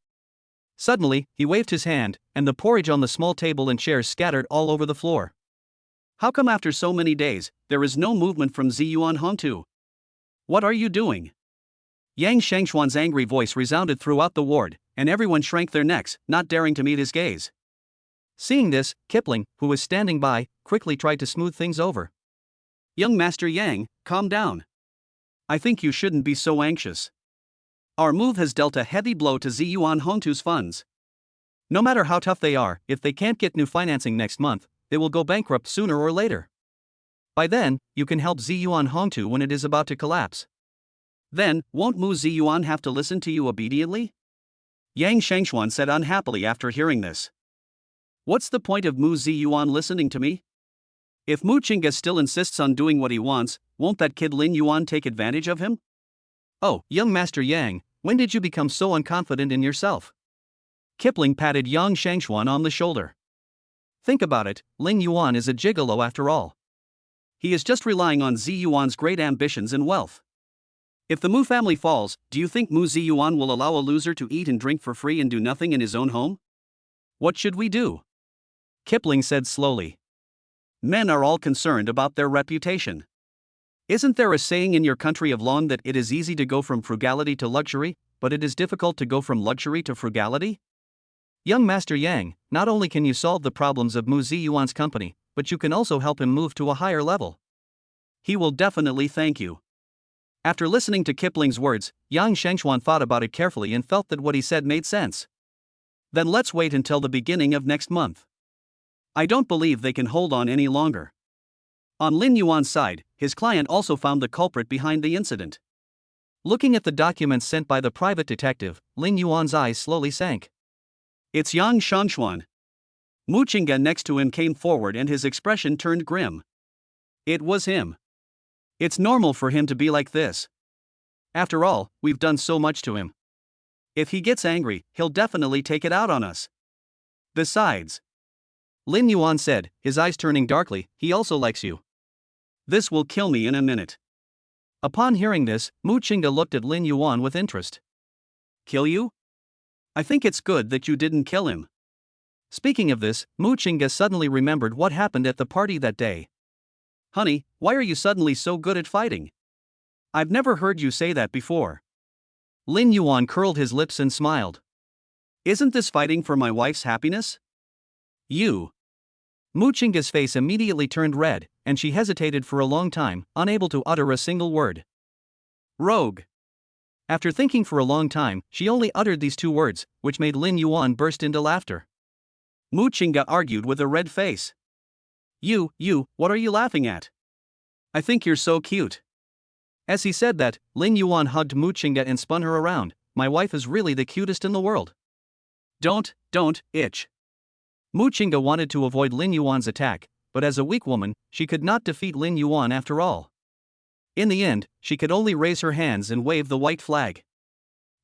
Suddenly, he waved his hand, and the porridge on the small table and chairs scattered all over the floor. How come after so many days, there is no movement from Ziyuan Hongtu? What are you doing? Yang Shangxuan's angry voice resounded throughout the ward, and everyone shrank their necks, not daring to meet his gaze. Seeing this, Kipling, who was standing by, quickly tried to smooth things over. Young Master Yang, calm down. I think you shouldn't be so anxious. Our move has dealt a heavy blow to Ziyuan Hongtu's funds. No matter how tough they are, if they can't get new financing next month, they will go bankrupt sooner or later. By then, you can help Ziyuan Hongtu when it is about to collapse. Then, won't Mu Ziyuan have to listen to you obediently? Yang Shangxuan said unhappily after hearing this. What's the point of Mu Ziyuan listening to me? If Muchinga still insists on doing what he wants, won't that kid Lin Yuan take advantage of him? Oh, young Master Yang, when did you become so unconfident in yourself? Kipling patted Yang Shangxuan on the shoulder. Think about it, Lin Yuan is a gigolo after all. He is just relying on Ziyuan's great ambitions and wealth. If the Mu family falls, do you think Mu Ziyuan will allow a loser to eat and drink for free and do nothing in his own home? What should we do? Kipling said slowly. Men are all concerned about their reputation. Isn't there a saying in your country of Long that it is easy to go from frugality to luxury, but it is difficult to go from luxury to frugality? Young Master Yang, not only can you solve the problems of Mu Ziyuan's company, but you can also help him move to a higher level. He will definitely thank you. After listening to Kipling's words, Yang Shangxuan thought about it carefully and felt that what he said made sense. Then let's wait until the beginning of next month. I don't believe they can hold on any longer. On Lin Yuan's side, his client also found the culprit behind the incident. Looking at the documents sent by the private detective, Lin Yuan's eyes slowly sank. It's Yang Shangxuan. Muchinga next to him came forward and his expression turned grim. It was him. It's normal for him to be like this. After all, we've done so much to him. If he gets angry, he'll definitely take it out on us. Besides, Lin Yuan said, his eyes turning darkly, he also likes you. This will kill me in a minute. Upon hearing this, Muchinga looked at Lin Yuan with interest. Kill you? I think it's good that you didn't kill him. Speaking of this, Muchinga suddenly remembered what happened at the party that day. Honey, why are you suddenly so good at fighting? I've never heard you say that before. Lin Yuan curled his lips and smiled. Isn't this fighting for my wife's happiness? You. Muchinga's face immediately turned red, and she hesitated for a long time, unable to utter a single word. Rogue. After thinking for a long time, she only uttered these two words, which made Lin Yuan burst into laughter. Muchinga argued with a red face. You, what are you laughing at? I think you're so cute. As he said that, Lin Yuan hugged Muchinga and spun her around, my wife is really the cutest in the world. Don't itch. Mu Qingge wanted to avoid Lin Yuan's attack, but as a weak woman, she could not defeat Lin Yuan after all. In the end, she could only raise her hands and wave the white flag.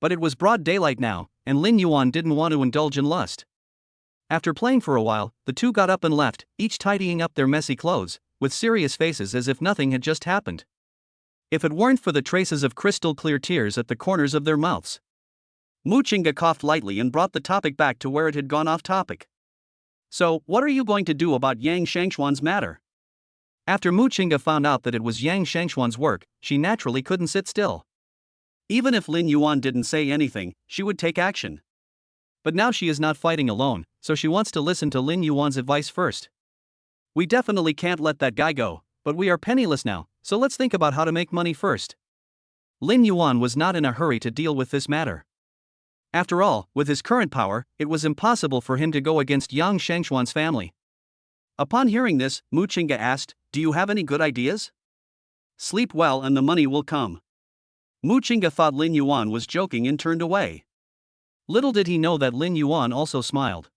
But it was broad daylight now, and Lin Yuan didn't want to indulge in lust. After playing for a while, the two got up and left, each tidying up their messy clothes, with serious faces as if nothing had just happened. If it weren't for the traces of crystal clear tears at the corners of their mouths. Mu Qingge coughed lightly and brought the topic back to where it had gone off topic. So, what are you going to do about Yang Shangshuan's matter? After Mu Qingge found out that it was Yang Shangshuan's work, she naturally couldn't sit still. Even if Lin Yuan didn't say anything, she would take action. But now she is not fighting alone, so she wants to listen to Lin Yuan's advice first. We definitely can't let that guy go, but we are penniless now, so let's think about how to make money first. Lin Yuan was not in a hurry to deal with this matter. After all, with his current power, it was impossible for him to go against Yang Shangshuan's family. Upon hearing this, Mu Qingge asked, "Do you have any good ideas?" "Sleep well and the money will come." Mu Qingge thought Lin Yuan was joking and turned away. Little did he know that Lin Yuan also smiled.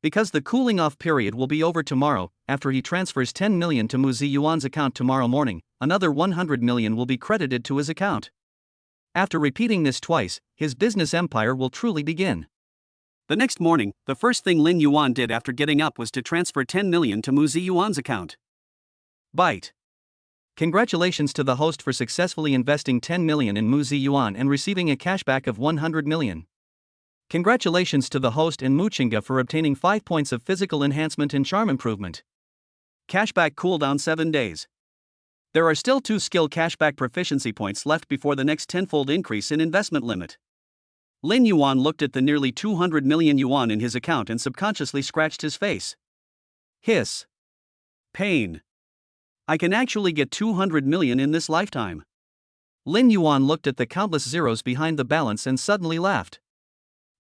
Because the cooling-off period will be over tomorrow, after he transfers 10 million to Mu Ziyuan's account tomorrow morning, another 100 million will be credited to his account. After repeating this twice, his business empire will truly begin. The next morning, the first thing Lin Yuan did after getting up was to transfer 10 million to Mu Ziyuan's account. Bite. Congratulations to the host for successfully investing 10 million in Mu Ziyuan and receiving a cashback of 100 million. Congratulations to the host and Mu Qingge for obtaining 5 points of physical enhancement and charm improvement. Cashback cooldown 7 days. There are still 2 skill cashback proficiency points left before the next tenfold increase in investment limit. Lin Yuan looked at the nearly 200 million yuan in his account and subconsciously scratched his face. Hiss. Pain. I can actually get 200 million in this lifetime. Lin Yuan looked at the countless zeros behind the balance and suddenly laughed.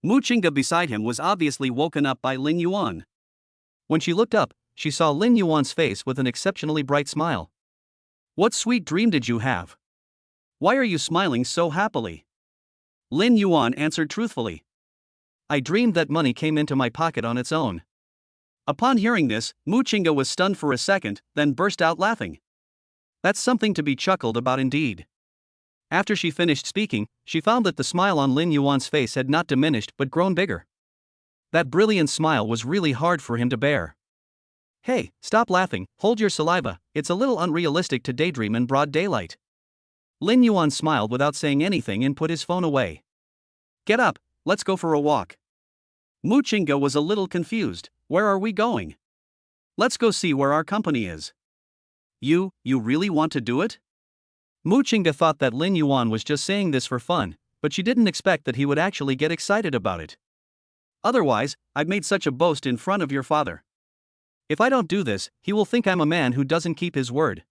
Mu Qingge beside him was obviously woken up by Lin Yuan. When she looked up, she saw Lin Yuan's face with an exceptionally bright smile. What sweet dream did you have? Why are you smiling so happily? Lin Yuan answered truthfully. I dreamed that money came into my pocket on its own. Upon hearing this, Mu Qingge was stunned for a second, then burst out laughing. That's something to be chuckled about indeed. After she finished speaking, she found that the smile on Lin Yuan's face had not diminished but grown bigger. That brilliant smile was really hard for him to bear. Hey, stop laughing, hold your saliva, it's a little unrealistic to daydream in broad daylight. Lin Yuan smiled without saying anything and put his phone away. Get up, let's go for a walk. Mu Qingge was a little confused. Where are we going? Let's go see where our company is. You really want to do it? Mu Qingge thought that Lin Yuan was just saying this for fun, but she didn't expect that he would actually get excited about it. Otherwise, I've made such a boast in front of your father. If I don't do this, he will think I'm a man who doesn't keep his word.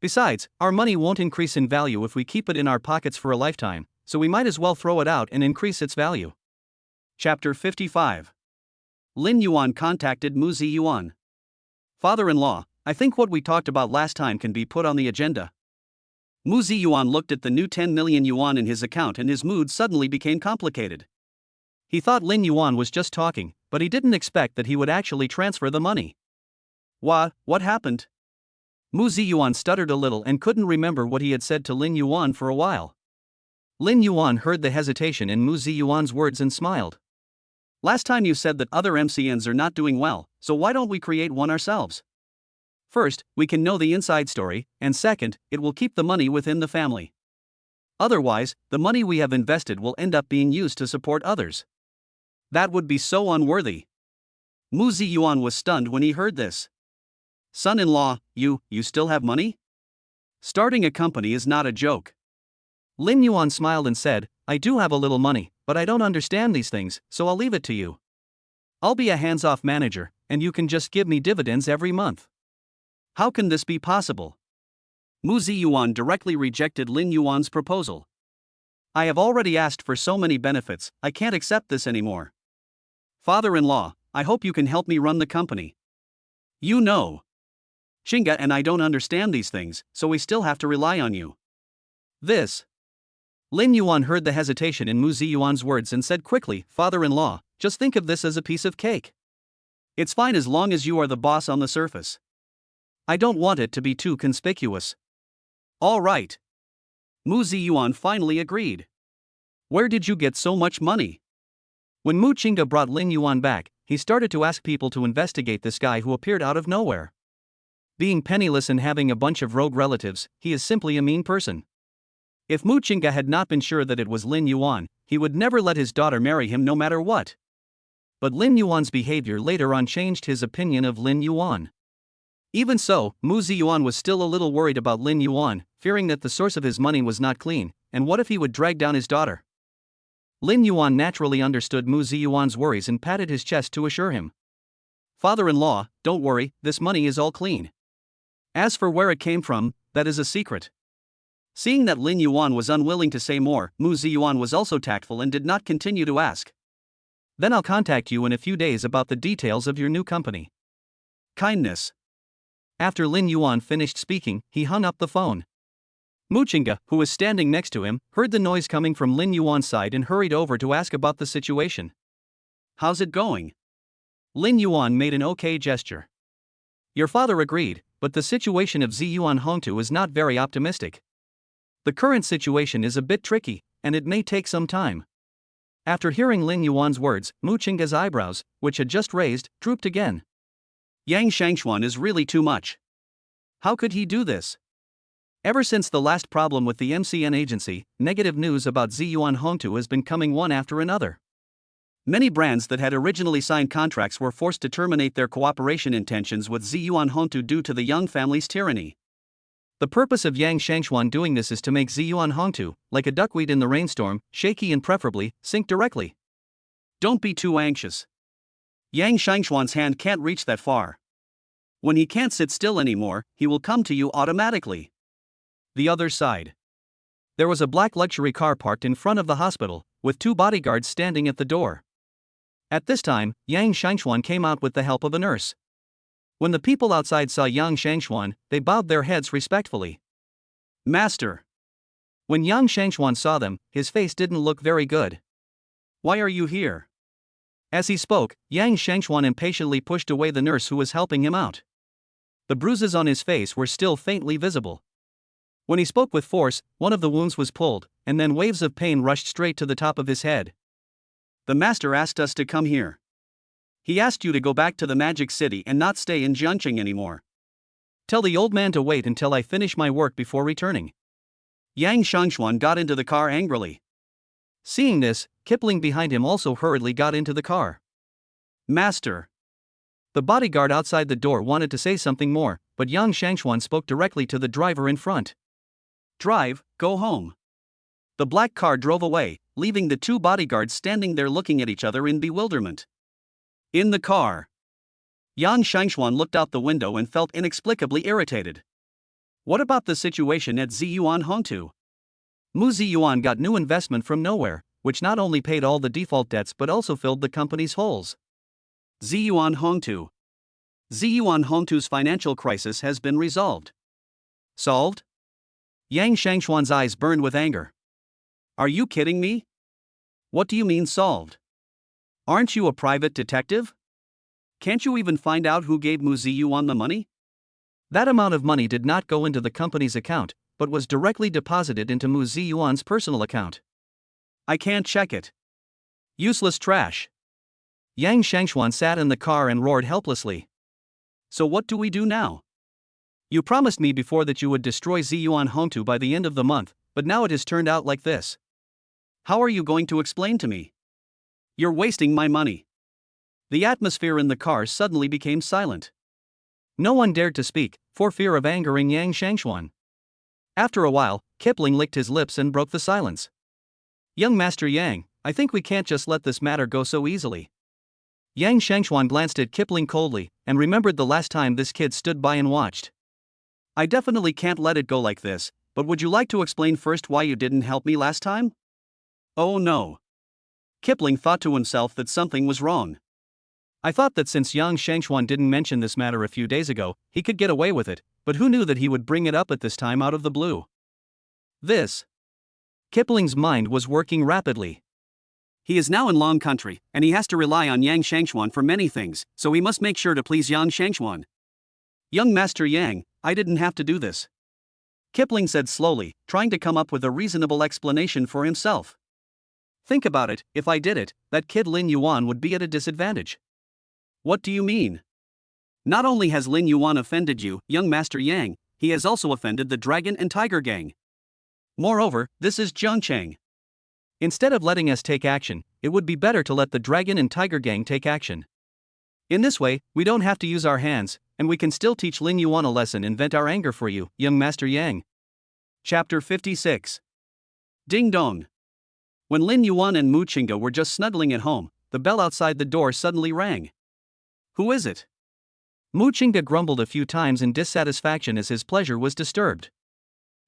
Besides, our money won't increase in value if we keep it in our pockets for a lifetime, so we might as well throw it out and increase its value. Chapter 55. Lin Yuan contacted Mu Ziyuan. Father-in-law, I think what we talked about last time can be put on the agenda. Mu Ziyuan looked at the new 10 million yuan in his account and his mood suddenly became complicated. He thought Lin Yuan was just talking, but he didn't expect that he would actually transfer the money. What happened? Mu Ziyuan stuttered a little and couldn't remember what he had said to Lin Yuan for a while. Lin Yuan heard the hesitation in Mu Ziyuan's words and smiled. Last time you said that other MCNs are not doing well, so why don't we create one ourselves? First, we can know the inside story, and second, it will keep the money within the family. Otherwise, the money we have invested will end up being used to support others. That would be so unworthy. Mu Ziyuan was stunned when he heard this. Son-in-law, you still have money? Starting a company is not a joke. Lin Yuan smiled and said, I do have a little money, but I don't understand these things, so I'll leave it to you. I'll be a hands-off manager, and you can just give me dividends every month. How can this be possible? Mu Ziyuan directly rejected Lin Yuan's proposal. I have already asked for so many benefits, I can't accept this anymore. Father-in-law, I hope you can help me run the company. You know. Qingge and I don't understand these things, so we still have to rely on you. This. Lin Yuan heard the hesitation in Mu Ziyuan's words and said quickly, "Father-in-law, just think of this as a piece of cake. It's fine as long as you are the boss on the surface. I don't want it to be too conspicuous." "All right." Mu Ziyuan finally agreed. "Where did you get so much money?" When Mu Qingge brought Lin Yuan back, he started to ask people to investigate this guy who appeared out of nowhere. Being penniless and having a bunch of rogue relatives, he is simply a mean person. If Mu Qingge had not been sure that it was Lin Yuan, he would never let his daughter marry him no matter what. But Lin Yuan's behavior later on changed his opinion of Lin Yuan. Even so, Mu Ziyuan was still a little worried about Lin Yuan, fearing that the source of his money was not clean, and what if he would drag down his daughter? Lin Yuan naturally understood Mu Ziyuan's worries and patted his chest to assure him. "Father-in-law, don't worry, this money is all clean. As for where it came from, that is a secret." Seeing that Lin Yuan was unwilling to say more, Mu Ziyuan was also tactful and did not continue to ask. "Then I'll contact you in a few days about the details of your new company." Kindness. After Lin Yuan finished speaking, he hung up the phone. Mu Qingge, who was standing next to him, heard the noise coming from Lin Yuan's side and hurried over to ask about the situation. "How's it going?" Lin Yuan made an okay gesture. "Your father agreed, but the situation of Ziyuan Hongtu is not very optimistic. The current situation is a bit tricky, and it may take some time." After hearing Lin Yuan's words, Mu Qingge's eyebrows, which had just raised, drooped again. Yang Shangxuan is really too much. How could he do this? Ever since the last problem with the MCN agency, negative news about Ziyuan Hongtu has been coming one after another. Many brands that had originally signed contracts were forced to terminate their cooperation intentions with Ziyuan Hongtu due to the Young family's tyranny. The purpose of Yang Shangxuan doing this is to make Ziyuan Hongtu, like a duckweed in the rainstorm, shaky and preferably, sink directly. Don't be too anxious. Yang Shangxuan's hand can't reach that far. When he can't sit still anymore, he will come to you automatically. The other side. There was a black luxury car parked in front of the hospital, with 2 bodyguards standing at the door. At this time, Yang Shangxuan came out with the help of a nurse. When the people outside saw Yang Shangxuan, they bowed their heads respectfully. "Master." When Yang Shangxuan saw them, his face didn't look very good. "Why are you here?" As he spoke, Yang Shangxuan impatiently pushed away the nurse who was helping him out. The bruises on his face were still faintly visible. When he spoke with force, one of the wounds was pulled, and then waves of pain rushed straight to the top of his head. "The master asked us to come here. He asked you to go back to the Magic City and not stay in Jiangqing anymore. Tell the old man to wait until I finish my work before returning." Yang Shangxuan got into the car angrily. Seeing this, Kipling behind him also hurriedly got into the car. "Master." The bodyguard outside the door wanted to say something more, but Yang Shangxuan spoke directly to the driver in front. "Drive, go home." The black car drove away, leaving the 2 bodyguards standing there looking at each other in bewilderment. In the car, Yang Shangxuan looked out the window and felt inexplicably irritated. What about the situation at Ziyuan Hongtu? Mu Ziyuan got new investment from nowhere, which not only paid all the default debts but also filled the company's holes. Ziyuan Hongtu. Ziyuan Hongtu's financial crisis has been resolved. Solved? Yang Shangxuan's eyes burned with anger. Are you kidding me? What do you mean solved? Aren't you a private detective? Can't you even find out who gave Mu Ziyuan the money? That amount of money did not go into the company's account, but was directly deposited into Mu Ziyuan's personal account. I can't check it. Useless trash. Yang Shangxuan sat in the car and roared helplessly. So what do we do now? You promised me before that you would destroy Ziyuan Hongtu by the end of the month, but now it has turned out like this. How are you going to explain to me? You're wasting my money. The atmosphere in the car suddenly became silent. No one dared to speak, for fear of angering Yang Shangxuan. After a while, Kipling licked his lips and broke the silence. Young Master Yang, I think we can't just let this matter go so easily. Yang Shangxuan glanced at Kipling coldly, and remembered the last time this kid stood by and watched. I definitely can't let it go like this, but would you like to explain first why you didn't help me last time? Oh no. Kipling thought to himself that something was wrong. I thought that since Yang Shangxuan didn't mention this matter a few days ago, he could get away with it, but who knew that he would bring it up at this time out of the blue? This. Kipling's mind was working rapidly. He is now in Long Country, and he has to rely on Yang Shangchuan for many things, so he must make sure to please Yang Shangchuan. Young Master Yang, I didn't have to do this, Kipling said slowly, trying to come up with a reasonable explanation for himself. Think about it, if I did it, that kid Lin Yuan would be at a disadvantage. What do you mean? Not only has Lin Yuan offended you, young Master Yang, he has also offended the Dragon and Tiger Gang. Moreover, this is Zhengcheng. Instead of letting us take action, it would be better to let the Dragon and Tiger Gang take action. In this way, we don't have to use our hands, and we can still teach Lin Yuan a lesson and vent our anger for you, young Master Yang. Chapter 56. Ding dong. When Lin Yuan and Mu Qingge were just snuggling at home, the bell outside the door suddenly rang. Who is it? Mu Qingge grumbled a few times in dissatisfaction as his pleasure was disturbed.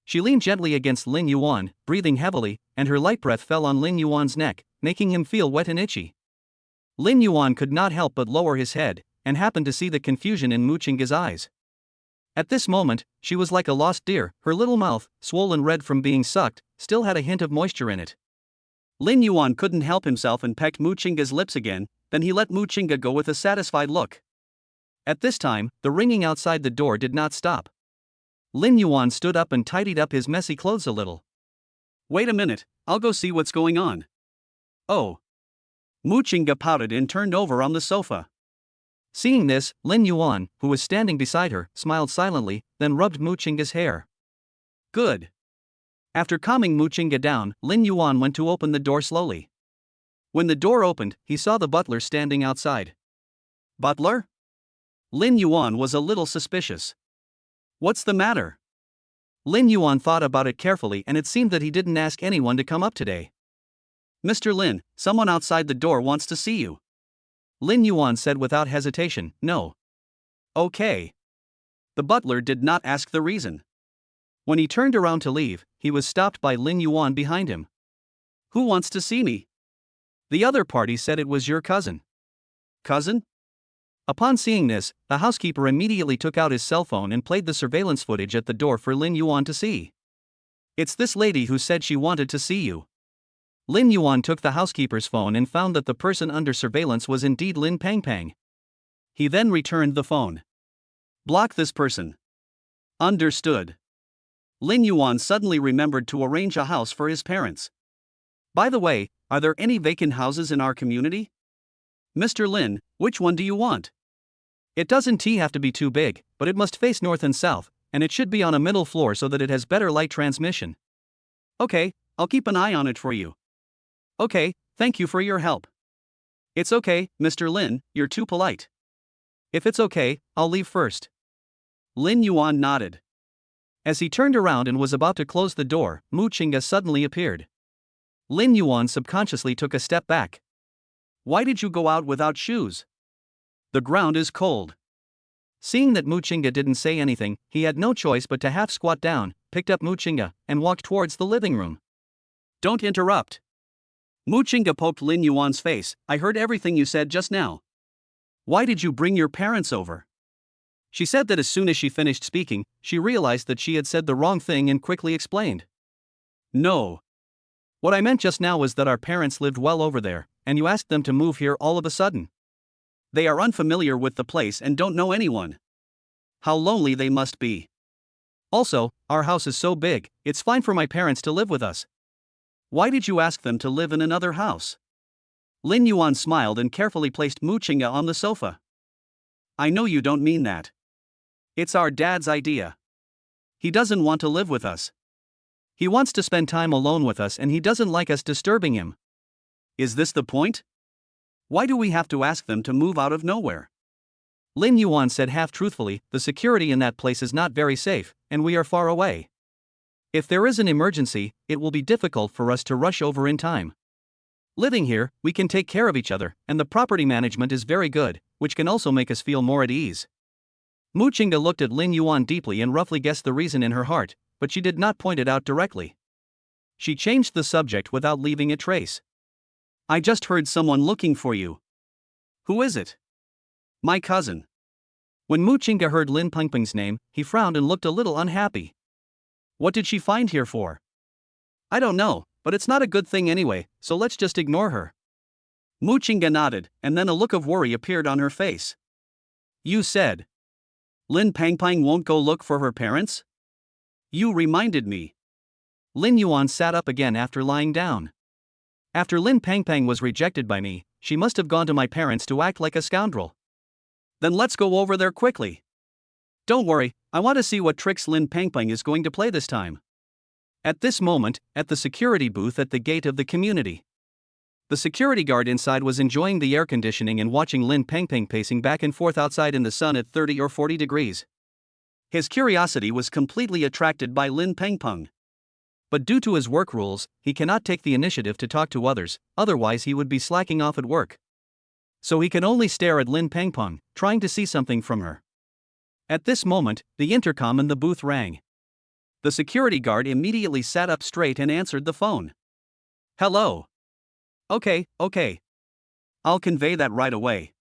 She leaned gently against Lin Yuan, breathing heavily, and her light breath fell on Lin Yuan's neck, making him feel wet and itchy. Lin Yuan could not help but lower his head, and happened to see the confusion in Mu Qingge's eyes. At this moment, she was like a lost deer, her little mouth, swollen red from being sucked, still had a hint of moisture in it. Lin Yuan couldn't help himself and pecked Mu Qingge's lips again, then he let Mu Qingge go with a satisfied look. At this time, the ringing outside the door did not stop. Lin Yuan stood up and tidied up his messy clothes a little. Wait a minute, I'll go see what's going on. Oh. Mu Qingge pouted and turned over on the sofa. Seeing this, Lin Yuan, who was standing beside her, smiled silently, then rubbed Mu Qingge's hair. Good. After calming Mu Qingge down, Lin Yuan went to open the door slowly. When the door opened, he saw the butler standing outside. Butler? Lin Yuan was a little suspicious. What's the matter? Lin Yuan thought about it carefully and it seemed that he didn't ask anyone to come up today. Mr. Lin, someone outside the door wants to see you. Lin Yuan said without hesitation, no. Okay. The butler did not ask the reason. When he turned around to leave, he was stopped by Lin Yuan behind him. Who wants to see me? The other party said it was your cousin. Cousin? Upon seeing this, the housekeeper immediately took out his cell phone and played the surveillance footage at the door for Lin Yuan to see. It's this lady who said she wanted to see you. Lin Yuan took the housekeeper's phone and found that the person under surveillance was indeed Lin Pangpang. He then returned the phone. Block this person. Understood. Lin Yuan suddenly remembered to arrange a house for his parents. By the way, are there any vacant houses in our community? Mr. Lin, which one do you want? It doesn't have to be too big, but it must face north and south, and it should be on a middle floor so that it has better light transmission. Okay, I'll keep an eye on it for you. Okay, thank you for your help. It's okay, Mr. Lin, you're too polite. If it's okay, I'll leave first. Lin Yuan nodded. As he turned around and was about to close the door, Mu Qingge suddenly appeared. Lin Yuan subconsciously took a step back. Why did you go out without shoes? The ground is cold. Seeing that Mu Qingge didn't say anything, he had no choice but to half squat down, picked up Mu Qingge, and walked towards the living room. Don't interrupt. Mu Qingge poked Lin Yuan's face. I heard everything you said just now. Why did you bring your parents over? She said that as soon as she finished speaking, she realized that she had said the wrong thing and quickly explained. No. What I meant just now was that our parents lived well over there, and you asked them to move here all of a sudden. They are unfamiliar with the place and don't know anyone. How lonely they must be. Also, our house is so big, it's fine for my parents to live with us. Why did you ask them to live in another house? Lin Yuan smiled and carefully placed Mu Qingge on the sofa. I know you don't mean that. It's our dad's idea. He doesn't want to live with us. He wants to spend time alone with us and he doesn't like us disturbing him. Is this the point? Why do we have to ask them to move out of nowhere? Lin Yuan said half-truthfully, the security in that place is not very safe, and we are far away. If there is an emergency, it will be difficult for us to rush over in time. Living here, we can take care of each other, and the property management is very good, which can also make us feel more at ease. Mu Qingge looked at Lin Yuan deeply and roughly guessed the reason in her heart, but she did not point it out directly. She changed the subject without leaving a trace. I just heard someone looking for you. Who is it? My cousin. When Mu Qingge heard Lin Pengpeng's name, he frowned and looked a little unhappy. What did she find here for? I don't know, but it's not a good thing anyway, so let's just ignore her. Mu Qingge nodded, and then a look of worry appeared on her face. You said Lin Pangpang won't go look for her parents? You reminded me. Lin Yuan sat up again after lying down. After Lin Pangpang was rejected by me, she must have gone to my parents to act like a scoundrel. Then let's go over there quickly. Don't worry, I want to see what tricks Lin Pangpang is going to play this time. At this moment, at the security booth at the gate of the community, the security guard inside was enjoying the air conditioning and watching Lin Pangpang pacing back and forth outside in the sun at 30 or 40 degrees. His curiosity was completely attracted by Lin Pangpang. But due to his work rules, he cannot take the initiative to talk to others, otherwise he would be slacking off at work. So he can only stare at Lin Pangpang, trying to see something from her. At this moment, the intercom in the booth rang. The security guard immediately sat up straight and answered the phone. Hello. Okay. I'll convey that right away.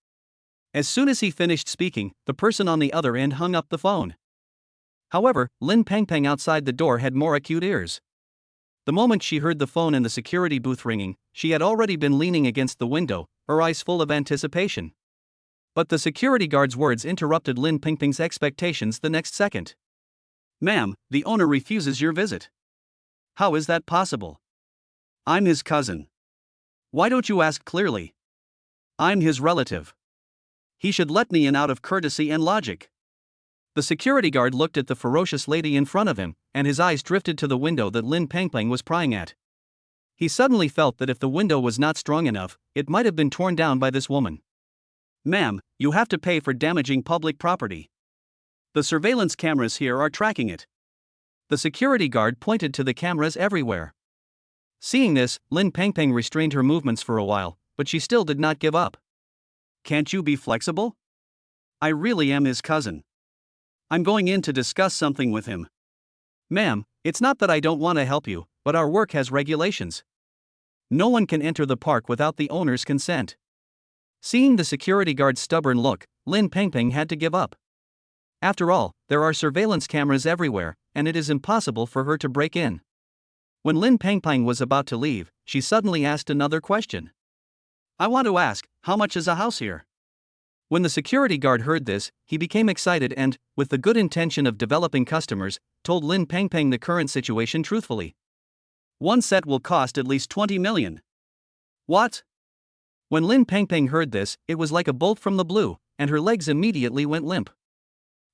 As soon as he finished speaking, the person on the other end hung up the phone. However, Lin Pangpang outside the door had more acute ears. The moment she heard the phone in the security booth ringing, she had already been leaning against the window, her eyes full of anticipation. But the security guard's words interrupted Lin Pangpang's expectations the next second. Ma'am, the owner refuses your visit. How is that possible? I'm his cousin. Why don't you ask clearly? I'm his relative. He should let me in out of courtesy and logic. The security guard looked at the ferocious lady in front of him, and his eyes drifted to the window that Lin Pangpang was prying at. He suddenly felt that if the window was not strong enough, it might have been torn down by this woman. Ma'am, you have to pay for damaging public property. The surveillance cameras here are tracking it. The security guard pointed to the cameras everywhere. Seeing this, Lin Pangpang restrained her movements for a while, but she still did not give up. Can't you be flexible? I really am his cousin. I'm going in to discuss something with him. Ma'am, it's not that I don't want to help you, but our work has regulations. No one can enter the park without the owner's consent. Seeing the security guard's stubborn look, Lin Pangpang had to give up. After all, there are surveillance cameras everywhere, and it is impossible for her to break in. When Lin Pangpang was about to leave, she suddenly asked another question. I want to ask, how much is a house here? When the security guard heard this, he became excited and, with the good intention of developing customers, told Lin Pangpang the current situation truthfully. One set will cost at least 20 million. What? When Lin Pangpang heard this, it was like a bolt from the blue, and her legs immediately went limp.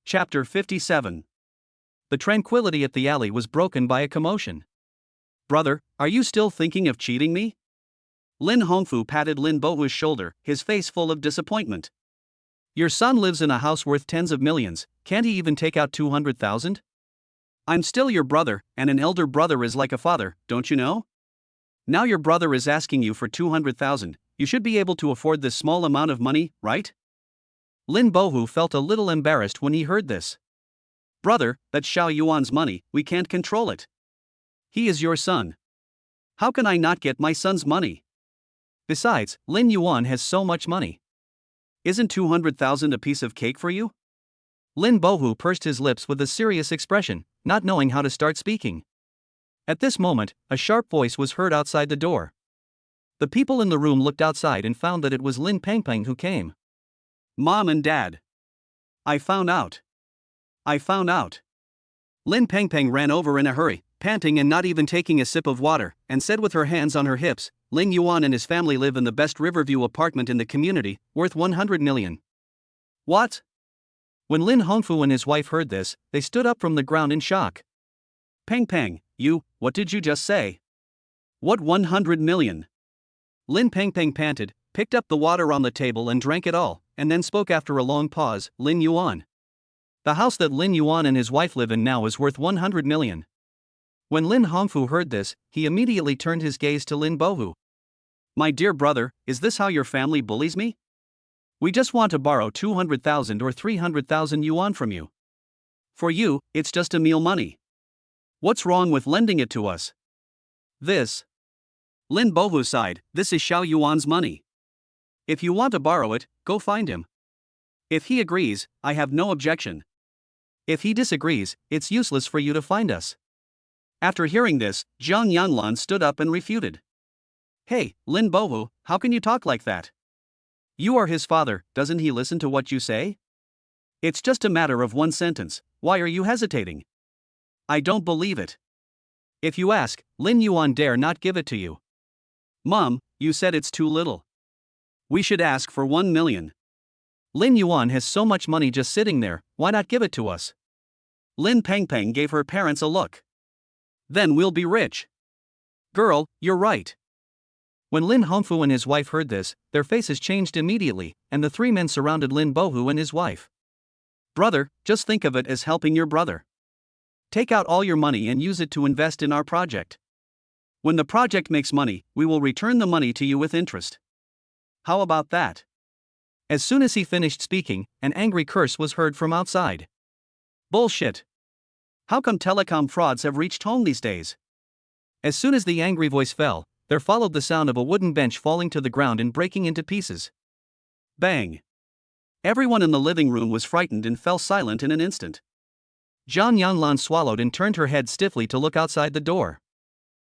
Chapter 57. The tranquility at the alley was broken by a commotion. Brother, are you still thinking of cheating me? Lin Hongfu patted Lin Bohu's shoulder, his face full of disappointment. Your son lives in a house worth tens of millions, can't he even take out 200,000? I'm still your brother, and an elder brother is like a father, don't you know? Now your brother is asking you for 200,000, you should be able to afford this small amount of money, right? Lin Bohu felt a little embarrassed when he heard this. Brother, that's Xiao Yuan's money, we can't control it. He is your son. How can I not get my son's money? Besides, Lin Yuan has so much money. Isn't 200,000 a piece of cake for you? Lin Bohu pursed his lips with a serious expression, not knowing how to start speaking. At this moment, a sharp voice was heard outside the door. The people in the room looked outside and found that it was Lin Pangpang who came. Mom and Dad. I found out. Lin Pangpang ran over in a hurry, panting and not even taking a sip of water, and said with her hands on her hips, Lin Yuan and his family live in the best Riverview apartment in the community, worth 100 million. What? When Lin Hongfu and his wife heard this, they stood up from the ground in shock. Pangpang, what did you just say? What 100 million? Lin Pangpang panted, picked up the water on the table and drank it all, and then spoke after a long pause, Lin Yuan. The house that Lin Yuan and his wife live in now is worth 100 million. When Lin Hongfu heard this, he immediately turned his gaze to Lin Bohu. My dear brother, is this how your family bullies me? We just want to borrow 200,000 or 300,000 yuan from you. For you, it's just a meal money. What's wrong with lending it to us? This. Lin Bohu sighed, this is Xiao Yuan's money. If you want to borrow it, go find him. If he agrees, I have no objection. If he disagrees, it's useless for you to find us. After hearing this, Jiang Yanlan stood up and refuted. Hey, Lin Bohu, how can you talk like that? You are his father, doesn't he listen to what you say? It's just a matter of one sentence, why are you hesitating? I don't believe it. If you ask, Lin Yuan dare not give it to you. Mom, you said it's too little. We should ask for 1 million. Lin Yuan has so much money just sitting there, why not give it to us? Lin Pengpeng gave her parents a look. Then we'll be rich. Girl, you're right. When Lin Hongfu and his wife heard this, their faces changed immediately, and the three men surrounded Lin Bohu and his wife. Brother, just think of it as helping your brother. Take out all your money and use it to invest in our project. When the project makes money, we will return the money to you with interest. How about that? As soon as he finished speaking, an angry curse was heard from outside. Bullshit. How come telecom frauds have reached home these days? As soon as the angry voice fell, there followed the sound of a wooden bench falling to the ground and breaking into pieces. Bang. Everyone in the living room was frightened and fell silent in an instant. Jiang Yanlan swallowed and turned her head stiffly to look outside the door.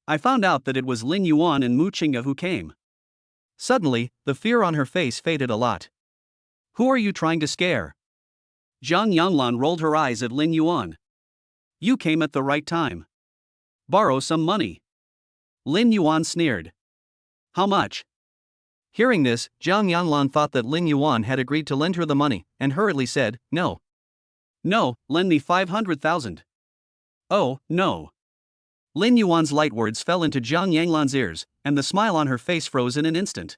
I found out that it was Lin Yuan and Mu Qingge who came. Suddenly, the fear on her face faded a lot. Who are you trying to scare? Jiang Yanlan rolled her eyes at Lin Yuan. You came at the right time. Borrow some money. Lin Yuan sneered. How much? Hearing this, Jiang Yanlan thought that Lin Yuan had agreed to lend her the money, and hurriedly said, No. No, lend me 500,000. Oh, no. Lin Yuan's light words fell into Jiang Yanlan's ears, and the smile on her face froze in an instant.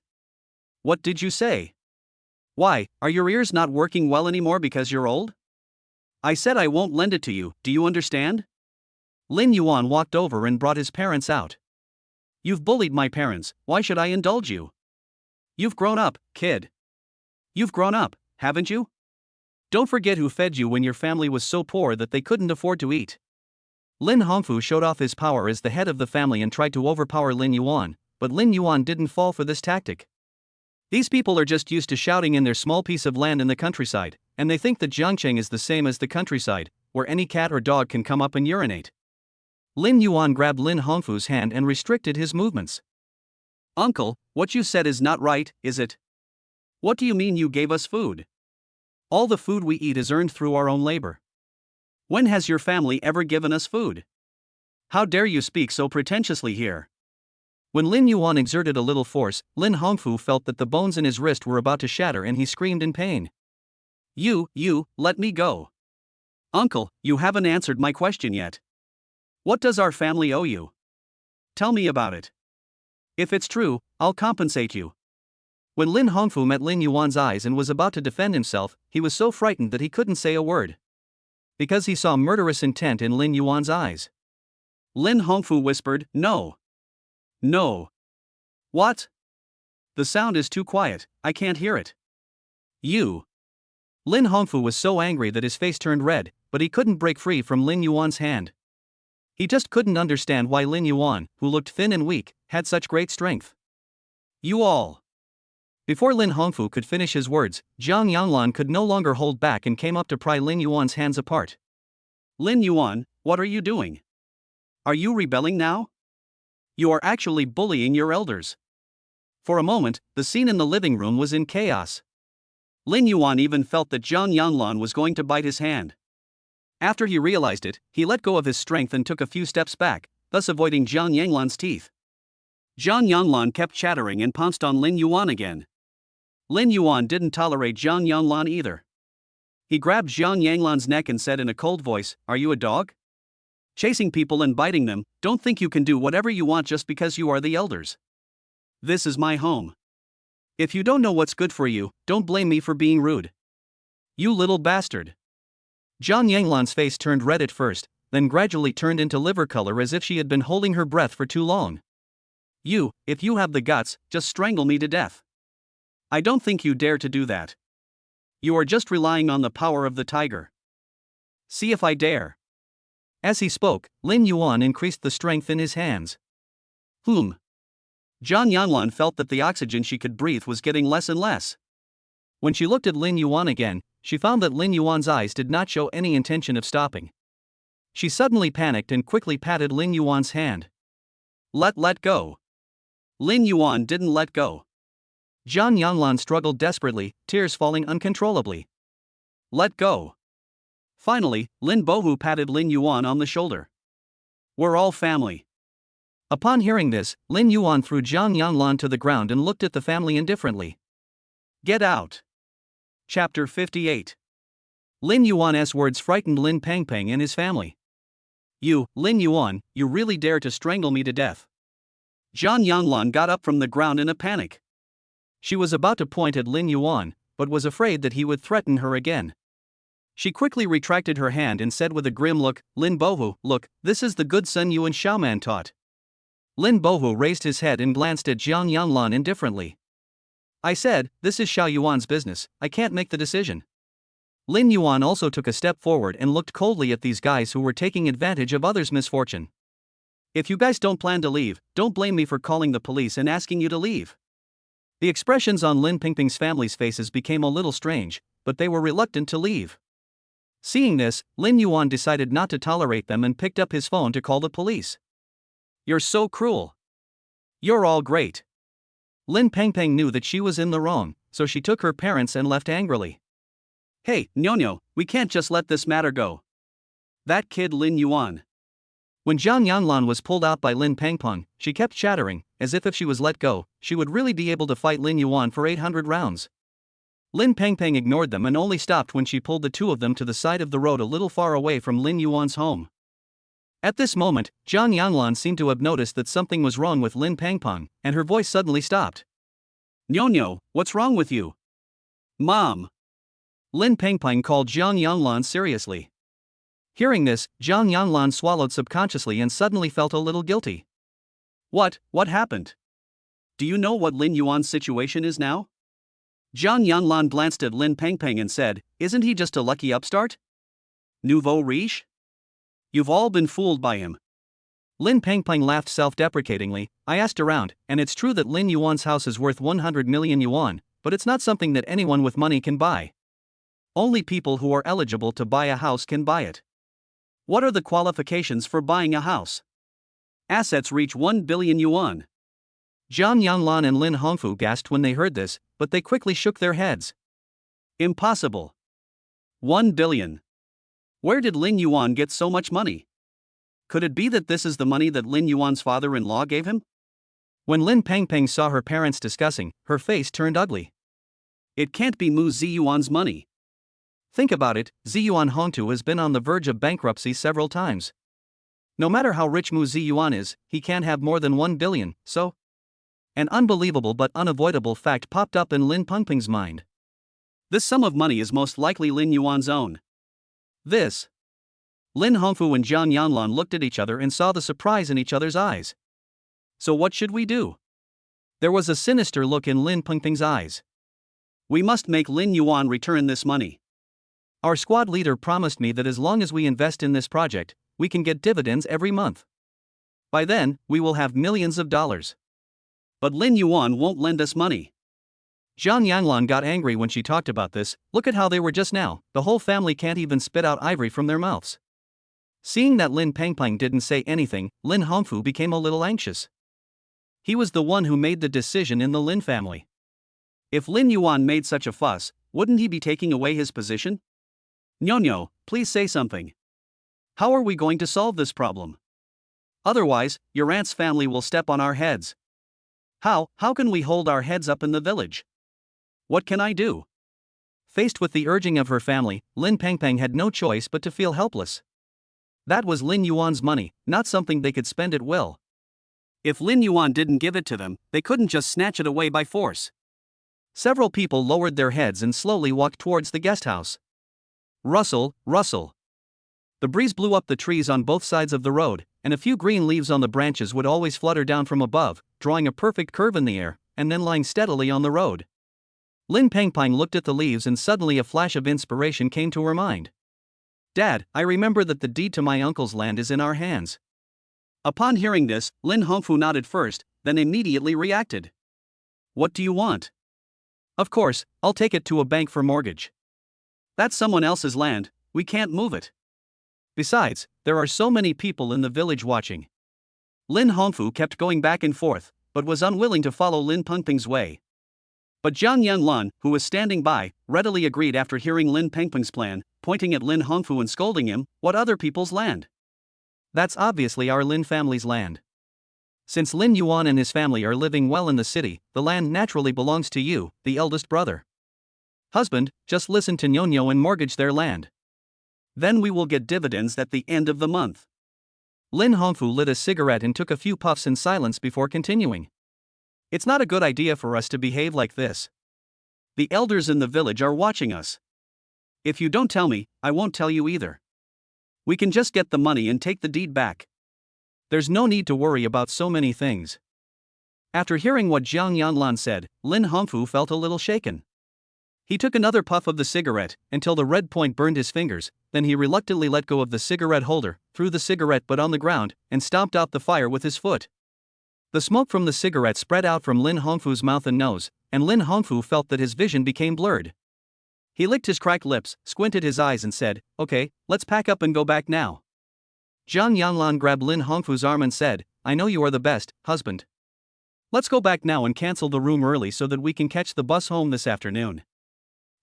What did you say? Why, are your ears not working well anymore because you're old? I said I won't lend it to you, do you understand? Lin Yuan walked over and brought his parents out. You've bullied my parents, why should I indulge you? You've grown up, kid. You've grown up, haven't you? Don't forget who fed you when your family was so poor that they couldn't afford to eat. Lin Hongfu showed off his power as the head of the family and tried to overpower Lin Yuan, but Lin Yuan didn't fall for this tactic. These people are just used to shouting in their small piece of land in the countryside, and they think that Jiangcheng is the same as the countryside, where any cat or dog can come up and urinate. Lin Yuan grabbed Lin Hongfu's hand and restricted his movements. Uncle, what you said is not right, is it? What do you mean you gave us food? All the food we eat is earned through our own labor. When has your family ever given us food? How dare you speak so pretentiously here? When Lin Yuan exerted a little force, Lin Hongfu felt that the bones in his wrist were about to shatter and he screamed in pain. You, let me go. Uncle, you haven't answered my question yet. What does our family owe you? Tell me about it. If it's true, I'll compensate you. When Lin Hongfu met Lin Yuan's eyes and was about to defend himself, he was so frightened that he couldn't say a word. Because he saw murderous intent in Lin Yuan's eyes. Lin Hongfu whispered, No. No. What? The sound is too quiet, I can't hear it. You. Lin Hongfu was so angry that his face turned red, but he couldn't break free from Lin Yuan's hand. He just couldn't understand why Lin Yuan, who looked thin and weak, had such great strength. You all. Before Lin Hongfu could finish his words, Jiang Yanlan could no longer hold back and came up to pry Lin Yuan's hands apart. Lin Yuan, what are you doing? Are you rebelling now? You are actually bullying your elders. For a moment, the scene in the living room was in chaos. Lin Yuan even felt that Jiang Yanlan was going to bite his hand. After he realized it, he let go of his strength and took a few steps back, thus avoiding Jiang Yanlan's teeth. Jiang Yanlan kept chattering and pounced on Lin Yuan again. Lin Yuan didn't tolerate Jiang Yanlan either. He grabbed Jiang Yanlan's neck and said in a cold voice, Are you a dog? Chasing people and biting them, don't think you can do whatever you want just because you are the elders. This is my home. If you don't know what's good for you, don't blame me for being rude. You little bastard. Jiang Yanlan's face turned red at first, then gradually turned into liver color as if she had been holding her breath for too long. You, if you have the guts, just strangle me to death. I don't think you dare to do that. You are just relying on the power of the tiger. See if I dare. As he spoke, Lin Yuan increased the strength in his hands. Jiang Yanlan felt that the oxygen she could breathe was getting less and less. When she looked at Lin Yuan again, she found that Lin Yuan's eyes did not show any intention of stopping. She suddenly panicked and quickly patted Lin Yuan's hand. Let go. Lin Yuan didn't let go. Zhang Yanlan struggled desperately, tears falling uncontrollably. Let go. Finally, Lin Bohu patted Lin Yuan on the shoulder. We're all family. Upon hearing this, Lin Yuan threw Zhang Yanlan to the ground and looked at the family indifferently. Get out. Chapter 58. Lin Yuan's words frightened Lin Pengpeng and his family. You, Lin Yuan, you really dare to strangle me to death. Zhang Yanlan got up from the ground in a panic. She was about to point at Lin Yuan, but was afraid that he would threaten her again. She quickly retracted her hand and said with a grim look, Lin Bohu, look, this is the good son you and Xiaoman taught. Lin Bohu raised his head and glanced at Zhang Yanlan indifferently. I said, this is Xiao Yuan's business, I can't make the decision. Lin Yuan also took a step forward and looked coldly at these guys who were taking advantage of others' misfortune. If you guys don't plan to leave, don't blame me for calling the police and asking you to leave. The expressions on Lin Pingping's family's faces became a little strange, but they were reluctant to leave. Seeing this, Lin Yuan decided not to tolerate them and picked up his phone to call the police. You're so cruel. You're all great. Lin Pengpeng knew that she was in the wrong, so she took her parents and left angrily. Hey, Nyo, we can't just let this matter go. That kid Lin Yuan. When Zhang Yanlan was pulled out by Lin Pengpeng, she kept chattering, as if she was let go, she would really be able to fight Lin Yuan for 800 rounds. Lin Pengpeng ignored them and only stopped when she pulled the two of them to the side of the road a little far away from Lin Yuan's home. At this moment, Zhang Yanlan seemed to have noticed that something was wrong with Lin Pengpeng, and her voice suddenly stopped. Nyo, what's wrong with you? Mom. Lin Pengpeng called Zhang Yanlan seriously. Hearing this, Zhang Yanlan swallowed subconsciously and suddenly felt a little guilty. What happened? Do you know what Lin Yuan's situation is now? Zhang Yanlan glanced at Lin Pengpeng and said, isn't he just a lucky upstart? Nouveau riche? You've all been fooled by him. Lin Pengpeng laughed self-deprecatingly. I asked around, and it's true that Lin Yuan's house is worth 100 million yuan, but it's not something that anyone with money can buy. Only people who are eligible to buy a house can buy it. What are the qualifications for buying a house? Assets reach 1 billion yuan. Zhang Yanlan and Lin Hongfu gasped when they heard this, but they quickly shook their heads. Impossible. 1 billion. Where did Lin Yuan get so much money? Could it be that this is the money that Lin Yuan's father-in-law gave him? When Lin Pengpeng saw her parents discussing, her face turned ugly. It can't be Mu Ziyuan's money. Think about it, Ziyuan Hongtu has been on the verge of bankruptcy several times. No matter how rich Mu Ziyuan is, he can't have more than 1 billion, so? An unbelievable but unavoidable fact popped up in Lin Pengpeng's mind. This sum of money is most likely Lin Yuan's own. This. Lin Hongfu and Zhang Yanlan looked at each other and saw the surprise in each other's eyes. So what should we do? There was a sinister look in Lin Pengpeng's eyes. We must make Lin Yuan return this money. Our squad leader promised me that as long as we invest in this project, we can get dividends every month. By then, we will have millions of dollars. But Lin Yuan won't lend us money. Zhang Yanlan got angry when she talked about this. Look at how they were just now, the whole family can't even spit out ivory from their mouths. Seeing that Lin Pengpeng didn't say anything, Lin Hongfu became a little anxious. He was the one who made the decision in the Lin family. If Lin Yuan made such a fuss, wouldn't he be taking away his position? Nyo, please say something. How are we going to solve this problem? Otherwise, your aunt's family will step on our heads. How can we hold our heads up in the village? What can I do? Faced with the urging of her family, Lin Pengpeng had no choice but to feel helpless. That was Lin Yuan's money, not something they could spend at will. If Lin Yuan didn't give it to them, they couldn't just snatch it away by force. Several people lowered their heads and slowly walked towards the guest house. Rustle, rustle. The breeze blew up the trees on both sides of the road, and a few green leaves on the branches would always flutter down from above, drawing a perfect curve in the air, and then lying steadily on the road. Lin Pengpeng looked at the leaves and suddenly a flash of inspiration came to her mind. Dad, I remember that the deed to my uncle's land is in our hands. Upon hearing this, Lin Hongfu nodded first, then immediately reacted. What do you want? Of course, I'll take it to a bank for mortgage. That's someone else's land, we can't move it. Besides, there are so many people in the village watching. Lin Hongfu kept going back and forth, but was unwilling to follow Lin Pengpeng's way. But Jiang Yanlan, who was standing by, readily agreed after hearing Lin Pengpeng's plan, pointing at Lin Hongfu and scolding him, "What other people's land? That's obviously our Lin family's land. Since Lin Yuan and his family are living well in the city, the land naturally belongs to you, the eldest brother. Husband, just listen to Nyonyo and mortgage their land. Then we will get dividends at the end of the month." Lin Hongfu lit a cigarette and took a few puffs in silence before continuing. "It's not a good idea for us to behave like this. The elders in the village are watching us. If you don't tell me, I won't tell you either. We can just get the money and take the deed back. There's no need to worry about so many things." After hearing what Jiang Yanlan said, Lin Hongfu felt a little shaken. He took another puff of the cigarette, until the red point burned his fingers, then he reluctantly let go of the cigarette holder, threw the cigarette butt on the ground, and stomped out the fire with his foot. The smoke from the cigarette spread out from Lin Hongfu's mouth and nose, and Lin Hongfu felt that his vision became blurred. He licked his cracked lips, squinted his eyes and said, "Okay, let's pack up and go back now." Jiang Yanlan grabbed Lin Hongfu's arm and said, "I know you are the best, husband. Let's go back now and cancel the room early so that we can catch the bus home this afternoon.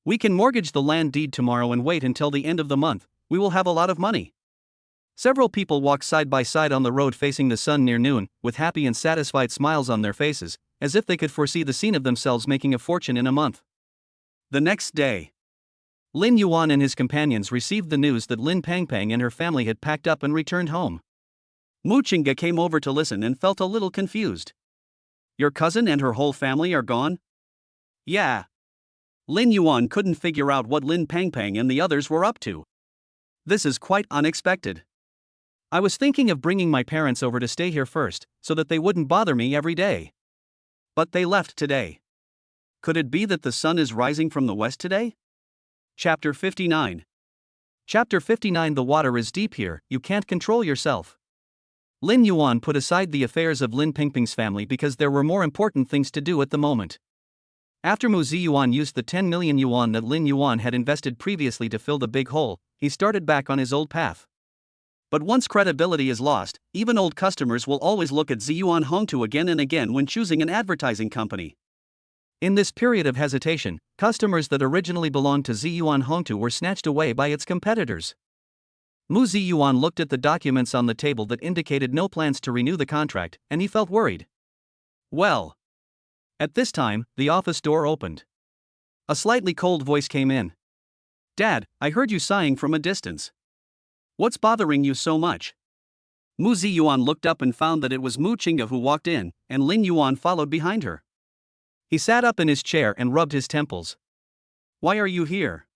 We can mortgage the land deed tomorrow and wait until the end of the month. We will have a lot of money." Several people walked side by side on the road facing the sun near noon, with happy and satisfied smiles on their faces, as if they could foresee the scene of themselves making a fortune in a month. The next day, Lin Yuan and his companions received the news that Lin Pengpeng and her family had packed up and returned home. Mu Qingge came over to listen and felt a little confused. "Your cousin and her whole family are gone?" "Yeah." Lin Yuan couldn't figure out what Lin Pengpeng and the others were up to. "This is quite unexpected. I was thinking of bringing my parents over to stay here first, so that they wouldn't bother me every day. But they left today. Could it be that the sun is rising from the west today?" Chapter 59. Chapter 59. The water is deep here, you can't control yourself. Lin Yuan put aside the affairs of Lin Pengpeng's family because there were more important things to do at the moment. After Mu Ziyuan used the 10 million yuan that Lin Yuan had invested previously to fill the big hole, he started back on his old path. But once credibility is lost, even old customers will always look at Ziyuan Hongtu again and again when choosing an advertising company. In this period of hesitation, customers that originally belonged to Ziyuan Hongtu were snatched away by its competitors. Mu Ziyuan looked at the documents on the table that indicated no plans to renew the contract, and he felt worried. Well. At this time, the office door opened. A slightly cold voice came in. "Dad, I heard you sighing from a distance. What's bothering you so much?" Mu Ziyuan looked up and found that it was Mu Qingge who walked in, and Lin Yuan followed behind her. He sat up in his chair and rubbed his temples. "Why are you here?"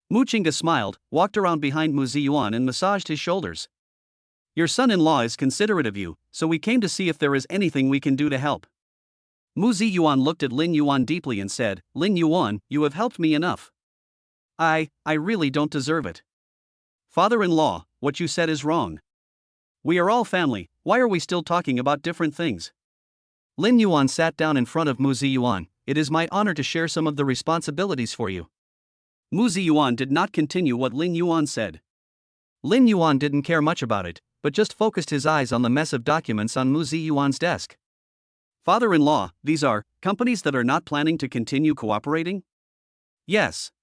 Mu Qingge smiled, walked around behind Mu Ziyuan and massaged his shoulders. "Your son-in-law is considerate of you, so we came to see if there is anything we can do to help." Mu Ziyuan looked at Lin Yuan deeply and said, "Lin Yuan, you have helped me enough. I really don't deserve it. Father-in-law, what you said is wrong. We are all family, why are we still talking about different things?" Lin Yuan sat down in front of Mu Ziyuan. "It is my honor to share some of the responsibilities for you." Mu Ziyuan did not continue what Lin Yuan said. Lin Yuan didn't care much about it, but just focused his eyes on the mess of documents on Mu Ziyuan's desk. "Father-in-law, these are companies that are not planning to continue cooperating?" "Yes."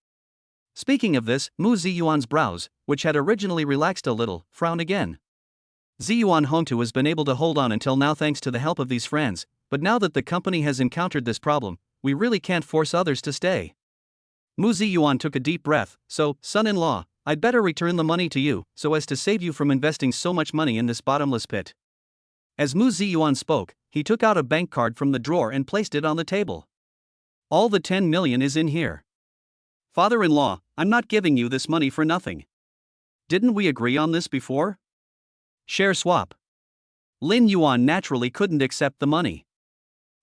Speaking of this, Mu Ziyuan's brows, which had originally relaxed a little, frowned again. Ziyuan Hongtu has been able to hold on until now thanks to the help of these friends, but now that the company has encountered this problem, we really can't force others to stay. Mu Ziyuan took a deep breath. "So, son-in-law, I'd better return the money to you, so as to save you from investing so much money in this bottomless pit." As Mu Ziyuan spoke, he took out a bank card from the drawer and placed it on the table. "All the 10 million is in here. Father-in-law, I'm not giving you this money for nothing. Didn't we agree on this before? Share swap." Lin Yuan naturally couldn't accept the money.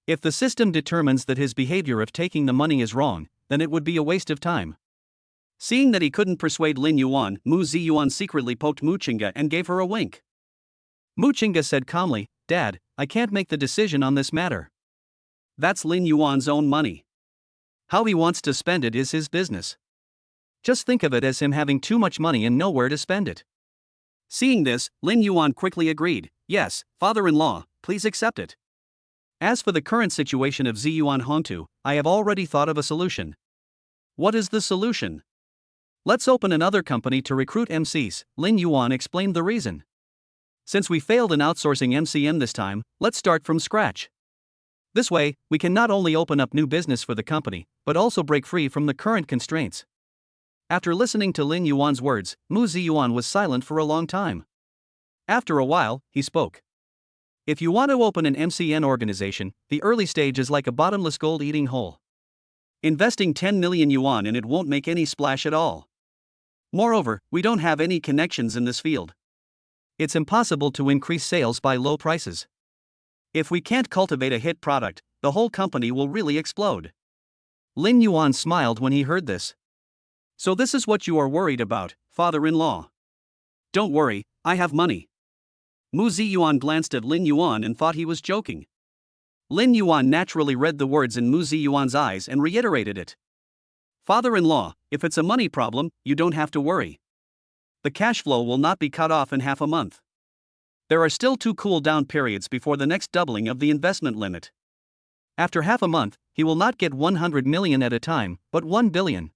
If the system determines that his behavior of taking the money is wrong, then it would be a waste of time. Seeing that he couldn't persuade Lin Yuan, Mu Ziyuan secretly poked Mu Qingge and gave her a wink. Mu Qingge said calmly, "Dad, I can't make the decision on this matter. That's Lin Yuan's own money. How he wants to spend it is his business. Just think of it as him having too much money and nowhere to spend it. Seeing this, Lin Yuan quickly agreed. Yes, father-in-law, please accept it. As for the current situation of Ziyuan Hongtu, I have already thought of a solution. What is the solution? Let's open another company to recruit MCs, Lin Yuan explained the reason. Since we failed in outsourcing MCM this time, let's start from scratch. This way, we can not only open up new business for the company, but also break free from the current constraints. After listening to Lin Yuan's words, Mu Ziyuan was silent for a long time. After a while, he spoke. If you want to open an MCN organization, the early stage is like a bottomless gold-eating hole. Investing 10 million yuan in it won't make any splash at all. Moreover, we don't have any connections in this field. It's impossible to increase sales by low prices. If we can't cultivate a hit product, the whole company will really explode. Lin Yuan smiled when he heard this. So this is what you are worried about, father-in-law. Don't worry, I have money. Mu Ziyuan glanced at Lin Yuan and thought he was joking. Lin Yuan naturally read the words in Mu Ziyuan's eyes and reiterated it. Father-in-law, if it's a money problem, you don't have to worry. The cash flow will not be cut off in half a month. There are still 2 cool-down periods before the next doubling of the investment limit. After half a month, he will not get 100 million at a time, but 1 billion.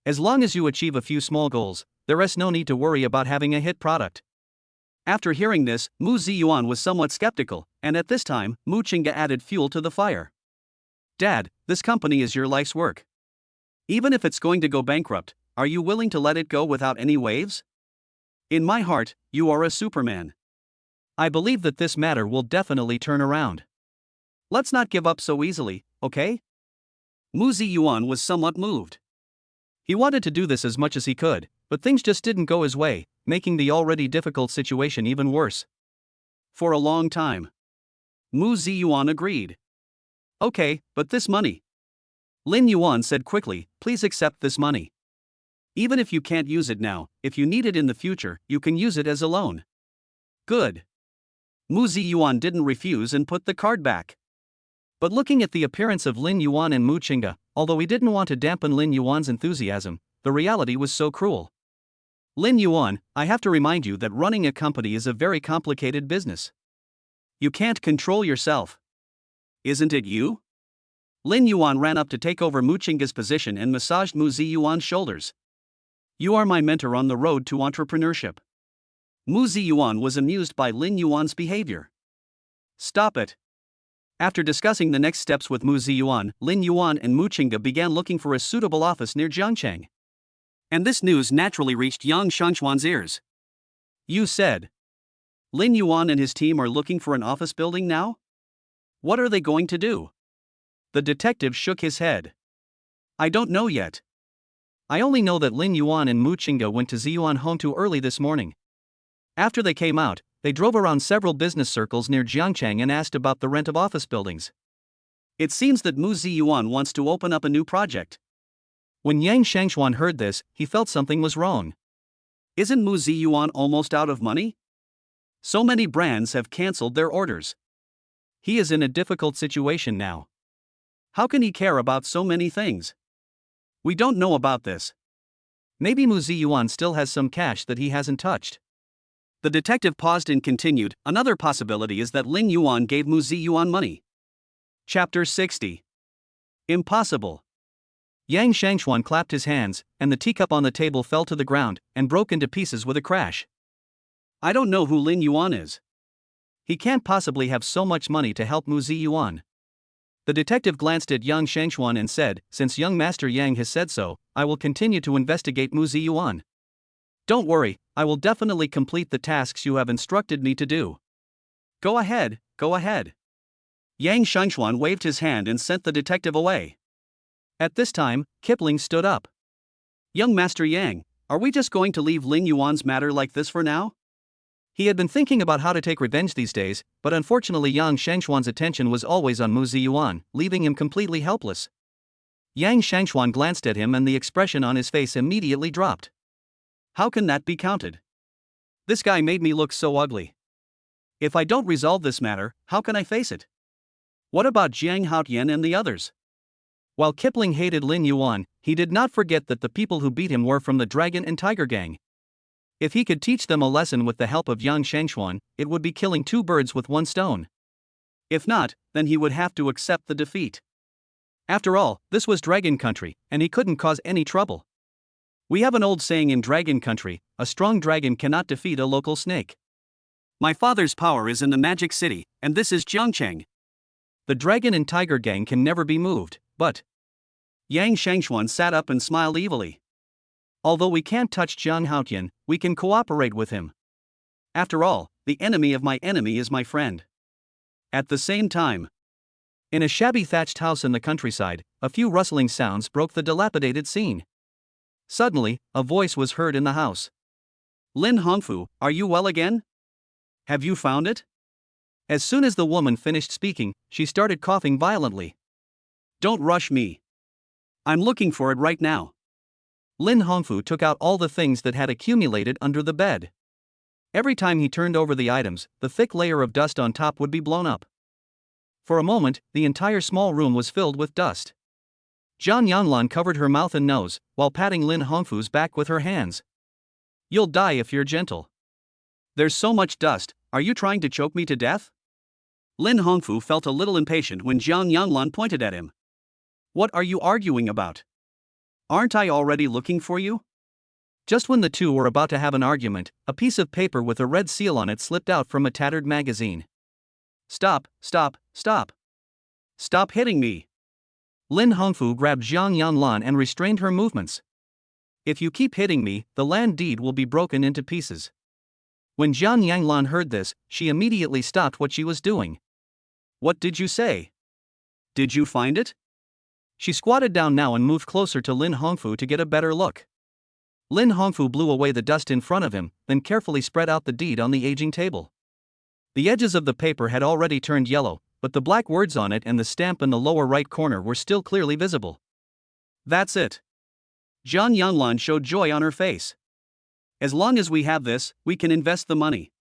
As long as you achieve a few small goals, there is no need to worry about having a hit product. After hearing this, Mu Ziyuan was somewhat skeptical, and at this time, Mu Qingge added fuel to the fire. Dad, this company is your life's work. Even if it's going to go bankrupt, are you willing to let it go without any waves? In my heart, you are a Superman. I believe that this matter will definitely turn around. Let's not give up so easily, okay? Mu Ziyuan was somewhat moved. He wanted to do this as much as he could, but things just didn't go his way, making the already difficult situation even worse. For a long time, Mu Ziyuan agreed. Okay, but this money. Lin Yuan said quickly, please accept this money. Even if you can't use it now, if you need it in the future, you can use it as a loan. Good. Mu Ziyuan didn't refuse and put the card back. But looking at the appearance of Lin Yuan and Mu Qingge, although he didn't want to dampen Lin Yuan's enthusiasm, the reality was so cruel. Lin Yuan, I have to remind you that running a company is a very complicated business. You can't control yourself. Isn't it you? Lin Yuan ran up to take over Mu Qingge's position and massaged Mu Ziyuan's shoulders. You are my mentor on the road to entrepreneurship. Mu Ziyuan was amused by Lin Yuan's behavior. Stop it. After discussing the next steps with Mu Ziyuan, Lin Yuan and Mu Qingge began looking for a suitable office near Jiangcheng. And this news naturally reached Yang Shengchuan's ears. You said. Lin Yuan and his team are looking for an office building now? What are they going to do? The detective shook his head. I don't know yet. I only know that Lin Yuan and Mu Qingge went to Ziyuan Hongtu early this morning. After they came out, they drove around several business circles near Jiangcheng and asked about the rent of office buildings. It seems that Mu Ziyuan wants to open up a new project. When Yang Shengchuan heard this, he felt something was wrong. Isn't Mu Ziyuan almost out of money? So many brands have cancelled their orders. He is in a difficult situation now. How can he care about so many things? We don't know about this. Maybe Mu Ziyuan still has some cash that he hasn't touched. The detective paused and continued, another possibility is that Lin Yuan gave Mu Ziyuan money. Chapter 60. Impossible. Yang Shengchuan clapped his hands, and the teacup on the table fell to the ground and broke into pieces with a crash. I don't know who Lin Yuan is. He can't possibly have so much money to help Mu Ziyuan. The detective glanced at Yang Shengchuan and said, since young Master Yang has said so, I will continue to investigate Mu Ziyuan. Don't worry, I will definitely complete the tasks you have instructed me to do. Go ahead, go ahead. Yang Shengchuan waved his hand and sent the detective away. At this time, Kipling stood up. Young Master Yang, are we just going to leave Lin Yuan's matter like this for now? He had been thinking about how to take revenge these days, but unfortunately Yang Shengchuan's attention was always on Mu Ziyuan, leaving him completely helpless. Yang Shengchuan glanced at him and the expression on his face immediately dropped. How can that be counted? This guy made me look so ugly. If I don't resolve this matter, how can I face it? What about Jiang Haotian and the others? While Kipling hated Lin Yuan, he did not forget that the people who beat him were from the Dragon and Tiger Gang. If he could teach them a lesson with the help of Yang Shangxuan, it would be killing two birds with one stone. If not, then he would have to accept the defeat. After all, this was Dragon Country, and he couldn't cause any trouble. We have an old saying in Dragon Country, a strong dragon cannot defeat a local snake. My father's power is in the magic city, and this is Jiangcheng. The dragon and tiger gang can never be moved, but Yang Shangxuan sat up and smiled evilly. Although we can't touch Jiang Haotian, we can cooperate with him. After all, the enemy of my enemy is my friend. At the same time, in a shabby thatched house in the countryside, a few rustling sounds broke the dilapidated scene. Suddenly, a voice was heard in the house. Lin Hongfu, are you well again? Have you found it? As soon as the woman finished speaking, she started coughing violently. Don't rush me. I'm looking for it right now. Lin Hongfu took out all the things that had accumulated under the bed. Every time he turned over the items, the thick layer of dust on top would be blown up. For a moment, the entire small room was filled with dust. Zhang Yanlan covered her mouth and nose, while patting Lin Hongfu's back with her hands. You'll die if you're gentle. There's so much dust, are you trying to choke me to death? Lin Hongfu felt a little impatient when Zhang Yanlan pointed at him. What are you arguing about? Aren't I already looking for you? Just when the two were about to have an argument, a piece of paper with a red seal on it slipped out from a tattered magazine. Stop, stop, stop. Stop hitting me. Lin Hongfu grabbed Zhang Yanlan and restrained her movements. If you keep hitting me, the land deed will be broken into pieces. When Zhang Yanlan heard this, she immediately stopped what she was doing. What did you say? Did you find it? She squatted down now and moved closer to Lin Hongfu to get a better look. Lin Hongfu blew away the dust in front of him, then carefully spread out the deed on the aging table. The edges of the paper had already turned yellow, but the black words on it and the stamp in the lower right corner were still clearly visible. That's it. Zhang Yanlan showed joy on her face. As long as we have this, we can invest the money.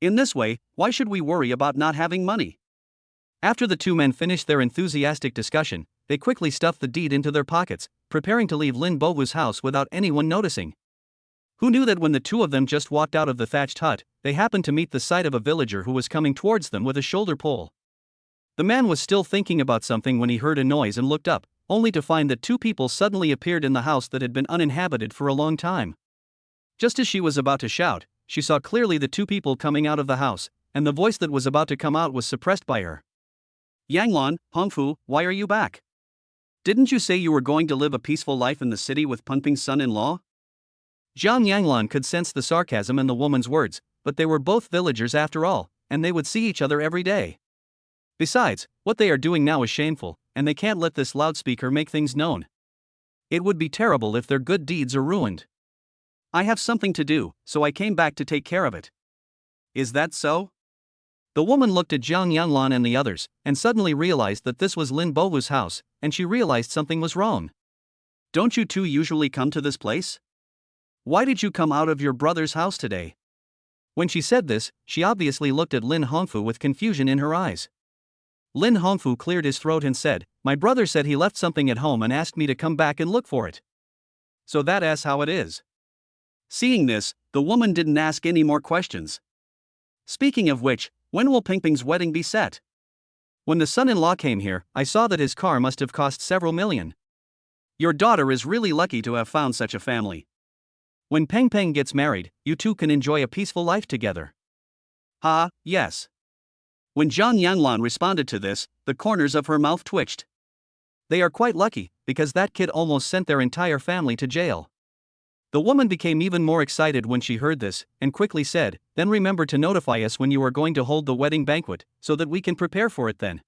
In this way, why should we worry about not having money? After the two men finished their enthusiastic discussion, they quickly stuffed the deed into their pockets, preparing to leave Lin Bovu's house without anyone noticing. Who knew that when the two of them just walked out of the thatched hut, they happened to meet the sight of a villager who was coming towards them with a shoulder pole. The man was still thinking about something when he heard a noise and looked up, only to find that two people suddenly appeared in the house that had been uninhabited for a long time. Just as she was about to shout, she saw clearly the two people coming out of the house, and the voice that was about to come out was suppressed by her. Yanglan, Hongfu, why are you back? Didn't you say you were going to live a peaceful life in the city with Punping's son-in-law? Zhang Yanlan could sense the sarcasm in the woman's words, but they were both villagers after all, and they would see each other every day. Besides, what they are doing now is shameful, and they can't let this loudspeaker make things known. It would be terrible if their good deeds are ruined. I have something to do, so I came back to take care of it. Is that so? The woman looked at Zhang Yanlan and the others, and suddenly realized that this was Lin Bovu's house, and she realized something was wrong. Don't you two usually come to this place? Why did you come out of your brother's house today? When she said this, she obviously looked at Lin Hongfu with confusion in her eyes. Lin Hongfu cleared his throat and said, My brother said he left something at home and asked me to come back and look for it. So that's how it is. Seeing this, the woman didn't ask any more questions. Speaking of which, when will Pingping's wedding be set? When the son-in-law came here, I saw that his car must have cost several million. Your daughter is really lucky to have found such a family. When Peng Peng gets married, you two can enjoy a peaceful life together. Yes. When Zhang Yanlan responded to this, the corners of her mouth twitched. They are quite lucky, because that kid almost sent their entire family to jail. The woman became even more excited when she heard this, and quickly said, Then remember to notify us when you are going to hold the wedding banquet, so that we can prepare for it then.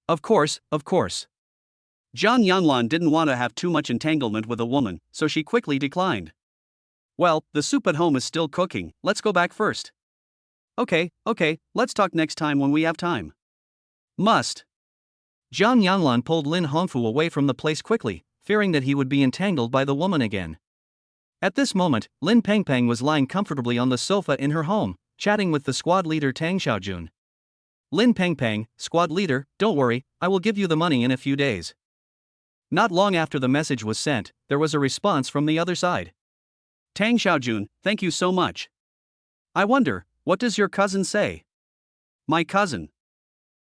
Of course. Zhang Yanlan didn't want to have too much entanglement with a woman, so she quickly declined. Well, the soup at home is still cooking, let's go back first. Okay, let's talk next time when we have time. Must. Zhang Yanlan pulled Lin Hongfu away from the place quickly, fearing that he would be entangled by the woman again. At this moment, Lin Pengpeng was lying comfortably on the sofa in her home, chatting with the squad leader Tang Xiaojun. Lin Pengpeng, squad leader, don't worry, I will give you the money in a few days. Not long after the message was sent, there was a response from the other side. Tang Xiaojun, thank you so much. I wonder, what does your cousin say? My cousin.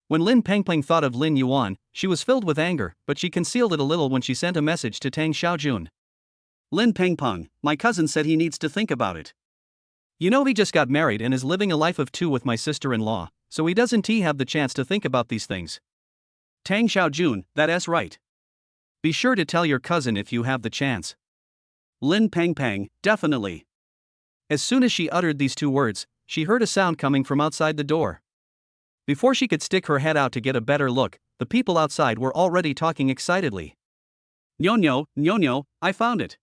When Lin Pengpeng thought of Lin Yuan, she was filled with anger, but she concealed it a little when she sent a message to Tang Xiaojun. Lin Pengpeng, my cousin said he needs to think about it. You know, he just got married and is living a life of two with my sister-in-law, so he doesn't have the chance to think about these things. Tang Xiaojun, that's right. Be sure to tell your cousin if you have the chance. Lin Pengpeng, definitely. As soon as she uttered these two words, she heard a sound coming from outside the door. Before she could stick her head out to get a better look, the people outside were already talking excitedly. Nyo, I found it.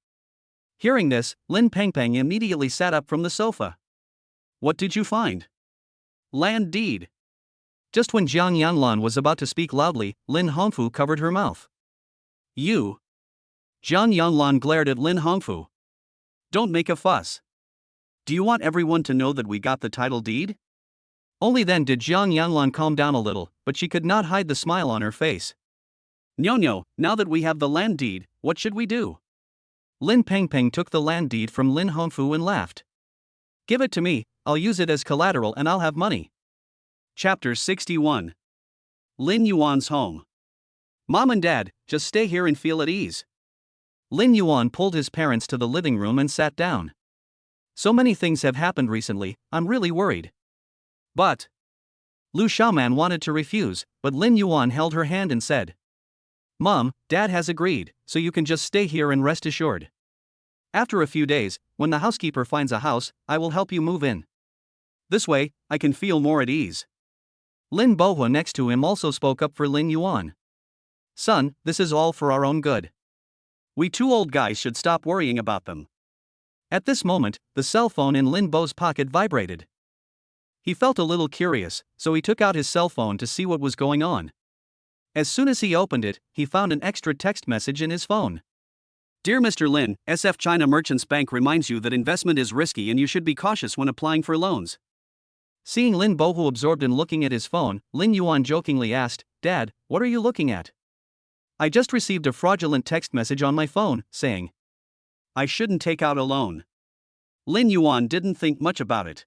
Hearing this, Lin Pengpeng immediately sat up from the sofa. What did you find? Land deed. Just when Jiang Yanlan was about to speak loudly, Lin Hongfu covered her mouth. You. Jiang Yanlan glared at Lin Hongfu. Don't make a fuss. Do you want everyone to know that we got the title deed? Only then did Jiang Yanlan calm down a little, but she could not hide the smile on her face. Nyo, now that we have the land deed, what should we do? Lin Pengpeng took the land deed from Lin Hongfu and laughed. Give it to me, I'll use it as collateral and I'll have money. Chapter 61. Lin Yuan's home. Mom and Dad, just stay here and feel at ease. Lin Yuan pulled his parents to the living room and sat down. So many things have happened recently, I'm really worried. But Lu Xiaoman wanted to refuse, but Lin Yuan held her hand and said, Mom, Dad has agreed, so you can just stay here and rest assured. After a few days, when the housekeeper finds a house, I will help you move in. This way, I can feel more at ease. Lin Bohua next to him also spoke up for Lin Yuan. Son, this is all for our own good. We two old guys should stop worrying about them. At this moment, the cell phone in Lin Bo's pocket vibrated. He felt a little curious, so he took out his cell phone to see what was going on. As soon as he opened it, he found an extra text message in his phone. Dear Mr. Lin, SF China Merchants Bank reminds you that investment is risky and you should be cautious when applying for loans. Seeing Lin Bohu absorbed in looking at his phone, Lin Yuan jokingly asked, Dad, what are you looking at? I just received a fraudulent text message on my phone, saying, I shouldn't take out a loan. Lin Yuan didn't think much about it.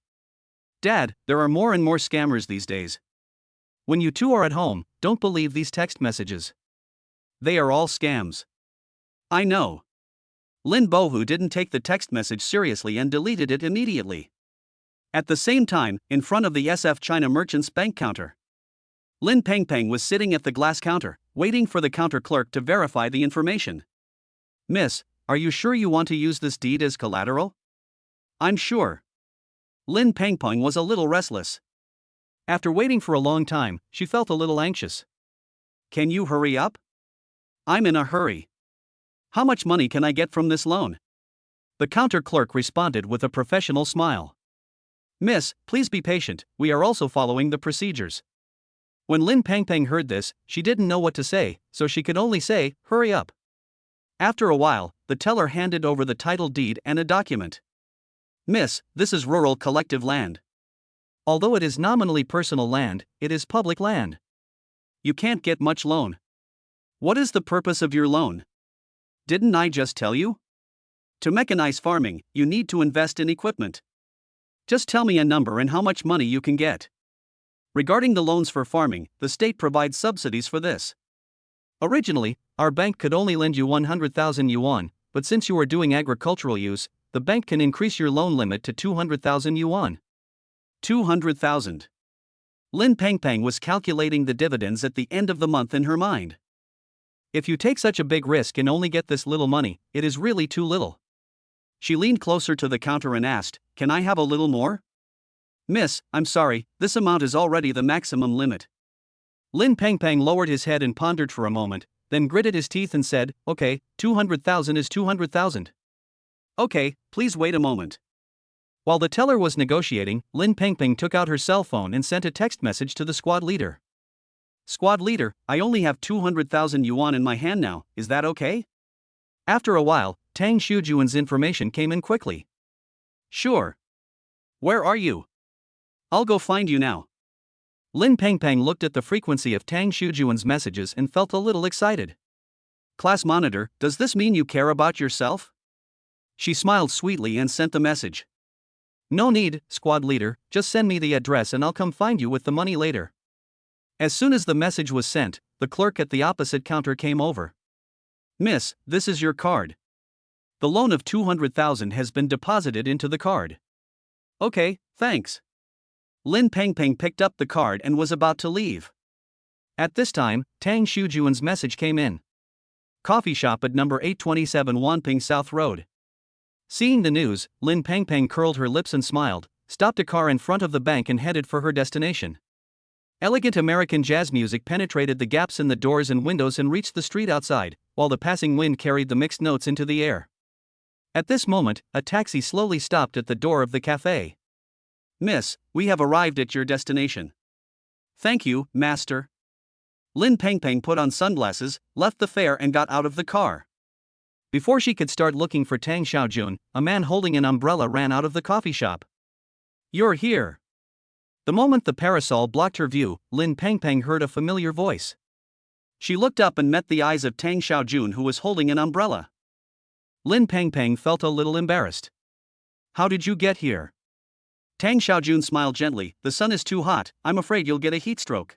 Dad, there are more and more scammers these days. When you two are at home, don't believe these text messages. They are all scams. I know. Lin Bohu didn't take the text message seriously and deleted it immediately. At the same time, in front of the SF China Merchants Bank counter, Lin Pengpeng was sitting at the glass counter, waiting for the counter clerk to verify the information. Miss, are you sure you want to use this deed as collateral? I'm sure. Lin Pengpeng was a little restless. After waiting for a long time, she felt a little anxious. Can you hurry up? I'm in a hurry. How much money can I get from this loan? The counter clerk responded with a professional smile. Miss, please be patient, we are also following the procedures. When Lin Pengpeng heard this, she didn't know what to say, so she could only say, hurry up. After a while, the teller handed over the title deed and a document. Miss, this is rural collective land. Although it is nominally personal land, it is public land. You can't get much loan. What is the purpose of your loan? Didn't I just tell you? To mechanize farming, you need to invest in equipment. Just tell me a number and how much money you can get. Regarding the loans for farming, the state provides subsidies for this. Originally, our bank could only lend you 100,000 yuan, but since you are doing agricultural use, the bank can increase your loan limit to 200,000 yuan. 200,000. Lin Pengpeng was calculating the dividends at the end of the month in her mind. If you take such a big risk and only get this little money, it is really too little. She leaned closer to the counter and asked, Can I have a little more? Miss, I'm sorry, this amount is already the maximum limit. Lin Pengpeng lowered his head and pondered for a moment, then gritted his teeth and said, Okay, 200,000 is 200,000. Okay, please wait a moment. While the teller was negotiating, Lin Pengpeng took out her cell phone and sent a text message to the squad leader. Squad leader, I only have 200,000 yuan in my hand now, is that okay? After a while, Tang Xiujuan's information came in quickly. Sure. Where are you? I'll go find you now. Lin Pengpeng looked at the frequency of Tang Xiujuan's messages and felt a little excited. Class monitor, does this mean you care about yourself? She smiled sweetly and sent the message. No need, squad leader, just send me the address and I'll come find you with the money later. As soon as the message was sent, the clerk at the opposite counter came over. Miss, this is your card. The loan of 200,000 has been deposited into the card. Okay, thanks. Lin Pengpeng picked up the card and was about to leave. At this time, Tang Shujuan's message came in. Coffee shop at number 827 Wanping South Road. Seeing the news, Lin Pengpeng curled her lips and smiled, stopped a car in front of the bank and headed for her destination. Elegant American jazz music penetrated the gaps in the doors and windows and reached the street outside, while the passing wind carried the mixed notes into the air. At this moment, a taxi slowly stopped at the door of the cafe. Miss, we have arrived at your destination. Thank you, master. Lin Pengpeng put on sunglasses, left the fare and got out of the car. Before she could start looking for Tang Xiaojun, a man holding an umbrella ran out of the coffee shop. You're here. The moment the parasol blocked her view, Lin Pengpeng heard a familiar voice. She looked up and met the eyes of Tang Xiaojun, who was holding an umbrella. Lin Pengpeng felt a little embarrassed. How did you get here? Tang Xiaojun smiled gently. The sun is too hot, I'm afraid you'll get a heat stroke.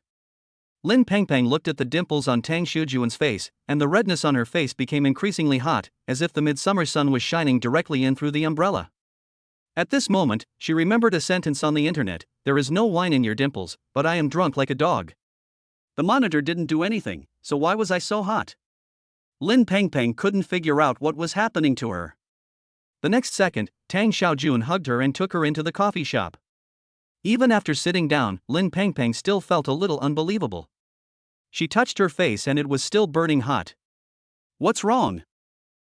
Lin Pengpeng looked at the dimples on Tang Xiaojuan's face, and the redness on her face became increasingly hot, as if the midsummer sun was shining directly in through the umbrella. At this moment, she remembered a sentence on the internet: there is no wine in your dimples, but I am drunk like a dog. The monitor didn't do anything, so why was I so hot? Lin Pengpeng couldn't figure out what was happening to her. The next second, Tang Xiaojun hugged her and took her into the coffee shop. Even after sitting down, Lin Pengpeng still felt a little unbelievable. She touched her face and it was still burning hot. What's wrong?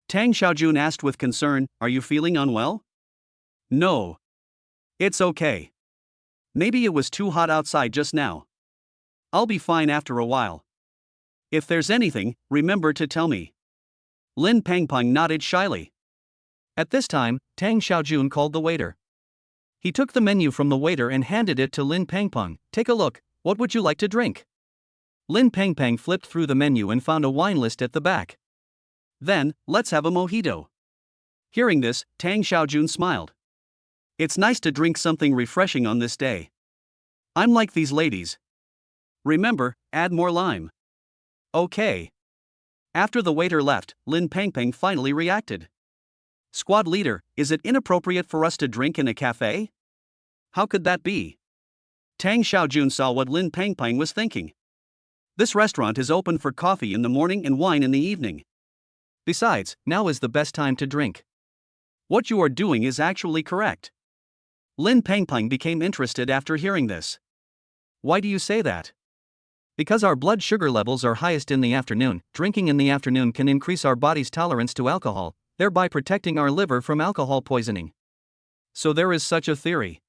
Tang Xiaojun asked with concern. Are you feeling unwell? No. It's okay. Maybe it was too hot outside just now. I'll be fine after a while. If there's anything, remember to tell me. Lin Pengpeng nodded shyly. At this time, Tang Xiaojun called the waiter. He took the menu from the waiter and handed it to Lin Pengpeng. Take a look, what would you like to drink? Lin Pengpeng flipped through the menu and found a wine list at the back. Then, let's have a mojito. Hearing this, Tang Xiaojun smiled. It's nice to drink something refreshing on this day. I'm like these ladies. Remember, add more lime. Okay. After the waiter left, Lin Pengpeng finally reacted. Squad leader, is it inappropriate for us to drink in a cafe? How could that be? Tang Xiaojun saw what Lin Pengpeng was thinking. This restaurant is open for coffee in the morning and wine in the evening. Besides, now is the best time to drink. What you are doing is actually correct. Lin Pengpeng became interested after hearing this. Why do you say that? Because our blood sugar levels are highest in the afternoon. Drinking in the afternoon can increase our body's tolerance to alcohol, thereby protecting our liver from alcohol poisoning. So there is such a theory.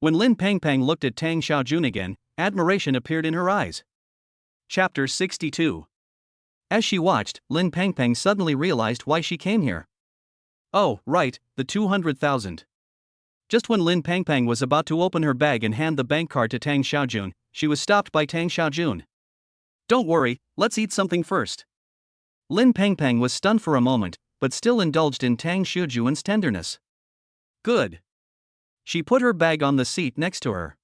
When Lin Pengpeng looked at Tang Xiaojun again, admiration appeared in her eyes. Chapter 62. As she watched, Lin Pengpeng suddenly realized why she came here. Oh, right, the 200,000. Just when Lin Pengpeng was about to open her bag and hand the bank card to Tang Xiaojun, she was stopped by Tang Xiaojun. Don't worry, let's eat something first. Lin Pengpeng was stunned for a moment, but still indulged in Tang Xiaojuan's tenderness. Good. She put her bag on the seat next to her.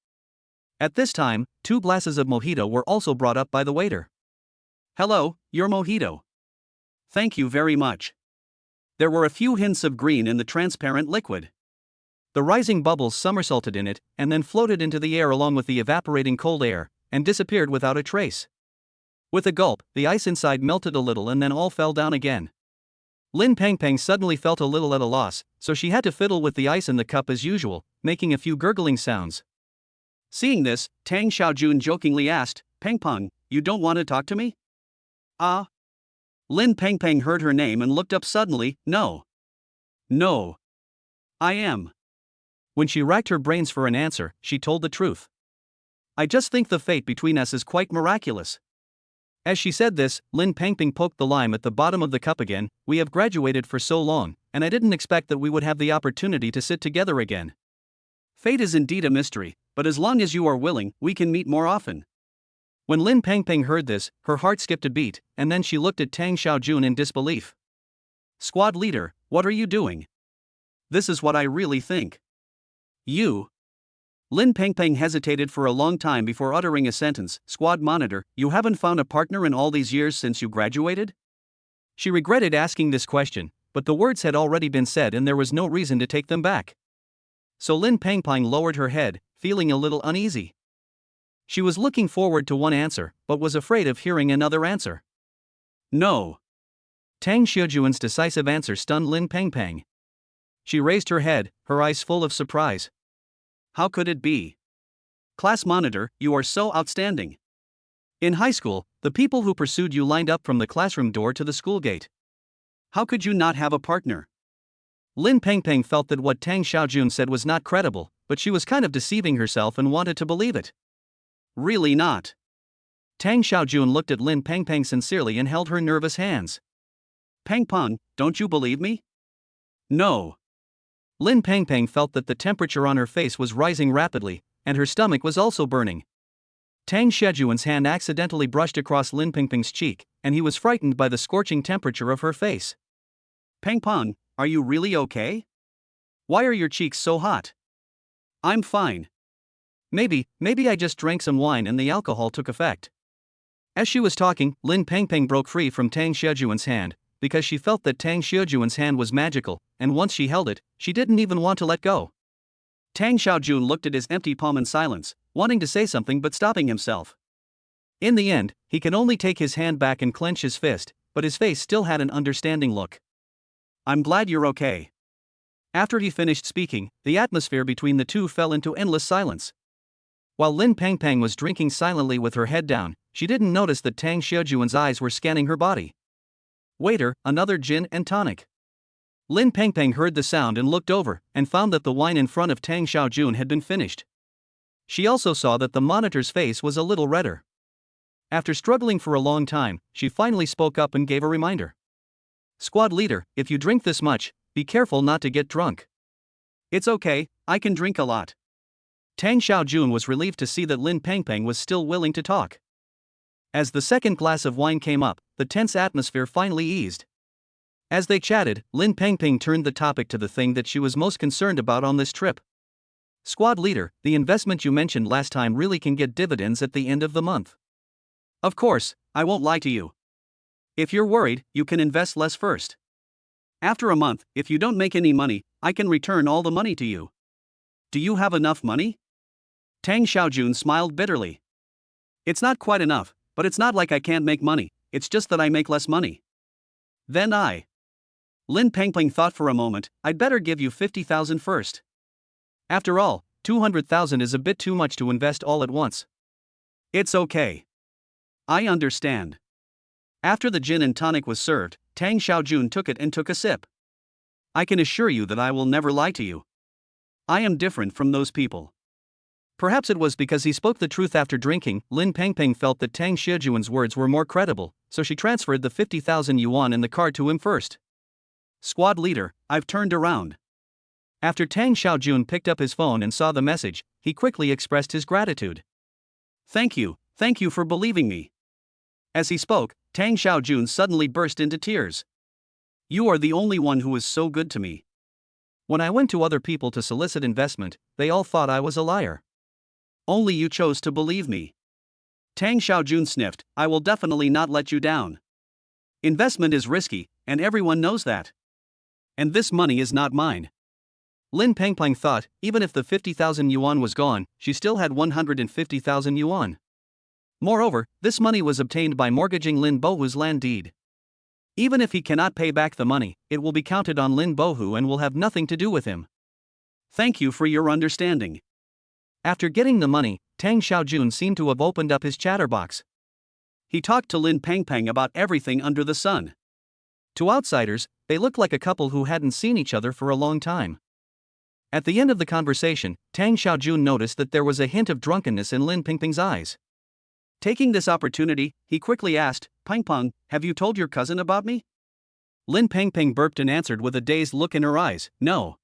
At this time, 2 glasses of mojito were also brought up by the waiter. Hello, your mojito. Thank you very much. There were a few hints of green in the transparent liquid. The rising bubbles somersaulted in it, and then floated into the air along with the evaporating cold air, and disappeared without a trace. With a gulp, the ice inside melted a little and then all fell down again. Lin Pengpeng suddenly felt a little at a loss, so she had to fiddle with the ice in the cup as usual, making a few gurgling sounds. Seeing this, Tang Xiaojun jokingly asked, Pengpeng, you don't want to talk to me? Ah. Lin Pengpeng heard her name and looked up suddenly. No. No. I am. When she racked her brains for an answer, she told the truth. I just think the fate between us is quite miraculous. As she said this, Lin Pengpeng poked the lime at the bottom of the cup again. We have graduated for so long, and I didn't expect that we would have the opportunity to sit together again. Fate is indeed a mystery, but as long as you are willing, we can meet more often. When Lin Pengpeng heard this, her heart skipped a beat, and then she looked at Tang Xiaojun in disbelief. Squad leader, What are you doing? This is what I really think. You. Lin Pengpeng hesitated for a long time before uttering a sentence. Squad monitor, you haven't found a partner in all these years since you graduated? She regretted asking this question, but the words had already been said and there was no reason to take them back. So Lin Pengpeng lowered her head, feeling a little uneasy. She was looking forward to one answer, but was afraid of hearing another answer. No. Tang Xiujuan's decisive answer stunned Lin Pengpeng. She raised her head, her eyes full of surprise. How could it be? Class monitor, you are so outstanding. In high school, the people who pursued you lined up from the classroom door to the school gate. How could you not have a partner? Lin Pengpeng felt that what Tang Xiaojun said was not credible, but she was kind of deceiving herself and wanted to believe it. Really not. Tang Xiaojun looked at Lin Pengpeng sincerely and held her nervous hands. Pengpeng, don't you believe me? No. Lin Pengpeng felt that the temperature on her face was rising rapidly, and her stomach was also burning. Tang Xiaojuan's hand accidentally brushed across Lin Pengpeng's cheek, and he was frightened by the scorching temperature of her face. Pengpeng, are you really okay? Why are your cheeks so hot? I'm fine. Maybe I just drank some wine and the alcohol took effect. As she was talking, Lin Pengpeng broke free from Tang Xiaojuan's hand, because she felt that Tang Xiaojuan's hand was magical, and once she held it, she didn't even want to let go. Tang Xiaojun looked at his empty palm in silence, wanting to say something but stopping himself. In the end, he could only take his hand back and clench his fist, but his face still had an understanding look. I'm glad you're okay. After he finished speaking, the atmosphere between the two fell into endless silence. While Lin Pengpeng was drinking silently with her head down, she didn't notice that Tang Xiaojuan's eyes were scanning her body. Waiter, another gin and tonic. Lin Pengpeng heard the sound and looked over, and found that the wine in front of Tang Xiaojun had been finished. She also saw that the monitor's face was a little redder. After struggling for a long time, she finally spoke up and gave a reminder. Squad leader, if you drink this much, be careful not to get drunk. It's okay, I can drink a lot. Tang Xiaojun was relieved to see that Lin Pengpeng was still willing to talk. As the second glass of wine came up, the tense atmosphere finally eased. As they chatted, Lin Pengpeng turned the topic to the thing that she was most concerned about on this trip. Squad leader, the investment you mentioned last time really can get dividends at the end of the month. Of course, I won't lie to you. If you're worried, you can invest less first. After a month, if you don't make any money, I can return all the money to you. Do you have enough money? Tang Xiaojun smiled bitterly. It's not quite enough, but it's not like I can't make money, it's just that I make less money. Then Lin Pengpeng thought for a moment, I'd better give you 50,000 first. After all, 200,000 is a bit too much to invest all at once. It's okay. I understand. After the gin and tonic was served, Tang Xiaojun took it and took a sip. I can assure you that I will never lie to you. I am different from those people. Perhaps it was because he spoke the truth after drinking. Lin Pengpeng felt that Tang Xiaojuan's words were more credible, so she transferred the 50,000 yuan in the card to him first. Squad leader, I've turned around. After Tang Xiaojun picked up his phone and saw the message, he quickly expressed his gratitude. Thank you for believing me. As he spoke, Tang Xiaojun suddenly burst into tears. You are the only one who is so good to me. When I went to other people to solicit investment, they all thought I was a liar. Only you chose to believe me. Tang Xiaojun sniffed, I will definitely not let you down. Investment is risky, and everyone knows that. And this money is not mine. Lin Pengpeng thought, even if the 50,000 yuan was gone, she still had 150,000 yuan. Moreover, this money was obtained by mortgaging Lin Bohu's land deed. Even if he cannot pay back the money, it will be counted on Lin Bohu and will have nothing to do with him. Thank you for your understanding. After getting the money, Tang Xiaojun seemed to have opened up his chatterbox. He talked to Lin Pengpeng about everything under the sun. To outsiders, they looked like a couple who hadn't seen each other for a long time. At the end of the conversation, Tang Xiaojun noticed that there was a hint of drunkenness in Lin Pengpeng's eyes. Taking this opportunity, he quickly asked, Pengpeng, have you told your cousin about me? Lin Pengpeng burped and answered with a dazed look in her eyes, no.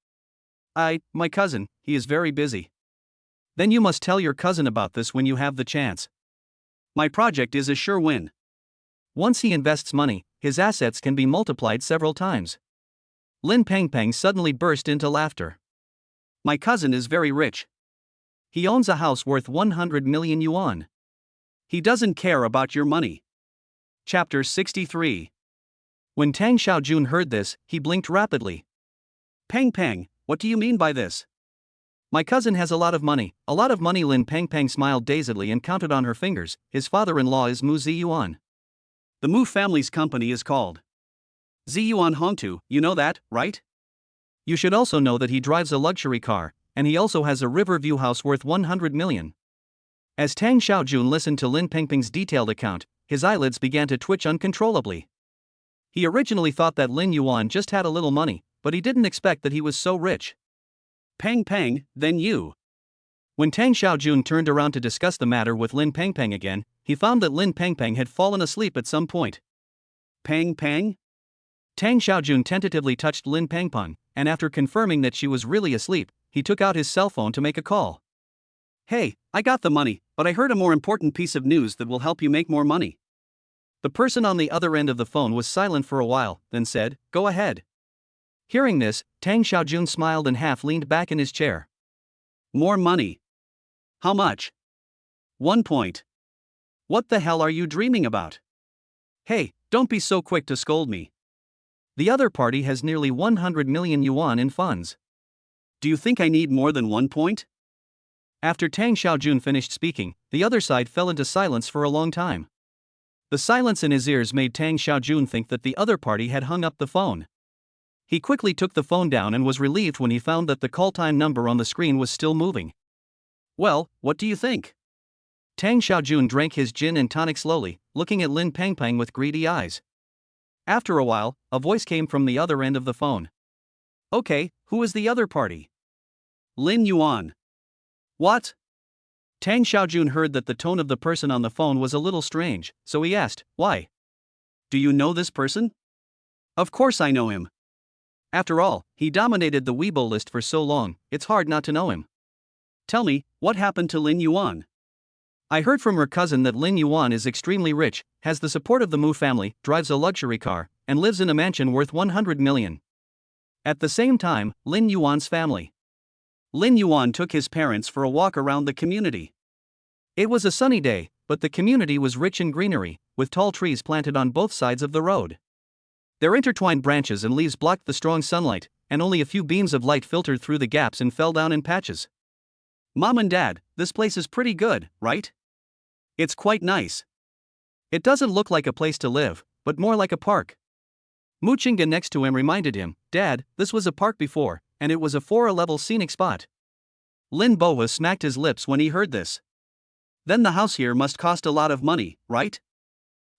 My cousin, he is very busy. Then you must tell your cousin about this when you have the chance. My project is a sure win. Once he invests money, his assets can be multiplied several times. Lin Pengpeng suddenly burst into laughter. My cousin is very rich. He owns a house worth 100 million yuan. He doesn't care about your money. Chapter 63. When Tang Xiaojun heard this, he blinked rapidly. Peng, what do you mean by this? My cousin has a lot of money. Lin Pengpeng smiled dazedly and counted on her fingers. His father-in-law is Mu Ziyuan. The Mu family's company is called Ziyuan Hongtu, you know that, right? You should also know that he drives a luxury car, and he also has a riverview house worth 100 million. As Tang Xiaojun listened to Lin Pengpeng's detailed account, his eyelids began to twitch uncontrollably. He originally thought that Lin Yuan just had a little money, but he didn't expect that he was so rich. Peng, then you. When Tang Xiaojun turned around to discuss the matter with Lin Pengpeng again, he found that Lin Pengpeng had fallen asleep at some point. Peng? Tang Xiaojun tentatively touched Lin Pengpeng, and after confirming that she was really asleep, he took out his cell phone to make a call. Hey, I got the money, but I heard a more important piece of news that will help you make more money. The person on the other end of the phone was silent for a while, then said, "Go ahead." Hearing this, Tang Xiaojun smiled and half leaned back in his chair. More money? How much? 1 point. What the hell are you dreaming about? Hey, don't be so quick to scold me. The other party has nearly 100 million yuan in funds. Do you think I need more than 1 point? After Tang Xiaojun finished speaking, the other side fell into silence for a long time. The silence in his ears made Tang Xiaojun think that the other party had hung up the phone. He quickly took the phone down and was relieved when he found that the call time number on the screen was still moving. Well, what do you think? Tang Xiaojun drank his gin and tonic slowly, looking at Lin Pengpeng with greedy eyes. After a while, a voice came from the other end of the phone. Okay, who is the other party? Lin Yuan. What? Tang Xiaojun heard that the tone of the person on the phone was a little strange, so he asked, "Why? Do you know this person?" Of course I know him. After all, he dominated the Weibo list for so long, it's hard not to know him. Tell me, what happened to Lin Yuan? I heard from her cousin that Lin Yuan is extremely rich, has the support of the Mu family, drives a luxury car, and lives in a mansion worth 100 million. At the same time, Lin Yuan's family. Lin Yuan took his parents for a walk around the community. It was a sunny day, but the community was rich in greenery, with tall trees planted on both sides of the road. Their intertwined branches and leaves blocked the strong sunlight, and only a few beams of light filtered through the gaps and fell down in patches. Mom and Dad, this place is pretty good, right? It's quite nice. It doesn't look like a place to live, but more like a park. Muchinga next to him reminded him, "Dad, this was a park before, and it was a 4-level scenic spot." Lin Bohua smacked his lips when he heard this. Then the house here must cost a lot of money, right?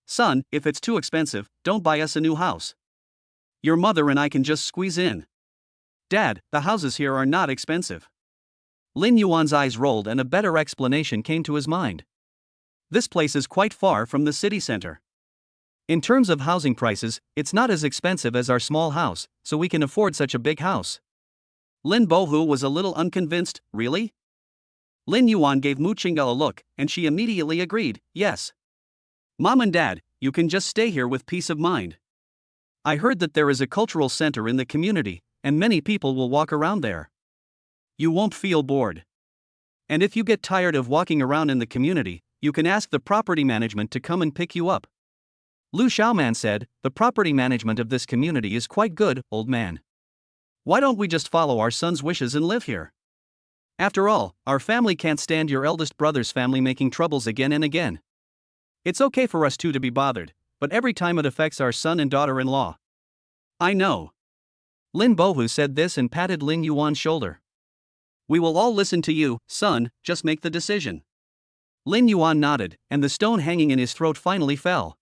Son, if it's too expensive, don't buy us a new house. Your mother and I can just squeeze in. Dad, the houses here are not expensive. Lin Yuan's eyes rolled and a better explanation came to his mind. This place is quite far from the city center. In terms of housing prices, it's not as expensive as our small house, so we can afford such a big house. Lin Bohua was a little unconvinced. Really? Lin Yuan gave Muchinga a look, and she immediately agreed, yes. Mom and Dad, you can just stay here with peace of mind. I heard that there is a cultural center in the community, and many people will walk around there. You won't feel bored. And if you get tired of walking around in the community, you can ask the property management to come and pick you up. Lu Xiaoman said, "The property management of this community is quite good, old man. Why don't we just follow our son's wishes and live here? After all, our family can't stand your eldest brother's family making troubles again and again. It's okay for us two to be bothered, but every time it affects our son and daughter-in-law." I know. Lin Bohua said this and patted Lin Yuan's shoulder. We will all listen to you, son, just make the decision. Lin Yuan nodded, and the stone hanging in his throat finally fell.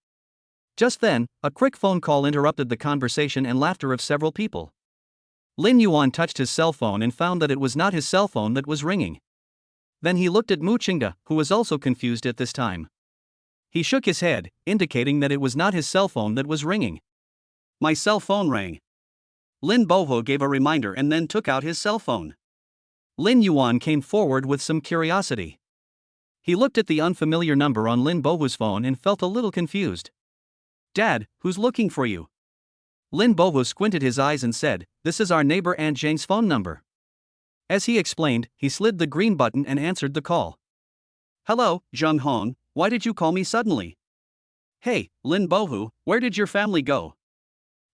Just then, a quick phone call interrupted the conversation and laughter of several people. Lin Yuan touched his cell phone and found that it was not his cell phone that was ringing. Then he looked at Muchinga, who was also confused at this time. He shook his head, indicating that it was not his cell phone that was ringing. My cell phone rang. Lin Bohua gave a reminder and then took out his cell phone. Lin Yuan came forward with some curiosity. He looked at the unfamiliar number on Lin Bohua's phone and felt a little confused. Dad, who's looking for you? Lin Bohu squinted his eyes and said, "This is our neighbor Aunt Zhang's phone number." As he explained, he slid the green button and answered the call. "Hello, Zheng Hong, why did you call me suddenly?" "Hey, Lin Bohu, where did your family go?"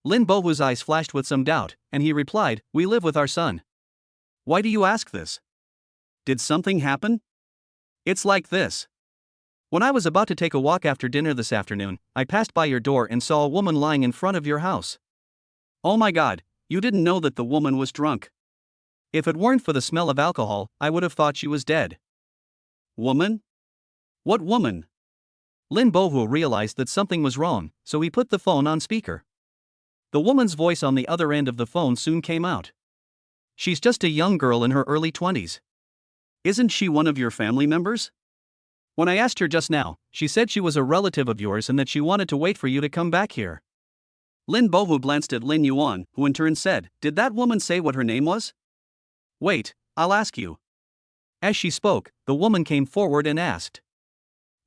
Lin Bohu's eyes flashed with some doubt, and he replied, "We live with our son." "Why do you ask this? Did something happen?" "It's like this. When I was about to take a walk after dinner this afternoon, I passed by your door and saw a woman lying in front of your house." "Oh my god, you didn't know that the woman was drunk." "If it weren't for the smell of alcohol, I would have thought she was dead." "Woman? What woman?" Lin Bohu realized that something was wrong, so he put the phone on speaker. The woman's voice on the other end of the phone soon came out. "She's just a young girl in her early 20s. "Isn't she one of your family members?" When I asked her just now, she said she was a relative of yours and that she wanted to wait for you to come back here." Lin Bohu glanced at Lin Yuan, who in turn said, "Did that woman say what her name was?" "Wait, I'll ask you." As she spoke, the woman came forward and asked.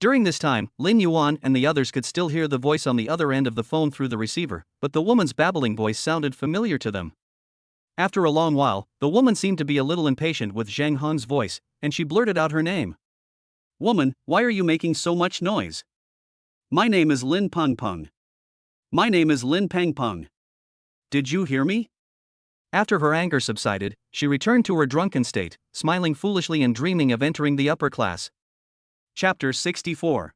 During this time, Lin Yuan and the others could still hear the voice on the other end of the phone through the receiver, but the woman's babbling voice sounded familiar to them. After a long while, the woman seemed to be a little impatient with Zheng Han's voice, and she blurted out her name. "Woman, why are you making so much noise? My name is Lin Peng Peng. My name is Lin Peng Peng. Did you hear me?" After her anger subsided, she returned to her drunken state, smiling foolishly and dreaming of entering the upper class. Chapter 64.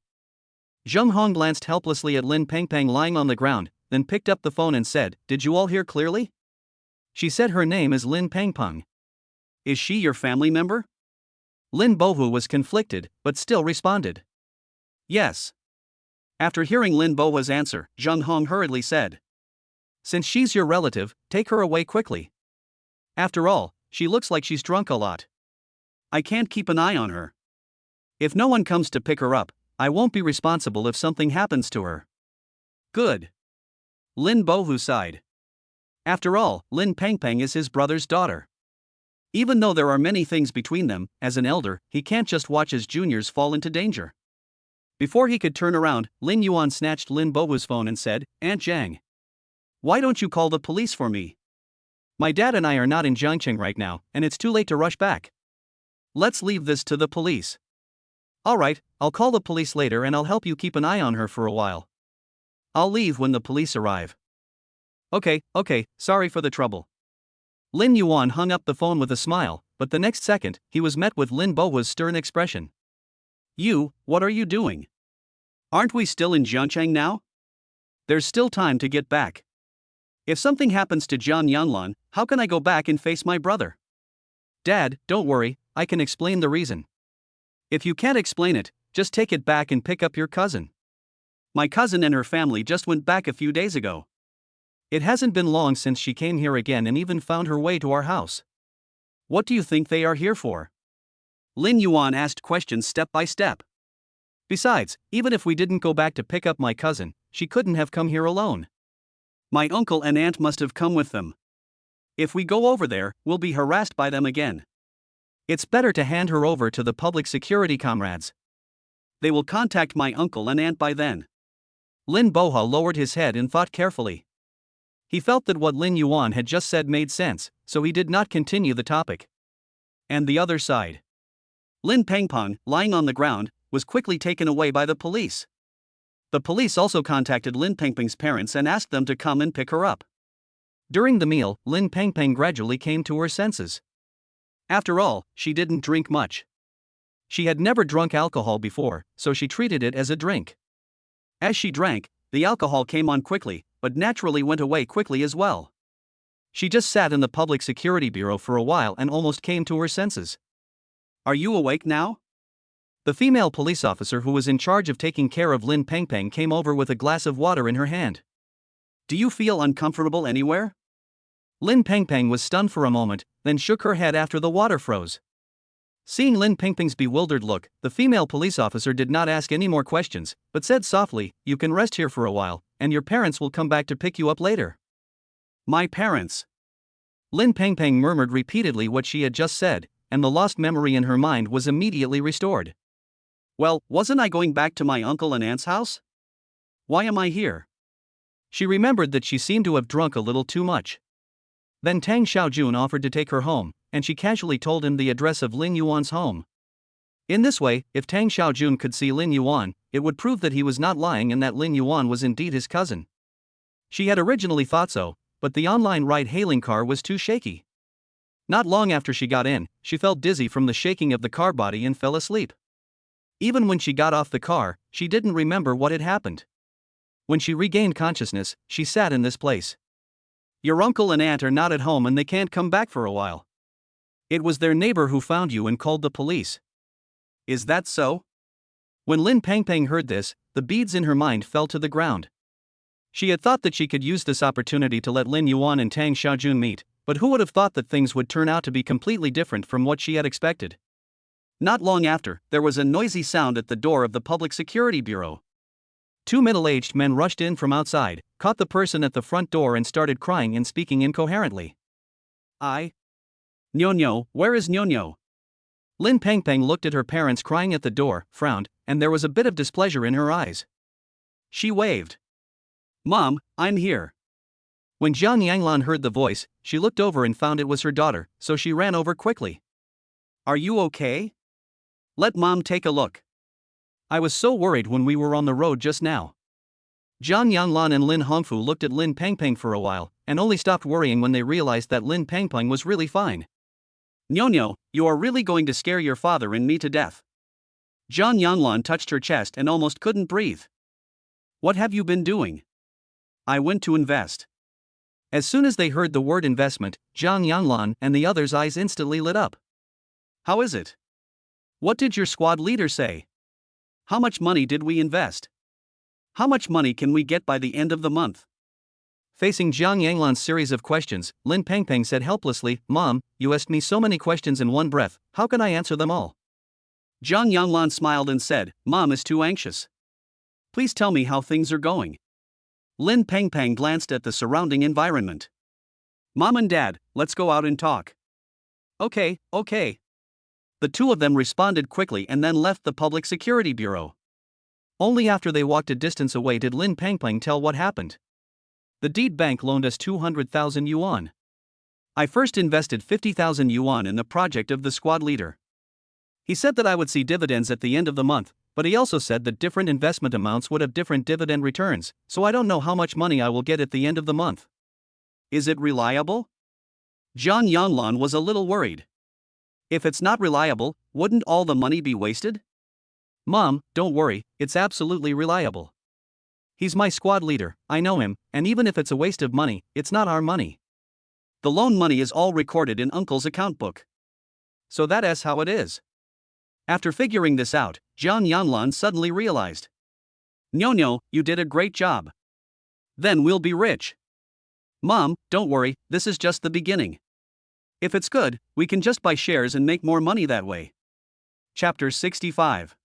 Zheng Hong glanced helplessly at Lin Pengpeng lying on the ground, then picked up the phone and said, "Did you all hear clearly? She said her name is Lin Pengpeng." "Is she your family member?" Lin Bohu was conflicted, but still responded, "Yes." After hearing Lin Bohu's answer, Zheng Hong hurriedly said, "Since she's your relative, take her away quickly. After all, she looks like she's drunk a lot." "I can't keep an eye on her. If no one comes to pick her up, I won't be responsible if something happens to her." "Good." Lin Bohu sighed. After all, Lin Pengpeng is his brother's daughter. Even though there are many things between them, as an elder, he can't just watch his juniors fall into danger. Before he could turn around, Lin Yuan snatched Lin Bohu's phone and said, "Aunt Zhang, why don't you call the police for me? My dad and I are not in Jiangqing right now, and it's too late to rush back. Let's leave this to the police." "Alright, I'll call the police later and I'll help you keep an eye on her for a while. I'll leave when the police arrive." Okay, sorry for the trouble." Lin Yuan hung up the phone with a smile, but the next second, he was met with Lin Bohu's stern expression. "You, what are you doing? Aren't we still in Jiangchang now? There's still time to get back. If something happens to Jian Yanlan, how can I go back and face my brother?" "Dad, don't worry, I can explain the reason. If you can't explain it, just take it back and pick up your cousin." "My cousin and her family just went back a few days ago." "It hasn't been long since she came here again and even found her way to our house." "What do you think they are here for?" Lin Yuan asked questions step by step. "Besides, even if we didn't go back to pick up my cousin, she couldn't have come here alone. My uncle and aunt must have come with them. If we go over there, we'll be harassed by them again. It's better to hand her over to the public security comrades. They will contact my uncle and aunt by then." Lin Bohu lowered his head and thought carefully. He felt that what Lin Yuan had just said made sense, so he did not continue the topic. And the other side. Lin Pengpeng, lying on the ground, was quickly taken away by the police. The police also contacted Lin Pengpeng's parents and asked them to come and pick her up. During the meal, Lin Pengpeng gradually came to her senses. After all, she didn't drink much. She had never drunk alcohol before, so she treated it as a drink. As she drank, the alcohol came on quickly, but naturally went away quickly as well. She just sat in the Public Security Bureau for a while and almost came to her senses. "Are you awake now?" The female police officer who was in charge of taking care of Lin Pengpeng came over with a glass of water in her hand. "Do you feel uncomfortable anywhere?" Lin Pengpeng was stunned for a moment, then shook her head after the water froze. Seeing Lin Pengpeng's bewildered look, the female police officer did not ask any more questions, but said softly, "You can rest here for a while, and your parents will come back to pick you up later." "My parents?" Lin Pengpeng murmured repeatedly what she had just said, and the lost memory in her mind was immediately restored. "Well, wasn't I going back to my uncle and aunt's house? Why am I here?" She remembered that she seemed to have drunk a little too much. Then Tang Xiaojun offered to take her home, and she casually told him the address of Lin Yuan's home. In this way, if Tang Xiaojun could see Lin Yuan, it would prove that he was not lying and that Lin Yuan was indeed his cousin. She had originally thought so, but the online ride-hailing car was too shaky. Not long after she got in, she felt dizzy from the shaking of the car body and fell asleep. Even when she got off the car, she didn't remember what had happened. When she regained consciousness, she sat in this place. Your uncle and aunt are not at home and they can't come back for a while. It was their neighbor who found you and called the police. Is that so? When Lin Pangpang heard this, the beads in her mind fell to the ground. She had thought that she could use this opportunity to let Lin Yuan and Tang Xiaojun meet, but who would have thought that things would turn out to be completely different from what she had expected? Not long after, there was a noisy sound at the door of the Public Security Bureau. Two middle-aged men rushed in from outside, caught the person at the front door and started crying and speaking incoherently. Nyo, where is Nyo? Lin Pangpang looked at her parents crying at the door, frowned, and there was a bit of displeasure in her eyes. She waved. Mom, I'm here. When Jiang Yanglan heard the voice, she looked over and found it was her daughter, so she ran over quickly. Are you okay? Let Mom take a look. I was so worried when we were on the road just now. Jiang Yanglan and Lin Hongfu looked at Lin Pangpang for a while, and only stopped worrying when they realized that Lin Pangpang was really fine. Nyo, you are really going to scare your father and me to death. Jiang Yanglan touched her chest and almost couldn't breathe. What have you been doing? I went to invest. As soon as they heard the word investment, Jiang Yanglan and the others' eyes instantly lit up. How is it? What did your squad leader say? How much money did we invest? How much money can we get by the end of the month? Facing Jiang Yanglan's series of questions, Lin Pangpang said helplessly, Mom, you asked me so many questions in one breath, how can I answer them all? Jiang Yanglan smiled and said, Mom is too anxious. Please tell me how things are going. Lin Pangpang glanced at the surrounding environment. Mom and Dad, let's go out and talk. Okay. The two of them responded quickly and then left the Public Security Bureau. Only after they walked a distance away did Lin Pangpang tell what happened. The deed bank loaned us 200,000 yuan. I first invested 50,000 yuan in the project of the squad leader. He said that I would see dividends at the end of the month, but he also said that different investment amounts would have different dividend returns, so I don't know how much money I will get at the end of the month. Is it reliable? Jiang Yanglan was a little worried. If it's not reliable, wouldn't all the money be wasted? Mom, don't worry, it's absolutely reliable. He's my squad leader, I know him, and even if it's a waste of money, it's not our money. The loan money is all recorded in Uncle's account book. So that's how it is. After figuring this out, Jiang Yanglan suddenly realized. Nyo, you did a great job. Then we'll be rich. Mom, don't worry, this is just the beginning. If it's good, we can just buy shares and make more money that way. Chapter 65.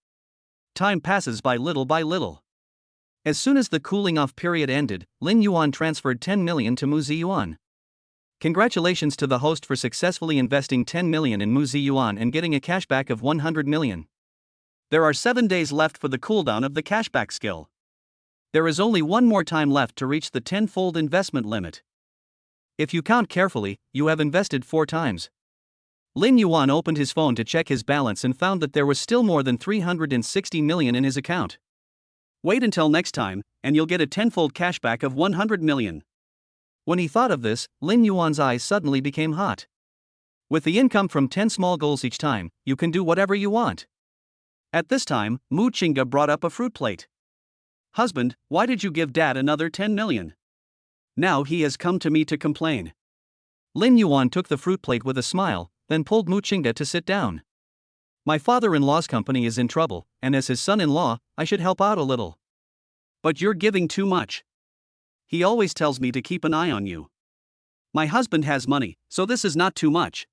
Time passes by little. As soon as the cooling-off period ended, Lin Yuan transferred 10 million to Mu Ziyuan. Congratulations to the host for successfully investing 10 million in Mu Ziyuan and getting a cashback of 100 million. There are 7 days left for the cooldown of the cashback skill. There is only one more time left to reach the 10-fold investment limit. If you count carefully, you have invested 4 times. Lin Yuan opened his phone to check his balance and found that there was still more than 360 million in his account. Wait until next time, and you'll get a 10-fold cashback of 100 million. When he thought of this, Lin Yuan's eyes suddenly became hot. With the income from 10 small goals each time, you can do whatever you want. At this time, Mu Chinga brought up a fruit plate. Husband, why did you give Dad another 10 million? Now he has come to me to complain. Lin Yuan took the fruit plate with a smile, then pulled Mu Chinga to sit down. My father-in-law's company is in trouble, and as his son-in-law, I should help out a little. But you're giving too much. He always tells me to keep an eye on you. My husband has money, so this is not too much.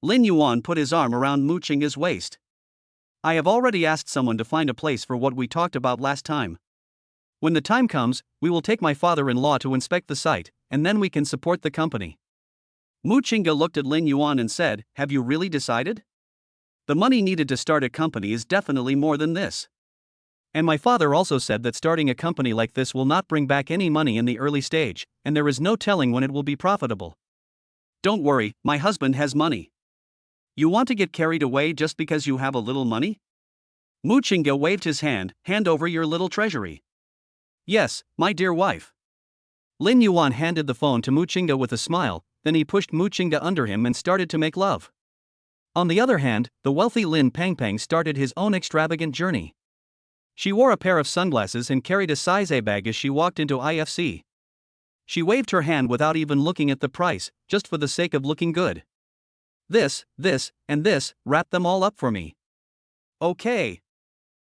Lin Yuan put his arm around Mu Chinga's waist. I have already asked someone to find a place for what we talked about last time. When the time comes, we will take my father-in-law to inspect the site, and then we can support the company. Mu Chinga looked at Lin Yuan and said, have you really decided? The money needed to start a company is definitely more than this. And my father also said that starting a company like this will not bring back any money in the early stage, and there is no telling when it will be profitable. Don't worry, my husband has money. You want to get carried away just because you have a little money? Muchinga waved his hand over your little treasury. Yes, my dear wife. Lin Yuan handed the phone to Muchinga with a smile, then he pushed Muchinga under him and started to make love. On the other hand, the wealthy Lin Pengpeng started his own extravagant journey. She wore a pair of sunglasses and carried a size A bag as she walked into IFC. She waved her hand without even looking at the price, just for the sake of looking good. This, and this, wrap them all up for me. Okay.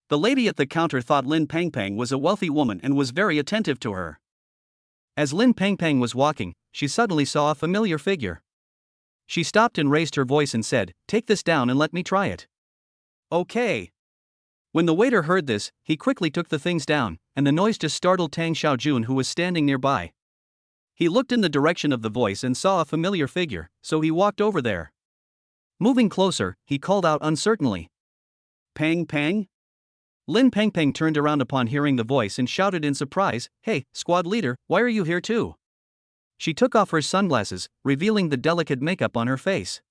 The lady at the counter thought Lin Pengpeng was a wealthy woman and was very attentive to her. As Lin Pengpeng was walking, she suddenly saw a familiar figure. She stopped and raised her voice and said, "Take this down and let me try it." Okay. When the waiter heard this, he quickly took the things down, and the noise just startled Tang Xiaojun, who was standing nearby. He looked in the direction of the voice and saw a familiar figure, so he walked over there. Moving closer, he called out uncertainly, "Peng Peng?" Lin Pengpeng turned around upon hearing the voice and shouted in surprise, "Hey, squad leader, why are you here too?" She took off her sunglasses, revealing the delicate makeup on her face.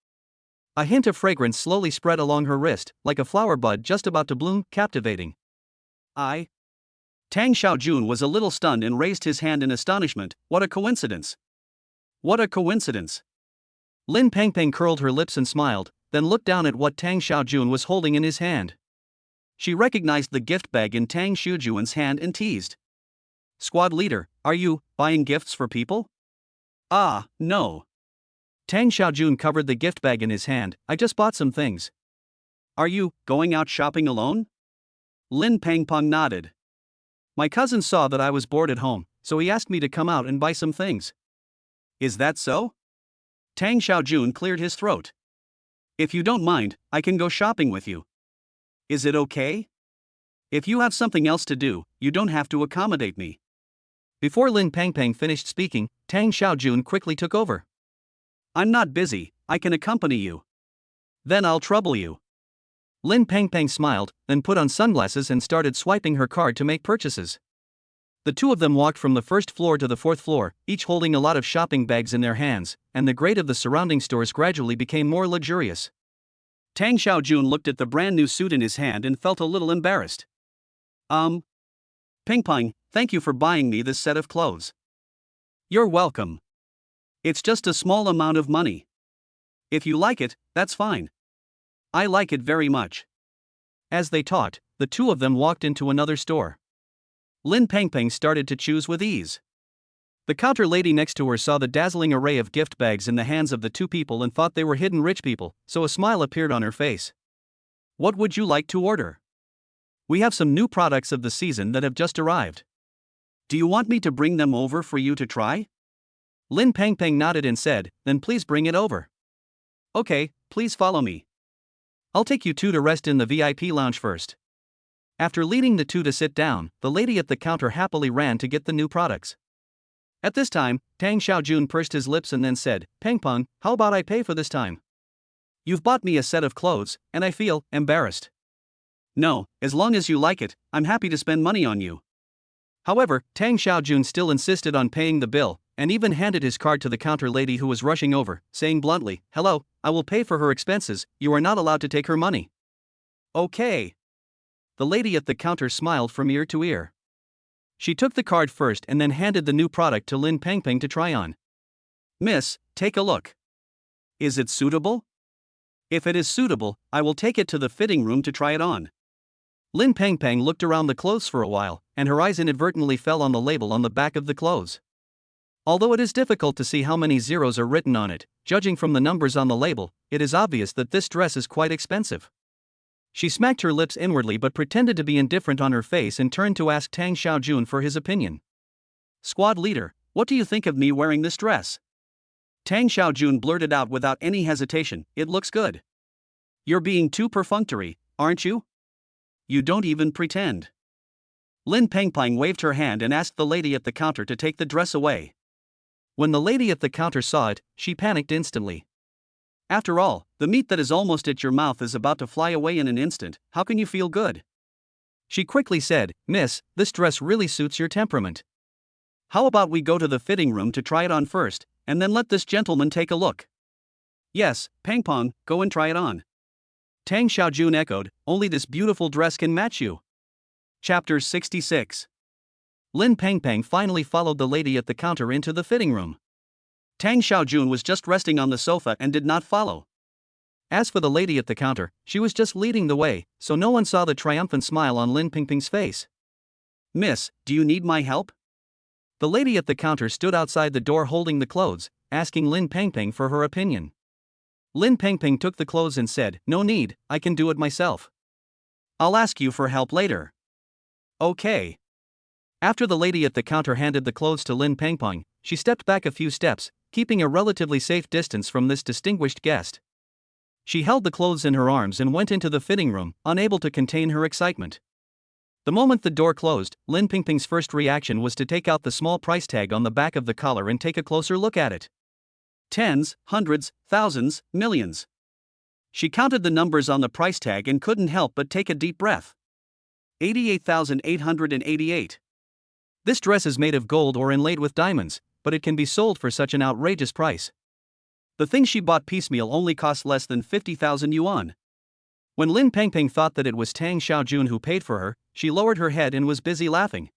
A hint of fragrance slowly spread along her wrist, like a flower bud just about to bloom, captivating. Tang Xiaojun was a little stunned and raised his hand in astonishment. What a coincidence! What a coincidence! Lin Pengpeng curled her lips and smiled, then looked down at what Tang Xiaojun was holding in his hand. She recognized the gift bag in Tang Xiaojun's hand and teased. "Squad leader, are you buying gifts for people?" "Ah, no." Tang Xiaojun covered the gift bag in his hand. "I just bought some things." "Are you going out shopping alone?" Lin Pengpeng nodded. "My cousin saw that I was bored at home, so he asked me to come out and buy some things." "Is that so?" Tang Xiaojun cleared his throat. "If you don't mind, I can go shopping with you. Is it okay? If you have something else to do, you don't have to accommodate me." Before Lin Pengpeng finished speaking, Tang Xiaojun quickly took over. "I'm not busy, I can accompany you." "Then I'll trouble you." Lin Pengpeng smiled, then put on sunglasses and started swiping her card to make purchases. The two of them walked from the first floor to the fourth floor, each holding a lot of shopping bags in their hands, and the grade of the surrounding stores gradually became more luxurious. Tang Xiaojun looked at the brand new suit in his hand and felt a little embarrassed. Pengpeng, thank you for buying me this set of clothes." "You're welcome. It's just a small amount of money. If you like it, that's fine." "I like it very much." As they talked, the two of them walked into another store. Lin Pengpeng started to choose with ease. The counter lady next to her saw the dazzling array of gift bags in the hands of the two people and thought they were hidden rich people, so a smile appeared on her face. "What would you like to order? We have some new products of the season that have just arrived." "Do you want me to bring them over for you to try?" Lin Pengpeng nodded and said, "Then please bring it over." "Okay, please follow me. I'll take you two to rest in the VIP lounge first." After leading the two to sit down, the lady at the counter happily ran to get the new products. At this time, Tang Xiaojun pursed his lips and then said, "Pengpeng, how about I pay for this time? You've bought me a set of clothes, and I feel embarrassed." "No, as long as you like it, I'm happy to spend money on you." However, Tang Xiaojun still insisted on paying the bill, and even handed his card to the counter lady who was rushing over, saying bluntly, "Hello, I will pay for her expenses, you are not allowed to take her money." "Okay." The lady at the counter smiled from ear to ear. She took the card first and then handed the new product to Lin Pengpeng to try on. "Miss, take a look. Is it suitable? If it is suitable, I will take it to the fitting room to try it on." Lin Pengpeng looked around the clothes for a while, and her eyes inadvertently fell on the label on the back of the clothes. Although it is difficult to see how many zeros are written on it, judging from the numbers on the label, it is obvious that this dress is quite expensive. She smacked her lips inwardly but pretended to be indifferent on her face and turned to ask Tang Xiaojun for his opinion. "Squad leader, what do you think of me wearing this dress?" Tang Xiaojun blurted out without any hesitation, "It looks good." "You're being too perfunctory, aren't you? You don't even pretend." Lin Pengpeng waved her hand and asked the lady at the counter to take the dress away. When the lady at the counter saw it, she panicked instantly. "After all, the meat that is almost at your mouth is about to fly away in an instant, how can you feel good?" She quickly said, "Miss, this dress really suits your temperament. How about we go to the fitting room to try it on first, and then let this gentleman take a look?" "Yes, Pang Pong, go and try it on." Tang Xiaojun echoed, "Only this beautiful dress can match you." Chapter 66. Lin Pengpeng finally followed the lady at the counter into the fitting room. Tang Xiaojun was just resting on the sofa and did not follow. As for the lady at the counter, she was just leading the way, so no one saw the triumphant smile on Lin Pengpeng's face. "Miss, do you need my help?" The lady at the counter stood outside the door holding the clothes, asking Lin Pengpeng for her opinion. Lin Pengpeng took the clothes and said, "No need, I can do it myself. I'll ask you for help later." Okay. After the lady at the counter handed the clothes to Lin Pengpeng, she stepped back a few steps, keeping a relatively safe distance from this distinguished guest. She held the clothes in her arms and went into the fitting room, unable to contain her excitement. The moment the door closed, Lin Pengpeng's first reaction was to take out the small price tag on the back of the collar and take a closer look at it. Tens, hundreds, thousands, millions. She counted the numbers on the price tag and couldn't help but take a deep breath. 88,888. This dress is made of gold or inlaid with diamonds, but it can be sold for such an outrageous price. The thing she bought piecemeal only cost less than 50,000 yuan. When Lin Pengpeng thought that it was Tang Xiaojun who paid for her, she lowered her head and was busy laughing.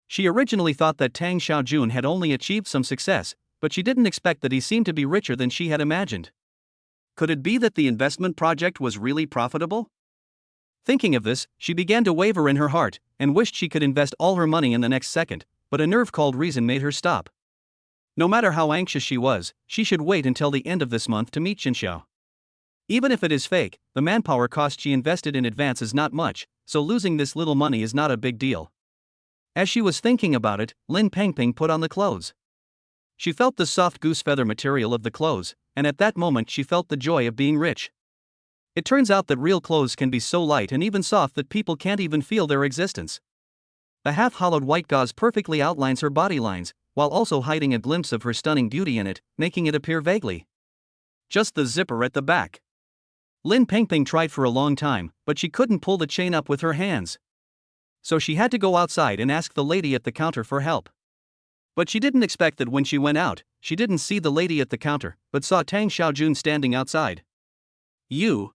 She originally thought that Tang Xiaojun had only achieved some success, but she didn't expect that he seemed to be richer than she had imagined. Could it be that the investment project was really profitable? Thinking of this, she began to waver in her heart, and wished she could invest all her money in the next second, but a nerve called reason made her stop. No matter how anxious she was, she should wait until the end of this month to meet Jinxiao. Even if it is fake, the manpower cost she invested in advance is not much, so losing this little money is not a big deal. As she was thinking about it, Lin Pengpeng put on the clothes. She felt the soft goose feather material of the clothes, and at that moment she felt the joy of being rich. It turns out that real clothes can be so light and even soft that people can't even feel their existence. The half-hollowed white gauze perfectly outlines her body lines, while also hiding a glimpse of her stunning beauty in it, making it appear vaguely. Just the zipper at the back. Lin Pengpeng tried for a long time, but she couldn't pull the chain up with her hands. So she had to go outside and ask the lady at the counter for help. But she didn't expect that when she went out, she didn't see the lady at the counter, but saw Tang Xiaojun standing outside. "You?"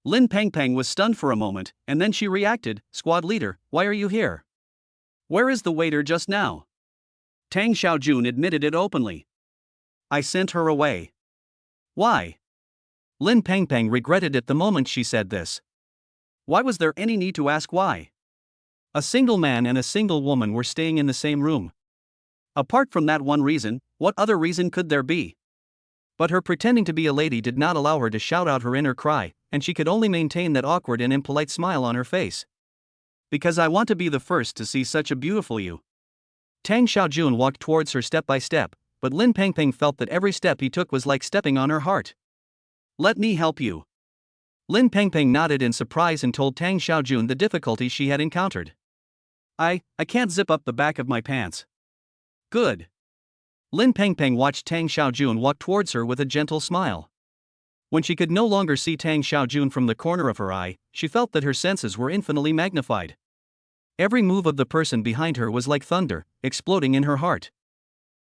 Lin Pengpeng was stunned for a moment, and then she reacted, "Squad leader, why are you here? Where is the waiter just now?" Tang Xiaojun admitted it openly. "I sent her away." "Why?" Lin Pengpeng regretted it the moment she said this. Why was there any need to ask why? A single man and a single woman were staying in the same room. Apart from that one reason, what other reason could there be? But her pretending to be a lady did not allow her to shout out her inner cry, and she could only maintain that awkward and impolite smile on her face. "Because I want to be the first to see such a beautiful you." Tang Xiaojun walked towards her step by step, but Lin Pengpeng felt that every step he took was like stepping on her heart. "Let me help you." Lin Pengpeng nodded in surprise and told Tang Xiaojun the difficulties she had encountered. I can't zip up the back of my pants." "Good." Lin Pengpeng watched Tang Xiaojun walk towards her with a gentle smile. When she could no longer see Tang Xiaojun from the corner of her eye, she felt that her senses were infinitely magnified. Every move of the person behind her was like thunder, exploding in her heart.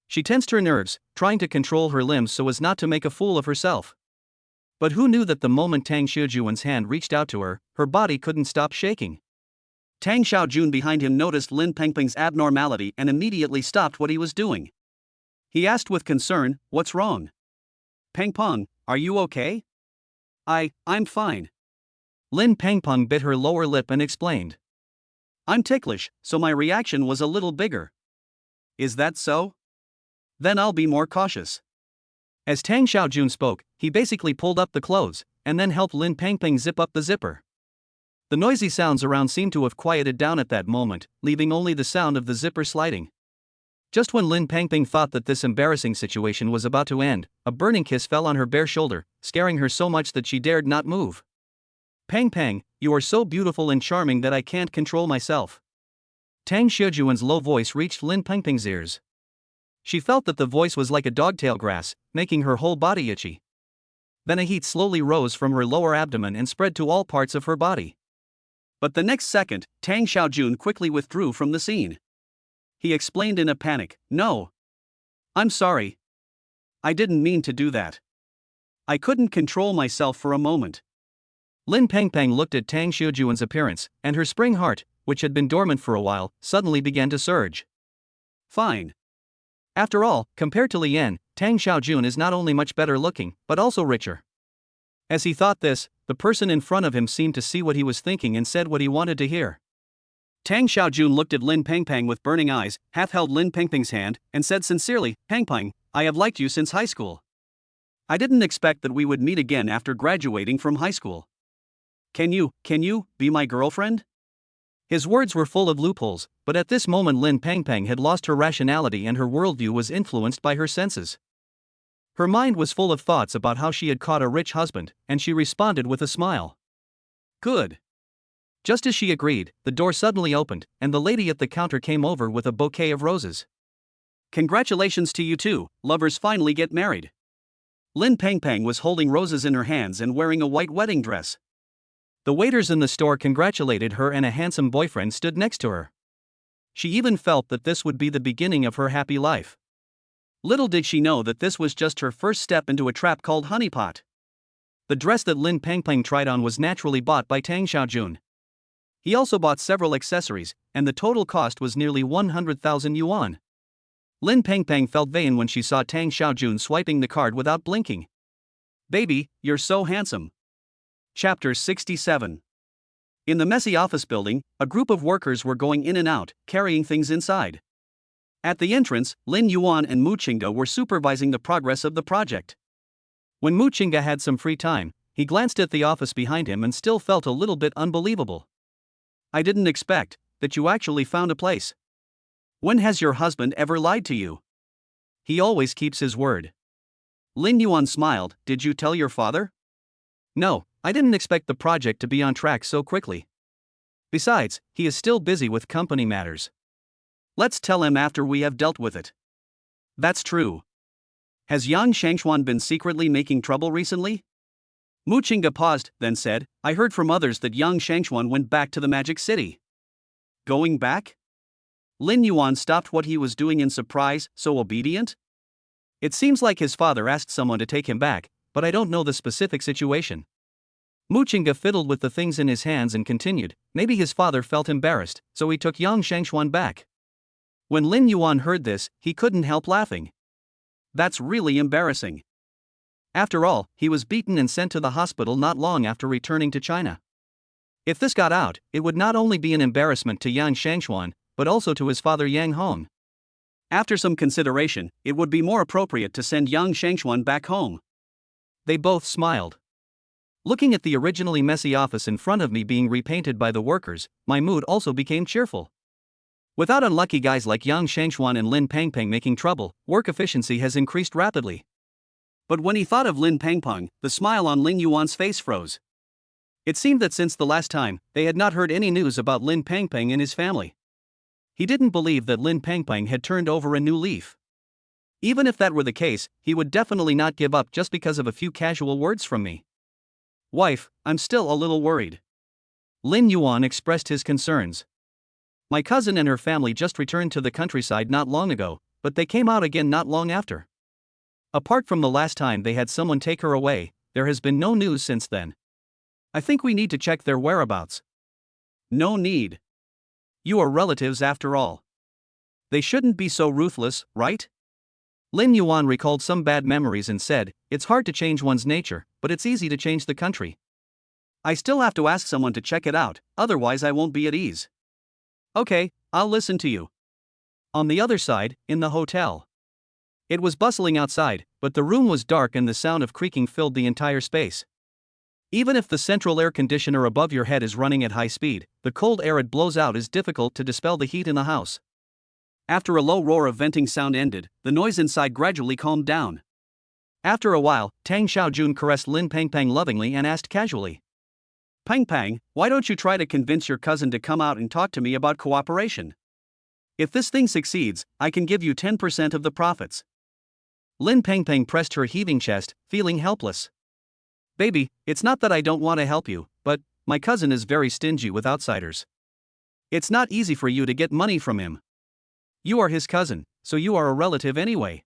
She tensed her nerves, trying to control her limbs so as not to make a fool of herself. But who knew that the moment Tang Xiaojun's hand reached out to her, her body couldn't stop shaking. Tang Xiaojun behind him noticed Lin Pengpeng's abnormality and immediately stopped what he was doing. He asked with concern, "What's wrong? Pengpeng, are you okay?" I'm fine." Lin Pengpeng bit her lower lip and explained. "I'm ticklish, so my reaction was a little bigger." "Is that so? Then I'll be more cautious." As Tang Xiaojun spoke, he basically pulled up the clothes, and then helped Lin Pengpeng zip up the zipper. The noisy sounds around seemed to have quieted down at that moment, leaving only the sound of the zipper sliding. Just when Lin Pengpeng thought that this embarrassing situation was about to end, a burning kiss fell on her bare shoulder, scaring her so much that she dared not move. "Pengpeng, you are so beautiful and charming that I can't control myself." Tang Xiaojun's low voice reached Lin Pengpeng's ears. She felt that the voice was like a dogtail grass, making her whole body itchy. Then a heat slowly rose from her lower abdomen and spread to all parts of her body. But the next second, Tang Xiaojun quickly withdrew from the scene. He explained in a panic, "No. I'm sorry. I didn't mean to do that. I couldn't control myself for a moment." Lin Pengpeng looked at Tang Xiaojun's appearance, and her spring heart, which had been dormant for a while, suddenly began to surge. Fine. After all, compared to Li Yan, Tang Xiaojun is not only much better looking, but also richer. As he thought this, the person in front of him seemed to see what he was thinking and said what he wanted to hear. Tang Xiaojun looked at Lin Pengpeng with burning eyes, half-held Lin Pengpeng's hand, and said sincerely, "Pengpeng, I have liked you since high school. I didn't expect that we would meet again after graduating from high school. Can you be my girlfriend?" His words were full of loopholes, but at this moment Lin Pengpeng had lost her rationality and her worldview was influenced by her senses. Her mind was full of thoughts about how she had caught a rich husband, and she responded with a smile. "Good." Just as she agreed, the door suddenly opened, and the lady at the counter came over with a bouquet of roses. "Congratulations to you two, lovers finally get married." Lin Pengpeng was holding roses in her hands and wearing a white wedding dress. The waiters in the store congratulated her and a handsome boyfriend stood next to her. She even felt that this would be the beginning of her happy life. Little did she know that this was just her first step into a trap called honeypot. The dress that Lin Pengpeng tried on was naturally bought by Tang Xiaojun. He also bought several accessories, and the total cost was nearly 100,000 yuan. Lin Pengpeng felt vain when she saw Tang Xiaojun swiping the card without blinking. "Baby, you're so handsome." Chapter 67. In the messy office building, a group of workers were going in and out, carrying things inside. At the entrance, Lin Yuan and Mu Qingge were supervising the progress of the project. When Mu Qingge had some free time, he glanced at the office behind him and still felt a little bit unbelievable. "I didn't expect that you actually found a place. When has your husband ever lied to you?" "He always keeps his word." Lin Yuan smiled. "Did you tell your father?" "No, I didn't expect the project to be on track so quickly. Besides, he is still busy with company matters." "Let's tell him after we have dealt with it." "That's true. Has Yang Shangxuan been secretly making trouble recently?" Mu Qingge paused, then said, "I heard from others that Yang Shangxuan went back to the Magic City." "Going back?" Lin Yuan stopped what he was doing in surprise. "So obedient?" "It seems like his father asked someone to take him back, but I don't know the specific situation." Mu Qingge fiddled with the things in his hands and continued, "Maybe his father felt embarrassed, so he took Yang Shangxuan back." When Lin Yuan heard this, he couldn't help laughing. "That's really embarrassing." After all, he was beaten and sent to the hospital not long after returning to China. If this got out, it would not only be an embarrassment to Yang Shangxuan, but also to his father Yang Hong. After some consideration, it would be more appropriate to send Yang Shangxuan back home. They both smiled. Looking at the originally messy office in front of me being repainted by the workers, my mood also became cheerful. Without unlucky guys like Yang Shangxuan and Lin Pengpeng making trouble, work efficiency has increased rapidly. But when he thought of Lin Pengpeng, the smile on Lin Yuan's face froze. It seemed that since the last time, they had not heard any news about Lin Pengpeng and his family. He didn't believe that Lin Pengpeng had turned over a new leaf. Even if that were the case, he would definitely not give up just because of a few casual words from me. "Wife, I'm still a little worried." Lin Yuan expressed his concerns. "My cousin and her family just returned to the countryside not long ago, but they came out again not long after. Apart from the last time they had someone take her away, there has been no news since then. I think we need to check their whereabouts." "No need. You are relatives after all. They shouldn't be so ruthless, right?" Lin Yuan recalled some bad memories and said, "It's hard to change one's nature, but it's easy to change the country. I still have to ask someone to check it out, otherwise I won't be at ease." "Okay, I'll listen to you." On the other side, in the hotel. It was bustling outside, but the room was dark and the sound of creaking filled the entire space. Even if the central air conditioner above your head is running at high speed, the cold air it blows out is difficult to dispel the heat in the house. After a low roar of venting sound ended, the noise inside gradually calmed down. After a while, Tang Xiaojun caressed Lin Pengpeng lovingly and asked casually, "Pengpeng, why don't you try to convince your cousin to come out and talk to me about cooperation? If this thing succeeds, I can give you 10% of the profits." Lin Pengpeng pressed her heaving chest, feeling helpless. "Baby, it's not that I don't want to help you, but my cousin is very stingy with outsiders. It's not easy for you to get money from him. You are his cousin, so you are a relative anyway.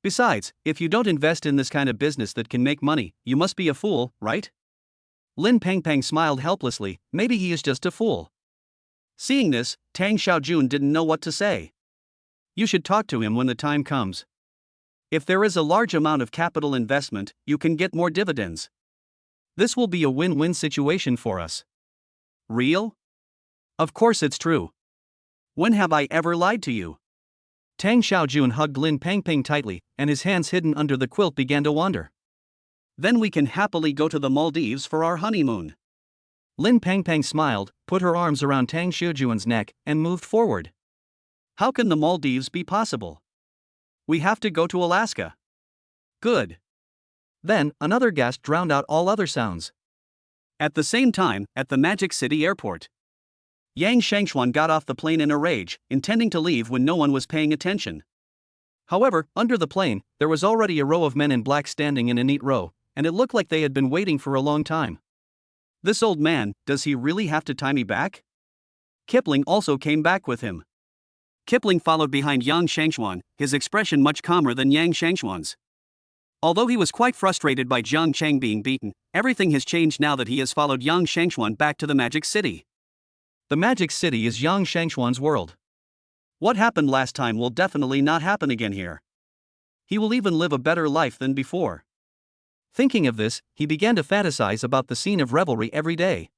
Besides, if you don't invest in this kind of business that can make money, you must be a fool, right? Lin Pangpang smiled helplessly. Maybe he is just a fool. Seeing this, Tang Xiaojun didn't know what to say. You should talk to him when the time comes. If there is a large amount of capital investment, you can get more dividends. This will be a win-win situation for us. Real? Of course it's true. When have I ever lied to you? Tang Xiaojun hugged Lin Pangping tightly, and his hands hidden under the quilt began to wander. Then we can happily go to the Maldives for our honeymoon. Lin Pangpang smiled, put her arms around Tang Xiaojun's neck, and moved forward. How can the Maldives be possible? We have to go to Alaska. Good. Then, another gasp drowned out all other sounds. At the same time, at the Magic City airport, Yang Shangxuan got off the plane in a rage, intending to leave when no one was paying attention. However, under the plane, there was already a row of men in black standing in a neat row, and it looked like they had been waiting for a long time. This old man, does he really have to tie me back? Kipling also came back with him. Kipling followed behind Yang Shangxuan, his expression much calmer than Yang Shangxuan's. Although he was quite frustrated by Jiang Cheng being beaten, everything has changed now that he has followed Yang Shangxuan back to the Magic City. The Magic City is Yang Shangxuan's world. What happened last time will definitely not happen again here. He will even live a better life than before. Thinking of this, he began to fantasize about the scene of revelry every day.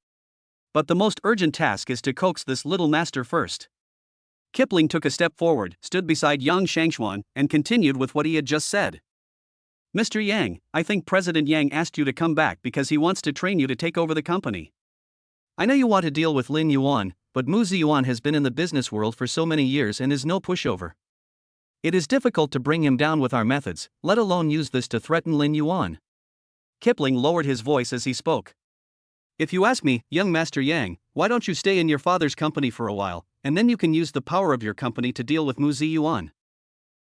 But the most urgent task is to coax this little master first. Kipling took a step forward, stood beside Yang Shangxuan, and continued with what he had just said. Mr. Yang, I think President Yang asked you to come back because he wants to train you to take over the company. I know you want to deal with Lin Yuan, but Mu Ziyuan has been in the business world for so many years and is no pushover. It is difficult to bring him down with our methods, let alone use this to threaten Lin Yuan. Kipling lowered his voice as he spoke. If you ask me, young Master Yang, why don't you stay in your father's company for a while, and then you can use the power of your company to deal with Mu Ziyuan.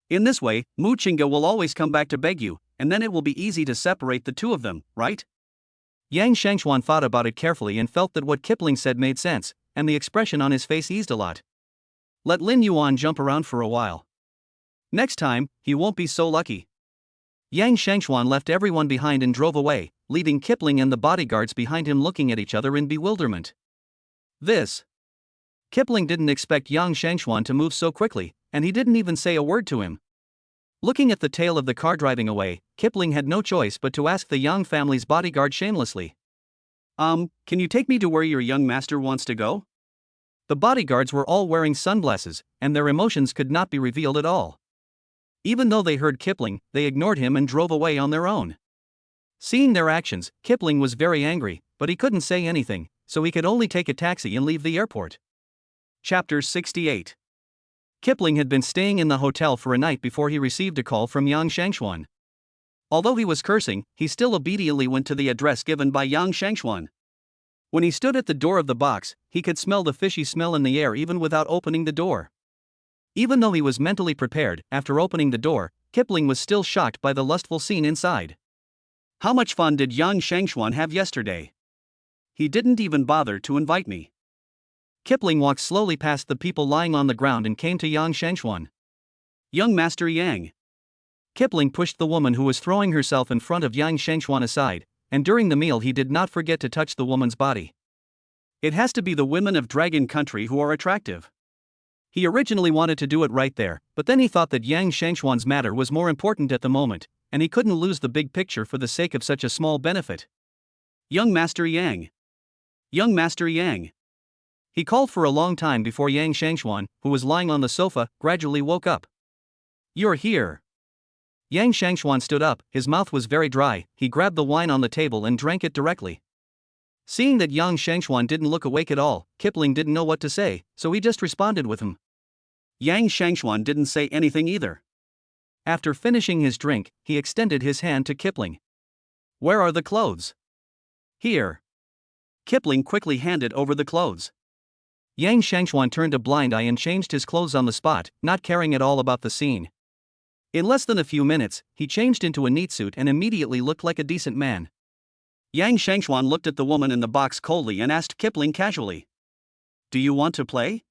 In this way, Mu Qingge will always come back to beg you, and then it will be easy to separate the two of them, right? Yang Shangxuan thought about it carefully and felt that what Kipling said made sense, and the expression on his face eased a lot. Let Lin Yuan jump around for a while. Next time, he won't be so lucky. Yang Shangxuan left everyone behind and drove away, leaving Kipling and the bodyguards behind him looking at each other in bewilderment. Kipling didn't expect Yang Shangxuan to move so quickly, and he didn't even say a word to him. Looking at the tail of the car driving away, Kipling had no choice but to ask the Yang family's bodyguard shamelessly. Can you take me to where your young master wants to go? The bodyguards were all wearing sunglasses, and their emotions could not be revealed at all. Even though they heard Kipling, they ignored him and drove away on their own. Seeing their actions, Kipling was very angry, but he couldn't say anything, so he could only take a taxi and leave the airport. Chapter 68. Kipling had been staying in the hotel for a night before he received a call from Yang Shangxuan. Although he was cursing, he still obediently went to the address given by Yang Shangxuan. When he stood at the door of the box, he could smell the fishy smell in the air even without opening the door. Even though he was mentally prepared, after opening the door, Kipling was still shocked by the lustful scene inside. How much fun did Yang Shangxuan have yesterday? He didn't even bother to invite me. Kipling walked slowly past the people lying on the ground and came to Yang Shangxuan. Young Master Yang. Kipling pushed the woman who was throwing herself in front of Yang Shangxuan aside, and during the meal he did not forget to touch the woman's body. It has to be the women of Dragon Country who are attractive. He originally wanted to do it right there, but then he thought that Yang Shangxuan's matter was more important at the moment, and he couldn't lose the big picture for the sake of such a small benefit. Young Master Yang. Young Master Yang. He called for a long time before Yang Shangxuan, who was lying on the sofa, gradually woke up. You're here. Yang Shangxuan stood up, his mouth was very dry, he grabbed the wine on the table and drank it directly. Seeing that Yang Shangxuan didn't look awake at all, Kipling didn't know what to say, so he just responded with him. Yang Shangxuan didn't say anything either. After finishing his drink, he extended his hand to Kipling. Where are the clothes? Here. Kipling quickly handed over the clothes. Yang Shangxuan turned a blind eye and changed his clothes on the spot, not caring at all about the scene. In less than a few minutes, he changed into a neat suit and immediately looked like a decent man. Yang Shangxuan looked at the woman in the box coldly and asked Kipling casually, "Do you want to play?"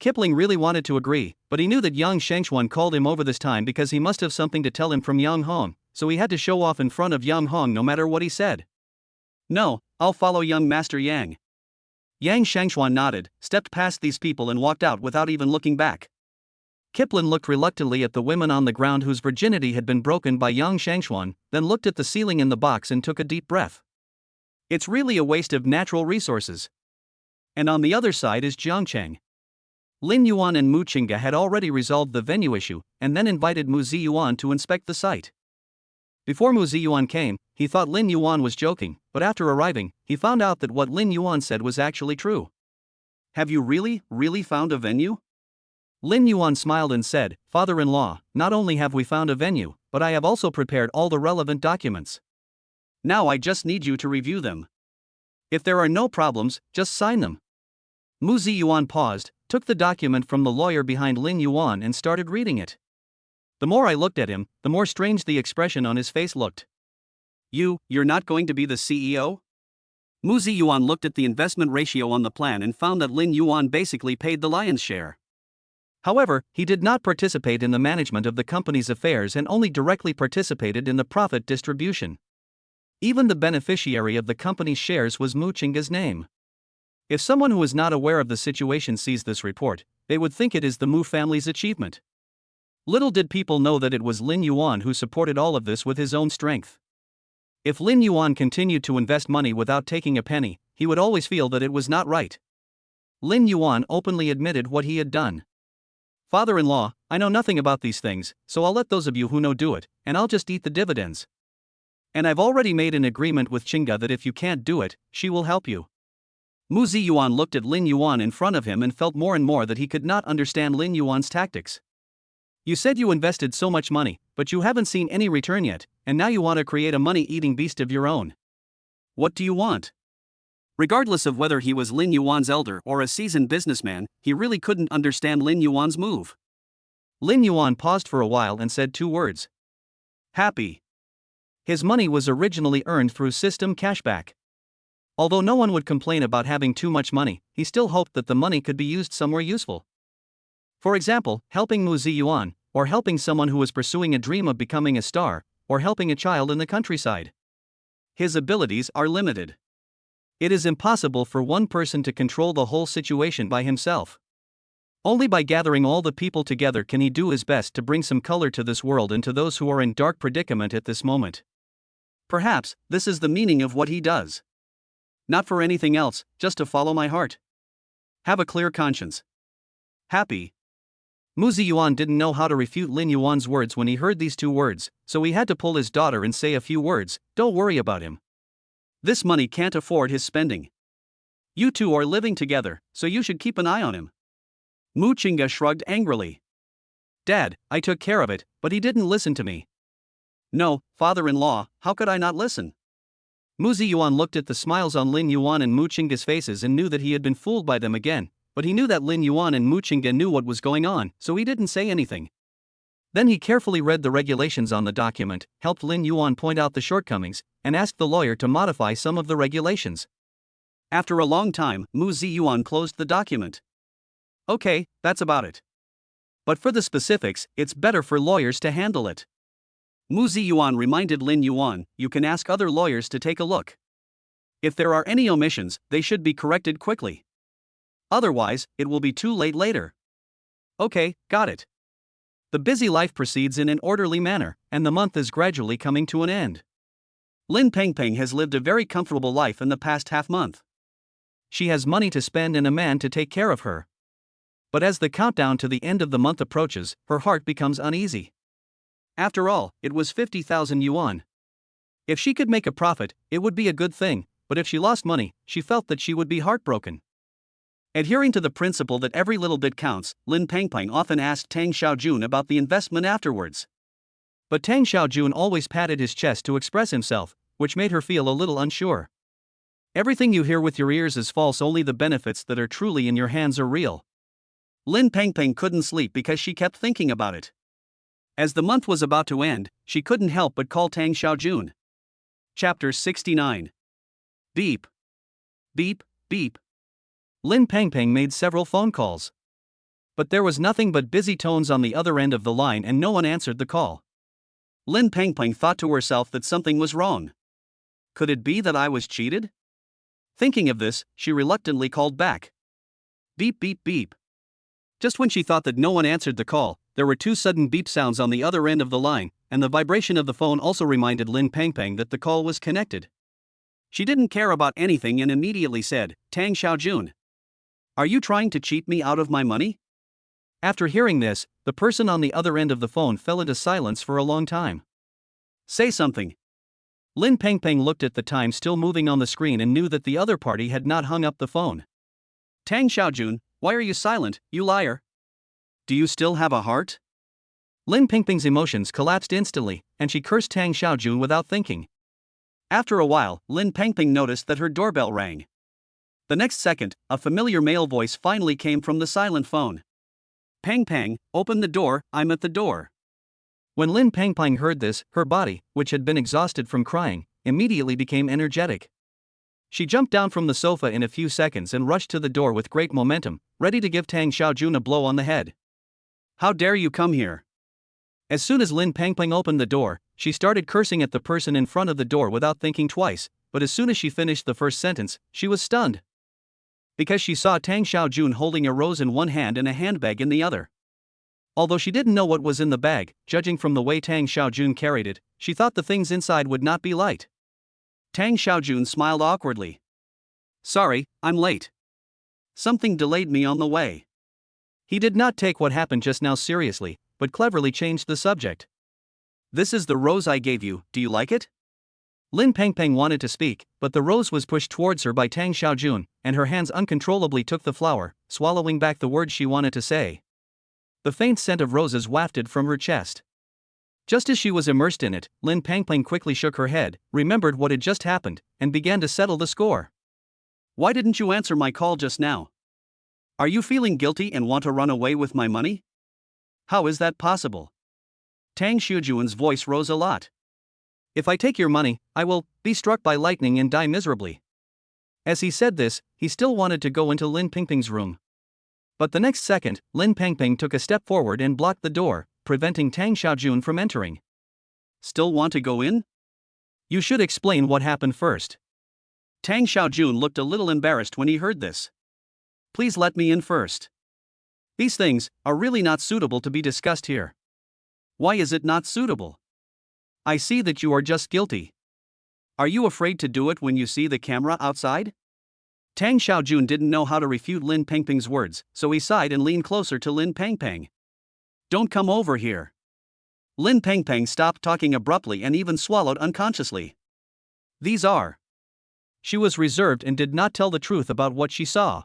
Kipling really wanted to agree, but he knew that young Shangxuan called him over this time because he must have something to tell him from Yang Hong, so he had to show off in front of Yang Hong no matter what he said. "No, I'll follow young Master Yang." Yang Shangxuan nodded, stepped past these people and walked out without even looking back. Kipling looked reluctantly at the women on the ground whose virginity had been broken by young Shangxuan, then looked at the ceiling in the box and took a deep breath. It's really a waste of natural resources. And on the other side is Jiangcheng. Lin Yuan and Mu Qingge had already resolved the venue issue, and then invited Mu Ziyuan to inspect the site. Before Mu Ziyuan came, he thought Lin Yuan was joking, but after arriving, he found out that what Lin Yuan said was actually true. "Have you really found a venue?" Lin Yuan smiled and said, "Father-in-law, not only have we found a venue, but I have also prepared all the relevant documents. Now I just need you to review them. If there are no problems, just sign them." Mu Ziyuan paused, took the document from the lawyer behind Lin Yuan and started reading it. The more I looked at him, the more strange the expression on his face looked. You're not going to be the CEO?" Mu Ziyuan looked at the investment ratio on the plan and found that Lin Yuan basically paid the lion's share. However, he did not participate in the management of the company's affairs and only directly participated in the profit distribution. Even the beneficiary of the company's shares was Mu Qingge's name. If someone who is not aware of the situation sees this report, they would think it is the Mu family's achievement. Little did people know that it was Lin Yuan who supported all of this with his own strength. If Lin Yuan continued to invest money without taking a penny, he would always feel that it was not right. Lin Yuan openly admitted what he had done. "Father-in-law, I know nothing about these things, so I'll let those of you who know do it, and I'll just eat the dividends. And I've already made an agreement with Qingge that if you can't do it, she will help you." Mu Ziyuan looked at Lin Yuan in front of him and felt more and more that he could not understand Lin Yuan's tactics. "You said you invested so much money, but you haven't seen any return yet, and now you want to create a money-eating beast of your own. What do you want?" Regardless of whether he was Lin Yuan's elder or a seasoned businessman, he really couldn't understand Lin Yuan's move. Lin Yuan paused for a while and said two words. "Happy." His money was originally earned through system cashback. Although no one would complain about having too much money, he still hoped that the money could be used somewhere useful. For example, helping Mu Ziyuan, or helping someone who was pursuing a dream of becoming a star, or helping a child in the countryside. His abilities are limited. It is impossible for one person to control the whole situation by himself. Only by gathering all the people together can he do his best to bring some color to this world and to those who are in dark predicament at this moment. Perhaps, this is the meaning of what he does. Not for anything else, just to follow my heart. Have a clear conscience. Happy. Mu Ziyuan didn't know how to refute Lin Yuan's words when he heard these two words, so he had to pull his daughter and say a few words. "Don't worry about him. This money can't afford his spending. You two are living together, so you should keep an eye on him." Mu Qingge shrugged angrily. "Dad, I took care of it, but he didn't listen to me." "No, father-in-law, how could I not listen?" Mu Ziyuan looked at the smiles on Lin Yuan and Mu Qingge's faces and knew that he had been fooled by them again, but he knew that Lin Yuan and Mu Qingge knew what was going on, so he didn't say anything. Then he carefully read the regulations on the document, helped Lin Yuan point out the shortcomings, and asked the lawyer to modify some of the regulations. After a long time, Mu Ziyuan closed the document. "Okay, that's about it. But for the specifics, it's better for lawyers to handle it." Mu Ziyuan reminded Lin Yuan, "You can ask other lawyers to take a look. If there are any omissions, they should be corrected quickly. Otherwise, it will be too late later." "Okay, got it." The busy life proceeds in an orderly manner, and the month is gradually coming to an end. Lin Pengpeng has lived a very comfortable life in the past half-month. She has money to spend and a man to take care of her. But as the countdown to the end of the month approaches, her heart becomes uneasy. After all, it was 50,000 yuan. If she could make a profit, it would be a good thing, but if she lost money, she felt that she would be heartbroken. Adhering to the principle that every little bit counts, Lin Pengpeng often asked Tang Xiaojun about the investment afterwards. But Tang Xiaojun always patted his chest to express himself, which made her feel a little unsure. Everything you hear with your ears is false, only the benefits that are truly in your hands are real. Lin Pengpeng couldn't sleep because she kept thinking about it. As the month was about to end, she couldn't help but call Tang Xiaojun. Chapter 69. Beep. Beep, beep. Lin Pengpeng made several phone calls. But there was nothing but busy tones on the other end of the line and no one answered the call. Lin Pengpeng thought to herself that something was wrong. Could it be that I was cheated? Thinking of this, she reluctantly called back. Beep beep beep. Just when she thought that no one answered the call, there were two sudden beep sounds on the other end of the line, and the vibration of the phone also reminded Lin Pengpeng that the call was connected. She didn't care about anything and immediately said, "Tang Xiaojun. Are you trying to cheat me out of my money?" After hearing this, the person on the other end of the phone fell into silence for a long time. Say something. Lin Pengpeng looked at the time still moving on the screen and knew that the other party had not hung up the phone. Tang Xiaojun, why are you silent, you liar? Do you still have a heart? Lin Pengpeng's emotions collapsed instantly, and she cursed Tang Xiaojun without thinking. After a while, Lin Pengpeng noticed that her doorbell rang. The next second, a familiar male voice finally came from the silent phone. Peng Peng, open the door, I'm at the door. When Lin Pengpeng heard this, her body, which had been exhausted from crying, immediately became energetic. She jumped down from the sofa in a few seconds and rushed to the door with great momentum, ready to give Tang Xiaojun a blow on the head. How dare you come here? As soon as Lin Pengpeng opened the door, she started cursing at the person in front of the door without thinking twice, but as soon as she finished the first sentence, she was stunned. Because she saw Tang Xiaojun holding a rose in one hand and a handbag in the other. Although she didn't know what was in the bag, judging from the way Tang Xiaojun carried it, she thought the things inside would not be light. Tang Xiaojun smiled awkwardly. Sorry, I'm late. Something delayed me on the way. He did not take what happened just now seriously, but cleverly changed the subject. This is the rose I gave you, do you like it? Lin Pengpeng wanted to speak, but the rose was pushed towards her by Tang Xiaojun, and her hands uncontrollably took the flower, swallowing back the words she wanted to say. The faint scent of roses wafted from her chest. Just as she was immersed in it, Lin Pengpeng quickly shook her head, remembered what had just happened, and began to settle the score. Why didn't you answer my call just now? Are you feeling guilty and want to run away with my money? How is that possible? Tang Xiaojun's voice rose a lot. If I take your money, I will be struck by lightning and die miserably. As he said this, he still wanted to go into Lin Pengpeng's room. But the next second, Lin Pengpeng took a step forward and blocked the door, preventing Tang Xiaojun from entering. Still want to go in? You should explain what happened first. Tang Xiaojun looked a little embarrassed when he heard this. Please let me in first. These things are really not suitable to be discussed here. Why is it not suitable? I see that you are just guilty. Are you afraid to do it when you see the camera outside? Tang Xiaojun didn't know how to refute Lin Pengpeng's words, so he sighed and leaned closer to Lin Pengpeng. Don't come over here. Lin Pengpeng stopped talking abruptly and even swallowed unconsciously. These are. She was reserved and did not tell the truth about what she saw.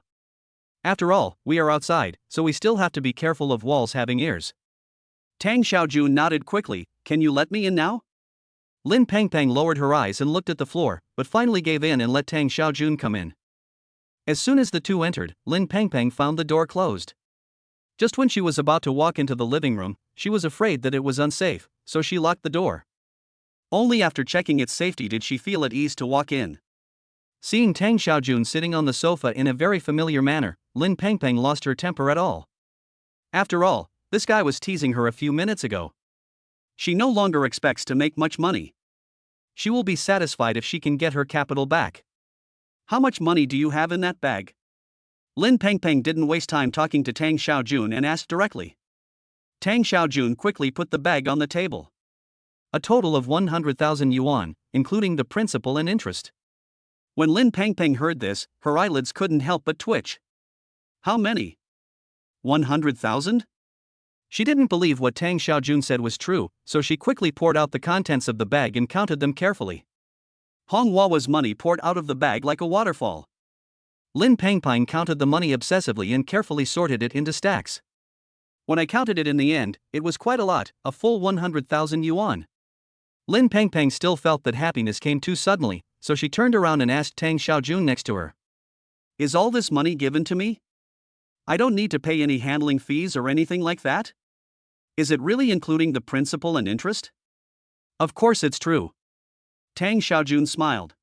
After all, we are outside, so we still have to be careful of walls having ears. Tang Xiaojun nodded quickly. Can you let me in now? Lin Pengpeng lowered her eyes and looked at the floor, but finally gave in and let Tang Xiaojun come in. As soon as the two entered, Lin Pengpeng found the door closed. Just when she was about to walk into the living room, she was afraid that it was unsafe, so she locked the door. Only after checking its safety did she feel at ease to walk in. Seeing Tang Xiaojun sitting on the sofa in a very familiar manner, Lin Pengpeng lost her temper at all. After all, this guy was teasing her a few minutes ago. She no longer expects to make much money. She will be satisfied if she can get her capital back. How much money do you have in that bag? Lin Pengpeng didn't waste time talking to Tang Xiaojun and asked directly. Tang Xiaojun quickly put the bag on the table. A total of 100,000 yuan, including the principal and interest. When Lin Pengpeng heard this, her eyelids couldn't help but twitch. How many? 100,000? She didn't believe what Tang Xiaojun said was true, so she quickly poured out the contents of the bag and counted them carefully. Hong Hua's money poured out of the bag like a waterfall. Lin Pengpeng counted the money obsessively and carefully sorted it into stacks. When I counted it in the end, it was quite a lot, a full 100,000 yuan. Lin Pengpeng still felt that happiness came too suddenly, so she turned around and asked Tang Xiaojun next to her. Is all this money given to me? I don't need to pay any handling fees or anything like that? Is it really including the principal and interest? Of course it's true. Tang Xiaojun smiled.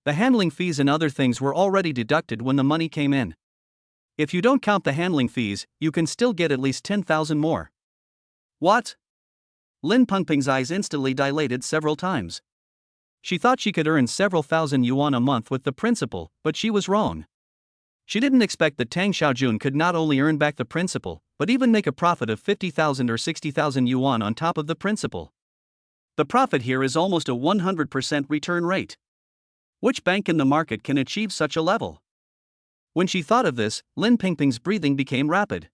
The handling fees and other things were already deducted when the money came in. If you don't count the handling fees, you can still get at least 10,000 more. What? Lin Pengpeng's eyes instantly dilated several times. She thought she could earn several thousand yuan a month with the principal, but she was wrong. She didn't expect that Tang Xiaojun could not only earn back the principal, but even make a profit of 50,000 or 60,000 yuan on top of the principal. The profit here is almost a 100% return rate. Which bank in the market can achieve such a level? When she thought of this, Lin Pengpeng's breathing became rapid.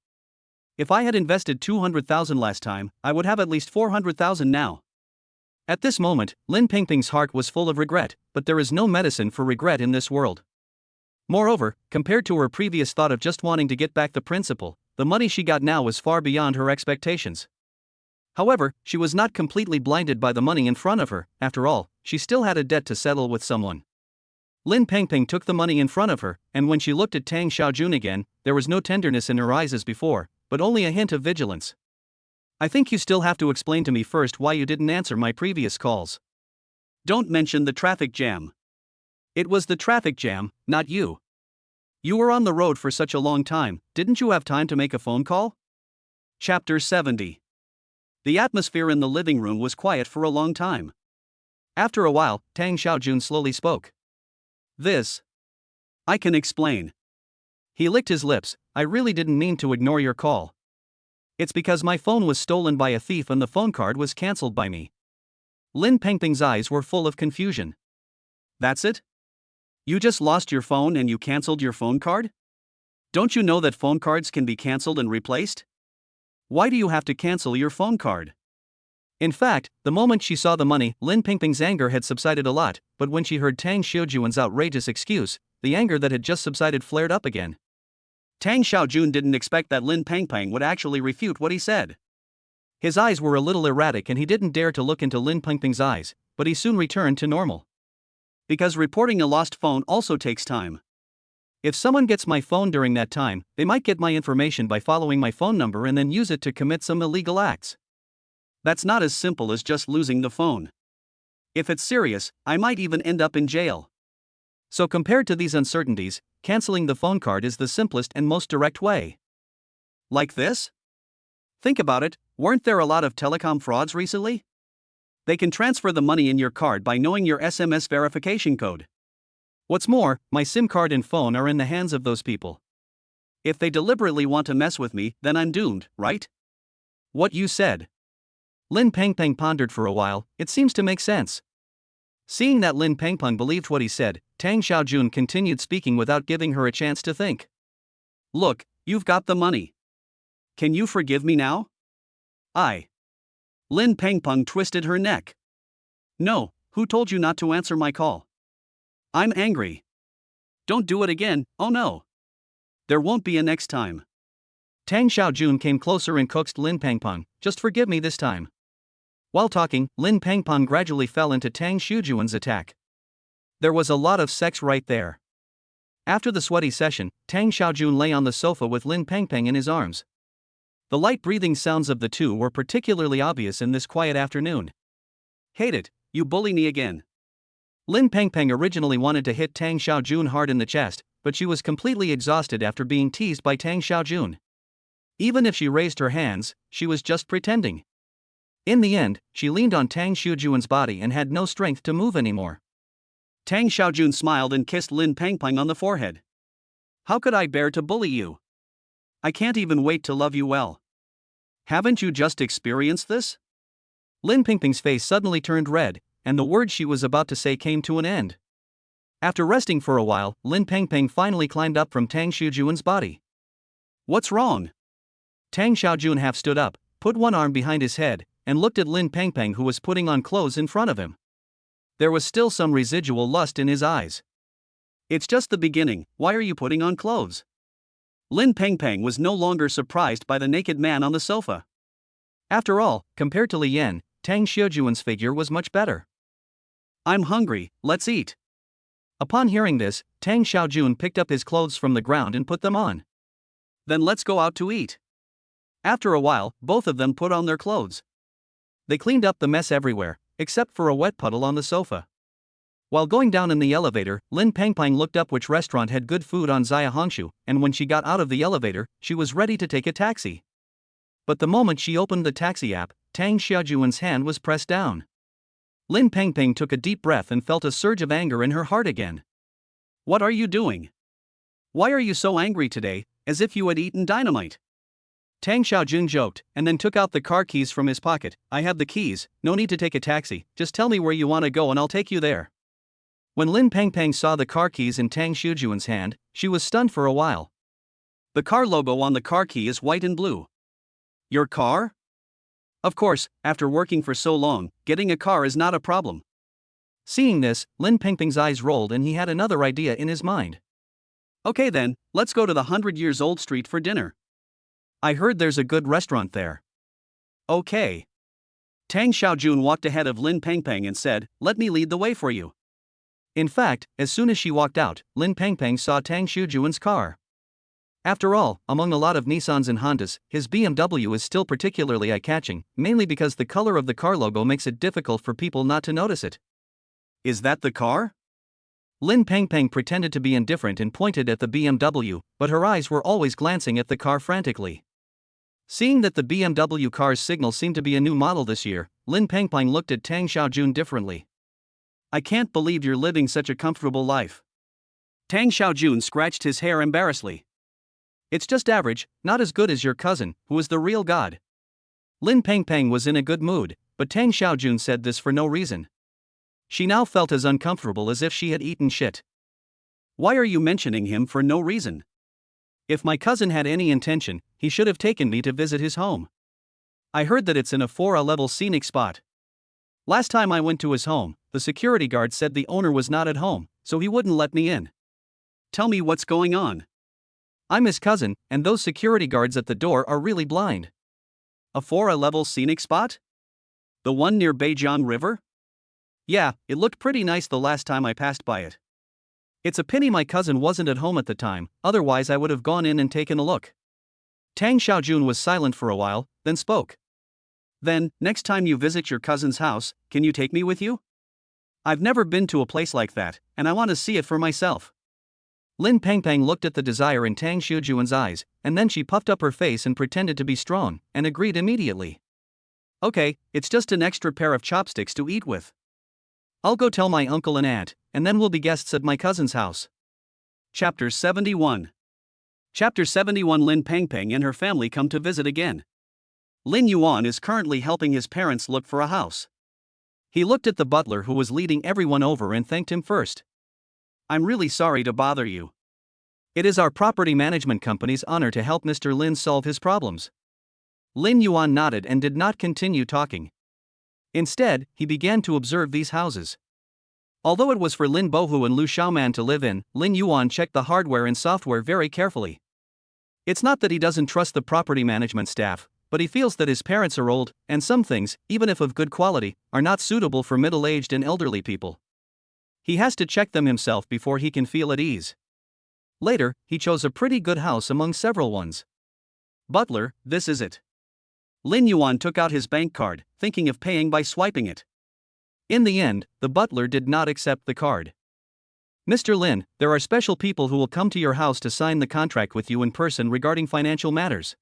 If I had invested 200,000 last time, I would have at least 400,000 now. At this moment, Lin Pengpeng's heart was full of regret, but there is no medicine for regret in this world. Moreover, compared to her previous thought of just wanting to get back the principal, the money she got now was far beyond her expectations. However, she was not completely blinded by the money in front of her. After all, she still had a debt to settle with someone. Lin Pengpeng took the money in front of her, and when she looked at Tang Xiaojun again, there was no tenderness in her eyes as before, but only a hint of vigilance. I think you still have to explain to me first why you didn't answer my previous calls. Don't mention the traffic jam. It was the traffic jam, not you. You were on the road for such a long time, didn't you have time to make a phone call? Chapter 70. The atmosphere in the living room was quiet for a long time. After a while, Tang Xiaojun slowly spoke. This. I can explain. He licked his lips. I really didn't mean to ignore your call. It's because my phone was stolen by a thief and the phone card was cancelled by me. Lin Pengpeng's eyes were full of confusion. That's it? You just lost your phone and you cancelled your phone card? Don't you know that phone cards can be cancelled and replaced? Why do you have to cancel your phone card? In fact, the moment she saw the money, Lin Pengpeng's anger had subsided a lot, but when she heard Tang Xiaojun's outrageous excuse, the anger that had just subsided flared up again. Tang Xiaojun didn't expect that Lin Pengpeng would actually refute what he said. His eyes were a little erratic and he didn't dare to look into Lin Pengpeng's eyes, but he soon returned to normal. Because reporting a lost phone also takes time. If someone gets my phone during that time, they might get my information by following my phone number and then use it to commit some illegal acts. That's not as simple as just losing the phone. If it's serious, I might even end up in jail. So compared to these uncertainties, canceling the phone card is the simplest and most direct way. Like this? Think about it, weren't there a lot of telecom frauds recently? They can transfer the money in your card by knowing your SMS verification code. What's more, my SIM card and phone are in the hands of those people. If they deliberately want to mess with me, then I'm doomed, right? What you said. Lin Pengpeng pondered for a while. It seems to make sense. Seeing that Lin Pengpeng believed what he said, Tang Xiaojun continued speaking without giving her a chance to think. Look, you've got the money. Can you forgive me now? Lin Pengpeng twisted her neck. No, who told you not to answer my call? I'm angry. Don't do it again, oh no. There won't be a next time. Tang Xiaojun came closer and coaxed Lin Pengpeng, just forgive me this time. While talking, Lin Pengpeng gradually fell into Tang Xiaojun's attack. There was a lot of sex right there. After the sweaty session, Tang Xiaojun lay on the sofa with Lin Pengpeng in his arms. The light breathing sounds of the two were particularly obvious in this quiet afternoon. Hate it, you bully me again. Lin Pengpeng originally wanted to hit Tang Xiaojun hard in the chest, but she was completely exhausted after being teased by Tang Xiaojun. Even if she raised her hands, she was just pretending. In the end, she leaned on Tang Xiaojun's body and had no strength to move anymore. Tang Xiaojun smiled and kissed Lin Pengpeng on the forehead. How could I bear to bully you? I can't even wait to love you well. Haven't you just experienced this? Lin Pengpeng's face suddenly turned red, and the words she was about to say came to an end. After resting for a while, Lin Pengpeng finally climbed up from Tang Xiaojun's body. What's wrong? Tang Xiaojun half stood up, put one arm behind his head, and looked at Lin Pengpeng who was putting on clothes in front of him. There was still some residual lust in his eyes. It's just the beginning, why are you putting on clothes? Lin Pengpeng was no longer surprised by the naked man on the sofa. After all, compared to Li Yan, Tang Xiaojun's figure was much better. I'm hungry, let's eat. Upon hearing this, Tang Xiaojun picked up his clothes from the ground and put them on. Then let's go out to eat. After a while, both of them put on their clothes. They cleaned up the mess everywhere, except for a wet puddle on the sofa. While going down in the elevator, Lin Pengpeng looked up which restaurant had good food on Zaya and when she got out of the elevator, she was ready to take a taxi. But the moment she opened the taxi app, Tang Xiaojuan's hand was pressed down. Lin Pengpeng took a deep breath and felt a surge of anger in her heart again. What are you doing? Why are you so angry today, as if you had eaten dynamite? Tang Xiaojun joked, and then took out the car keys from his pocket. I have the keys, no need to take a taxi, just tell me where you want to go and I'll take you there. When Lin Pengpeng saw the car keys in Tang Xiaojuan's hand, she was stunned for a while. The car logo on the car key is white and blue. Your car? Of course, after working for so long, getting a car is not a problem. Seeing this, Lin Pengpeng's eyes rolled and he had another idea in his mind. Okay then, let's go to the 100-years-old street for dinner. I heard there's a good restaurant there. Okay. Tang Xiaojun walked ahead of Lin Pengpeng and said, let me lead the way for you. In fact, as soon as she walked out, Lin Pengpeng saw Tang Xiaojuan's car. After all, among a lot of Nissans and Hondas, his BMW is still particularly eye-catching, mainly because the color of the car logo makes it difficult for people not to notice it. Is that the car? Lin Pengpeng pretended to be indifferent and pointed at the BMW, but her eyes were always glancing at the car frantically. Seeing that the BMW car's signal seemed to be a new model this year, Lin Pengpeng looked at Tang Xiaojun differently. I can't believe you're living such a comfortable life. Tang Xiaojun scratched his hair embarrassedly. It's just average, not as good as your cousin, who is the real god. Lin Pengpeng was in a good mood, but Tang Xiaojun said this for no reason. She now felt as uncomfortable as if she had eaten shit. Why are you mentioning him for no reason? If my cousin had any intention, he should have taken me to visit his home. I heard that it's in a 4A-level scenic spot. Last time I went to his home, the security guard said the owner was not at home, so he wouldn't let me in. Tell me what's going on. I'm his cousin, and those security guards at the door are really blind. A 4A-level scenic spot? The one near Beijiang River? Yeah, it looked pretty nice the last time I passed by it. It's a pity my cousin wasn't at home at the time, otherwise I would have gone in and taken a look. Tang Xiaojun was silent for a while, then spoke. Then, next time you visit your cousin's house, can you take me with you? I've never been to a place like that, and I want to see it for myself. Lin Pengpeng looked at the desire in Tang Xiaojuan's eyes, and then she puffed up her face and pretended to be strong, and agreed immediately. Okay, it's just an extra pair of chopsticks to eat with. I'll go tell my uncle and aunt, and then we'll be guests at my cousin's house. Chapter 71. Chapter 71. Lin Pengpeng and her family come to visit again. Lin Yuan is currently helping his parents look for a house. He looked at the butler who was leading everyone over and thanked him first. I'm really sorry to bother you. It is our property management company's honor to help Mr. Lin solve his problems. Lin Yuan nodded and did not continue talking. Instead, he began to observe these houses. Although it was for Lin Bohu and Lu Xiaoman to live in, Lin Yuan checked the hardware and software very carefully. It's not that he doesn't trust the property management staff, but he feels that his parents are old, and some things, even if of good quality, are not suitable for middle-aged and elderly people. He has to check them himself before he can feel at ease. Later, he chose a pretty good house among several ones. Butler, this is it. Lin Yuan took out his bank card, thinking of paying by swiping it. In the end, the butler did not accept the card. Mr. Lin, there are special people who will come to your house to sign the contract with you in person regarding financial matters.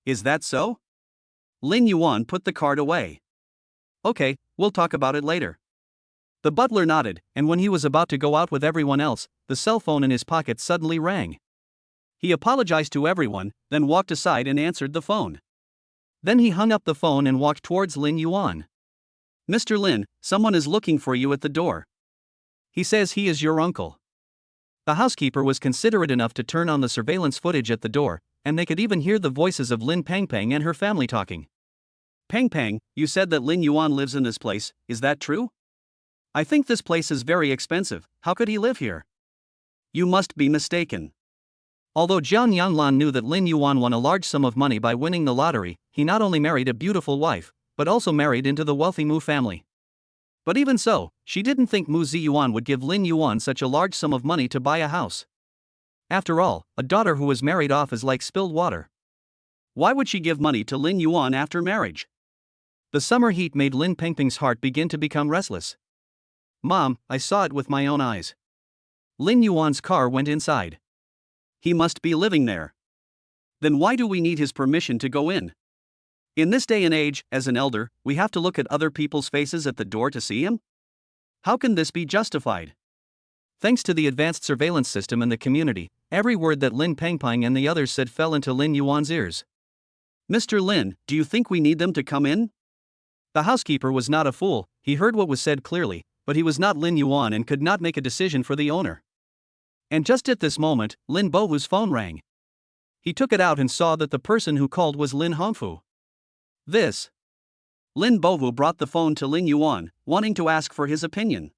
Is that so? Lin Yuan put the card away. Okay, we'll talk about it later. The butler nodded, and when he was about to go out with everyone else, the cell phone in his pocket suddenly rang. He apologized to everyone, then walked aside and answered the phone. Then he hung up the phone and walked towards Lin Yuan. Mr. Lin, someone is looking for you at the door. He says he is your uncle. The housekeeper was considerate enough to turn on the surveillance footage at the door, and they could even hear the voices of Lin Pengpeng and her family talking. Pengpeng, you said that Lin Yuan lives in this place, is that true? I think this place is very expensive, how could he live here? You must be mistaken. Although Jiang Yanlan knew that Lin Yuan won a large sum of money by winning the lottery, he not only married a beautiful wife, but also married into the wealthy Mu family. But even so, she didn't think Mu Ziyuan would give Lin Yuan such a large sum of money to buy a house. After all, a daughter who is married off is like spilled water. Why would she give money to Lin Yuan after marriage? The summer heat made Lin Pengpeng's heart begin to become restless. Mom, I saw it with my own eyes. Lin Yuan's car went inside. He must be living there. Then why do we need his permission to go in? In this day and age, as an elder, we have to look at other people's faces at the door to see him? How can this be justified? Thanks to the advanced surveillance system in the community, every word that Lin Pengpeng and the others said fell into Lin Yuan's ears. Mr. Lin, do you think we need them to come in? The housekeeper was not a fool, he heard what was said clearly, but he was not Lin Yuan and could not make a decision for the owner. And just at this moment, Lin Bohu's phone rang. He took it out and saw that the person who called was Lin Hongfu. Lin Bohu brought the phone to Lin Yuan, wanting to ask for his opinion.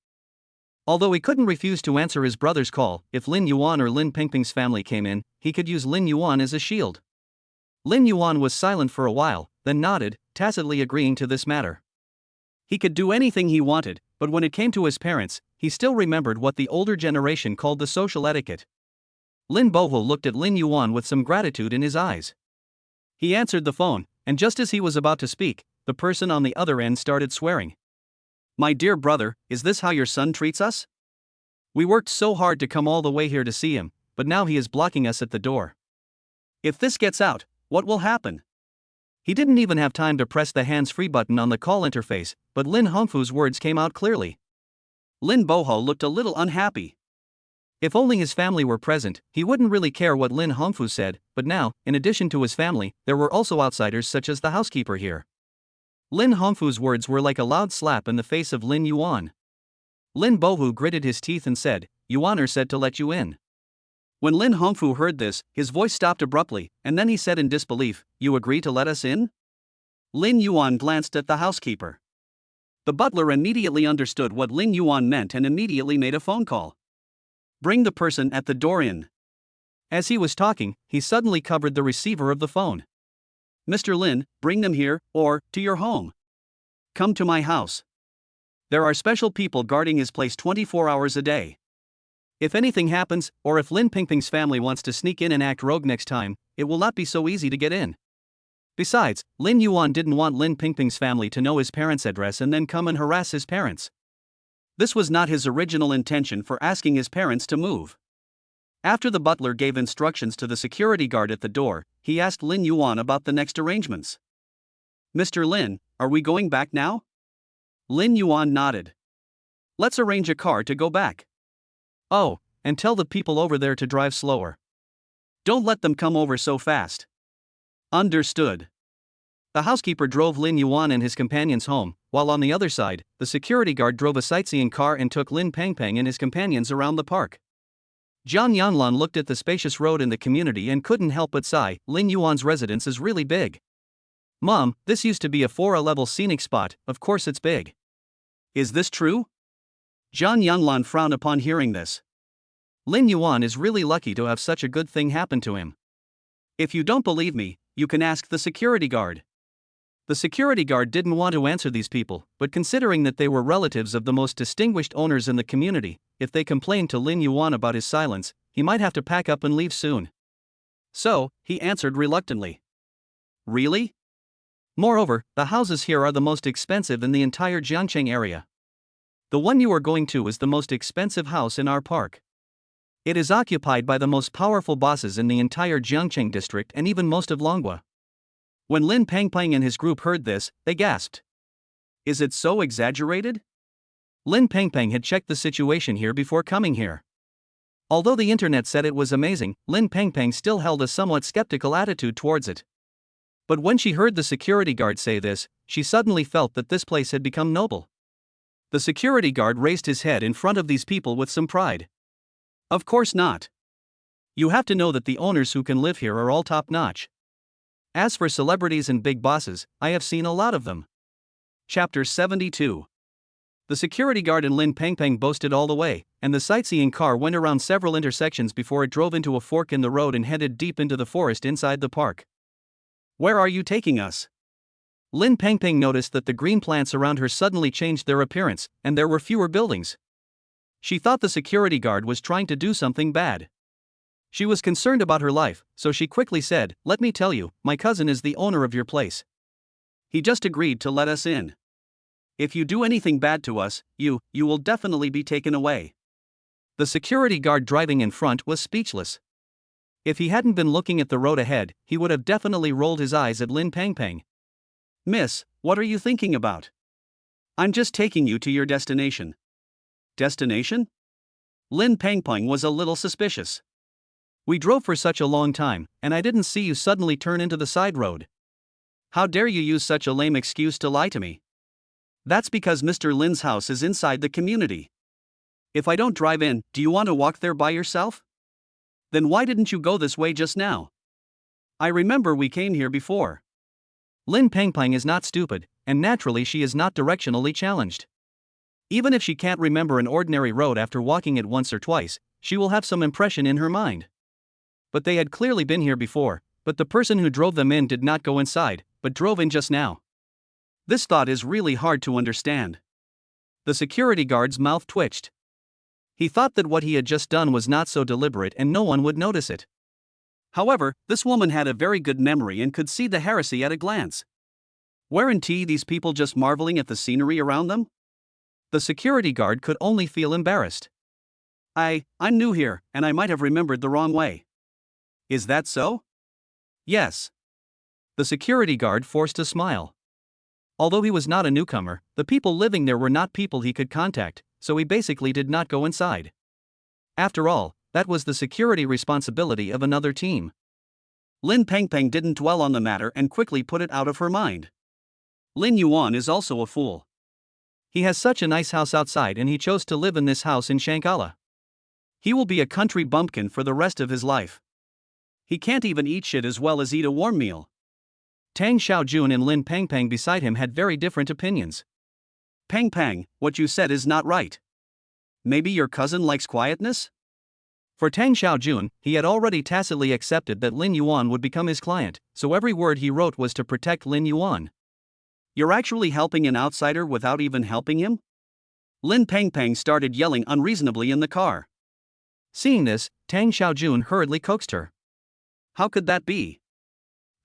Although he couldn't refuse to answer his brother's call, if Lin Yuan or Lin Pengpeng's family came in, he could use Lin Yuan as a shield. Lin Yuan was silent for a while, then nodded, tacitly agreeing to this matter. He could do anything he wanted, but when it came to his parents, he still remembered what the older generation called the social etiquette. Lin Bohu looked at Lin Yuan with some gratitude in his eyes. He answered the phone, and just as he was about to speak, the person on the other end started swearing. My dear brother, is this how your son treats us? We worked so hard to come all the way here to see him, but now he is blocking us at the door. If this gets out, what will happen? He didn't even have time to press the hands-free button on the call interface, but Lin Hongfu's words came out clearly. Lin Boho looked a little unhappy. If only his family were present, he wouldn't really care what Lin Hongfu said, but now, in addition to his family, there were also outsiders such as the housekeeper here. Lin Hongfu's words were like a loud slap in the face of Lin Yuan. Lin Bohu gritted his teeth and said, Yuaner said to let you in. When Lin Hongfu heard this, his voice stopped abruptly, and then he said in disbelief, You agree to let us in? Lin Yuan glanced at the housekeeper. The butler immediately understood what Lin Yuan meant and immediately made a phone call. Bring the person at the door in. As he was talking, he suddenly covered the receiver of the phone. Mr. Lin, bring them here, or to your home. Come to my house. There are special people guarding his place 24 hours a day. If anything happens, or if Lin Pengpeng's family wants to sneak in and act rogue next time, it will not be so easy to get in. Besides, Lin Yuan didn't want Lin Pengpeng's family to know his parents' address and then come and harass his parents. This was not his original intention for asking his parents to move. After the butler gave instructions to the security guard at the door, he asked Lin Yuan about the next arrangements. Mr. Lin, are we going back now? Lin Yuan nodded. Let's arrange a car to go back. Oh, and tell the people over there to drive slower. Don't let them come over so fast. Understood. The housekeeper drove Lin Yuan and his companions home, while on the other side, the security guard drove a sightseeing car and took Lin Pengpeng and his companions around the park. Jiang Yanlan looked at the spacious road in the community and couldn't help but sigh. Lin Yuan's residence is really big. Mom, this used to be a 4A-level scenic spot, of course it's big. Is this true? Jiang Yanlan frowned upon hearing this. Lin Yuan is really lucky to have such a good thing happen to him. If you don't believe me, you can ask the security guard. The security guard didn't want to answer these people, but considering that they were relatives of the most distinguished owners in the community, if they complained to Lin Yuan about his silence, he might have to pack up and leave soon. So, he answered reluctantly. Really? Moreover, the houses here are the most expensive in the entire Jiangcheng area. The one you are going to is the most expensive house in our park. It is occupied by the most powerful bosses in the entire Jiangcheng district and even most of Longhua. When Lin Pengpeng and his group heard this, they gasped. Is it so exaggerated? Lin Pengpeng had checked the situation here before coming here. Although the internet said it was amazing, Lin Pengpeng still held a somewhat skeptical attitude towards it. But when she heard the security guard say this, she suddenly felt that this place had become noble. The security guard raised his head in front of these people with some pride. Of course not. You have to know that the owners who can live here are all top-notch. As for celebrities and big bosses, I have seen a lot of them. Chapter 72. The security guard and Lin Pengpeng boasted all the way, and the sightseeing car went around several intersections before it drove into a fork in the road and headed deep into the forest inside the park. Where are you taking us? Lin Pengpeng noticed that the green plants around her suddenly changed their appearance, and there were fewer buildings. She thought the security guard was trying to do something bad. She was concerned about her life, so she quickly said, Let me tell you, my cousin is the owner of your place. He just agreed to let us in. If you do anything bad to us, you will definitely be taken away. The security guard driving in front was speechless. If he hadn't been looking at the road ahead, he would have definitely rolled his eyes at Lin Pengpeng. Miss, what are you thinking about? I'm just taking you to your destination. Destination? Lin Pengpeng was a little suspicious. We drove for such a long time, and I didn't see you suddenly turn into the side road. How dare you use such a lame excuse to lie to me? That's because Mr. Lin's house is inside the community. If I don't drive in, do you want to walk there by yourself? Then why didn't you go this way just now? I remember we came here before. Lin Pengpeng is not stupid, and naturally she is not directionally challenged. Even if she can't remember an ordinary road after walking it once or twice, she will have some impression in her mind. But they had clearly been here before, but the person who drove them in did not go inside, but drove in just now. This thought is really hard to understand. The security guard's mouth twitched. He thought that what he had just done was not so deliberate and no one would notice it. However, this woman had a very good memory and could see the heresy at a glance. Weren't these people just marveling at the scenery around them? The security guard could only feel embarrassed. I'm new here, and I might have remembered the wrong way. Is that so? Yes. The security guard forced a smile. Although he was not a newcomer, the people living there were not people he could contact, so he basically did not go inside. After all, that was the security responsibility of another team. Lin Pengpeng didn't dwell on the matter and quickly put it out of her mind. Lin Yuan is also a fool. He has such a nice house outside and he chose to live in this house in Shankala. He will be a country bumpkin for the rest of his life. He can't even eat shit as well as eat a warm meal. Tang Xiaojun and Lin Pengpeng beside him had very different opinions. Pengpeng, what you said is not right. Maybe your cousin likes quietness? For Tang Xiaojun, he had already tacitly accepted that Lin Yuan would become his client, so every word he wrote was to protect Lin Yuan. You're actually helping an outsider without even helping him? Lin Pengpeng started yelling unreasonably in the car. Seeing this, Tang Xiaojun hurriedly coaxed her. How could that be?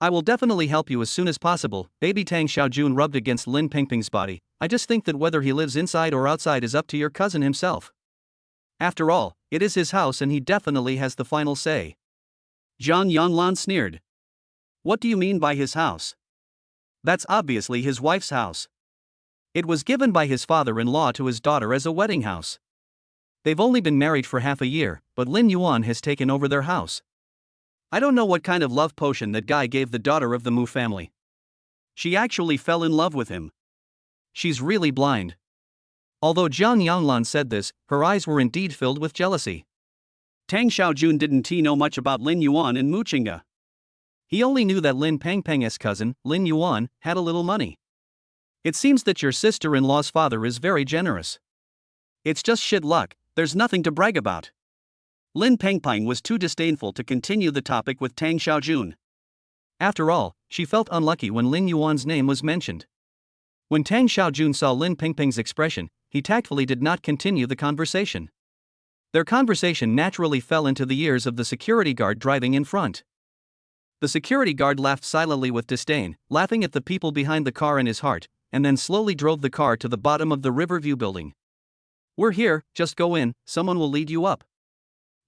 I will definitely help you as soon as possible. Baby Tang Xiaojun rubbed against Lin Pengpeng's body. I just think that whether he lives inside or outside is up to your cousin himself. After all, it is his house and he definitely has the final say. Zhang Yanlan sneered. What do you mean by his house? That's obviously his wife's house. It was given by his father-in-law to his daughter as a wedding house. They've only been married for half a year, but Lin Yuan has taken over their house. I don't know what kind of love potion that guy gave the daughter of the Mu family. She actually fell in love with him. She's really blind. Although Zhang Yanglan said this, her eyes were indeed filled with jealousy. Tang Xiaojun didn't know much about Lin Yuan and Muchinga. He only knew that Lin Pengpeng's cousin, Lin Yuan, had a little money. It seems that your sister-in-law's father is very generous. It's just shit luck, there's nothing to brag about. Lin Pengpeng was too disdainful to continue the topic with Tang Xiaojun. After all, she felt unlucky when Lin Yuan's name was mentioned. When Tang Xiaojun saw Lin Pengpeng's expression, he tactfully did not continue the conversation. Their conversation naturally fell into the ears of the security guard driving in front. The security guard laughed silently with disdain, laughing at the people behind the car in his heart, and then slowly drove the car to the bottom of the Riverview building. We're here, just go in, someone will lead you up.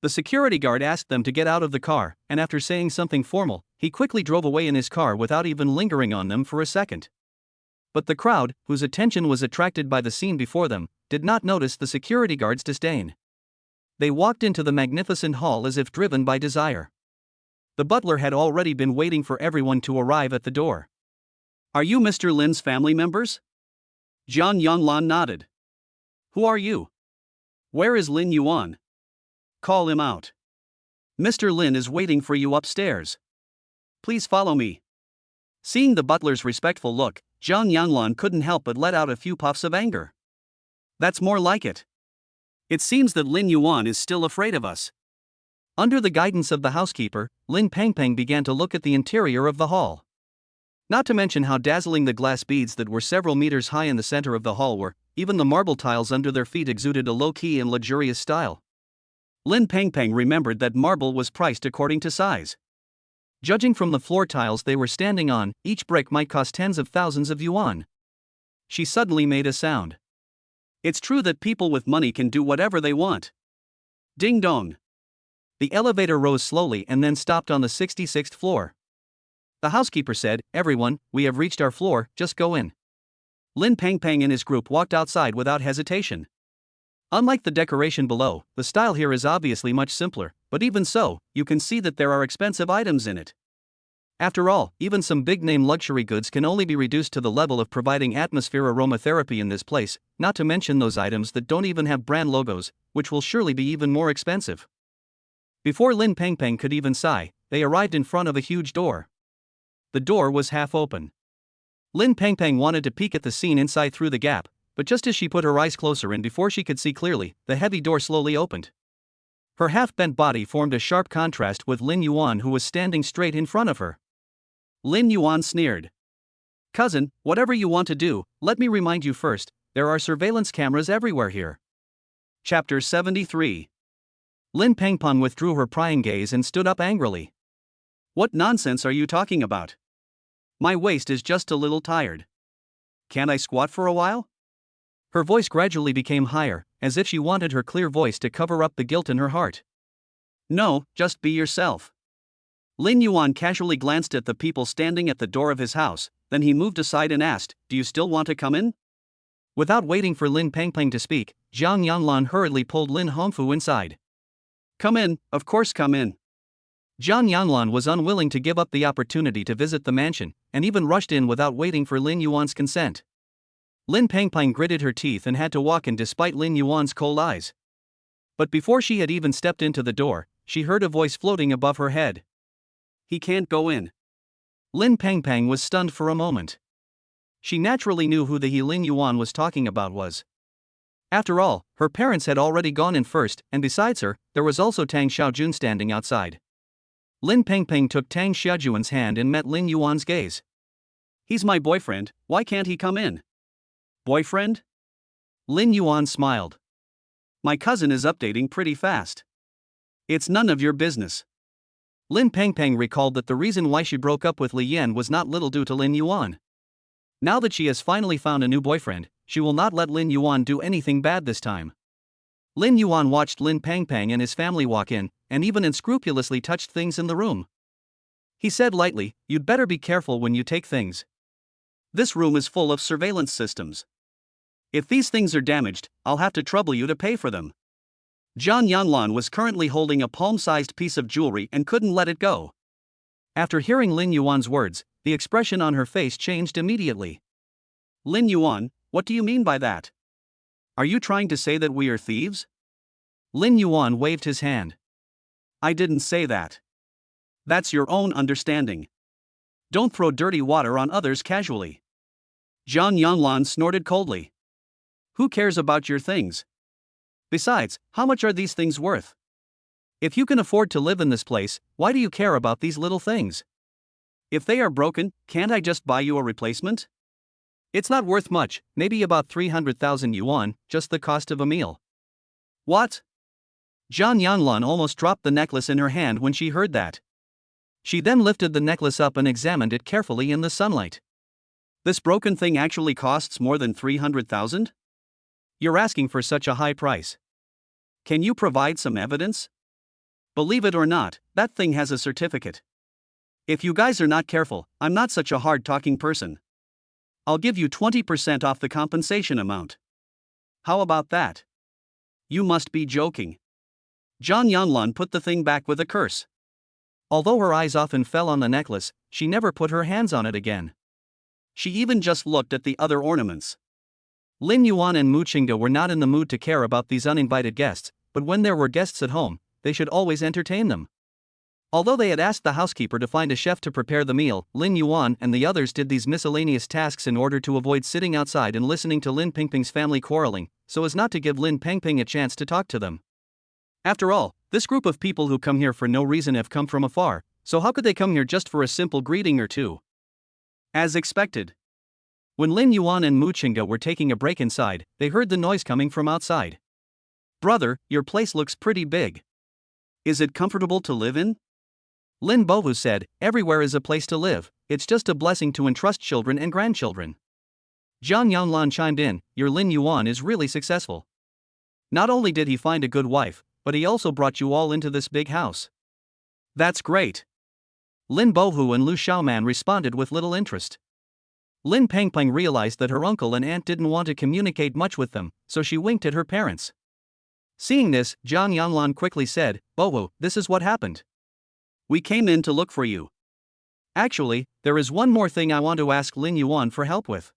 The security guard asked them to get out of the car, and after saying something formal, he quickly drove away in his car without even lingering on them for a second. But the crowd, whose attention was attracted by the scene before them, did not notice the security guard's disdain. They walked into the magnificent hall as if driven by desire. The butler had already been waiting for everyone to arrive at the door. Are you Mr. Lin's family members? Zhang Yanglan nodded. Who are you? Where is Lin Yuan? Call him out. Mr. Lin is waiting for you upstairs. Please follow me. Seeing the butler's respectful look, Zhang Yanglan couldn't help but let out a few puffs of anger. That's more like it. It seems that Lin Yuan is still afraid of us. Under the guidance of the housekeeper, Lin Pengpeng began to look at the interior of the hall. Not to mention how dazzling the glass beads that were several meters high in the center of the hall were, even the marble tiles under their feet exuded a low-key and luxurious style. Lin Pengpeng remembered that marble was priced according to size. Judging from the floor tiles they were standing on, each brick might cost tens of thousands of yuan. She suddenly made a sound. It's true that people with money can do whatever they want. Ding dong. The elevator rose slowly and then stopped on the 66th floor. The housekeeper said, "Everyone, we have reached our floor, just go in." Lin Pengpeng and his group walked outside without hesitation. Unlike the decoration below, the style here is obviously much simpler, but even so, you can see that there are expensive items in it. After all, even some big-name luxury goods can only be reduced to the level of providing atmosphere aromatherapy in this place, not to mention those items that don't even have brand logos, which will surely be even more expensive. Before Lin Pengpeng could even sigh, they arrived in front of a huge door. The door was half open. Lin Pengpeng wanted to peek at the scene inside through the gap, but just as she put her eyes closer in before she could see clearly, the heavy door slowly opened. Her half-bent body formed a sharp contrast with Lin Yuan, who was standing straight in front of her. Lin Yuan sneered. "Cousin, whatever you want to do, let me remind you first, there are surveillance cameras everywhere here." Chapter 73. Lin Pengpeng withdrew her prying gaze and stood up angrily. "What nonsense are you talking about? My waist is just a little tired. Can't I squat for a while?" Her voice gradually became higher, as if she wanted her clear voice to cover up the guilt in her heart. "No, just be yourself." Lin Yuan casually glanced at the people standing at the door of his house, then he moved aside and asked, "Do you still want to come in?" Without waiting for Lin Pengpeng to speak, Zhang Yanlan hurriedly pulled Lin Hongfu inside. "Come in, of course come in." Zhang Yanlan was unwilling to give up the opportunity to visit the mansion, and even rushed in without waiting for Lin Yuan's consent. Lin Pengpeng gritted her teeth and had to walk in despite Lin Yuan's cold eyes. But before she had even stepped into the door, she heard a voice floating above her head. "He can't go in." Lin Pengpeng was stunned for a moment. She naturally knew who the he Lin Yuan was talking about was. After all, her parents had already gone in first, and besides her, there was also Tang Xiaojun standing outside. Lin Pengpeng took Tang Xiaojun's hand and met Lin Yuan's gaze. "He's my boyfriend, why can't he come in?" "Boyfriend?" Lin Yuan smiled. "My cousin is updating pretty fast. It's none of your business." Lin Pengpeng recalled that the reason why she broke up with Li Yan was not little due to Lin Yuan. Now that she has finally found a new boyfriend, she will not let Lin Yuan do anything bad this time. Lin Yuan watched Lin Pengpeng and his family walk in, and even unscrupulously touched things in the room. He said lightly, "You'd better be careful when you take things. This room is full of surveillance systems. If these things are damaged, I'll have to trouble you to pay for them." Zhang Yanlan was currently holding a palm-sized piece of jewelry and couldn't let it go. After hearing Lin Yuan's words, the expression on her face changed immediately. "Lin Yuan, what do you mean by that? Are you trying to say that we are thieves?" Lin Yuan waved his hand. "I didn't say that. That's your own understanding. Don't throw dirty water on others casually." Zhang Yanlan snorted coldly. "Who cares about your things? Besides, how much are these things worth? If you can afford to live in this place, why do you care about these little things? If they are broken, can't I just buy you a replacement? It's not worth much, maybe about 300,000 yuan, just the cost of a meal." "What?" Zhang Yanlan almost dropped the necklace in her hand when she heard that. She then lifted the necklace up and examined it carefully in the sunlight. "This broken thing actually costs more than 300,000? You're asking for such a high price. Can you provide some evidence? Believe it or not, that thing has a certificate. If you guys are not careful, I'm not such a hard-talking person. I'll give you 20% off the compensation amount. How about that?" "You must be joking." Zhang Yanlan put the thing back with a curse. Although her eyes often fell on the necklace, she never put her hands on it again. She even just looked at the other ornaments. Lin Yuan and Mu Qingde were not in the mood to care about these uninvited guests, but when there were guests at home, they should always entertain them. Although they had asked the housekeeper to find a chef to prepare the meal, Lin Yuan and the others did these miscellaneous tasks in order to avoid sitting outside and listening to Lin Pengpeng's family quarreling, so as not to give Lin Pengpeng a chance to talk to them. After all, this group of people who come here for no reason have come from afar, so how could they come here just for a simple greeting or two? As expected. When Lin Yuan and Mu Qingde were taking a break inside, they heard the noise coming from outside. "Brother, your place looks pretty big. Is it comfortable to live in?" Lin Bohu said, "Everywhere is a place to live, it's just a blessing to entrust children and grandchildren." Zhang Yanglan chimed in, your Lin Yuan is really successful. Not only did he find a good wife, but he also brought you all into this big house. That's great. Lin Bohu and Lu Xiaoman responded with little interest. Lin Pengpeng realized that her uncle and aunt didn't want to communicate much with them, so she winked at her parents. Seeing this, Zhang Yanglan quickly said, Bohu, this is what happened. We came in to look for you. Actually, there is one more thing I want to ask Lin Yuan for help with.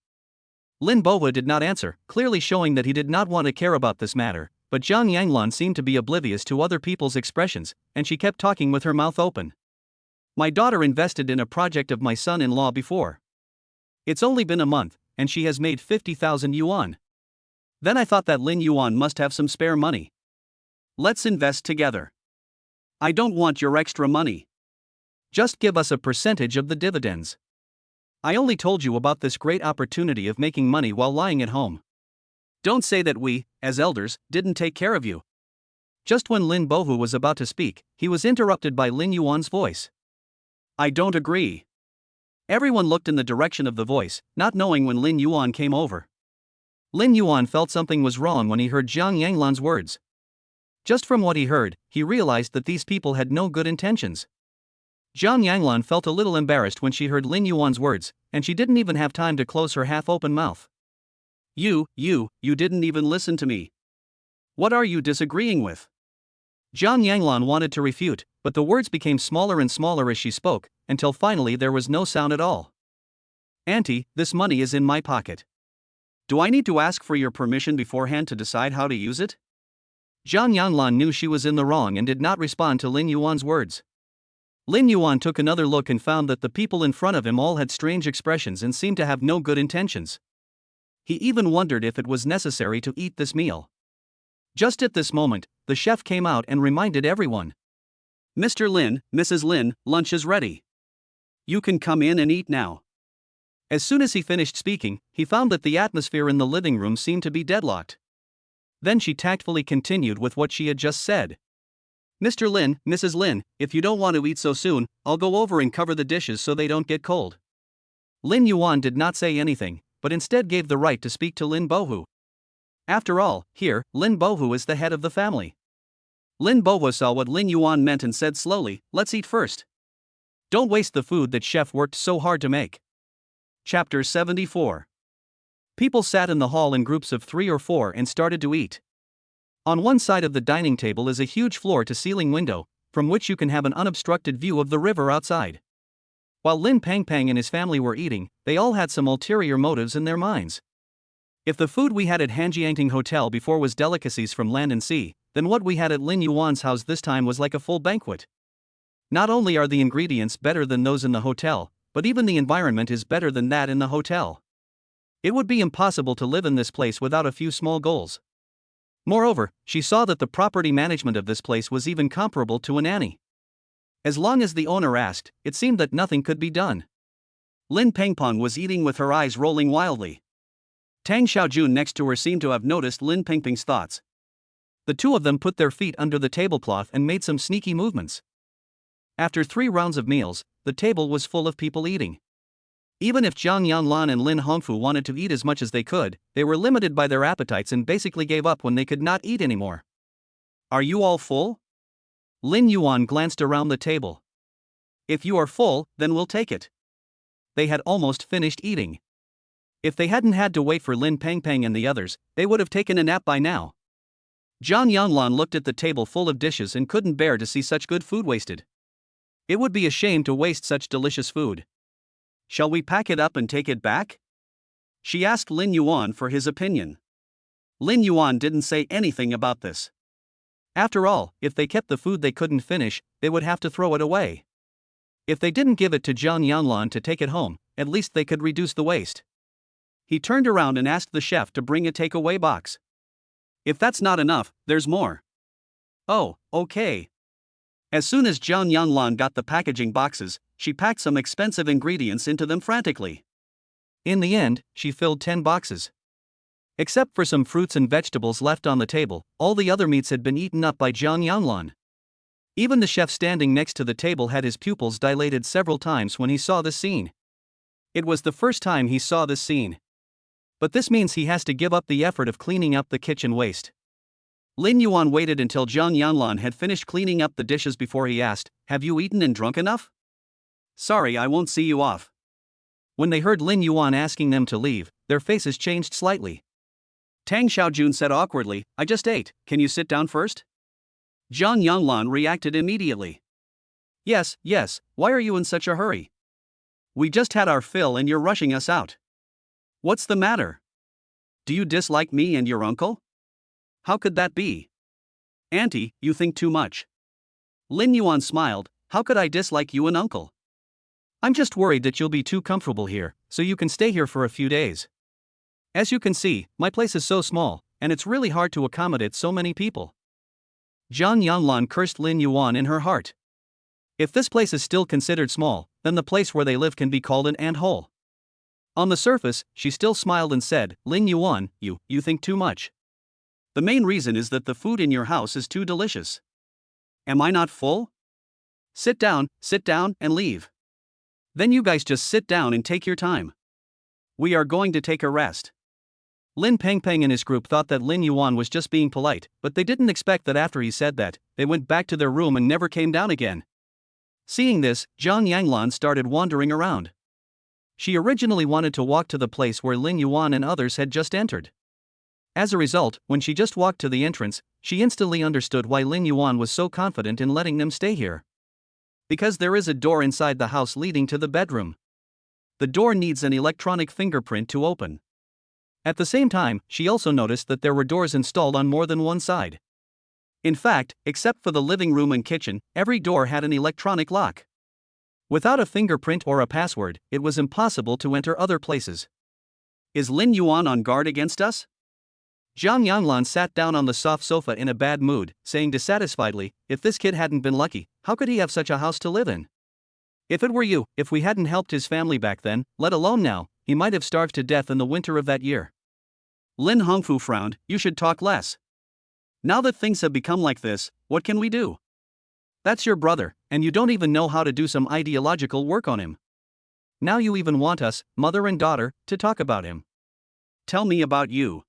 Lin Bohu did not answer, clearly showing that he did not want to care about this matter, but Zhang Yanglan seemed to be oblivious to other people's expressions, and she kept talking with her mouth open. My daughter invested in a project of my son-in-law before. It's only been a month, and she has made 50,000 yuan. Then I thought that Lin Yuan must have some spare money. Let's invest together. I don't want your extra money. Just give us a percentage of the dividends. I only told you about this great opportunity of making money while lying at home. Don't say that we, as elders, didn't take care of you. Just when Lin Bohu was about to speak, he was interrupted by Lin Yuan's voice. I don't agree. Everyone looked in the direction of the voice, not knowing when Lin Yuan came over. Lin Yuan felt something was wrong when he heard Zhang Yanglan's words. Just from what he heard, he realized that these people had no good intentions. Zhang Yanglan felt a little embarrassed when she heard Lin Yuan's words, and she didn't even have time to close her half-open mouth. You didn't even listen to me. What are you disagreeing with? Zhang Yanglan wanted to refute, but the words became smaller and smaller as she spoke, until finally there was no sound at all. Auntie, this money is in my pocket. Do I need to ask for your permission beforehand to decide how to use it? Zhang Yanglan knew she was in the wrong and did not respond to Lin Yuan's words. Lin Yuan took another look and found that the people in front of him all had strange expressions and seemed to have no good intentions. He even wondered if it was necessary to eat this meal. Just at this moment, the chef came out and reminded everyone. Mr. Lin, Mrs. Lin, lunch is ready. You can come in and eat now. As soon as he finished speaking, he found that the atmosphere in the living room seemed to be deadlocked. Then she tactfully continued with what she had just said. Mr. Lin, Mrs. Lin, if you don't want to eat so soon, I'll go over and cover the dishes so they don't get cold. Lin Yuan did not say anything, but instead gave the right to speak to Lin Bohu. After all, here, Lin Bohu is the head of the family. Lin Bohu saw what Lin Yuan meant and said slowly, let's eat first. Don't waste the food that chef worked so hard to make. Chapter 74. People sat in the hall in groups of 3 or 4 and started to eat. On one side of the dining table is a huge floor-to-ceiling window, from which you can have an unobstructed view of the river outside. While Lin Pengpeng and his family were eating, they all had some ulterior motives in their minds. If the food we had at Hanjiangting Hotel before was delicacies from land and sea, then what we had at Lin Yuan's house this time was like a full banquet. Not only are the ingredients better than those in the hotel, but even the environment is better than that in the hotel. It would be impossible to live in this place without a few small goals. Moreover, she saw that the property management of this place was even comparable to a nanny. As long as the owner asked, it seemed that nothing could be done. Lin Pengpeng was eating with her eyes rolling wildly. Tang Xiaojun next to her seemed to have noticed Lin Pengpeng's thoughts. The two of them put their feet under the tablecloth and made some sneaky movements. After 3 rounds of meals, the table was full of people eating. Even if Zhang Yanlan and Lin Hongfu wanted to eat as much as they could, they were limited by their appetites and basically gave up when they could not eat anymore. Are you all full? Lin Yuan glanced around the table. If you are full, then we'll take it. They had almost finished eating. If they hadn't had to wait for Lin Pengpeng and the others, they would have taken a nap by now. Zhang Yanglan looked at the table full of dishes and couldn't bear to see such good food wasted. It would be a shame to waste such delicious food. Shall we pack it up and take it back? She asked Lin Yuan for his opinion. Lin Yuan didn't say anything about this. After all, if they kept the food they couldn't finish, they would have to throw it away. If they didn't give it to Zhang Yanlan to take it home, at least they could reduce the waste. He turned around and asked the chef to bring a takeaway box. If that's not enough, there's more. Oh, okay. As soon as Zhang Yanlan got the packaging boxes, she packed some expensive ingredients into them frantically. In the end, she filled 10 boxes. Except for some fruits and vegetables left on the table, all the other meats had been eaten up by Zhang Yanlan. Even the chef standing next to the table had his pupils dilated several times when he saw this scene. It was the first time he saw this scene. But this means he has to give up the effort of cleaning up the kitchen waste. Lin Yuan waited until Zhang Yanlan had finished cleaning up the dishes before he asked, "Have you eaten and drunk enough? Sorry, I won't see you off." When they heard Lin Yuan asking them to leave, their faces changed slightly. Tang Xiaojun said awkwardly, "I just ate, can you sit down first?" Zhang Yanlan reacted immediately. Yes, why are you in such a hurry? We just had our fill and you're rushing us out. What's the matter? Do you dislike me and your uncle? How could that be? Auntie, you think too much. Lin Yuan smiled, "How could I dislike you and uncle? I'm just worried that you'll be too comfortable here, so you can stay here for a few days. As you can see, my place is so small, and it's really hard to accommodate so many people." Zhang Yanlan cursed Lin Yuan in her heart. If this place is still considered small, then the place where they live can be called an ant-hole. On the surface, she still smiled and said, "Lin Yuan, you think too much. The main reason is that the food in your house is too delicious. Am I not full? Sit down, and leave. Then you guys just sit down and take your time. We are going to take a rest." Lin Pengpeng and his group thought that Lin Yuan was just being polite, but they didn't expect that after he said that, they went back to their room and never came down again. Seeing this, Zhang Yanlan started wandering around. She originally wanted to walk to the place where Lin Yuan and others had just entered. As a result, when she just walked to the entrance, she instantly understood why Lin Yuan was so confident in letting them stay here. Because there is a door inside the house leading to the bedroom. The door needs an electronic fingerprint to open. At the same time, she also noticed that there were doors installed on more than one side. In fact, except for the living room and kitchen, every door had an electronic lock. Without a fingerprint or a password, it was impossible to enter other places. Is Lin Yuan on guard against us? Zhang Yanlan sat down on the soft sofa in a bad mood, saying dissatisfiedly, "If this kid hadn't been lucky, how could he have such a house to live in? If it were you, if we hadn't helped his family back then, let alone now, he might have starved to death in the winter of that year." Lin Hongfu frowned, "You should talk less. Now that things have become like this, what can we do? That's your brother, and you don't even know how to do some ideological work on him. Now you even want us, mother and daughter, to talk about him. Tell me about you."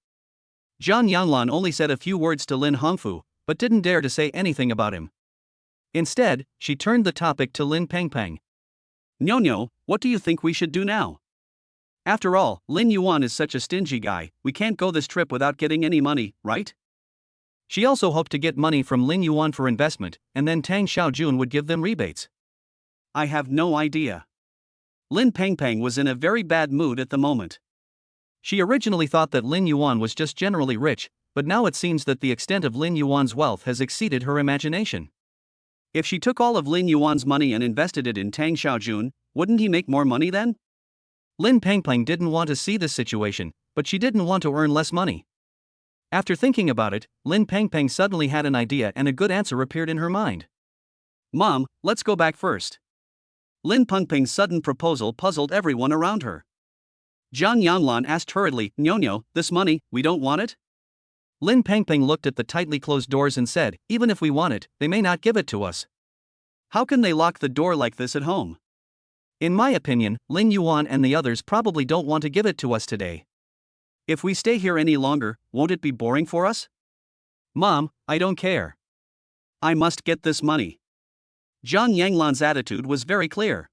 Zhang Yanlan only said a few words to Lin Hongfu, but didn't dare to say anything about him. Instead, she turned the topic to Lin Pengpeng. "Nyo, what do you think we should do now? After all, Lin Yuan is such a stingy guy, we can't go this trip without getting any money, right?" She also hoped to get money from Lin Yuan for investment, and then Tang Xiaojun would give them rebates. "I have no idea." Lin Pengpeng was in a very bad mood at the moment. She originally thought that Lin Yuan was just generally rich, but now it seems that the extent of Lin Yuan's wealth has exceeded her imagination. If she took all of Lin Yuan's money and invested it in Tang Xiaojun, wouldn't he make more money then? Lin Pengpeng didn't want to see this situation, but she didn't want to earn less money. After thinking about it, Lin Pengpeng suddenly had an idea and a good answer appeared in her mind. "Mom, let's go back first." Lin Pengpeng's sudden proposal puzzled everyone around her. Zhang Yanlan asked hurriedly, "Nyo, this money, we don't want it?" Lin Pengpeng looked at the tightly closed doors and said, "Even if we want it, they may not give it to us. How can they lock the door like this at home?" In my opinion, Lin Yuan and the others probably don't want to give it to us today. If we stay here any longer, won't it be boring for us? Mom, I don't care. I must get this money. Zhang Yanlan's attitude was very clear.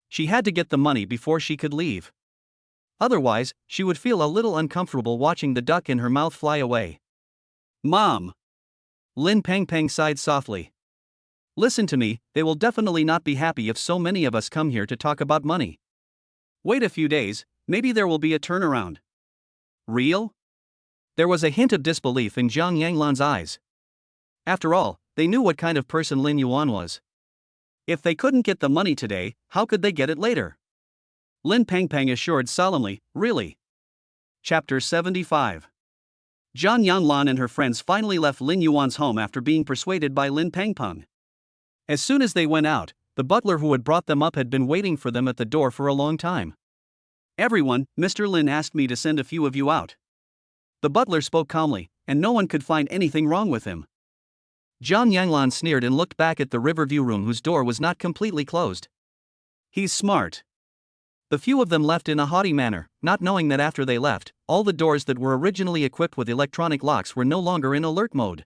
She had to get the money before she could leave. Otherwise, she would feel a little uncomfortable watching the duck in her mouth fly away. "Mom!" Lin Pengpeng sighed softly. "Listen to me, they will definitely not be happy if so many of us come here to talk about money. Wait a few days, maybe there will be a turnaround." "Real?" There was a hint of disbelief in Zhang Yanlan's eyes. After all, they knew what kind of person Lin Yuan was. If they couldn't get the money today, how could they get it later? Lin Pengpeng assured solemnly, "Really?" Chapter 75. Zhang Yanlan and her friends finally left Lin Yuan's home after being persuaded by Lin Pengpeng. As soon as they went out, the butler who had brought them up had been waiting for them at the door for a long time. "Everyone, Mr. Lin asked me to send a few of you out." The butler spoke calmly, and no one could find anything wrong with him. Zhang Yanlan sneered and looked back at the Riverview room whose door was not completely closed. "He's smart. The few of them left in a haughty manner, not knowing that after they left, all the doors that were originally equipped with electronic locks were no longer in alert mode.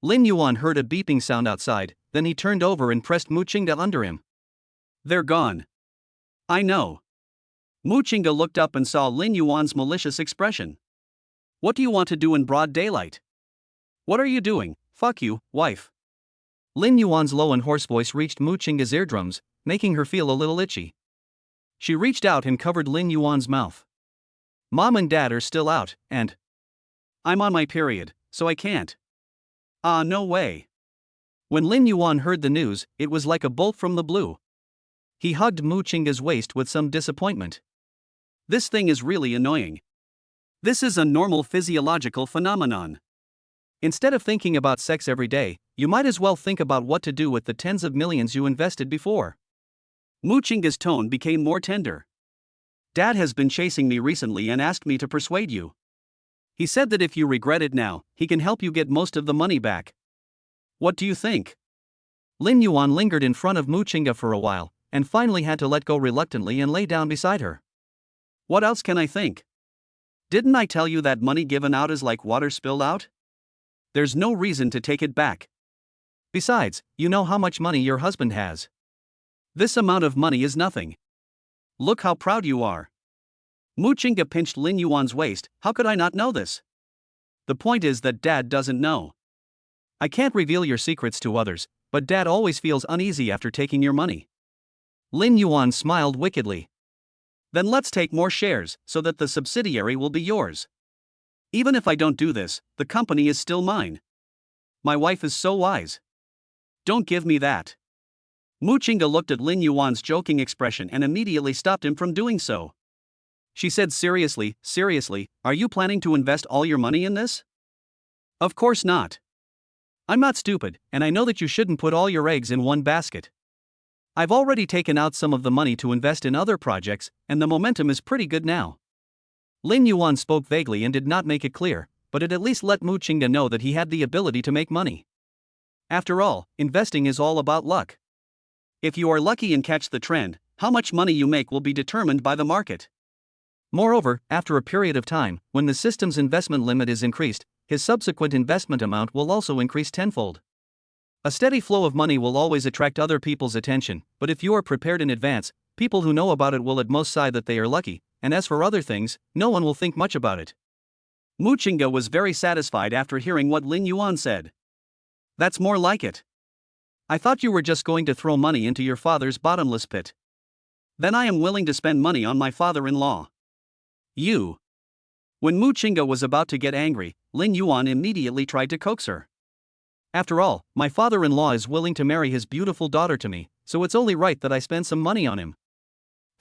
Lin Yuan heard a beeping sound outside, then he turned over and pressed Mu Qingda under him. They're gone. I know. Mu Qingda looked up and saw Lin Yuan's malicious expression. What do you want to do in broad daylight? What are you doing? Fuck you, wife. Lin Yuan's low and hoarse voice reached Mu Qingda's eardrums, making her feel a little itchy. She reached out and covered Lin Yuan's mouth. Mom and Dad are still out, and I'm on my period, so I can't. Ah, no way. When Lin Yuan heard the news, it was like a bolt from the blue. He hugged Mu Qingda's waist with some disappointment. This thing is really annoying. This is a normal physiological phenomenon. Instead of thinking about sex every day, you might as well think about what to do with the tens of millions you invested before. Mu Qingda's tone became more tender. Dad has been chasing me recently and asked me to persuade you. He said that if you regret it now, he can help you get most of the money back. What do you think? Lin Yuan lingered in front of Mu Qingda for a while, and finally had to let go reluctantly and lay down beside her. What else can I think? Didn't I tell you that money given out is like water spilled out? There's no reason to take it back. Besides, you know how much money your husband has. This amount of money is nothing. Look how proud you are. Mu Qingda pinched Lin Yuan's waist. How could I not know this? The point is that Dad doesn't know. I can't reveal your secrets to others, but Dad always feels uneasy after taking your money. Lin Yuan smiled wickedly. Then let's take more shares, so that the subsidiary will be yours. Even if I don't do this, the company is still mine. My wife is so wise. Don't give me that. Mu Qingda looked at Lin Yuan's joking expression and immediately stopped him from doing so. She said seriously, are you planning to invest all your money in this? Of course not. I'm not stupid, and I know that you shouldn't put all your eggs in one basket. I've already taken out some of the money to invest in other projects, and the momentum is pretty good now. Lin Yuan spoke vaguely and did not make it clear, but it at least let Mu Qingda know that he had the ability to make money. After all, investing is all about luck. If you are lucky and catch the trend, how much money you make will be determined by the market. Moreover, after a period of time, when the system's investment limit is increased, his subsequent investment amount will also increase tenfold. A steady flow of money will always attract other people's attention, but if you are prepared in advance, people who know about it will at most sigh that they are lucky, and as for other things, no one will think much about it. Mu Qingda was very satisfied after hearing what Lin Yuan said. That's more like it. I thought you were just going to throw money into your father's bottomless pit. Then I am willing to spend money on my father-in-law. You. When Mu Qingda was about to get angry, Lin Yuan immediately tried to coax her. After all, my father-in-law is willing to marry his beautiful daughter to me, so it's only right that I spend some money on him.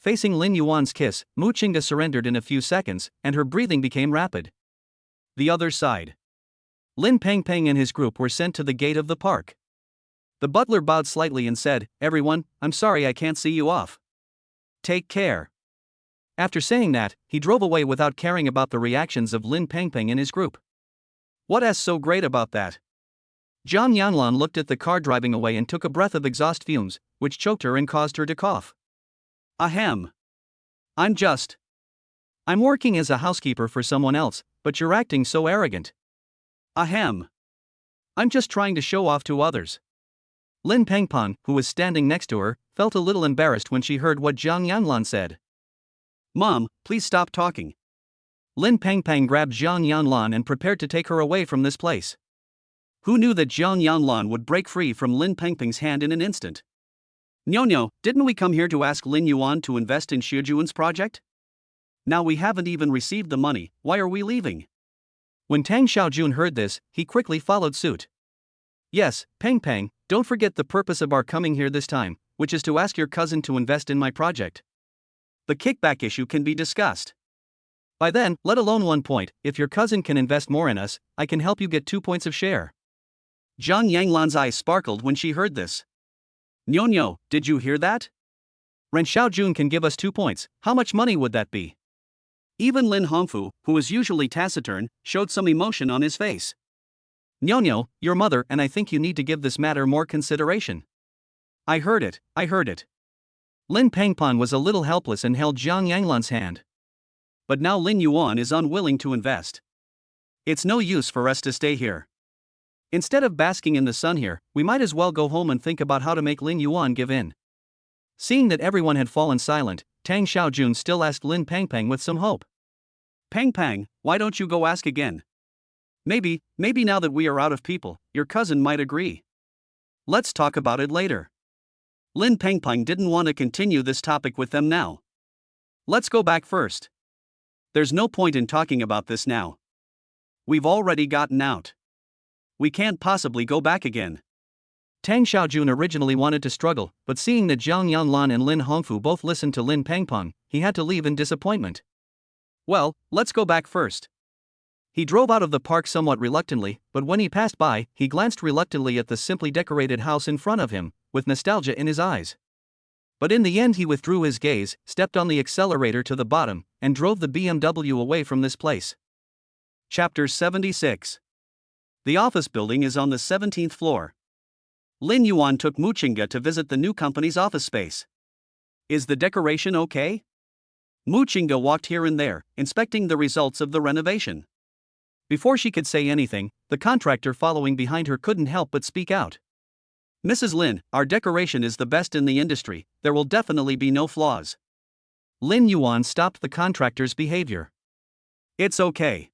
Facing Lin Yuan's kiss, Mu Qingda surrendered in a few seconds, and her breathing became rapid. The other side. Lin Pengpeng and his group were sent to the gate of the park. The butler bowed slightly and said, "Everyone, I'm sorry I can't see you off. Take care." After saying that, he drove away without caring about the reactions of Lin Pengpeng and his group. What's so great about that? Zhang Yanlan looked at the car driving away and took a breath of exhaust fumes, which choked her and caused her to cough. Ahem. I'm working as a housekeeper for someone else, but you're acting so arrogant. Ahem. I'm just trying to show off to others. Lin Pengpeng, who was standing next to her, felt a little embarrassed when she heard what Zhang Yanlan said. Mom, please stop talking. Lin Pengpeng grabbed Zhang Yanlan and prepared to take her away from this place. Who knew that Zhang Yanlan would break free from Lin Pengpeng's hand in an instant? Nyo, didn't we come here to ask Lin Yuan to invest in Shijuan's project? Now we haven't even received the money, why are we leaving? When Tang Xiaojun heard this, he quickly followed suit. Yes, Pengpeng, don't forget the purpose of our coming here this time, which is to ask your cousin to invest in my project. The kickback issue can be discussed. By then, let alone 1 point, if your cousin can invest more in us, I can help you get 2 points of share. Zhang Yanglan's eyes sparkled when she heard this. Nyo, did you hear that? Ren Xiaojun can give us 2 points, how much money would that be? Even Lin Hongfu, who is usually taciturn, showed some emotion on his face. Nyo, your mother and I think you need to give this matter more consideration. I heard it. Lin Pengpon was a little helpless and held Jiang Yanglan's hand. But now Lin Yuan is unwilling to invest. It's no use for us to stay here. Instead of basking in the sun here, we might as well go home and think about how to make Lin Yuan give in. Seeing that everyone had fallen silent, Tang Xiaojun still asked Lin Pengpeng with some hope. Peng, why don't you go ask again? Maybe now that we are out of people, your cousin might agree. Let's talk about it later. Lin Pengpeng didn't want to continue this topic with them now. Let's go back first. There's no point in talking about this now. We've already gotten out. We can't possibly go back again. Tang Xiaojun originally wanted to struggle, but seeing that Jiang Yanlan and Lin Hongfu both listened to Lin Pengpeng, he had to leave in disappointment. Well, let's go back first. He drove out of the park somewhat reluctantly, but when he passed by, he glanced reluctantly at the simply decorated house in front of him, with nostalgia in his eyes. But in the end he withdrew his gaze, stepped on the accelerator to the bottom, and drove the BMW away from this place. Chapter 76. The office building is on the 17th floor. Lin Yuan took Muchinga to visit the new company's office space. Is the decoration okay? Muchinga walked here and there, inspecting the results of the renovation. Before she could say anything, the contractor following behind her couldn't help but speak out. Mrs. Lin, our decoration is the best in the industry, there will definitely be no flaws. Lin Yuan stopped the contractor's behavior. It's okay.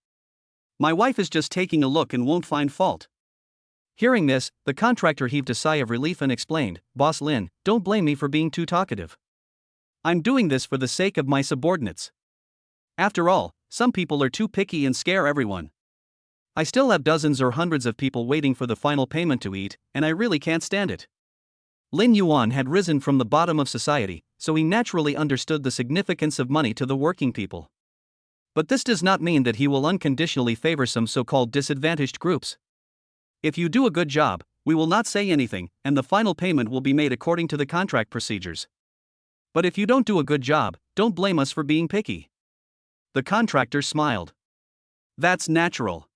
My wife is just taking a look and won't find fault. Hearing this, the contractor heaved a sigh of relief and explained, Boss Lin, don't blame me for being too talkative. I'm doing this for the sake of my subordinates. After all, some people are too picky and scare everyone. I still have dozens or hundreds of people waiting for the final payment to eat, and I really can't stand it. Lin Yuan had risen from the bottom of society, so he naturally understood the significance of money to the working people. But this does not mean that he will unconditionally favor some so-called disadvantaged groups. If you do a good job, we will not say anything, and the final payment will be made according to the contract procedures. But if you don't do a good job, don't blame us for being picky. The contractor smiled. That's natural.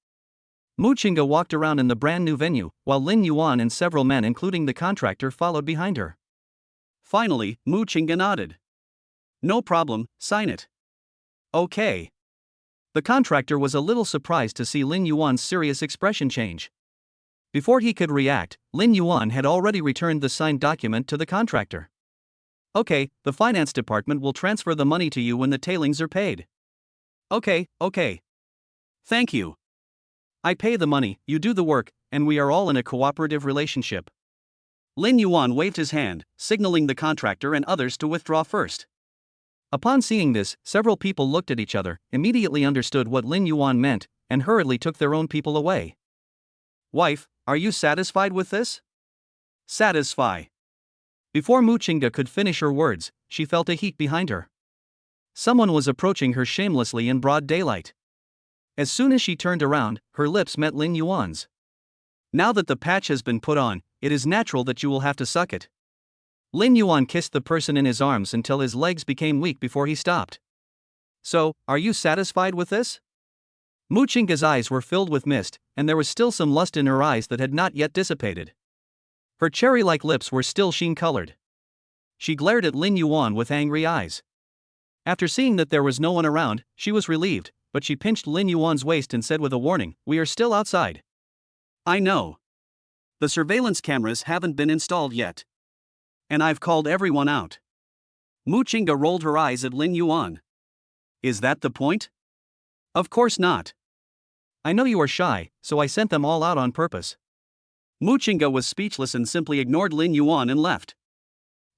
Muchinga walked around in the brand new venue, while Lin Yuan and several men including the contractor followed behind her. Finally, Muchinga nodded. No problem, sign it. Okay. The contractor was a little surprised to see Lin Yuan's serious expression change. Before he could react, Lin Yuan had already returned the signed document to the contractor. Okay, the finance department will transfer the money to you when the tailings are paid. Okay. Thank you. I pay the money, you do the work, and we are all in a cooperative relationship. Lin Yuan waved his hand, signaling the contractor and others to withdraw first. Upon seeing this, several people looked at each other, immediately understood what Lin Yuan meant, and hurriedly took their own people away. Wife, are you satisfied with this? Satisfy. Before Muchinga could finish her words, she felt a heat behind her. Someone was approaching her shamelessly in broad daylight. As soon as she turned around, her lips met Lin Yuan's. Now that the patch has been put on, it is natural that you will have to suck it. Lin Yuan kissed the person in his arms until his legs became weak before he stopped. So, are you satisfied with this? Muchinga's eyes were filled with mist, and there was still some lust in her eyes that had not yet dissipated. Her cherry-like lips were still sheen-colored. She glared at Lin Yuan with angry eyes. After seeing that there was no one around, she was relieved, but she pinched Lin Yuan's waist and said with a warning, "We are still outside." I know. The surveillance cameras haven't been installed yet. And I've called everyone out. Muchinga rolled her eyes at Lin Yuan. Is that the point? Of course not. I know you are shy, so I sent them all out on purpose. Muchinga was speechless and simply ignored Lin Yuan and left.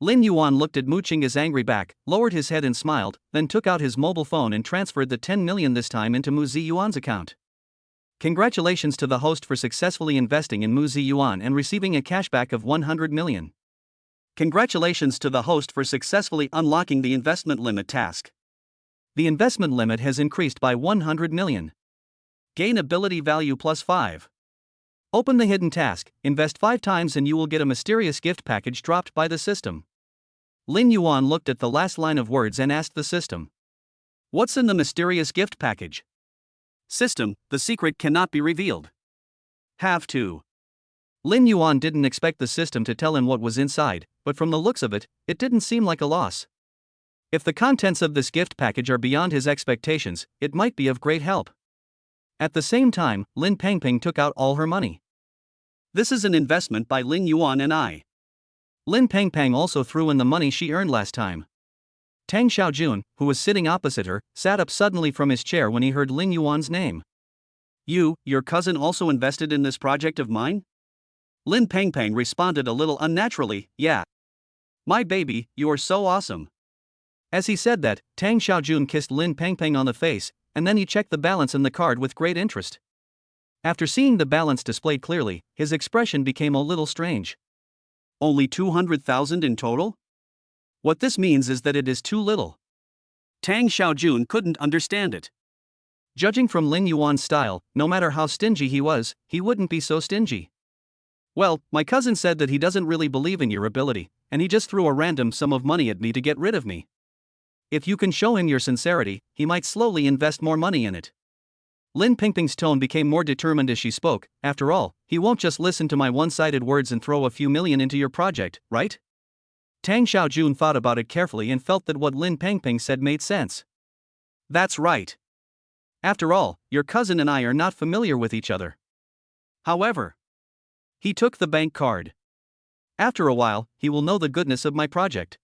Lin Yuan looked at Muchinga's angry back, lowered his head and smiled, then took out his mobile phone and transferred the 10 million this time into Mu Ziyuan's account. Congratulations to the host for successfully investing in Mu Ziyuan and receiving a cashback of 100 million. Congratulations to the host for successfully unlocking the investment limit task. The investment limit has increased by 100 million. Gain ability value plus 5. Open the hidden task, invest 5 times and you will get a mysterious gift package dropped by the system. Lin Yuan looked at the last line of words and asked the system. What's in the mysterious gift package? System, the secret cannot be revealed. Have to. Lin Yuan didn't expect the system to tell him what was inside, but from the looks of it, it didn't seem like a loss. If the contents of this gift package are beyond his expectations, it might be of great help. At the same time, Lin Pengpeng took out all her money. This is an investment by Lin Yuan and I. Lin Pengpeng also threw in the money she earned last time. Tang Xiaojun, who was sitting opposite her, sat up suddenly from his chair when he heard Lin Yuan's name. Your cousin also invested in this project of mine? Lin Pengpeng responded a little unnaturally, yeah. My baby, you are so awesome. As he said that, Tang Xiaojun kissed Lin Pengpeng on the face, and then he checked the balance in the card with great interest. After seeing the balance displayed clearly, his expression became a little strange. Only 200,000 in total? What this means is that it is too little. Tang Xiaojun couldn't understand it. Judging from Lin Yuan's style, no matter how stingy he was, he wouldn't be so stingy. Well, my cousin said that he doesn't really believe in your ability, and he just threw a random sum of money at me to get rid of me. If you can show him your sincerity, he might slowly invest more money in it. Lin Pengpeng's tone became more determined as she spoke. After all, he won't just listen to my one-sided words and throw a few million into your project, right? Tang Xiaojun thought about it carefully and felt that what Lin Pengpeng said made sense. That's right. After all, your cousin and I are not familiar with each other. However, he took the bank card. After a while, he will know the goodness of my project.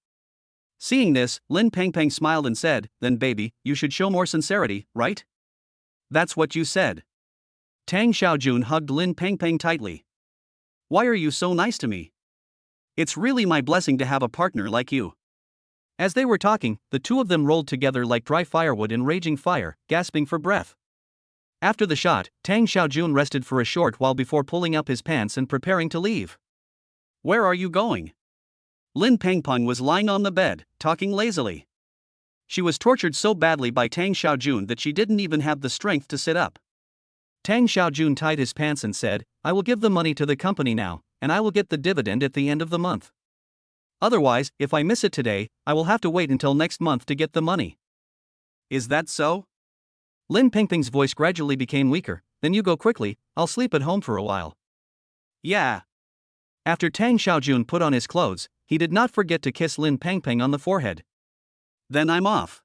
Seeing this, Lin Pengpeng smiled and said, then baby, you should show more sincerity, right? That's what you said. Tang Xiaojun hugged Lin Pengpeng tightly. Why are you so nice to me? It's really my blessing to have a partner like you. As they were talking, the two of them rolled together like dry firewood in raging fire, gasping for breath. After the shot, Tang Xiaojun rested for a short while before pulling up his pants and preparing to leave. Where are you going? Lin Pengpeng was lying on the bed, talking lazily. She was tortured so badly by Tang Xiaojun that she didn't even have the strength to sit up. Tang Xiaojun tied his pants and said, I will give the money to the company now, and I will get the dividend at the end of the month. Otherwise, if I miss it today, I will have to wait until next month to get the money. Is that so? Lin Pengpeng's voice gradually became weaker. Then you go quickly, I'll sleep at home for a while. Yeah. After Tang Xiaojun put on his clothes, he did not forget to kiss Lin Pengpeng on the forehead. Then I'm off.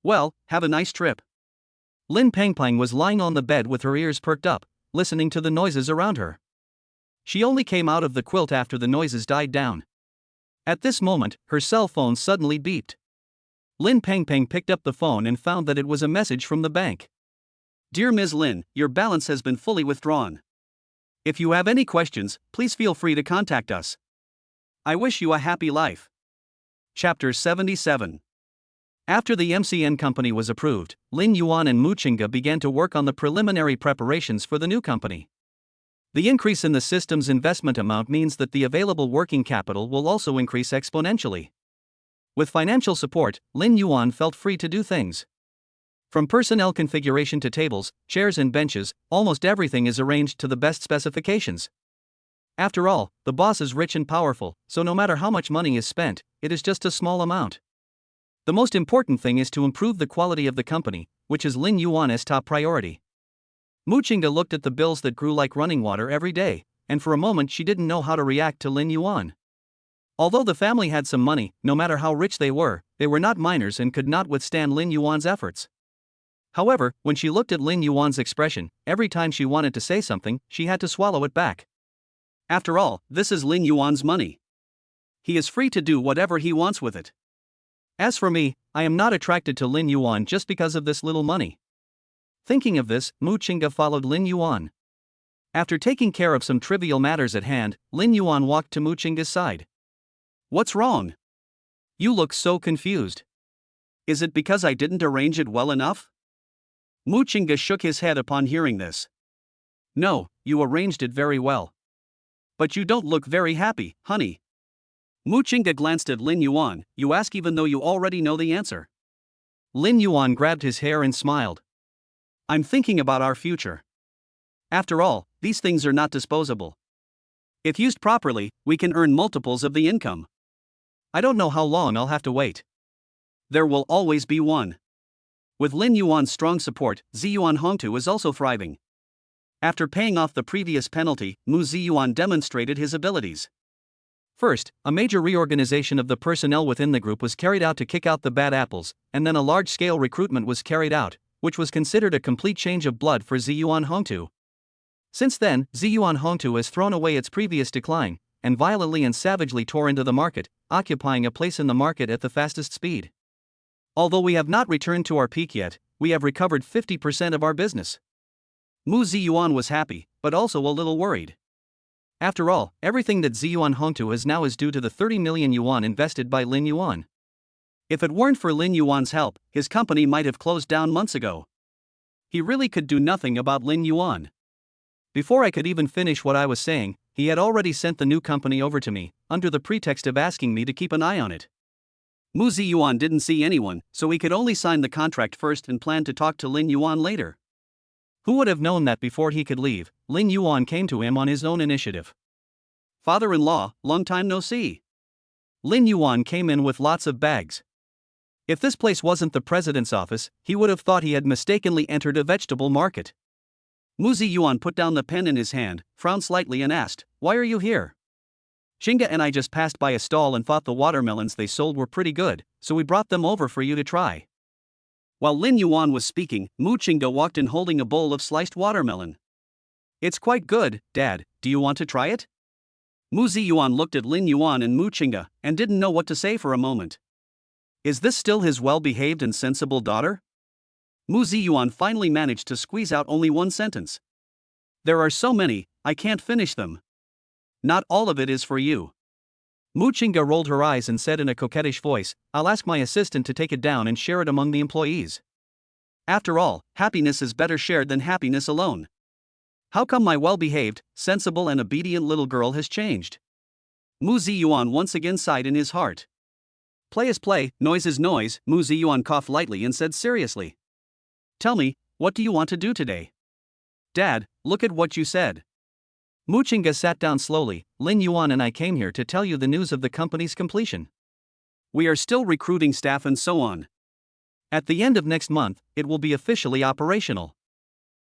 Well, have a nice trip. Lin Pengpeng was lying on the bed with her ears perked up, listening to the noises around her. She only came out of the quilt after the noises died down. At this moment, her cell phone suddenly beeped. Lin Pengpeng picked up the phone and found that it was a message from the bank. Dear Ms. Lin, your balance has been fully withdrawn. If you have any questions, please feel free to contact us. I wish you a happy life. Chapter 77. After the MCN company was approved, Lin Yuan and Mu Qingge began to work on the preliminary preparations for the new company. The increase in the system's investment amount means that the available working capital will also increase exponentially. With financial support, Lin Yuan felt free to do things. From personnel configuration to tables, chairs and benches, almost everything is arranged to the best specifications. After all, the boss is rich and powerful, so no matter how much money is spent, it is just a small amount. The most important thing is to improve the quality of the company, which is Lin Yuan's top priority. Mu Qingge looked at the bills that grew like running water every day, and for a moment she didn't know how to react to Lin Yuan. Although the family had some money, no matter how rich they were not minors and could not withstand Lin Yuan's efforts. However, when she looked at Lin Yuan's expression, every time she wanted to say something, she had to swallow it back. After all, this is Lin Yuan's money. He is free to do whatever he wants with it. As for me, I am not attracted to Lin Yuan just because of this little money. Thinking of this, Mu Qingge followed Lin Yuan. After taking care of some trivial matters at hand, Lin Yuan walked to Mu Qingge's side. What's wrong? You look so confused. Is it because I didn't arrange it well enough? Mu Qingge shook his head upon hearing this. No, you arranged it very well. But you don't look very happy, honey. Mu Qingge glanced at Lin Yuan. You ask even though you already know the answer. Lin Yuan grabbed his hair and smiled. I'm thinking about our future. After all, these things are not disposable. If used properly, we can earn multiples of the income. I don't know how long I'll have to wait. There will always be one. With Lin Yuan's strong support, Ziyuan Hongtu is also thriving. After paying off the previous penalty, Mu Ziyuan demonstrated his abilities. First, a major reorganization of the personnel within the group was carried out to kick out the bad apples, and then a large-scale recruitment was carried out, which was considered a complete change of blood for Ziyuan Hongtu. Since then, Ziyuan Hongtu has thrown away its previous decline, and violently and savagely tore into the market, occupying a place in the market at the fastest speed. Although we have not returned to our peak yet, we have recovered 50% of our business. Mu Ziyuan was happy, but also a little worried. After all, everything that Ziyuan Hongtu has now is due to the 30 million yuan invested by Lin Yuan. If it weren't for Lin Yuan's help, his company might have closed down months ago. He really could do nothing about Lin Yuan. Before I could even finish what I was saying, he had already sent the new company over to me, under the pretext of asking me to keep an eye on it. Mu Ziyuan didn't see anyone, so he could only sign the contract first and plan to talk to Lin Yuan later. Who would have known that before he could leave, Lin Yuan came to him on his own initiative. "Father-in-law, long time no see." Lin Yuan came in with lots of bags. If this place wasn't the president's office, he would have thought he had mistakenly entered a vegetable market. Mu Ziyuan put down the pen in his hand, frowned slightly and asked, "Why are you here?" "Xinga and I just passed by a stall and thought the watermelons they sold were pretty good, so we brought them over for you to try." While Lin Yuan was speaking, Mu Qingda walked in holding a bowl of sliced watermelon. "It's quite good, Dad, do you want to try it?" Mu Ziyuan looked at Lin Yuan and Mu Qingda, and didn't know what to say for a moment. Is this still his well-behaved and sensible daughter? Mu Ziyuan finally managed to squeeze out only one sentence. "There are so many, I can't finish them." "Not all of it is for you." Mu Qingda rolled her eyes and said in a coquettish voice, "I'll ask my assistant to take it down and share it among the employees. After all, happiness is better shared than happiness alone. How come my well-behaved, sensible and obedient little girl has changed?" Mu Ziyuan once again sighed in his heart. "Play is play, noise is noise," Mu Ziyuan coughed lightly and said seriously. "Tell me, what do you want to do today?" "Dad, look at what you said." Mu Qingda sat down slowly. "Lin Yuan and I came here to tell you the news of the company's completion. We are still recruiting staff and so on. At the end of next month, it will be officially operational.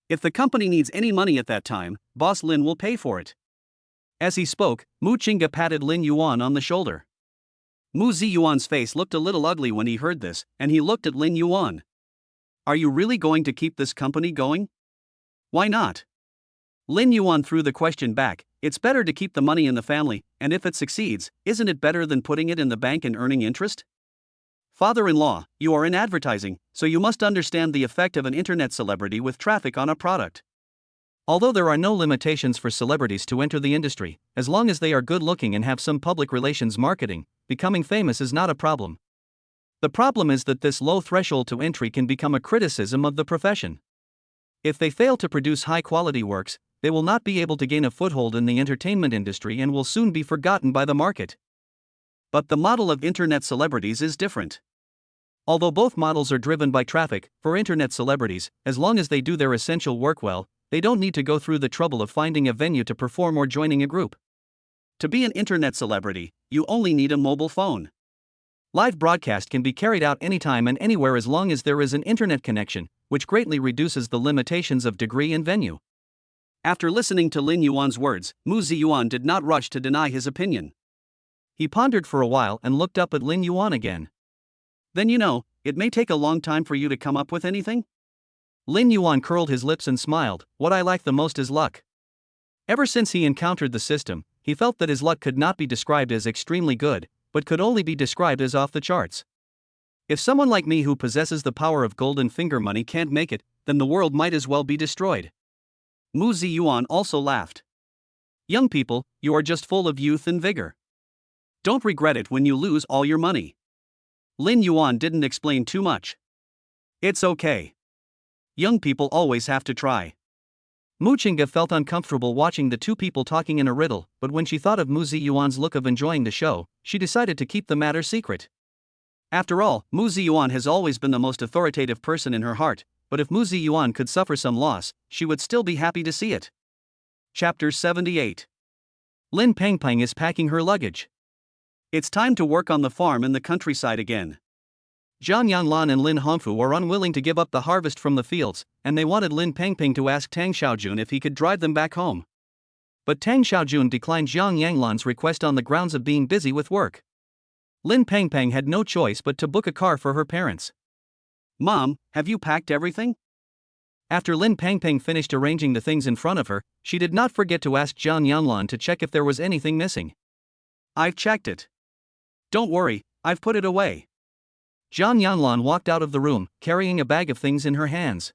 If the company needs any money at that time, Boss Lin will pay for it." As he spoke, Mu Qingda patted Lin Yuan on the shoulder. Mu Ziyuan's face looked a little ugly when he heard this, and he looked at Lin Yuan. "Are you really going to keep this company going?" "Why not?" Lin Yuan threw the question back. "It's better to keep the money in the family, and if it succeeds, isn't it better than putting it in the bank and earning interest?" "Father-in-law, you are in advertising, so you must understand the effect of an internet celebrity with traffic on a product. Although there are no limitations for celebrities to enter the industry, as long as they are good-looking and have some public relations marketing, becoming famous is not a problem. The problem is that this low threshold to entry can become a criticism of the profession. If they fail to produce high-quality works, they will not be able to gain a foothold in the entertainment industry and will soon be forgotten by the market. But the model of internet celebrities is different. Although both models are driven by traffic, for internet celebrities, as long as they do their essential work well, they don't need to go through the trouble of finding a venue to perform or joining a group. To be an internet celebrity, you only need a mobile phone. Live broadcast can be carried out anytime and anywhere as long as there is an internet connection, which greatly reduces the limitations of degree and venue. After listening to Lin Yuan's words, Mu Ziyuan did not rush to deny his opinion. He pondered for a while and looked up at Lin Yuan again. "Then it may take a long time for you to come up with anything?" Lin Yuan curled his lips and smiled. "What I lack the most is luck." Ever since he encountered the system, he felt that his luck could not be described as extremely good, but could only be described as off the charts. If someone like me who possesses the power of golden finger money can't make it, then the world might as well be destroyed. Mu Ziyuan also laughed. "Young people, you are just full of youth and vigor. Don't regret it when you lose all your money." Lin Yuan didn't explain too much. "It's okay. Young people always have to try." Mu Qingda felt uncomfortable watching the two people talking in a riddle, but when she thought of Mu Ziyuan's look of enjoying the show, she decided to keep the matter secret. After all, Mu Ziyuan has always been the most authoritative person in her heart, but if Mu Ziyuan could suffer some loss, she would still be happy to see it. Chapter 78. Lin Pengpeng is packing her luggage. It's time to work on the farm in the countryside again. Zhang Yanlan and Lin Hongfu were unwilling to give up the harvest from the fields, and they wanted Lin Pengpeng to ask Tang Xiaojun if he could drive them back home. But Tang Xiaojun declined Zhang Yanglan's request on the grounds of being busy with work. Lin Pengpeng had no choice but to book a car for her parents. Mom, have you packed everything? After Lin Pengpeng finished arranging the things in front of her, she did not forget to ask Zhang Yanlan to check if there was anything missing. I've checked it. Don't worry, I've put it away. Zhang Yanlan walked out of the room, carrying a bag of things in her hands.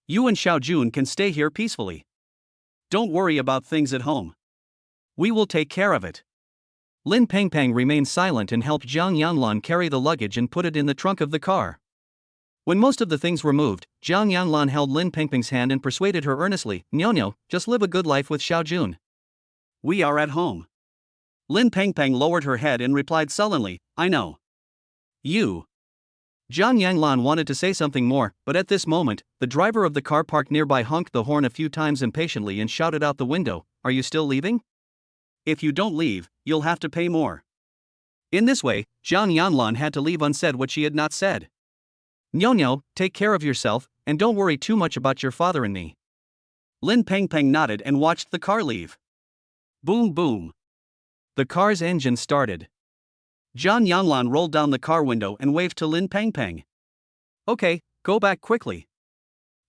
You and Xiaojun can stay here peacefully. Don't worry about things at home. We will take care of it. Lin Pengpeng remained silent and helped Zhang Yanlan carry the luggage and put it in the trunk of the car. When most of the things were moved, Zhang Yanlan held Lin Pengpeng's hand and persuaded her earnestly, "Nyo, just live a good life with Xiaojun. We are at home." Lin Pengpeng lowered her head and replied sullenly, "I know. You." Zhang Yanlan wanted to say something more, but at this moment, the driver of the car parked nearby honked the horn a few times impatiently and shouted out the window, "Are you still leaving? If you don't leave, you'll have to pay more." In this way, Zhang Yanlan had to leave unsaid what she had not said. "Nyo, take care of yourself, and don't worry too much about your father and me." Lin Pengpeng nodded and watched the car leave. Boom boom. The car's engine started. Zhang Yanlan rolled down the car window and waved to Lin Pengpeng. "Okay, go back quickly.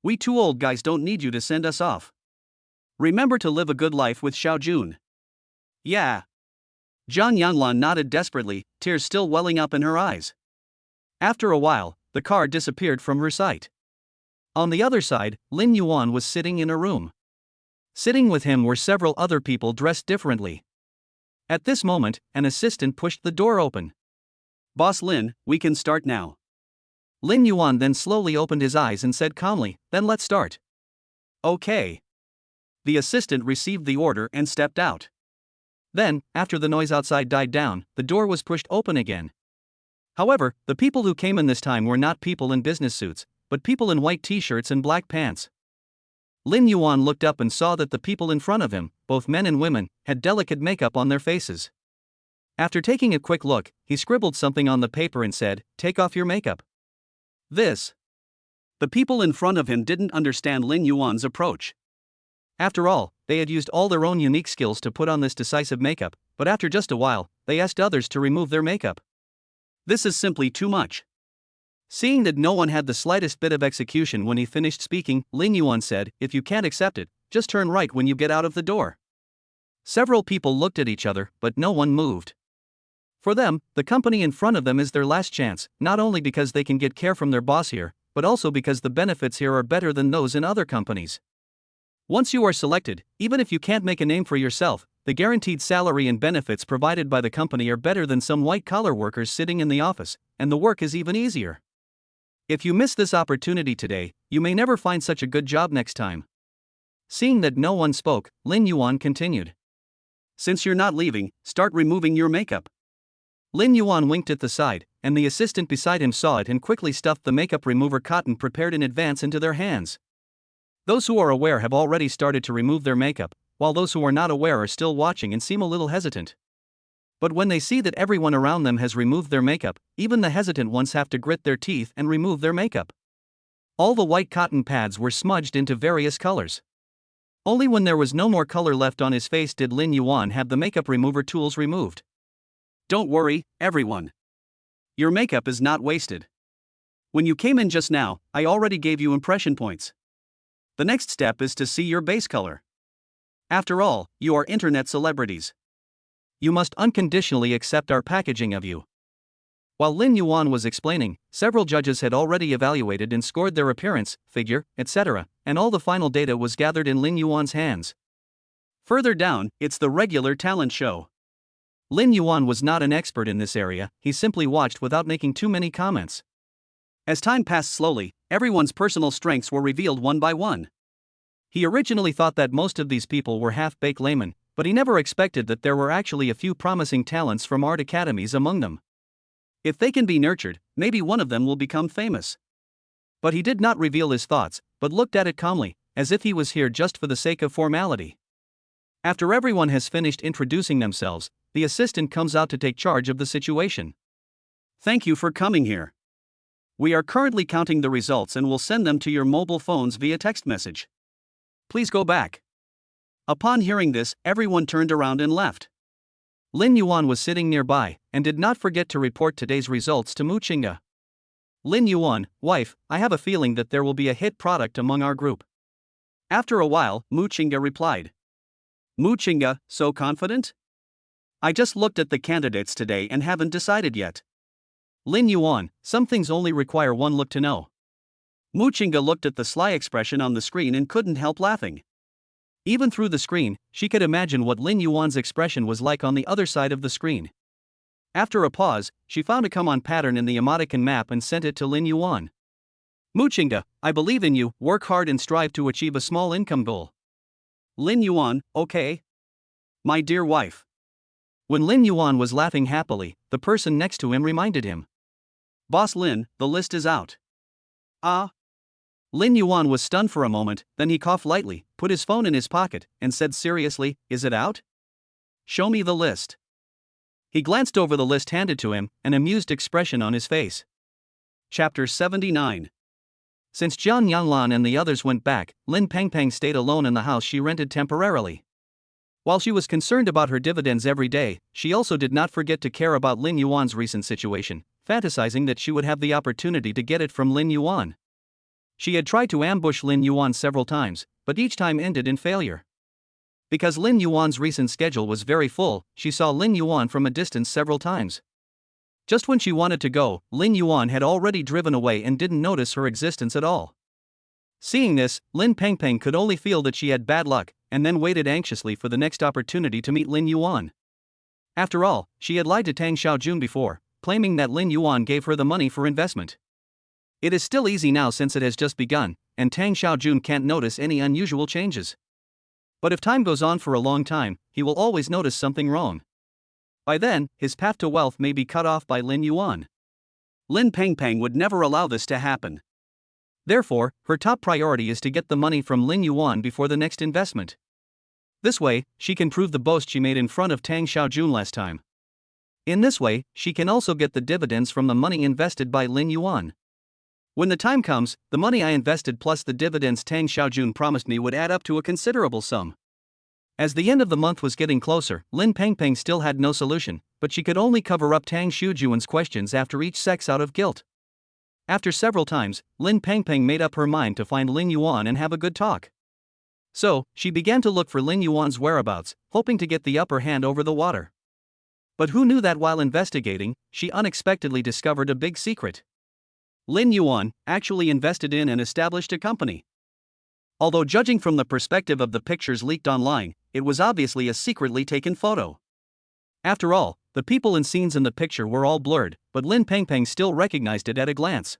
We two old guys don't need you to send us off. Remember to live a good life with Xiaojun." "Yeah." Zhang Yanlan nodded desperately, tears still welling up in her eyes. After a while, the car disappeared from her sight. On the other side, Lin Yuan was sitting in a room. Sitting with him were several other people dressed differently. At this moment, an assistant pushed the door open. "Boss Lin, we can start now." Lin Yuan then slowly opened his eyes and said calmly, "Then let's start." "Okay." The assistant received the order and stepped out. Then, after the noise outside died down, the door was pushed open again. However, the people who came in this time were not people in business suits, but people in white t-shirts and black pants. Lin Yuan looked up and saw that the people in front of him, both men and women, had delicate makeup on their faces. After taking a quick look, he scribbled something on the paper and said, "Take off your makeup." The people in front of him didn't understand Lin Yuan's approach. After all, they had used all their own unique skills to put on this decisive makeup, but after just a while, they asked others to remove their makeup. This is simply too much. Seeing that no one had the slightest bit of execution when he finished speaking, Lin Yuan said, "If you can't accept it, just turn right when you get out of the door." Several people looked at each other, but no one moved. For them, the company in front of them is their last chance, not only because they can get care from their boss here, but also because the benefits here are better than those in other companies. Once you are selected, even if you can't make a name for yourself, the guaranteed salary and benefits provided by the company are better than some white-collar workers sitting in the office, and the work is even easier. If you miss this opportunity today, you may never find such a good job next time. Seeing that no one spoke, Lin Yuan continued. "Since you're not leaving, start removing your makeup." Lin Yuan winked at the side, and the assistant beside him saw it and quickly stuffed the makeup remover cotton prepared in advance into their hands. Those who are aware have already started to remove their makeup, while those who are not aware are still watching and seem a little hesitant. But when they see that everyone around them has removed their makeup, even the hesitant ones have to grit their teeth and remove their makeup. All the white cotton pads were smudged into various colors. Only when there was no more color left on his face did Lin Yuan have the makeup remover tools removed. "Don't worry, everyone. Your makeup is not wasted. When you came in just now, I already gave you impression points. The next step is to see your base color. After all, you are internet celebrities. You must unconditionally accept our packaging of you." While Lin Yuan was explaining, several judges had already evaluated and scored their appearance, figure, etc., and all the final data was gathered in Lin Yuan's hands. Further down, it's the regular talent show. Lin Yuan was not an expert in this area, he simply watched without making too many comments. As time passed slowly, everyone's personal strengths were revealed one by one. He originally thought that most of these people were half-baked laymen, but he never expected that there were actually a few promising talents from art academies among them. If they can be nurtured, maybe one of them will become famous. But he did not reveal his thoughts, but looked at it calmly, as if he was here just for the sake of formality. After everyone has finished introducing themselves, the assistant comes out to take charge of the situation. "Thank you for coming here. We are currently counting the results and will send them to your mobile phones via text message. Please go back. Upon hearing this, everyone turned around and left. Lin Yuan was sitting nearby, and did not forget to report today's results to Mu Qingge. Lin Yuan, wife, I have a feeling that there will be a hit product among our group. After a while, Mu Qingge replied. Mu Qingge, so confident? I just looked at the candidates today and haven't decided yet. Lin Yuan, some things only require one look to know. Mu Qingge looked at the sly expression on the screen and couldn't help laughing. Even through the screen, she could imagine what Lin Yuan's expression was like on the other side of the screen. After a pause, she found a come-on pattern in the emoticon map and sent it to Lin Yuan. Mu Qingge, I believe in you, work hard and strive to achieve a small income goal. Lin Yuan, okay. My dear wife. When Lin Yuan was laughing happily, the person next to him reminded him. Boss Lin, the list is out. Ah. Lin Yuan was stunned for a moment, then he coughed lightly, put his phone in his pocket, and said seriously, is it out? Show me the list. He glanced over the list handed to him, an amused expression on his face. Chapter 79. Since Jian Yanlan and the others went back, Lin Pengpeng stayed alone in the house she rented temporarily. While she was concerned about her dividends every day, she also did not forget to care about Lin Yuan's recent situation, fantasizing that she would have the opportunity to get it from Lin Yuan. She had tried to ambush Lin Yuan several times, but each time ended in failure. Because Lin Yuan's recent schedule was very full, she saw Lin Yuan from a distance several times. Just when she wanted to go, Lin Yuan had already driven away and didn't notice her existence at all. Seeing this, Lin Pengpeng could only feel that she had bad luck, and then waited anxiously for the next opportunity to meet Lin Yuan. After all, she had lied to Tang Xiaojun before, claiming that Lin Yuan gave her the money for investment. It is still easy now since it has just begun, and Tang Xiaojun can't notice any unusual changes. But if time goes on for a long time, he will always notice something wrong. By then, his path to wealth may be cut off by Lin Yuan. Lin Pengpeng would never allow this to happen. Therefore, her top priority is to get the money from Lin Yuan before the next investment. This way, she can prove the boast she made in front of Tang Xiaojun last time. In this way, she can also get the dividends from the money invested by Lin Yuan. When the time comes, the money I invested plus the dividends Tang Xiaojun promised me would add up to a considerable sum. As the end of the month was getting closer, Lin Pengpeng still had no solution, but she could only cover up Tang Xiaojun's questions after each sex out of guilt. After several times, Lin Pengpeng made up her mind to find Lin Yuan and have a good talk. So, she began to look for Lin Yuan's whereabouts, hoping to get the upper hand over the water. But who knew that while investigating, she unexpectedly discovered a big secret. Lin Yuan actually invested in and established a company. Although judging from the perspective of the pictures leaked online, it was obviously a secretly taken photo. After all, the people and scenes in the picture were all blurred, but Lin Pengpeng still recognized it at a glance.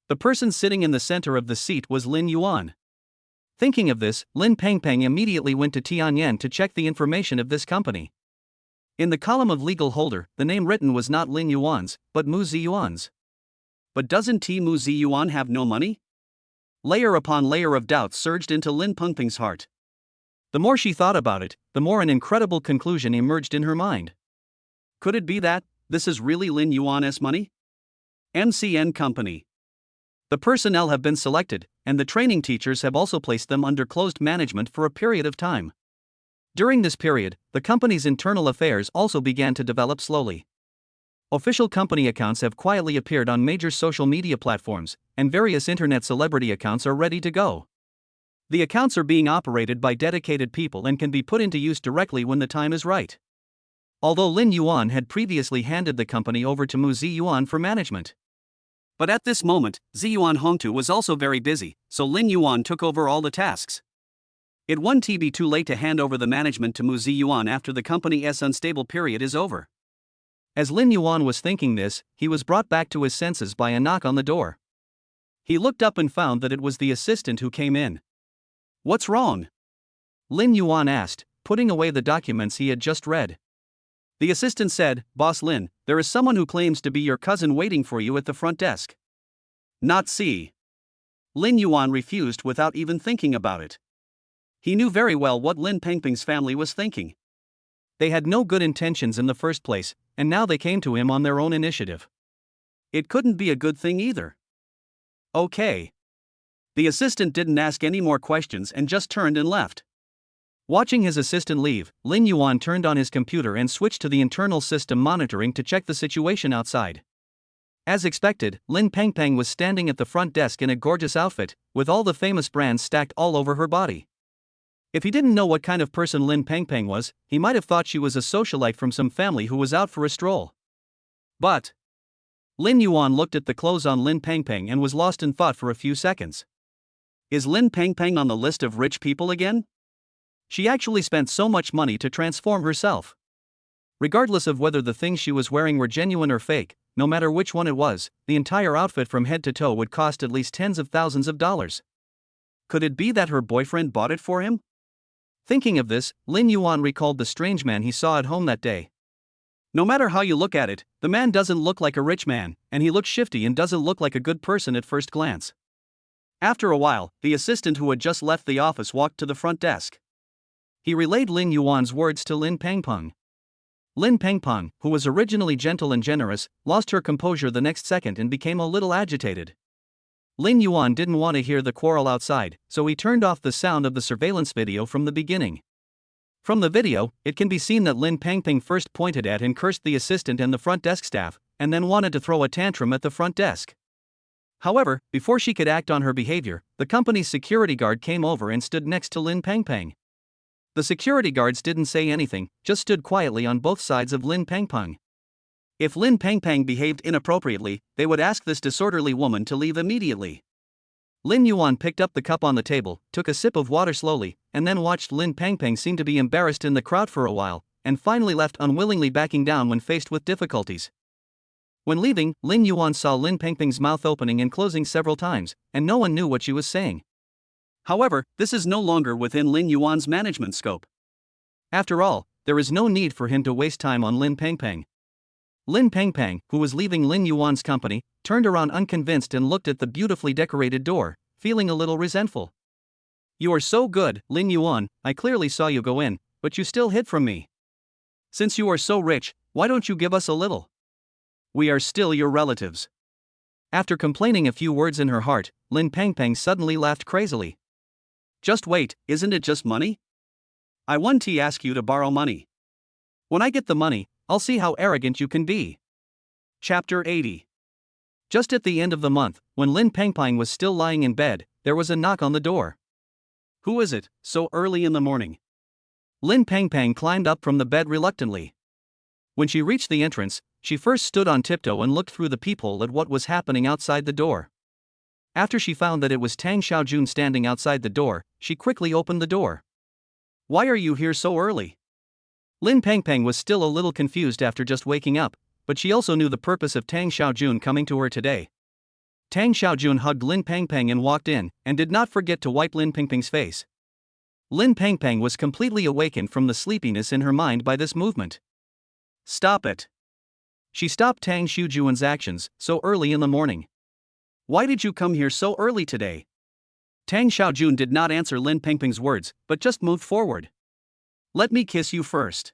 The person sitting in the center of the seat was Lin Yuan. Thinking of this, Lin Pengpeng immediately went to Tianyan to check the information of this company. In the column of legal holder, the name written was not Lin Yuan's, but Mu Ziyuan's. But doesn't Mu Ziyuan have no money? Layer upon layer of doubt surged into Lin Pengpeng's heart. The more she thought about it, the more an incredible conclusion emerged in her mind. Could it be that this is really Lin Yuan's money? MCN Company. The personnel have been selected, and the training teachers have also placed them under closed management for a period of time. During this period, the company's internal affairs also began to develop slowly. Official company accounts have quietly appeared on major social media platforms, and various internet celebrity accounts are ready to go. The accounts are being operated by dedicated people and can be put into use directly when the time is right. Although Lin Yuan had previously handed the company over to Mu Ziyuan for management. But at this moment, Ziyuan Hongtu was also very busy, so Lin Yuan took over all the tasks. It won't be too late to hand over the management to Mu Ziyuan after the company's unstable period is over. As Lin Yuan was thinking this, he was brought back to his senses by a knock on the door. He looked up and found that it was the assistant who came in. "What's wrong?" Lin Yuan asked, putting away the documents he had just read. The assistant said, "Boss Lin, there is someone who claims to be your cousin waiting for you at the front desk." "Not see." Lin Yuan refused without even thinking about it. He knew very well what Lin Pengpeng's family was thinking. They had no good intentions in the first place, and now they came to him on their own initiative. It couldn't be a good thing either. Okay. The assistant didn't ask any more questions and just turned and left. Watching his assistant leave, Lin Yuan turned on his computer and switched to the internal system monitoring to check the situation outside. As expected, Lin Pengpeng was standing at the front desk in a gorgeous outfit, with all the famous brands stacked all over her body. If he didn't know what kind of person Lin Pengpeng was, he might have thought she was a socialite from some family who was out for a stroll. But Lin Yuan looked at the clothes on Lin Pengpeng and was lost in thought for a few seconds. Is Lin Pengpeng on the list of rich people again? She actually spent so much money to transform herself. Regardless of whether the things she was wearing were genuine or fake, no matter which one it was, the entire outfit from head to toe would cost at least tens of thousands of dollars. Could it be that her boyfriend bought it for him? Thinking of this, Lin Yuan recalled the strange man he saw at home that day. No matter how you look at it, the man doesn't look like a rich man, and he looks shifty and doesn't look like a good person at first glance. After a while, the assistant who had just left the office walked to the front desk. He relayed Lin Yuan's words to Lin Pengpeng. Lin Pengpeng, who was originally gentle and generous, lost her composure the next second and became a little agitated. Lin Yuan didn't want to hear the quarrel outside, so he turned off the sound of the surveillance video from the beginning. From the video, it can be seen that Lin Pengpeng first pointed at and cursed the assistant and the front desk staff, and then wanted to throw a tantrum at the front desk. However, before she could act on her behavior, the company's security guard came over and stood next to Lin Pengpeng. The security guards didn't say anything, just stood quietly on both sides of Lin Pengpeng. If Lin Pengpeng behaved inappropriately, they would ask this disorderly woman to leave immediately. Lin Yuan picked up the cup on the table, took a sip of water slowly, and then watched Lin Pengpeng seem to be embarrassed in the crowd for a while, and finally left unwillingly, backing down when faced with difficulties. When leaving, Lin Yuan saw Lin Pengpeng's mouth opening and closing several times, and no one knew what she was saying. However, this is no longer within Lin Yuan's management scope. After all, there is no need for him to waste time on Lin Pengpeng. Lin Pengpeng, who was leaving Lin Yuan's company, turned around unconvinced and looked at the beautifully decorated door, feeling a little resentful. You are so good, Lin Yuan, I clearly saw you go in, but you still hid from me. Since you are so rich, why don't you give us a little? We are still your relatives. After complaining a few words in her heart, Lin Pengpeng suddenly laughed crazily. Just wait, isn't it just money? I want to ask you to borrow money. When I get the money, I'll see how arrogant you can be. Chapter 80. Just at the end of the month, when Lin Pengpeng was still lying in bed, there was a knock on the door. Who is it, so early in the morning? Lin Pengpeng climbed up from the bed reluctantly. When she reached the entrance, she first stood on tiptoe and looked through the peephole at what was happening outside the door. After she found that it was Tang Xiaojun standing outside the door, she quickly opened the door. Why are you here so early? Lin Pengpeng was still a little confused after just waking up, but she also knew the purpose of Tang Xiaojun coming to her today. Tang Xiaojun hugged Lin Pengpeng and walked in, and did not forget to wipe Lin Pengpeng's face. Lin Pengpeng was completely awakened from the sleepiness in her mind by this movement. Stop it! She stopped Tang Xiaojun's actions so early in the morning. Why did you come here so early today? Tang Xiaojun did not answer Lin Pengpeng's words, but just moved forward. Let me kiss you first.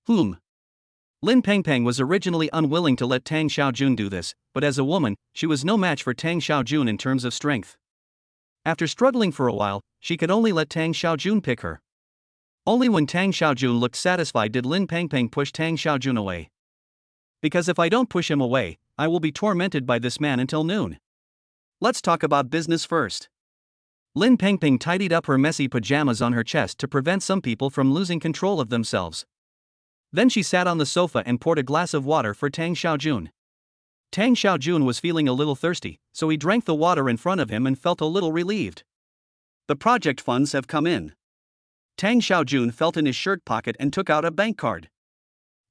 Lin Pengpeng was originally unwilling to let Tang Xiaojun do this, but as a woman, she was no match for Tang Xiaojun in terms of strength. After struggling for a while, she could only let Tang Xiaojun pick her. Only when Tang Xiaojun looked satisfied did Lin Pengpeng push Tang Xiaojun away. Because if I don't push him away, I will be tormented by this man until noon. Let's talk about business first. Lin Pengpeng tidied up her messy pajamas on her chest to prevent some people from losing control of themselves. Then she sat on the sofa and poured a glass of water for Tang Xiaojun. Tang Xiaojun was feeling a little thirsty, so he drank the water in front of him and felt a little relieved. The project funds have come in. Tang Xiaojun felt in his shirt pocket and took out a bank card.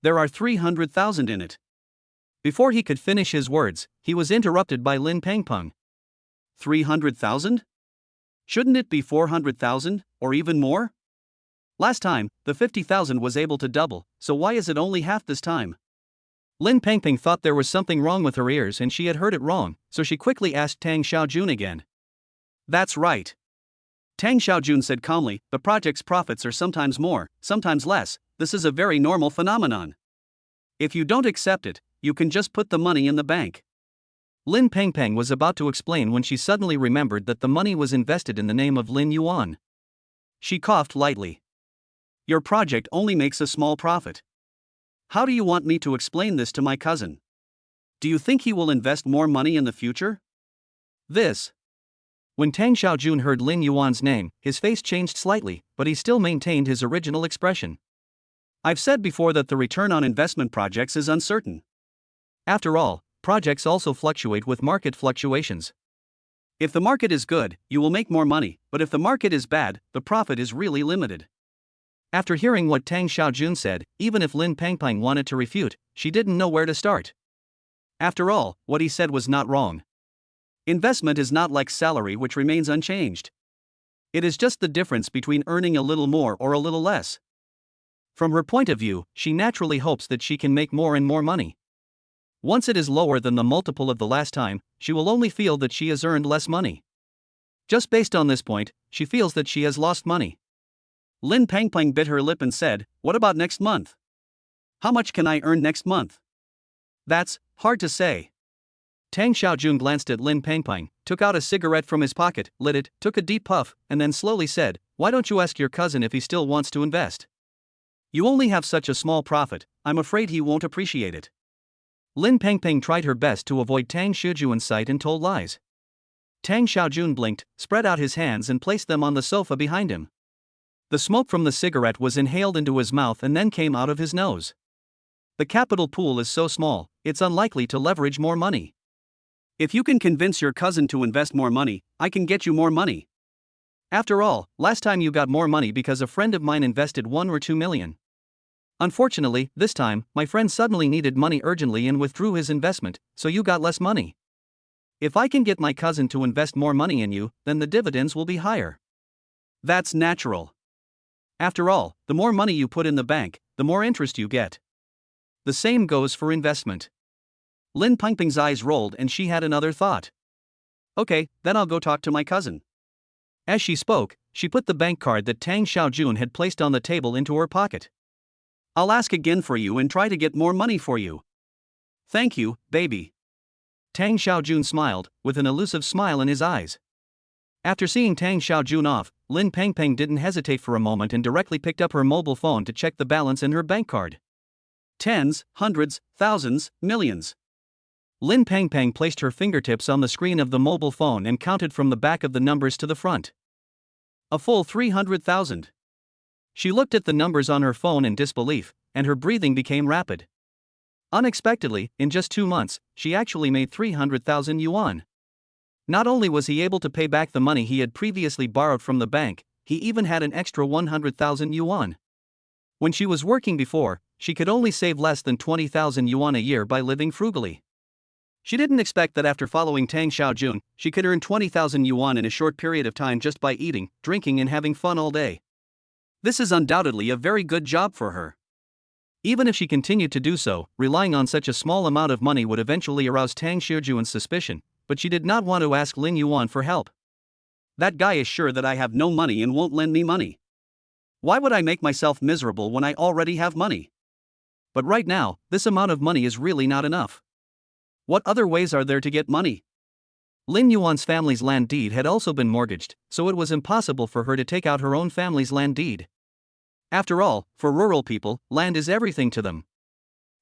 There are 300,000 in it. Before he could finish his words, he was interrupted by Lin Pengpeng. 300,000? Shouldn't it be 400,000, or even more? Last time, the 50,000 was able to double, so why is it only half this time? Lin Pengpeng thought there was something wrong with her ears and she had heard it wrong, so she quickly asked Tang Xiaojun again. That's right. Tang Xiaojun said calmly, the project's profits are sometimes more, sometimes less, this is a very normal phenomenon. If you don't accept it, you can just put the money in the bank. Lin Pengpeng was about to explain when she suddenly remembered that the money was invested in the name of Lin Yuan. She coughed lightly. Your project only makes a small profit. How do you want me to explain this to my cousin? Do you think he will invest more money in the future? This. When Tang Xiaojun heard Lin Yuan's name, his face changed slightly, but he still maintained his original expression. I've said before that the return on investment projects is uncertain. After all, projects also fluctuate with market fluctuations. If the market is good, you will make more money, but if the market is bad, the profit is really limited. After hearing what Tang Xiaojun said, even if Lin Pengpeng wanted to refute, she didn't know where to start. After all, what he said was not wrong. Investment is not like salary, which remains unchanged. It is just the difference between earning a little more or a little less. From her point of view, she naturally hopes that she can make more and more money. Once it is lower than the multiple of the last time, she will only feel that she has earned less money. Just based on this point, she feels that she has lost money. Lin Pengpeng bit her lip and said, "What about next month? How much can I earn next month?" That's hard to say. Tang Xiaojun glanced at Lin Pengpeng, took out a cigarette from his pocket, lit it, took a deep puff, and then slowly said, "Why don't you ask your cousin if he still wants to invest? You only have such a small profit, I'm afraid he won't appreciate it." Lin Pengpeng tried her best to avoid Tang Xiaojun's sight and told lies. Tang Xiaojun blinked, spread out his hands and placed them on the sofa behind him. The smoke from the cigarette was inhaled into his mouth and then came out of his nose. The capital pool is so small, it's unlikely to leverage more money. If you can convince your cousin to invest more money, I can get you more money. After all, last time you got more money because a friend of mine invested 1 or 2 million. Unfortunately, this time, my friend suddenly needed money urgently and withdrew his investment, so you got less money. If I can get my cousin to invest more money in you, then the dividends will be higher. That's natural. After all, the more money you put in the bank, the more interest you get. The same goes for investment. Lin Pengpeng's eyes rolled and she had another thought. Okay, then I'll go talk to my cousin. As she spoke, she put the bank card that Tang Xiaojun had placed on the table into her pocket. I'll ask again for you and try to get more money for you. Thank you, baby. Tang Xiaojun smiled, with an elusive smile in his eyes. After seeing Tang Xiaojun off, Lin Pengpeng didn't hesitate for a moment and directly picked up her mobile phone to check the balance in her bank card. Tens, hundreds, thousands, millions. Lin Pengpeng placed her fingertips on the screen of the mobile phone and counted from the back of the numbers to the front. A full 300,000. She looked at the numbers on her phone in disbelief, and her breathing became rapid. Unexpectedly, in just 2 months, she actually made 300,000 yuan. Not only was he able to pay back the money he had previously borrowed from the bank, he even had an extra 100,000 yuan. When she was working before, she could only save less than 20,000 yuan a year by living frugally. She didn't expect that after following Tang Xiaojun, she could earn 20,000 yuan in a short period of time just by eating, drinking and having fun all day. This is undoubtedly a very good job for her. Even if she continued to do so, relying on such a small amount of money would eventually arouse Tang Xiaojun's suspicion, but she did not want to ask Lin Yuan for help. That guy is sure that I have no money and won't lend me money. Why would I make myself miserable when I already have money? But right now, this amount of money is really not enough. What other ways are there to get money? Lin Yuan's family's land deed had also been mortgaged, so it was impossible for her to take out her own family's land deed. After all, for rural people, land is everything to them.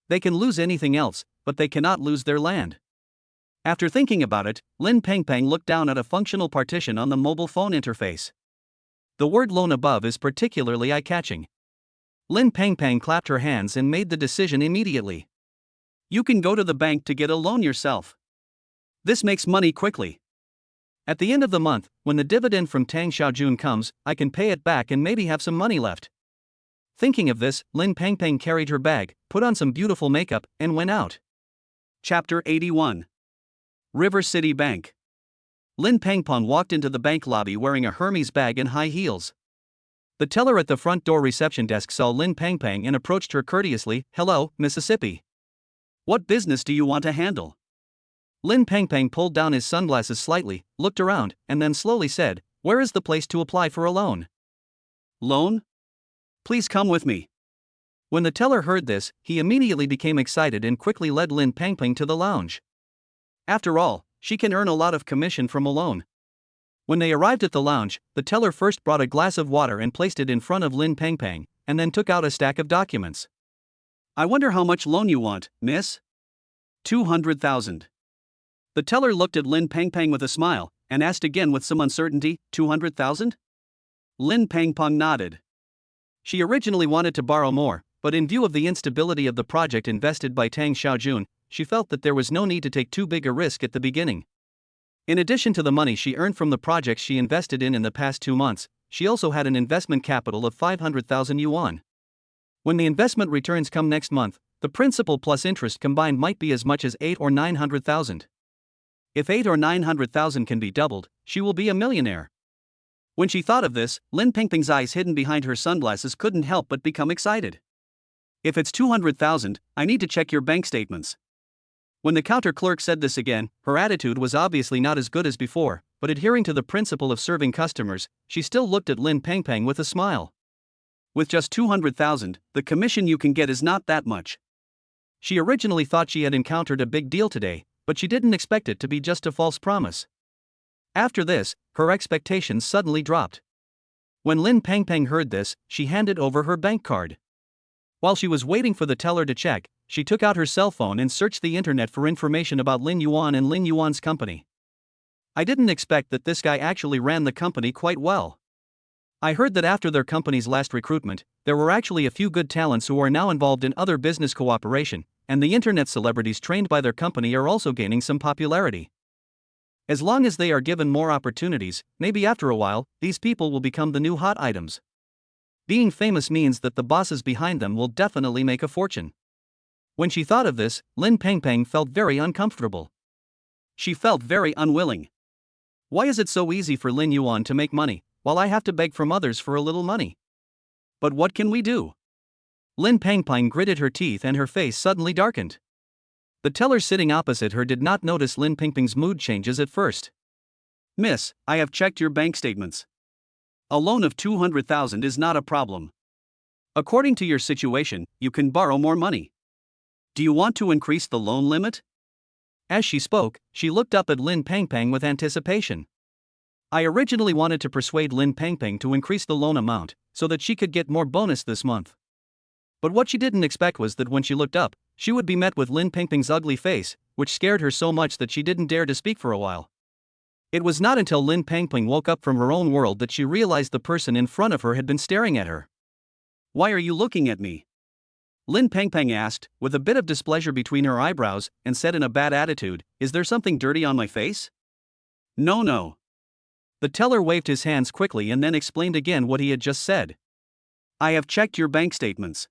They can lose anything else, but they cannot lose their land. After thinking about it, Lin Pengpeng looked down at a functional partition on the mobile phone interface. The word loan above is particularly eye-catching. Lin Pengpeng clapped her hands and made the decision immediately. You can go to the bank to get a loan yourself. This makes money quickly. At the end of the month, when the dividend from Tang Xiaojun comes, I can pay it back and maybe have some money left. Thinking of this, Lin Pengpeng carried her bag, put on some beautiful makeup, and went out. Chapter 81. River City Bank. Lin Pengpeng walked into the bank lobby wearing a Hermes bag and high heels. The teller at the front door reception desk saw Lin Pengpeng and approached her courteously. Hello, Mississippi. What business do you want to handle? Lin Pengpeng pulled down his sunglasses slightly, looked around, and then slowly said, Where is the place to apply for a loan? Loan? Please come with me. When the teller heard this, he immediately became excited and quickly led Lin Pengpeng to the lounge. After all, she can earn a lot of commission from a loan. When they arrived at the lounge, the teller first brought a glass of water and placed it in front of Lin Pengpeng, and then took out a stack of documents. I wonder how much loan you want, miss? 200,000. The teller looked at Lin Pengpeng with a smile, and asked again with some uncertainty, 200,000? Lin Pengpeng nodded. She originally wanted to borrow more, but in view of the instability of the project invested by Tang Xiaojun, she felt that there was no need to take too big a risk at the beginning. In addition to the money she earned from the projects she invested in the past 2 months, she also had an investment capital of 500,000 yuan. When the investment returns come next month, the principal plus interest combined might be as much as 8 or 900,000. If 8 or 900,000 can be doubled, she will be a millionaire. When she thought of this, Lin Pengpeng's eyes hidden behind her sunglasses couldn't help but become excited. If it's 200,000, I need to check your bank statements. When the counter clerk said this again, her attitude was obviously not as good as before, but adhering to the principle of serving customers, she still looked at Lin Pengpeng with a smile. With just 200,000, the commission you can get is not that much. She originally thought she had encountered a big deal today, but she didn't expect it to be just a false promise. After this, her expectations suddenly dropped. When Lin Pengpeng heard this, she handed over her bank card. While she was waiting for the teller to check, she took out her cell phone and searched the internet for information about Lin Yuan and Lin Yuan's company. I didn't expect that this guy actually ran the company quite well. I heard that after their company's last recruitment, there were actually a few good talents who are now involved in other business cooperation, and the internet celebrities trained by their company are also gaining some popularity. As long as they are given more opportunities, maybe after a while, these people will become the new hot items. Being famous means that the bosses behind them will definitely make a fortune. When she thought of this, Lin Pengpeng felt very uncomfortable. She felt very unwilling. Why is it so easy for Lin Yuan to make money, while I have to beg from others for a little money? But what can we do? Lin Pengpeng gritted her teeth and her face suddenly darkened. The teller sitting opposite her did not notice Lin Pengpeng's mood changes at first. Miss, I have checked your bank statements. A loan of 200,000 is not a problem. According to your situation, you can borrow more money. Do you want to increase the loan limit? As she spoke, she looked up at Lin Pengpeng with anticipation. I originally wanted to persuade Lin Pengpeng to increase the loan amount, so that she could get more bonus this month. But what she didn't expect was that when she looked up, she would be met with Lin Pengpeng's ugly face, which scared her so much that she didn't dare to speak for a while. It was not until Lin Pengpeng woke up from her own world that she realized the person in front of her had been staring at her. Why are you looking at me? Lin Pengpeng asked, with a bit of displeasure between her eyebrows, and said in a bad attitude, Is there something dirty on my face? No. The teller waved his hands quickly and then explained again what he had just said. I have checked your bank statements.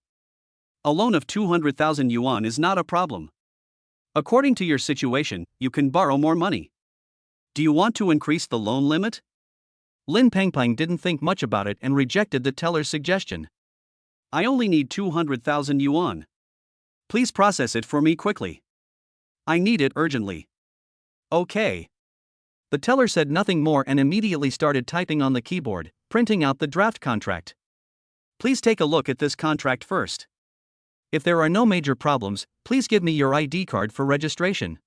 A loan of 200,000 yuan is not a problem. According to your situation, you can borrow more money. Do you want to increase the loan limit? Lin Pengpeng didn't think much about it and rejected the teller's suggestion. I only need 200,000 yuan. Please process it for me quickly. I need it urgently. Okay. The teller said nothing more and immediately started typing on the keyboard, printing out the draft contract. Please take a look at this contract first. If there are no major problems, please give me your ID card for registration.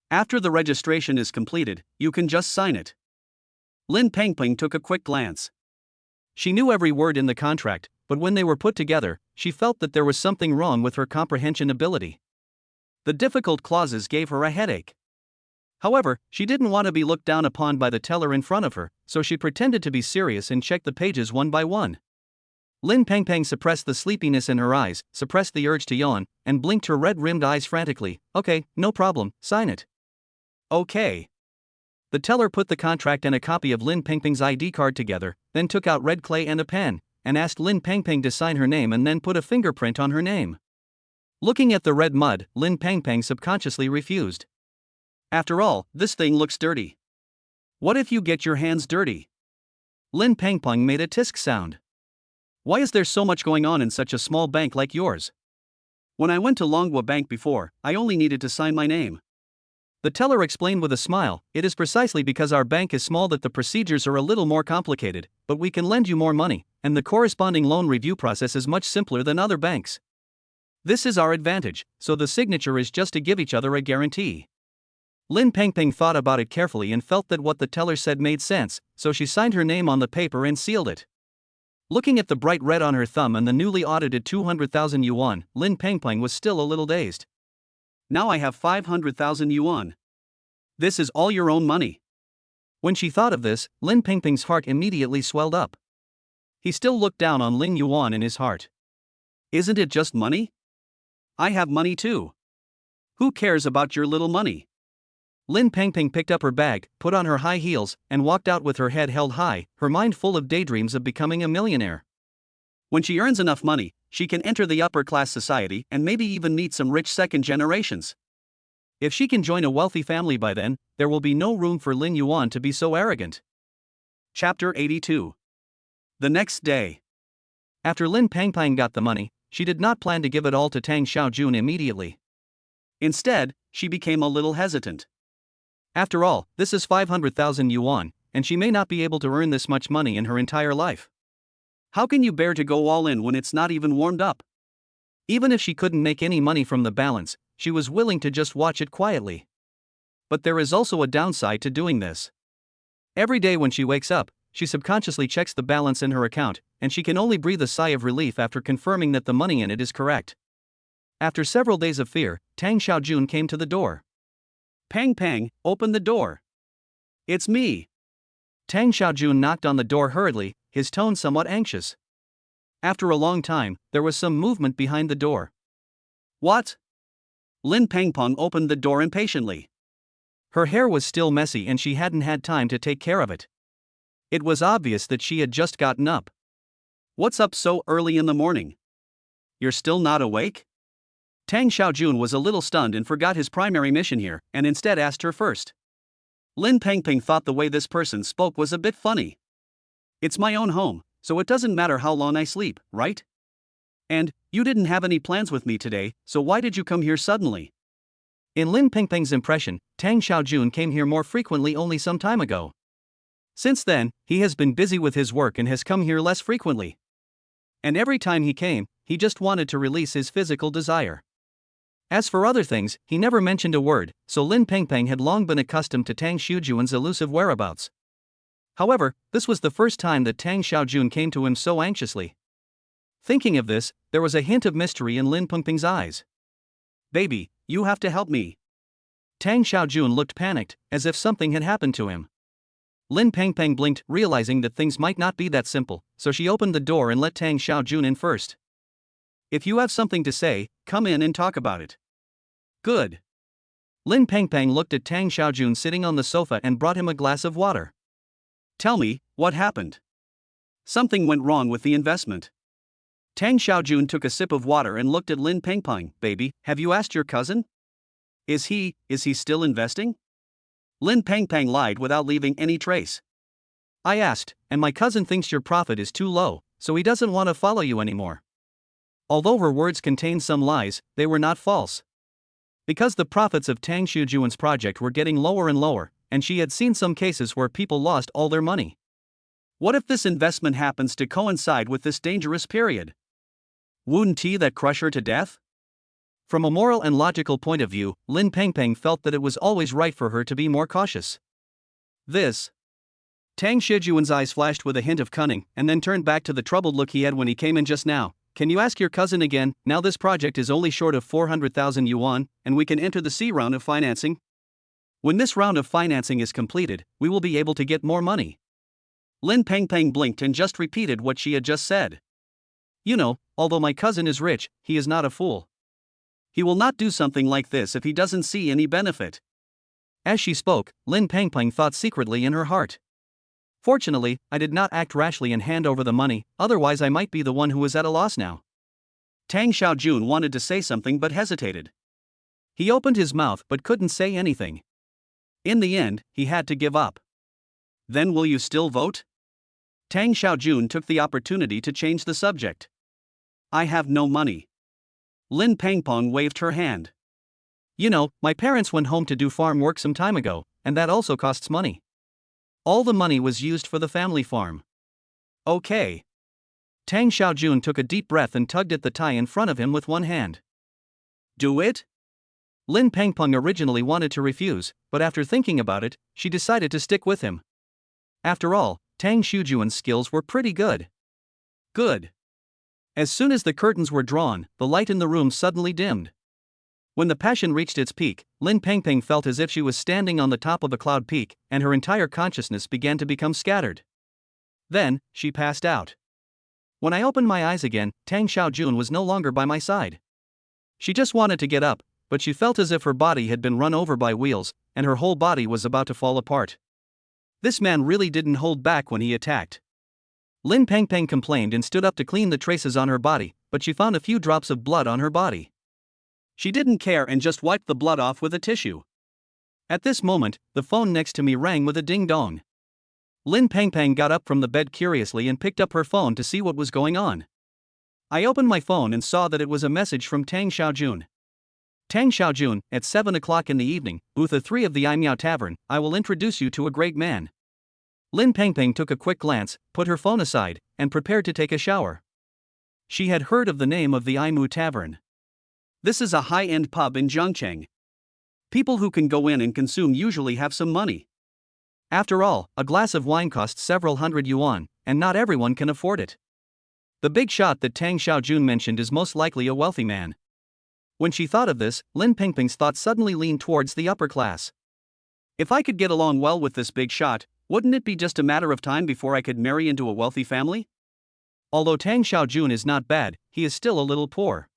After the registration is completed, you can just sign it. Lin Pengpeng took a quick glance. She knew every word in the contract, but when they were put together, she felt that there was something wrong with her comprehension ability. The difficult clauses gave her a headache. However, she didn't want to be looked down upon by the teller in front of her, so she pretended to be serious and checked the pages one by one. Lin Pengpeng suppressed the sleepiness in her eyes, suppressed the urge to yawn, and blinked her red-rimmed eyes frantically. Okay, no problem, sign it. Okay. The teller put the contract and a copy of Lin Pengpeng's ID card together, then took out red clay and a pen, and asked Lin Pengpeng to sign her name and then put a fingerprint on her name. Looking at the red mud, Lin Pengpeng subconsciously refused. After all, this thing looks dirty. What if you get your hands dirty? Lin Pengpeng made a tisk sound. Why is there so much going on in such a small bank like yours? When I went to Longhua Bank before, I only needed to sign my name. The teller explained with a smile, It is precisely because our bank is small that the procedures are a little more complicated, but we can lend you more money, and the corresponding loan review process is much simpler than other banks. This is our advantage, so the signature is just to give each other a guarantee. Lin Pengpeng thought about it carefully and felt that what the teller said made sense, so she signed her name on the paper and sealed it. Looking at the bright red on her thumb and the newly audited 200,000 yuan, Lin Pengpeng was still a little dazed. Now I have 500,000 yuan. This is all your own money. When she thought of this, Lin Pengpeng's heart immediately swelled up. He still looked down on Lin Yuan in his heart. Isn't it just money? I have money too. Who cares about your little money? Lin Pengpeng picked up her bag, put on her high heels, and walked out with her head held high, her mind full of daydreams of becoming a millionaire. When she earns enough money, she can enter the upper-class society and maybe even meet some rich second generations. If she can join a wealthy family by then, there will be no room for Lin Yuan to be so arrogant. Chapter 82. The next day. After Lin Pengpeng got the money, she did not plan to give it all to Tang Xiaojun immediately. Instead, she became a little hesitant. After all, this is 500,000 yuan, and she may not be able to earn this much money in her entire life. How can you bear to go all in when it's not even warmed up? Even if she couldn't make any money from the balance, she was willing to just watch it quietly. But there is also a downside to doing this. Every day when she wakes up, she subconsciously checks the balance in her account, and she can only breathe a sigh of relief after confirming that the money in it is correct. After several days of fear, Tang Xiaojun came to the door. Pang Pang, open the door. It's me. Tang Xiaojun knocked on the door hurriedly, his tone somewhat anxious. After a long time, there was some movement behind the door. What? Lin Pengpeng opened the door impatiently. Her hair was still messy and she hadn't had time to take care of it. It was obvious that she had just gotten up. What's up so early in the morning? You're still not awake? Tang Xiaojun was a little stunned and forgot his primary mission here, and instead asked her first. Lin Pengpeng thought the way this person spoke was a bit funny. It's my own home, so it doesn't matter how long I sleep, right? And, you didn't have any plans with me today, so why did you come here suddenly? In Lin Pengpeng's impression, Tang Xiaojun came here more frequently only some time ago. Since then, he has been busy with his work and has come here less frequently. And every time he came, he just wanted to release his physical desire. As for other things, he never mentioned a word, so Lin Pengpeng had long been accustomed to Tang Xiaojun's elusive whereabouts. However, this was the first time that Tang Xiaojun came to him so anxiously. Thinking of this, there was a hint of mystery in Lin Pengpeng's eyes. Baby, you have to help me. Tang Xiaojun looked panicked, as if something had happened to him. Lin Pengpeng blinked, realizing that things might not be that simple, so she opened the door and let Tang Xiaojun in first. If you have something to say, come in and talk about it. Good. Lin Pengpeng looked at Tang Xiaojun sitting on the sofa and brought him a glass of water. Tell me, what happened? Something went wrong with the investment. Tang Xiaojun took a sip of water and looked at Lin Pengpeng. Baby, have you asked your cousin? Is he still investing? Lin Pengpeng lied without leaving any trace. I asked, and my cousin thinks your profit is too low, so he doesn't want to follow you anymore. Although her words contained some lies, they were not false. Because the profits of Tang Xiaojun's project were getting lower and lower, and she had seen some cases where people lost all their money. What if this investment happens to coincide with this dangerous period? Wouldn't that crush her to death? From a moral and logical point of view, Lin Pengpeng felt that it was always right for her to be more cautious. Tang Xiaojun's eyes flashed with a hint of cunning, and then turned back to the troubled look he had when he came in just now. Can you ask your cousin again? Now this project is only short of 400,000 yuan, and we can enter the C round of financing. When this round of financing is completed, we will be able to get more money. Lin Pengpeng blinked and just repeated what she had just said. You know, although my cousin is rich, he is not a fool. He will not do something like this if he doesn't see any benefit. As she spoke, Lin Pengpeng thought secretly in her heart. Fortunately, I did not act rashly and hand over the money, otherwise I might be the one who is at a loss now. Tang Xiaojun wanted to say something but hesitated. He opened his mouth but couldn't say anything. In the end, he had to give up. Then will you still vote? Tang Xiaojun took the opportunity to change the subject. I have no money. Lin Pengpeng waved her hand. You know, my parents went home to do farm work some time ago, and that also costs money. All the money was used for the family farm. Okay. Tang Xiaojun took a deep breath and tugged at the tie in front of him with one hand. Do it? Lin Pengpeng originally wanted to refuse, but after thinking about it, she decided to stick with him. After all, Tang Shujuan's skills were pretty good. Good. As soon as the curtains were drawn, the light in the room suddenly dimmed. When the passion reached its peak, Lin Pengpeng felt as if she was standing on the top of a cloud peak, and her entire consciousness began to become scattered. Then, she passed out. When I opened my eyes again, Tang Xiaojun was no longer by my side. She just wanted to get up, but she felt as if her body had been run over by wheels, and her whole body was about to fall apart. This man really didn't hold back when he attacked. Lin Pengpeng complained and stood up to clean the traces on her body, but she found a few drops of blood on her body. She didn't care and just wiped the blood off with a tissue. At this moment, the phone next to me rang with a ding-dong. Lin Pengpeng got up from the bed curiously and picked up her phone to see what was going on. I opened my phone and saw that it was a message from Tang Xiaojun. Tang Xiaojun, at 7 o'clock in the evening, booth 3 of the Aimiao Tavern, I will introduce you to a great man. Lin Pengpeng took a quick glance, put her phone aside, and prepared to take a shower. She had heard of the name of the Aimiao Tavern. This is a high-end pub in Zhangcheng. People who can go in and consume usually have some money. After all, a glass of wine costs several hundred yuan, and not everyone can afford it. The big shot that Tang Xiaojun mentioned is most likely a wealthy man. When she thought of this, Lin Pengpeng's thoughts suddenly leaned towards the upper class. If I could get along well with this big shot, wouldn't it be just a matter of time before I could marry into a wealthy family? Although Tang Xiaojun is not bad, he is still a little poor.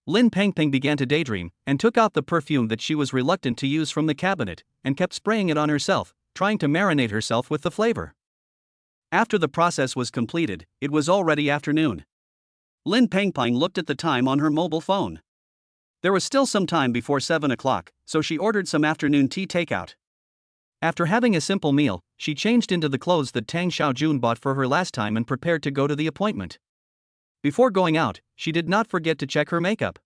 Lin Pengpeng began to daydream, and took out the perfume that she was reluctant to use from the cabinet, and kept spraying it on herself, trying to marinate herself with the flavor. After the process was completed, it was already afternoon. Lin Pengpeng looked at the time on her mobile phone. There was still some time before 7 o'clock, so she ordered some afternoon tea takeout. After having a simple meal, she changed into the clothes that Tang Xiaojun bought for her last time and prepared to go to the appointment. Before going out, she did not forget to check her makeup.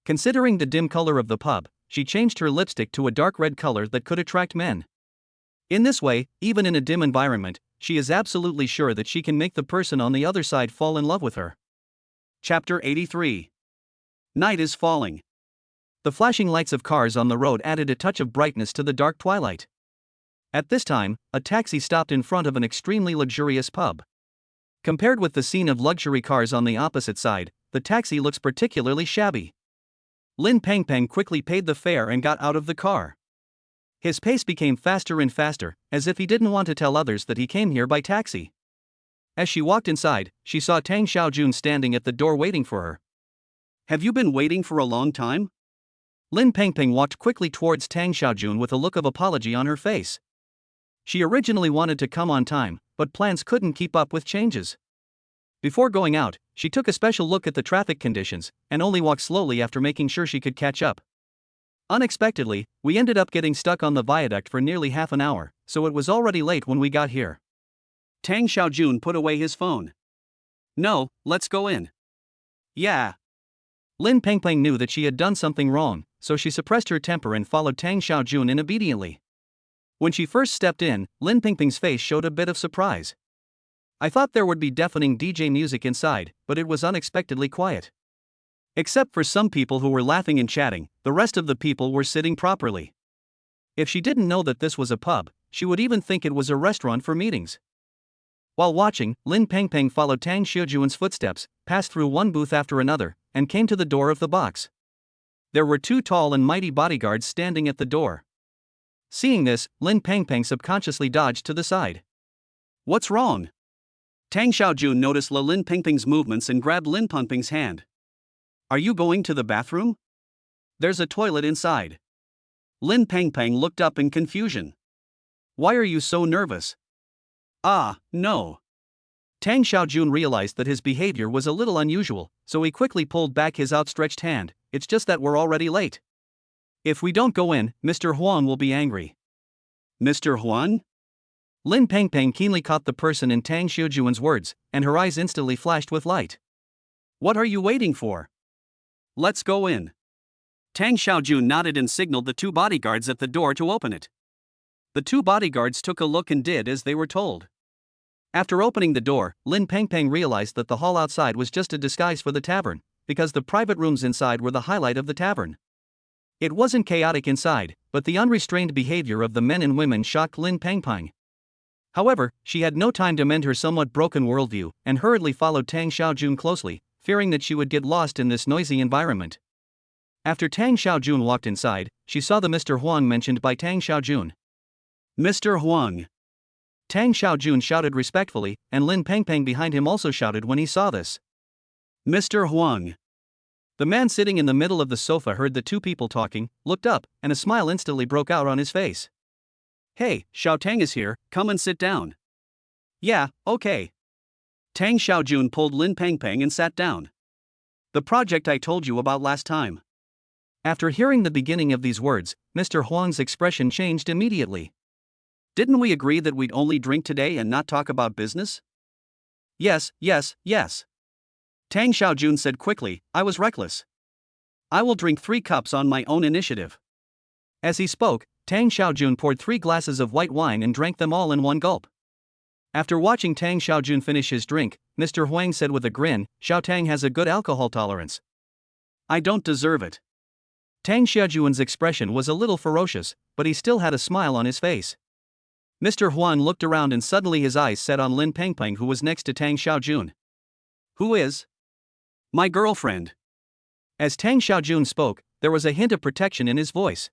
Considering the dim color of the pub, she changed her lipstick to a dark red color that could attract men. In this way, even in a dim environment, she is absolutely sure that she can make the person on the other side fall in love with her. Chapter 83. Night is falling. The flashing lights of cars on the road added a touch of brightness to the dark twilight. At this time, a taxi stopped in front of an extremely luxurious pub. Compared with the scene of luxury cars on the opposite side, the taxi looks particularly shabby. Lin Pengpeng quickly paid the fare and got out of the car. His pace became faster and faster, as if he didn't want to tell others that he came here by taxi. As she walked inside, she saw Tang Xiaojun standing at the door waiting for her. Have you been waiting for a long time? Lin Pengpeng walked quickly towards Tang Xiaojun with a look of apology on her face. She originally wanted to come on time, but plans couldn't keep up with changes. Before going out, she took a special look at the traffic conditions, and only walked slowly after making sure she could catch up. Unexpectedly, we ended up getting stuck on the viaduct for nearly half an hour, so it was already late when we got here. Tang Xiaojun put away his phone. No, let's go in. Yeah. Lin Pengpeng knew that she had done something wrong, so she suppressed her temper and followed Tang Xiaojun in obediently. When she first stepped in, Lin Pengpeng's face showed a bit of surprise. I thought there would be deafening DJ music inside, but it was unexpectedly quiet. Except for some people who were laughing and chatting, the rest of the people were sitting properly. If she didn't know that this was a pub, she would even think it was a restaurant for meetings. While watching, Lin Pengpeng followed Tang Xiaojun's footsteps, passed through one booth after another, and came to the door of the box. There were 2 tall and mighty bodyguards standing at the door. Seeing this, Lin Pengpeng subconsciously dodged to the side. What's wrong? Tang Xiaojun noticed Lin Pengpeng's movements and grabbed Lin Pengpeng's hand. Are you going to the bathroom? There's a toilet inside. Lin Pengpeng looked up in confusion. Why are you so nervous? Ah, no. Tang Xiaojun realized that his behavior was a little unusual, so he quickly pulled back his outstretched hand. It's just that we're already late. If we don't go in, Mr. Huang will be angry. Mr. Huang? Lin Pengpeng keenly caught the person in Tang Xiaojun's words, and her eyes instantly flashed with light. What are you waiting for? Let's go in. Tang Xiaojun nodded and signaled the 2 bodyguards at the door to open it. The 2 bodyguards took a look and did as they were told. After opening the door, Lin Pengpeng realized that the hall outside was just a disguise for the tavern, because the private rooms inside were the highlight of the tavern. It wasn't chaotic inside, but the unrestrained behavior of the men and women shocked Lin Pengpeng. However, she had no time to mend her somewhat broken worldview and hurriedly followed Tang Xiaojun closely, fearing that she would get lost in this noisy environment. After Tang Xiaojun walked inside, she saw the Mr. Huang mentioned by Tang Xiaojun. Mr. Huang. Tang Xiaojun shouted respectfully, and Lin Pengpeng behind him also shouted when he saw this. Mr. Huang. The man sitting in the middle of the sofa heard the two people talking, looked up, and a smile instantly broke out on his face. Hey, Xiao Tang is here, come and sit down. Yeah, okay. Tang Xiaojun pulled Lin Pengpeng and sat down. The project I told you about last time. After hearing the beginning of these words, Mr. Huang's expression changed immediately. Didn't we agree that we'd only drink today and not talk about business? Yes. Tang Xiaojun said quickly, I was reckless. I will drink 3 cups on my own initiative. As he spoke, Tang Xiaojun poured 3 glasses of white wine and drank them all in one gulp. After watching Tang Xiaojun finish his drink, Mr. Huang said with a grin, Xiao Tang has a good alcohol tolerance. I don't deserve it. Tang Xiaojun's expression was a little ferocious, but he still had a smile on his face. Mr. Huang looked around and suddenly his eyes set on Lin Pengpeng, who was next to Tang Xiaojun. Who is? My girlfriend. As Tang Xiaojun spoke, there was a hint of protection in his voice.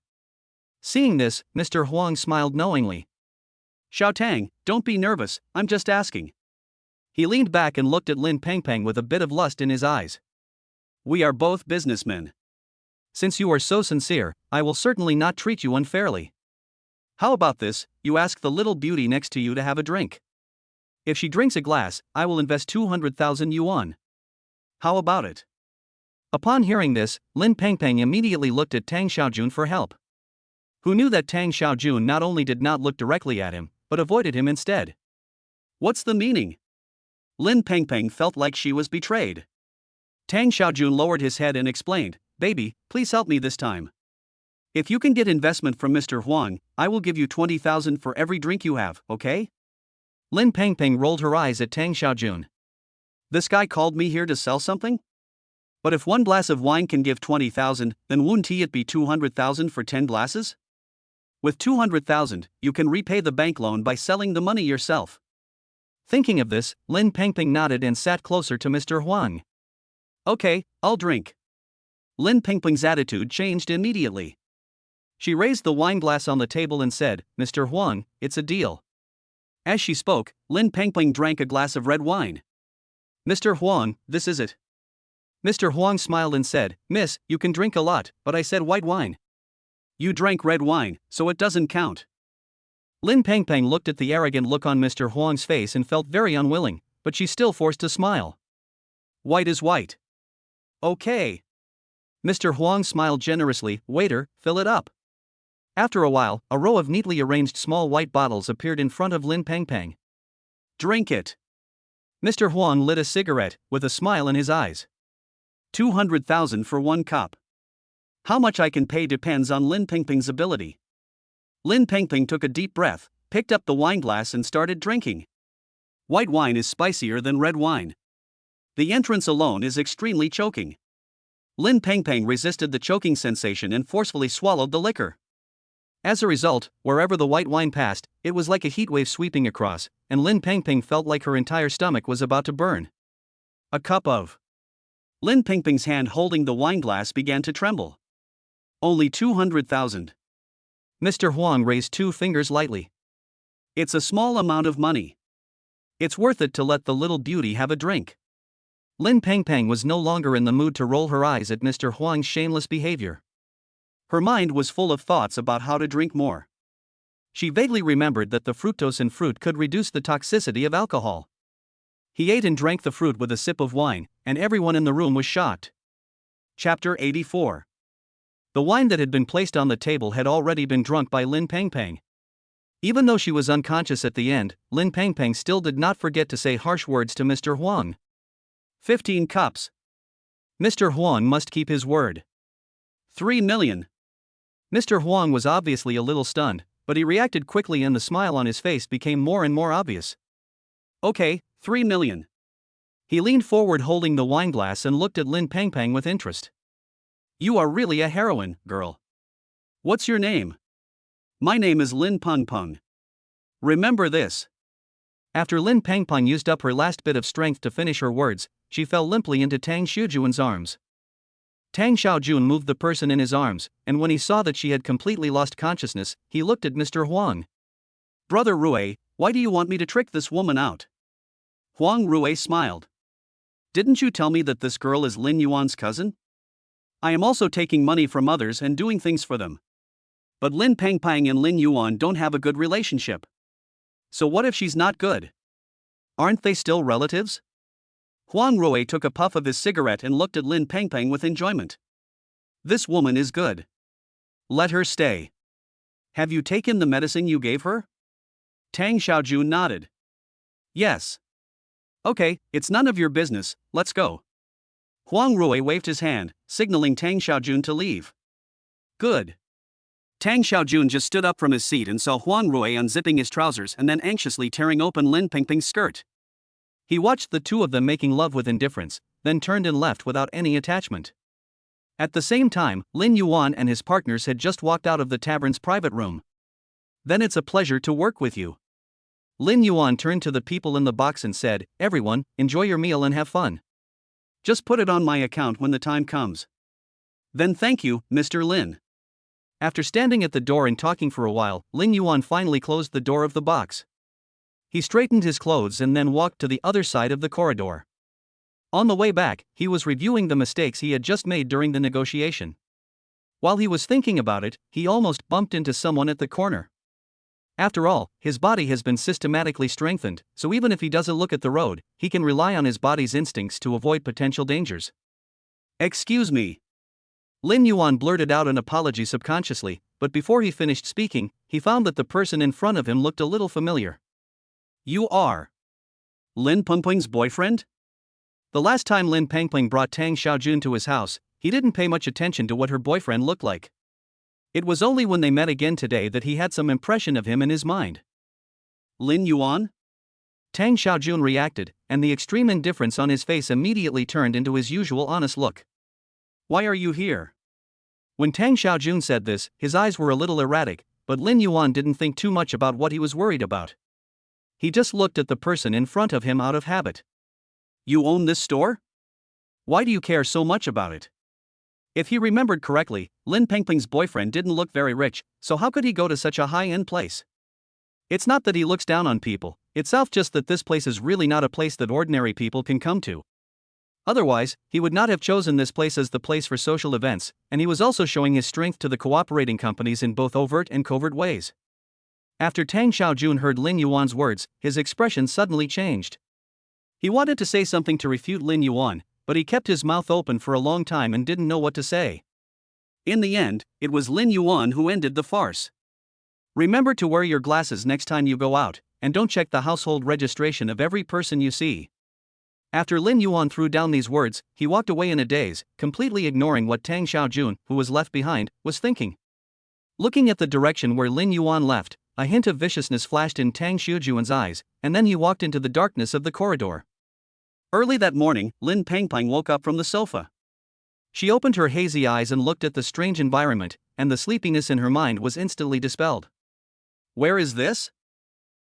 Seeing this, Mr. Huang smiled knowingly. Xiao Tang, don't be nervous, I'm just asking. He leaned back and looked at Lin Pengpeng with a bit of lust in his eyes. We are both businessmen. Since you are so sincere, I will certainly not treat you unfairly. How about this, you ask the little beauty next to you to have a drink. If she drinks a glass, I will invest 200,000 yuan. How about it? Upon hearing this, Lin Pengpeng immediately looked at Tang Xiaojun for help. Who knew that Tang Xiaojun not only did not look directly at him, but avoided him instead. What's the meaning? Lin Pengpeng felt like she was betrayed. Tang Xiaojun lowered his head and explained, Baby, please help me this time. If you can get investment from Mr. Huang, I will give you 20,000 for every drink you have, okay? Lin Pengpeng rolled her eyes at Tang Xiaojun. This guy called me here to sell something? But if 1 glass of wine can give 20,000, then wouldn't it be 200,000 for 10 glasses? With 200,000, you can repay the bank loan by selling the money yourself. Thinking of this, Lin Pengpeng nodded and sat closer to Mr. Huang. Okay, I'll drink. Lin Pengpeng's attitude changed immediately. She raised the wine glass on the table and said, Mr. Huang, it's a deal. As she spoke, Lin Pengpeng drank a glass of red wine. Mr. Huang, this is it. Mr. Huang smiled and said, Miss, you can drink a lot, but I said white wine. You drank red wine, so it doesn't count. Lin Pengpeng looked at the arrogant look on Mr. Huang's face and felt very unwilling, but she still forced a smile. White is white. Okay. Mr. Huang smiled generously, waiter, fill it up. After a while, a row of neatly arranged small white bottles appeared in front of Lin Pengpeng. Drink it. Mr. Huang lit a cigarette, with a smile in his eyes. 200,000 for 1 cup. How much I can pay depends on Lin Pengpeng's ability. Lin Pengpeng took a deep breath, picked up the wine glass and started drinking. White wine is spicier than red wine. The entrance alone is extremely choking. Lin Pengpeng resisted the choking sensation and forcefully swallowed the liquor. As a result, wherever the white wine passed, it was like a heatwave sweeping across, and Lin Pengpeng felt like her entire stomach was about to burn. A cup of. Lin Pengpeng's hand holding the wine glass began to tremble. Only 200,000. Mr. Huang raised 2 fingers lightly. It's a small amount of money. It's worth it to let the little beauty have a drink. Lin Pengpeng was no longer in the mood to roll her eyes at Mr. Huang's shameless behavior. Her mind was full of thoughts about how to drink more. She vaguely remembered that the fructose in fruit could reduce the toxicity of alcohol. He ate and drank the fruit with a sip of wine, and everyone in the room was shocked. Chapter 84. The wine that had been placed on the table had already been drunk by Lin Pengpeng. Even though she was unconscious at the end, Lin Pengpeng still did not forget to say harsh words to Mr. Huang. 15 cups. Mr. Huang must keep his word. 3 million. Mr. Huang was obviously a little stunned, but he reacted quickly and the smile on his face became more and more obvious. Okay, 3 million. He leaned forward holding the wine glass and looked at Lin Pengpeng with interest. You are really a heroine, girl. What's your name? My name is Lin Peng Peng. Remember this. After Lin Pengpeng used up her last bit of strength to finish her words, she fell limply into Tang Xiujun's arms. Tang Xiaojun moved the person in his arms, and when he saw that she had completely lost consciousness, he looked at Mr. Huang. Brother Rui, why do you want me to trick this woman out? Huang Rui smiled. Didn't you tell me that this girl is Lin Yuan's cousin? I am also taking money from others and doing things for them. But Lin Pengpeng and Lin Yuan don't have a good relationship. So what if she's not good? Aren't they still relatives? Huang Rui took a puff of his cigarette and looked at Lin Pengpeng with enjoyment. This woman is good. Let her stay. Have you taken the medicine you gave her? Tang Xiaojun nodded. Yes. Okay, it's none of your business, let's go. Huang Rui waved his hand, signaling Tang Xiaojun to leave. Good. Tang Xiaojun just stood up from his seat and saw Huang Rui unzipping his trousers and then anxiously tearing open Lin Pengpeng's skirt. He watched the two of them making love with indifference, then turned and left without any attachment. At the same time, Lin Yuan and his partners had just walked out of the tavern's private room. Then it's a pleasure to work with you. Lin Yuan turned to the people in the box and said, "Everyone, enjoy your meal and have fun. Just put it on my account when the time comes." Then thank you, Mr. Lin. After standing at the door and talking for a while, Lin Yuan finally closed the door of the box. He straightened his clothes and then walked to the other side of the corridor. On the way back, he was reviewing the mistakes he had just made during the negotiation. While he was thinking about it, he almost bumped into someone at the corner. After all, his body has been systematically strengthened, so even if he doesn't look at the road, he can rely on his body's instincts to avoid potential dangers. Excuse me. Lin Yuan blurted out an apology subconsciously, but before he finished speaking, he found that the person in front of him looked a little familiar. You are Lin Pengpeng's boyfriend? The last time Lin Pengpeng brought Tang Xiaojun to his house, he didn't pay much attention to what her boyfriend looked like. It was only when they met again today that he had some impression of him in his mind. Lin Yuan? Tang Xiaojun reacted, and the extreme indifference on his face immediately turned into his usual honest look. Why are you here? When Tang Xiaojun said this, his eyes were a little erratic, but Lin Yuan didn't think too much about what he was worried about. He just looked at the person in front of him out of habit. You own this store? Why do you care so much about it? If he remembered correctly, Lin Pengpeng's boyfriend didn't look very rich, so how could he go to such a high-end place? It's not that he looks down on people, it's just that this place is really not a place that ordinary people can come to. Otherwise, he would not have chosen this place as the place for social events, and he was also showing his strength to the cooperating companies in both overt and covert ways. After Tang Xiaojun heard Lin Yuan's words, his expression suddenly changed. He wanted to say something to refute Lin Yuan, but he kept his mouth open for a long time and didn't know what to say. In the end, it was Lin Yuan who ended the farce. Remember to wear your glasses next time you go out, and don't check the household registration of every person you see. After Lin Yuan threw down these words, he walked away in a daze, completely ignoring what Tang Xiaojun, who was left behind, was thinking. Looking at the direction where Lin Yuan left, a hint of viciousness flashed in Tang Xiujun's eyes, and then he walked into the darkness of the corridor. Early that morning, Lin Pengpeng woke up from the sofa. She opened her hazy eyes and looked at the strange environment, and the sleepiness in her mind was instantly dispelled. Where is this?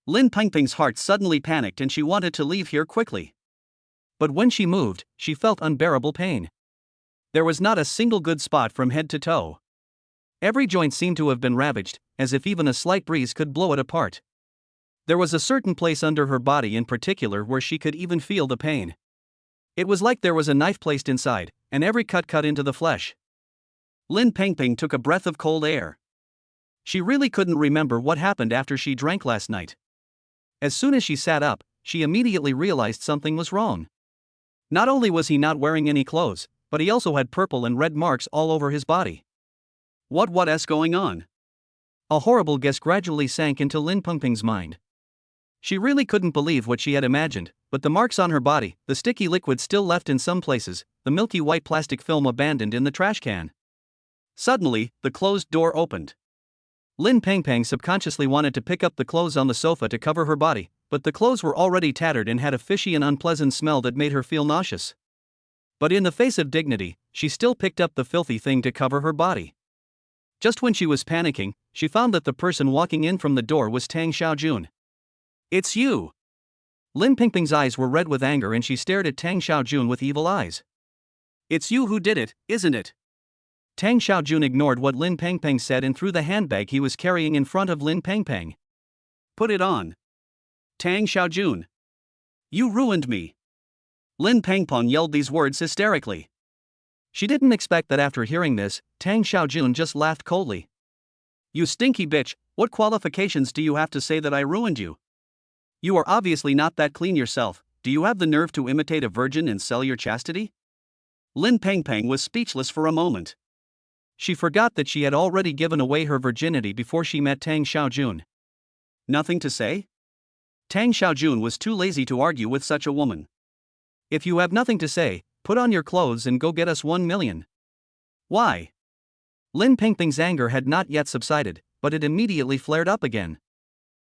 Lin Pengpeng's heart suddenly panicked and she wanted to leave here quickly. But when she moved, she felt unbearable pain. There was not a single good spot from head to toe. Every joint seemed to have been ravaged, as if even a slight breeze could blow it apart. There was a certain place under her body in particular where she could even feel the pain. It was like there was a knife placed inside, and every cut into the flesh. Lin Pengpeng took a breath of cold air. She really couldn't remember what happened after she drank last night. As soon as she sat up, she immediately realized something was wrong. Not only was he not wearing any clothes, but he also had purple and red marks all over his body. What's going on? A horrible guess gradually sank into Lin Pengpeng's mind. She really couldn't believe what she had imagined, but the marks on her body, the sticky liquid still left in some places, the milky white plastic film abandoned in the trash can. Suddenly, the closed door opened. Lin Pengpeng subconsciously wanted to pick up the clothes on the sofa to cover her body, but the clothes were already tattered and had a fishy and unpleasant smell that made her feel nauseous. But in the face of dignity, she still picked up the filthy thing to cover her body. Just when she was panicking, she found that the person walking in from the door was Tang Xiaojun. "It's you!" Lin Pingping's eyes were red with anger and she stared at Tang Xiaojun with evil eyes. "It's you who did it, isn't it?" Tang Xiaojun ignored what Lin Pengpeng said and threw the handbag he was carrying in front of Lin Pengpeng. "Put it on. Tang Xiaojun. You ruined me." Lin Pengpeng yelled these words hysterically. She didn't expect that after hearing this, Tang Xiaojun just laughed coldly. "You stinky bitch, what qualifications do you have to say that I ruined you? You are obviously not that clean yourself, do you have the nerve to imitate a virgin and sell your chastity?" Lin Pengpeng was speechless for a moment. She forgot that she had already given away her virginity before she met Tang Xiaojun. Nothing to say? Tang Xiaojun was too lazy to argue with such a woman. "If you have nothing to say, put on your clothes and go get us 1 million. "Why?" Lin Pingping's anger had not yet subsided, but it immediately flared up again.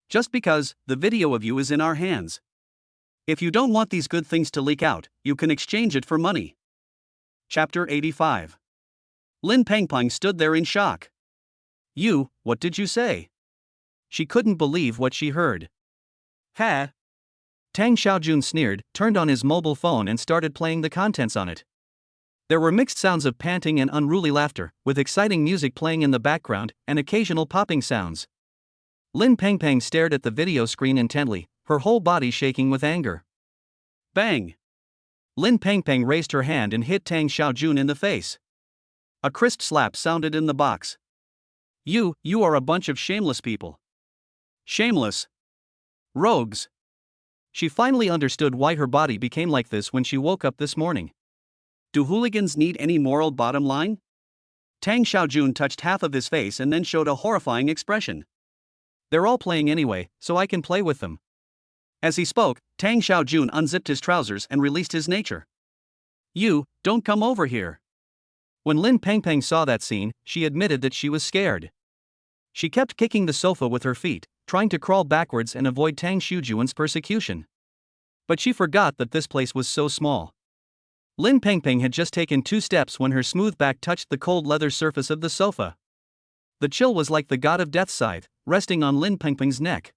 "Just because the video of you is in our hands. If you don't want these good things to leak out, you can exchange it for money." Chapter 85. Lin Pengpeng stood there in shock. What did you say?" She couldn't believe what she heard. "Ha!" Tang Xiaojun sneered, turned on his mobile phone and started playing the contents on it. There were mixed sounds of panting and unruly laughter, with exciting music playing in the background, and occasional popping sounds. Lin Pengpeng stared at the video screen intently, her whole body shaking with anger. Bang! Lin Pengpeng raised her hand and hit Tang Xiaojun in the face. A crisp slap sounded in the box. You are a bunch of shameless people. Shameless. Rogues. She finally understood why her body became like this when she woke up this morning. Do hooligans need any moral bottom line? Tang Xiaojun touched half of his face and then showed a horrifying expression. They're all playing anyway, so I can play with them. As he spoke, Tang Xiaojun unzipped his trousers and released his nature. Don't come over here. When Lin Pengpeng saw that scene, she admitted that she was scared. She kept kicking the sofa with her feet, trying to crawl backwards and avoid Tang Xiaojun's persecution. But she forgot that this place was so small. Lin Pengpeng had just taken 2 steps when her smooth back touched the cold leather surface of the sofa. The chill was like the god of death's scythe, resting on Lin Pengpeng's neck.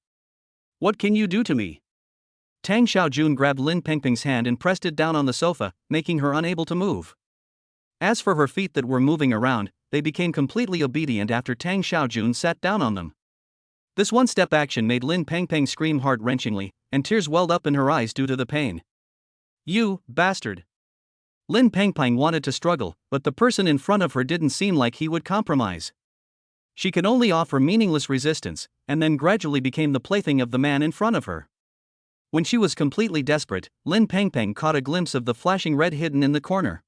What can you do to me? Tang Xiaojun grabbed Lin Pengpeng's hand and pressed it down on the sofa, making her unable to move. As for her feet that were moving around, they became completely obedient after Tang Xiaojun sat down on them. This one-step action made Lin Pengpeng scream heart-wrenchingly, and tears welled up in her eyes due to the pain. You bastard! Lin Pengpeng wanted to struggle, but the person in front of her didn't seem like he would compromise. She could only offer meaningless resistance, and then gradually became the plaything of the man in front of her. When she was completely desperate, Lin Pengpeng caught a glimpse of the flashing red hidden in the corner.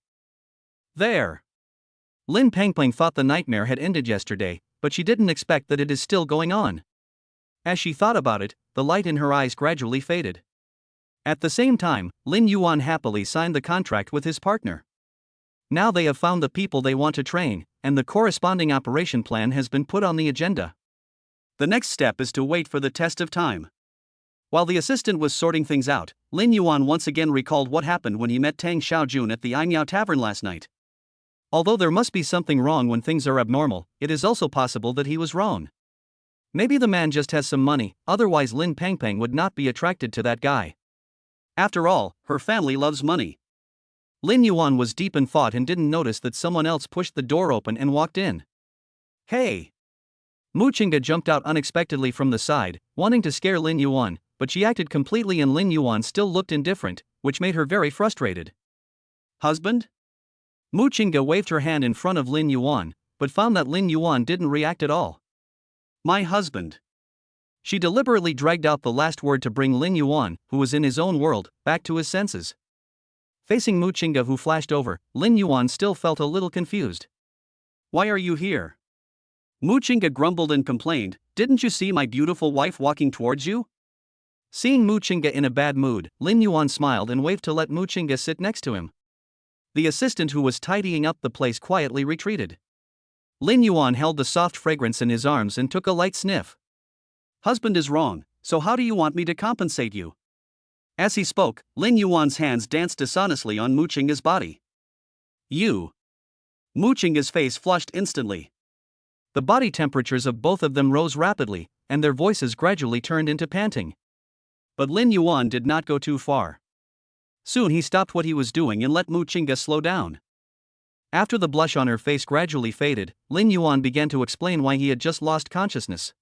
There! Lin Pengpeng thought the nightmare had ended yesterday, but she didn't expect that it is still going on. As she thought about it, the light in her eyes gradually faded. At the same time, Lin Yuan happily signed the contract with his partner. Now they have found the people they want to train, and the corresponding operation plan has been put on the agenda. The next step is to wait for the test of time. While the assistant was sorting things out, Lin Yuan once again recalled what happened when he met Tang Xiaojun at the Ainmiao Tavern last night. Although there must be something wrong when things are abnormal, it is also possible that he was wrong. Maybe the man just has some money, otherwise Lin Pengpeng would not be attracted to that guy. After all, her family loves money. Lin Yuan was deep in thought and didn't notice that someone else pushed the door open and walked in. Hey! Mu Qingge jumped out unexpectedly from the side, wanting to scare Lin Yuan, but she acted completely and Lin Yuan still looked indifferent, which made her very frustrated. Husband? Mu Qingge waved her hand in front of Lin Yuan, but found that Lin Yuan didn't react at all. My husband. She deliberately dragged out the last word to bring Lin Yuan, who was in his own world, back to his senses. Facing Mu Qingge, who flashed over, Lin Yuan still felt a little confused. Why are you here? Mu Qingge grumbled and complained, didn't you see my beautiful wife walking towards you? Seeing Mu Qingge in a bad mood, Lin Yuan smiled and waved to let Mu Qingge sit next to him. The assistant who was tidying up the place quietly retreated. Lin Yuan held the soft fragrance in his arms and took a light sniff. Husband is wrong, so how do you want me to compensate you? As he spoke, Lin Yuan's hands danced dishonestly on Mu Qingge's body. You. Mu Qingge's face flushed instantly. The body temperatures of both of them rose rapidly, and their voices gradually turned into panting. But Lin Yuan did not go too far. Soon he stopped what he was doing and let Mu Qingge slow down. After the blush on her face gradually faded, Lin Yuan began to explain why he had just lost consciousness.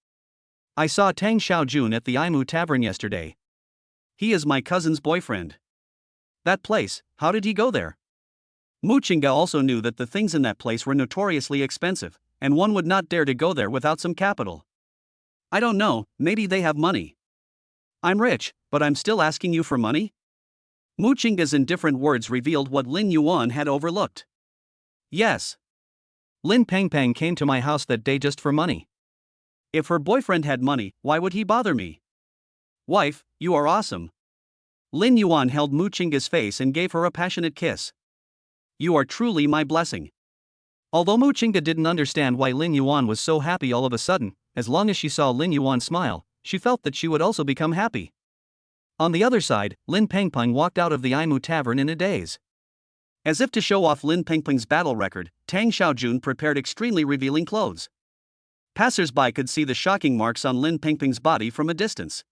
I saw Tang Xiaojun at the Aimu Tavern yesterday. He is my cousin's boyfriend. That place, how did he go there? Mu Qingge also knew that the things in that place were notoriously expensive, and one would not dare to go there without some capital. I don't know, maybe they have money. I'm rich, but I'm still asking you for money? Mu Qingge's indifferent words revealed what Lin Yuan had overlooked. Yes. Lin Pengpeng came to my house that day just for money. If her boyfriend had money, why would he bother me? Wife, you are awesome. Lin Yuan held Mu Qingge's face and gave her a passionate kiss. You are truly my blessing. Although Mu Qingge didn't understand why Lin Yuan was so happy all of a sudden, as long as she saw Lin Yuan smile, she felt that she would also become happy. On the other side, Lin Pengpeng walked out of the Aimu Tavern in a daze. As if to show off Lin Pengpeng's battle record, Tang Xiaojun prepared extremely revealing clothes. Passers-by could see the shocking marks on Lin Pengpeng's body from a distance.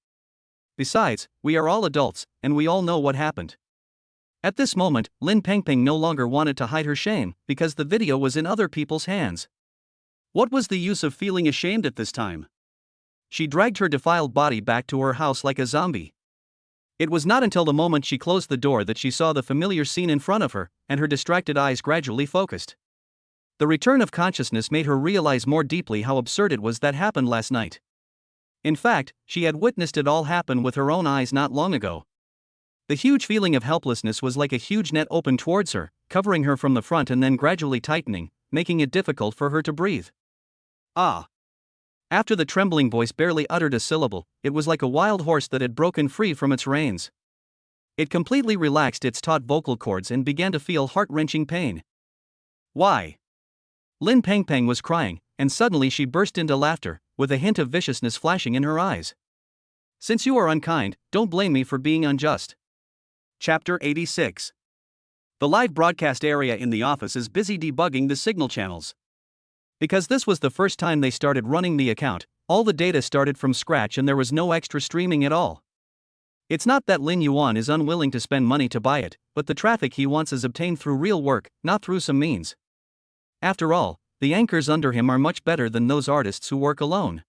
Besides, we are all adults, and we all know what happened. At this moment, Lin Pengpeng no longer wanted to hide her shame, because the video was in other people's hands. What was the use of feeling ashamed at this time? She dragged her defiled body back to her house like a zombie. It was not until the moment she closed the door that she saw the familiar scene in front of her, and her distracted eyes gradually focused. The return of consciousness made her realize more deeply how absurd it was that happened last night. In fact, she had witnessed it all happen with her own eyes not long ago. The huge feeling of helplessness was like a huge net opened towards her, covering her from the front and then gradually tightening, making it difficult for her to breathe. Ah! After the trembling voice barely uttered a syllable, it was like a wild horse that had broken free from its reins. It completely relaxed its taut vocal cords and began to feel heart-wrenching pain. Why? Lin Pengpeng was crying, and suddenly she burst into laughter, with a hint of viciousness flashing in her eyes. Since you are unkind, don't blame me for being unjust. Chapter 86. The live broadcast area in the office is busy debugging the signal channels. Because this was the first time they started running the account, all the data started from scratch and there was no extra streaming at all. It's not that Lin Yuan is unwilling to spend money to buy it, but the traffic he wants is obtained through real work, not through some means. After all, the anchors under him are much better than those artists who work alone.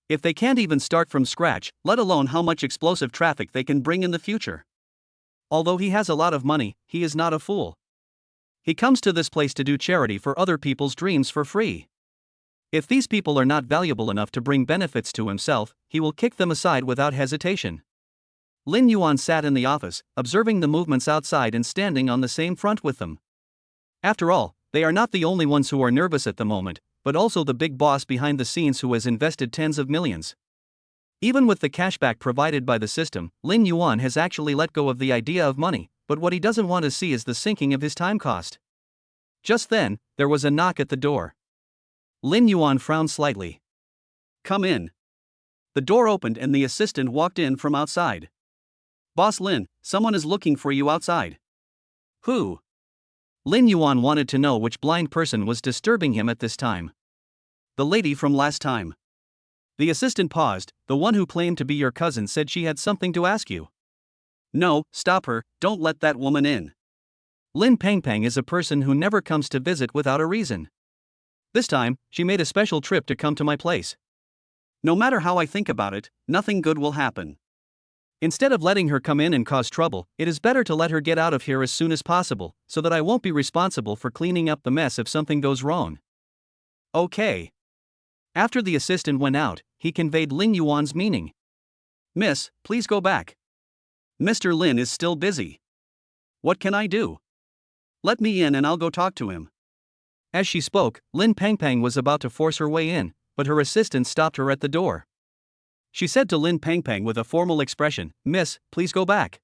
If they can't even start from scratch, let alone how much explosive traffic they can bring in the future. Although he has a lot of money, he is not a fool. He comes to this place to do charity for other people's dreams for free. If these people are not valuable enough to bring benefits to himself, he will kick them aside without hesitation. Lin Yuan sat in the office, observing the movements outside and standing on the same front with them. After all, they are not the only ones who are nervous at the moment, but also the big boss behind the scenes who has invested tens of millions. Even with the cashback provided by the system, Lin Yuan has actually let go of the idea of money, but what he doesn't want to see is the sinking of his time cost. Just then, there was a knock at the door. Lin Yuan frowned slightly. Come in. The door opened and the assistant walked in from outside. Boss Lin, someone is looking for you outside. Who? Lin Yuan wanted to know which blind person was disturbing him at this time. The lady from last time. The assistant paused. The one who claimed to be your cousin said she had something to ask you. No, stop her, don't let that woman in. Lin Pengpeng is a person who never comes to visit without a reason. This time, she made a special trip to come to my place. No matter how I think about it, nothing good will happen. Instead of letting her come in and cause trouble, it is better to let her get out of here as soon as possible, so that I won't be responsible for cleaning up the mess if something goes wrong. Okay. After the assistant went out, he conveyed Lin Yuan's meaning. Miss, please go back. Mr. Lin is still busy. What can I do? Let me in and I'll go talk to him. As she spoke, Lin Pengpeng was about to force her way in, but her assistant stopped her at the door. She said to Lin Pengpeng with a formal expression, Miss, please go back.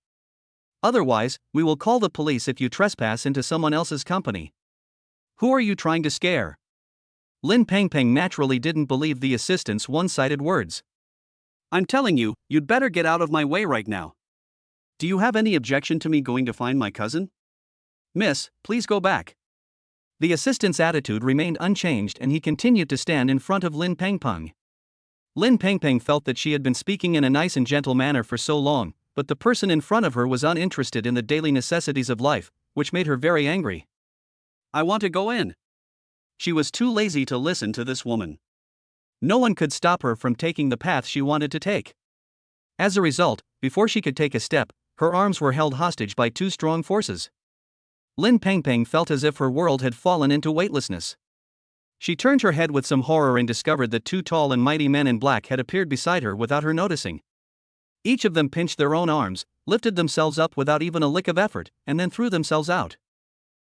Otherwise, we will call the police if you trespass into someone else's company. Who are you trying to scare? Lin Pengpeng naturally didn't believe the assistant's one-sided words. I'm telling you, you'd better get out of my way right now. Do you have any objection to me going to find my cousin? Miss, please go back. The assistant's attitude remained unchanged and he continued to stand in front of Lin Pengpeng. Lin Pengpeng felt that she had been speaking in a nice and gentle manner for so long, but the person in front of her was uninterested in the daily necessities of life, which made her very angry. I want to go in. She was too lazy to listen to this woman. No one could stop her from taking the path she wanted to take. As a result, before she could take a step, her arms were held hostage by two strong forces. Lin Pengpeng felt as if her world had fallen into weightlessness. She turned her head with some horror and discovered that two tall and mighty men in black had appeared beside her without her noticing. Each of them pinched their own arms, lifted themselves up without even a lick of effort, and then threw themselves out.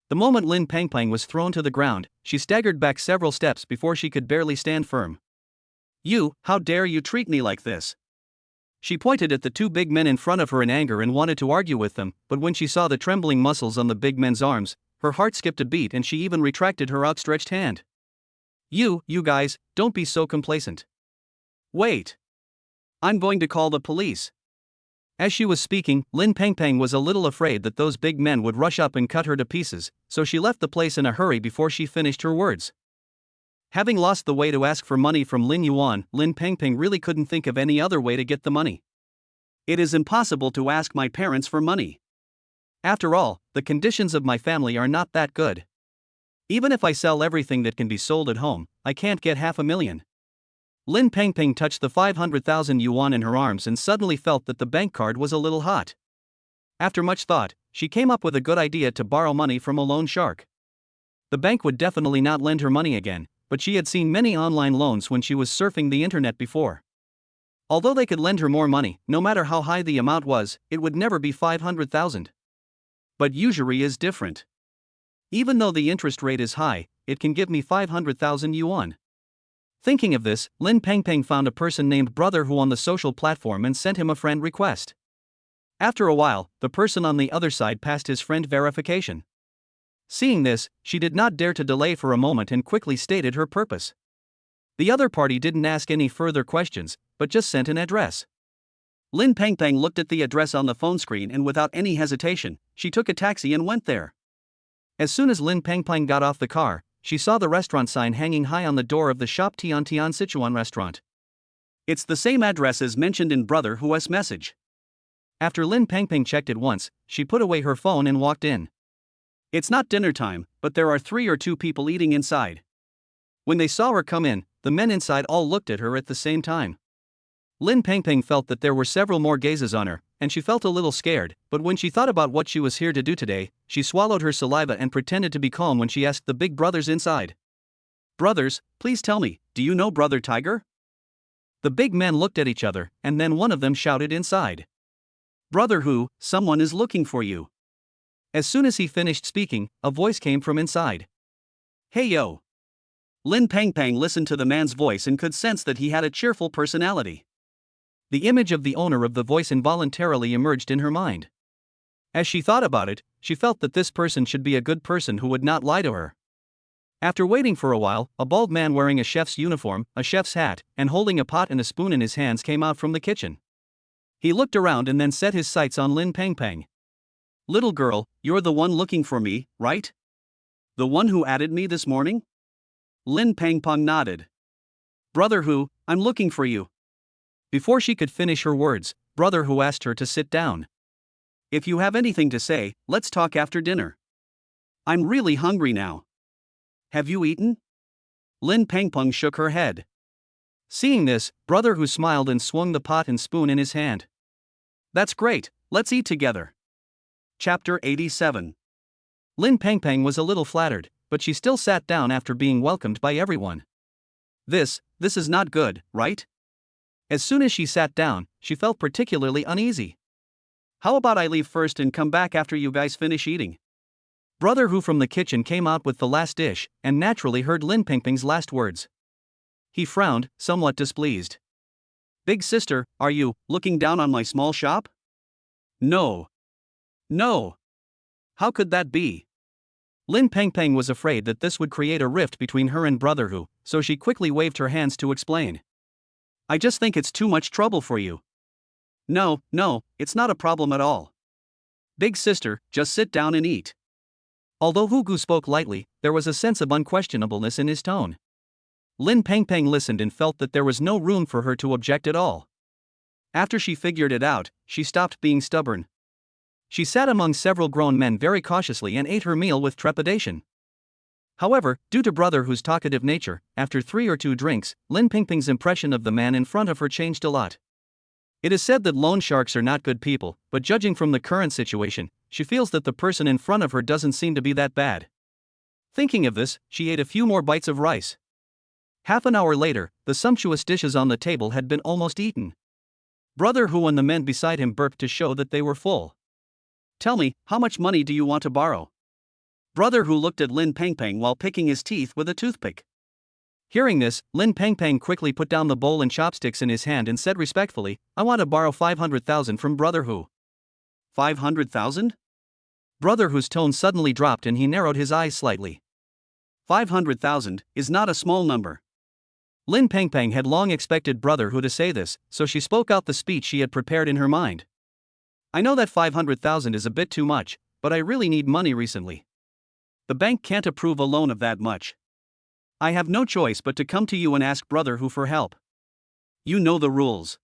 The moment Lin Pengpeng was thrown to the ground, she staggered back several steps before she could barely stand firm. You, how dare you treat me like this? She pointed at the two big men in front of her in anger and wanted to argue with them, but when she saw the trembling muscles on the big men's arms, her heart skipped a beat and she even retracted her outstretched hand. You guys, don't be so complacent. Wait. I'm going to call the police. As she was speaking, Lin Pengpeng was a little afraid that those big men would rush up and cut her to pieces, so she left the place in a hurry before she finished her words. Having lost the way to ask for money from Lin Yuan, Lin Pengpeng really couldn't think of any other way to get the money. It is impossible to ask my parents for money. After all, the conditions of my family are not that good. Even if I sell everything that can be sold at home, I can't get $500,000. Lin Pengpeng touched the 500,000 yuan in her arms and suddenly felt that the bank card was a little hot. After much thought, she came up with a good idea to borrow money from a loan shark. The bank would definitely not lend her money again, but she had seen many online loans when she was surfing the internet before. Although they could lend her more money, no matter how high the amount was, it would never be 500,000. But usury is different. Even though the interest rate is high, it can give me 500,000 yuan. Thinking of this, Lin Pengpeng found a person named Brother Who on the social platform and sent him a friend request. After a while, the person on the other side passed his friend verification. Seeing this, she did not dare to delay for a moment and quickly stated her purpose. The other party didn't ask any further questions, but just sent an address. Lin Pengpeng looked at the address on the phone screen and without any hesitation, she took a taxi and went there. As soon as Lin Pengpeng got off the car, she saw the restaurant sign hanging high on the door of the shop Tian Tian Sichuan restaurant. It's the same address as mentioned in Brother Who's message. After Lin Pengpeng checked it once, she put away her phone and walked in. It's not dinner time, but there are 3 or 2 people eating inside. When they saw her come in, the men inside all looked at her at the same time. Lin Pengpeng felt that there were several more gazes on her, and she felt a little scared, but when she thought about what she was here to do today, she swallowed her saliva and pretended to be calm when she asked the big brothers inside. Brothers, please tell me, do you know Brother Tiger? The big men looked at each other, and then one of them shouted inside. Brother Who, someone is looking for you. As soon as he finished speaking, a voice came from inside. Hey yo. Lin Pengpeng listened to the man's voice and could sense that he had a cheerful personality. The image of the owner of the voice involuntarily emerged in her mind. As she thought about it, she felt that this person should be a good person who would not lie to her. After waiting for a while, a bald man wearing a chef's uniform, a chef's hat, and holding a pot and a spoon in his hands came out from the kitchen. He looked around and then set his sights on Lin Pengpeng. Little girl, you're the one looking for me, right? The one who added me this morning? Lin Pengpeng nodded. Brother Who, I'm looking for you. Before she could finish her words, Brother Who asked her to sit down. If you have anything to say, let's talk after dinner. I'm really hungry now. Have you eaten? Lin Pengpeng shook her head. Seeing this, Brother Who smiled and swung the pot and spoon in his hand. That's great, let's eat together. Chapter 87. Lin Pengpeng was a little flattered, but she still sat down after being welcomed by everyone. This is not good, right? As soon as she sat down, she felt particularly uneasy. How about I leave first and come back after you guys finish eating? Brother Who from the kitchen came out with the last dish, and naturally heard Lin Pengpeng's last words. He frowned, somewhat displeased. Big sister, are you looking down on my small shop? No. How could that be? Lin Pengpeng was afraid that this would create a rift between her and Brother Who, so she quickly waved her hands to explain. I just think it's too much trouble for you. No, it's not a problem at all. Big sister, just sit down and eat. Although Hu Gu spoke lightly, there was a sense of unquestionableness in his tone. Lin Pengpeng listened and felt that there was no room for her to object at all. After she figured it out, she stopped being stubborn. She sat among several grown men very cautiously and ate her meal with trepidation. However, due to Brother Hu's talkative nature, after 3 or 2 drinks, Lin Pengpeng's impression of the man in front of her changed a lot. It is said that loan sharks are not good people, but judging from the current situation, she feels that the person in front of her doesn't seem to be that bad. Thinking of this, she ate a few more bites of rice. Half an hour later, the sumptuous dishes on the table had been almost eaten. Brother Hu and the men beside him burped to show that they were full. "Tell me, how much money do you want to borrow?" Brother Hu looked at Lin Pengpeng while picking his teeth with a toothpick. Hearing this, Lin Pengpeng quickly put down the bowl and chopsticks in his hand and said respectfully, "I want to borrow 500,000 from Brother Hu." 500,000? Brother Hu's tone suddenly dropped and he narrowed his eyes slightly. 500,000 is not a small number. Lin Pengpeng had long expected Brother Hu to say this, so she spoke out the speech she had prepared in her mind. "I know that 500,000 is a bit too much, but I really need money recently. The bank can't approve a loan of that much. I have no choice but to come to you and ask Brother Hu for help. You know the rules."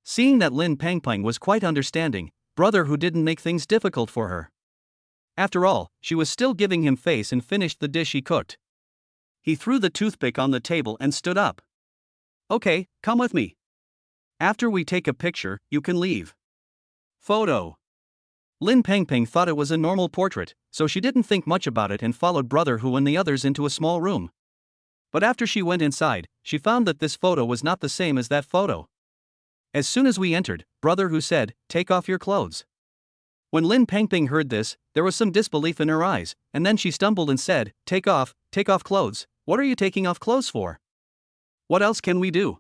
Seeing that Lin Pengpeng was quite understanding, Brother Hu didn't make things difficult for her. After all, she was still giving him face and finished the dish he cooked. He threw the toothpick on the table and stood up. "Okay, come with me. After we take a picture, you can leave." Photo. Lin Pengpeng thought it was a normal portrait, so she didn't think much about it and followed Brother Hu and the others into a small room. But after she went inside, she found that this photo was not the same as that photo. As soon as we entered, Brother Hu said, "Take off your clothes." When Lin Pengpeng heard this, there was some disbelief in her eyes, and then she stumbled and said, take off clothes? What are you taking off clothes for? What else can we do?"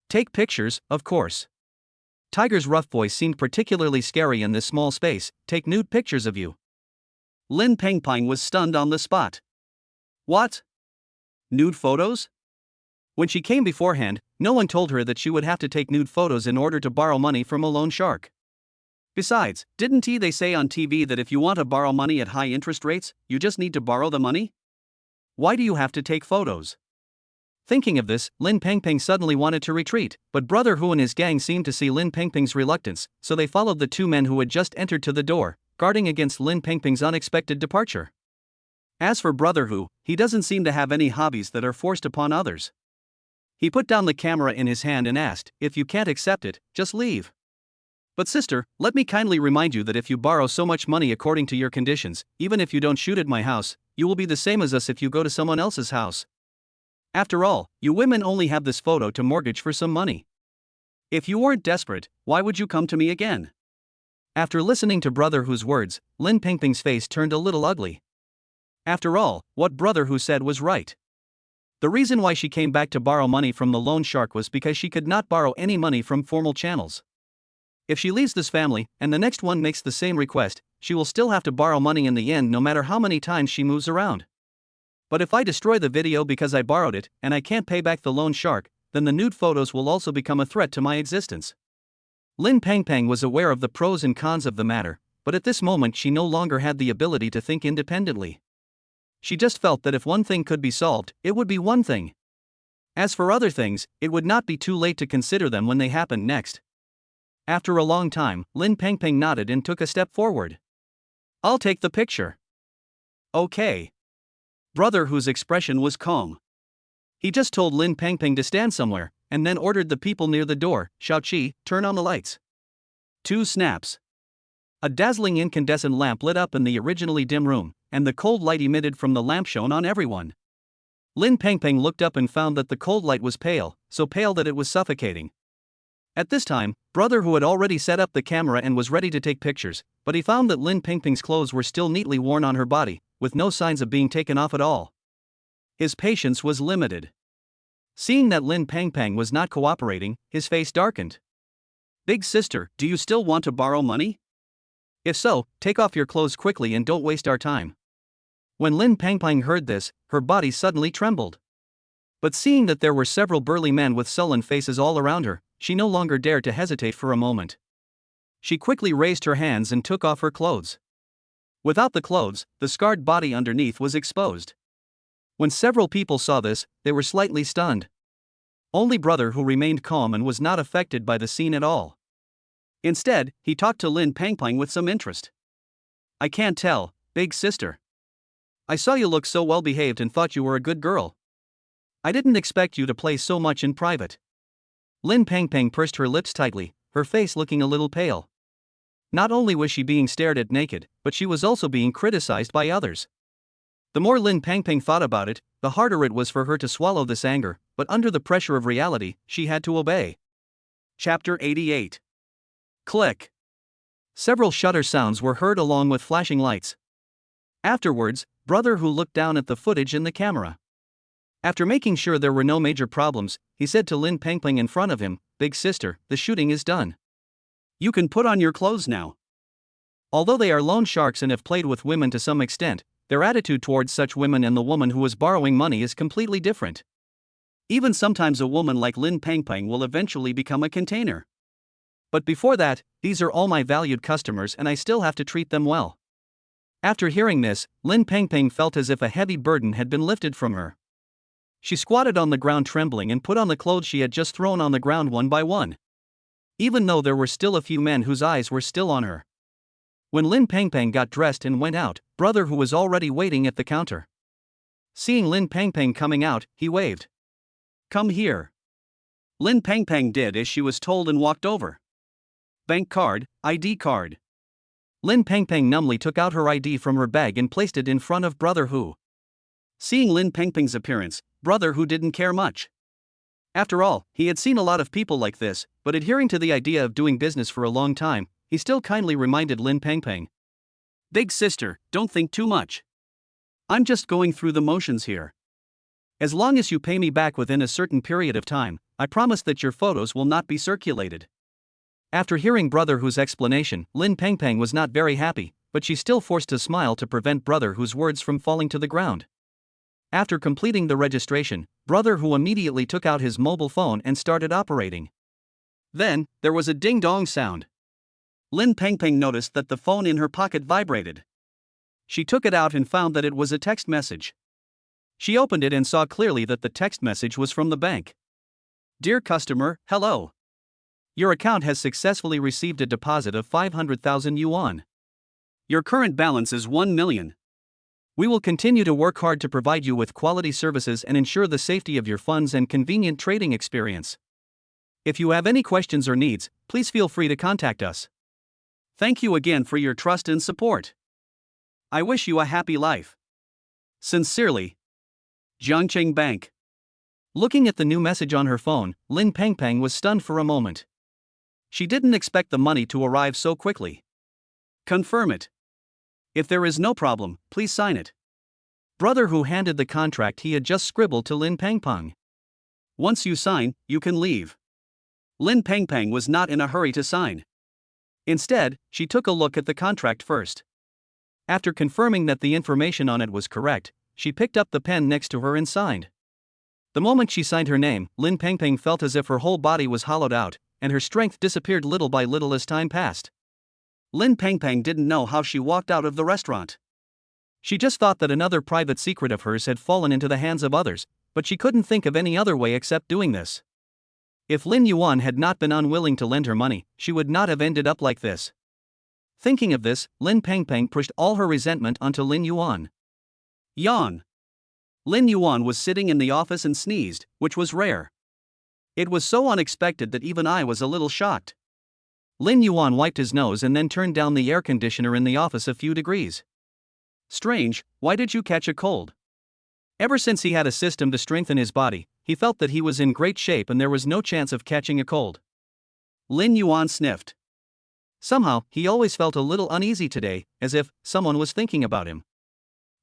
"Take pictures, of course." Tiger's rough voice seemed particularly scary in this small space. "Take nude pictures of you." Lin Pengpeng was stunned on the spot. "What? Nude photos?" When she came beforehand, no one told her that she would have to take nude photos in order to borrow money from a loan shark. Besides, didn't they say on TV that if you want to borrow money at high interest rates, you just need to borrow the money? Why do you have to take photos? Thinking of this, Lin Pengpeng suddenly wanted to retreat, but Brother Hu and his gang seemed to see Lin Pengpeng's reluctance, so they followed the 2 men who had just entered to the door, guarding against Lin Pengpeng's unexpected departure. As for Brother Hu, he doesn't seem to have any hobbies that are forced upon others. He put down the camera in his hand and asked, "If you can't accept it, just leave." "But sister, let me kindly remind you that if you borrow so much money according to your conditions, even if you don't shoot at my house, you will be the same as us if you go to someone else's house. After all, you women only have this photo to mortgage for some money. If you weren't desperate, why would you come to me again?" After listening to Brother Hu's words, Lin Pengpeng's face turned a little ugly. After all, what Brother Hu said was right. The reason why she came back to borrow money from the loan shark was because she could not borrow any money from formal channels. If she leaves this family, and the next one makes the same request, she will still have to borrow money in the end no matter how many times she moves around. But if I destroy the video because I borrowed it, and I can't pay back the loan shark, then the nude photos will also become a threat to my existence. Lin Pengpeng was aware of the pros and cons of the matter, but at this moment she no longer had the ability to think independently. She just felt that if one thing could be solved, it would be one thing. As for other things, it would not be too late to consider them when they happened next. After a long time, Lin Pengpeng nodded and took a step forward. "I'll take the picture." "Okay." Brother Hu's expression was calm. He just told Lin Pengpeng to stand somewhere, and then ordered the people near the door, "Xiaoqi, turn on the lights." 2 snaps. A dazzling incandescent lamp lit up in the originally dim room, and the cold light emitted from the lamp shone on everyone. Lin Pengpeng looked up and found that the cold light was pale, so pale that it was suffocating. At this time, Brother Hu had already set up the camera and was ready to take pictures, but he found that Lin Pengpeng's clothes were still neatly worn on her body, with no signs of being taken off at all. His patience was limited. Seeing that Lin Pengpeng was not cooperating, his face darkened. "Big sister, do you still want to borrow money? If so, take off your clothes quickly and don't waste our time." When Lin Pengpeng heard this, her body suddenly trembled. But seeing that there were several burly men with sullen faces all around her, she no longer dared to hesitate for a moment. She quickly raised her hands and took off her clothes. Without the clothes, the scarred body underneath was exposed. When several people saw this, they were slightly stunned. Only brother who remained calm and was not affected by the scene at all. Instead, he talked to Lin Pangpang with some interest. "I can't tell, big sister. I saw you look so well behaved and thought you were a good girl. I didn't expect you to play so much in private." Lin Pangpang pursed her lips tightly, her face looking a little pale. Not only was she being stared at naked, but she was also being criticized by others. The more Lin Pangpang thought about it, the harder it was for her to swallow this anger, but under the pressure of reality, she had to obey. Chapter 88. Click. Several shutter sounds were heard along with flashing lights. Afterwards, brother Hu looked down at the footage in the camera. After making sure there were no major problems, he said to Lin Pangpang in front of him, "Big sister, the shooting is done. You can put on your clothes now." Although they are loan sharks and have played with women to some extent, their attitude towards such women and the woman who was borrowing money is completely different. Even sometimes a woman like Lin Pangpang will eventually become a container. But before that, these are all my valued customers and I still have to treat them well. After hearing this, Lin Pangpang felt as if a heavy burden had been lifted from her. She squatted on the ground trembling and put on the clothes she had just thrown on the ground one by one. Even though there were still a few men whose eyes were still on her. When Lin Pangpang got dressed and went out, brother Hu was already waiting at the counter. Seeing Lin Pangpang coming out, he waved. "Come here." Lin Pangpang did as she was told and walked over. "Bank card, ID card." Lin Pangpang numbly took out her ID from her bag and placed it in front of brother Hu. Seeing Lin Pangpang's appearance, brother Hu didn't care much. After all, he had seen a lot of people like this, but adhering to the idea of doing business for a long time, he still kindly reminded Lin Pangpang. "Big sister, don't think too much. I'm just going through the motions here. As long as you pay me back within a certain period of time, I promise that your photos will not be circulated." After hearing brother Hu's explanation, Lin Pangpang was not very happy, but she still forced a smile to prevent brother Hu's words from falling to the ground. After completing the registration, brother Hu immediately took out his mobile phone and started operating. Then, there was a ding-dong sound. Lin Pangpang noticed that the phone in her pocket vibrated. She took it out and found that it was a text message. She opened it and saw clearly that the text message was from the bank. "Dear customer, hello. Your account has successfully received a deposit of 500,000 yuan. Your current balance is 1 million. We will continue to work hard to provide you with quality services and ensure the safety of your funds and convenient trading experience. If you have any questions or needs, please feel free to contact us. Thank you again for your trust and support. I wish you a happy life. Sincerely, Jiangcheng Bank." Looking at the new message on her phone, Lin Pangpang was stunned for a moment. She didn't expect the money to arrive so quickly. "Confirm it. If there is no problem, please sign it." Brother Hu handed the contract he had just scribbled to Lin Pangpang. "Once you sign, you can leave." Lin Pangpang was not in a hurry to sign. Instead, she took a look at the contract first. After confirming that the information on it was correct, she picked up the pen next to her and signed. The moment she signed her name, Lin Pangpang felt as if her whole body was hollowed out, and her strength disappeared little by little as time passed. Lin Pangpang didn't know how she walked out of the restaurant. She just thought that another private secret of hers had fallen into the hands of others, but she couldn't think of any other way except doing this. If Lin Yuan had not been unwilling to lend her money, she would not have ended up like this. Thinking of this, Lin Pangpang pushed all her resentment onto Lin Yuan. Yawn. Lin Yuan was sitting in the office and sneezed, which was rare. It was so unexpected that even I was a little shocked. Lin Yuan wiped his nose and then turned down the air conditioner in the office a few degrees. "Strange, why did you catch a cold?" Ever since he had a system to strengthen his body, he felt that he was in great shape and there was no chance of catching a cold. Lin Yuan sniffed. Somehow, he always felt a little uneasy today, as if someone was thinking about him.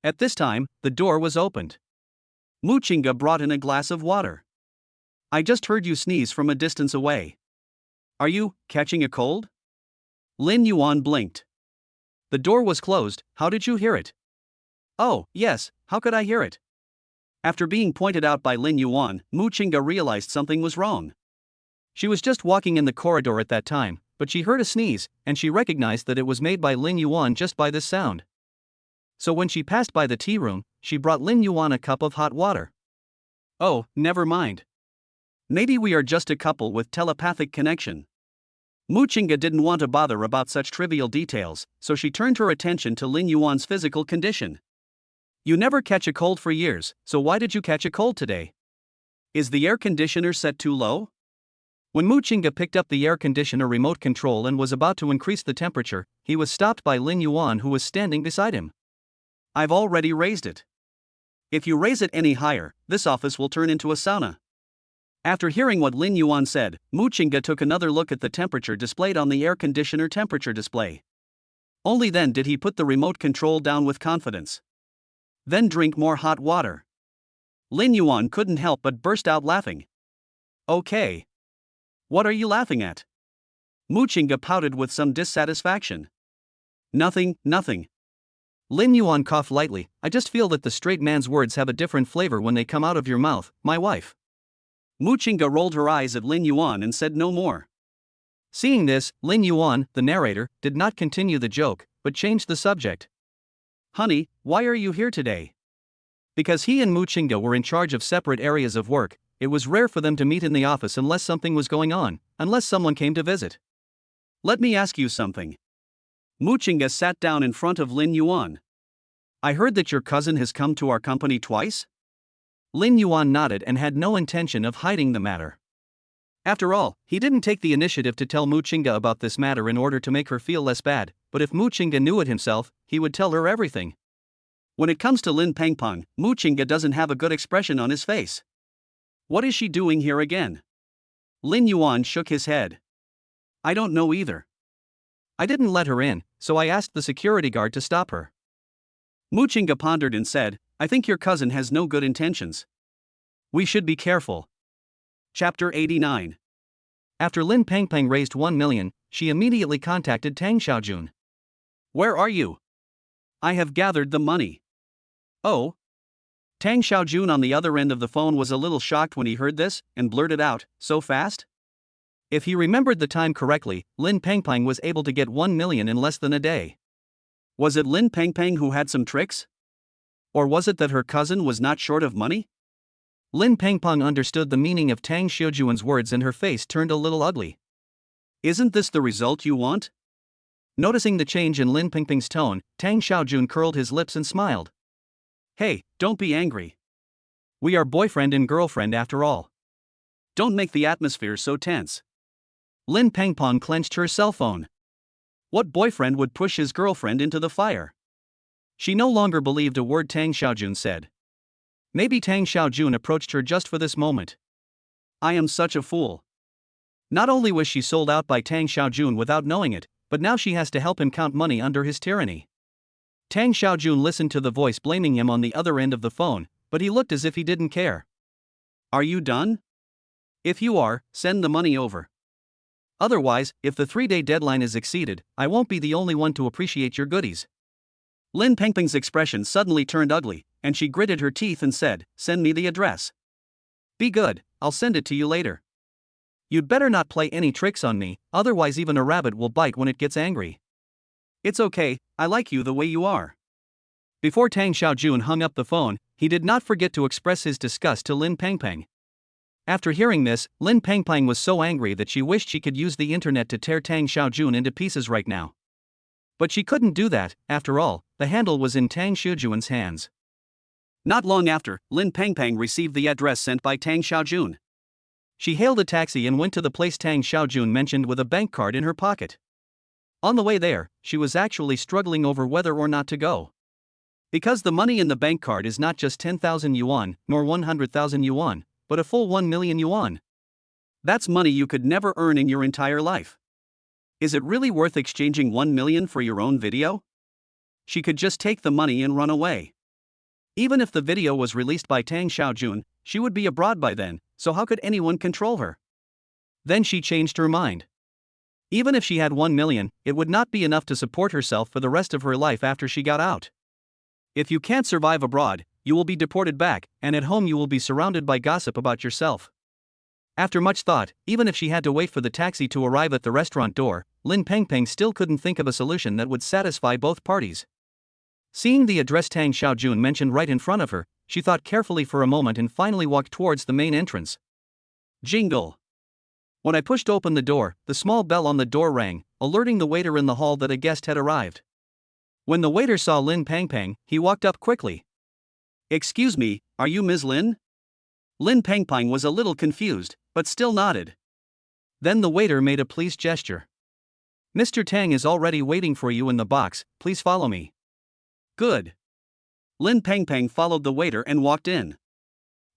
At this time, the door was opened. Mu Chinga brought in a glass of water. "I just heard you sneeze from a distance away. Are you catching a cold?" Lin Yuan blinked. "The door was closed, how did you hear it?" "Oh, yes, how could I hear it?" After being pointed out by Lin Yuan, Mu Chinga realized something was wrong. She was just walking in the corridor at that time, but she heard a sneeze, and she recognized that it was made by Lin Yuan just by this sound. So when she passed by the tea room, she brought Lin Yuan a cup of hot water. Oh, never mind. Maybe we are just a couple with telepathic connection. Mu Qingge didn't want to bother about such trivial details, so she turned her attention to Lin Yuan's physical condition. You never catch a cold for years, so why did you catch a cold today? Is the air conditioner set too low? When Mu Qingge picked up the air conditioner remote control and was about to increase the temperature, he was stopped by Lin Yuan, who was standing beside him. I've already raised it. If you raise it any higher, this office will turn into a sauna. After hearing what Lin Yuan said, Mu Qingge took another look at the temperature displayed on the air conditioner temperature display. Only then did he put the remote control down with confidence. Then drink more hot water. Lin Yuan couldn't help but burst out laughing. Okay. What are you laughing at? Mu Qingge pouted with some dissatisfaction. Nothing. Lin Yuan coughed lightly. I just feel that the straight man's words have a different flavor when they come out of your mouth, my wife. Mu Qingge rolled her eyes at Lin Yuan and said no more. Seeing this, Lin Yuan, the narrator, did not continue the joke, but changed the subject. Honey, why are you here today? Because he and Mu Qingge were in charge of separate areas of work, it was rare for them to meet in the office unless something was going on, unless someone came to visit. Let me ask you something. Mu Qingge sat down in front of Lin Yuan. I heard that your cousin has come to our company twice? Lin Yuan nodded and had no intention of hiding the matter. After all, he didn't take the initiative to tell Mu Qingge about this matter in order to make her feel less bad, but if Mu Qingge knew it himself, he would tell her everything. When it comes to Lin Pengpeng, Mu Qingge doesn't have a good expression on his face. What is she doing here again? Lin Yuan shook his head. I don't know either. I didn't let her in, so I asked the security guard to stop her. Mu Qingge pondered and said, I think your cousin has no good intentions. We should be careful. Chapter 89. After Lin Pengpeng raised 1 million, she immediately contacted Tang Xiaojun. Where are you? I have gathered the money. Oh? Tang Xiaojun on the other end of the phone was a little shocked when he heard this, and blurted out, so fast? If he remembered the time correctly, Lin Pengpeng was able to get 1 million in less than a day. Was it Lin Pengpeng who had some tricks? Or was it that her cousin was not short of money? Lin Pengpeng understood the meaning of Tang Xiaojun's words and her face turned a little ugly. Isn't this the result you want? Noticing the change in Lin Pengpeng's tone, Tang Xiaojun curled his lips and smiled. Hey, don't be angry. We are boyfriend and girlfriend after all. Don't make the atmosphere so tense. Lin Pengpeng clenched her cell phone. What boyfriend would push his girlfriend into the fire? She no longer believed a word Tang Xiaojun said. Maybe Tang Xiaojun approached her just for this moment. I am such a fool. Not only was she sold out by Tang Xiaojun without knowing it, but now she has to help him count money under his tyranny. Tang Xiaojun listened to the voice blaming him on the other end of the phone, but he looked as if he didn't care. Are you done? If you are, send the money over. Otherwise, if the 3-day deadline is exceeded, I won't be the only one to appreciate your goodies. Lin Pengpeng's expression suddenly turned ugly, and she gritted her teeth and said, send me the address. Be good, I'll send it to you later. You'd better not play any tricks on me, otherwise even a rabbit will bite when it gets angry. It's okay, I like you the way you are. Before Tang Xiaojun hung up the phone, he did not forget to express his disgust to Lin Pengpeng. After hearing this, Lin Pengpeng was so angry that she wished she could use the internet to tear Tang Xiaojun into pieces right now. But she couldn't do that, after all, the handle was in Tang Xiaojun's hands. Not long after, Lin Pengpeng received the address sent by Tang Xiaojun. She hailed a taxi and went to the place Tang Xiaojun mentioned with a bank card in her pocket. On the way there, she was actually struggling over whether or not to go. Because the money in the bank card is not just 10,000 yuan, nor 100,000 yuan, but a full 1 million yuan. That's money you could never earn in your entire life. Is it really worth exchanging 1 million for your own video? She could just take the money and run away. Even if the video was released by Tang Xiaojun, she would be abroad by then, so how could anyone control her? Then she changed her mind. Even if she had 1 million, it would not be enough to support herself for the rest of her life after she got out. If you can't survive abroad, you will be deported back, and at home you will be surrounded by gossip about yourself. After much thought, even if she had to wait for the taxi to arrive at the restaurant door, Lin Pengpeng still couldn't think of a solution that would satisfy both parties. Seeing the address Tang Xiaojun mentioned right in front of her, she thought carefully for a moment and finally walked towards the main entrance. Jingle. When I pushed open the door, the small bell on the door rang, alerting the waiter in the hall that a guest had arrived. When the waiter saw Lin Pangpang, he walked up quickly. "Excuse me, are you Ms. Lin?" Lin Pangpang was a little confused, but still nodded. Then the waiter made a pleased gesture. "Mr. Tang is already waiting for you in the box, please follow me." "Good." Lin Pangpang followed the waiter and walked in.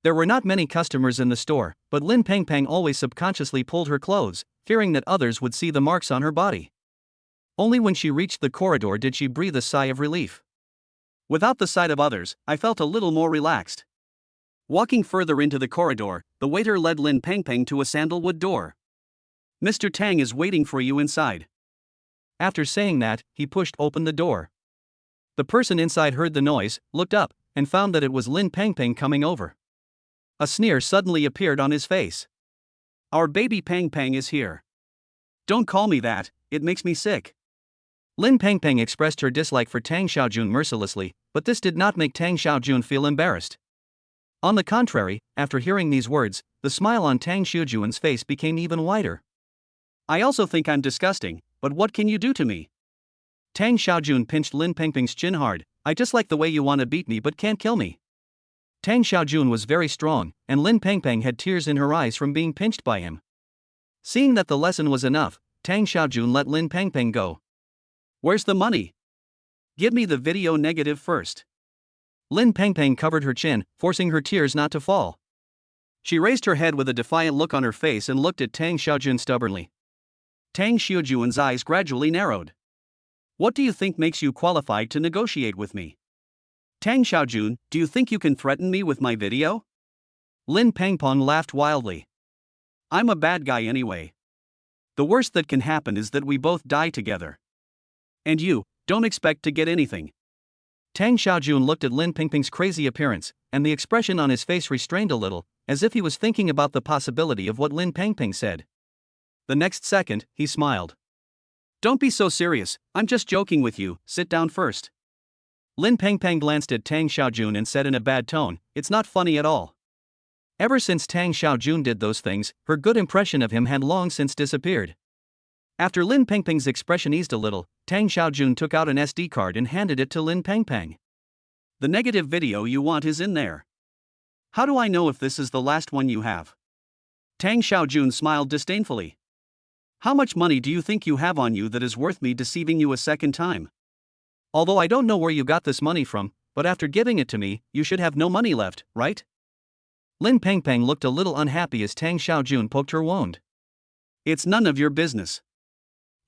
There were not many customers in the store, but Lin Pangpang always subconsciously pulled her clothes, fearing that others would see the marks on her body. Only when she reached the corridor did she breathe a sigh of relief. Without the sight of others, I felt a little more relaxed. Walking further into the corridor, the waiter led Lin Pangpang to a sandalwood door. "Mr. Tang is waiting for you inside." After saying that, he pushed open the door. The person inside heard the noise, looked up, and found that it was Lin Pangpang coming over. A sneer suddenly appeared on his face. "Our baby Pangpang is here." "Don't call me that, it makes me sick." Lin Pangpang expressed her dislike for Tang Xiaojun mercilessly, but this did not make Tang Xiaojun feel embarrassed. On the contrary, after hearing these words, the smile on Tang Xiaojun's face became even wider. "I also think I'm disgusting, but what can you do to me?" Tang Xiaojun pinched Lin Pangpang's chin hard. "I just like the way you want to beat me but can't kill me." Tang Xiaojun was very strong, and Lin Pangpang had tears in her eyes from being pinched by him. Seeing that the lesson was enough, Tang Xiaojun let Lin Pangpang go. "Where's the money? Give me the video negative first." Lin Pangpang covered her chin, forcing her tears not to fall. She raised her head with a defiant look on her face and looked at Tang Xiaojun stubbornly. Tang Xiaojun's eyes gradually narrowed. "What do you think makes you qualified to negotiate with me? Tang Xiaojun, do you think you can threaten me with my video?" Lin Pangpang laughed wildly. "I'm a bad guy anyway. The worst that can happen is that we both die together. And you don't expect to get anything." Tang Xiaojun looked at Lin Pangpang's crazy appearance, and the expression on his face restrained a little, as if he was thinking about the possibility of what Lin Pangpang said. The next second, he smiled. "Don't be so serious, I'm just joking with you, sit down first." Lin Pangpang glanced at Tang Xiaojun and said in a bad tone, "It's not funny at all." Ever since Tang Xiaojun did those things, her good impression of him had long since disappeared. After Lin Pangpang's expression eased a little, Tang Xiaojun took out an SD card and handed it to Lin Pangpang. "The negative video you want is in there. How do I know if this is the last one you have?" Tang Xiaojun smiled disdainfully. "How much money do you think you have on you that is worth me deceiving you a second time? Although I don't know where you got this money from, but after giving it to me, you should have no money left, right?" Lin Pangpang looked a little unhappy as Tang Xiaojun poked her wound. "It's none of your business."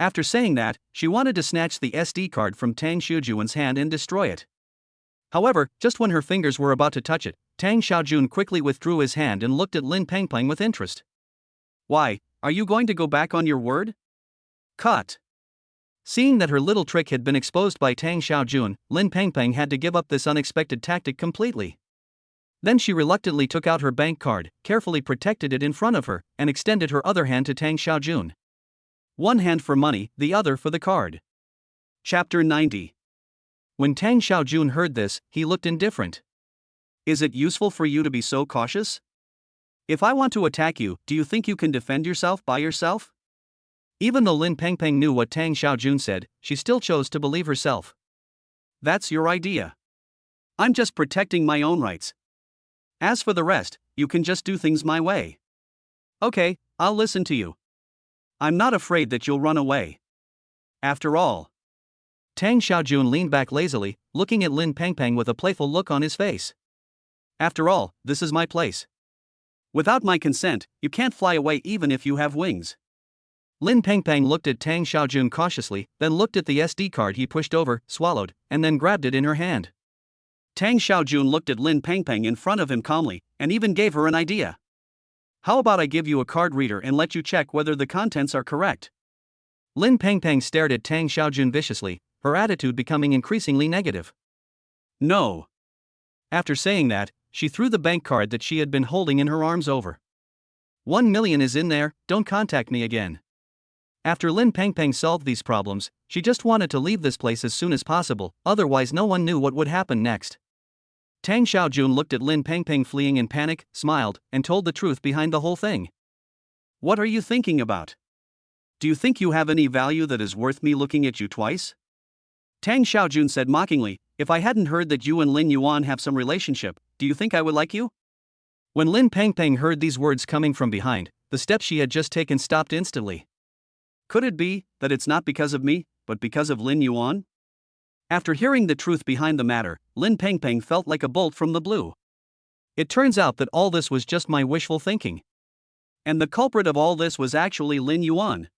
After saying that, she wanted to snatch the SD card from Tang Xiaojun's hand and destroy it. However, just when her fingers were about to touch it, Tang Xiaojun quickly withdrew his hand and looked at Lin Pangpang with interest. "Why, are you going to go back on your word?" "Cut." Seeing that her little trick had been exposed by Tang Xiaojun, Lin Pangpang had to give up this unexpected tactic completely. Then she reluctantly took out her bank card, carefully protected it in front of her, and extended her other hand to Tang Xiaojun. One hand for money, the other for the card. Chapter 90. When Tang Xiaojun heard this, he looked indifferent. "Is it useful for you to be so cautious? If I want to attack you, do you think you can defend yourself by yourself?" Even though Lin Pangpang knew what Tang Xiaojun said, she still chose to believe herself. "That's your idea. I'm just protecting my own rights. As for the rest, you can just do things my way. Okay, I'll listen to you. I'm not afraid that you'll run away. After all." Tang Xiaojun leaned back lazily, looking at Lin Pangpang with a playful look on his face. "After all, this is my place. Without my consent, you can't fly away even if you have wings." Lin Pangpang looked at Tang Xiaojun cautiously, then looked at the SD card he pushed over, swallowed, and then grabbed it in her hand. Tang Xiaojun looked at Lin Pangpang in front of him calmly, and even gave her an idea. "How about I give you a card reader and let you check whether the contents are correct?" Lin Pangpang stared at Tang Xiaojun viciously, her attitude becoming increasingly negative. "No." After saying that, she threw the bank card that she had been holding in her arms over. "1 million is in there, don't contact me again." After Lin Pengpeng solved these problems, she just wanted to leave this place as soon as possible, otherwise no one knew what would happen next. Tang Xiaojun looked at Lin Pengpeng fleeing in panic, smiled, and told the truth behind the whole thing. What are you thinking about? Do you think you have any value that is worth me looking at you twice? Tang Xiaojun said mockingly, if I hadn't heard that you and Lin Yuan have some relationship, do you think I would like you? When Lin Pengpeng heard these words coming from behind, the step she had just taken stopped instantly. Could it be that it's not because of me, but because of Lin Yuan? After hearing the truth behind the matter, Lin Pengpeng felt like a bolt from the blue. It turns out that all this was just my wishful thinking. And the culprit of all this was actually Lin Yuan.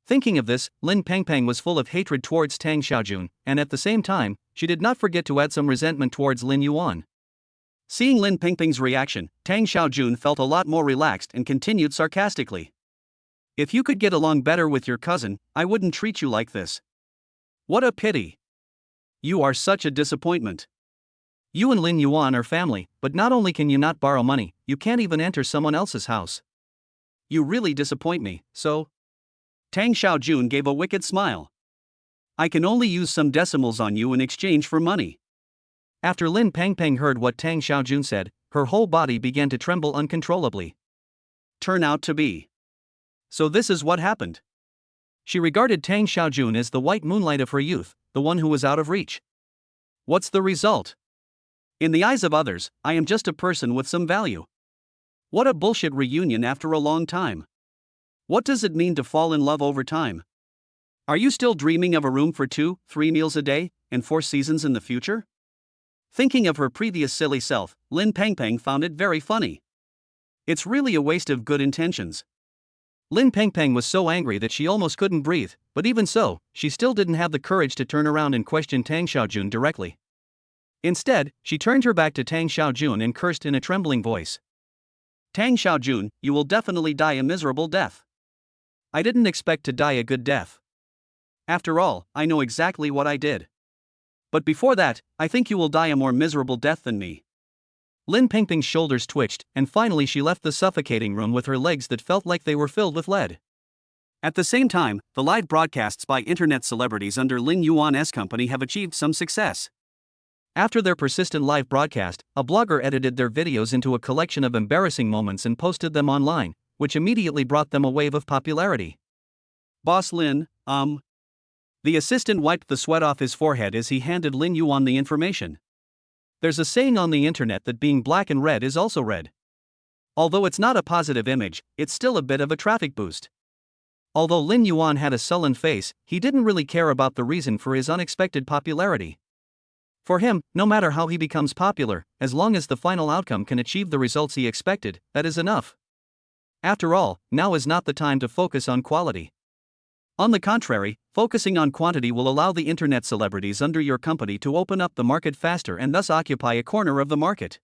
Thinking of this, Lin Pengpeng was full of hatred towards Tang Xiaojun, and at the same time, she did not forget to add some resentment towards Lin Yuan. Seeing Lin Pengpeng's reaction, Tang Xiaojun felt a lot more relaxed and continued sarcastically. If you could get along better with your cousin, I wouldn't treat you like this. What a pity. You are such a disappointment. You and Lin Yuan are family, but not only can you not borrow money, you can't even enter someone else's house. You really disappoint me, so? Tang Xiaojun gave a wicked smile. I can only use some decimals on you in exchange for money. After Lin Pengpeng heard what Tang Xiaojun said, her whole body began to tremble uncontrollably. Turn out to be. So this is what happened. She regarded Tang Xiaojun as the white moonlight of her youth, the one who was out of reach. What's the result? In the eyes of others, I am just a person with some value. What a bullshit reunion after a long time. What does it mean to fall in love over time? Are you still dreaming of a room for 2-3 meals a day, and 4 seasons in the future? Thinking of her previous silly self, Lin Pengpeng found it very funny. It's really a waste of good intentions. Lin Pengpeng was so angry that she almost couldn't breathe, but even so, she still didn't have the courage to turn around and question Tang Xiaojun directly. Instead, she turned her back to Tang Xiaojun and cursed in a trembling voice. Tang Xiaojun, you will definitely die a miserable death. I didn't expect to die a good death. After all, I know exactly what I did. But before that, I think you will die a more miserable death than me. Lin Pengpeng's shoulders twitched, and finally she left the suffocating room with her legs that felt like they were filled with lead. At the same time, the live broadcasts by internet celebrities under Lin Yuan's company have achieved some success. After their persistent live broadcast, a blogger edited their videos into a collection of embarrassing moments and posted them online, which immediately brought them a wave of popularity. Boss Lin, The assistant wiped the sweat off his forehead as he handed Lin Yuan the information. There's a saying on the internet that being black and red is also red. Although it's not a positive image, it's still a bit of a traffic boost. Although Lin Yuan had a sullen face, he didn't really care about the reason for his unexpected popularity. For him, no matter how he becomes popular, as long as the final outcome can achieve the results he expected, that is enough. After all, now is not the time to focus on quality. On the contrary, focusing on quantity will allow the internet celebrities under your company to open up the market faster and thus occupy a corner of the market.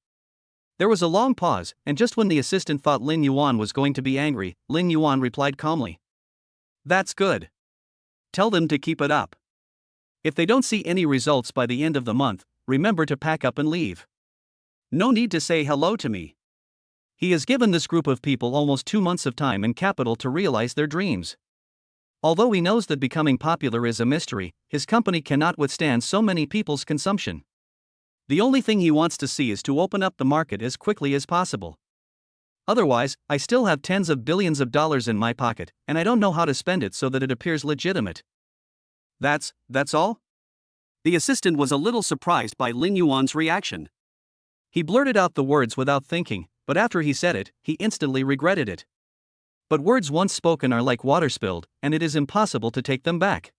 There was a long pause, and just when the assistant thought Lin Yuan was going to be angry, Lin Yuan replied calmly. That's good. Tell them to keep it up. If they don't see any results by the end of the month, remember to pack up and leave. No need to say hello to me. He has given this group of people almost 2 months of time and capital to realize their dreams. Although he knows that becoming popular is a mystery, his company cannot withstand so many people's consumption. The only thing he wants to see is to open up the market as quickly as possible. Otherwise, I still have tens of billions of dollars in my pocket, and I don't know how to spend it so that it appears legitimate. That's all? The assistant was a little surprised by Lin Yuan's reaction. He blurted out the words without thinking, but after he said it, he instantly regretted it. But words once spoken are like water spilled, and it is impossible to take them back.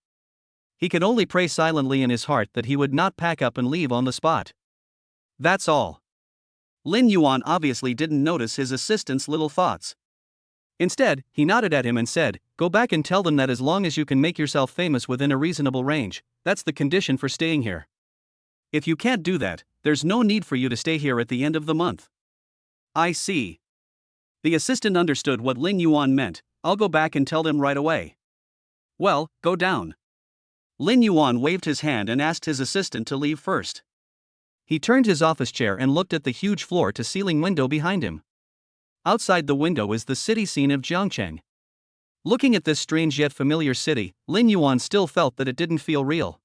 He could only pray silently in his heart that he would not pack up and leave on the spot. That's all. Lin Yuan obviously didn't notice his assistant's little thoughts. Instead, he nodded at him and said, "Go back and tell them that as long as you can make yourself famous within a reasonable range, that's the condition for staying here. If you can't do that, there's no need for you to stay here at the end of the month." I see. The assistant understood what Lin Yuan meant. I'll go back and tell them right away. Well, go down. Lin Yuan waved his hand and asked his assistant to leave first. He turned his office chair and looked at the huge floor-to-ceiling window behind him. Outside the window is the city scene of Jiangcheng. Looking at this strange yet familiar city, Lin Yuan still felt that it didn't feel real.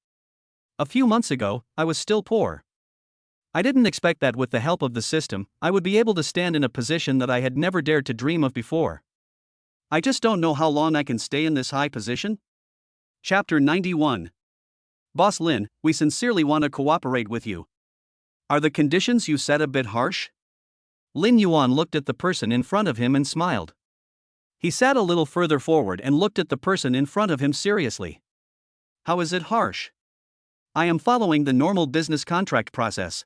A few months ago, I was still poor. I didn't expect that with the help of the system, I would be able to stand in a position that I had never dared to dream of before. I just don't know how long I can stay in this high position. Chapter 91. Boss Lin, we sincerely want to cooperate with you. Are the conditions you set a bit harsh? Lin Yuan looked at the person in front of him and smiled. He sat a little further forward and looked at the person in front of him seriously. How is it harsh? I am following the normal business contract process.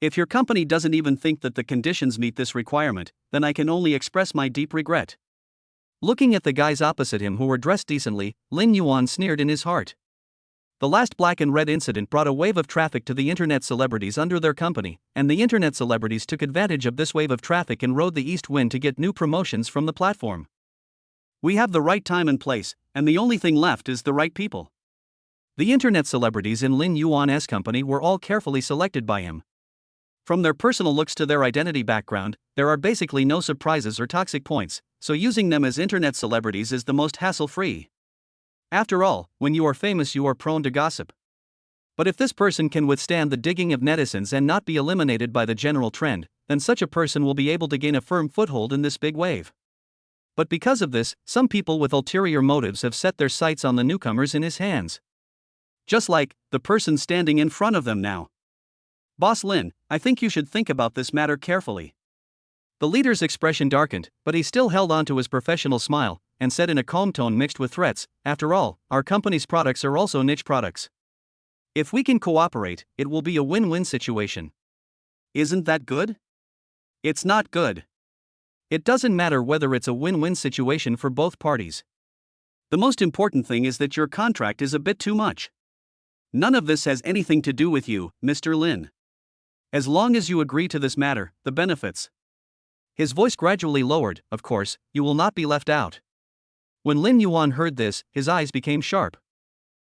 If your company doesn't even think that the conditions meet this requirement, then I can only express my deep regret. Looking at the guys opposite him who were dressed decently, Lin Yuan sneered in his heart. The last black and red incident brought a wave of traffic to the internet celebrities under their company, and the internet celebrities took advantage of this wave of traffic and rode the east wind to get new promotions from the platform. We have the right time and place, and the only thing left is the right people. The internet celebrities in Lin Yuan's company were all carefully selected by him. From their personal looks to their identity background, there are basically no surprises or toxic points, so using them as internet celebrities is the most hassle-free. After all, when you are famous you are prone to gossip. But if this person can withstand the digging of netizens and not be eliminated by the general trend, then such a person will be able to gain a firm foothold in this big wave. But because of this, some people with ulterior motives have set their sights on the newcomers in his hands. Just like the person standing in front of them now. Boss Lin, I think you should think about this matter carefully. The leader's expression darkened, but he still held on to his professional smile, and said in a calm tone mixed with threats, after all, our company's products are also niche products. If we can cooperate, it will be a win-win situation. Isn't that good? It's not good. It doesn't matter whether it's a win-win situation for both parties. The most important thing is that your contract is a bit too much. None of this has anything to do with you, Mr. Lin. As long as you agree to this matter, the benefits. His voice gradually lowered, of course, you will not be left out. When Lin Yuan heard this, his eyes became sharp.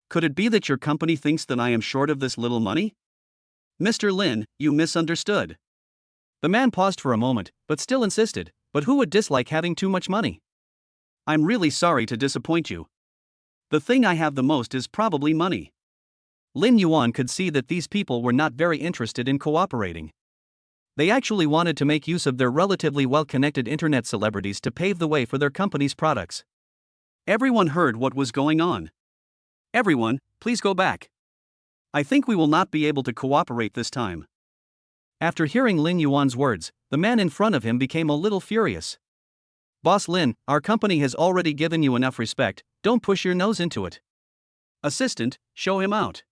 Could it be that your company thinks that I am short of this little money? Mr. Lin, you misunderstood. The man paused for a moment, but still insisted, but who would dislike having too much money? I'm really sorry to disappoint you. The thing I have the most is probably money. Lin Yuan could see that these people were not very interested in cooperating. They actually wanted to make use of their relatively well-connected internet celebrities to pave the way for their company's products. Everyone heard what was going on. Everyone, please go back. I think we will not be able to cooperate this time. After hearing Lin Yuan's words, the man in front of him became a little furious. Boss Lin, our company has already given you enough respect, don't push your nose into it. Assistant, show him out.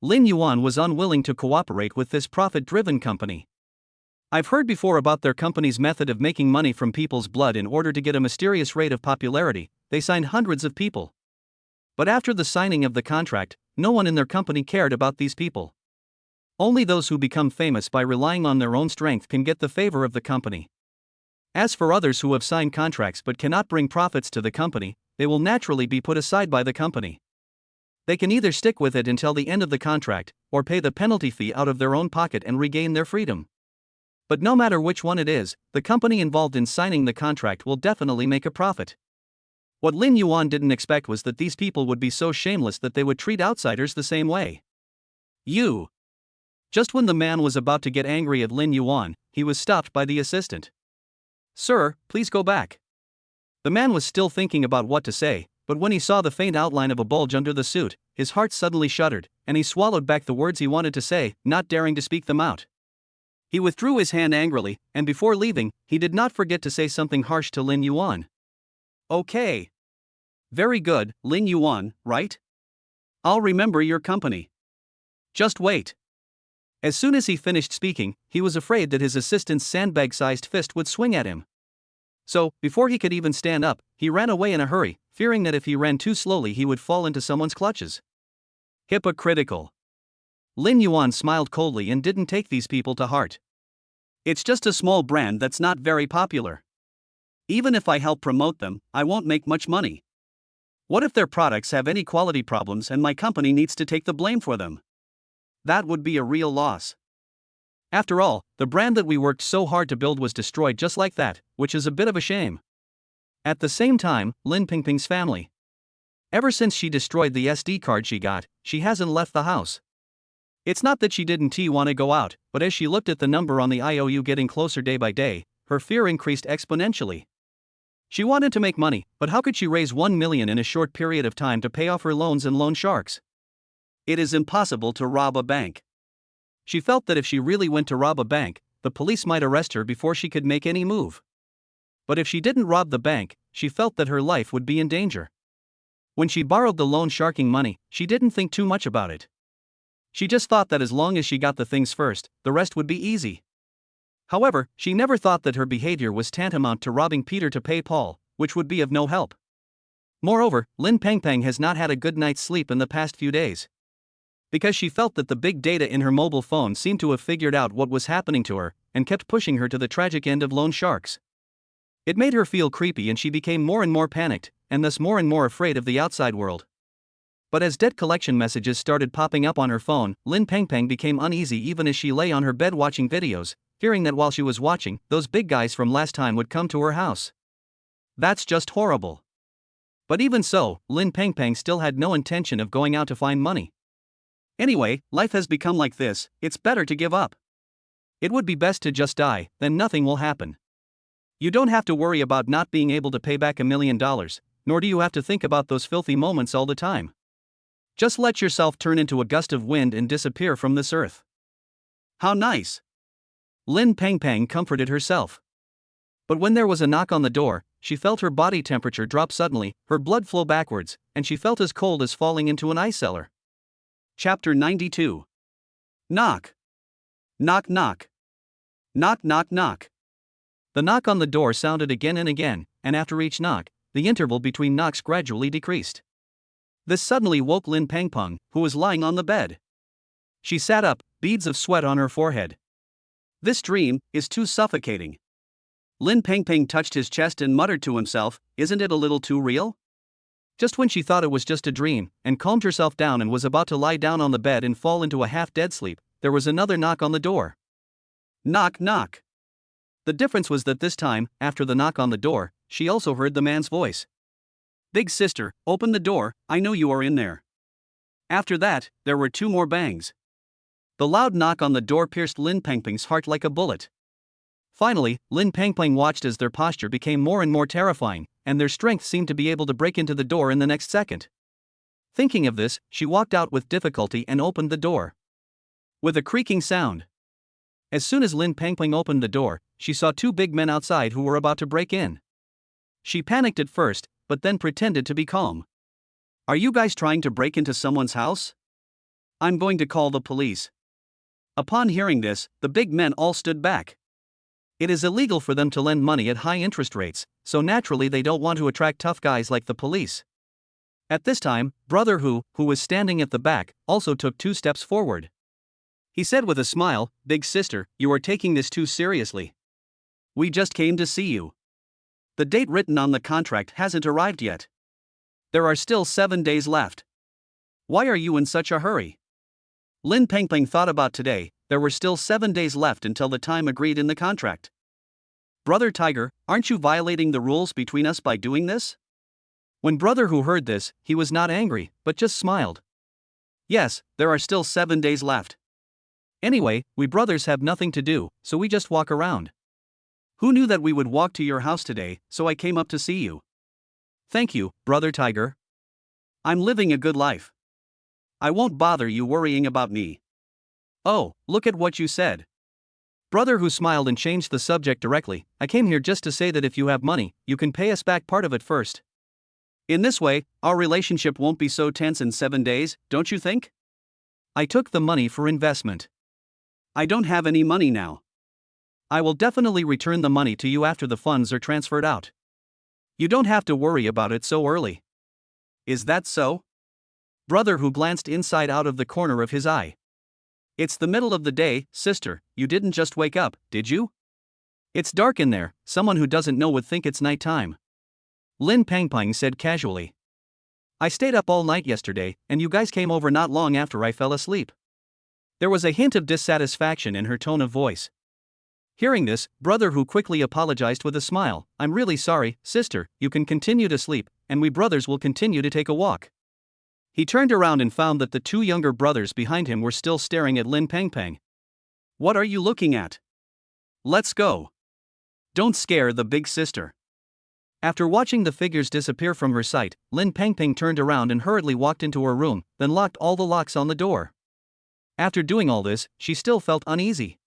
Lin Yuan was unwilling to cooperate with this profit-driven company. I've heard before about their company's method of making money from people's blood in order to get a mysterious rate of popularity. They signed hundreds of people. But after the signing of the contract, no one in their company cared about these people. Only those who become famous by relying on their own strength can get the favor of the company. As for others who have signed contracts but cannot bring profits to the company, they will naturally be put aside by the company. They can either stick with it until the end of the contract, or pay the penalty fee out of their own pocket and regain their freedom. But no matter which one it is, the company involved in signing the contract will definitely make a profit. What Lin Yuan didn't expect was that these people would be so shameless that they would treat outsiders the same way. You. Just when the man was about to get angry at Lin Yuan, he was stopped by the assistant. Sir, please go back. The man was still thinking about what to say, but when he saw the faint outline of a bulge under the suit, his heart suddenly shuddered, and he swallowed back the words he wanted to say, not daring to speak them out. He withdrew his hand angrily, and before leaving, he did not forget to say something harsh to Lin Yuan. Okay. Very good, Lin Yuan, right? I'll remember your company. Just wait. As soon as he finished speaking, he was afraid that his assistant's sandbag-sized fist would swing at him. So, before he could even stand up, he ran away in a hurry, fearing that if he ran too slowly he would fall into someone's clutches. Hypocritical. Lin Yuan smiled coldly and didn't take these people to heart. It's just a small brand that's not very popular. Even if I help promote them, I won't make much money. What if their products have any quality problems and my company needs to take the blame for them? That would be a real loss. After all, the brand that we worked so hard to build was destroyed just like that, which is a bit of a shame. At the same time, Lin Pingping's family. Ever since she destroyed the SD card she got, she hasn't left the house. It's not that she didn't want to go out, but as she looked at the number on the IOU getting closer day by day, her fear increased exponentially. She wanted to make money, but how could she raise 1 million in a short period of time to pay off her loans and loan sharks? It is impossible to rob a bank. She felt that if she really went to rob a bank, the police might arrest her before she could make any move. But if she didn't rob the bank, she felt that her life would be in danger. When she borrowed the loan sharking money, she didn't think too much about it. She just thought that as long as she got the things first, the rest would be easy. However, she never thought that her behavior was tantamount to robbing Peter to pay Paul, which would be of no help. Moreover, Lin Pengpeng has not had a good night's sleep in the past few days. Because she felt that the big data in her mobile phone seemed to have figured out what was happening to her, and kept pushing her to the tragic end of loan sharks. It made her feel creepy and she became more and more panicked, and thus more and more afraid of the outside world. But as debt collection messages started popping up on her phone, Lin Pengpeng became uneasy even as she lay on her bed watching videos, fearing that while she was watching, those big guys from last time would come to her house. That's just horrible. But even so, Lin Pengpeng still had no intention of going out to find money. Anyway, life has become like this, it's better to give up. It would be best to just die, then nothing will happen. You don't have to worry about not being able to pay back $1 million, nor do you have to think about those filthy moments all the time. Just let yourself turn into a gust of wind and disappear from this earth. How nice! Lin Pengpeng comforted herself. But when there was a knock on the door, she felt her body temperature drop suddenly, her blood flow backwards, and she felt as cold as falling into an ice cellar. Chapter 92. Knock. Knock knock. Knock knock knock. The knock on the door sounded again and again, and after each knock, the interval between knocks gradually decreased. This suddenly woke Lin Pengpeng, who was lying on the bed. She sat up, beads of sweat on her forehead. This dream is too suffocating. Lin Pengpeng touched his chest and muttered to himself, isn't it a little too real? Just when she thought it was just a dream, and calmed herself down and was about to lie down on the bed and fall into a half-dead sleep, there was another knock on the door. Knock knock. The difference was that this time, after the knock on the door, she also heard the man's voice. Big sister, open the door, I know you are in there. After that, there were 2 more bangs. The loud knock on the door pierced Lin Pengpeng's heart like a bullet. Finally, Lin Pengpeng watched as their posture became more and more terrifying, and their strength seemed to be able to break into the door in the next second. Thinking of this, she walked out with difficulty and opened the door. With a creaking sound. As soon as Lin Pengpeng opened the door, she saw 2 big men outside who were about to break in. She panicked at first, but then pretended to be calm. Are you guys trying to break into someone's house? I'm going to call the police. Upon hearing this, the big men all stood back. It is illegal for them to lend money at high interest rates, so naturally they don't want to attract tough guys like the police. At this time, Brother who was standing at the back, also took 2 steps forward. He said with a smile, Big sister, you are taking this too seriously. We just came to see you. The date written on the contract hasn't arrived yet. There are still 7 days left. Why are you in such a hurry? Lin Pengpeng thought about today, there were still 7 days left until the time agreed in the contract. Brother Tiger, aren't you violating the rules between us by doing this? When Brother Who heard this, he was not angry, but just smiled. Yes, there are still 7 days left. Anyway, we brothers have nothing to do, so we just walk around. Who knew that we would walk to your house today, so I came up to see you. Thank you, Brother Tiger. I'm living a good life. I won't bother you worrying about me. Oh, look at what you said. Brother Who smiled and changed the subject directly. I came here just to say that if you have money, you can pay us back part of it first. In this way, our relationship won't be so tense in 7 days, don't you think? I took the money for investment. I don't have any money now. I will definitely return the money to you after the funds are transferred out. You don't have to worry about it so early. Is that so? Brother Who glanced inside out of the corner of his eye. It's the middle of the day, sister, you didn't just wake up, did you? It's dark in there, someone who doesn't know would think it's night time. Lin Pengpeng said casually. I stayed up all night yesterday, and you guys came over not long after I fell asleep. There was a hint of dissatisfaction in her tone of voice. Hearing this, Brother Who quickly apologized with a smile. I'm really sorry, sister, you can continue to sleep, and we brothers will continue to take a walk. He turned around and found that the two younger brothers behind him were still staring at Lin Pengpeng. What are you looking at? Let's go. Don't scare the big sister. After watching the figures disappear from her sight, Lin Pengpeng turned around and hurriedly walked into her room, then locked all the locks on the door. After doing all this, she still felt uneasy.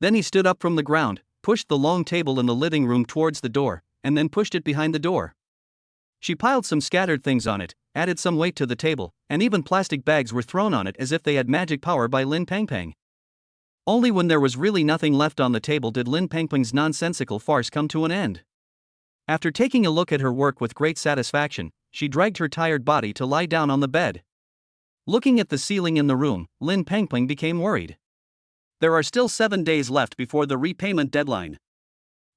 Then he stood up from the ground, pushed the long table in the living room towards the door, and then pushed it behind the door. She piled some scattered things on it, added some weight to the table, and even plastic bags were thrown on it as if they had magic power by Lin Pengpeng. Only when there was really nothing left on the table did Lin Pengpeng's nonsensical farce come to an end. After taking a look at her work with great satisfaction, she dragged her tired body to lie down on the bed. Looking at the ceiling in the room, Lin Pengpeng became worried. There are still 7 days left before the repayment deadline.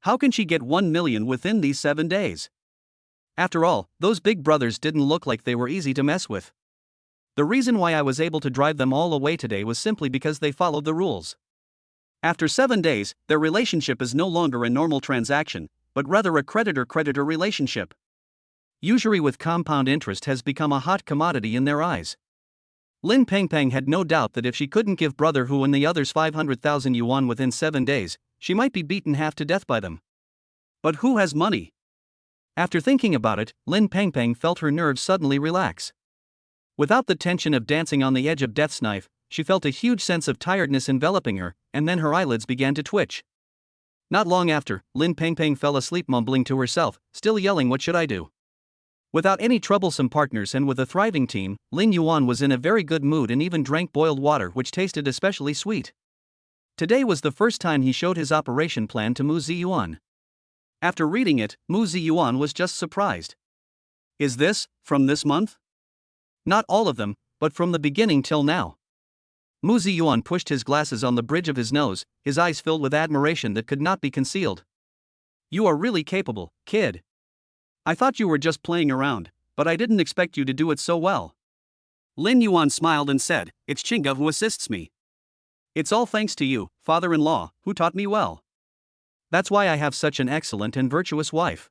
How can she get 1 million within these 7 days? After all, those big brothers didn't look like they were easy to mess with. The reason why I was able to drive them all away today was simply because they followed the rules. After 7 days, their relationship is no longer a normal transaction, but rather a creditor-creditor relationship. Usury with compound interest has become a hot commodity in their eyes. Lin Pengpeng had no doubt that if she couldn't give Brother Who and the others 500,000 yuan within 7 days, she might be beaten half to death by them. But who has money? After thinking about it, Lin Pengpeng felt her nerves suddenly relax. Without the tension of dancing on the edge of death's knife, she felt a huge sense of tiredness enveloping her, and then her eyelids began to twitch. Not long after, Lin Pengpeng fell asleep mumbling to herself, still yelling, what should I do? Without any troublesome partners and with a thriving team, Lin Yuan was in a very good mood and even drank boiled water which tasted especially sweet. Today was the first time he showed his operation plan to Mu Ziyuan. After reading it, Mu Ziyuan was just surprised. Is this, from this month? Not all of them, but from the beginning till now. Mu Ziyuan pushed his glasses on the bridge of his nose, his eyes filled with admiration that could not be concealed. You are really capable, kid. I thought you were just playing around, but I didn't expect you to do it so well. Lin Yuan smiled and said, it's Chinga who assists me. It's all thanks to you, father-in-law, who taught me well. That's why I have such an excellent and virtuous wife.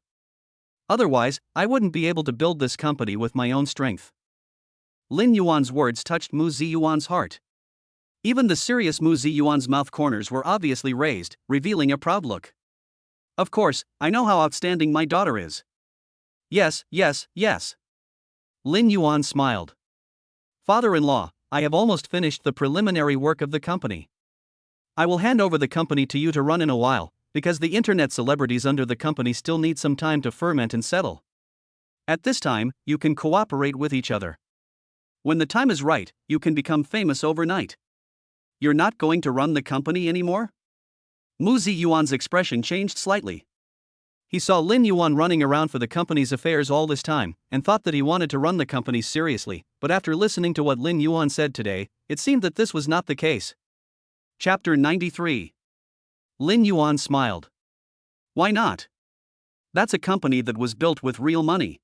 Otherwise, I wouldn't be able to build this company with my own strength. Lin Yuan's words touched Mu Ziyuan's heart. Even the serious Mu Ziyuan's mouth corners were obviously raised, revealing a proud look. Of course, I know how outstanding my daughter is. Yes, yes, yes. Lin Yuan smiled. Father-in-law, I have almost finished the preliminary work of the company. I will hand over the company to you to run in a while, because the internet celebrities under the company still need some time to ferment and settle. At this time, you can cooperate with each other. When the time is right, you can become famous overnight. You're not going to run the company anymore? Mu Ziyuan's expression changed slightly. He saw Lin Yuan running around for the company's affairs all this time, and thought that he wanted to run the company seriously, but after listening to what Lin Yuan said today, it seemed that this was not the case. Chapter 93. Lin Yuan smiled. Why not? That's a company that was built with real money.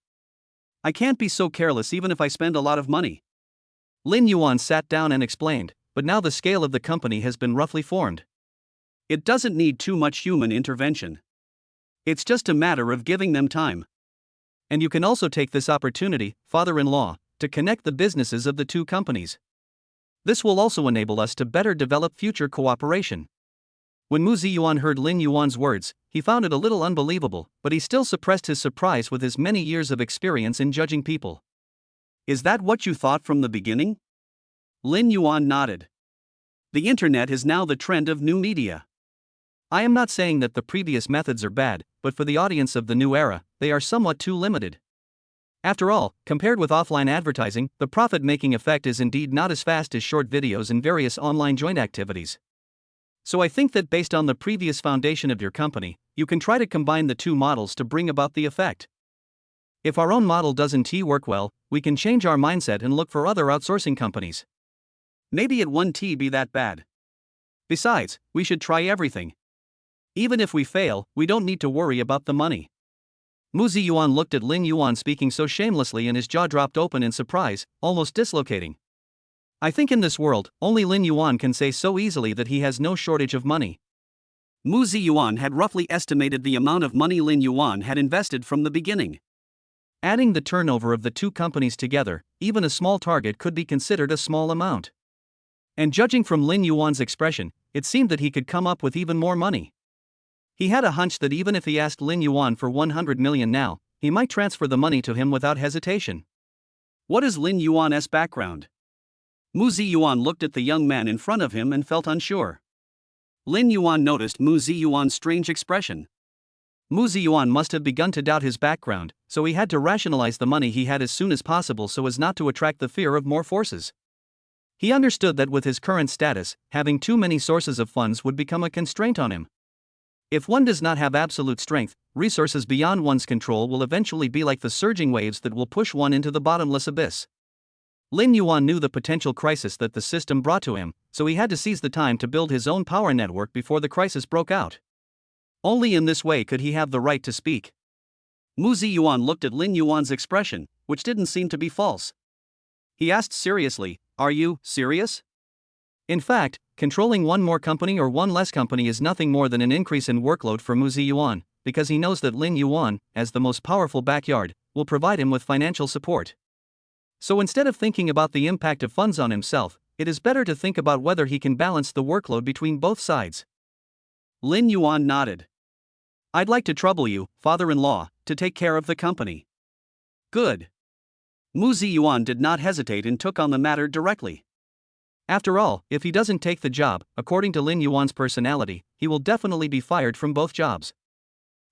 I can't be so careless even if I spend a lot of money. Lin Yuan sat down and explained, but now the scale of the company has been roughly formed. It doesn't need too much human intervention. It's just a matter of giving them time. And you can also take this opportunity, father-in-law, to connect the businesses of the two companies. This will also enable us to better develop future cooperation. When Mu Ziyuan heard Lin Yuan's words, he found it a little unbelievable, but he still suppressed his surprise with his many years of experience in judging people. Is that what you thought from the beginning? Lin Yuan nodded. The internet is now the trend of new media. I am not saying that the previous methods are bad, but for the audience of the new era, they are somewhat too limited. After all, compared with offline advertising, the profit-making effect is indeed not as fast as short videos and various online joint activities. So I think that based on the previous foundation of your company, you can try to combine the two models to bring about the effect. If our own model doesn't work well, we can change our mindset and look for other outsourcing companies. Maybe it won't be that bad. Besides, we should try everything. Even if we fail, we don't need to worry about the money. Mu Ziyuan looked at Lin Yuan speaking so shamelessly and his jaw dropped open in surprise, almost dislocating. I think in this world, only Lin Yuan can say so easily that he has no shortage of money. Mu Ziyuan had roughly estimated the amount of money Lin Yuan had invested from the beginning. Adding the turnover of the two companies together, even a small target could be considered a small amount. And judging from Lin Yuan's expression, it seemed that he could come up with even more money. He had a hunch that even if he asked Lin Yuan for 100 million now, he might transfer the money to him without hesitation. What is Lin Yuan's background? Mu Ziyuan looked at the young man in front of him and felt unsure. Lin Yuan noticed Mu Ziyuan's strange expression. Mu Ziyuan must have begun to doubt his background, so he had to rationalize the money he had as soon as possible so as not to attract the fear of more forces. He understood that with his current status, having too many sources of funds would become a constraint on him. If one does not have absolute strength, resources beyond one's control will eventually be like the surging waves that will push one into the bottomless abyss. Lin Yuan knew the potential crisis that the system brought to him, so he had to seize the time to build his own power network before the crisis broke out. Only in this way could he have the right to speak. Mu Ziyuan looked at Lin Yuan's expression, which didn't seem to be false. He asked seriously, "Are you serious?" In fact, controlling one more company or one less company is nothing more than an increase in workload for Mu Ziyuan, because he knows that Lin Yuan, as the most powerful backyard, will provide him with financial support. So instead of thinking about the impact of funds on himself, it is better to think about whether he can balance the workload between both sides. Lin Yuan nodded. "I'd like to trouble you, father-in-law, to take care of the company." "Good." Mu Ziyuan did not hesitate and took on the matter directly. After all, if he doesn't take the job, according to Lin Yuan's personality, he will definitely be fired from both jobs.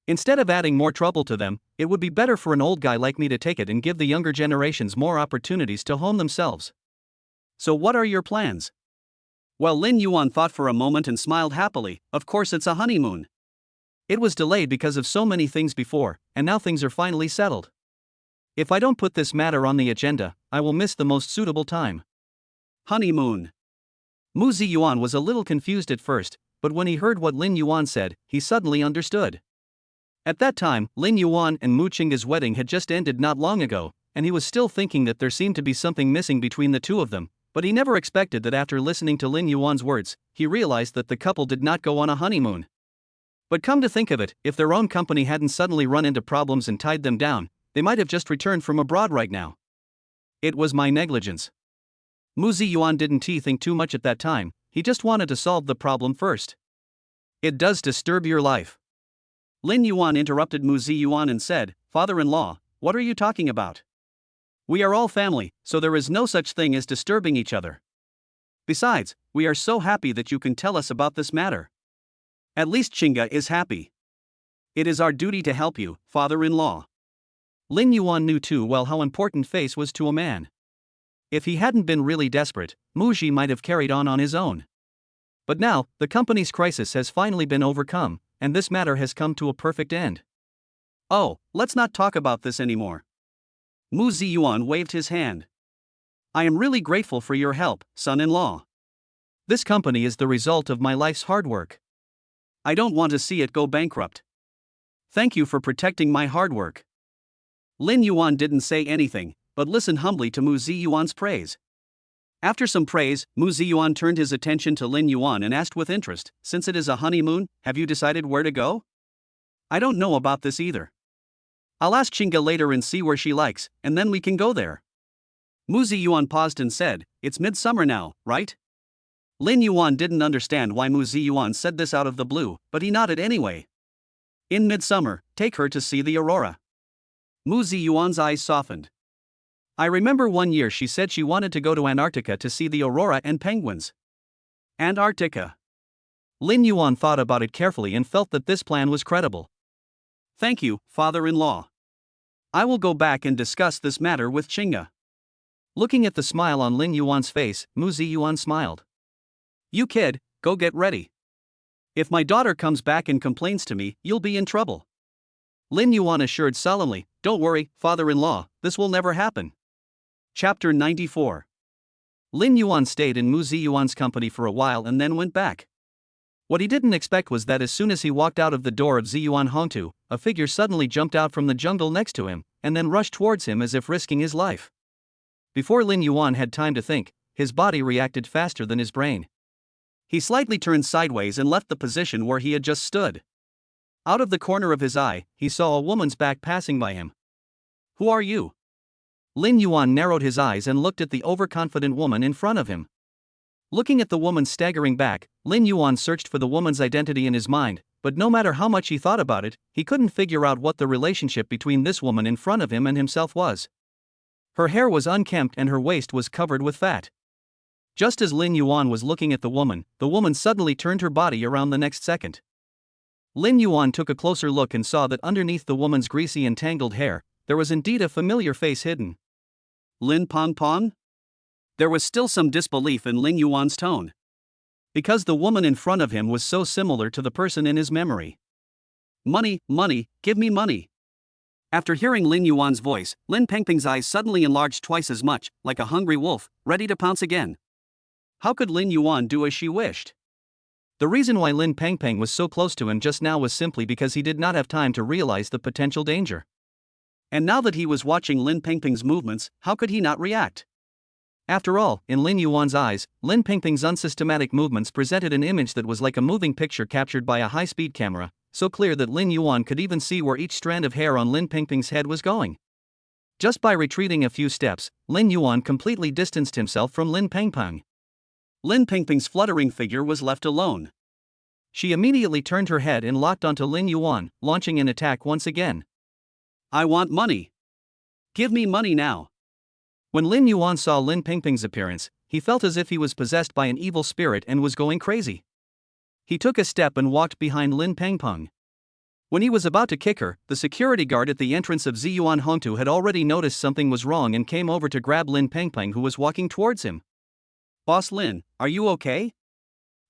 Instead of adding more trouble to them, it would be better for an old guy like me to take it and give the younger generations more opportunities to hone themselves. "So what are your plans?" Well, Lin Yuan thought for a moment and smiled happily. "Of course it's a honeymoon." It was delayed because of so many things before, and now things are finally settled. If I don't put this matter on the agenda, I will miss the most suitable time. Honeymoon. Mu Ziyuan was a little confused at first, but when he heard what Lin Yuan said, he suddenly understood. At that time, Lin Yuan and Mu Qingga's wedding had just ended not long ago, and he was still thinking that there seemed to be something missing between the two of them, but he never expected that after listening to Lin Yuan's words, he realized that the couple did not go on a honeymoon. But come to think of it, if their own company hadn't suddenly run into problems and tied them down, they might have just returned from abroad right now. It was my negligence. Mu Ziyuan didn't think too much at that time, he just wanted to solve the problem first. It does disturb your life. Lin Yuan interrupted Mu Ziyuan and said, "Father-in-law, what are you talking about? We are all family, so there is no such thing as disturbing each other. Besides, we are so happy that you can tell us about this matter. At least Qingga is happy. It is our duty to help you, father-in-law." Lin Yuan knew too well how important face was to a man. If he hadn't been really desperate, Mu Ji might have carried on his own. But now, the company's crisis has finally been overcome, and this matter has come to a perfect end. "Oh, let's not talk about this anymore." Mu Ziyuan waved his hand. "I am really grateful for your help, son-in-law. This company is the result of my life's hard work. I don't want to see it go bankrupt. Thank you for protecting my hard work." Lin Yuan didn't say anything, but listened humbly to Mu Ziyuan's praise. After some praise, Mu Ziyuan turned his attention to Lin Yuan and asked with interest, "Since it is a honeymoon, have you decided where to go?" "I don't know about this either. I'll ask Qingga later and see where she likes, and then we can go there." Mu Ziyuan paused and said, "It's midsummer now, right?" Lin Yuan didn't understand why Mu Ziyuan said this out of the blue, but he nodded anyway. "In midsummer, take her to see the aurora." Mu Ziyuan's eyes softened. "I remember one year she said she wanted to go to Antarctica to see the aurora and penguins." Antarctica. Lin Yuan thought about it carefully and felt that this plan was credible. "Thank you, father-in-law. I will go back and discuss this matter with Qingga." Looking at the smile on Lin Yuan's face, Mu Ziyuan smiled. "You kid, go get ready. If my daughter comes back and complains to me, you'll be in trouble." Lin Yuan assured solemnly, "Don't worry, father-in-law, this will never happen." Chapter 94. Lin Yuan stayed in Mu Ziyuan's company for a while and then went back. What he didn't expect was that as soon as he walked out of the door of Ziyuan Hongtu, a figure suddenly jumped out from the jungle next to him, and then rushed towards him as if risking his life. Before Lin Yuan had time to think, his body reacted faster than his brain. He slightly turned sideways and left the position where he had just stood. Out of the corner of his eye, he saw a woman's back passing by him. "Who are you?" Lin Yuan narrowed his eyes and looked at the overconfident woman in front of him. Looking at the woman's staggering back, Lin Yuan searched for the woman's identity in his mind, but no matter how much he thought about it, he couldn't figure out what the relationship between this woman in front of him and himself was. Her hair was unkempt and her waist was covered with fat. Just as Lin Yuan was looking at the woman suddenly turned her body around the next second. Lin Yuan took a closer look and saw that underneath the woman's greasy and tangled hair, there was indeed a familiar face hidden. Lin Pong Pong? There was still some disbelief in Lin Yuan's tone. Because the woman in front of him was so similar to the person in his memory. "Money, money, give me money." After hearing Lin Yuan's voice, Lin Pengpeng's eyes suddenly enlarged twice as much, like a hungry wolf, ready to pounce again. How could Lin Yuan do as she wished? The reason why Lin Pengpeng was so close to him just now was simply because he did not have time to realize the potential danger. And now that he was watching Lin Pengpeng's movements, how could he not react? After all, in Lin Yuan's eyes, Lin Pengpeng's unsystematic movements presented an image that was like a moving picture captured by a high-speed camera, so clear that Lin Yuan could even see where each strand of hair on Lin Pengpeng's head was going. Just by retreating a few steps, Lin Yuan completely distanced himself from Lin Pengpeng. Lin Pengpeng's fluttering figure was left alone. She immediately turned her head and locked onto Lin Yuan, launching an attack once again. "I want money. Give me money now." When Lin Yuan saw Lin Pengpeng's appearance, he felt as if he was possessed by an evil spirit and was going crazy. He took a step and walked behind Lin Pengpeng. When he was about to kick her, the security guard at the entrance of Ziyuan Hongtu had already noticed something was wrong and came over to grab Lin Pengpeng, who was walking towards him. "Boss Lin, are you okay?"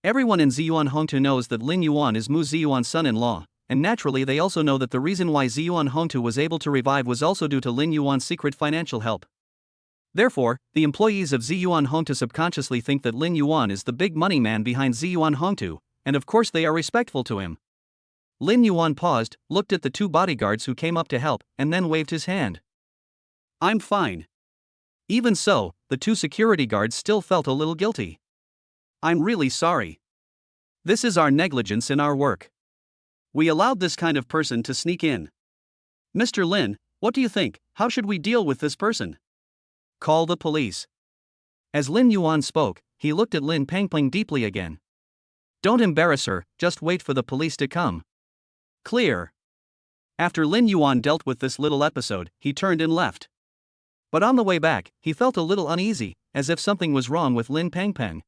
Everyone in Ziyuan Hongtu knows that Lin Yuan is Mu Ziyuan's son-in-law, and naturally they also know that the reason why Ziyuan Hongtu was able to revive was also due to Lin Yuan's secret financial help. Therefore, the employees of Ziyuan Hongtu subconsciously think that Lin Yuan is the big money man behind Ziyuan Hongtu, and of course they are respectful to him. Lin Yuan paused, looked at the two bodyguards who came up to help, and then waved his hand. "I'm fine." Even so, the two security guards still felt a little guilty. "I'm really sorry. This is our negligence in our work. We allowed this kind of person to sneak in. Mr. Lin, what do you think? How should we deal with this person?" "Call the police." As Lin Yuan spoke, he looked at Lin Pengpeng deeply again. "Don't embarrass her, just wait for the police to come." "Clear." After Lin Yuan dealt with this little episode, he turned and left. But on the way back, he felt a little uneasy, as if something was wrong with Lin Pengpeng.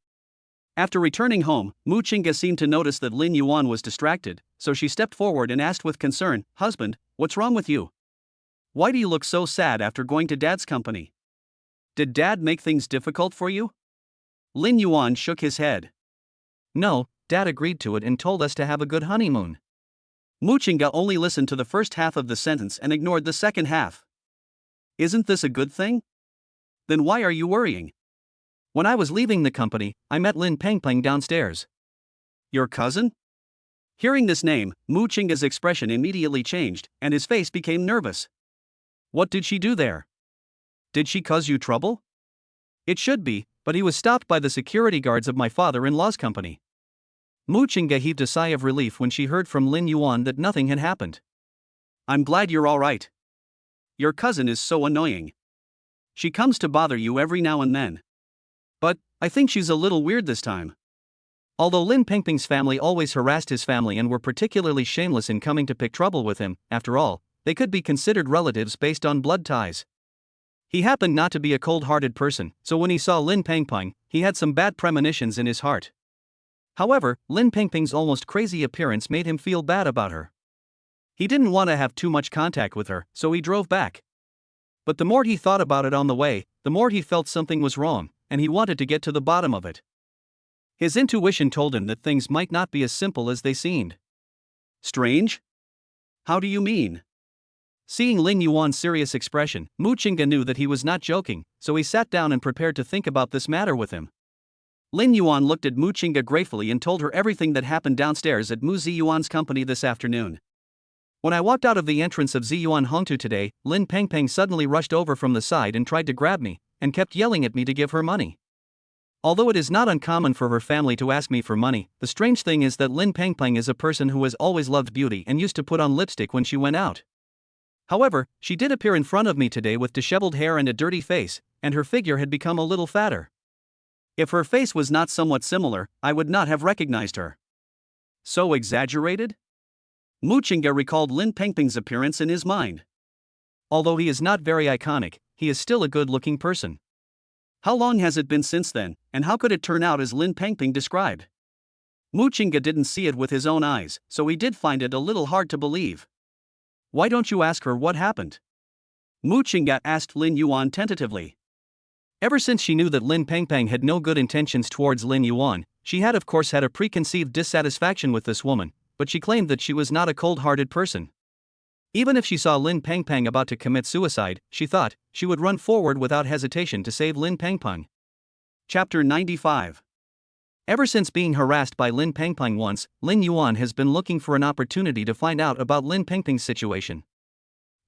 After returning home, Mu Qingge seemed to notice that Lin Yuan was distracted, so she stepped forward and asked with concern, "Husband, what's wrong with you? Why do you look so sad after going to Dad's company? Did Dad make things difficult for you?" Lin Yuan shook his head. "No, Dad agreed to it and told us to have a good honeymoon." Mu Qingge only listened to the first half of the sentence and ignored the second half. "Isn't this a good thing? Then why are you worrying?" "When I was leaving the company, I met Lin Pengpeng downstairs." "Your cousin?" Hearing this name, Mu Qingge's expression immediately changed, and his face became nervous. "What did she do there? Did she cause you trouble?" "It should be, but he was stopped by the security guards of my father-in-law's company." Mu Qingge heaved a sigh of relief when she heard from Lin Yuan that nothing had happened. "I'm glad you're all right. Your cousin is so annoying. She comes to bother you every now and then. But I think she's a little weird this time." Although Lin Pengpeng's family always harassed his family and were particularly shameless in coming to pick trouble with him, after all, they could be considered relatives based on blood ties. He happened not to be a cold-hearted person, so when he saw Lin Pengpeng, he had some bad premonitions in his heart. However, Lin Pengpeng's almost crazy appearance made him feel bad about her. He didn't want to have too much contact with her, so he drove back. But the more he thought about it on the way, the more he felt something was wrong, and he wanted to get to the bottom of it. His intuition told him that things might not be as simple as they seemed. "Strange? How do you mean?" Seeing Lin Yuan's serious expression, Mu Qingge knew that he was not joking, so he sat down and prepared to think about this matter with him. Lin Yuan looked at Mu Qingge gratefully and told her everything that happened downstairs at Mu Ziyuan's company this afternoon. "When I walked out of the entrance of Ziyuan Hongtu today, Lin Pengpeng suddenly rushed over from the side and tried to grab me, and kept yelling at me to give her money. Although it is not uncommon for her family to ask me for money, the strange thing is that Lin Pengpeng is a person who has always loved beauty and used to put on lipstick when she went out. However, she did appear in front of me today with disheveled hair and a dirty face, and her figure had become a little fatter. If her face was not somewhat similar, I would not have recognized her. So exaggerated? Mu Qingge recalled Lin Pengpeng's appearance in his mind. Although he is not very iconic, he is still a good-looking person. How long has it been since then, and how could it turn out as Lin Pengpeng described? Mu Qingge didn't see it with his own eyes, so he did find it a little hard to believe. Why don't you ask her what happened? Mu Qingge asked Lin Yuan tentatively. Ever since she knew that Lin Pengpeng had no good intentions towards Lin Yuan, she had of course had a preconceived dissatisfaction with this woman, but she claimed that she was not a cold-hearted person. Even if she saw Lin Pengpeng about to commit suicide, she thought she would run forward without hesitation to save Lin Pengpeng. Chapter 95. Ever since being harassed by Lin Pengpeng once, Lin Yuan has been looking for an opportunity to find out about Lin Pengpeng's situation.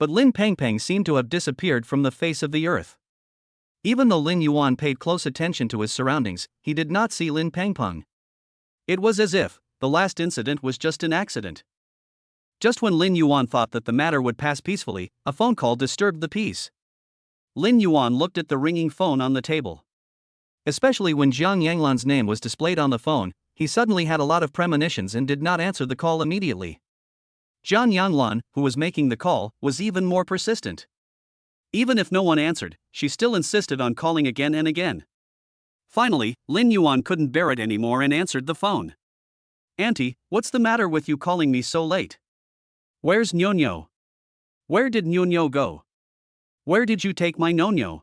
But Lin Pengpeng seemed to have disappeared from the face of the earth. Even though Lin Yuan paid close attention to his surroundings, he did not see Lin Pengpeng. It was as if the last incident was just an accident. Just when Lin Yuan thought that the matter would pass peacefully, a phone call disturbed the peace. Lin Yuan looked at the ringing phone on the table. Especially when Jiang Yanglan's name was displayed on the phone, he suddenly had a lot of premonitions and did not answer the call immediately. Jiang Yanglan, who was making the call, was even more persistent. Even if no one answered, she still insisted on calling again and again. Finally, Lin Yuan couldn't bear it anymore and answered the phone. "Auntie, what's the matter with you calling me so late? Where's Nyonyo? Where did Nyonyo go? Where did you take my Nyonyo?"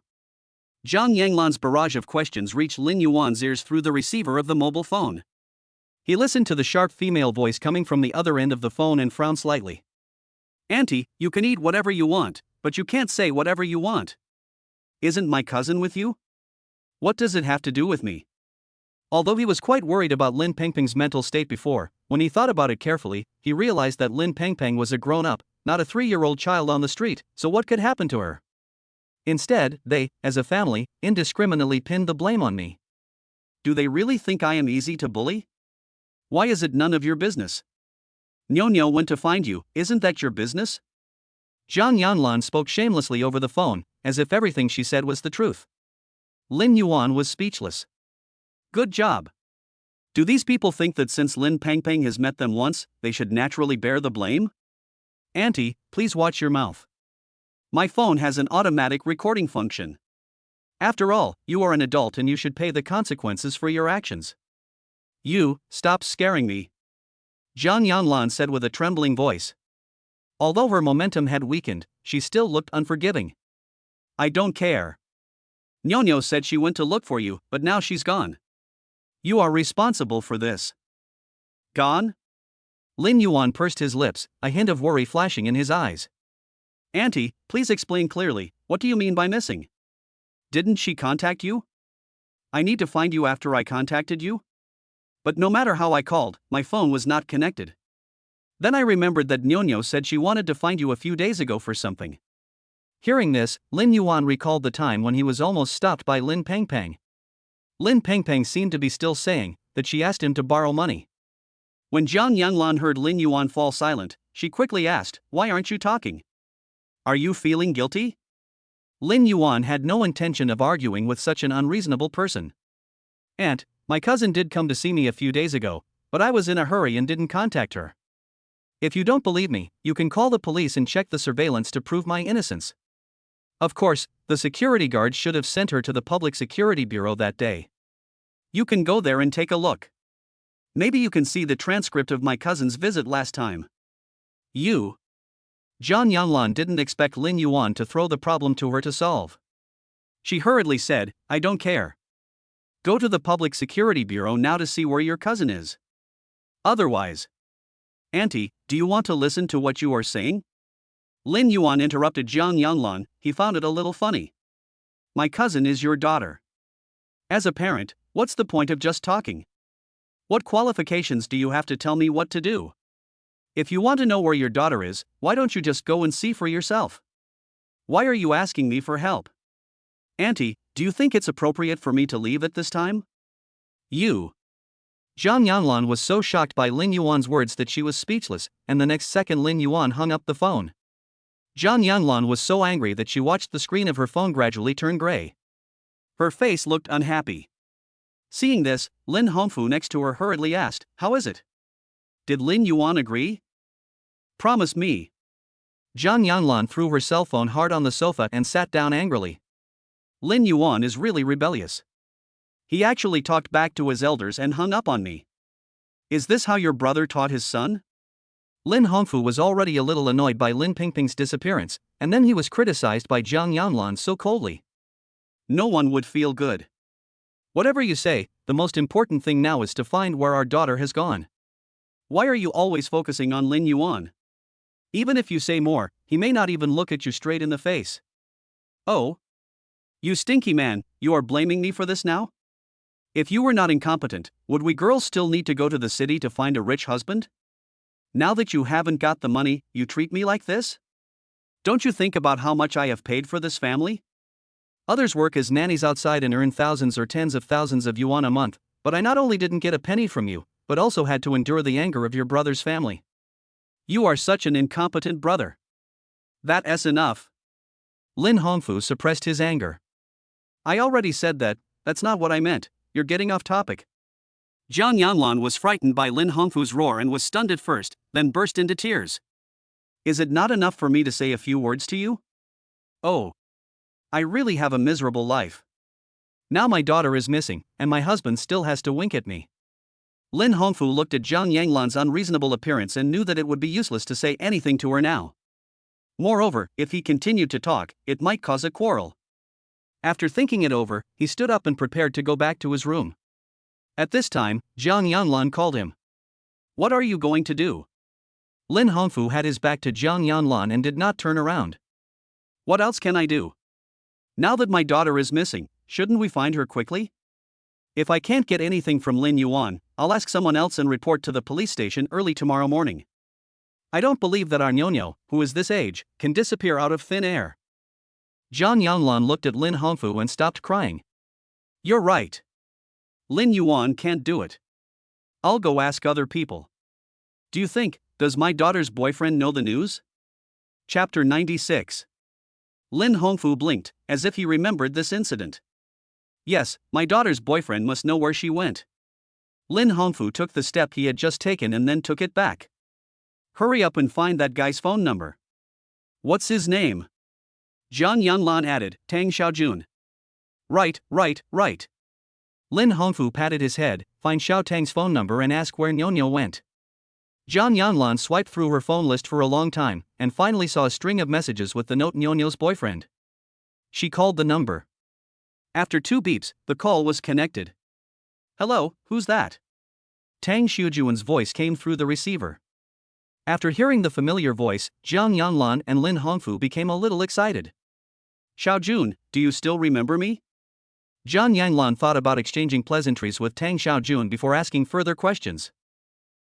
Jiang Yanglan's barrage of questions reached Lin Yuan's ears through the receiver of the mobile phone. He listened to the sharp female voice coming from the other end of the phone and frowned slightly. "Auntie, you can eat whatever you want, but you can't say whatever you want. Isn't my cousin with you? What does it have to do with me?" Although he was quite worried about Lin Pengpeng's mental state before, when he thought about it carefully, he realized that Lin Pengpeng was a grown-up, not a 3-year-old child on the street, so what could happen to her? Instead, they, as a family, indiscriminately pinned the blame on me. Do they really think I am easy to bully? Why is it none of your business? Nyonyo went to find you, isn't that your business? Jiang Yanlan spoke shamelessly over the phone, as if everything she said was the truth. Lin Yuan was speechless. Good job. Do these people think that since Lin Pengpeng has met them once, they should naturally bear the blame? Auntie, please watch your mouth. My phone has an automatic recording function. After all, you are an adult and you should pay the consequences for your actions. You, stop scaring me. Jiang Yanlan said with a trembling voice. Although her momentum had weakened, she still looked unforgiving. I don't care. Nyonyo said she went to look for you, but now she's gone. You are responsible for this. Gone? Lin Yuan pursed his lips, a hint of worry flashing in his eyes. Auntie, please explain clearly, what do you mean by missing? Didn't she contact you? I need to find you after I contacted you? But no matter how I called, my phone was not connected. Then I remembered that Nyonyo said she wanted to find you a few days ago for something. Hearing this, Lin Yuan recalled the time when he was almost stopped by Lin Pengpeng. Lin Pengpeng seemed to be still saying that she asked him to borrow money. When Jiang Yanglan heard Lin Yuan fall silent, she quickly asked, "Why aren't you talking? Are you feeling guilty?" Lin Yuan had no intention of arguing with such an unreasonable person. "Aunt, my cousin did come to see me a few days ago, but I was in a hurry and didn't contact her. If you don't believe me, you can call the police and check the surveillance to prove my innocence." Of course, the security guards should have sent her to the Public Security Bureau that day. You can go there and take a look. Maybe you can see the transcript of my cousin's visit last time. You. Jiang Yanlan didn't expect Lin Yuan to throw the problem to her to solve. She hurriedly said, "I don't care. Go to the Public Security Bureau now to see where your cousin is. Otherwise." Auntie, do you want to listen to what you are saying? Lin Yuan interrupted Jiang Yanglan, he found it a little funny. My cousin is your daughter. As a parent, what's the point of just talking? What qualifications do you have to tell me what to do? If you want to know where your daughter is, why don't you just go and see for yourself? Why are you asking me for help? Auntie, do you think it's appropriate for me to leave at this time? You. Zhang Yanlan was so shocked by Lin Yuan's words that she was speechless, and the next second Lin Yuan hung up the phone. Zhang Yanlan was so angry that she watched the screen of her phone gradually turn gray. Her face looked unhappy. Seeing this, Lin Hongfu next to her hurriedly asked, "How is it? Did Lin Yuan agree? Promise me." Zhang Yanlan threw her cell phone hard on the sofa and sat down angrily. Lin Yuan is really rebellious. He actually talked back to his elders and hung up on me. Is this how your brother taught his son? Lin Hongfu was already a little annoyed by Lin Pingping's disappearance, and then he was criticized by Zhang Yanlan so coldly. No one would feel good. Whatever you say, the most important thing now is to find where our daughter has gone. Why are you always focusing on Lin Yuan? Even if you say more, he may not even look at you straight in the face. Oh? You stinky man, you are blaming me for this now? If you were not incompetent, would we girls still need to go to the city to find a rich husband? Now that you haven't got the money, you treat me like this? Don't you think about how much I have paid for this family? Others work as nannies outside and earn thousands or tens of thousands of yuan a month, but I not only didn't get a penny from you, but also had to endure the anger of your brother's family. You are such an incompetent brother. That's enough. Lin Hongfu suppressed his anger. I already said that, that's not what I meant, you're getting off topic. Zhang Yanlan was frightened by Lin Hongfu's roar and was stunned at first, then burst into tears. Is it not enough for me to say a few words to you? Oh. I really have a miserable life. Now my daughter is missing, and my husband still has to wink at me. Lin Hongfu looked at Zhang Yanlan's unreasonable appearance and knew that it would be useless to say anything to her now. Moreover, if he continued to talk, it might cause a quarrel. After thinking it over, he stood up and prepared to go back to his room. At this time, Zhang Yanlan called him. What are you going to do? Lin Hongfu had his back to Zhang Yanlan and did not turn around. What else can I do? Now that my daughter is missing, shouldn't we find her quickly? If I can't get anything from Lin Yuan, I'll ask someone else and report to the police station early tomorrow morning. I don't believe that our Nyonyo, who is this age, can disappear out of thin air. Zhang Yanlan looked at Lin Hongfu and stopped crying. You're right. Lin Yuan can't do it. I'll go ask other people. Do you think, does my daughter's boyfriend know the news? Chapter 96. Lin Hongfu blinked, as if he remembered this incident. Yes, my daughter's boyfriend must know where she went. Lin Hongfu took the step he had just taken and then took it back. Hurry up and find that guy's phone number. What's his name? Zhang Yanlan added, Tang Xiaojun. Right. Lin Hongfu patted his head, find Xiao Tang's phone number and ask where Nyonyo went. Zhang Yanlan swiped through her phone list for a long time, and finally saw a string of messages with the note Nyonyo's boyfriend. She called the number. After 2 beeps, the call was connected. Hello, who's that? Tang Xiaojun's voice came through the receiver. After hearing the familiar voice, Zhang Yanlan and Lin Hongfu became a little excited. Xiaojun, do you still remember me? Zhang Yanlan thought about exchanging pleasantries with Tang Xiaojun before asking further questions.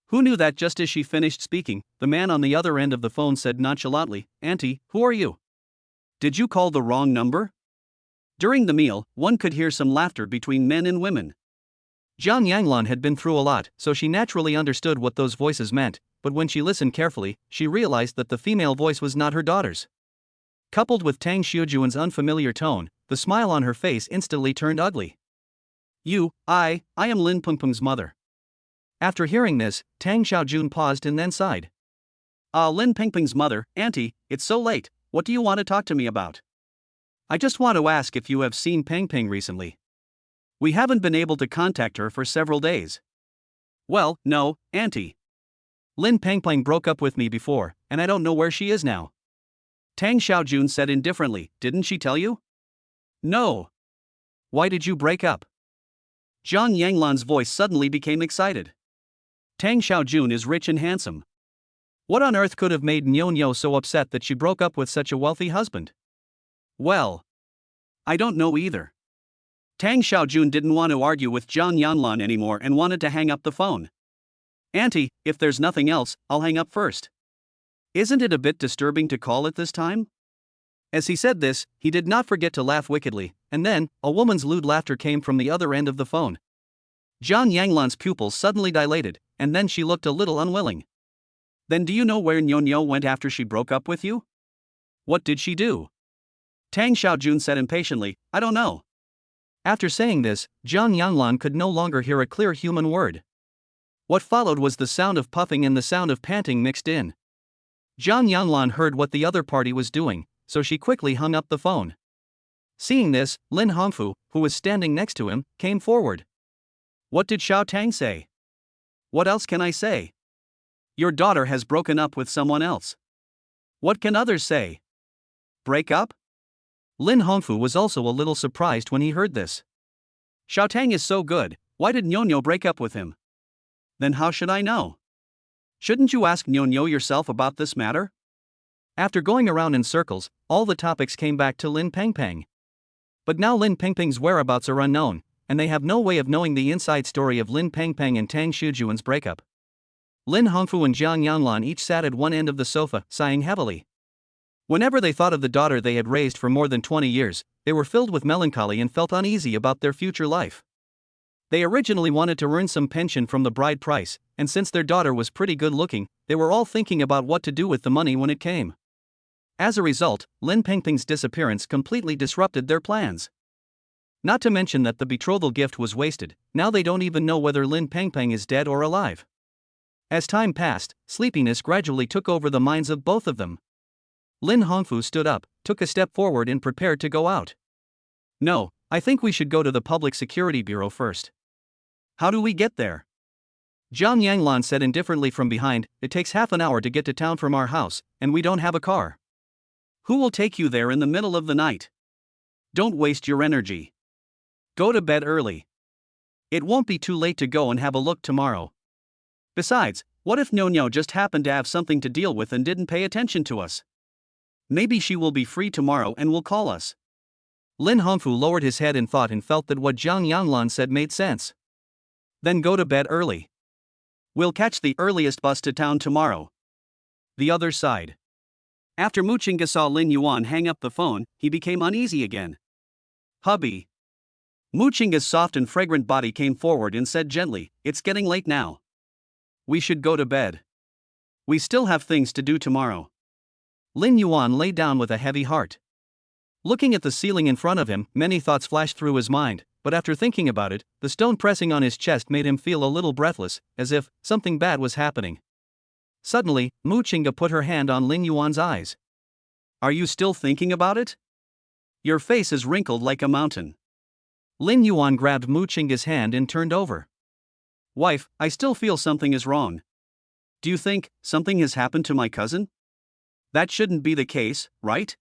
Who knew that just as she finished speaking, the man on the other end of the phone said nonchalantly, Auntie, who are you? Did you call the wrong number? During the meal, one could hear some laughter between men and women. Zhang Yanlan had been through a lot, so she naturally understood what those voices meant, but when she listened carefully, she realized that the female voice was not her daughter's. Coupled with Tang Xiaojun's unfamiliar tone, the smile on her face instantly turned ugly. I am Lin Pengpeng's mother. After hearing this, Tang Xiaojun paused and then sighed. Lin Pengpeng's mother, Auntie, it's so late, what do you want to talk to me about? I just want to ask if you have seen Pengpeng recently. We haven't been able to contact her for several days. Well, no, Auntie. Lin Pengpeng broke up with me before, and I don't know where she is now. Tang Xiaojun said indifferently, didn't she tell you? No. Why did you break up? Zhang Yanlan's voice suddenly became excited. Tang Xiaojun is rich and handsome. What on earth could have made Nyonyo so upset that she broke up with such a wealthy husband? Well, I don't know either. Tang Xiaojun didn't want to argue with Zhang Yanlan anymore and wanted to hang up the phone. Auntie, if there's nothing else, I'll hang up first. Isn't it a bit disturbing to call at this time? As he said this, he did not forget to laugh wickedly, and then, a woman's lewd laughter came from the other end of the phone. Zhang Yanglan's pupils suddenly dilated, and then she looked a little unwilling. Then do you know where Nyo went after she broke up with you? What did she do? Tang Xiaojun said impatiently, I don't know. After saying this, Zhang Yanglan could no longer hear a clear human word. What followed was the sound of puffing and the sound of panting mixed in. Zhang Yanglan heard what the other party was doing, so she quickly hung up the phone. Seeing this, Lin Hongfu, who was standing next to him, came forward. What did Xiao Tang say? What else can I say? Your daughter has broken up with someone else. What can others say? Break up? Lin Hongfu was also a little surprised when he heard this. Xiao Tang is so good, why did Nyo break up with him? Then how should I know? Shouldn't you ask Nyo yourself about this matter? After going around in circles, all the topics came back to Lin Pengpeng. But now Lin Pengpeng's whereabouts are unknown, and they have no way of knowing the inside story of Lin Pengpeng and Tang Shujuan's breakup. Lin Hongfu and Zhang Yanglan each sat at one end of the sofa, sighing heavily. Whenever they thought of the daughter they had raised for more than 20 years, they were filled with melancholy and felt uneasy about their future life. They originally wanted to earn some pension from the bride price, and since their daughter was pretty good looking, they were all thinking about what to do with the money when it came. As a result, Lin Pengpeng's disappearance completely disrupted their plans. Not to mention that the betrothal gift was wasted, now they don't even know whether Lin Pengpeng is dead or alive. As time passed, sleepiness gradually took over the minds of both of them. Lin Hongfu stood up, took a step forward and prepared to go out. No, I think we should go to the Public Security Bureau first. How do we get there? Zhang Yanglan said indifferently from behind, it takes half an hour to get to town from our house, and we don't have a car. Who will take you there in the middle of the night? Don't waste your energy. Go to bed early. It won't be too late to go and have a look tomorrow. Besides, what if Nyo just happened to have something to deal with and didn't pay attention to us? Maybe she will be free tomorrow and will call us. Lin Hongfu lowered his head in thought and felt that what Zhang Yanglan said made sense. Then go to bed early. We'll catch the earliest bus to town tomorrow. The other side. After Mu Qingge saw Lin Yuan hang up the phone, he became uneasy again. Hubby. Mu Qingge's soft and fragrant body came forward and said gently, it's getting late now. We should go to bed. We still have things to do tomorrow. Lin Yuan lay down with a heavy heart. Looking at the ceiling in front of him, many thoughts flashed through his mind, but after thinking about it, the stone pressing on his chest made him feel a little breathless, as if something bad was happening. Suddenly, Mu Qingge put her hand on Lin Yuan's eyes. Are you still thinking about it? Your face is wrinkled like a mountain. Lin Yuan grabbed Mu Qingge's hand and turned over. Wife, I still feel something is wrong. Do you think something has happened to my cousin? That shouldn't be the case, right?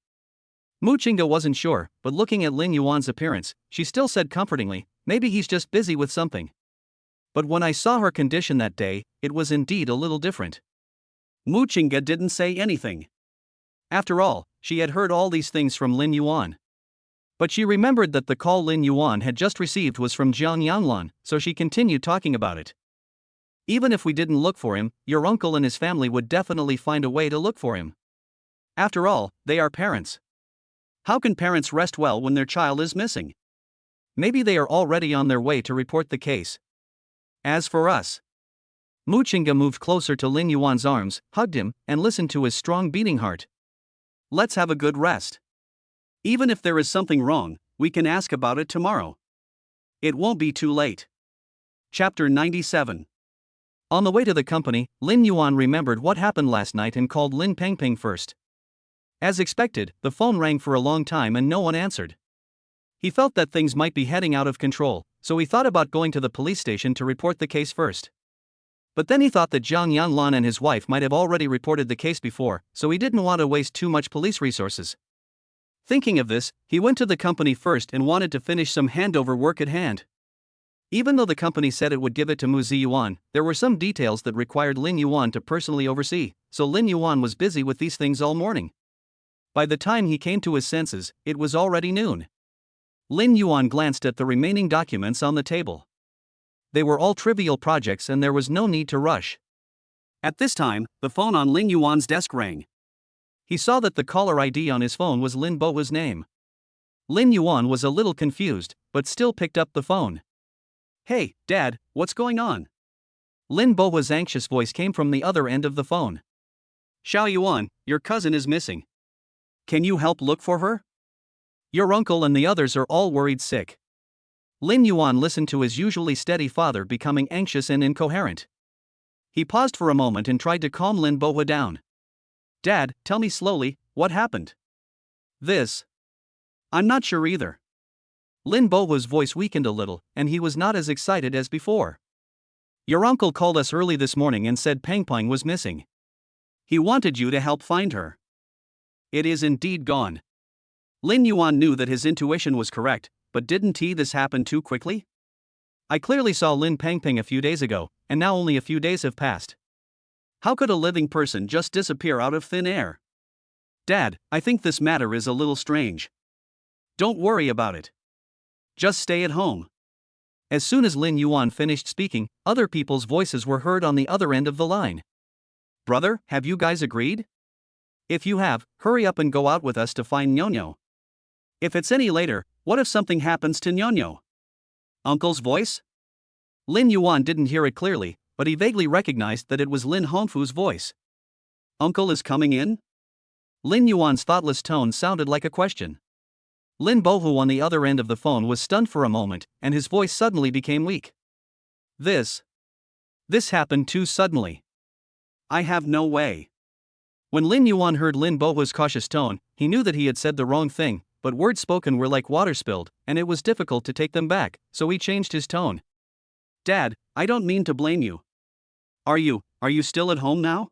Mu Qingge wasn't sure, but looking at Lin Yuan's appearance, she still said comfortingly, maybe he's just busy with something. But when I saw her condition that day, it was indeed a little different. Mu Qingge didn't say anything. After all, she had heard all these things from Lin Yuan. But she remembered that the call Lin Yuan had just received was from Zhang Yanglan, so she continued talking about it. Even if we didn't look for him, your uncle and his family would definitely find a way to look for him. After all, they are parents. How can parents rest well when their child is missing? Maybe they are already on their way to report the case. As for us. Mu Qingge moved closer to Lin Yuan's arms, hugged him, and listened to his strong beating heart. Let's have a good rest. Even if there is something wrong, we can ask about it tomorrow. It won't be too late. Chapter 97. On the way to the company, Lin Yuan remembered what happened last night and called Lin Pengpeng first. As expected, the phone rang for a long time and no one answered. He felt that things might be heading out of control, so he thought about going to the police station to report the case first. But then he thought that Zhang Yanglan and his wife might have already reported the case before, so he didn't want to waste too much police resources. Thinking of this, he went to the company first and wanted to finish some handover work at hand. Even though the company said it would give it to Mu Ziyuan, there were some details that required Lin Yuan to personally oversee, so Lin Yuan was busy with these things all morning. By the time he came to his senses, it was already noon. Lin Yuan glanced at the remaining documents on the table. They were all trivial projects and there was no need to rush. At this time, the phone on Lin Yuan's desk rang. He saw that the caller ID on his phone was Lin Boa's name. Lin Yuan was a little confused, but still picked up the phone. Hey, Dad, what's going on? Lin Bohu's anxious voice came from the other end of the phone. Xiao Yuan, your cousin is missing. Can you help look for her? Your uncle and the others are all worried sick. Lin Yuan listened to his usually steady father becoming anxious and incoherent. He paused for a moment and tried to calm Lin Bohu down. Dad, tell me slowly, what happened? I'm not sure either. Lin Bohu's voice weakened a little, and he was not as excited as before. Your uncle called us early this morning and said Peng Peng was missing. He wanted you to help find her. It is indeed gone. Lin Yuan knew that his intuition was correct, but didn't this happen too quickly? I clearly saw Lin Peng Peng a few days ago, and now only a few days have passed. How could a living person just disappear out of thin air? Dad, I think this matter is a little strange. Don't worry about it. Just stay at home. As soon as Lin Yuan finished speaking, other people's voices were heard on the other end of the line. Brother, have you guys agreed? If you have, hurry up and go out with us to find Nyonyo. If it's any later, what if something happens to Nyonyo? Uncle's voice? Lin Yuan didn't hear it clearly, but he vaguely recognized that it was Lin Hongfu's voice. Uncle is coming in? Lin Yuan's thoughtless tone sounded like a question. Lin Bohu on the other end of the phone was stunned for a moment, and his voice suddenly became weak. This happened too suddenly. I have no way. When Lin Yuan heard Lin Bohu's cautious tone, he knew that he had said the wrong thing, but words spoken were like water spilled, and it was difficult to take them back, so he changed his tone. Dad, I don't mean to blame you. Are you still at home now?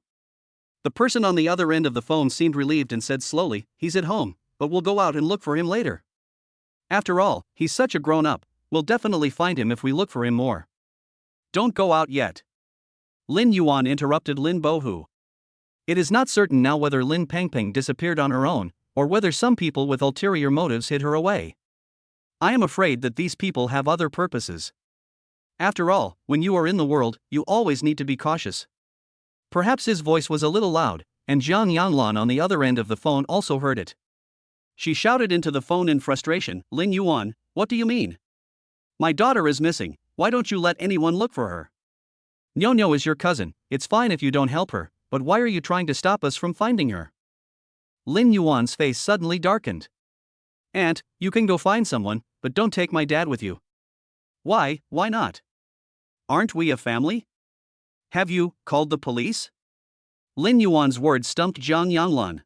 The person on the other end of the phone seemed relieved and said slowly, he's at home, but we'll go out and look for him later. After all, he's such a grown-up, we'll definitely find him if we look for him more. Don't go out yet. Lin Yuan interrupted Lin Bohu. It is not certain now whether Lin Peng Peng disappeared on her own, or whether some people with ulterior motives hid her away. I am afraid that these people have other purposes. After all, when you are in the world, you always need to be cautious. Perhaps his voice was a little loud, and Jiang Yanglan on the other end of the phone also heard it. She shouted into the phone in frustration, Lin Yuan, what do you mean? My daughter is missing, why don't you let anyone look for her? Nyonyo is your cousin, it's fine if you don't help her, but why are you trying to stop us from finding her? Lin Yuan's face suddenly darkened. Aunt, you can go find someone, but don't take my dad with you. Why not? Aren't we a family? Have you called the police? Lin Yuan's words stumped Jiang Yanglan.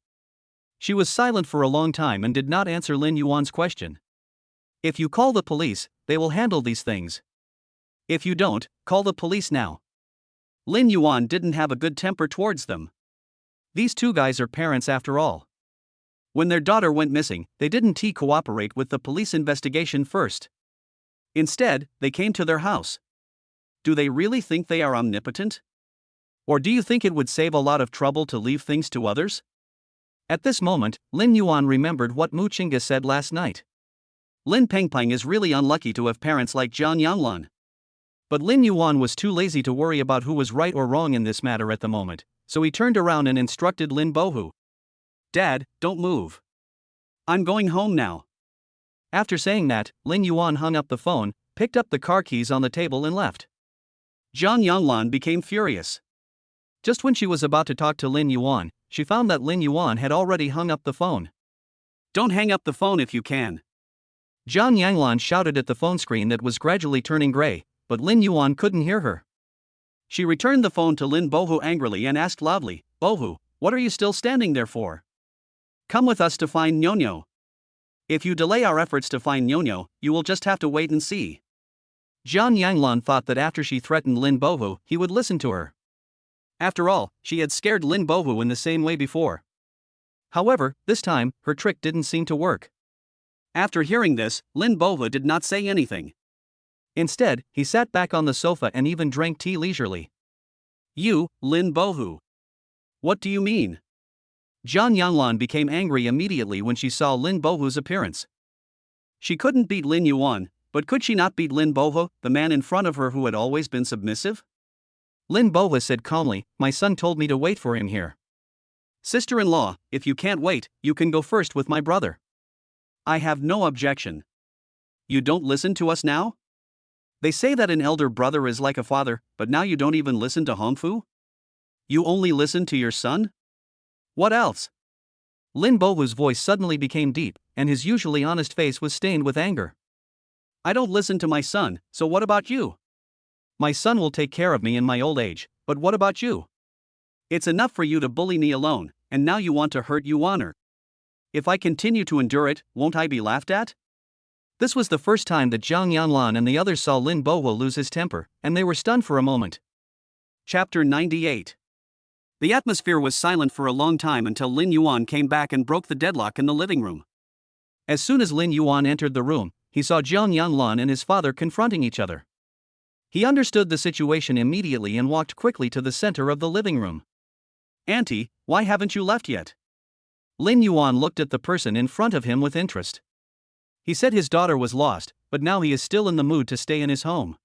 She was silent for a long time and did not answer Lin Yuan's question. If you call the police, they will handle these things. If you don't, call the police now. Lin Yuan didn't have a good temper towards them. These two guys are parents after all. When their daughter went missing, they didn't cooperate with the police investigation first. Instead, they came to their house. Do they really think they are omnipotent? Or do you think it would save a lot of trouble to leave things to others? At this moment, Lin Yuan remembered what Mu Chinga said last night. Lin Peng Peng is really unlucky to have parents like Jiang Yanglan. But Lin Yuan was too lazy to worry about who was right or wrong in this matter at the moment, so he turned around and instructed Lin Bohu. Dad, don't move. I'm going home now. After saying that, Lin Yuan hung up the phone, picked up the car keys on the table and left. Jiang Yanglan became furious. Just when she was about to talk to Lin Yuan, she found that Lin Yuan had already hung up the phone. Don't hang up the phone if you can. Jiang Yanglan shouted at the phone screen that was gradually turning gray, but Lin Yuan couldn't hear her. She returned the phone to Lin Bohu angrily and asked loudly, Bohu, what are you still standing there for? Come with us to find Nyonyo. If you delay our efforts to find Nyonyo, you will just have to wait and see. Jiang Yanglan thought that after she threatened Lin Bohu, he would listen to her. After all, she had scared Lin Bohu in the same way before. However, this time, her trick didn't seem to work. After hearing this, Lin Bohu did not say anything. Instead, he sat back on the sofa and even drank tea leisurely. You, Lin Bohu. What do you mean? Jiang Yanglan became angry immediately when she saw Lin Bohu's appearance. She couldn't beat Lin Yuan, but could she not beat Lin Bohu, the man in front of her who had always been submissive? Lin Bohu said calmly, my son told me to wait for him here. Sister-in-law, if you can't wait, you can go first with my brother. I have no objection. You don't listen to us now? They say that an elder brother is like a father, but now you don't even listen to Hongfu? You only listen to your son? What else? Lin Bohu's voice suddenly became deep, and his usually honest face was stained with anger. I don't listen to my son, so what about you? My son will take care of me in my old age, but what about you? It's enough for you to bully me alone, and now you want to hurt Yuan. If I continue to endure it, won't I be laughed at? This was the first time that Zhang Yanlan and the others saw Lin Bohu lose his temper, and they were stunned for a moment. Chapter 98. The atmosphere was silent for a long time until Lin Yuan came back and broke the deadlock in the living room. As soon as Lin Yuan entered the room, he saw Zhang Yanlan and his father confronting each other. He understood the situation immediately and walked quickly to the center of the living room. Auntie, why haven't you left yet? Lin Yuan looked at the person in front of him with interest. He said his daughter was lost, but now he is still in the mood to stay in his home.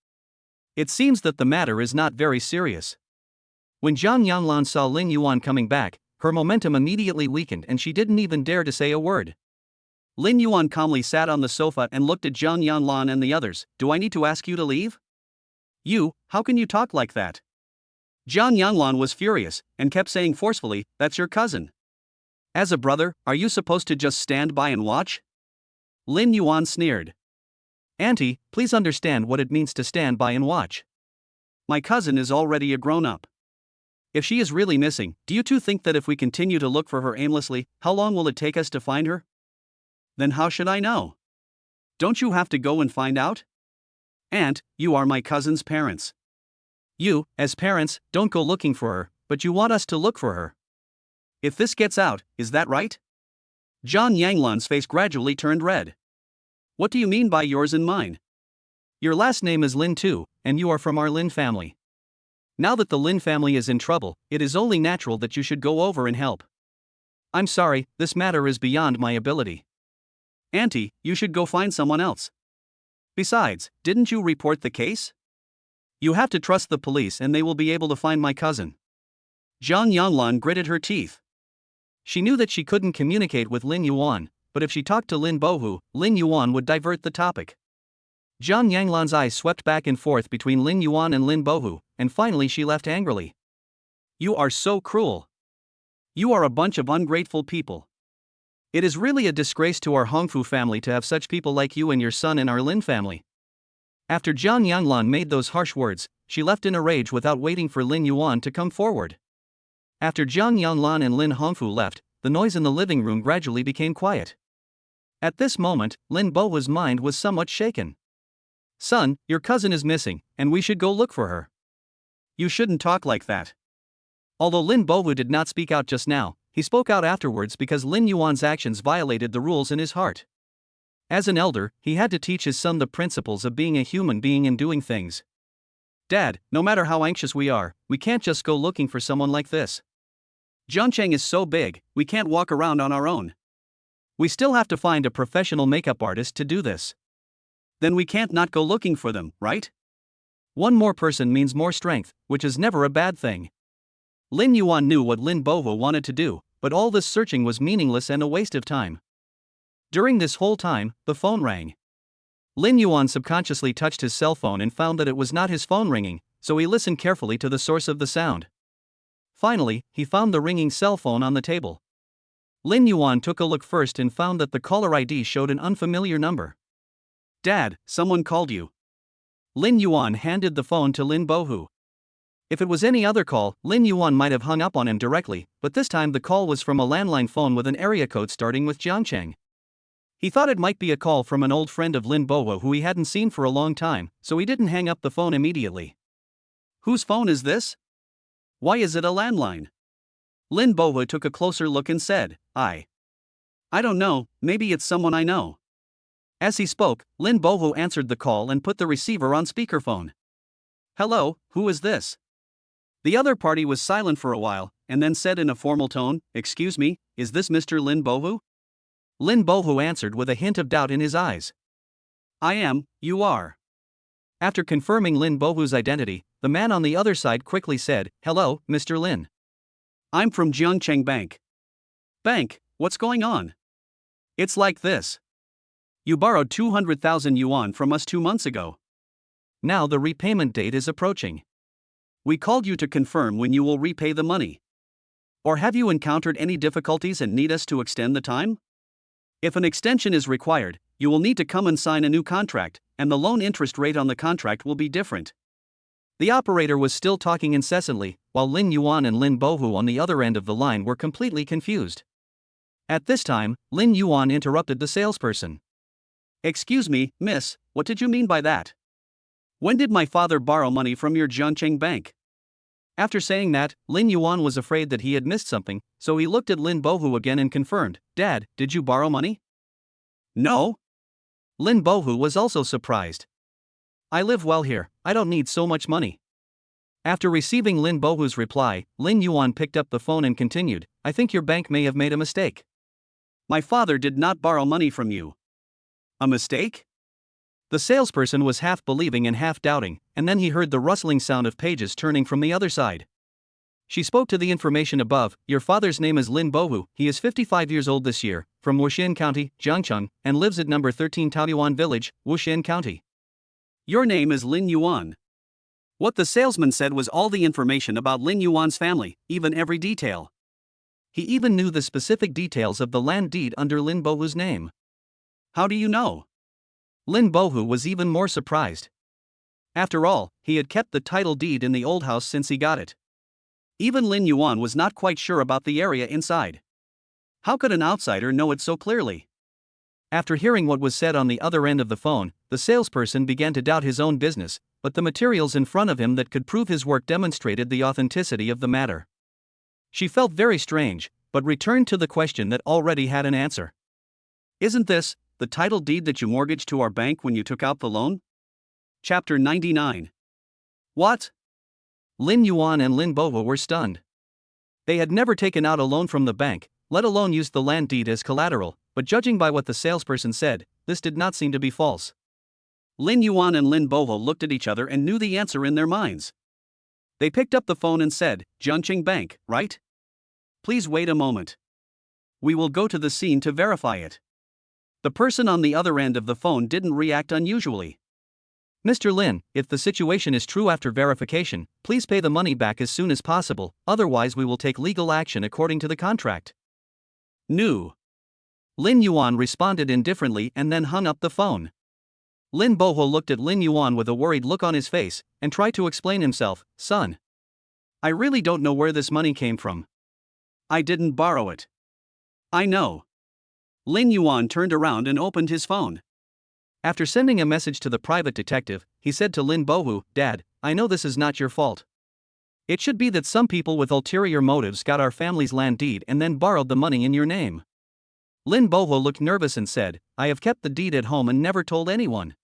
It seems that the matter is not very serious. When Zhang Yanlan saw Lin Yuan coming back, her momentum immediately weakened and she didn't even dare to say a word. Lin Yuan calmly sat on the sofa and looked at Zhang Yanlan and the others. Do I need to ask you to leave? You, how can you talk like that? Zhang Yanlan was furious, and kept saying forcefully, that's your cousin. As a brother, are you supposed to just stand by and watch? Lin Yuan sneered. Auntie, please understand what it means to stand by and watch. My cousin is already a grown-up. If she is really missing, do you two think that if we continue to look for her aimlessly, how long will it take us to find her? Then how should I know? Don't you have to go and find out? Aunt, you are my cousin's parents. You, as parents, don't go looking for her, but you want us to look for her. If this gets out, is that right? Zhang Yanlan's face gradually turned red. What do you mean by yours and mine? Your last name is Lin too, and you are from our Lin family. Now that the Lin family is in trouble, it is only natural that you should go over and help. I'm sorry, this matter is beyond my ability. Auntie, you should go find someone else. Besides, didn't you report the case? You have to trust the police and they will be able to find my cousin. Zhang Yanlan gritted her teeth. She knew that she couldn't communicate with Lin Yuan, but if she talked to Lin Bohu, Lin Yuan would divert the topic. Zhang Yanlan's eyes swept back and forth between Lin Yuan and Lin Bohu, and finally she left angrily. You are so cruel. You are a bunch of ungrateful people. It is really a disgrace to our Hongfu family to have such people like you and your son in our Lin family. After Zhang Yanlan made those harsh words, she left in a rage without waiting for Lin Yuan to come forward. After Zhang Yanlan and Lin Hongfu left, the noise in the living room gradually became quiet. At this moment, Lin Bohu's mind was somewhat shaken. Son, your cousin is missing, and we should go look for her. You shouldn't talk like that. Although Lin Bohu did not speak out just now, he spoke out afterwards because Lin Yuan's actions violated the rules in his heart. As an elder, he had to teach his son the principles of being a human being and doing things. Dad, no matter how anxious we are, we can't just go looking for someone like this. Zhongcheng is so big, we can't walk around on our own. We still have to find a professional makeup artist to do this. Then we can't not go looking for them, right? One more person means more strength, which is never a bad thing. Lin Yuan knew what Lin Bohu wanted to do, but all this searching was meaningless and a waste of time. During this whole time, the phone rang. Lin Yuan subconsciously touched his cell phone and found that it was not his phone ringing, so he listened carefully to the source of the sound. Finally, he found the ringing cell phone on the table. Lin Yuan took a look first and found that the caller ID showed an unfamiliar number. Dad, someone called you. Lin Yuan handed the phone to Lin Bohu. If it was any other call, Lin Yuan might have hung up on him directly, but this time the call was from a landline phone with an area code starting with Jiangcheng. He thought it might be a call from an old friend of Lin Bohu who he hadn't seen for a long time, so he didn't hang up the phone immediately. Whose phone is this? Why is it a landline? Lin Bohu took a closer look and said, I don't know, maybe it's someone I know. As he spoke, Lin Bohu answered the call and put the receiver on speakerphone. Hello, who is this? The other party was silent for a while, and then said in a formal tone, Excuse me, is this Mr. Lin Bohu? Lin Bohu answered with a hint of doubt in his eyes. I am, you are. After confirming Lin Bohu's identity, the man on the other side quickly said, Hello, Mr. Lin. I'm from Jiangcheng Bank. Bank, what's going on? It's like this. You borrowed 200,000 yuan from us 2 months ago. Now the repayment date is approaching. We called you to confirm when you will repay the money. Or have you encountered any difficulties and need us to extend the time? If an extension is required, you will need to come and sign a new contract, and the loan interest rate on the contract will be different. The operator was still talking incessantly, while Lin Yuan and Lin Bohu on the other end of the line were completely confused. At this time, Lin Yuan interrupted the salesperson. Excuse me, miss, what did you mean by that? When did my father borrow money from your Jiangcheng bank? After saying that, Lin Yuan was afraid that he had missed something, so he looked at Lin Bohu again and confirmed, Dad, did you borrow money? No. Lin Bohu was also surprised. I live well here, I don't need so much money. After receiving Lin Bohu's reply, Lin Yuan picked up the phone and continued, I think your bank may have made a mistake. My father did not borrow money from you. A mistake? The salesperson was half believing and half doubting, and then he heard the rustling sound of pages turning from the other side. She spoke to the information above, your father's name is Lin Bohu, he is 55 years old this year, from Wuxian County, Jiangcheng, and lives at number 13 Taoyuan Village, Wuxian County. Your name is Lin Yuan. What the salesman said was all the information about Lin Yuan's family, even every detail. He even knew the specific details of the land deed under Lin Bohu's name. How do you know? Lin Bohu was even more surprised. After all, he had kept the title deed in the old house since he got it. Even Lin Yuan was not quite sure about the area inside. How could an outsider know it so clearly? After hearing what was said on the other end of the phone, the salesperson began to doubt his own business, but the materials in front of him that could prove his work demonstrated the authenticity of the matter. She felt very strange, but returned to the question that already had an answer. Isn't this the title deed that you mortgaged to our bank when you took out the loan? Chapter 99. What? Lin Yuan and Lin Bohu were stunned. They had never taken out a loan from the bank, let alone used the land deed as collateral, but judging by what the salesperson said, this did not seem to be false. Lin Yuan and Lin Bohu looked at each other and knew the answer in their minds. They picked up the phone and said, Jiangcheng Bank, right? Please wait a moment. We will go to the scene to verify it. The person on the other end of the phone didn't react unusually. Mr. Lin, if the situation is true after verification, please pay the money back as soon as possible, otherwise we will take legal action according to the contract. No. Lin Yuan responded indifferently and then hung up the phone. Lin Bohu looked at Lin Yuan with a worried look on his face, and tried to explain himself, Son, I really don't know where this money came from. I didn't borrow it. I know. Lin Yuan turned around and opened his phone. After sending a message to the private detective, he said to Lin Bohu, Dad, I know this is not your fault. It should be that some people with ulterior motives got our family's land deed and then borrowed the money in your name. Lin Bohu looked nervous and said, I have kept the deed at home and never told anyone.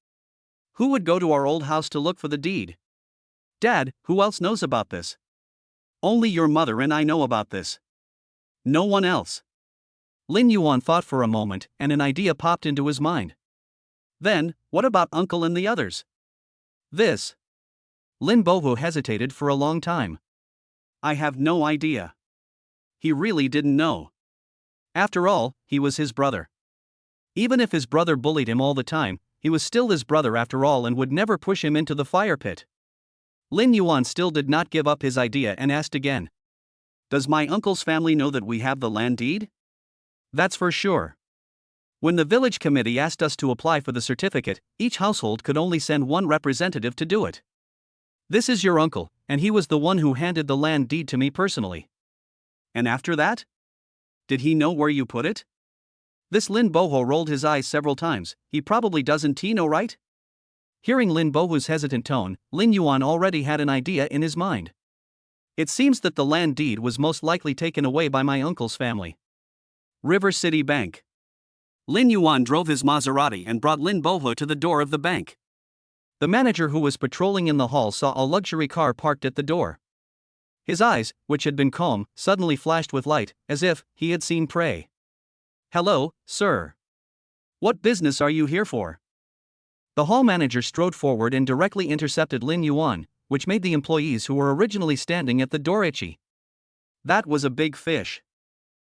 Who would go to our old house to look for the deed? Dad, who else knows about this? Only your mother and I know about this. No one else. Lin Yuan thought for a moment, and an idea popped into his mind. Then, what about Uncle and the others? This. Lin Bohu hesitated for a long time. I have no idea. He really didn't know. After all, he was his brother. Even if his brother bullied him all the time, he was still his brother after all and would never push him into the fire pit. Lin Yuan still did not give up his idea and asked again. Does my uncle's family know that we have the land deed? That's for sure. When the village committee asked us to apply for the certificate, each household could only send one representative to do it. This is your uncle, and he was the one who handed the land deed to me personally. And after that? Did he know where you put it? This Lin Bohu rolled his eyes several times. He probably doesn't know, right? Hearing Lin Bohu's hesitant tone, Lin Yuan already had an idea in his mind. It seems that the land deed was most likely taken away by my uncle's family. River City Bank. Lin Yuan drove his Maserati and brought Lin Bohu to the door of the bank. The manager who was patrolling in the hall saw a luxury car parked at the door. His eyes, which had been calm, suddenly flashed with light, as if he had seen prey. Hello, sir. What business are you here for? The hall manager strode forward and directly intercepted Lin Yuan, which made the employees who were originally standing at the door itchy. That was a big fish.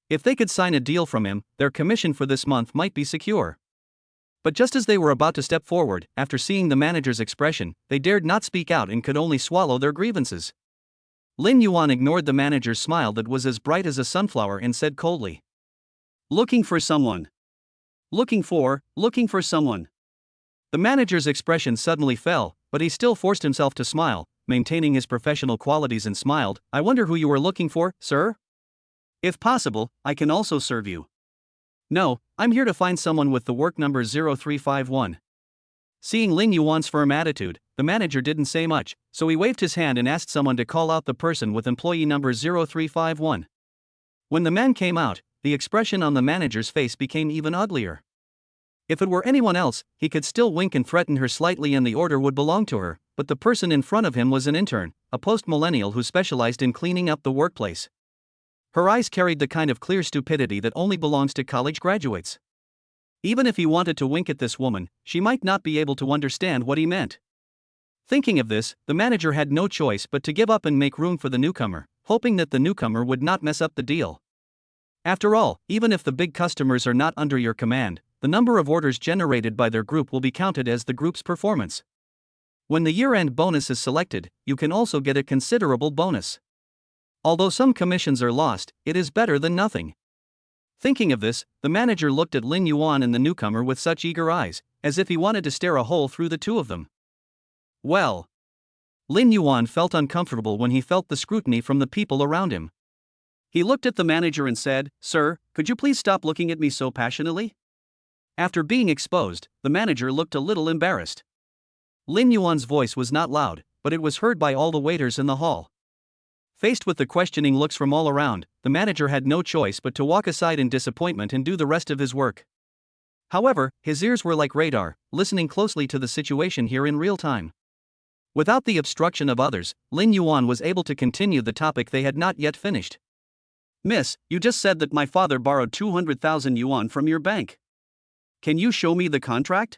If they could sign a deal from him, their commission for this month might be secure. But just as they were about to step forward, after seeing the manager's expression, they dared not speak out and could only swallow their grievances. Lin Yuan ignored the manager's smile that was as bright as a sunflower and said coldly, "Looking for someone. Looking for someone." The manager's expression suddenly fell, but he still forced himself to smile, maintaining his professional qualities, and smiled. "I wonder who you were looking for, sir? If possible, I can also serve you." "No, I'm here to find someone with the work number 0351. Seeing Lin Yuan's firm attitude, the manager didn't say much, so he waved his hand and asked someone to call out the person with employee number 0351. When the man came out, the expression on the manager's face became even uglier. If it were anyone else, he could still wink and threaten her slightly and the order would belong to her, but the person in front of him was an intern, a post-millennial who specialized in cleaning up the workplace. Her eyes carried the kind of clear stupidity that only belongs to college graduates. Even if he wanted to wink at this woman, she might not be able to understand what he meant. Thinking of this, the manager had no choice but to give up and make room for the newcomer, hoping that the newcomer would not mess up the deal. After all, even if the big customers are not under your command, the number of orders generated by their group will be counted as the group's performance. When the year-end bonus is selected, you can also get a considerable bonus. Although some commissions are lost, it is better than nothing. Thinking of this, the manager looked at Lin Yuan and the newcomer with such eager eyes, as if he wanted to stare a hole through the two of them. Well, Lin Yuan felt uncomfortable when he felt the scrutiny from the people around him. He looked at the manager and said, "Sir, could you please stop looking at me so passionately?" After being exposed, the manager looked a little embarrassed. Lin Yuan's voice was not loud, but it was heard by all the waiters in the hall. Faced with the questioning looks from all around, the manager had no choice but to walk aside in disappointment and do the rest of his work. However, his ears were like radar, listening closely to the situation here in real time. Without the obstruction of others, Lin Yuan was able to continue the topic they had not yet finished. "Miss, you just said that my father borrowed 200,000 yuan from your bank. Can you show me the contract?"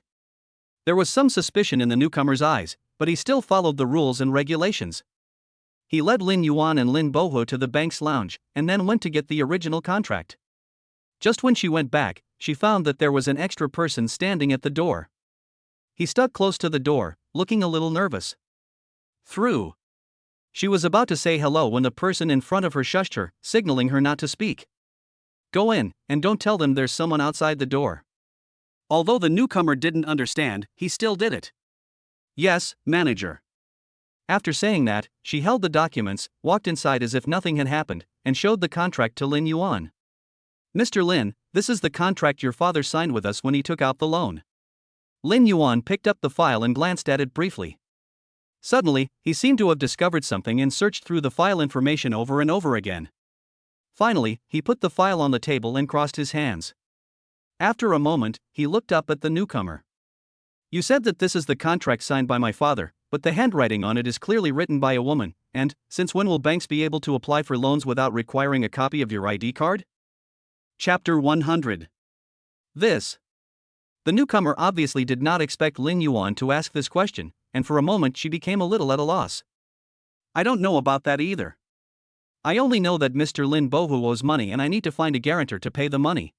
There was some suspicion in the newcomer's eyes, but he still followed the rules and regulations. He led Lin Yuan and Lin Boho to the bank's lounge, and then went to get the original contract. Just when she went back, she found that there was an extra person standing at the door. He stuck close to the door, looking a little nervous. Through. She was about to say hello when the person in front of her shushed her, signaling her not to speak. "Go in, and don't tell them there's someone outside the door." Although the newcomer didn't understand, he still did it. "Yes, manager." After saying that, she held the documents, walked inside as if nothing had happened, and showed the contract to Lin Yuan. "Mr. Lin, this is the contract your father signed with us when he took out the loan." Lin Yuan picked up the file and glanced at it briefly. Suddenly, he seemed to have discovered something and searched through the file information over and over again. Finally, he put the file on the table and crossed his hands. After a moment, he looked up at the newcomer. "You said that this is the contract signed by my father, but the handwriting on it is clearly written by a woman, and, since when will banks be able to apply for loans without requiring a copy of your ID card?" Chapter 100. This. The newcomer obviously did not expect Lin Yuan to ask this question, and for a moment she became a little at a loss. "I don't know about that either. I only know that Mr. Lin Bohu owes money and I need to find a guarantor to pay the money.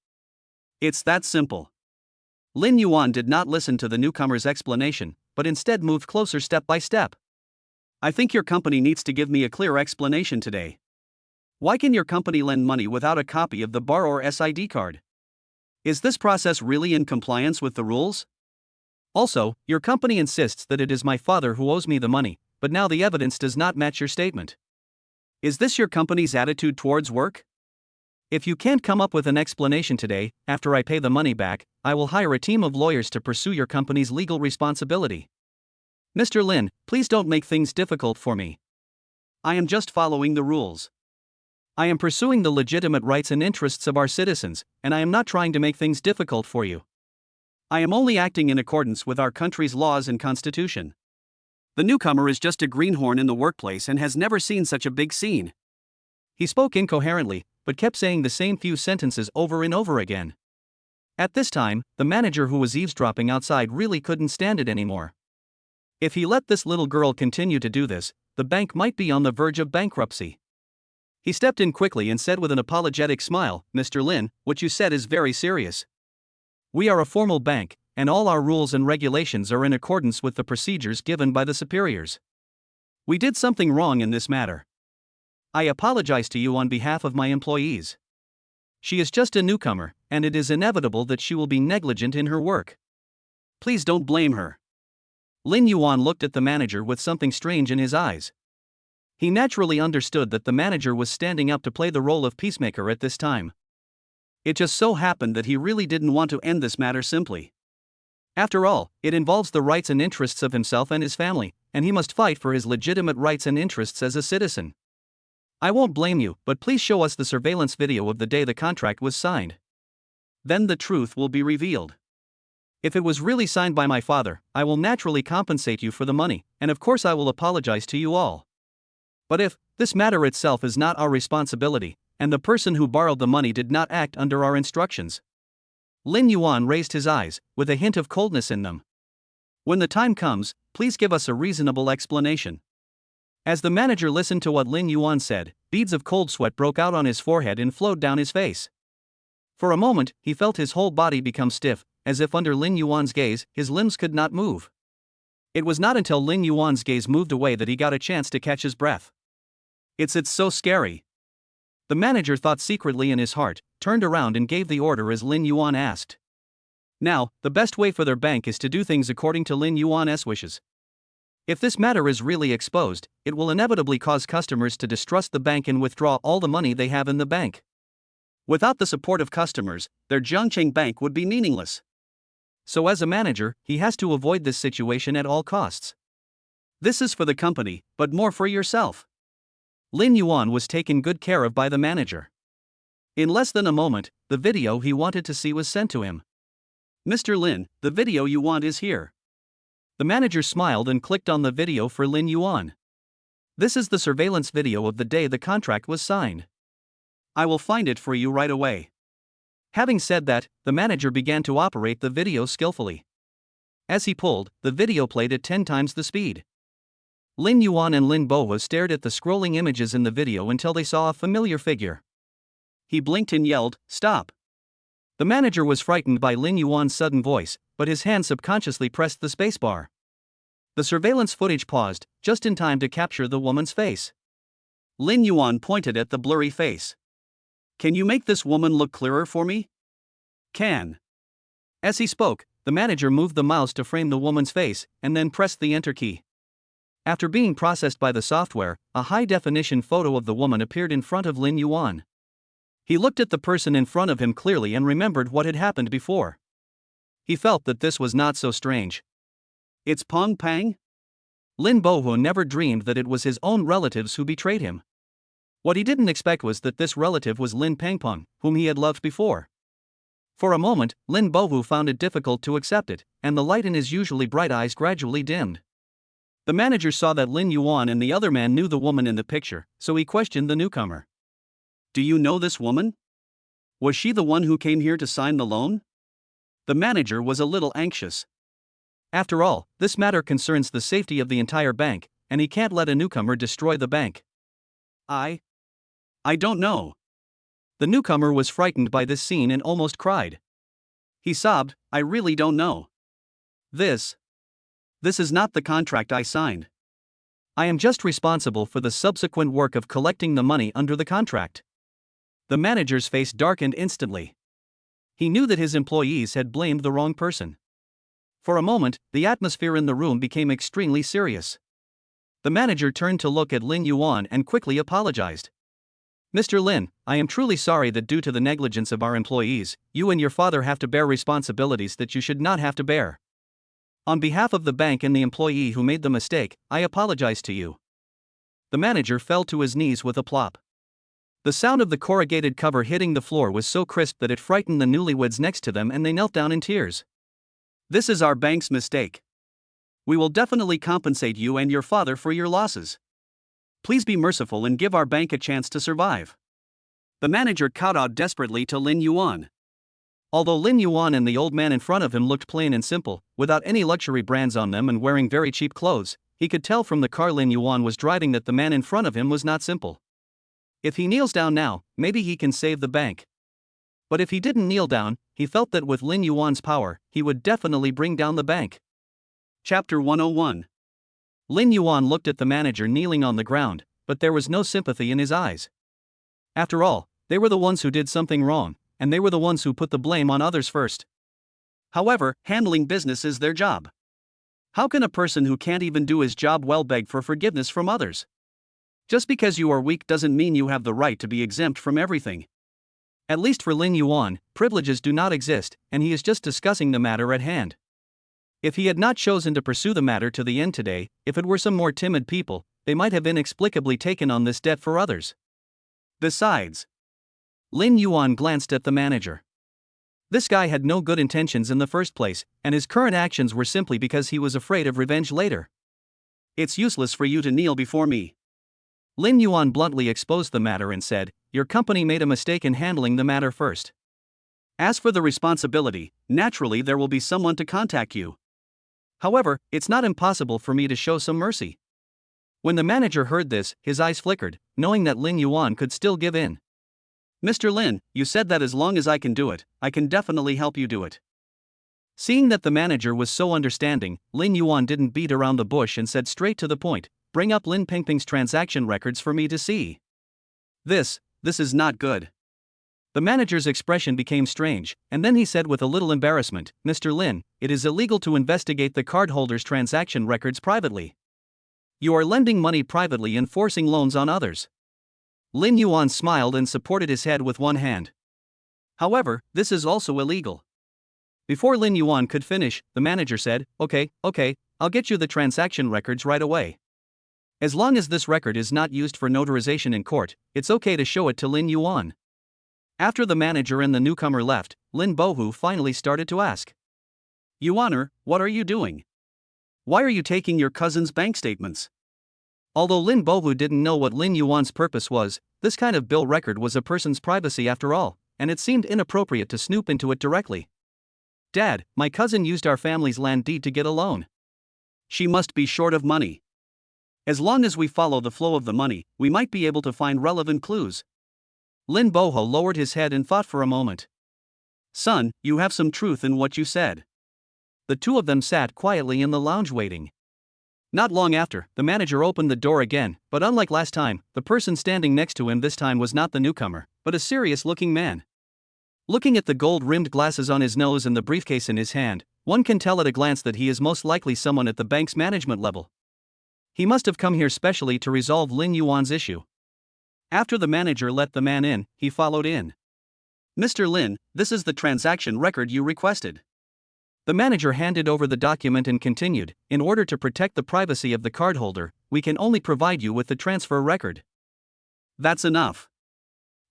It's that simple." Lin Yuan did not listen to the newcomer's explanation, but instead moved closer step by step. "I think your company needs to give me a clear explanation today. Why can your company lend money without a copy of the bar or SID card? Is this process really in compliance with the rules? Also, your company insists that it is my father who owes me the money, but now the evidence does not match your statement. Is this your company's attitude towards work? If you can't come up with an explanation today, after I pay the money back, I will hire a team of lawyers to pursue your company's legal responsibility. Mr. Lin, please don't make things difficult for me. I am just following the rules. I am pursuing the legitimate rights and interests of our citizens, and I am not trying to make things difficult for you. I am only acting in accordance with our country's laws and constitution." The newcomer is just a greenhorn in the workplace and has never seen such a big scene. He spoke incoherently, but kept saying the same few sentences over and over again. At this time, the manager who was eavesdropping outside really couldn't stand it anymore. If he let this little girl continue to do this, the bank might be on the verge of bankruptcy. He stepped in quickly and said with an apologetic smile, "Mr. Lin, what you said is very serious. We are a formal bank, and all our rules and regulations are in accordance with the procedures given by the superiors. We did something wrong in this matter. I apologize to you on behalf of my employees. She is just a newcomer, and it is inevitable that she will be negligent in her work. Please don't blame her." Lin Yuan looked at the manager with something strange in his eyes. He naturally understood that the manager was standing up to play the role of peacemaker at this time. It just so happened that he really didn't want to end this matter simply. After all, it involves the rights and interests of himself and his family, and he must fight for his legitimate rights and interests as a citizen. "I won't blame you, but please show us the surveillance video of the day the contract was signed. Then the truth will be revealed. If it was really signed by my father, I will naturally compensate you for the money, and of course I will apologize to you all. But if this matter itself is not our responsibility, and the person who borrowed the money did not act under our instructions." Lin Yuan raised his eyes, with a hint of coldness in them. "When the time comes, please give us a reasonable explanation." As the manager listened to what Lin Yuan said, beads of cold sweat broke out on his forehead and flowed down his face. For a moment, he felt his whole body become stiff, as if under Lin Yuan's gaze, his limbs could not move. It was not until Lin Yuan's gaze moved away that he got a chance to catch his breath. It's so scary." The manager thought secretly in his heart, turned around and gave the order as Lin Yuan asked. Now, the best way for their bank is to do things according to Lin Yuan's wishes. If this matter is really exposed, it will inevitably cause customers to distrust the bank and withdraw all the money they have in the bank. Without the support of customers, their Zhongcheng bank would be meaningless. So as a manager, he has to avoid this situation at all costs. This is for the company, but more for yourself. Lin Yuan was taken good care of by the manager. In less than a moment, the video he wanted to see was sent to him. "Mr. Lin, the video you want is here." The manager smiled and clicked on the video for Lin Yuan. "This is the surveillance video of the day the contract was signed. I will find it for you right away." Having said that, the manager began to operate the video skillfully. As he pulled, the video played at 10 times the speed. Lin Yuan and Lin Bohua stared at the scrolling images in the video until they saw a familiar figure. He blinked and yelled, "Stop!" The manager was frightened by Lin Yuan's sudden voice, but his hand subconsciously pressed the spacebar. The surveillance footage paused, just in time to capture the woman's face. Lin Yuan pointed at the blurry face. "Can you make this woman look clearer for me?" "Can." As he spoke, the manager moved the mouse to frame the woman's face, and then pressed the enter key. After being processed by the software, a high-definition photo of the woman appeared in front of Lin Yuan. He looked at the person in front of him clearly and remembered what had happened before. He felt that this was not so strange. It's Peng Pang? Lin Bohua never dreamed that it was his own relatives who betrayed him. What he didn't expect was that this relative was Lin Pengpeng, whom he had loved before. For a moment, Lin Bohua found it difficult to accept it, and the light in his usually bright eyes gradually dimmed. The manager saw that Lin Yuan and the other man knew the woman in the picture, so he questioned the newcomer. "Do you know this woman? Was she the one who came here to sign the loan?" The manager was a little anxious. After all, this matter concerns the safety of the entire bank, and he can't let a newcomer destroy the bank. I don't know." The newcomer was frightened by this scene and almost cried. He sobbed, "I really don't know. This is not the contract I signed. I am just responsible for the subsequent work of collecting the money under the contract." The manager's face darkened instantly. He knew that his employees had blamed the wrong person. For a moment, the atmosphere in the room became extremely serious. The manager turned to look at Lin Yuan and quickly apologized. "Mr. Lin, I am truly sorry that due to the negligence of our employees, you and your father have to bear responsibilities that you should not have to bear. On behalf of the bank and the employee who made the mistake, I apologize to you." The manager fell to his knees with a plop. The sound of the corrugated cover hitting the floor was so crisp that it frightened the newlyweds next to them and they knelt down in tears. "This is our bank's mistake. We will definitely compensate you and your father for your losses. Please be merciful and give our bank a chance to survive." The manager kowtowed desperately to Lin Yuan. Although Lin Yuan and the old man in front of him looked plain and simple, without any luxury brands on them and wearing very cheap clothes, he could tell from the car Lin Yuan was driving that the man in front of him was not simple. If he kneels down now, maybe he can save the bank. But if he didn't kneel down, he felt that with Lin Yuan's power, he would definitely bring down the bank. Chapter 101. Lin Yuan looked at the manager kneeling on the ground, but there was no sympathy in his eyes. After all, they were the ones who did something wrong, and they were the ones who put the blame on others first. However, handling business is their job. How can a person who can't even do his job well beg for forgiveness from others? Just because you are weak doesn't mean you have the right to be exempt from everything. At least for Lin Yuan, privileges do not exist, and he is just discussing the matter at hand. If he had not chosen to pursue the matter to the end today, if it were some more timid people, they might have inexplicably taken on this debt for others. Besides, Lin Yuan glanced at the manager. This guy had no good intentions in the first place, and his current actions were simply because he was afraid of revenge later. It's useless for you to kneel before me. Lin Yuan bluntly exposed the matter and said, your company made a mistake in handling the matter first. As for the responsibility, naturally there will be someone to contact you. However, it's not impossible for me to show some mercy. When the manager heard this, his eyes flickered, knowing that Lin Yuan could still give in. Mr. Lin, you said that as long as I can do it, I can definitely help you do it. Seeing that the manager was so understanding, Lin Yuan didn't beat around the bush and said straight to the point, bring up Lin Pengpeng's transaction records for me to see. This is not good. The manager's expression became strange, and then he said with a little embarrassment, Mr. Lin, it is illegal to investigate the cardholder's transaction records privately. You are lending money privately and forcing loans on others. Lin Yuan smiled and supported his head with one hand. However, this is also illegal. Before Lin Yuan could finish, the manager said, okay, I'll get you the transaction records right away. As long as this record is not used for notarization in court, it's okay to show it to Lin Yuan. After the manager and the newcomer left, Lin Bohu finally started to ask. Yuaner, what are you doing? Why are you taking your cousin's bank statements? Although Lin Bohu didn't know what Lin Yuan's purpose was, this kind of bill record was a person's privacy after all, and it seemed inappropriate to snoop into it directly. Dad, my cousin used our family's land deed to get a loan. She must be short of money. As long as we follow the flow of the money, we might be able to find relevant clues. Lin Boho lowered his head and thought for a moment. Son, you have some truth in what you said. The two of them sat quietly in the lounge waiting. Not long after, the manager opened the door again, but unlike last time, the person standing next to him this time was not the newcomer, but a serious-looking man. Looking at the gold-rimmed glasses on his nose and the briefcase in his hand, one can tell at a glance that he is most likely someone at the bank's management level. He must have come here specially to resolve Lin Yuan's issue. After the manager let the man in, he followed in. Mr. Lin, this is the transaction record you requested. The manager handed over the document and continued, in order to protect the privacy of the cardholder, we can only provide you with the transfer record. That's enough.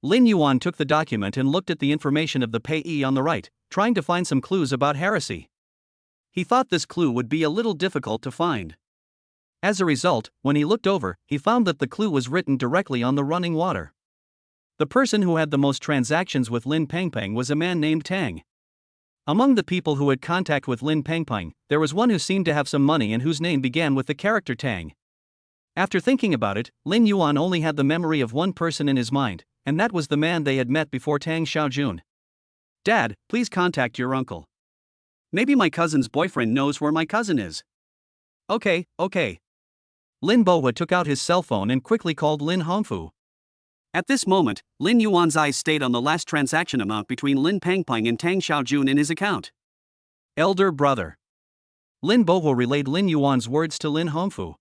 Lin Yuan took the document and looked at the information of the payee on the right, trying to find some clues about heresy. He thought this clue would be a little difficult to find. As a result, when he looked over, he found that the clue was written directly on the running water. The person who had the most transactions with Lin Pengpeng was a man named Tang. Among the people who had contact with Lin Pengpeng, there was one who seemed to have some money and whose name began with the character Tang. After thinking about it, Lin Yuan only had the memory of one person in his mind, and that was the man they had met before Tang Xiaojun. Dad, please contact your uncle. Maybe my cousin's boyfriend knows where my cousin is. Okay. Lin Bohua took out his cell phone and quickly called Lin Hongfu. At this moment, Lin Yuan's eyes stayed on the last transaction amount between Lin Pengpeng and Tang Xiaojun in his account. Elder brother. Lin Bohua relayed Lin Yuan's words to Lin Hongfu.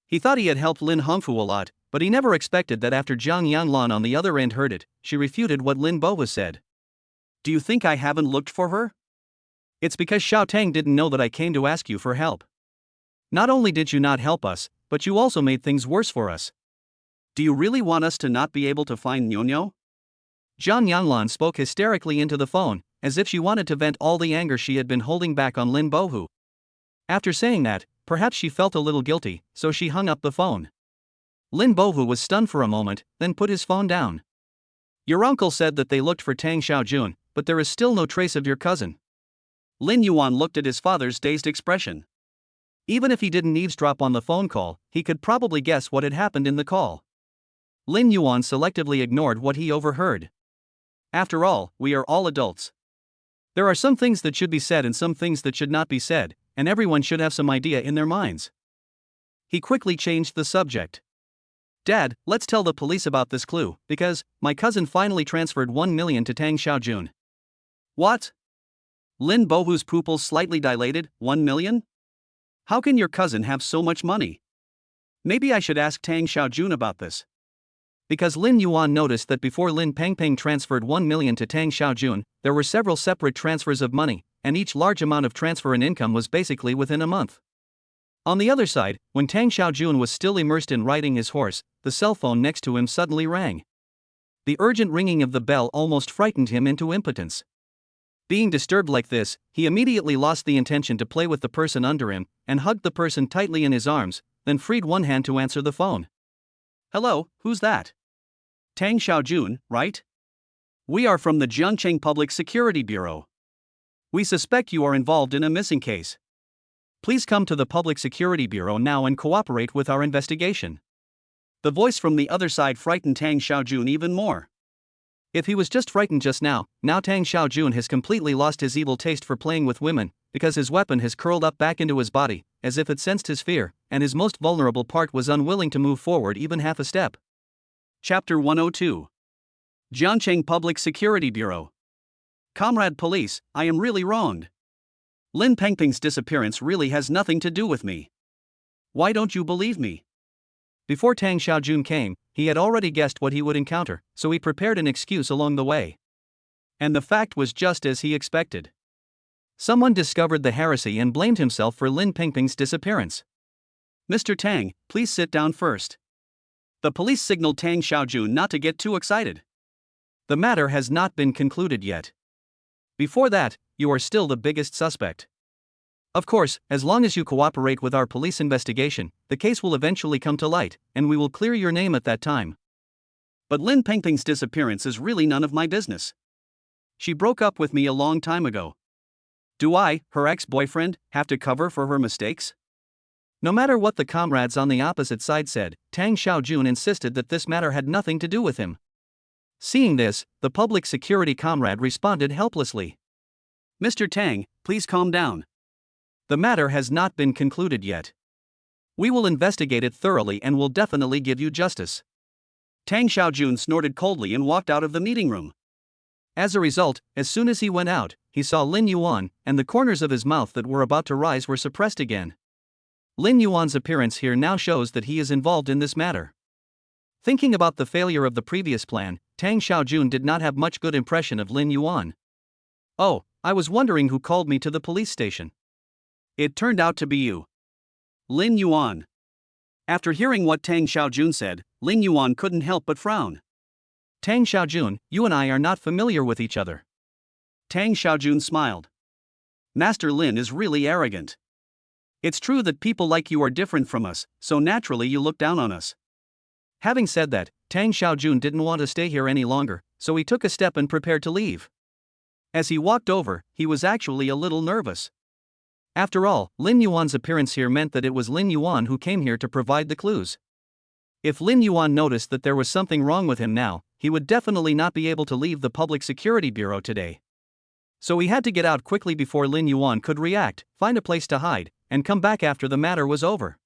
He thought he had helped Lin Hongfu a lot, but he never expected that after Jiang Yanglan on the other end heard it, she refuted what Lin Bohua said. Do you think I haven't looked for her? It's because Xiao Tang didn't know that I came to ask you for help. Not only did you not help us, but you also made things worse for us. Do you really want us to not be able to find Nyonyo? Jiang Yanglan spoke hysterically into the phone, as if she wanted to vent all the anger she had been holding back on Lin Bohu. After saying that, perhaps she felt a little guilty, so she hung up the phone. Lin Bohu was stunned for a moment, then put his phone down. Your uncle said that they looked for Tang Xiaojun, but there is still no trace of your cousin. Lin Yuan looked at his father's dazed expression. Even if he didn't eavesdrop on the phone call, he could probably guess what had happened in the call. Lin Yuan selectively ignored what he overheard. After all, we are all adults. There are some things that should be said and some things that should not be said, and everyone should have some idea in their minds. He quickly changed the subject. Dad, let's tell the police about this clue, because my cousin finally transferred 1 million to Tang Xiaojun. What? Lin Bohu's pupils slightly dilated. 1 million? How can your cousin have so much money? Maybe I should ask Tang Xiaojun about this. Because Lin Yuan noticed that before Lin Pengpeng transferred 1 million to Tang Xiaojun, there were several separate transfers of money, and each large amount of transfer in income was basically within a month. On the other side, when Tang Xiaojun was still immersed in riding his horse, the cell phone next to him suddenly rang. The urgent ringing of the bell almost frightened him into impotence. Being disturbed like this, he immediately lost the intention to play with the person under him, and hugged the person tightly in his arms, then freed one hand to answer the phone. Hello, who's that? Tang Xiaojun, right? We are from the Jiangcheng Public Security Bureau. We suspect you are involved in a missing case. Please come to the Public Security Bureau now and cooperate with our investigation. The voice from the other side frightened Tang Xiaojun even more. If he was just frightened just now Tang Xiaojun has completely lost his evil taste for playing with women, because his weapon has curled up back into his body, as if it sensed his fear, and his most vulnerable part was unwilling to move forward even half a step. Chapter 102. Jiangcheng Public Security Bureau. Comrade Police, I am really wronged. Lin Pengpeng's disappearance really has nothing to do with me. Why don't you believe me? Before Tang Xiaojun came, he had already guessed what he would encounter, so he prepared an excuse along the way. And the fact was just as he expected. Someone discovered the heresy and blamed himself for Lin Pengpeng's disappearance. Mr. Tang, please sit down first. The police signaled Tang Xiaojun not to get too excited. The matter has not been concluded yet. Before that, you are still the biggest suspect. Of course, as long as you cooperate with our police investigation, the case will eventually come to light, and we will clear your name at that time. But Lin Pengpeng's disappearance is really none of my business. She broke up with me a long time ago. Do I, her ex-boyfriend, have to cover for her mistakes? No matter what the comrades on the opposite side said, Tang Xiaojun insisted that this matter had nothing to do with him. Seeing this, the public security comrade responded helplessly. Mr. Tang, please calm down. The matter has not been concluded yet. We will investigate it thoroughly and will definitely give you justice. Tang Xiaojun snorted coldly and walked out of the meeting room. As a result, as soon as he went out, he saw Lin Yuan, and the corners of his mouth that were about to rise were suppressed again. Lin Yuan's appearance here now shows that he is involved in this matter. Thinking about the failure of the previous plan, Tang Xiaojun did not have much good impression of Lin Yuan. Oh, I was wondering who called me to the police station. It turned out to be you. Lin Yuan. After hearing what Tang Xiaojun said, Lin Yuan couldn't help but frown. Tang Xiaojun, you and I are not familiar with each other. Tang Xiaojun smiled. Master Lin is really arrogant. It's true that people like you are different from us, so naturally you look down on us. Having said that, Tang Xiaojun didn't want to stay here any longer, so he took a step and prepared to leave. As he walked over, he was actually a little nervous. After all, Lin Yuan's appearance here meant that it was Lin Yuan who came here to provide the clues. If Lin Yuan noticed that there was something wrong with him now, he would definitely not be able to leave the Public Security Bureau today. So he had to get out quickly before Lin Yuan could react, find a place to hide, and come back after the matter was over.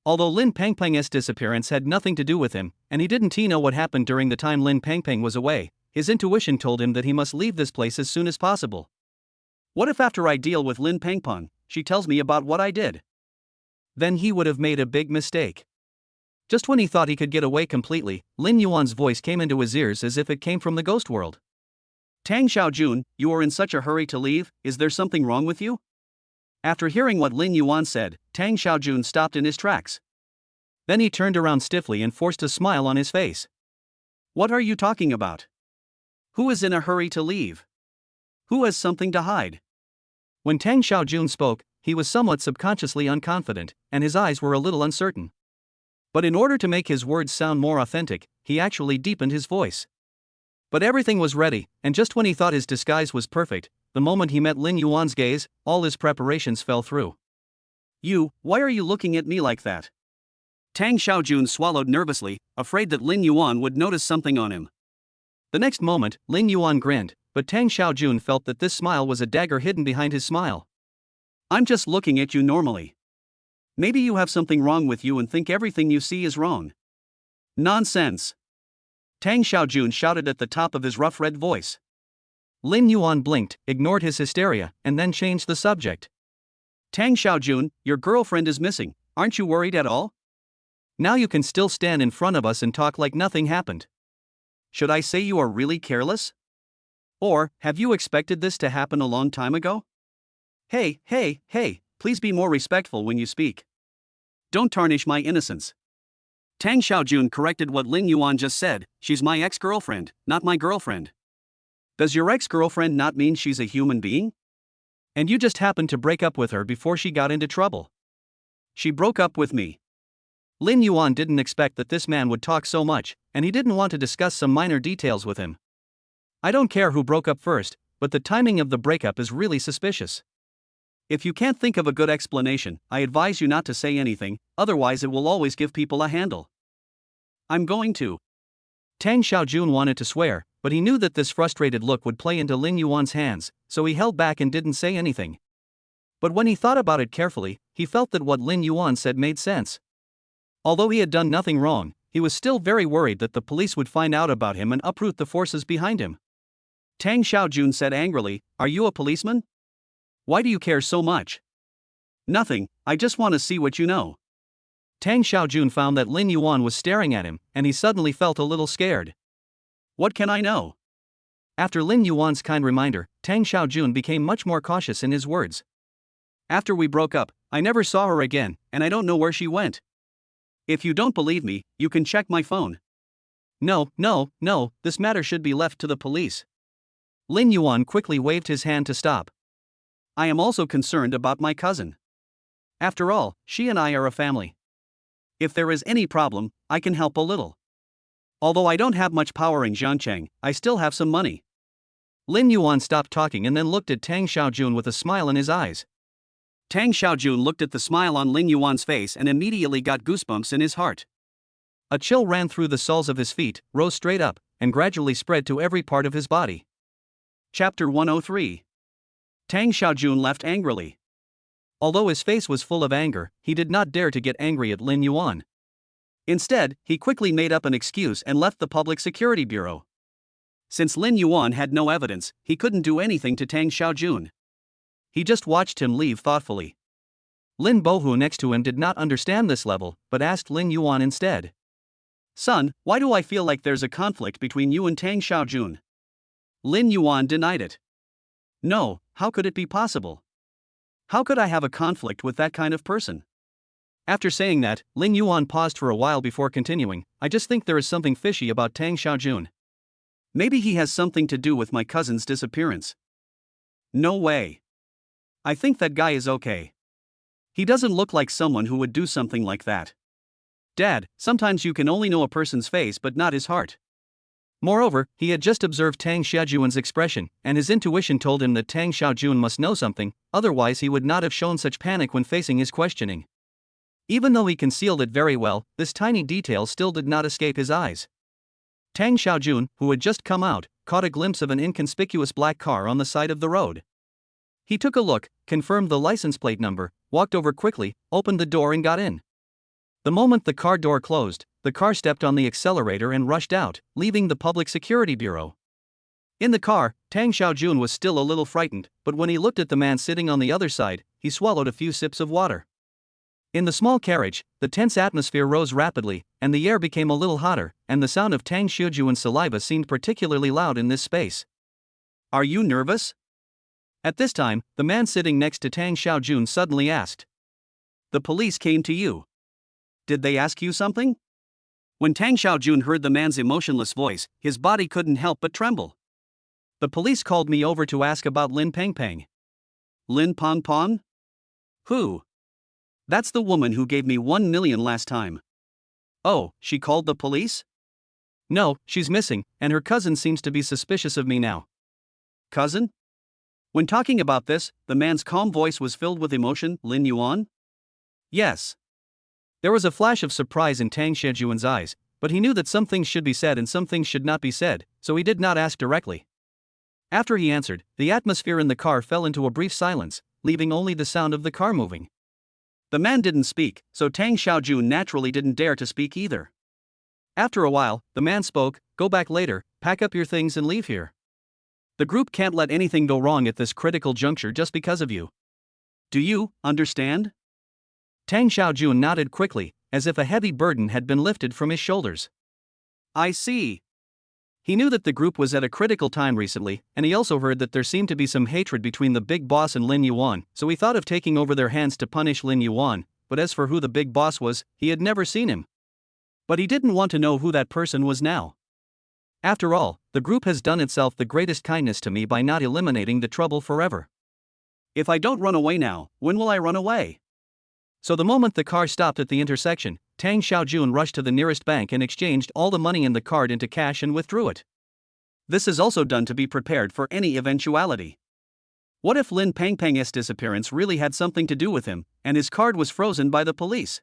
Although Lin Pengpeng's disappearance had nothing to do with him, and he didn't know what happened during the time Lin Pengpeng was away, his intuition told him that he must leave this place as soon as possible. What if after I deal with Lin Pengpeng, she tells me about what I did? Then he would have made a big mistake. Just when he thought he could get away completely, Lin Yuan's voice came into his ears as if it came from the ghost world. Tang Xiaojun, you are in such a hurry to leave, is there something wrong with you? After hearing what Lin Yuan said, Tang Xiaojun stopped in his tracks. Then he turned around stiffly and forced a smile on his face. What are you talking about? Who is in a hurry to leave? Who has something to hide? When Tang Xiaojun spoke, he was somewhat subconsciously unconfident, and his eyes were a little uncertain. But in order to make his words sound more authentic, he actually deepened his voice. But everything was ready, and just when he thought his disguise was perfect, the moment he met Lin Yuan's gaze, all his preparations fell through. Why are you looking at me like that? Tang Xiaojun swallowed nervously, afraid that Lin Yuan would notice something on him. The next moment, Lin Yuan grinned, but Tang Xiaojun felt that this smile was a dagger hidden behind his smile. I'm just looking at you normally. Maybe you have something wrong with you and think everything you see is wrong. Nonsense. Tang Xiaojun shouted at the top of his rough red voice. Lin Yuan blinked, ignored his hysteria, and then changed the subject. Tang Xiaojun, your girlfriend is missing. Aren't you worried at all? Now you can still stand in front of us and talk like nothing happened. Should I say you are really careless? Or, have you expected this to happen a long time ago? Hey, please be more respectful when you speak. Don't tarnish my innocence. Tang Xiaojun corrected what Lin Yuan just said. She's my ex-girlfriend, not my girlfriend. Does your ex-girlfriend not mean she's a human being? And you just happened to break up with her before she got into trouble. She broke up with me. Lin Yuan didn't expect that this man would talk so much, and he didn't want to discuss some minor details with him. I don't care who broke up first, but the timing of the breakup is really suspicious. If you can't think of a good explanation, I advise you not to say anything, otherwise it will always give people a handle. I'm going to. Tang Xiaojun wanted to swear, but he knew that this frustrated look would play into Lin Yuan's hands, so he held back and didn't say anything. But when he thought about it carefully, he felt that what Lin Yuan said made sense. Although he had done nothing wrong, he was still very worried that the police would find out about him and uproot the forces behind him. Tang Xiaojun said angrily, "Are you a policeman? Why do you care so much?" "Nothing, I just want to see what you know." Tang Xiaojun found that Lin Yuan was staring at him, and he suddenly felt a little scared. What can I know? After Lin Yuan's kind reminder, Tang Xiaojun became much more cautious in his words. After we broke up, I never saw her again, and I don't know where she went. If you don't believe me, you can check my phone. No, this matter should be left to the police. Lin Yuan quickly waved his hand to stop. I am also concerned about my cousin. After all, she and I are a family. If there is any problem, I can help a little. Although I don't have much power in Zhangcheng, I still have some money. Lin Yuan stopped talking and then looked at Tang Xiaojun with a smile in his eyes. Tang Xiaojun looked at the smile on Lin Yuan's face and immediately got goosebumps in his heart. A chill ran through the soles of his feet, rose straight up, and gradually spread to every part of his body. Chapter 103. Tang Xiaojun left angrily. Although his face was full of anger, he did not dare to get angry at Lin Yuan. Instead, he quickly made up an excuse and left the Public Security Bureau. Since Lin Yuan had no evidence, he couldn't do anything to Tang Xiaojun. He just watched him leave thoughtfully. Lin Bohu next to him did not understand this level, but asked Lin Yuan instead. "Son, why do I feel like there's a conflict between you and Tang Xiaojun?" Lin Yuan denied it. "No, how could it be possible? How could I have a conflict with that kind of person?" After saying that, Lin Yuan paused for a while before continuing. "I just think there is something fishy about Tang Xiaojun. Maybe he has something to do with my cousin's disappearance." "No way. I think that guy is okay. He doesn't look like someone who would do something like that." "Dad, sometimes you can only know a person's face but not his heart." Moreover, he had just observed Tang Xiaojun's expression, and his intuition told him that Tang Xiaojun must know something, otherwise he would not have shown such panic when facing his questioning. Even though he concealed it very well, this tiny detail still did not escape his eyes. Tang Xiaojun, who had just come out, caught a glimpse of an inconspicuous black car on the side of the road. He took a look, confirmed the license plate number, walked over quickly, opened the door and got in. The moment the car door closed, the car stepped on the accelerator and rushed out, leaving the Public Security Bureau. In the car, Tang Xiaojun was still a little frightened, but when he looked at the man sitting on the other side, he swallowed a few sips of water. In the small carriage, the tense atmosphere rose rapidly, and the air became a little hotter, and the sound of Tang Xiaojun's saliva seemed particularly loud in this space. "Are you nervous?" At this time, the man sitting next to Tang Xiaojun suddenly asked. "The police came to you. Did they ask you something?" When Tang Xiaojun heard the man's emotionless voice, his body couldn't help but tremble. "The police called me over to ask about Lin Pengpeng." "Lin Pengpeng? Who?" "That's the woman who gave me 1 million last time." "Oh, she called the police?" "No, she's missing, and her cousin seems to be suspicious of me now." "Cousin?" When talking about this, the man's calm voice was filled with emotion. "Lin Yuan?" "Yes." There was a flash of surprise in Tang Xiaojun's eyes, but he knew that some things should be said and some things should not be said, so he did not ask directly. After he answered, the atmosphere in the car fell into a brief silence, leaving only the sound of the car moving. The man didn't speak, so Tang Xiaojun naturally didn't dare to speak either. After a while, the man spoke, "Go back later, pack up your things and leave here. The group can't let anything go wrong at this critical juncture just because of you. Do you understand?" Tang Xiaojun nodded quickly, as if a heavy burden had been lifted from his shoulders. I see. He knew that the group was at a critical time recently, and he also heard that there seemed to be some hatred between the big boss and Lin Yuan, so he thought of taking over their hands to punish Lin Yuan, but as for who the big boss was, he had never seen him. But he didn't want to know who that person was now. After all, the group has done itself the greatest kindness to me by not eliminating the trouble forever. If I don't run away now, when will I run away? So the moment the car stopped at the intersection, Tang Xiaojun rushed to the nearest bank and exchanged all the money in the card into cash and withdrew it. This is also done to be prepared for any eventuality. What if Lin Pengpeng's disappearance really had something to do with him, and his card was frozen by the police?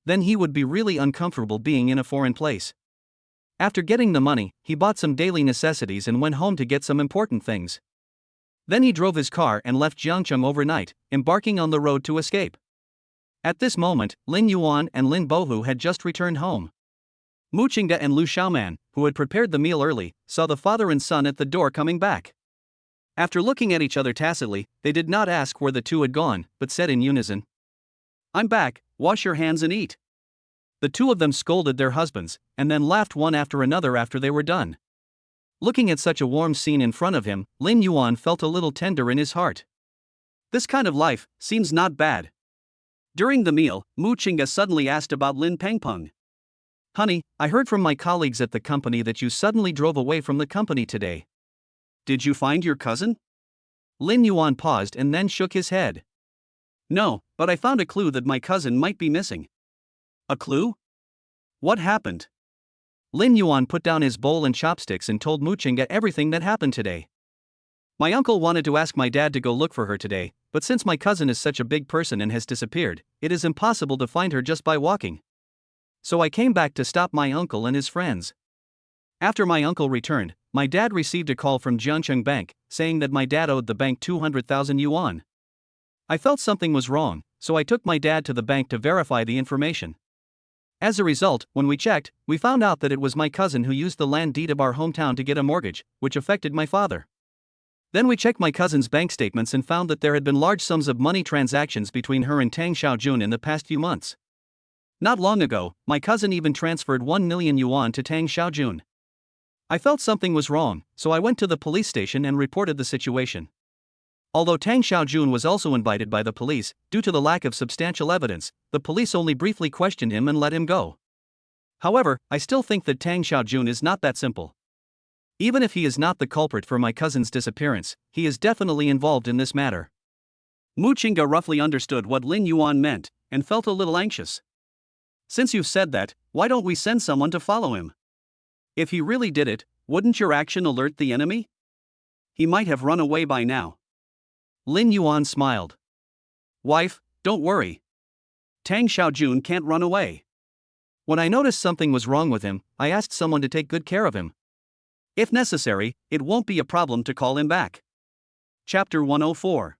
Then he would be really uncomfortable being in a foreign place. After getting the money, he bought some daily necessities and went home to get some important things. Then he drove his car and left Jiangcheng overnight, embarking on the road to escape. At this moment, Lin Yuan and Lin Bohu had just returned home. Mu Qingde and Lu Xiaoman, who had prepared the meal early, saw the father and son at the door coming back. After looking at each other tacitly, they did not ask where the two had gone, but said in unison, "I'm back, wash your hands and eat." The two of them scolded their husbands, and then laughed one after another after they were done. Looking at such a warm scene in front of him, Lin Yuan felt a little tender in his heart. This kind of life seems not bad. During the meal, Mu Qingde suddenly asked about Lin Pengpeng. "Honey, I heard from my colleagues at the company that you suddenly drove away from the company today. Did you find your cousin?" Lin Yuan paused and then shook his head. "No, but I found a clue that my cousin might be missing." "A clue? What happened?" Lin Yuan put down his bowl and chopsticks and told Mu Qingde everything that happened today. "My uncle wanted to ask my dad to go look for her today, but since my cousin is such a big person and has disappeared, it is impossible to find her just by walking. So I came back to stop my uncle and his friends. After my uncle returned, my dad received a call from Jiangcheng Bank, saying that my dad owed the bank 200,000 yuan. I felt something was wrong, so I took my dad to the bank to verify the information. As a result, when we checked, we found out that it was my cousin who used the land deed of our hometown to get a mortgage, which affected my father. Then we checked my cousin's bank statements and found that there had been large sums of money transactions between her and Tang Xiaojun in the past few months. Not long ago, my cousin even transferred 1 million yuan to Tang Xiaojun. I felt something was wrong, so I went to the police station and reported the situation. Although Tang Xiaojun was also invited by the police, due to the lack of substantial evidence, the police only briefly questioned him and let him go. However, I still think that Tang Xiaojun is not that simple. Even if he is not the culprit for my cousin's disappearance, he is definitely involved in this matter." Mu Qingde roughly understood what Lin Yuan meant, and felt a little anxious. "Since you've said that, why don't we send someone to follow him? If he really did it, wouldn't your action alert the enemy? He might have run away by now." Lin Yuan smiled. "Wife, don't worry. Tang Xiaojun can't run away. When I noticed something was wrong with him, I asked someone to take good care of him. If necessary, it won't be a problem to call him back." Chapter 104.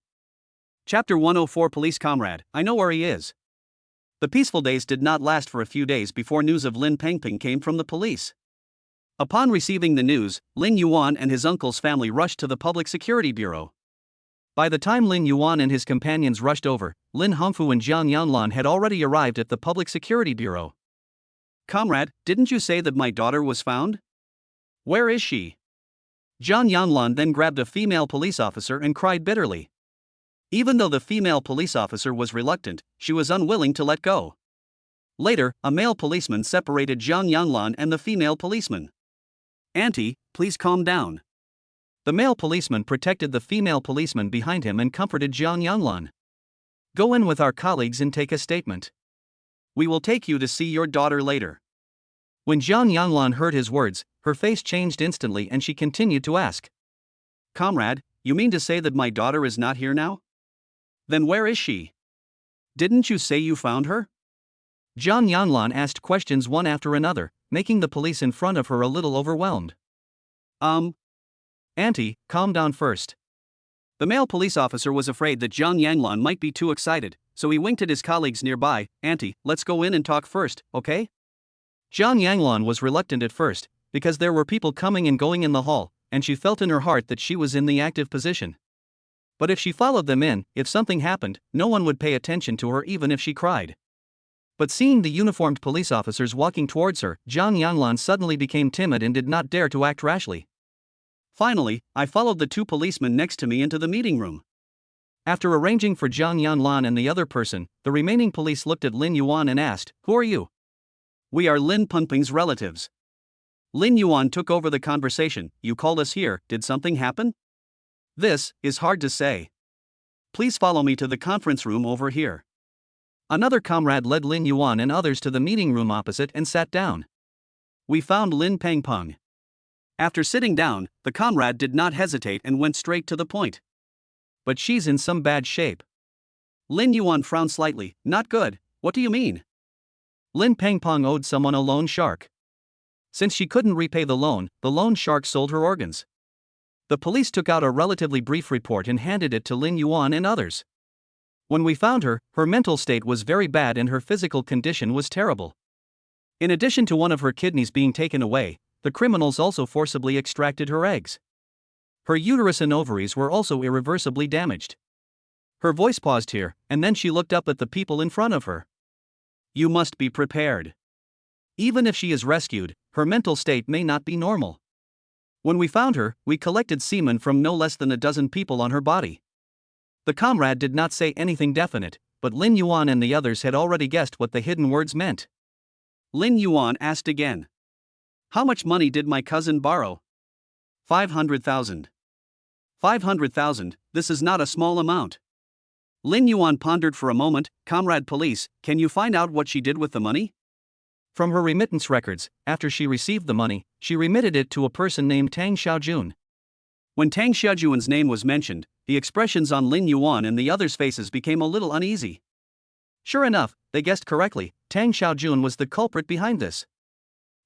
Chapter 104 Police Comrade, I know where he is. The peaceful days did not last for a few days before news of Lin Pengpeng came from the police. Upon receiving the news, Lin Yuan and his uncle's family rushed to the Public Security Bureau. By the time Lin Yuan and his companions rushed over, Lin Hongfu and Jiang Yanlan had already arrived at the Public Security Bureau. "Comrade, didn't you say that my daughter was found? Where is she?" Jiang Yanlan then grabbed a female police officer and cried bitterly. Even though the female police officer was reluctant, she was unwilling to let go. Later, a male policeman separated Jiang Yanlan and the female policeman. "Auntie, please calm down." The male policeman protected the female policeman behind him and comforted Jiang Yanlan. "Go in with our colleagues and take a statement. We will take you to see your daughter later." When Jiang Yanlan heard his words, her face changed instantly and she continued to ask, "Comrade, you mean to say that my daughter is not here now? Then where is she? Didn't you say you found her?" Jiang Yanlan asked questions one after another, making the police in front of her a little overwhelmed. Auntie, calm down first. The male police officer was afraid that Zhang Yanglan might be too excited, so he winked at his colleagues nearby. Auntie, let's go in and talk first, okay? Zhang Yanglan was reluctant at first, because there were people coming and going in the hall, and she felt in her heart that she was in the active position. But if she followed them in, if something happened, no one would pay attention to her even if she cried. But seeing the uniformed police officers walking towards her, Zhang Yanglan suddenly became timid and did not dare to act rashly. Finally, I followed the two policemen next to me into the meeting room. After arranging for Zhang Yanlan and the other person, the remaining police looked at Lin Yuan and asked, "Who are you?" We are Lin Punping's relatives. Lin Yuan took over the conversation. You called us here, did something happen? This is hard to say. Please follow me to the conference room over here. Another comrade led Lin Yuan and others to the meeting room opposite and sat down. We found Lin Pengpeng. After sitting down, the comrade did not hesitate and went straight to the point. But she's in some bad shape. Lin Yuan frowned slightly. Not good, what do you mean? Lin Pengpeng owed someone a loan shark. Since she couldn't repay the loan shark sold her organs. The police took out a relatively brief report and handed it to Lin Yuan and others. When we found her, her mental state was very bad and her physical condition was terrible. In addition to one of her kidneys being taken away, the criminals also forcibly extracted her eggs. Her uterus and ovaries were also irreversibly damaged. Her voice paused here, and then she looked up at the people in front of her. You must be prepared. Even if she is rescued, her mental state may not be normal. When we found her, we collected semen from no less than a dozen people on her body. The comrade did not say anything definite, but Lin Yuan and the others had already guessed what the hidden words meant. Lin Yuan asked again. How much money did my cousin borrow? 500,000. 500,000, this is not a small amount. Lin Yuan pondered for a moment. Comrade police, can you find out what she did with the money? From her remittance records, after she received the money, she remitted it to a person named Tang Xiaojun. When Tang Xiaojun's name was mentioned, the expressions on Lin Yuan and the others' faces became a little uneasy. Sure enough, they guessed correctly, Tang Xiaojun was the culprit behind this.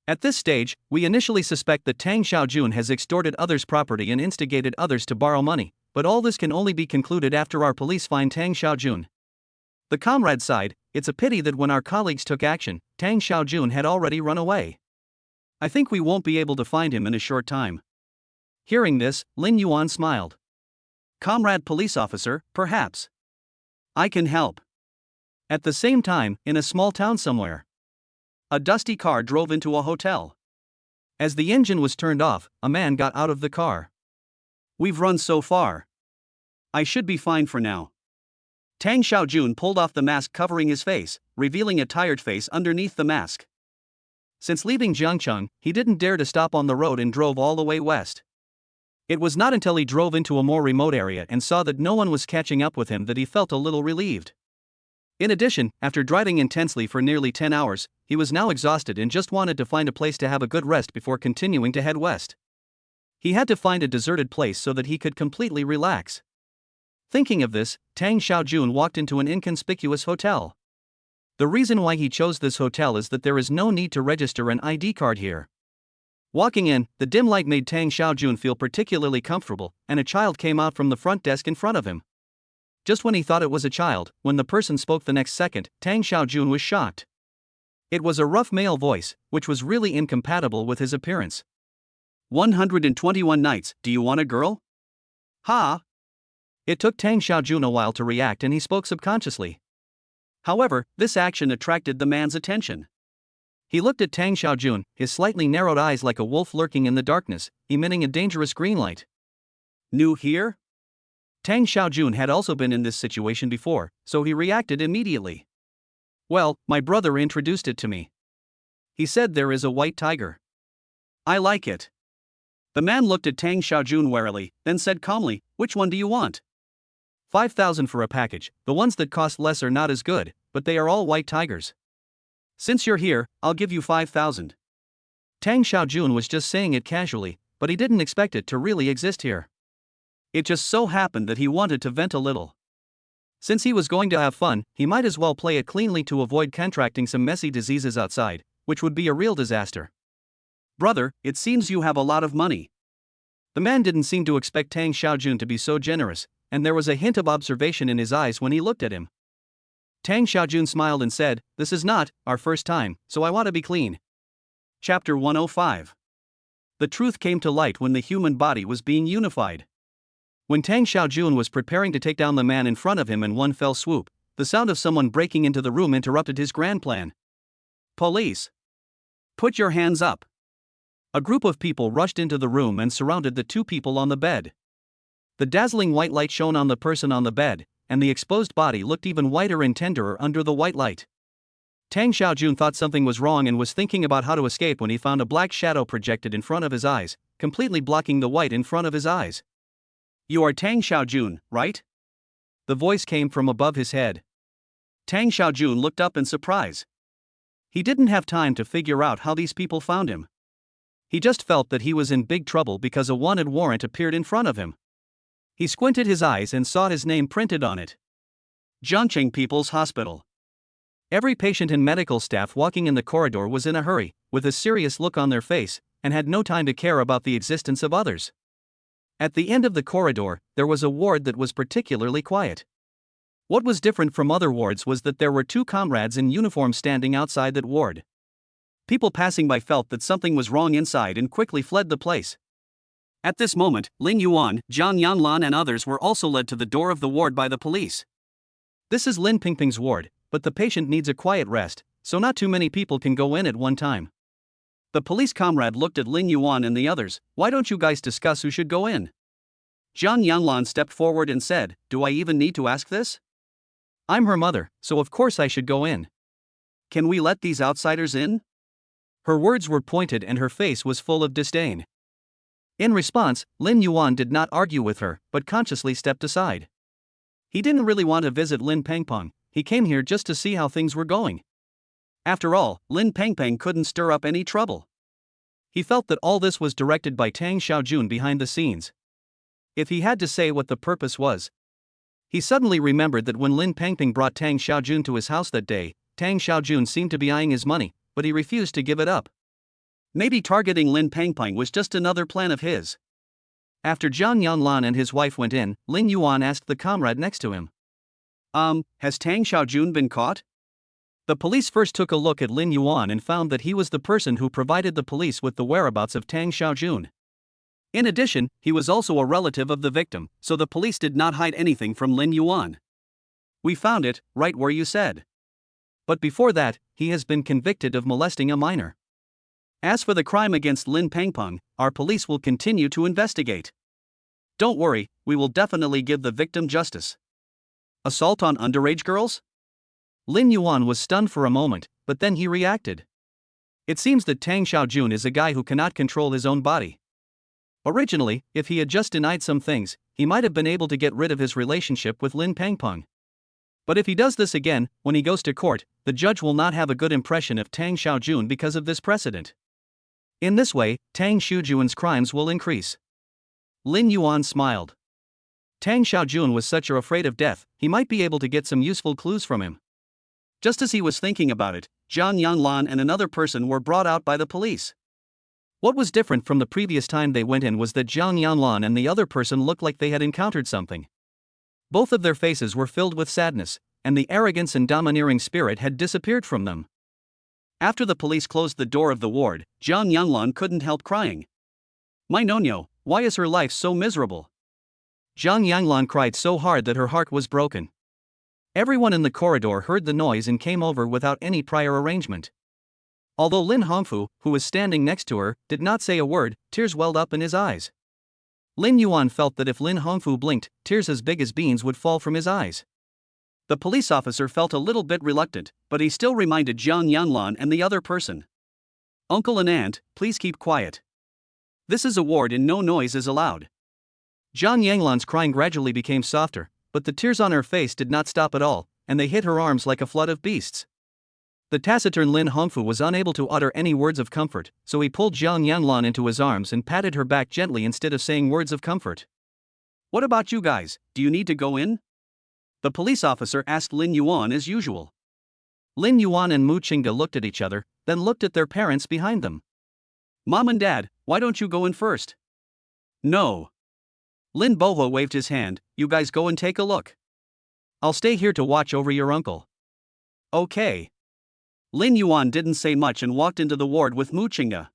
At this stage, we initially suspect that Tang Xiaojun has extorted others' property and instigated others to borrow money, but all this can only be concluded after our police find Tang Xiaojun. The comrade sighed, it's a pity that when our colleagues took action, Tang Xiaojun had already run away. I think we won't be able to find him in a short time. Hearing this, Lin Yuan smiled. Comrade police officer, perhaps I can help. At the same time, in a small town somewhere, a dusty car drove into a hotel. As the engine was turned off, a man got out of the car. We've run so far. I should be fine for now. Tang Xiaojun pulled off the mask covering his face, revealing a tired face underneath the mask. Since leaving Jiangcheng, he didn't dare to stop on the road and drove all the way west. It was not until he drove into a more remote area and saw that no one was catching up with him that he felt a little relieved. In addition, after driving intensely for nearly 10 hours, he was now exhausted and just wanted to find a place to have a good rest before continuing to head west. He had to find a deserted place so that he could completely relax. Thinking of this, Tang Xiaojun walked into an inconspicuous hotel. The reason why he chose this hotel is that there is no need to register an ID card here. Walking in, the dim light made Tang Xiaojun feel particularly comfortable, and a child came out from the front desk in front of him. Just when he thought it was a child, when the person spoke the next second, Tang Xiaojun was shocked. It was a rough male voice, which was really incompatible with his appearance. 121 nights, do you want a girl? Ha! It took Tang Xiaojun a while to react and he spoke subconsciously. However, this action attracted the man's attention. He looked at Tang Xiaojun, his slightly narrowed eyes like a wolf lurking in the darkness, emitting a dangerous green light. New here? Tang Xiaojun had also been in this situation before, so he reacted immediately. Well, my brother introduced it to me. He said there is a white tiger. I like it. The man looked at Tang Xiaojun warily, then said calmly, which one do you want? 5,000 for a package. The ones that cost less are not as good, but they are all white tigers. Since you're here, I'll give you 5,000. Tang Xiaojun was just saying it casually, but he didn't expect it to really exist here. It just so happened that he wanted to vent a little. Since he was going to have fun, he might as well play it cleanly to avoid contracting some messy diseases outside, which would be a real disaster. Brother, it seems you have a lot of money. The man didn't seem to expect Tang Xiaojun to be so generous, and there was a hint of observation in his eyes when he looked at him. Tang Xiaojun smiled and said, "This is not our first time, so I want to be clean." Chapter 105. The truth came to light when the human body was being unified. When Tang Xiaojun was preparing to take down the man in front of him in one fell swoop, the sound of someone breaking into the room interrupted his grand plan. "Police! Put your hands up!" A group of people rushed into the room and surrounded the two people on the bed. The dazzling white light shone on the person on the bed, and the exposed body looked even whiter and tenderer under the white light. Tang Xiaojun thought something was wrong and was thinking about how to escape when he found a black shadow projected in front of his eyes, completely blocking the white in front of his eyes. "You are Tang Xiaojun, right?" The voice came from above his head. Tang Xiaojun looked up in surprise. He didn't have time to figure out how these people found him. He just felt that he was in big trouble because a wanted warrant appeared in front of him. He squinted his eyes and saw his name printed on it. Zhangcheng People's Hospital. Every patient and medical staff walking in the corridor was in a hurry, with a serious look on their face, and had no time to care about the existence of others. At the end of the corridor, there was a ward that was particularly quiet. What was different from other wards was that there were two comrades in uniform standing outside that ward. People passing by felt that something was wrong inside and quickly fled the place. At this moment, Lin Yuan, Zhang Yanlan and others were also led to the door of the ward by the police. "This is Lin Pingping's ward, but the patient needs a quiet rest, so not too many people can go in at one time." The police comrade looked at Lin Yuan and the others. "Why don't you guys discuss who should go in?" Zhang Yanlan stepped forward and said, "Do I even need to ask this? I'm her mother, so of course I should go in. Can we let these outsiders in?" Her words were pointed and her face was full of disdain. In response, Lin Yuan did not argue with her, but consciously stepped aside. He didn't really want to visit Lin Pengpeng, he came here just to see how things were going. After all, Lin Pengpeng couldn't stir up any trouble. He felt that all this was directed by Tang Xiaojun behind the scenes. If he had to say what the purpose was. He suddenly remembered that when Lin Pengpeng brought Tang Xiaojun to his house that day, Tang Xiaojun seemed to be eyeing his money, but he refused to give it up. Maybe targeting Lin Pengpeng was just another plan of his. After Zhang Yanlan and his wife went in, Lin Yuan asked the comrade next to him. Has Tang Xiaojun been caught?" The police first took a look at Lin Yuan and found that he was the person who provided the police with the whereabouts of Tang Xiaojun. In addition, he was also a relative of the victim, so the police did not hide anything from Lin Yuan. "We found it, right where you said. But before that, he has been convicted of molesting a minor. As for the crime against Lin Pengpeng, our police will continue to investigate. Don't worry, we will definitely give the victim justice." Assault on underage girls? Lin Yuan was stunned for a moment, but then he reacted. It seems that Tang Xiaojun is a guy who cannot control his own body. Originally, if he had just denied some things, he might have been able to get rid of his relationship with Lin Pengpeng. But if he does this again, when he goes to court, the judge will not have a good impression of Tang Xiaojun because of this precedent. In this way, Tang Xiaojun's crimes will increase. Lin Yuan smiled. Tang Xiaojun was such afraid of death, he might be able to get some useful clues from him. Just as he was thinking about it, Zhang Yanlan and another person were brought out by the police. What was different from the previous time they went in was that Zhang Yanlan and the other person looked like they had encountered something. Both of their faces were filled with sadness, and the arrogance and domineering spirit had disappeared from them. After the police closed the door of the ward, Zhang Yanlan couldn't help crying. "My Nonyo, why is her life so miserable?" Zhang Yanlan cried so hard that her heart was broken. Everyone in the corridor heard the noise and came over without any prior arrangement. Although Lin Hongfu, who was standing next to her, did not say a word, tears welled up in his eyes. Lin Yuan felt that if Lin Hongfu blinked, tears as big as beans would fall from his eyes. The police officer felt a little bit reluctant, but he still reminded Zhang Yanlan and the other person. "Uncle and aunt, please keep quiet. This is a ward and no noise is allowed." Zhang Yanlan's crying gradually became softer, but the tears on her face did not stop at all, and they hit her arms like a flood of beasts. The taciturn Lin Hongfu was unable to utter any words of comfort, so he pulled Zhang Yanlan into his arms and patted her back gently instead of saying words of comfort. "What about you guys, do you need to go in?" The police officer asked Lin Yuan as usual. Lin Yuan and Mu Qingge looked at each other, then looked at their parents behind them. "Mom and Dad, why don't you go in first?" No. Lin Boho waved his hand. You guys go and take a look. I'll stay here to watch over your uncle. Okay. Lin Yuan didn't say much and walked into the ward with Mu Chinga.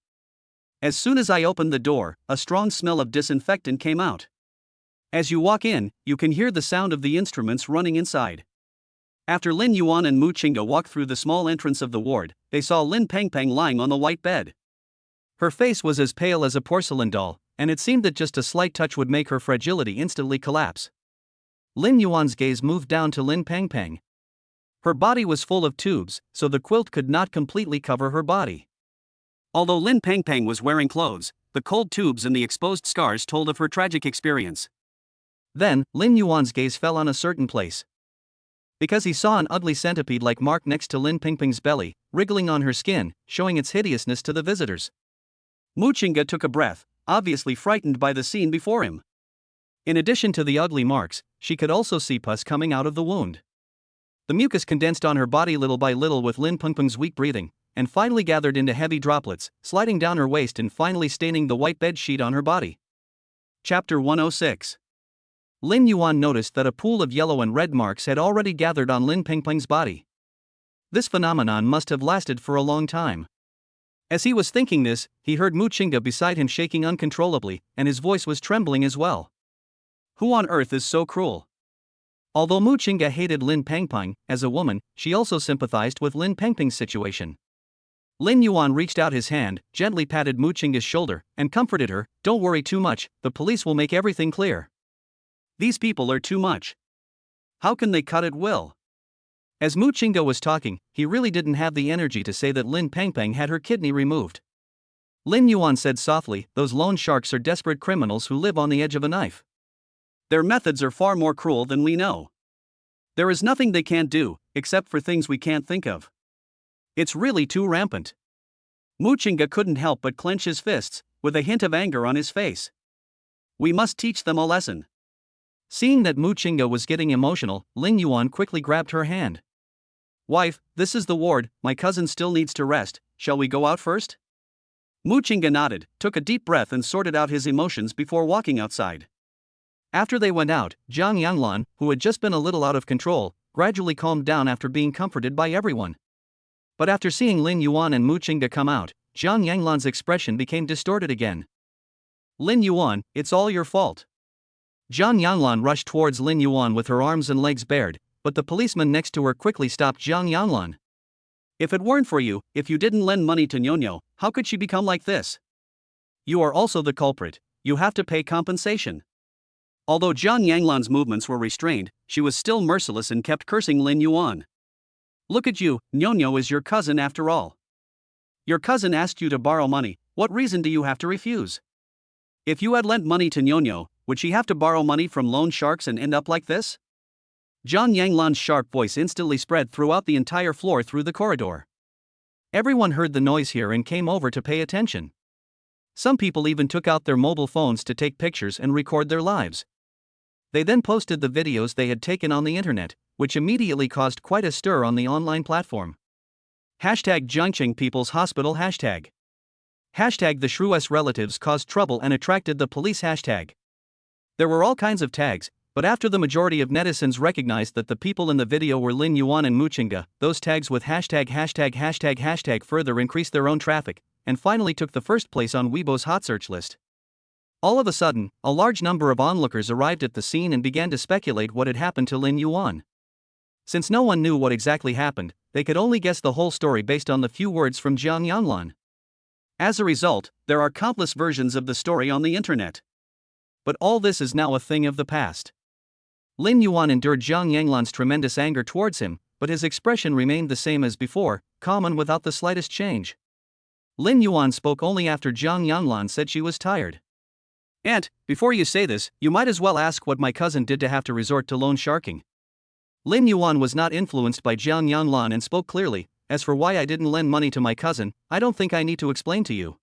As soon as I opened the door, a strong smell of disinfectant came out. As you walk in, you can hear the sound of the instruments running inside. After Lin Yuan and Mu Chinga walked through the small entrance of the ward, they saw Lin Pengpeng lying on the white bed. Her face was as pale as a porcelain doll, and it seemed that just a slight touch would make her fragility instantly collapse. Lin Yuan's gaze moved down to Lin Pengpeng. Her body was full of tubes, so the quilt could not completely cover her body. Although Lin Pengpeng was wearing clothes, the cold tubes and the exposed scars told of her tragic experience. Then, Lin Yuan's gaze fell on a certain place. Because he saw an ugly centipede-like mark next to Lin Pengpeng's belly, wriggling on her skin, showing its hideousness to the visitors. Mu Chinga took a breath, obviously frightened by the scene before him. In addition to the ugly marks, she could also see pus coming out of the wound. The mucus condensed on her body little by little with Lin Pengpeng's weak breathing, and finally gathered into heavy droplets, sliding down her waist and finally staining the white bed sheet on her body. Chapter 106. Lin Yuan noticed that a pool of yellow and red marks had already gathered on Lin Pengpeng's body. This phenomenon must have lasted for a long time. As he was thinking this, he heard Mu Chinga beside him shaking uncontrollably, and his voice was trembling as well. Who on earth is so cruel? Although Mu Chinga hated Lin Pengpeng, as a woman, she also sympathized with Lin Pengpeng's situation. Lin Yuan reached out his hand, gently patted Mu Chinga's shoulder, and comforted her. Don't worry too much, the police will make everything clear. These people are too much. How can they cut at will? As Mu Chinga was talking, he really didn't have the energy to say that Lin Pengpeng had her kidney removed. Lin Yuan said softly, those loan sharks are desperate criminals who live on the edge of a knife. Their methods are far more cruel than we know. There is nothing they can't do, except for things we can't think of. It's really too rampant. Mu Chinga couldn't help but clench his fists, with a hint of anger on his face. We must teach them a lesson. Seeing that Mu Chinga was getting emotional, Lin Yuan quickly grabbed her hand. Wife, this is the ward, my cousin still needs to rest, shall we go out first? Mu Chinga nodded, took a deep breath and sorted out his emotions before walking outside. After they went out, Zhang Yanglan, who had just been a little out of control, gradually calmed down after being comforted by everyone. But after seeing Lin Yuan and Mu Chinga come out, Zhang Yanglan's expression became distorted again. Lin Yuan, it's all your fault. Zhang Yanglan rushed towards Lin Yuan with her arms and legs bared, but the policeman next to her quickly stopped Zhang Yanglan. If it weren't for you, if you didn't lend money to Nyonyo, how could she become like this? You are also the culprit, you have to pay compensation. Although Zhang Yanglan's movements were restrained, she was still merciless and kept cursing Lin Yuan. Look at you, Nyonyo is your cousin after all. Your cousin asked you to borrow money, what reason do you have to refuse? If you had lent money to Nyonyo, would she have to borrow money from loan sharks and end up like this? Zhang Yanglan's sharp voice instantly spread throughout the entire floor through the corridor. Everyone heard the noise here and came over to pay attention. Some people even took out their mobile phones to take pictures and record their lives. They then posted the videos they had taken on the internet, which immediately caused quite a stir on the online platform. Hashtag Jiangqing People's Hospital hashtag. Hashtag the Shru's relatives caused trouble and attracted the police hashtag. There were all kinds of tags, but after the majority of netizens recognized that the people in the video were Lin Yuan and Mu Chinga, those tags with hashtag further increased their own traffic, and finally took the first place on Weibo's hot search list. All of a sudden, a large number of onlookers arrived at the scene and began to speculate what had happened to Lin Yuan. Since no one knew what exactly happened, they could only guess the whole story based on the few words from Zhang Yanglan. As a result, there are countless versions of the story on the internet. But all this is now a thing of the past. Lin Yuan endured Zhang Yanglan's tremendous anger towards him, but his expression remained the same as before, calm and without the slightest change. Lin Yuan spoke only after Zhang Yanglan said she was tired. Aunt, before you say this, you might as well ask what my cousin did to have to resort to loan sharking. Lin Yuan was not influenced by Zhang Yanglan and spoke clearly. As for why I didn't lend money to my cousin, I don't think I need to explain to you.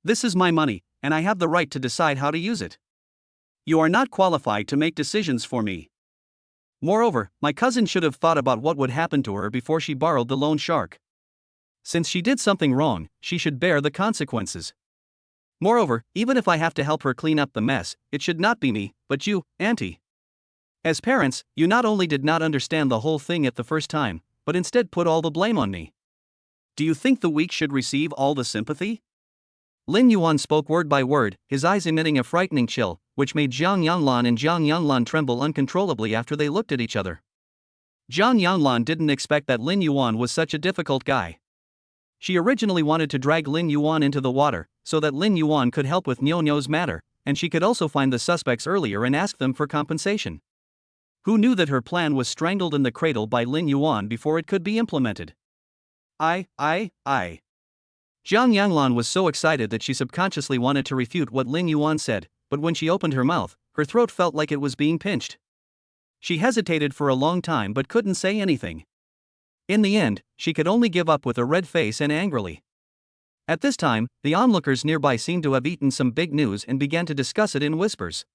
This is my money, and I have the right to decide how to use it. You are not qualified to make decisions for me. Moreover, my cousin should have thought about what would happen to her before she borrowed the loan shark. Since she did something wrong, she should bear the consequences. Moreover, even if I have to help her clean up the mess, it should not be me, but you, Auntie. As parents, you not only did not understand the whole thing at the first time, but instead put all the blame on me. Do you think the weak should receive all the sympathy? Lin Yuan spoke word by word, his eyes emitting a frightening chill, which made Jiang Yanlan and Jiang Yanlan tremble uncontrollably after they looked at each other. Jiang Yanlan didn't expect that Lin Yuan was such a difficult guy. She originally wanted to drag Lin Yuan into the water, so that Lin Yuan could help with Niu Niu's matter, and she could also find the suspects earlier and ask them for compensation. Who knew that her plan was strangled in the cradle by Lin Yuan before it could be implemented? I. Jiang Yanglan was so excited that she subconsciously wanted to refute what Lin Yuan said, but when she opened her mouth, her throat felt like it was being pinched. She hesitated for a long time but couldn't say anything. In the end, she could only give up with a red face and angrily. At this time, the onlookers nearby seemed to have eaten some big news and began to discuss it in whispers.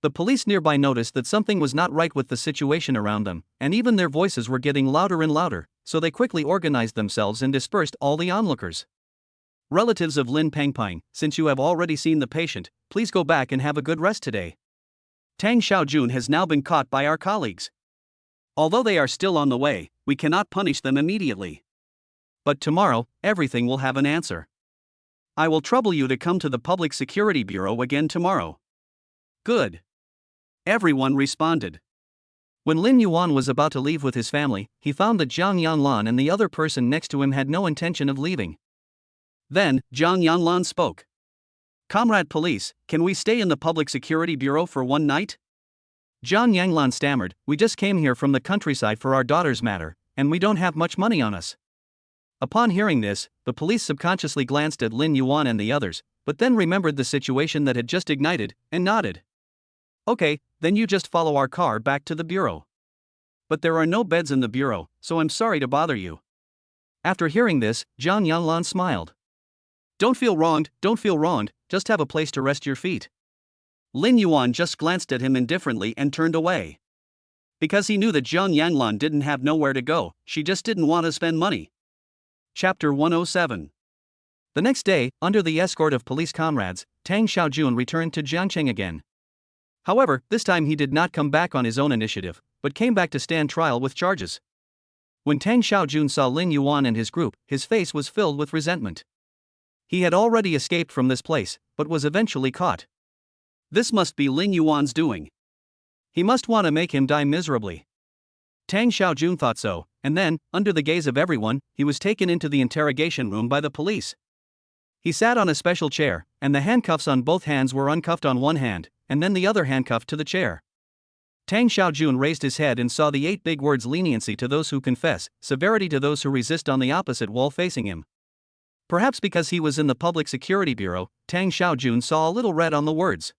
The police nearby noticed that something was not right with the situation around them, and even their voices were getting louder and louder, so they quickly organized themselves and dispersed all the onlookers. Relatives of Lin Pengpeng, since you have already seen the patient, please go back and have a good rest today. Tang Xiaojun has now been caught by our colleagues. Although they are still on the way, we cannot punish them immediately. But tomorrow, everything will have an answer. I will trouble you to come to the Public Security Bureau again tomorrow. Good. Everyone responded. When Lin Yuan was about to leave with his family, he found that Jiang Yanlan and the other person next to him had no intention of leaving. Then, Jiang Yanlan spoke. Comrade Police, can we stay in the Public Security Bureau for one night? Jiang Yanglan stammered, we just came here from the countryside for our daughter's matter, and we don't have much money on us. Upon hearing this, the police subconsciously glanced at Lin Yuan and the others, but then remembered the situation that had just ignited, and nodded. Okay, then you just follow our car back to the bureau. But there are no beds in the bureau, so I'm sorry to bother you. After hearing this, Jiang Yanlan smiled. Don't feel wronged, just have a place to rest your feet. Lin Yuan just glanced at him indifferently and turned away. Because he knew that Jiang Yanlan didn't have nowhere to go, she just didn't want to spend money. Chapter 107. The next day, under the escort of police comrades, Tang Xiaojun returned to Jiangcheng again. However, this time he did not come back on his own initiative, but came back to stand trial with charges. When Tang Xiaojun saw Lin Yuan and his group, his face was filled with resentment. He had already escaped from this place, but was eventually caught. This must be Lin Yuan's doing. He must want to make him die miserably. Tang Xiaojun thought so, and then, under the gaze of everyone, he was taken into the interrogation room by the police. He sat on a special chair, and the handcuffs on both hands were uncuffed on one hand, and then the other handcuffed to the chair. Tang Xiaojun raised his head and saw the 8 big words: leniency to those who confess, severity to those who resist, on the opposite wall facing him. Perhaps because he was in the Public Security Bureau, Tang Xiaojun saw a little red on the words.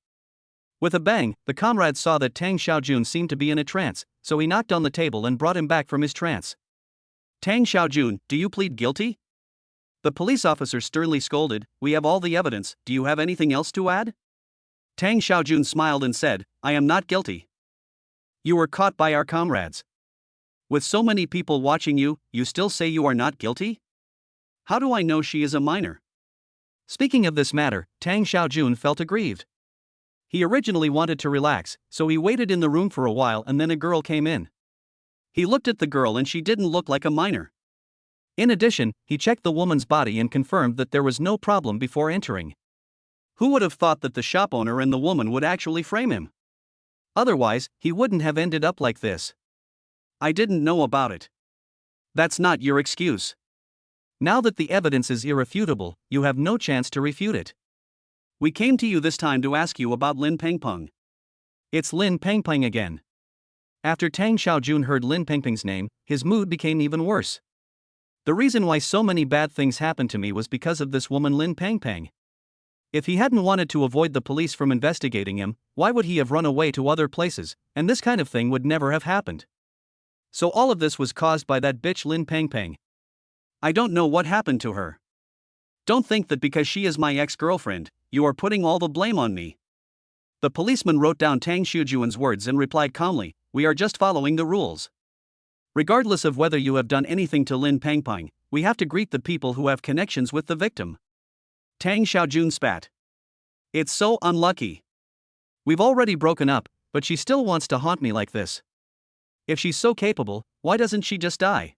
With a bang, the comrades saw that Tang Xiaojun seemed to be in a trance, so he knocked on the table and brought him back from his trance. Tang Xiaojun, do you plead guilty? The police officer sternly scolded, we have all the evidence, do you have anything else to add? Tang Xiaojun smiled and said, I am not guilty. You were caught by our comrades. With so many people watching you, you still say you are not guilty? How do I know she is a minor? Speaking of this matter, Tang Xiaojun felt aggrieved. He originally wanted to relax, so he waited in the room for a while and then a girl came in. He looked at the girl and she didn't look like a minor. In addition, he checked the woman's body and confirmed that there was no problem before entering. Who would have thought that the shop owner and the woman would actually frame him? Otherwise, he wouldn't have ended up like this. I didn't know about it. That's not your excuse. Now that the evidence is irrefutable, you have no chance to refute it. We came to you this time to ask you about Lin Pengpeng. It's Lin Pengpeng again. After Tang Xiaojun heard Lin Pengpeng's name, his mood became even worse. The reason why so many bad things happened to me was because of this woman Lin Pengpeng. If he hadn't wanted to avoid the police from investigating him, why would he have run away to other places, and this kind of thing would never have happened. So all of this was caused by that bitch Lin Pengpeng. I don't know what happened to her. Don't think that because she is my ex-girlfriend, you are putting all the blame on me. The policeman wrote down Tang Xiaojun's words and replied calmly, we are just following the rules. Regardless of whether you have done anything to Lin Pengpeng, we have to greet the people who have connections with the victim. Tang Xiaojun spat. It's so unlucky. We've already broken up, but she still wants to haunt me like this. If she's so capable, why doesn't she just die?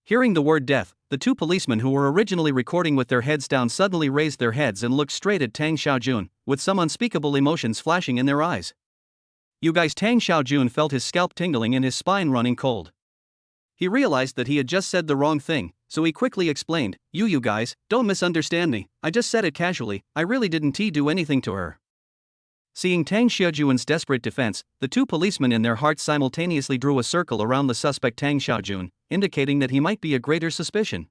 Hearing the word death, the two policemen who were originally recording with their heads down suddenly raised their heads and looked straight at Tang Xiaojun, with some unspeakable emotions flashing in their eyes. You guys, Tang Xiaojun felt his scalp tingling and his spine running cold. He realized that he had just said the wrong thing, so he quickly explained, You guys, don't misunderstand me, I just said it casually, I really didn't do anything to her. Seeing Tang Xiaojun's desperate defense, the two policemen in their hearts simultaneously drew a circle around the suspect Tang Xiaojun, indicating that he might be a greater suspicion.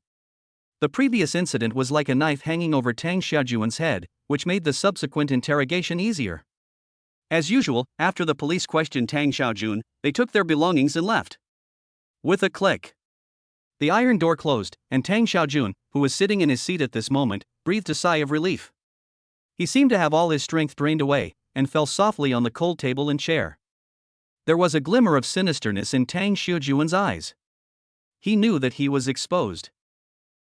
The previous incident was like a knife hanging over Tang Xiaojun's head, which made the subsequent interrogation easier. As usual, after the police questioned Tang Xiaojun, they took their belongings and left. With a click, the iron door closed, and Tang Xiaojun, who was sitting in his seat at this moment, breathed a sigh of relief. He seemed to have all his strength drained away, and fell softly on the cold table and chair. There was a glimmer of sinisterness in Tang Xiaojun's eyes. He knew that he was exposed.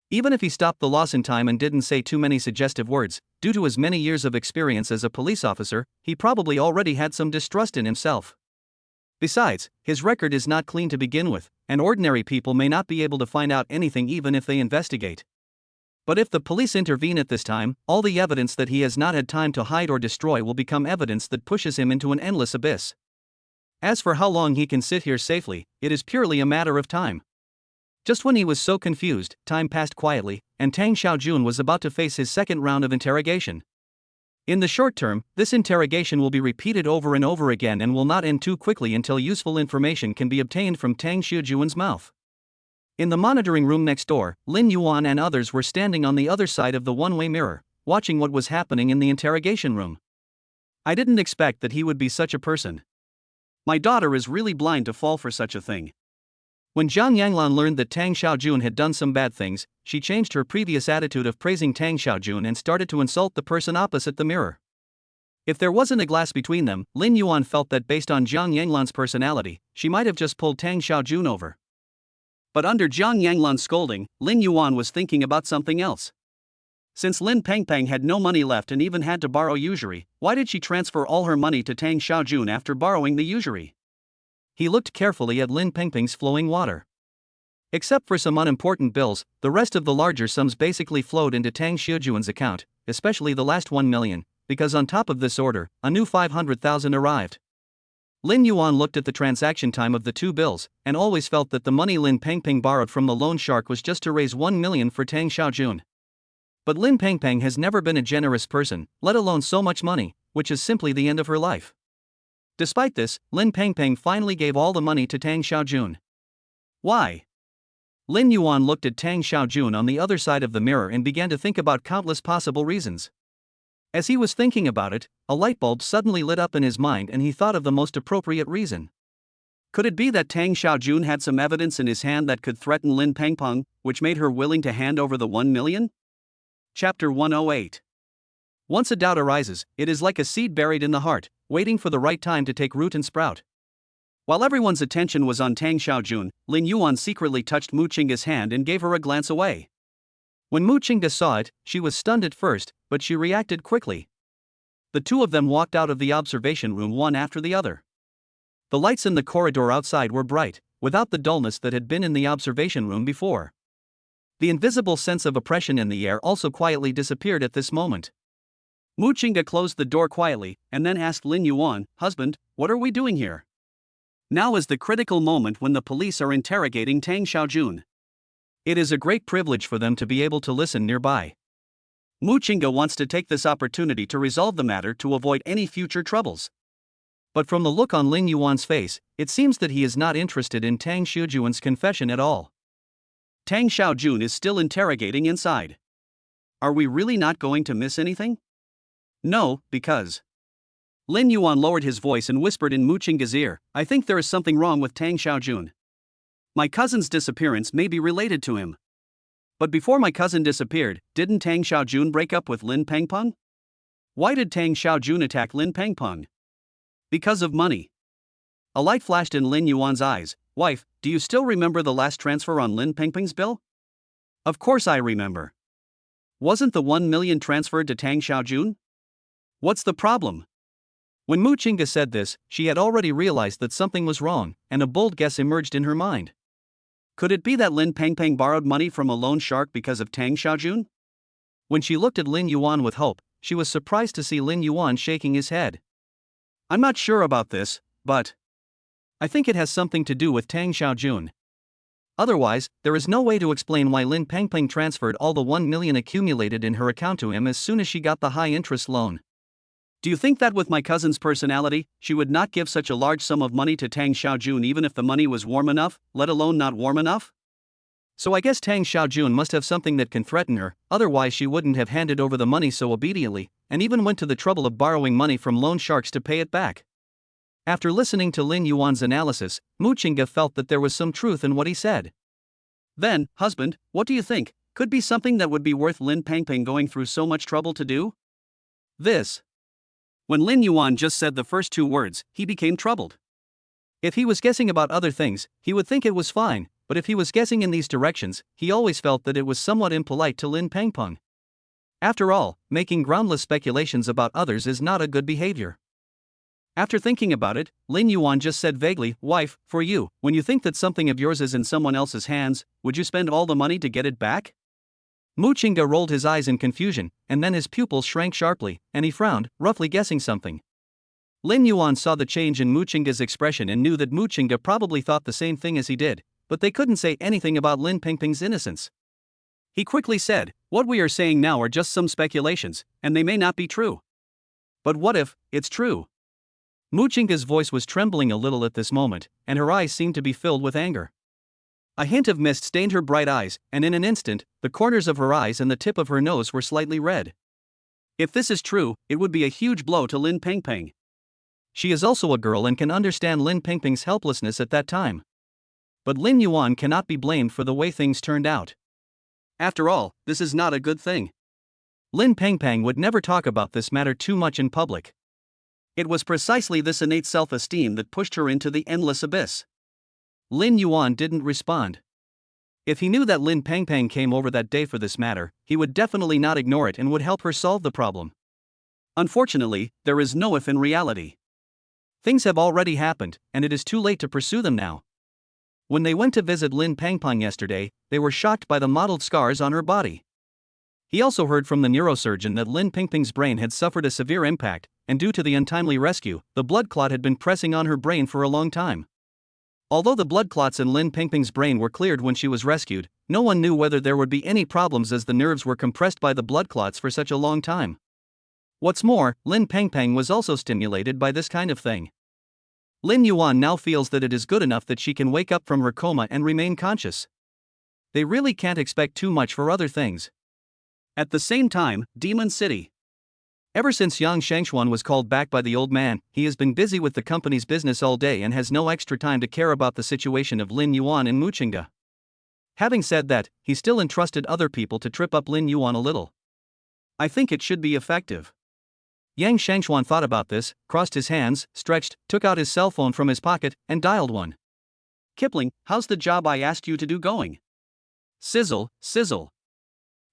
Even if he stopped the loss in time and didn't say too many suggestive words, due to his many years of experience as a police officer, he probably already had some distrust in himself. Besides, his record is not clean to begin with, and ordinary people may not be able to find out anything even if they investigate. But if the police intervene at this time, all the evidence that he has not had time to hide or destroy will become evidence that pushes him into an endless abyss. As for how long he can sit here safely, it is purely a matter of time. Just when he was so confused, time passed quietly, and Tang Xiaojun was about to face his second round of interrogation. In the short term, this interrogation will be repeated over and over again and will not end too quickly until useful information can be obtained from Tang Xiaojun's mouth. In the monitoring room next door, Lin Yuan and others were standing on the other side of the one-way mirror, watching what was happening in the interrogation room. I didn't expect that he would be such a person. My daughter is really blind to fall for such a thing. When Zhang Yanglan learned that Tang Xiaojun had done some bad things, she changed her previous attitude of praising Tang Xiaojun and started to insult the person opposite the mirror. If there wasn't a glass between them, Lin Yuan felt that based on Zhang Yanglan's personality, she might have just pulled Tang Xiaojun over. But under Zhang Yanglan's scolding, Lin Yuan was thinking about something else. Since Lin Pengpeng had no money left and even had to borrow usury, why did she transfer all her money to Tang Xiaojun after borrowing the usury? He looked carefully at Lin Pengpeng's flowing water. Except for some unimportant bills, the rest of the larger sums basically flowed into Tang Xiaojun's account, especially the last 1 million, because on top of this order, a new 500,000 arrived. Lin Yuan looked at the transaction time of the two bills, and always felt that the money Lin Pengpeng borrowed from the loan shark was just to raise 1 million for Tang Xiaojun. But Lin Pengpeng has never been a generous person, let alone so much money, which is simply the end of her life. Despite this, Lin Pengpeng finally gave all the money to Tang Xiaojun. Why? Lin Yuan looked at Tang Xiaojun on the other side of the mirror and began to think about countless possible reasons. As he was thinking about it, a light bulb suddenly lit up in his mind and he thought of the most appropriate reason. Could it be that Tang Xiaojun had some evidence in his hand that could threaten Lin Pengpeng, which made her willing to hand over the 1 million? Chapter 108. Once a doubt arises, it is like a seed buried in the heart, waiting for the right time to take root and sprout. While everyone's attention was on Tang Xiaojun, Lin Yuan secretly touched Mu Qingga's hand and gave her a glance away. When Mu Qingga saw it, she was stunned at first, but she reacted quickly. The two of them walked out of the observation room one after the other. The lights in the corridor outside were bright, without the dullness that had been in the observation room before. The invisible sense of oppression in the air also quietly disappeared at this moment. Mu Qingga closed the door quietly, and then asked Lin Yuan, "Husband, what are we doing here?" Now is the critical moment when the police are interrogating Tang Xiaojun. It is a great privilege for them to be able to listen nearby. Mu Qingga wants to take this opportunity to resolve the matter to avoid any future troubles. But from the look on Lin Yuan's face, it seems that he is not interested in Tang Xiaojun's confession at all. Tang Xiaojun is still interrogating inside. Are we really not going to miss anything? No, because... Lin Yuan lowered his voice and whispered in Mu Qingga's ear, "I think there is something wrong with Tang Xiaojun. My cousin's disappearance may be related to him. But before my cousin disappeared, didn't Tang Xiaojun break up with Lin Pengpeng? Why did Tang Xiaojun attack Lin Pengpeng? Because of money." A light flashed in Lin Yuan's eyes. "Wife, do you still remember the last transfer on Lin Pengpeng's bill?" "Of course I remember. Wasn't the 1 million transferred to Tang Xiaojun?" What's the problem? When Mu Chinga said this, she had already realized that something was wrong, and a bold guess emerged in her mind. Could it be that Lin Pengpeng borrowed money from a loan shark because of Tang Xiaojun? When she looked at Lin Yuan with hope, she was surprised to see Lin Yuan shaking his head. I'm not sure about this, but I think it has something to do with Tang Xiaojun. Otherwise, there is no way to explain why Lin Pengpeng transferred all the 1 million accumulated in her account to him as soon as she got the high-interest loan. Do you think that with my cousin's personality, she would not give such a large sum of money to Tang Xiaojun even if the money was warm enough, let alone not warm enough? So I guess Tang Xiaojun must have something that can threaten her, otherwise she wouldn't have handed over the money so obediently, and even went to the trouble of borrowing money from loan sharks to pay it back. After listening to Lin Yuan's analysis, Mu Chinga felt that there was some truth in what he said. Then, husband, what do you think? Could be something that would be worth Lin Pengpeng going through so much trouble to do? This. When Lin Yuan just said the first two words, he became troubled. If he was guessing about other things, he would think it was fine, but if he was guessing in these directions, he always felt that it was somewhat impolite to Lin Pengpeng. After all, making groundless speculations about others is not a good behavior. After thinking about it, Lin Yuan just said vaguely, "Wife, for you, when you think that something of yours is in someone else's hands, would you spend all the money to get it back?" Mu Chinga rolled his eyes in confusion, and then his pupils shrank sharply, and he frowned, roughly guessing something. Lin Yuan saw the change in Mu Chinga's expression and knew that Mu Chinga probably thought the same thing as he did, but they couldn't say anything about Lin Pengpeng's innocence. He quickly said, "What we are saying now are just some speculations, and they may not be true. But what if it's true?" Mu Chinga's voice was trembling a little at this moment, and her eyes seemed to be filled with anger. A hint of mist stained her bright eyes, and in an instant, the corners of her eyes and the tip of her nose were slightly red. If this is true, it would be a huge blow to Lin Pengpeng. She is also a girl and can understand Lin Pengpeng's helplessness at that time. But Lin Yuan cannot be blamed for the way things turned out. After all, this is not a good thing. Lin Pengpeng would never talk about this matter too much in public. It was precisely this innate self-esteem that pushed her into the endless abyss. Lin Yuan didn't respond. If he knew that Lin Pengpeng came over that day for this matter, he would definitely not ignore it and would help her solve the problem. Unfortunately, there is no if in reality. Things have already happened, and it is too late to pursue them now. When they went to visit Lin Pengpeng yesterday, they were shocked by the mottled scars on her body. He also heard from the neurosurgeon that Lin Pengpeng's brain had suffered a severe impact, and due to the untimely rescue, the blood clot had been pressing on her brain for a long time. Although the blood clots in Lin Pengpeng's brain were cleared when she was rescued, no one knew whether there would be any problems as the nerves were compressed by the blood clots for such a long time. What's more, Lin Pengpeng was also stimulated by this kind of thing. Lin Yuan now feels that it is good enough that she can wake up from her coma and remain conscious. They really can't expect too much for other things. At the same time, Demon City. Ever since Yang Shangshuan was called back by the old man, he has been busy with the company's business all day and has no extra time to care about the situation of Lin Yuan and Mu Chinga. Having said that, he still entrusted other people to trip up Lin Yuan a little. I think it should be effective. Yang Shangshuan thought about this, crossed his hands, stretched, took out his cell phone from his pocket, and dialed one. "Kipling, how's the job I asked you to do going?" Sizzle, sizzle.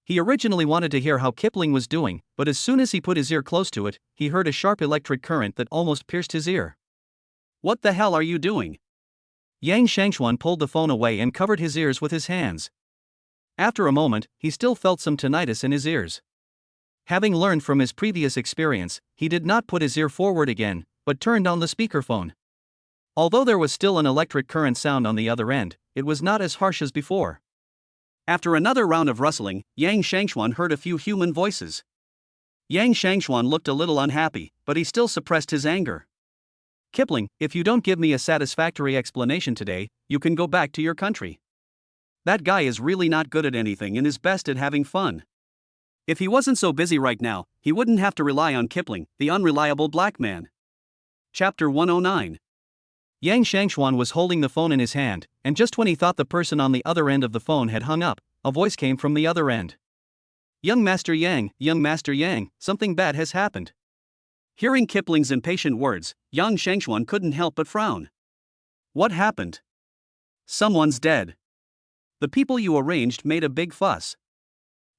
He originally wanted to hear how Kipling was doing, but as soon as he put his ear close to it, he heard a sharp electric current that almost pierced his ear. "What the hell are you doing?" Yang Shangshuan pulled the phone away and covered his ears with his hands. After a moment, he still felt some tinnitus in his ears. Having learned from his previous experience, he did not put his ear forward again, but turned on the speakerphone. Although there was still an electric current sound on the other end, it was not as harsh as before. After another round of rustling, Yang Shangshuan heard a few human voices. Yang Shangshuan looked a little unhappy, but he still suppressed his anger. "Kipling, if you don't give me a satisfactory explanation today, you can go back to your country. That guy is really not good at anything and is best at having fun. If he wasn't so busy right now, he wouldn't have to rely on Kipling, the unreliable black man." Chapter 109. Yang Shangshuan was holding the phone in his hand, and just when he thought the person on the other end of the phone had hung up, a voice came from the other end. Young Master Yang, something bad has happened." Hearing Kipling's impatient words, Yang Shangshuan couldn't help but frown. "What happened?" "Someone's dead. The people you arranged made a big fuss.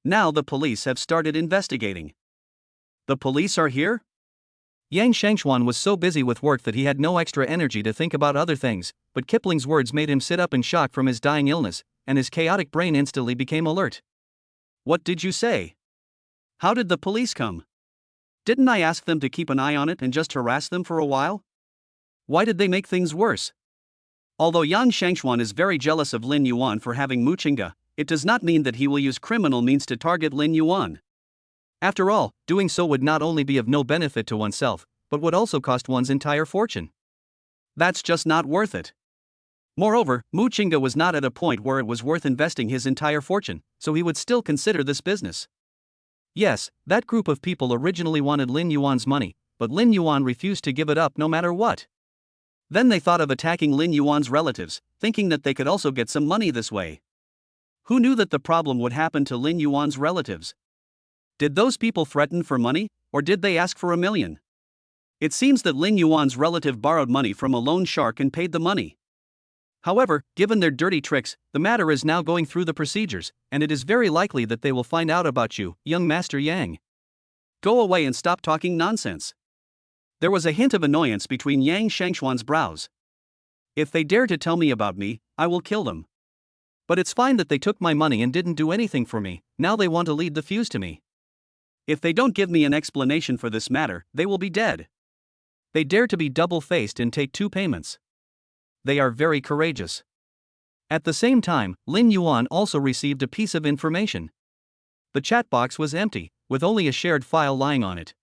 Now the police have started investigating." "The police are here?" Yang Shangchuan was so busy with work that he had no extra energy to think about other things, but Kipling's words made him sit up in shock from his dying illness, and his chaotic brain instantly became alert. What did you say? How did the police come? Didn't I ask them to keep an eye on it and just harass them for a while? Why did they make things worse? Although Yang Shangchuan is very jealous of Lin Yuan for having Muchinga, it does not mean that he will use criminal means to target Lin Yuan. After all, doing so would not only be of no benefit to oneself, but would also cost one's entire fortune. That's just not worth it. Moreover, Muchinga was not at a point where it was worth investing his entire fortune, so he would still consider this business. Yes, that group of people originally wanted Lin Yuan's money, but Lin Yuan refused to give it up no matter what. Then they thought of attacking Lin Yuan's relatives, thinking that they could also get some money this way. Who knew that the problem would happen to Lin Yuan's relatives? Did those people threaten for money, or did they ask for $1 million? It seems that Lin Yuan's relative borrowed money from a loan shark and paid the money. However, given their dirty tricks, the matter is now going through the procedures, and it is very likely that they will find out about you, young Master Yang. Go away and stop talking nonsense. There was a hint of annoyance between Yang Shangchuan's brows. If they dare to tell me about me, I will kill them. But it's fine that they took my money and didn't do anything for me, now they want to lead the fuse to me. If they don't give me an explanation for this matter, they will be dead. They dare to be double-faced and take 2 payments. They are very courageous. At the same time, Lin Yuan also received a piece of information. The chat box was empty, with only a shared file lying on it.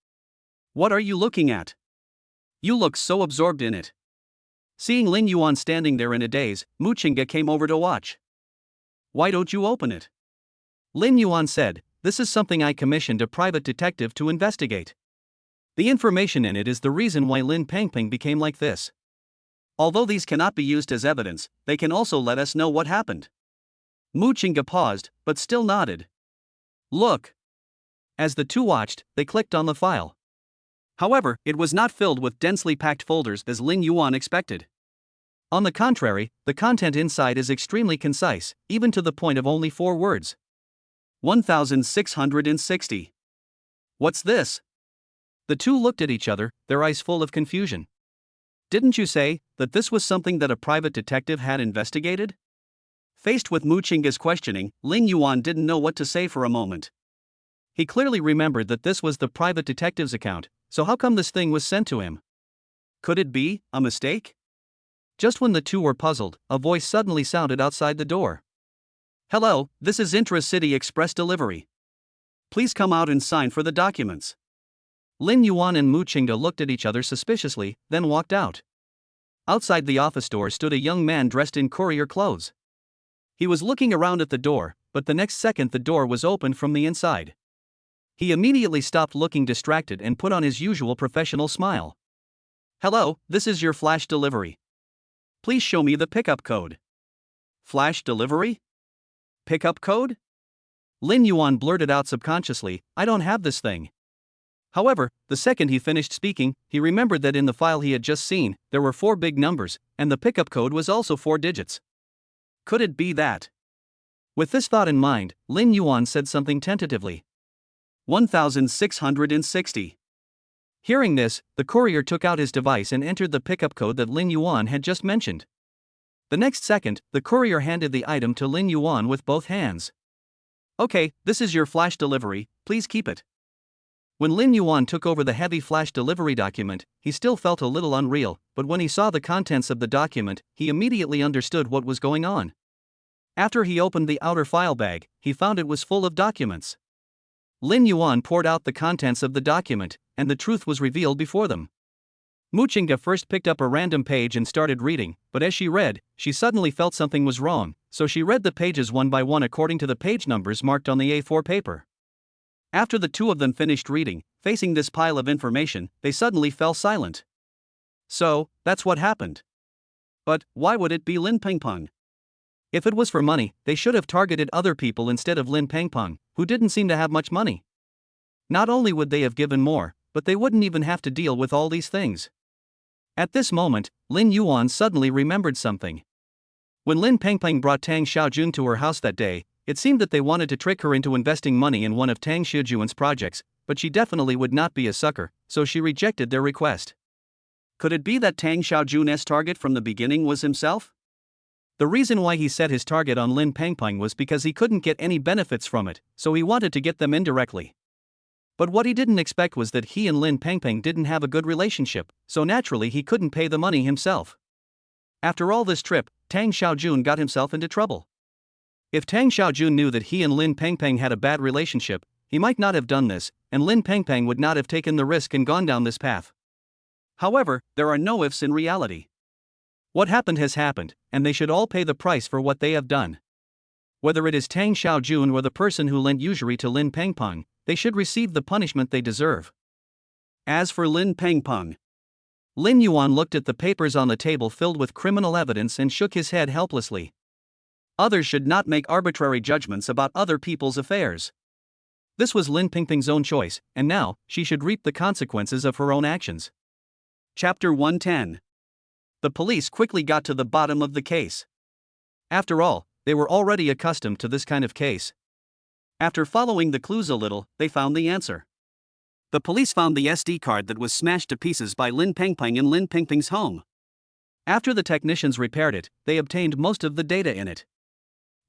What are you looking at? You look so absorbed in it. Seeing Lin Yuan standing there in a daze, Muchinga came over to watch. Why don't you open it? Lin Yuan said, "This is something I commissioned a private detective to investigate. The information in it is the reason why Lin Pengpeng became like this. Although these cannot be used as evidence, they can also let us know what happened." Muchinga paused, but still nodded. "Look." As the two watched, they clicked on the file. However, it was not filled with densely packed folders as Lin Yuan expected. On the contrary, the content inside is extremely concise, even to the point of only 4 words. 1660. What's this? The two looked at each other, their eyes full of confusion. Didn't you say that this was something that a private detective had investigated? Faced with Muchinga's questioning, Lin Yuan didn't know what to say for a moment. He clearly remembered that this was the private detective's account, so how come this thing was sent to him? Could it be a mistake? Just when the two were puzzled, a voice suddenly sounded outside the door. "Hello, this is Intra-City Express Delivery. Please come out and sign for the documents." Lin Yuan and Muchinga looked at each other suspiciously, then walked out. Outside the office door stood a young man dressed in courier clothes. He was looking around at the door, but the next second the door was opened from the inside. He immediately stopped looking distracted and put on his usual professional smile. "Hello, this is your flash delivery. Please show me the pickup code." Flash delivery? Pickup code? Lin Yuan blurted out subconsciously, "I don't have this thing." However, the second he finished speaking, he remembered that in the file he had just seen, there were 4 big numbers, and the pickup code was also 4 digits. Could it be that? With this thought in mind, Lin Yuan said something tentatively. 1660. Hearing this, the courier took out his device and entered the pickup code that Lin Yuan had just mentioned. The next second, the courier handed the item to Lin Yuan with both hands. "Okay, this is your flash delivery, please keep it." When Lin Yuan took over the heavy flash delivery document, he still felt a little unreal, but when he saw the contents of the document, he immediately understood what was going on. After he opened the outer file bag, he found it was full of documents. Lin Yuan poured out the contents of the document, and the truth was revealed before them. Muchinga first picked up a random page and started reading, but as she read, she suddenly felt something was wrong, so she read the pages one by one according to the page numbers marked on the A4 paper. After the two of them finished reading, facing this pile of information, they suddenly fell silent. So, that's what happened. But why would it be Lin Pengpeng? If it was for money, they should have targeted other people instead of Lin Pengpeng, who didn't seem to have much money. Not only would they have given more, but they wouldn't even have to deal with all these things. At this moment, Lin Yuan suddenly remembered something. When Lin Pengpeng brought Tang Xiaojun to her house that day, it seemed that they wanted to trick her into investing money in one of Tang Xiaojun's projects, but she definitely would not be a sucker, so she rejected their request. Could it be that Tang Xiaojun's target from the beginning was himself? The reason why he set his target on Lin Pengpeng was because he couldn't get any benefits from it, so he wanted to get them indirectly. But what he didn't expect was that he and Lin Pengpeng didn't have a good relationship, so naturally he couldn't pay the money himself. After all this trip, Tang Xiaojun got himself into trouble. If Tang Xiaojun knew that he and Lin Pengpeng had a bad relationship, he might not have done this, and Lin Pengpeng would not have taken the risk and gone down this path. However, there are no ifs in reality. What happened has happened, and they should all pay the price for what they have done. Whether it is Tang Xiaojun or the person who lent usury to Lin Pengpeng, they should receive the punishment they deserve. As for Lin Pengpeng, Lin Yuan looked at the papers on the table filled with criminal evidence and shook his head helplessly. Others should not make arbitrary judgments about other people's affairs. This was Lin Pengpeng's own choice, and now she should reap the consequences of her own actions. Chapter 110. The police quickly got to the bottom of the case. After all, they were already accustomed to this kind of case. After following the clues a little, they found the answer. The police found the SD card that was smashed to pieces by Lin Pengpeng in Lin Pengpeng's home. After the technicians repaired it, they obtained most of the data in it.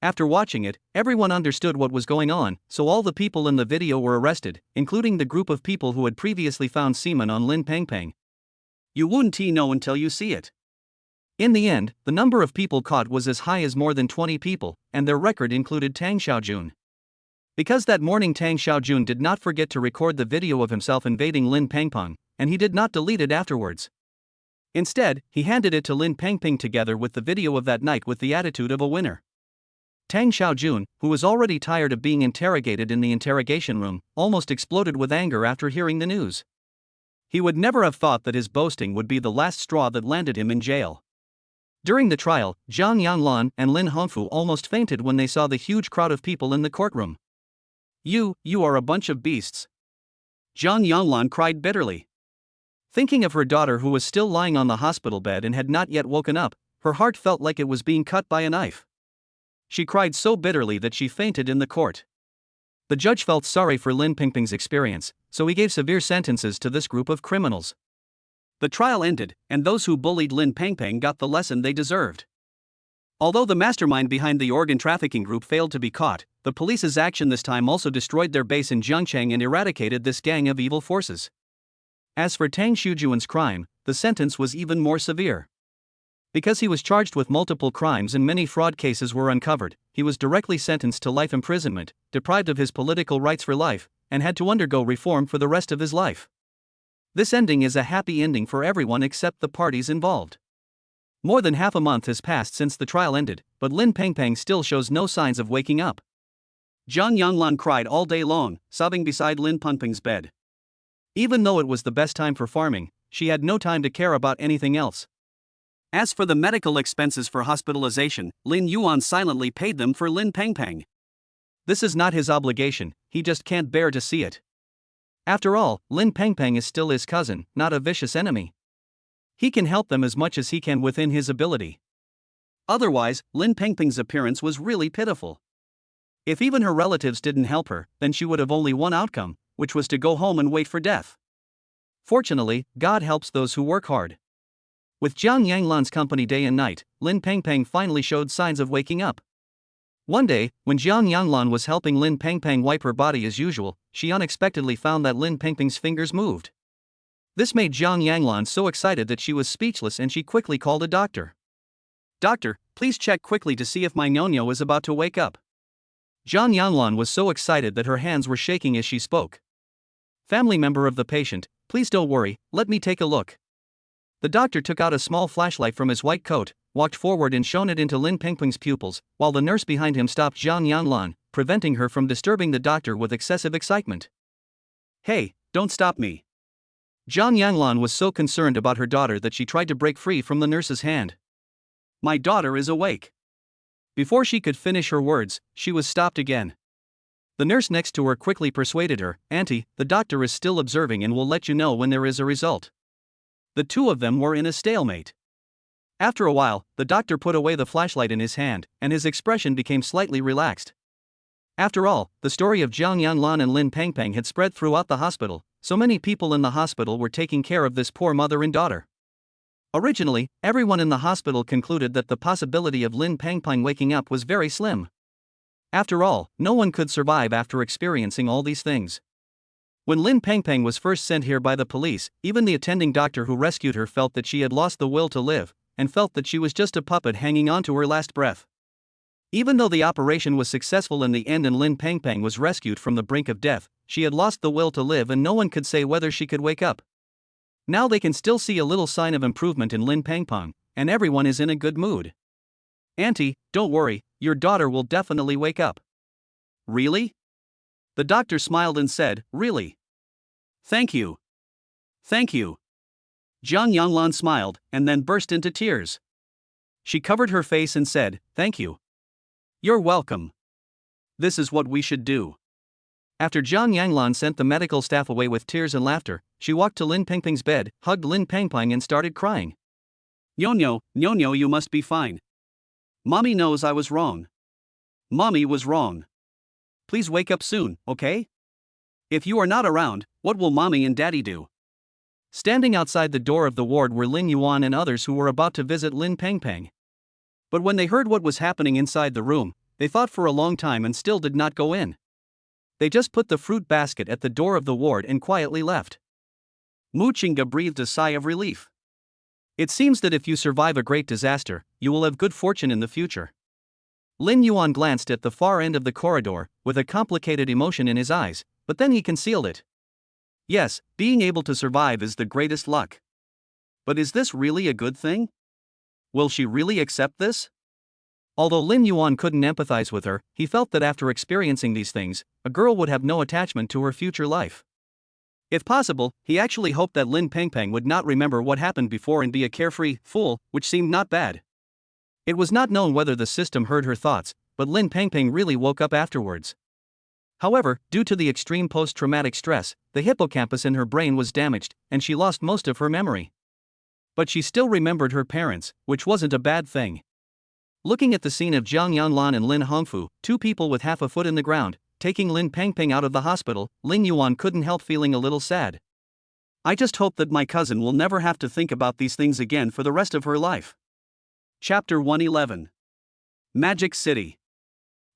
After watching it, everyone understood what was going on, so all the people in the video were arrested, including the group of people who had previously found semen on Lin Pengpeng. You wouldn't know until you see it. In the end, the number of people caught was as high as more than 20 people, and their record included Tang Xiaojun. Because that morning Tang Xiaojun did not forget to record the video of himself invading Lin Pengpeng, and he did not delete it afterwards. Instead, he handed it to Lin Pengpeng together with the video of that night with the attitude of a winner. Tang Xiaojun, who was already tired of being interrogated in the interrogation room, almost exploded with anger after hearing the news. He would never have thought that his boasting would be the last straw that landed him in jail. During the trial, Zhang Yanglan and Lin Hongfu almost fainted when they saw the huge crowd of people in the courtroom. You are a bunch of beasts. Zhang Yanglan cried bitterly. Thinking of her daughter who was still lying on the hospital bed and had not yet woken up, her heart felt like it was being cut by a knife. She cried so bitterly that she fainted in the court. The judge felt sorry for Lin Pengpeng's experience, so he gave severe sentences to this group of criminals. The trial ended, and those who bullied Lin Pengpeng got the lesson they deserved. Although the mastermind behind the organ trafficking group failed to be caught, the police's action this time also destroyed their base in Jiangcheng and eradicated this gang of evil forces. As for Tang Xiaojun's crime, the sentence was even more severe. Because he was charged with multiple crimes and many fraud cases were uncovered, he was directly sentenced to life imprisonment, deprived of his political rights for life, and had to undergo reform for the rest of his life. This ending is a happy ending for everyone except the parties involved. More than half a month has passed since the trial ended, but Lin Pengpeng still shows no signs of waking up. Zhang Yanglan cried all day long, sobbing beside Lin Pengpeng's bed. Even though it was the best time for farming, she had no time to care about anything else. As for the medical expenses for hospitalization, Lin Yuan silently paid them for Lin Pengpeng. This is not his obligation, he just can't bear to see it. After all, Lin Pengpeng is still his cousin, not a vicious enemy. He can help them as much as he can within his ability. Otherwise, Lin Pengpeng's appearance was really pitiful. If even her relatives didn't help her, then she would have only one outcome, which was to go home and wait for death. Fortunately, God helps those who work hard. With Zhang Yanglan's company day and night, Lin Pengpeng finally showed signs of waking up. One day, when Zhang Yanglan was helping Lin Pengpeng wipe her body as usual, she unexpectedly found that Lin Pengpeng's fingers moved. This made Zhang Yanglan so excited that she was speechless and she quickly called a doctor. "Doctor, please check quickly to see if my Nonyo is about to wake up." Zhang Yanglan was so excited that her hands were shaking as she spoke. "Family member of the patient, please don't worry, let me take a look." The doctor took out a small flashlight from his white coat, walked forward and shone it into Lin Pengpeng's pupils, while the nurse behind him stopped Zhang Yanglan, preventing her from disturbing the doctor with excessive excitement. "Hey, don't stop me." Zhang Yanglan was so concerned about her daughter that she tried to break free from the nurse's hand. "My daughter is awake." Before she could finish her words, she was stopped again. The nurse next to her quickly persuaded her, "Auntie, the doctor is still observing and will let you know when there is a result." The two of them were in a stalemate. After a while, the doctor put away the flashlight in his hand, and his expression became slightly relaxed. After all, the story of Jiang Yanlan and Lin Pengpeng had spread throughout the hospital, so many people in the hospital were taking care of this poor mother and daughter. Originally, everyone in the hospital concluded that the possibility of Lin Pengpeng waking up was very slim. After all, no one could survive after experiencing all these things. When Lin Pengpeng was first sent here by the police, even the attending doctor who rescued her felt that she had lost the will to live, and felt that she was just a puppet hanging on to her last breath. Even though the operation was successful in the end and Lin Pengpeng was rescued from the brink of death, she had lost the will to live and no one could say whether she could wake up. Now they can still see a little sign of improvement in Lin Pengpeng, and everyone is in a good mood. "Auntie, don't worry, your daughter will definitely wake up." "Really?" The doctor smiled and said, "Really? Thank you. Thank you." Jiang Yanglan smiled, and then burst into tears. She covered her face and said, "Thank you. You're welcome. This is what we should do." After Jiang Yanglan sent the medical staff away with tears and laughter, she walked to Lin Pengpeng's bed, hugged Lin Pengpeng and started crying. "Nyo, you must be fine. Mommy knows I was wrong. Mommy was wrong. Please wake up soon, okay? If you are not around, what will Mommy and Daddy do?" Standing outside the door of the ward were Lin Yuan and others who were about to visit Lin Pengpeng. But when they heard what was happening inside the room, they thought for a long time and still did not go in. They just put the fruit basket at the door of the ward and quietly left. Mu Qingge breathed a sigh of relief. It seems that if you survive a great disaster, you will have good fortune in the future. Lin Yuan glanced at the far end of the corridor, with a complicated emotion in his eyes, but then he concealed it. Yes, being able to survive is the greatest luck. But is this really a good thing? Will she really accept this? Although Lin Yuan couldn't empathize with her, he felt that after experiencing these things, a girl would have no attachment to her future life. If possible, he actually hoped that Lin Pengpeng would not remember what happened before and be a carefree fool, which seemed not bad. It was not known whether the system heard her thoughts, but Lin Pengpeng really woke up afterwards. However, due to the extreme post-traumatic stress, the hippocampus in her brain was damaged, and she lost most of her memory. But she still remembered her parents, which wasn't a bad thing. Looking at the scene of Jiang Yanlan and Lin Hongfu, two people with half a foot in the ground, taking Lin Pengpeng out of the hospital, Lin Yuan couldn't help feeling a little sad. "I just hope that my cousin will never have to think about these things again for the rest of her life." Chapter 111. Magic City.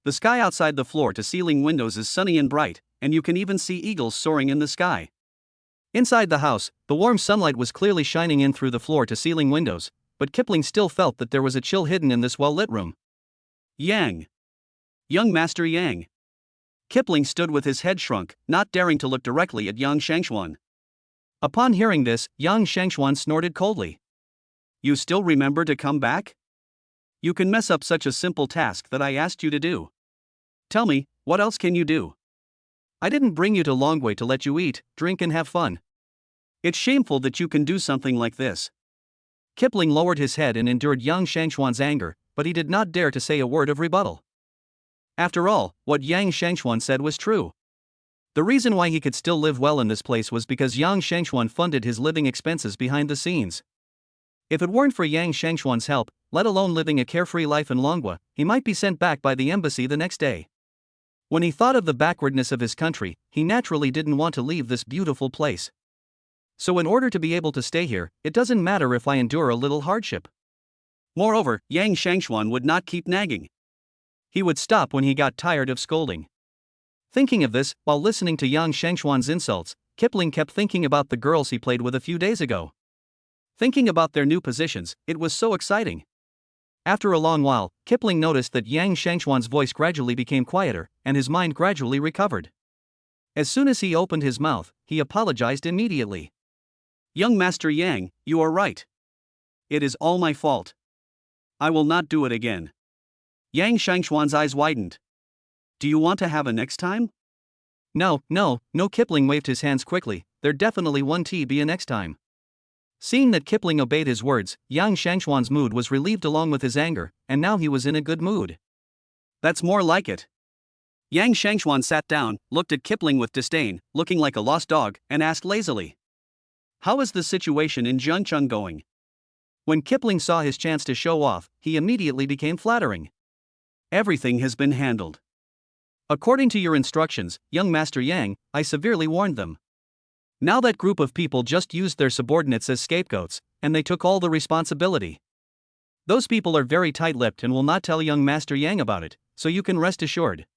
The sky outside the floor-to-ceiling windows is sunny and bright, and you can even see eagles soaring in the sky. Inside the house, the warm sunlight was clearly shining in through the floor-to-ceiling windows, but Kipling still felt that there was a chill hidden in this well-lit room. "Yang. Young Master Yang." Kipling stood with his head shrunk, not daring to look directly at Yang Shangshuan. Upon hearing this, Yang Shangshuan snorted coldly. "You still remember to come back? You can mess up such a simple task that I asked you to do. Tell me, what else can you do? I didn't bring you to Longwei to let you eat, drink and have fun. It's shameful that you can do something like this." Kipling lowered his head and endured Yang Shangshuan's anger, but he did not dare to say a word of rebuttal. After all, what Yang Shangshuan said was true. The reason why he could still live well in this place was because Yang Shangshuan funded his living expenses behind the scenes. If it weren't for Yang Shangshuan's help, let alone living a carefree life in Longwa, he might be sent back by the embassy the next day. When he thought of the backwardness of his country, he naturally didn't want to leave this beautiful place. So in order to be able to stay here, it doesn't matter if I endure a little hardship. Moreover, Yang Shangshuan would not keep nagging. He would stop when he got tired of scolding. Thinking of this, while listening to Yang Shangshuan's insults, Kipling kept thinking about the girls he played with a few days ago. Thinking about their new positions, it was so exciting. After a long while, Kipling noticed that Yang Shangshuan's voice gradually became quieter, and his mind gradually recovered. As soon as he opened his mouth, he apologized immediately. "Young Master Yang, you are right. It is all my fault. I will not do it again." Yang Shangshuan's eyes widened. "Do you want to have a next time?" No, Kipling waved his hands quickly, there definitely won't be a next time. Seeing that Kipling obeyed his words, Yang Shangshuan's mood was relieved along with his anger, and now he was in a good mood. "That's more like it." Yang Shangshuan sat down, looked at Kipling with disdain, looking like a lost dog, and asked lazily, "How is the situation in Zhengcheng going?" When Kipling saw his chance to show off, he immediately became flattering. "Everything has been handled. According to your instructions, young Master Yang, I severely warned them. Now that group of people just used their subordinates as scapegoats, and they took all the responsibility. Those people are very tight-lipped and will not tell young Master Yang about it, so you can rest assured.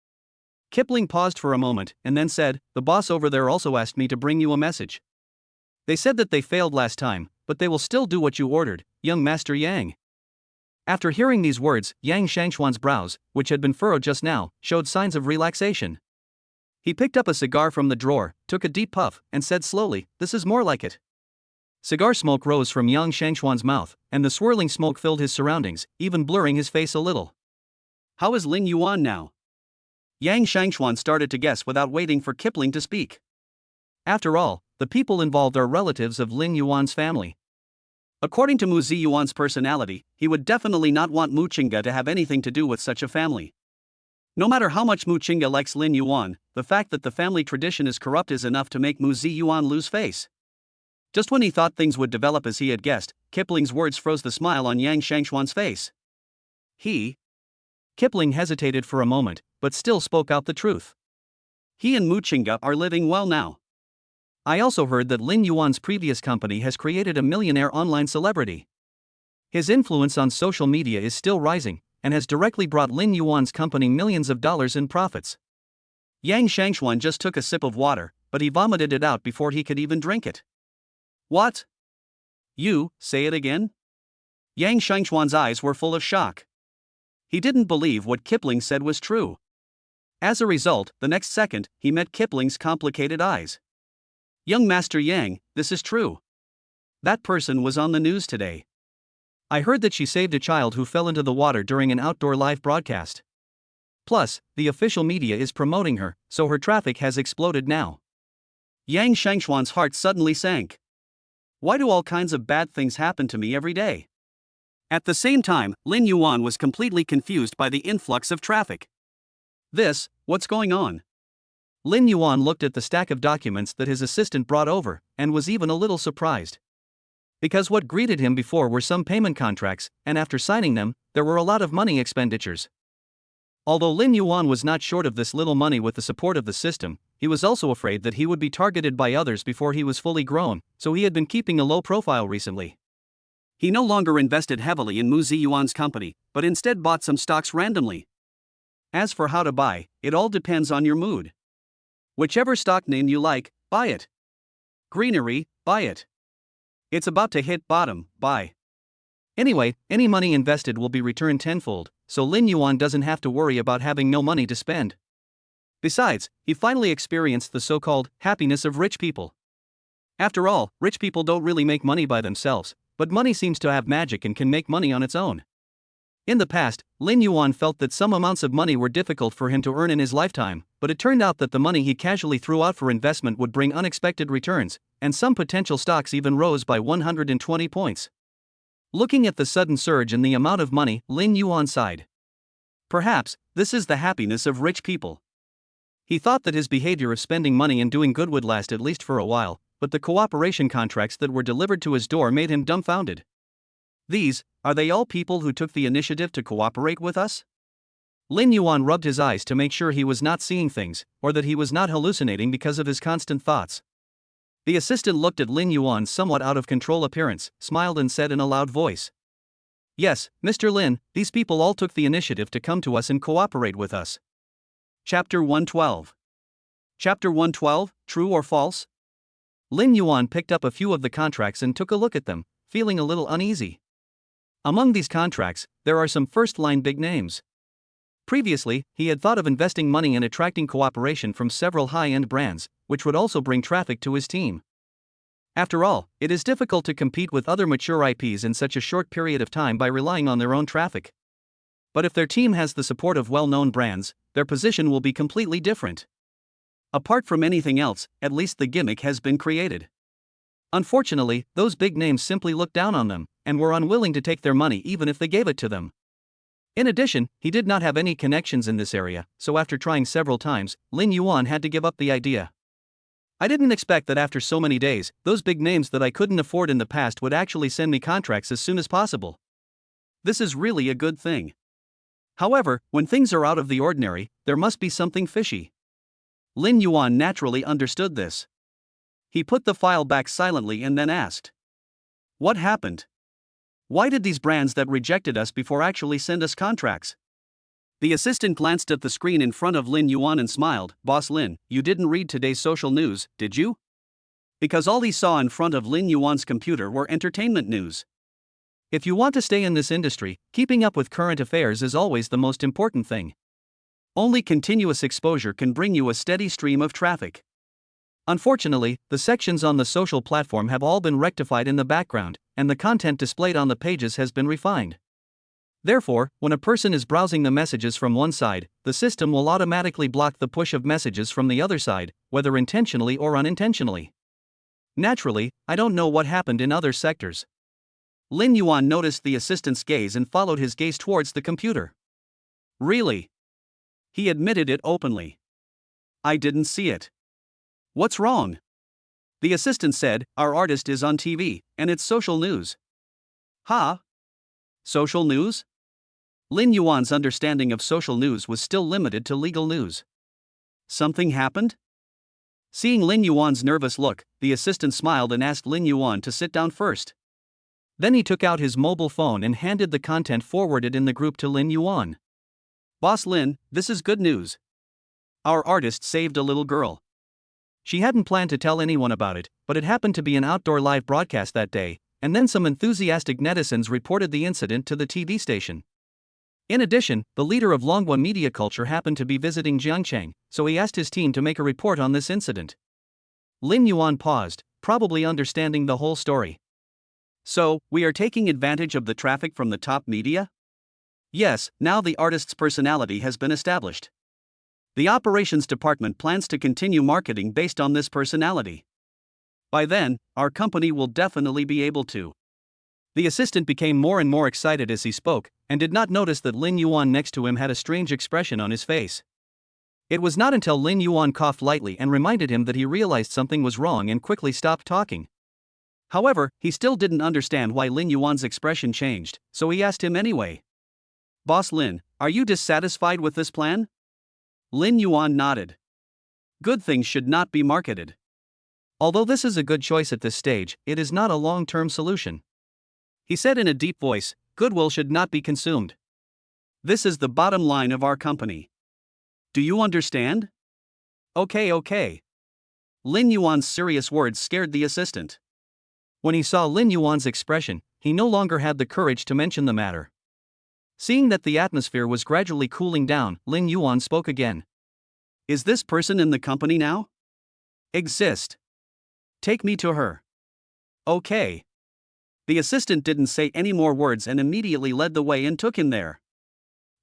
Kipling paused for a moment and then said, the boss over there also asked me to bring you a message. They said that they failed last time, but they will still do what you ordered, young Master Yang. After hearing these words, Yang Shangchuan's brows, which had been furrowed just now, showed signs of relaxation. He picked up a cigar from the drawer, took a deep puff, and said slowly, this is more like it. Cigar smoke rose from Yang Shangchuan's mouth, and the swirling smoke filled his surroundings, even blurring his face a little. How is Lin Yuan now? Yang Shangchuan started to guess without waiting for Kipling to speak. After all, the people involved are relatives of Lin Yuan's family. According to Mu Ziyuan's personality, he would definitely not want Mu Qingge to have anything to do with such a family. No matter how much Mu Qingge likes Lin Yuan, the fact that the family tradition is corrupt is enough to make Mu Ziyuan lose face. Just when he thought things would develop as he had guessed, Kipling's words froze the smile on Yang Shangchuan's face. Kipling hesitated for a moment, but still spoke out the truth. He and Mu Qingge are living well now. I also heard that Lin Yuan's previous company has created a millionaire online celebrity. His influence on social media is still rising, and has directly brought Lin Yuan's company millions of dollars in profits. Yang Shangchuan just took a sip of water, but he vomited it out before he could even drink it. What? You, say it again? Yang Shangchuan's eyes were full of shock. He didn't believe what Kipling said was true. As a result, the next second, he met Kipling's complicated eyes. Young Master Yang, this is true. That person was on the news today. I heard that she saved a child who fell into the water during an outdoor live broadcast. Plus, the official media is promoting her, so her traffic has exploded now. Yang Shangchuan's heart suddenly sank. Why do all kinds of bad things happen to me every day? At the same time, Lin Yuan was completely confused by the influx of traffic. What's going on? Lin Yuan looked at the stack of documents that his assistant brought over, and was even a little surprised. Because what greeted him before were some payment contracts, and after signing them, there were a lot of money expenditures. Although Lin Yuan was not short of this little money with the support of the system, he was also afraid that he would be targeted by others before he was fully grown, so he had been keeping a low profile recently. He no longer invested heavily in Mu Ziyuan's company, but instead bought some stocks randomly. As for how to buy, it all depends on your mood. Whichever stock name you like, buy it. Greenery, buy it. It's about to hit bottom, buy. Anyway, any money invested will be returned tenfold, so Lin Yuan doesn't have to worry about having no money to spend. Besides, he finally experienced the so-called happiness of rich people. After all, rich people don't really make money by themselves, but money seems to have magic and can make money on its own. In the past, Lin Yuan felt that some amounts of money were difficult for him to earn in his lifetime, but it turned out that the money he casually threw out for investment would bring unexpected returns, and some potential stocks even rose by 120 points. Looking at the sudden surge in the amount of money, Lin Yuan sighed. Perhaps, this is the happiness of rich people. He thought that his behavior of spending money and doing good would last at least for a while, but the cooperation contracts that were delivered to his door made him dumbfounded. Are they all people who took the initiative to cooperate with us? Lin Yuan rubbed his eyes to make sure he was not seeing things, or that he was not hallucinating because of his constant thoughts. The assistant looked at Lin Yuan's somewhat out-of-control appearance, smiled and said in a loud voice. Yes, Mr. Lin, these people all took the initiative to come to us and cooperate with us. Chapter 112. Chapter 112, True or False? Lin Yuan picked up a few of the contracts and took a look at them, feeling a little uneasy. Among these contracts, there are some first-line big names. Previously, he had thought of investing money in attracting cooperation from several high-end brands, which would also bring traffic to his team. After all, it is difficult to compete with other mature IPs in such a short period of time by relying on their own traffic. But if their team has the support of well-known brands, their position will be completely different. Apart from anything else, at least the gimmick has been created. Unfortunately, those big names simply looked down on them, and were unwilling to take their money even if they gave it to them. In addition, he did not have any connections in this area, so after trying several times, Lin Yuan had to give up the idea. I didn't expect that after so many days, those big names that I couldn't afford in the past would actually send me contracts as soon as possible. This is really a good thing. However, when things are out of the ordinary, there must be something fishy. Lin Yuan naturally understood this. He put the file back silently and then asked, "What happened? Why did these brands that rejected us before actually send us contracts?" The assistant glanced at the screen in front of Lin Yuan and smiled. "Boss Lin, you didn't read today's social news, did you?" Because all he saw in front of Lin Yuan's computer were entertainment news. If you want to stay in this industry, keeping up with current affairs is always the most important thing. Only continuous exposure can bring you a steady stream of traffic. Unfortunately, the sections on the social platform have all been rectified in the background, and the content displayed on the pages has been refined. Therefore, when a person is browsing the messages from one side, the system will automatically block the push of messages from the other side, whether intentionally or unintentionally. Naturally, I don't know what happened in other sectors. Lin Yuan noticed the assistant's gaze and followed his gaze towards the computer. "Really?" He admitted it openly. "I didn't see it." "What's wrong?" The assistant said, "Our artist is on TV, and it's social news." "Huh? Social news?" Lin Yuan's understanding of social news was still limited to legal news. "Something happened?" Seeing Lin Yuan's nervous look, the assistant smiled and asked Lin Yuan to sit down first. Then he took out his mobile phone and handed the content forwarded in the group to Lin Yuan. "Boss Lin, this is good news. Our artist saved a little girl." She hadn't planned to tell anyone about it, but it happened to be an outdoor live broadcast that day, and then some enthusiastic netizens reported the incident to the TV station. In addition, the leader of Longhua media culture happened to be visiting Jiangcheng, so he asked his team to make a report on this incident. Lin Yuan paused, probably understanding the whole story. "So, we are taking advantage of the traffic from the top media?" "Yes, now the artist's personality has been established. The operations department plans to continue marketing based on this personality. By then, our company will definitely be able to." The assistant became more and more excited as he spoke, and did not notice that Lin Yuan next to him had a strange expression on his face. It was not until Lin Yuan coughed lightly and reminded him that he realized something was wrong and quickly stopped talking. However, he still didn't understand why Lin Yuan's expression changed, so he asked him anyway. "Boss Lin, are you dissatisfied with this plan?" Lin Yuan nodded. "Good things should not be marketed. Although this is a good choice at this stage, it is not a long-term solution." He said in a deep voice, "Goodwill should not be consumed. This is the bottom line of our company. Do you understand?" Okay. Lin Yuan's serious words scared the assistant. When he saw Lin Yuan's expression, he no longer had the courage to mention the matter. Seeing that the atmosphere was gradually cooling down, Lin Yuan spoke again. "Is this person in the company now?" "Exist. Take me to her." "Okay." The assistant didn't say any more words and immediately led the way and took him there.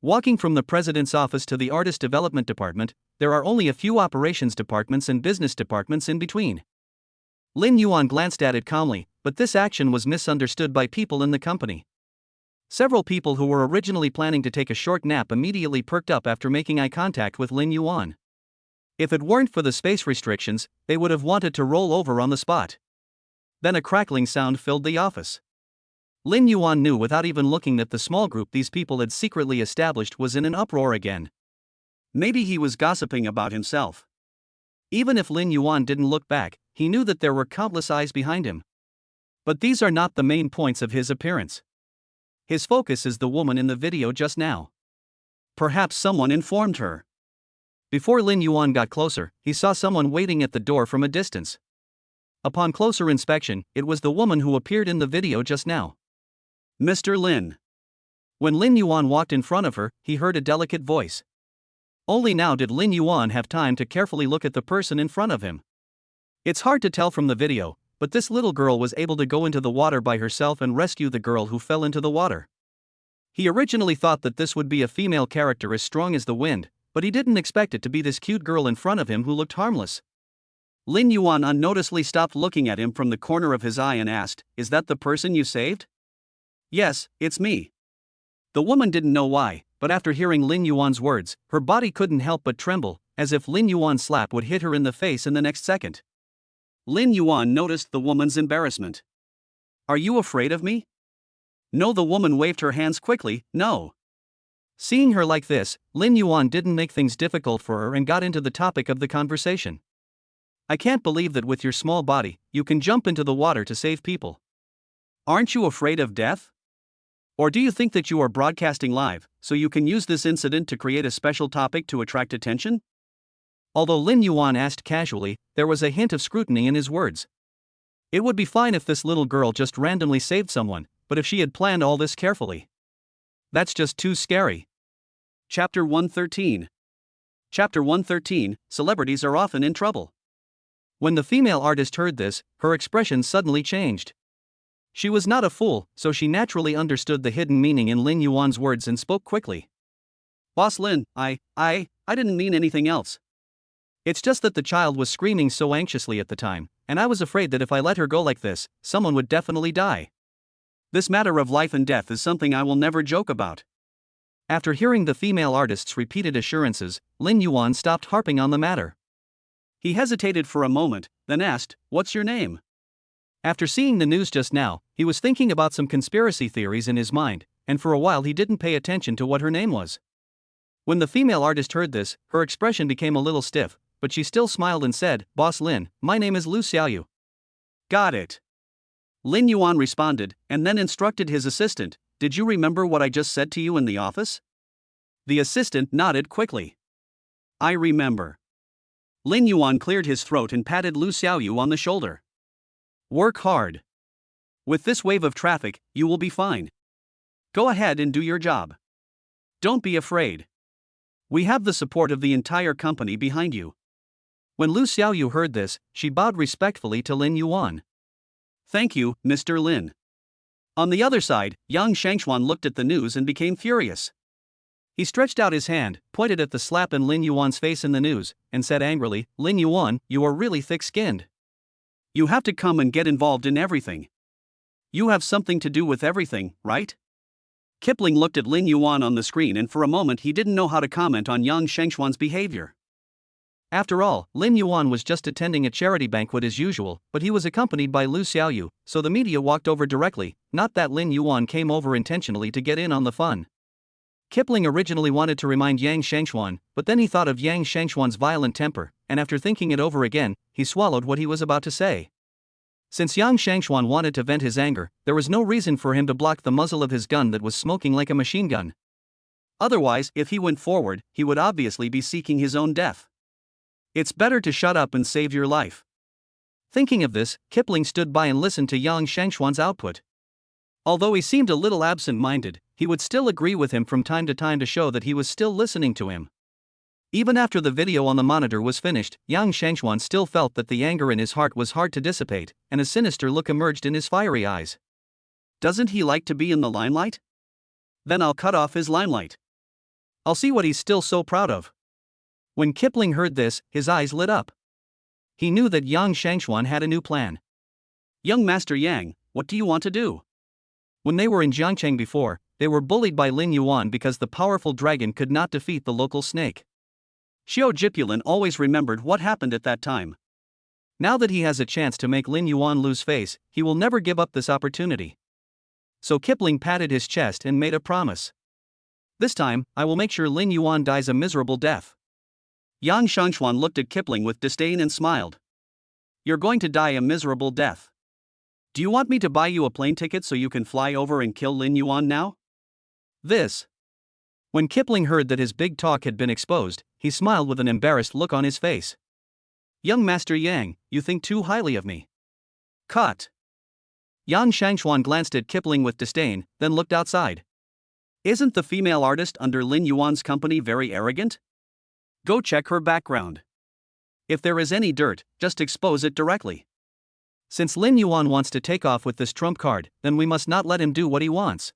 Walking from the president's office to the artist development department, there are only a few operations departments and business departments in between. Lin Yuan glanced at it calmly, but this action was misunderstood by people in the company. Several people who were originally planning to take a short nap immediately perked up after making eye contact with Lin Yuan. If it weren't for the space restrictions, they would have wanted to roll over on the spot. Then a crackling sound filled the office. Lin Yuan knew without even looking that the small group these people had secretly established was in an uproar again. Maybe he was gossiping about himself. Even if Lin Yuan didn't look back, he knew that there were countless eyes behind him. But these are not the main points of his appearance. His focus is the woman in the video just now. Perhaps someone informed her. Before Lin Yuan got closer, he saw someone waiting at the door from a distance. Upon closer inspection, it was the woman who appeared in the video just now. "Mr. Lin." When Lin Yuan walked in front of her, he heard a delicate voice. Only now did Lin Yuan have time to carefully look at the person in front of him. It's hard to tell from the video, but this little girl was able to go into the water by herself and rescue the girl who fell into the water. He originally thought that this would be a female character as strong as the wind, but he didn't expect it to be this cute girl in front of him who looked harmless. Lin Yuan unnoticedly stopped looking at him from the corner of his eye and asked, "Is that the person you saved?" "Yes, it's me." The woman didn't know why, but after hearing Lin Yuan's words, her body couldn't help but tremble, as if Lin Yuan's slap would hit her in the face in the next second. Lin Yuan noticed the woman's embarrassment. "Are you afraid of me?" "No." The woman waved her hands quickly. "No." Seeing her like this, Lin Yuan didn't make things difficult for her and got into the topic of the conversation. I can't believe that with your small body, you can jump into the water to save people. Aren't you afraid of death? Or do you think that you are broadcasting live, so you can use this incident to create a special topic to attract attention? Although Lin Yuan asked casually, there was a hint of scrutiny in his words. It would be fine if this little girl just randomly saved someone, but if she had planned all this carefully. That's just too scary. Chapter 113. Chapter 113, Celebrities are often in trouble. When the female artist heard this, her expression suddenly changed. She was not a fool, so she naturally understood the hidden meaning in Lin Yuan's words and spoke quickly. Boss Lin, I didn't mean anything else. It's just that the child was screaming so anxiously at the time, and I was afraid that if I let her go like this, someone would definitely die. This matter of life and death is something I will never joke about. After hearing the female artist's repeated assurances, Lin Yuan stopped harping on the matter. He hesitated for a moment, then asked, "What's your name?" After seeing the news just now, he was thinking about some conspiracy theories in his mind, and for a while he didn't pay attention to what her name was. When the female artist heard this, her expression became a little stiff, but she still smiled and said, "Boss Lin, my name is Lu Xiaoyu." Got it. Lin Yuan responded, and then instructed his assistant, "Did you remember what I just said to you in the office?" The assistant nodded quickly. "I remember." Lin Yuan cleared his throat and patted Lu Xiaoyu on the shoulder. "Work hard. With this wave of traffic, you will be fine. Go ahead and do your job. Don't be afraid. We have the support of the entire company behind you." When Lu Xiaoyu heard this, she bowed respectfully to Lin Yuan. "Thank you, Mr. Lin." On the other side, Yang Shangxuan looked at the news and became furious. He stretched out his hand, pointed at the slap in Lin Yuan's face in the news, and said angrily, "Lin Yuan, you are really thick-skinned. You have to come and get involved in everything. You have something to do with everything, right?" Kipling looked at Lin Yuan on the screen and for a moment he didn't know how to comment on Yang Shangxuan's behavior. After all, Lin Yuan was just attending a charity banquet as usual, but he was accompanied by Lu Xiaoyu, so the media walked over directly, not that Lin Yuan came over intentionally to get in on the fun. Kipling originally wanted to remind Yang Shangxuan, but then he thought of Yang Shangxuan's violent temper, and after thinking it over again, he swallowed what he was about to say. Since Yang Shangxuan wanted to vent his anger, there was no reason for him to block the muzzle of his gun that was smoking like a machine gun. Otherwise, if he went forward, he would obviously be seeking his own death. It's better to shut up and save your life. Thinking of this, Kipling stood by and listened to Yang Shangxuan's output. Although he seemed a little absent-minded, he would still agree with him from time to show that he was still listening to him. Even after the video on the monitor was finished, Yang Shangxuan still felt that the anger in his heart was hard to dissipate, and a sinister look emerged in his fiery eyes. Doesn't he like to be in the limelight? Then I'll cut off his limelight. I'll see what he's still so proud of. When Kipling heard this, his eyes lit up. He knew that Yang Shangxuan had a new plan. "Young Master Yang, what do you want to do?" When they were in Jiangcheng before, they were bullied by Lin Yuan because the powerful dragon could not defeat the local snake. Xiao Jipulin always remembered what happened at that time. Now that he has a chance to make Lin Yuan lose face, he will never give up this opportunity. So Kipling patted his chest and made a promise. "This time, I will make sure Lin Yuan dies a miserable death." Yang Shangxuan looked at Kipling with disdain and smiled. "You're going to die a miserable death. Do you want me to buy you a plane ticket so you can fly over and kill Lin Yuan now?" When Kipling heard that his big talk had been exposed, he smiled with an embarrassed look on his face. "Young Master Yang, you think too highly of me." Cut. Yang Shangxuan glanced at Kipling with disdain, then looked outside. Isn't the female artist under Lin Yuan's company very arrogant? Go check her background. If there is any dirt, just expose it directly. Since Lin Yuan wants to take off with this trump card, then we must not let him do what he wants.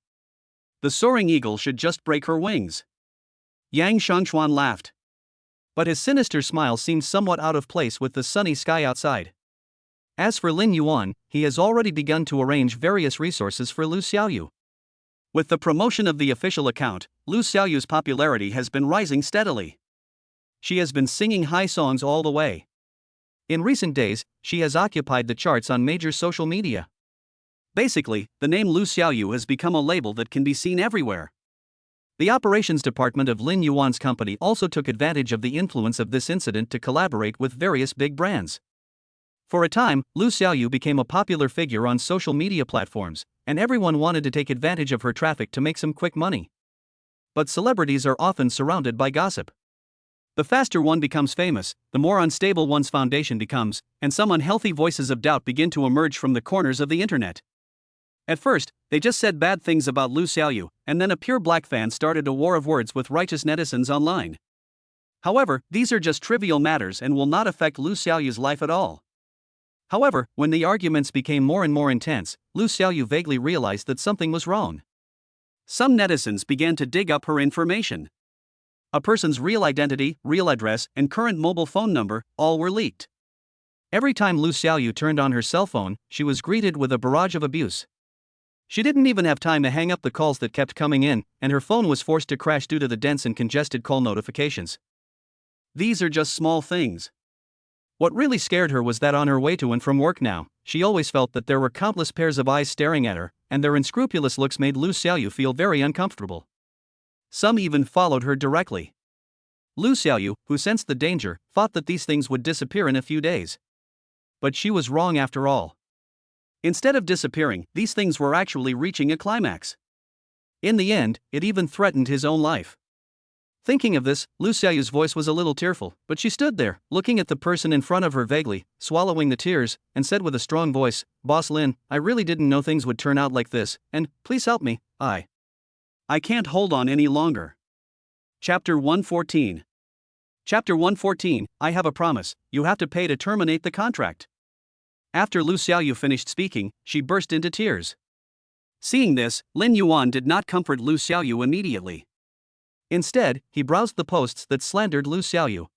The soaring eagle should just break her wings. Yang Shangxuan laughed. But his sinister smile seemed somewhat out of place with the sunny sky outside. As for Lin Yuan, he has already begun to arrange various resources for Lu Xiaoyu. With the promotion of the official account, Lu Xiaoyu's popularity has been rising steadily. She has been singing high songs all the way. In recent days, she has occupied the charts on major social media. Basically, the name Lu Xiaoyu has become a label that can be seen everywhere. The operations department of Lin Yuan's company also took advantage of the influence of this incident to collaborate with various big brands. For a time, Lu Xiaoyu became a popular figure on social media platforms, and everyone wanted to take advantage of her traffic to make some quick money. But celebrities are often surrounded by gossip. The faster one becomes famous, the more unstable one's foundation becomes, and some unhealthy voices of doubt begin to emerge from the corners of the internet. At first, they just said bad things about Lu Xiaoyu, and then a pure black fan started a war of words with righteous netizens online. However, these are just trivial matters and will not affect Lu Xiaoyu's life at all. However, when the arguments became more and more intense, Lu Xiaoyu vaguely realized that something was wrong. Some netizens began to dig up her information. A person's real identity, real address, and current mobile phone number, all were leaked. Every time Lu Xiaoyu turned on her cell phone, she was greeted with a barrage of abuse. She didn't even have time to hang up the calls that kept coming in, and her phone was forced to crash due to the dense and congested call notifications. These are just small things. What really scared her was that on her way to and from work now, she always felt that there were countless pairs of eyes staring at her, and their unscrupulous looks made Lu Xiaoyu feel very uncomfortable. Some even followed her directly. Lu Xiaoyu, who sensed the danger, thought that these things would disappear in a few days. But she was wrong after all. Instead of disappearing, these things were actually reaching a climax. In the end, it even threatened his own life. Thinking of this, Lu Xiaoyu's voice was a little tearful, but she stood there, looking at the person in front of her vaguely, swallowing the tears, and said with a strong voice, "Boss Lin, I really didn't know things would turn out like this, and please help me, I can't hold on any longer." Chapter 114. Chapter 114, I have a promise, you have to pay to terminate the contract. After Lu Xiaoyu finished speaking, she burst into tears. Seeing this, Lin Yuan did not comfort Lu Xiaoyu immediately. Instead, he browsed the posts that slandered Lu Xiaoyu.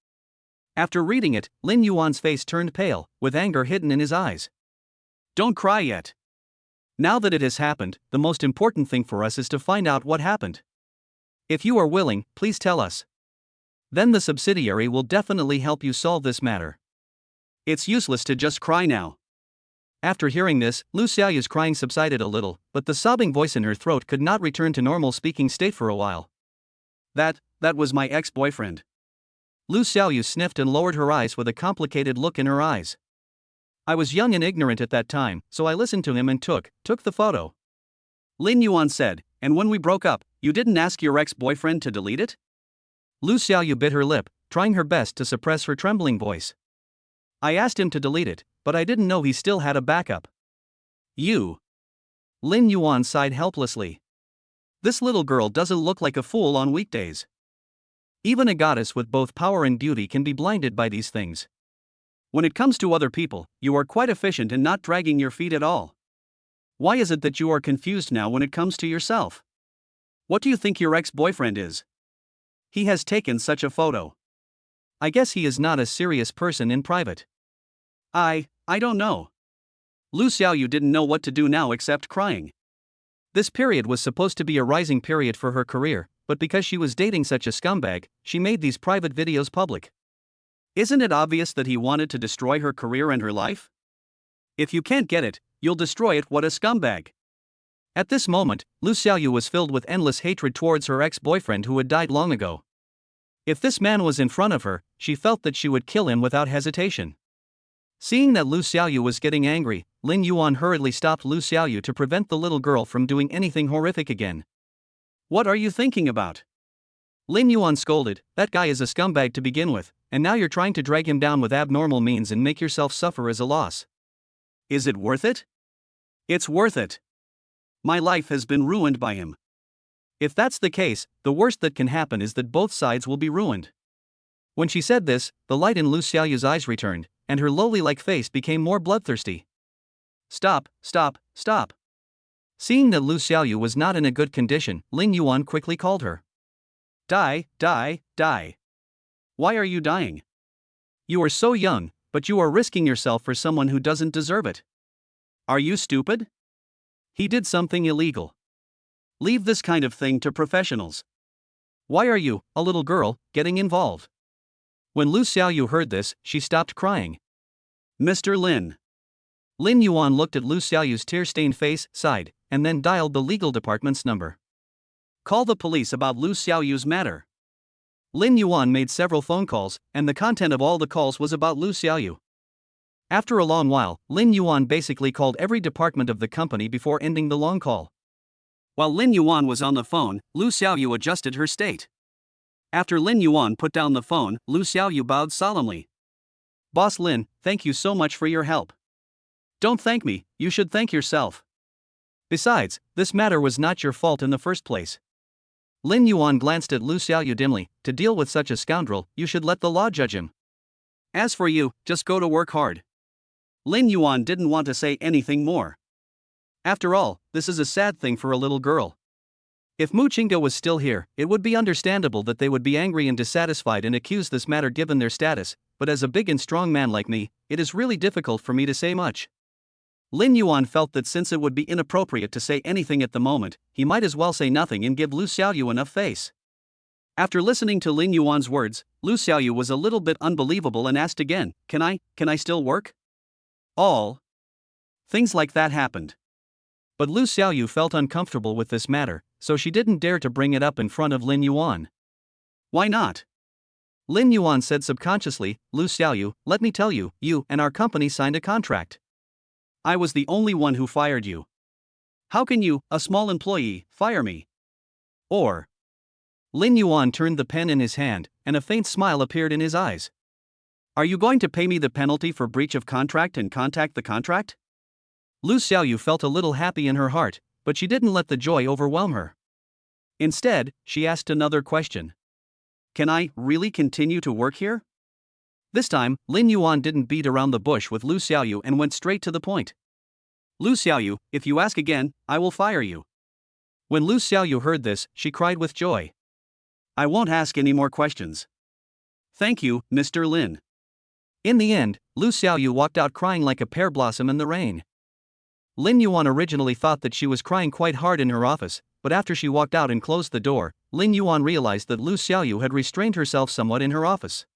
After reading it, Lin Yuan's face turned pale, with anger hidden in his eyes. Don't cry yet. Now that it has happened, the most important thing for us is to find out what happened. If you are willing, please tell us. Then the subsidiary will definitely help you solve this matter. It's useless to just cry now. After hearing this, Lu Xiaoyu's crying subsided a little, but the sobbing voice in her throat could not return to normal speaking state for a while. That was my ex-boyfriend. Lu Xiaoyu sniffed and lowered her eyes with a complicated look in her eyes. I was young and ignorant at that time, so I listened to him and took the photo. Lin Yuan said, and when we broke up, you didn't ask your ex-boyfriend to delete it? Lu Xiaoyu bit her lip, trying her best to suppress her trembling voice. I asked him to delete it, but I didn't know he still had a backup. You. Lin Yuan sighed helplessly. This little girl doesn't look like a fool on weekdays. Even a goddess with both power and beauty can be blinded by these things. When it comes to other people, you are quite efficient in not dragging your feet at all. Why is it that you are confused now when it comes to yourself? What do you think your ex-boyfriend is? He has taken such a photo. I guess he is not a serious person in private. I don't know. Lu Xiaoyu didn't know what to do now except crying. This period was supposed to be a rising period for her career, but because she was dating such a scumbag, she made these private videos public. Isn't it obvious that he wanted to destroy her career and her life? If you can't get it, you'll destroy it. What a scumbag. At this moment, Lu Xiaoyu was filled with endless hatred towards her ex-boyfriend who had died long ago. If this man was in front of her, she felt that she would kill him without hesitation. Seeing that Lu Xiaoyu was getting angry, Lin Yuan hurriedly stopped Lu Xiaoyu to prevent the little girl from doing anything horrific again. What are you thinking about? Lin Yuan scolded, that guy is a scumbag to begin with, and now you're trying to drag him down with abnormal means and make yourself suffer as a loss. Is it worth it? It's worth it. My life has been ruined by him. If that's the case, the worst that can happen is that both sides will be ruined. When she said this, the light in Lu Xiaoyu's eyes returned, and her loli-like face became more bloodthirsty. Stop. Seeing that Lu Xiaoyu was not in a good condition, Lin Yuan quickly called her. Die. Why are you dying? You are so young, but you are risking yourself for someone who doesn't deserve it. Are you stupid? He did something illegal. Leave this kind of thing to professionals. Why are you, a little girl, getting involved? When Lu Xiaoyu heard this, she stopped crying. Mr. Lin. Lin Yuan looked at Lu Xiaoyu's tear-stained face, sighed, and then dialed the legal department's number. Call the police about Lu Xiaoyu's matter. Lin Yuan made several phone calls, and the content of all the calls was about Lu Xiaoyu. After a long while, Lin Yuan basically called every department of the company before ending the long call. While Lin Yuan was on the phone, Lu Xiaoyu adjusted her state. After Lin Yuan put down the phone, Lu Xiaoyu bowed solemnly. Boss Lin, thank you so much for your help. Don't thank me, you should thank yourself. Besides, this matter was not your fault in the first place. Lin Yuan glanced at Lu Xiaoyu dimly. To deal with such a scoundrel, you should let the law judge him. As for you, just go to work hard. Lin Yuan didn't want to say anything more. After all, this is a sad thing for a little girl. If Mu Qingge was still here, it would be understandable that they would be angry and dissatisfied and accuse this matter given their status, but as a big and strong man like me, it is really difficult for me to say much. Lin Yuan felt that since it would be inappropriate to say anything at the moment, he might as well say nothing and give Lu Xiaoyu enough face. After listening to Lin Yuan's words, Lu Xiaoyu was a little bit unbelievable and asked again, Can I still work? All things like that happened. But Lu Xiaoyu felt uncomfortable with this matter, so she didn't dare to bring it up in front of Lin Yuan. Why not? Lin Yuan said subconsciously, Lu Xiaoyu, let me tell you, you and our company signed a contract. I was the only one who fired you. How can you, a small employee, fire me? Or. Lin Yuan turned the pen in his hand, and a faint smile appeared in his eyes. Are you going to pay me the penalty for breach of contract and contact the contract? Lu Xiaoyu felt a little happy in her heart, but she didn't let the joy overwhelm her. Instead, she asked another question. Can I really continue to work here? This time, Lin Yuan didn't beat around the bush with Lu Xiaoyu and went straight to the point. Lu Xiaoyu, if you ask again, I will fire you. When Lu Xiaoyu heard this, she cried with joy. I won't ask any more questions. Thank you, Mr. Lin. In the end, Lu Xiaoyu walked out crying like a pear blossom in the rain. Lin Yuan originally thought that she was crying quite hard in her office, but after she walked out and closed the door, Lin Yuan realized that Lu Xiaoyu had restrained herself somewhat in her office.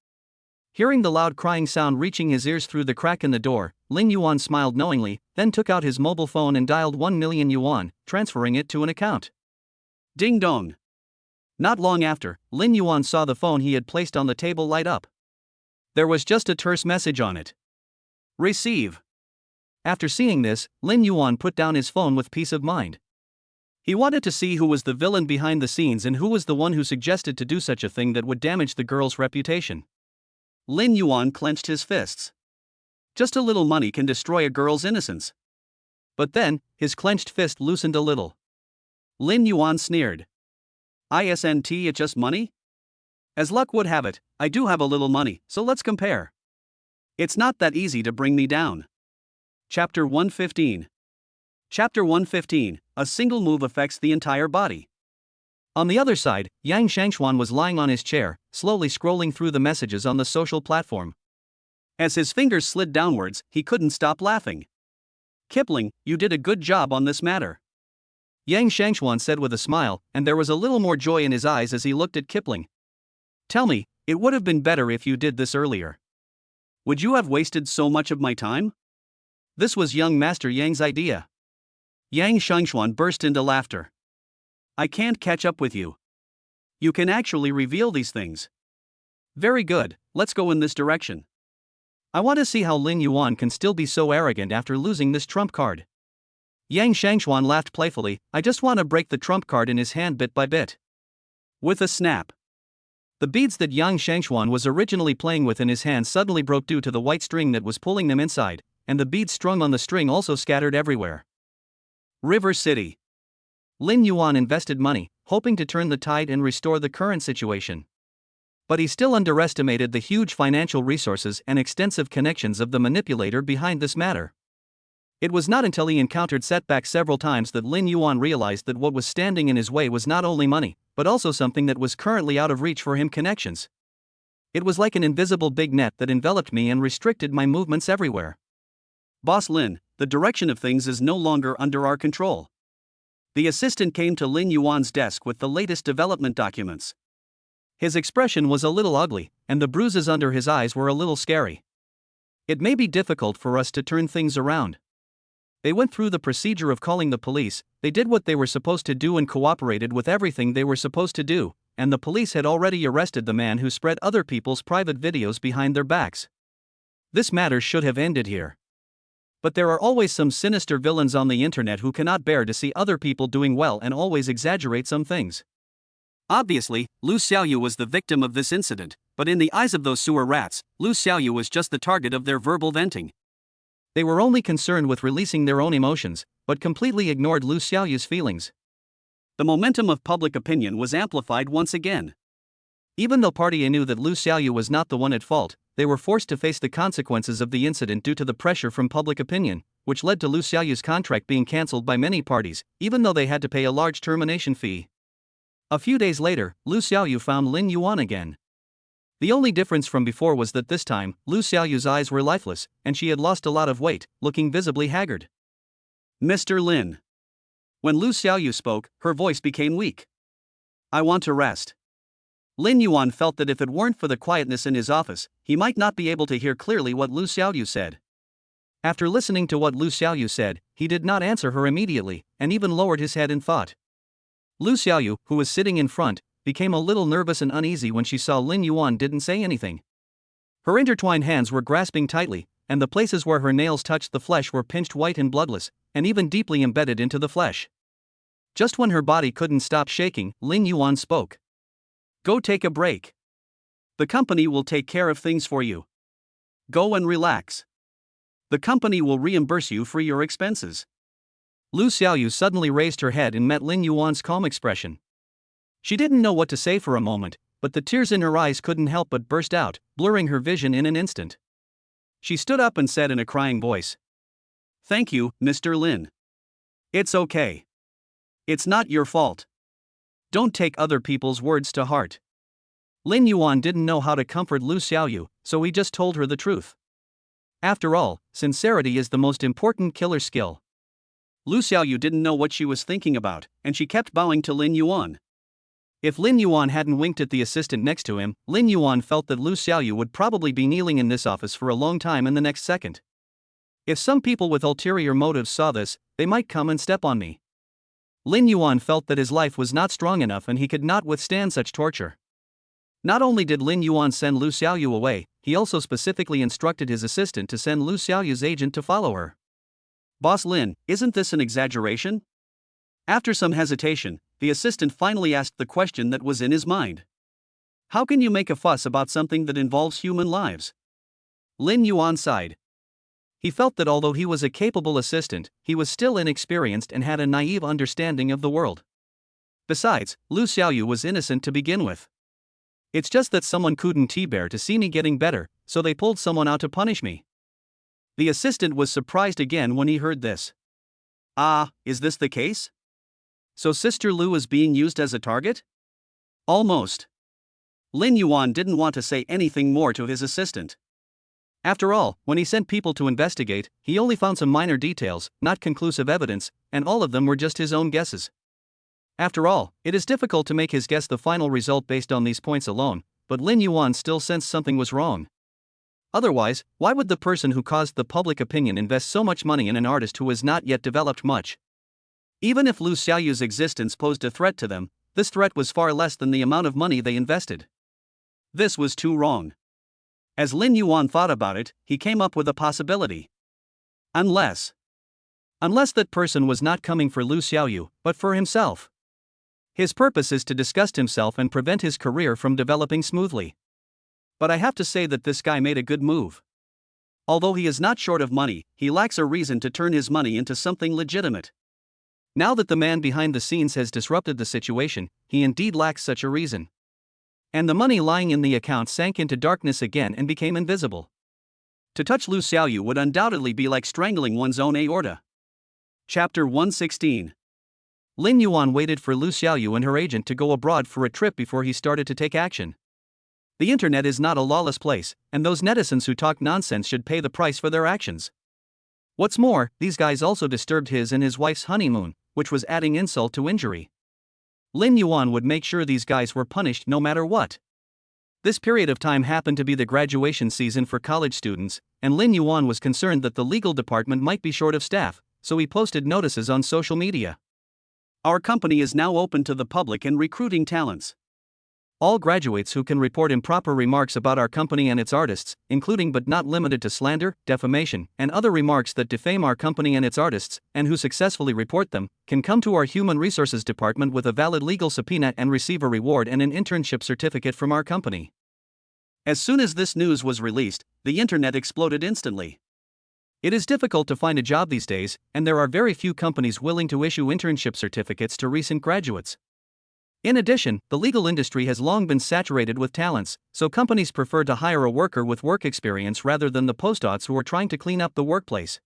Hearing the loud crying sound reaching his ears through the crack in the door, Lin Yuan smiled knowingly, then took out his mobile phone and dialed 1 million yuan, transferring it to an account. Ding dong. Not long after, Lin Yuan saw the phone he had placed on the table light up. There was just a terse message on it. Receive. After seeing this, Lin Yuan put down his phone with peace of mind. He wanted to see who was the villain behind the scenes and who was the one who suggested to do such a thing that would damage the girl's reputation. Lin Yuan clenched his fists. Just a little money can destroy a girl's innocence. But then, his clenched fist loosened a little. Lin Yuan sneered. Isn't it just money? As luck would have it, I do have a little money, so let's compare. It's not that easy to bring me down. Chapter 115. Chapter 115, a single move affects the entire body. On the other side, Yang Shangshuan was lying on his chair, slowly scrolling through the messages on the social platform. As his fingers slid downwards, he couldn't stop laughing. Kipling, you did a good job on this matter. Yang Shangshuan said with a smile, and there was a little more joy in his eyes as he looked at Kipling. Tell me, it would have been better if you did this earlier. Would you have wasted so much of my time? This was young Master Yang's idea. Yang Shangshuan burst into laughter. I can't catch up with you. You can actually reveal these things. Very good, let's go in this direction. I want to see how Lin Yuan can still be so arrogant after losing this trump card. Yang Shangshuan laughed playfully. I just want to break the trump card in his hand bit by bit. With a snap. The beads that Yang Shangshuan was originally playing with in his hand suddenly broke due to the white string that was pulling them inside, and the beads strung on the string also scattered everywhere. River City. Lin Yuan invested money, hoping to turn the tide and restore the current situation. But he still underestimated the huge financial resources and extensive connections of the manipulator behind this matter. It was not until he encountered setbacks several times that Lin Yuan realized that what was standing in his way was not only money, but also something that was currently out of reach for him: connections. It was like an invisible big net that enveloped me and restricted my movements everywhere. Boss Lin, the direction of things is no longer under our control. The assistant came to Lin Yuan's desk with the latest development documents. His expression was a little ugly, and the bruises under his eyes were a little scary. It may be difficult for us to turn things around. They went through the procedure of calling the police, they did what they were supposed to do and cooperated with everything they were supposed to do, and the police had already arrested the man who spread other people's private videos behind their backs. This matter should have ended here. But there are always some sinister villains on the internet who cannot bear to see other people doing well and always exaggerate some things. Obviously, Lu Xiaoyu was the victim of this incident, but in the eyes of those sewer rats, Lu Xiaoyu was just the target of their verbal venting. They were only concerned with releasing their own emotions, but completely ignored Lu Xiaoyu's feelings. The momentum of public opinion was amplified once again. Even though part.I knew that Lu Xiaoyu was not the one at fault, they were forced to face the consequences of the incident due to the pressure from public opinion, which led to Lu Xiaoyu's contract being cancelled by many parties, even though they had to pay a large termination fee. A few days later, Lu Xiaoyu found Lin Yuan again. The only difference from before was that this time, Lu Xiaoyu's eyes were lifeless, and she had lost a lot of weight, looking visibly haggard. Mr. Lin. When Lu Xiaoyu spoke, her voice became weak. I want to rest. Lin Yuan felt that if it weren't for the quietness in his office, he might not be able to hear clearly what Lu Xiaoyu said. After listening to what Lu Xiaoyu said, he did not answer her immediately, and even lowered his head in thought. Lu Xiaoyu, who was sitting in front, became a little nervous and uneasy when she saw Lin Yuan didn't say anything. Her intertwined hands were grasping tightly, and the places where her nails touched the flesh were pinched white and bloodless, and even deeply embedded into the flesh. Just when her body couldn't stop shaking, Lin Yuan spoke. Go take a break. The company will take care of things for you. Go and relax. The company will reimburse you for your expenses. Lu Xiaoyu suddenly raised her head and met Lin Yuan's calm expression. She didn't know what to say for a moment, but the tears in her eyes couldn't help but burst out, blurring her vision in an instant. She stood up and said in a crying voice. Thank you, Mr. Lin. It's okay. It's not your fault. Don't take other people's words to heart. Lin Yuan didn't know how to comfort Lu Xiaoyu, so he just told her the truth. After all, sincerity is the most important killer skill. Lu Xiaoyu didn't know what she was thinking about, and she kept bowing to Lin Yuan. If Lin Yuan hadn't winked at the assistant next to him, Lin Yuan felt that Lu Xiaoyu would probably be kneeling in this office for a long time in the next second. If some people with ulterior motives saw this, they might come and step on me. Lin Yuan felt that his life was not strong enough and he could not withstand such torture. Not only did Lin Yuan send Lu Xiaoyu away, he also specifically instructed his assistant to send Lu Xiaoyu's agent to follow her. Boss Lin, isn't this an exaggeration? After some hesitation, the assistant finally asked the question that was in his mind. How can you make a fuss about something that involves human lives? Lin Yuan sighed. He felt that although he was a capable assistant, he was still inexperienced and had a naive understanding of the world. Besides, Lu Xiaoyu was innocent to begin with. It's just that someone couldn't bear to see me getting better, so they pulled someone out to punish me. The assistant was surprised again when he heard this. Ah, is this the case? So Sister Lu is being used as a target? Almost. Lin Yuan didn't want to say anything more to his assistant. After all, when he sent people to investigate, he only found some minor details, not conclusive evidence, and all of them were just his own guesses. After all, it is difficult to make his guess the final result based on these points alone, but Lin Yuan still sensed something was wrong. Otherwise, why would the person who caused the public opinion invest so much money in an artist who has not yet developed much? Even if Lu Xiaoyu's existence posed a threat to them, this threat was far less than the amount of money they invested. This was too wrong. As Lin Yuan thought about it, he came up with a possibility. Unless that person was not coming for Lu Xiaoyu, but for himself. His purpose is to disgust himself and prevent his career from developing smoothly. But I have to say that this guy made a good move. Although he is not short of money, he lacks a reason to turn his money into something legitimate. Now that the man behind the scenes has disrupted the situation, he indeed lacks such a reason. And the money lying in the account sank into darkness again and became invisible. To touch Lu Xiaoyu would undoubtedly be like strangling one's own aorta. Chapter 116. Lin Yuan waited for Lu Xiaoyu and her agent to go abroad for a trip before he started to take action. The internet is not a lawless place, and those netizens who talk nonsense should pay the price for their actions. What's more, these guys also disturbed his and his wife's honeymoon, which was adding insult to injury. Lin Yuan would make sure these guys were punished no matter what. This period of time happened to be the graduation season for college students, and Lin Yuan was concerned that the legal department might be short of staff, so he posted notices on social media. Our company is now open to the public and recruiting talents. All graduates who can report improper remarks about our company and its artists, including but not limited to slander, defamation, and other remarks that defame our company and its artists, and who successfully report them, can come to our Human Resources Department with a valid legal subpoena and receive a reward and an internship certificate from our company. As soon as this news was released, the internet exploded instantly. It is difficult to find a job these days, and there are very few companies willing to issue internship certificates to recent graduates. In addition, the legal industry has long been saturated with talents, so companies prefer to hire a worker with work experience rather than the postdocs who are trying to clean up the workplace.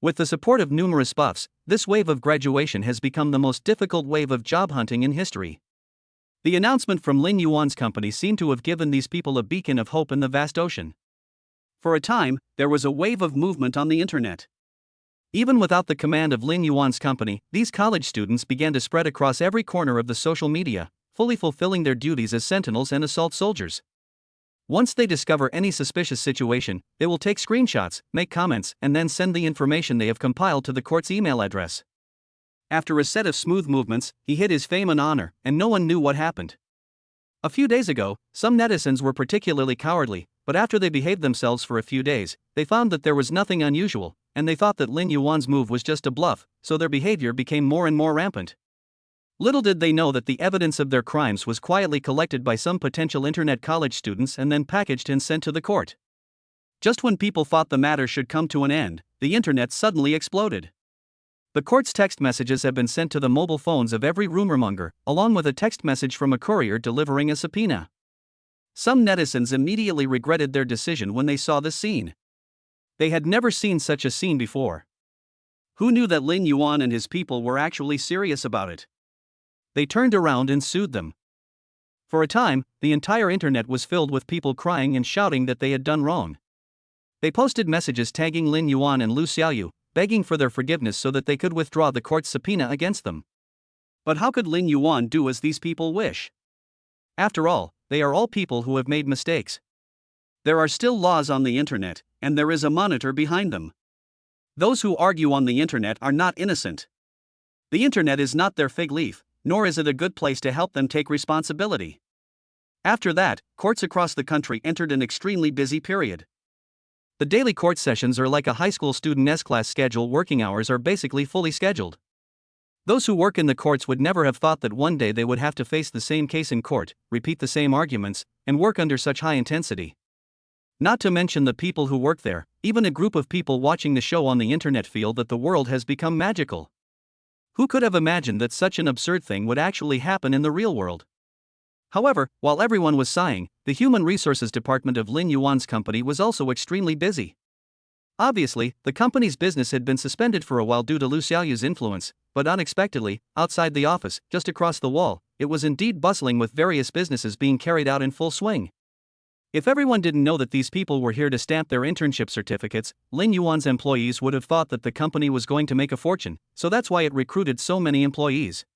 With the support of numerous buffs, this wave of graduation has become the most difficult wave of job hunting in history. The announcement from Lin Yuan's company seemed to have given these people a beacon of hope in the vast ocean. For a time, there was a wave of movement on the internet. Even without the command of Lin Yuan's company, these college students began to spread across every corner of the social media, fully fulfilling their duties as sentinels and assault soldiers. Once they discover any suspicious situation, they will take screenshots, make comments, and then send the information they have compiled to the court's email address. After a set of smooth movements, he hid his fame and honor, and no one knew what happened. A few days ago, some netizens were particularly cowardly, but after they behaved themselves for a few days, they found that there was nothing unusual, and they thought that Lin Yuan's move was just a bluff, so their behavior became more and more rampant. Little did they know that the evidence of their crimes was quietly collected by some potential internet college students and then packaged and sent to the court. Just when people thought the matter should come to an end, the internet suddenly exploded. The court's text messages have been sent to the mobile phones of every rumormonger, along with a text message from a courier delivering a subpoena. Some netizens immediately regretted their decision when they saw the scene. They had never seen such a scene before. Who knew that Lin Yuan and his people were actually serious about it? They turned around and sued them. For a time, the entire internet was filled with people crying and shouting that they had done wrong. They posted messages tagging Lin Yuan and Lu Xiaoyu, begging for their forgiveness so that they could withdraw the court's subpoena against them. But how could Lin Yuan do as these people wish? After all, they are all people who have made mistakes. There are still laws on the internet, and there is a monitor behind them. Those who argue on the internet are not innocent. The internet is not their fig leaf, nor is it a good place to help them take responsibility. After that, courts across the country entered an extremely busy period. The daily court sessions are like a high school student S-class schedule. Working hours are basically fully scheduled. Those who work in the courts would never have thought that one day they would have to face the same case in court, repeat the same arguments, and work under such high intensity. Not to mention the people who work there, even a group of people watching the show on the internet feel that the world has become magical. Who could have imagined that such an absurd thing would actually happen in the real world? However, while everyone was sighing, the Human Resources Department of Lin Yuan's company was also extremely busy. Obviously, the company's business had been suspended for a while due to Lu Xiaoyu's influence, but unexpectedly, outside the office, just across the wall, it was indeed bustling with various businesses being carried out in full swing. If everyone didn't know that these people were here to stamp their internship certificates, Lin Yuan's employees would have thought that the company was going to make a fortune, so that's why it recruited so many employees.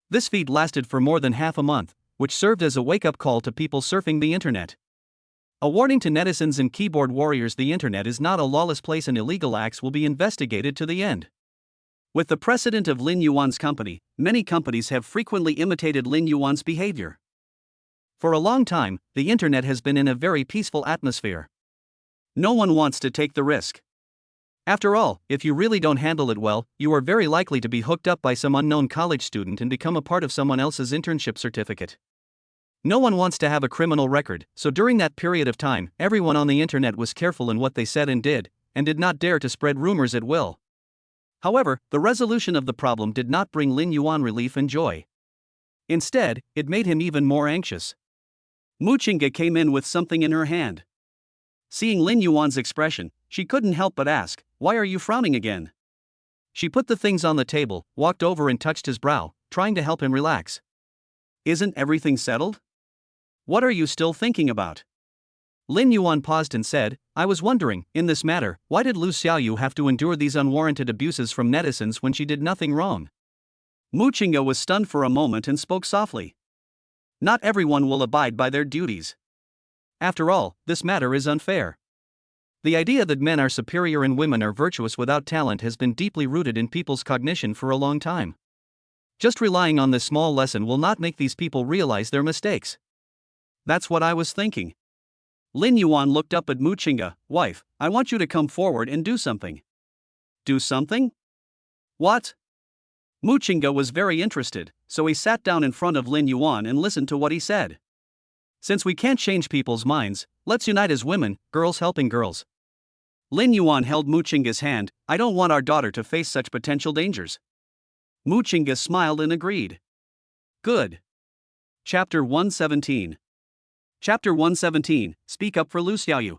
This feat lasted for more than half a month, which served as a wake-up call to people surfing the internet. A warning to netizens and keyboard warriors: the internet is not a lawless place and illegal acts will be investigated to the end. With the precedent of Lin Yuan's company, many companies have frequently imitated Lin Yuan's behavior. For a long time, the internet has been in a very peaceful atmosphere. No one wants to take the risk. After all, if you really don't handle it well, you are very likely to be hooked up by some unknown college student and become a part of someone else's internship certificate. No one wants to have a criminal record, so during that period of time, everyone on the internet was careful in what they said and did not dare to spread rumors at will. However, the resolution of the problem did not bring Lin Yuan relief and joy. Instead, it made him even more anxious. Mu Qingge came in with something in her hand. Seeing Lin Yuan's expression, she couldn't help but ask, "Why are you frowning again?" She put the things on the table, walked over and touched his brow, trying to help him relax. "Isn't everything settled? What are you still thinking about?" Lin Yuan paused and said, "I was wondering, in this matter, why did Lu Xiaoyu have to endure these unwarranted abuses from netizens when she did nothing wrong?" Mu Qingge was stunned for a moment and spoke softly. "Not everyone will abide by their duties. After all, this matter is unfair. The idea that men are superior and women are virtuous without talent has been deeply rooted in people's cognition for a long time. Just relying on this small lesson will not make these people realize their mistakes. That's what I was thinking. Lin Yuan looked up at Muchinga. Wife, I want you to come forward and do something. Do something? What? Muchinga was very interested, so he sat down in front of Lin Yuan and listened to what he said. Since we can't change people's minds, let's unite as women, girls helping girls. Lin Yuan held Muchinga's hand. I don't want our daughter to face such potential dangers. Muchinga smiled and agreed. Good. Chapter 117. Chapter 117, Speak Up for Lu Xiaoyu.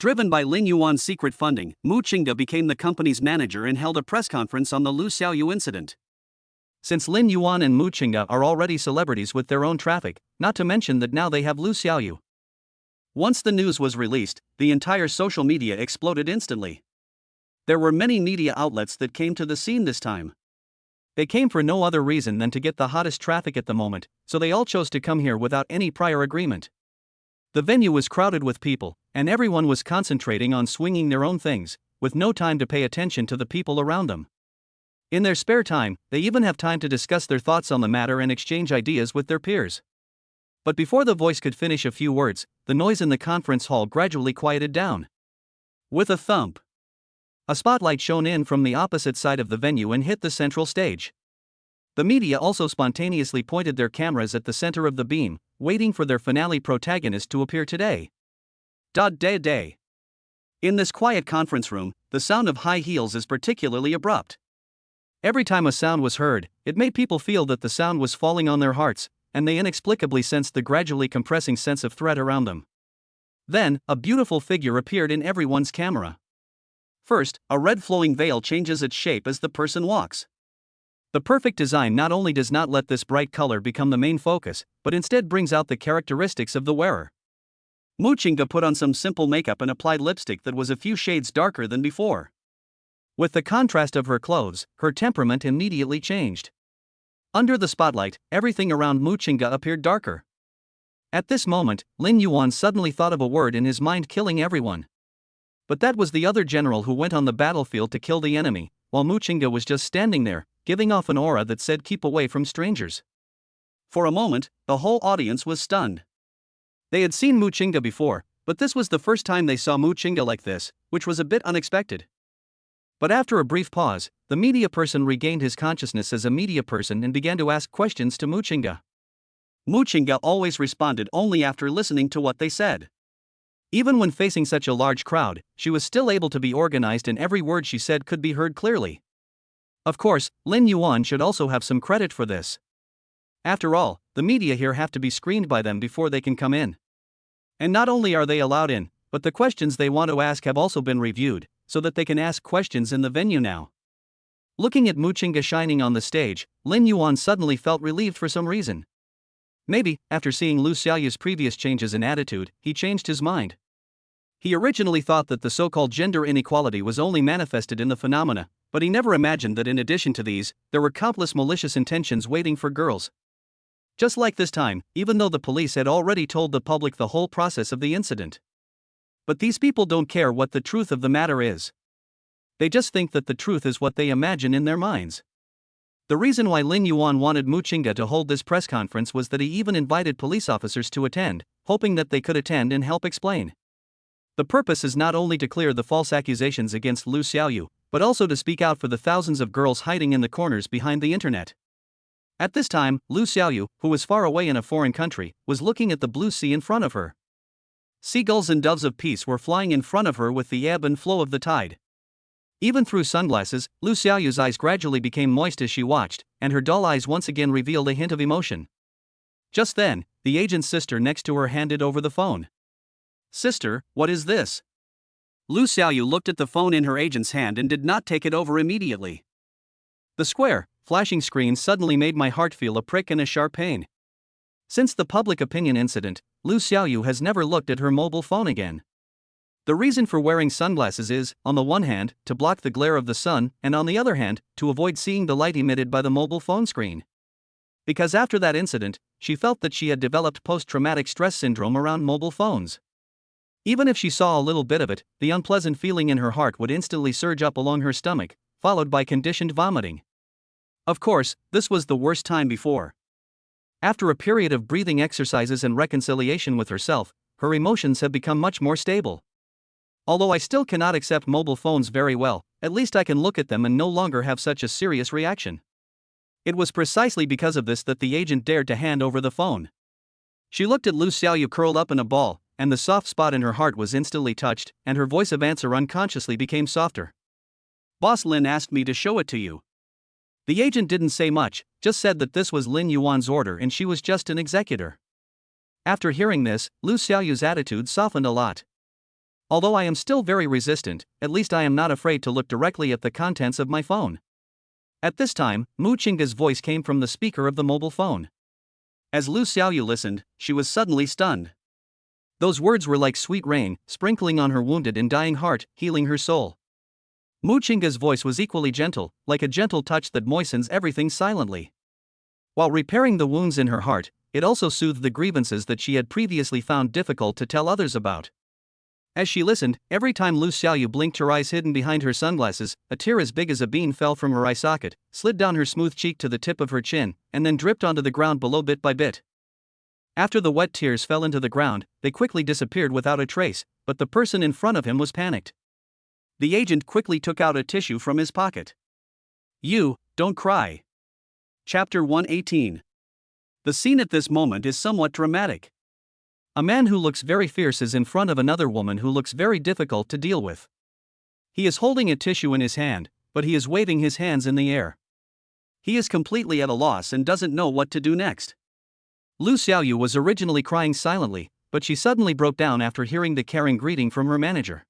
Driven by Lin Yuan's secret funding, Muchinga became the company's manager and held a press conference on the Lu Xiaoyu incident. Since Lin Yuan and Muchinga are already celebrities with their own traffic, not to mention that now they have Lu Xiaoyu. Once the news was released, the entire social media exploded instantly. There were many media outlets that came to the scene this time. They came for no other reason than to get the hottest traffic at the moment, so they all chose to come here without any prior agreement. The venue was crowded with people, and everyone was concentrating on swinging their own things, with no time to pay attention to the people around them. In their spare time, they even have time to discuss their thoughts on the matter and exchange ideas with their peers. But before the voice could finish a few words, the noise in the conference hall gradually quieted down. With a thump, a spotlight shone in from the opposite side of the venue and hit the central stage. The media also spontaneously pointed their cameras at the center of the beam, waiting for their finale protagonist to appear today. Day. In this quiet conference room, the sound of high heels is particularly abrupt. Every time a sound was heard, it made people feel that the sound was falling on their hearts, and they inexplicably sensed the gradually compressing sense of threat around them. Then, a beautiful figure appeared in everyone's camera. First, a red flowing veil changes its shape as the person walks. The perfect design not only does not let this bright color become the main focus, but instead brings out the characteristics of the wearer. Muchinga put on some simple makeup and applied lipstick that was a few shades darker than before. With the contrast of her clothes, her temperament immediately changed. Under the spotlight, everything around Muchinga appeared darker. At this moment, Lin Yuan suddenly thought of a word in his mind: killing everyone. But that was the other general who went on the battlefield to kill the enemy, while Muchinga was just standing there, giving off an aura that said keep away from strangers. For a moment, the whole audience was stunned. They had seen Muchinga before, but this was the first time they saw Muchinga like this, which was a bit unexpected. But after a brief pause, the media person regained his consciousness as a media person and began to ask questions to Muchinga. Muchinga always responded only after listening to what they said. Even when facing such a large crowd, she was still able to be organized and every word she said could be heard clearly. Of course, Lin Yuan should also have some credit for this. After all, the media here have to be screened by them before they can come in. And not only are they allowed in, but the questions they want to ask have also been reviewed, so that they can ask questions in the venue now. Looking at Muchinga shining on the stage, Lin Yuan suddenly felt relieved for some reason. Maybe, after seeing Lu Xiaoyu's previous changes in attitude, he changed his mind. He originally thought that the so-called gender inequality was only manifested in the phenomena, but he never imagined that in addition to these, there were countless malicious intentions waiting for girls. Just like this time, even though the police had already told the public the whole process of the incident. But these people don't care what the truth of the matter is. They just think that the truth is what they imagine in their minds. The reason why Lin Yuan wanted Muchinga to hold this press conference was that he even invited police officers to attend, hoping that they could attend and help explain. The purpose is not only to clear the false accusations against Lu Xiaoyu, but also to speak out for the thousands of girls hiding in the corners behind the internet. At this time, Lu Xiaoyu, who was far away in a foreign country, was looking at the blue sea in front of her. Seagulls and doves of peace were flying in front of her with the ebb and flow of the tide. Even through sunglasses, Lu Xiaoyu's eyes gradually became moist as she watched, and her dull eyes once again revealed a hint of emotion. Just then, the agent's sister next to her handed over the phone. Sister, what is this? Lu Xiaoyu looked at the phone in her agent's hand and did not take it over immediately. The square, flashing screen suddenly made my heart feel a prick and a sharp pain. Since the public opinion incident, Lu Xiaoyu has never looked at her mobile phone again. The reason for wearing sunglasses is, on the one hand, to block the glare of the sun, and on the other hand, to avoid seeing the light emitted by the mobile phone screen. Because after that incident, she felt that she had developed post-traumatic stress syndrome around mobile phones. Even if she saw a little bit of it, the unpleasant feeling in her heart would instantly surge up along her stomach, followed by conditioned vomiting. Of course, this was the worst time before. After a period of breathing exercises and reconciliation with herself, her emotions have become much more stable. Although I still cannot accept mobile phones very well, at least I can look at them and no longer have such a serious reaction. It was precisely because of this that the agent dared to hand over the phone. She looked at Lu Xiaoyu curled up in a ball, and the soft spot in her heart was instantly touched, and her voice of answer unconsciously became softer. Boss Lin asked me to show it to you. The agent didn't say much, just said that this was Lin Yuan's order and she was just an executor. After hearing this, Lu Xiaoyu's attitude softened a lot. Although I am still very resistant, at least I am not afraid to look directly at the contents of my phone. At this time, Mu Qingge's voice came from the speaker of the mobile phone. As Lu Xiaoyu listened, she was suddenly stunned. Those words were like sweet rain, sprinkling on her wounded and dying heart, healing her soul. Mu Qingge's voice was equally gentle, like a gentle touch that moistens everything silently. While repairing the wounds in her heart, it also soothed the grievances that she had previously found difficult to tell others about. As she listened, every time Lu Xiaoyu blinked her eyes hidden behind her sunglasses, a tear as big as a bean fell from her eye socket, slid down her smooth cheek to the tip of her chin, and then dripped onto the ground below bit by bit. After the wet tears fell into the ground, they quickly disappeared without a trace, but the person in front of him was panicked. The agent quickly took out a tissue from his pocket. You, don't cry. Chapter 118. The scene at this moment is somewhat dramatic. A man who looks very fierce is in front of another woman who looks very difficult to deal with. He is holding a tissue in his hand, but he is waving his hands in the air. He is completely at a loss and doesn't know what to do next. Lu Xiaoyu was originally crying silently, but she suddenly broke down after hearing the caring greeting from her manager.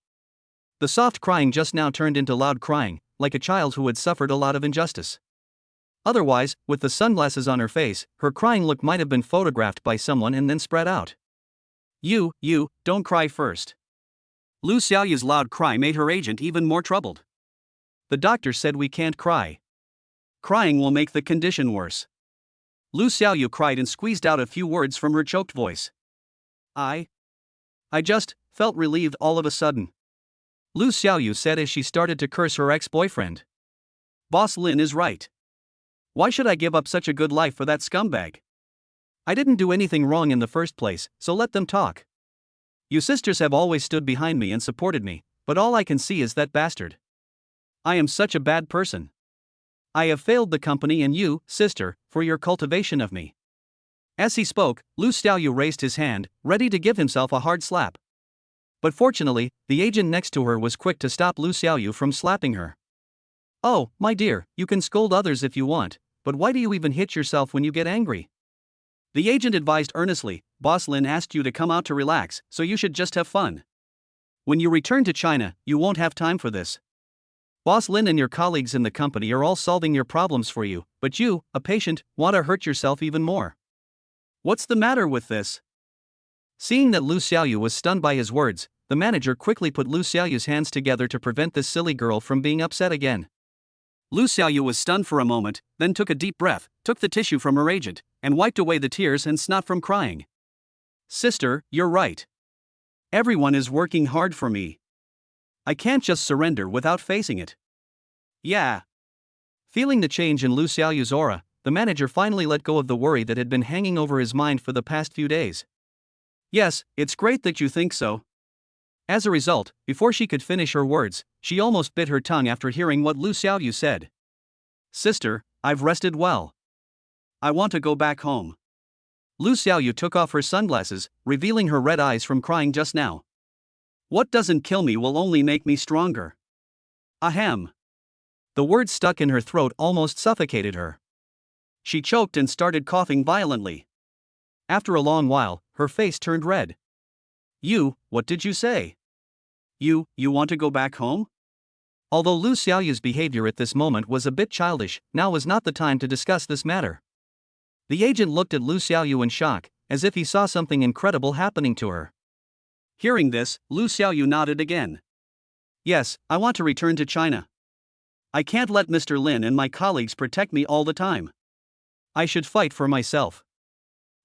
The soft crying just now turned into loud crying, like a child who had suffered a lot of injustice. Otherwise, with the sunglasses on her face, her crying look might have been photographed by someone and then spread out. You, don't cry first. Lu Xiaoyu's loud cry made her agent even more troubled. The doctor said we can't cry. Crying will make the condition worse. Lu Xiaoyu cried and squeezed out a few words from her choked voice. I just felt relieved all of a sudden. Lu Xiaoyu said as she started to curse her ex-boyfriend. Boss Lin is right. Why should I give up such a good life for that scumbag? I didn't do anything wrong in the first place, so let them talk. You sisters have always stood behind me and supported me, but all I can see is that bastard. I am such a bad person. I have failed the company and you, sister, for your cultivation of me. As he spoke, Lu Xiaoyu raised his hand, ready to give himself a hard slap. But fortunately, the agent next to her was quick to stop Lu Xiaoyu from slapping her. Oh, my dear, you can scold others if you want, but why do you even hit yourself when you get angry? The agent advised earnestly, Boss Lin asked you to come out to relax, so you should just have fun. When you return to China, you won't have time for this. Boss Lin and your colleagues in the company are all solving your problems for you, but you, a patient, want to hurt yourself even more. What's the matter with this? Seeing that Lu Xiaoyu was stunned by his words, the manager quickly put Lu Xiaoyu's hands together to prevent this silly girl from being upset again. Lu Xiaoyu was stunned for a moment, then took a deep breath, took the tissue from her agent, and wiped away the tears and snot from crying. Sister, you're right. Everyone is working hard for me. I can't just surrender without facing it. Yeah. Feeling the change in Lu Xiaoyu's aura, the manager finally let go of the worry that had been hanging over his mind for the past few days. Yes, it's great that you think so. As a result, before she could finish her words, she almost bit her tongue after hearing what Lu Xiaoyu said. Sister, I've rested well. I want to go back home. Lu Xiaoyu took off her sunglasses, revealing her red eyes from crying just now. What doesn't kill me will only make me stronger. Ahem. The words stuck in her throat almost suffocated her. She choked and started coughing violently. After a long while, her face turned red. What did you say? You want to go back home? Although Lu Xiaoyu's behavior at this moment was a bit childish, now was not the time to discuss this matter. The agent looked at Lu Xiaoyu in shock, as if he saw something incredible happening to her. Hearing this, Lu Xiaoyu nodded again. Yes, I want to return to China. I can't let Mr. Lin and my colleagues protect me all the time. I should fight for myself.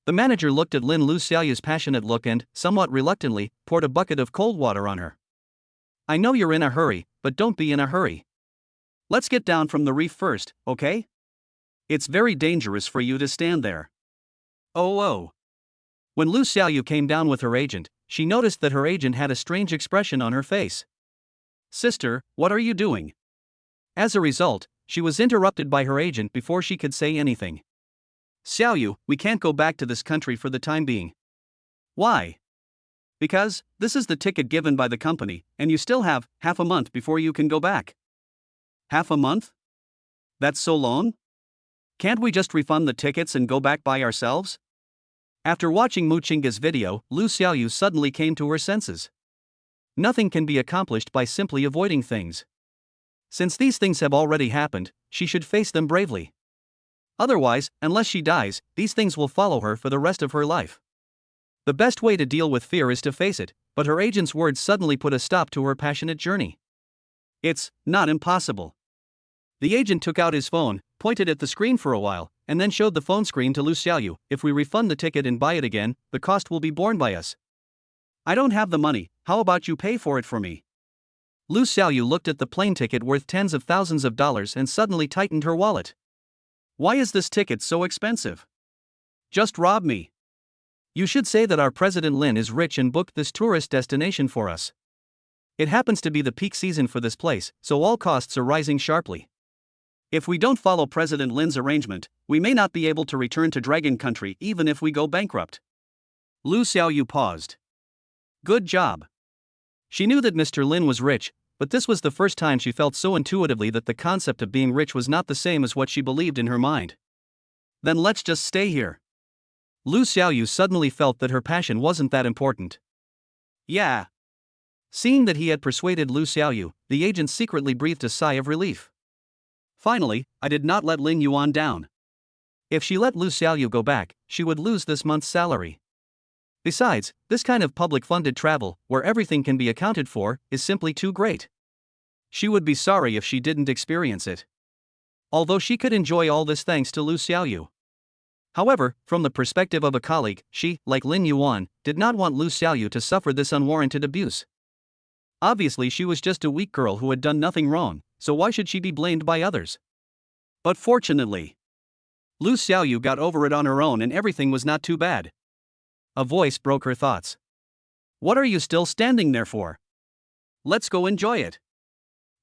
The manager looked at Lin Lu Xiaoyu's passionate look and, somewhat reluctantly, poured a bucket of cold water on her. I know you're in a hurry, but don't be in a hurry. Let's get down from the reef first, okay? It's very dangerous for you to stand there. Oh. When Lu Xiaoyu came down with her agent, she noticed that her agent had a strange expression on her face. Sister, what are you doing? As a result, she was interrupted by her agent before she could say anything. Xiaoyu, we can't go back to this country for the time being. Why? Because, this is the ticket given by the company, and you still have half a month before you can go back. Half a month? That's so long? Can't we just refund the tickets and go back by ourselves? After watching Mu Chinga's video, Lu Xiaoyu suddenly came to her senses. Nothing can be accomplished by simply avoiding things. Since these things have already happened, she should face them bravely. Otherwise, unless she dies, these things will follow her for the rest of her life. The best way to deal with fear is to face it, but her agent's words suddenly put a stop to her passionate journey. It's not impossible. The agent took out his phone, pointed at the screen for a while, and then showed the phone screen to Lu Xiaoyu. If we refund the ticket and buy it again, the cost will be borne by us. I don't have the money, how about you pay for it for me? Lu Xiaoyu looked at the plane ticket worth tens of thousands of dollars and suddenly tightened her wallet. Why is this ticket so expensive? Just rob me. You should say that our President Lin is rich and booked this tourist destination for us. It happens to be the peak season for this place, so all costs are rising sharply. If we don't follow President Lin's arrangement, we may not be able to return to Dragon Country even if we go bankrupt. Lu Xiaoyu paused. Good job. She knew that Mr. Lin was rich, but this was the first time she felt so intuitively that the concept of being rich was not the same as what she believed in her mind. Then let's just stay here. Lu Xiaoyu suddenly felt that her passion wasn't that important. Yeah. Seeing that he had persuaded Lu Xiaoyu, the agent secretly breathed a sigh of relief. Finally, I did not let Lin Yuan down. If she let Lu Xiaoyu go back, she would lose this month's salary. Besides, this kind of public-funded travel, where everything can be accounted for, is simply too great. She would be sorry if she didn't experience it. Although she could enjoy all this thanks to Lu Xiaoyu. However, from the perspective of a colleague, she, like Lin Yuan, did not want Lu Xiaoyu to suffer this unwarranted abuse. Obviously she was just a weak girl who had done nothing wrong, so why should she be blamed by others? But fortunately, Lu Xiaoyu got over it on her own and everything was not too bad. A voice broke her thoughts. What are you still standing there for? Let's go enjoy it.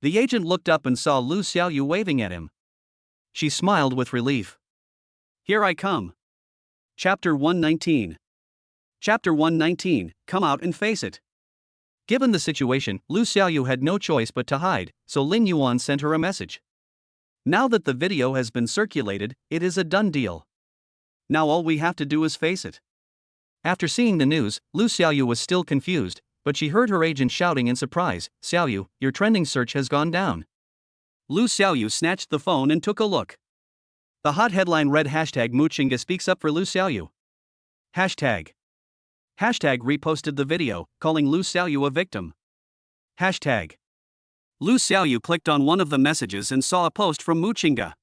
The agent looked up and saw Lu Xiaoyu waving at him. She smiled with relief. Here I come. Chapter 119. Chapter 119, come out and face it. Given the situation, Lu Xiaoyu had no choice but to hide, so Lin Yuan sent her a message. Now that the video has been circulated, it is a done deal. Now all we have to do is face it. After seeing the news, Lu Xiaoyu was still confused, but she heard her agent shouting in surprise, Xiaoyu, your trending search has gone down. Lu Xiaoyu snatched the phone and took a look. The hot headline read Mu Chinga speaks up for Lu Xiaoyu. Hashtag reposted the video, calling Lu Xiaoyu a victim. Hashtag. Lu Xiaoyu clicked on one of the messages and saw a post from Mu Chinga.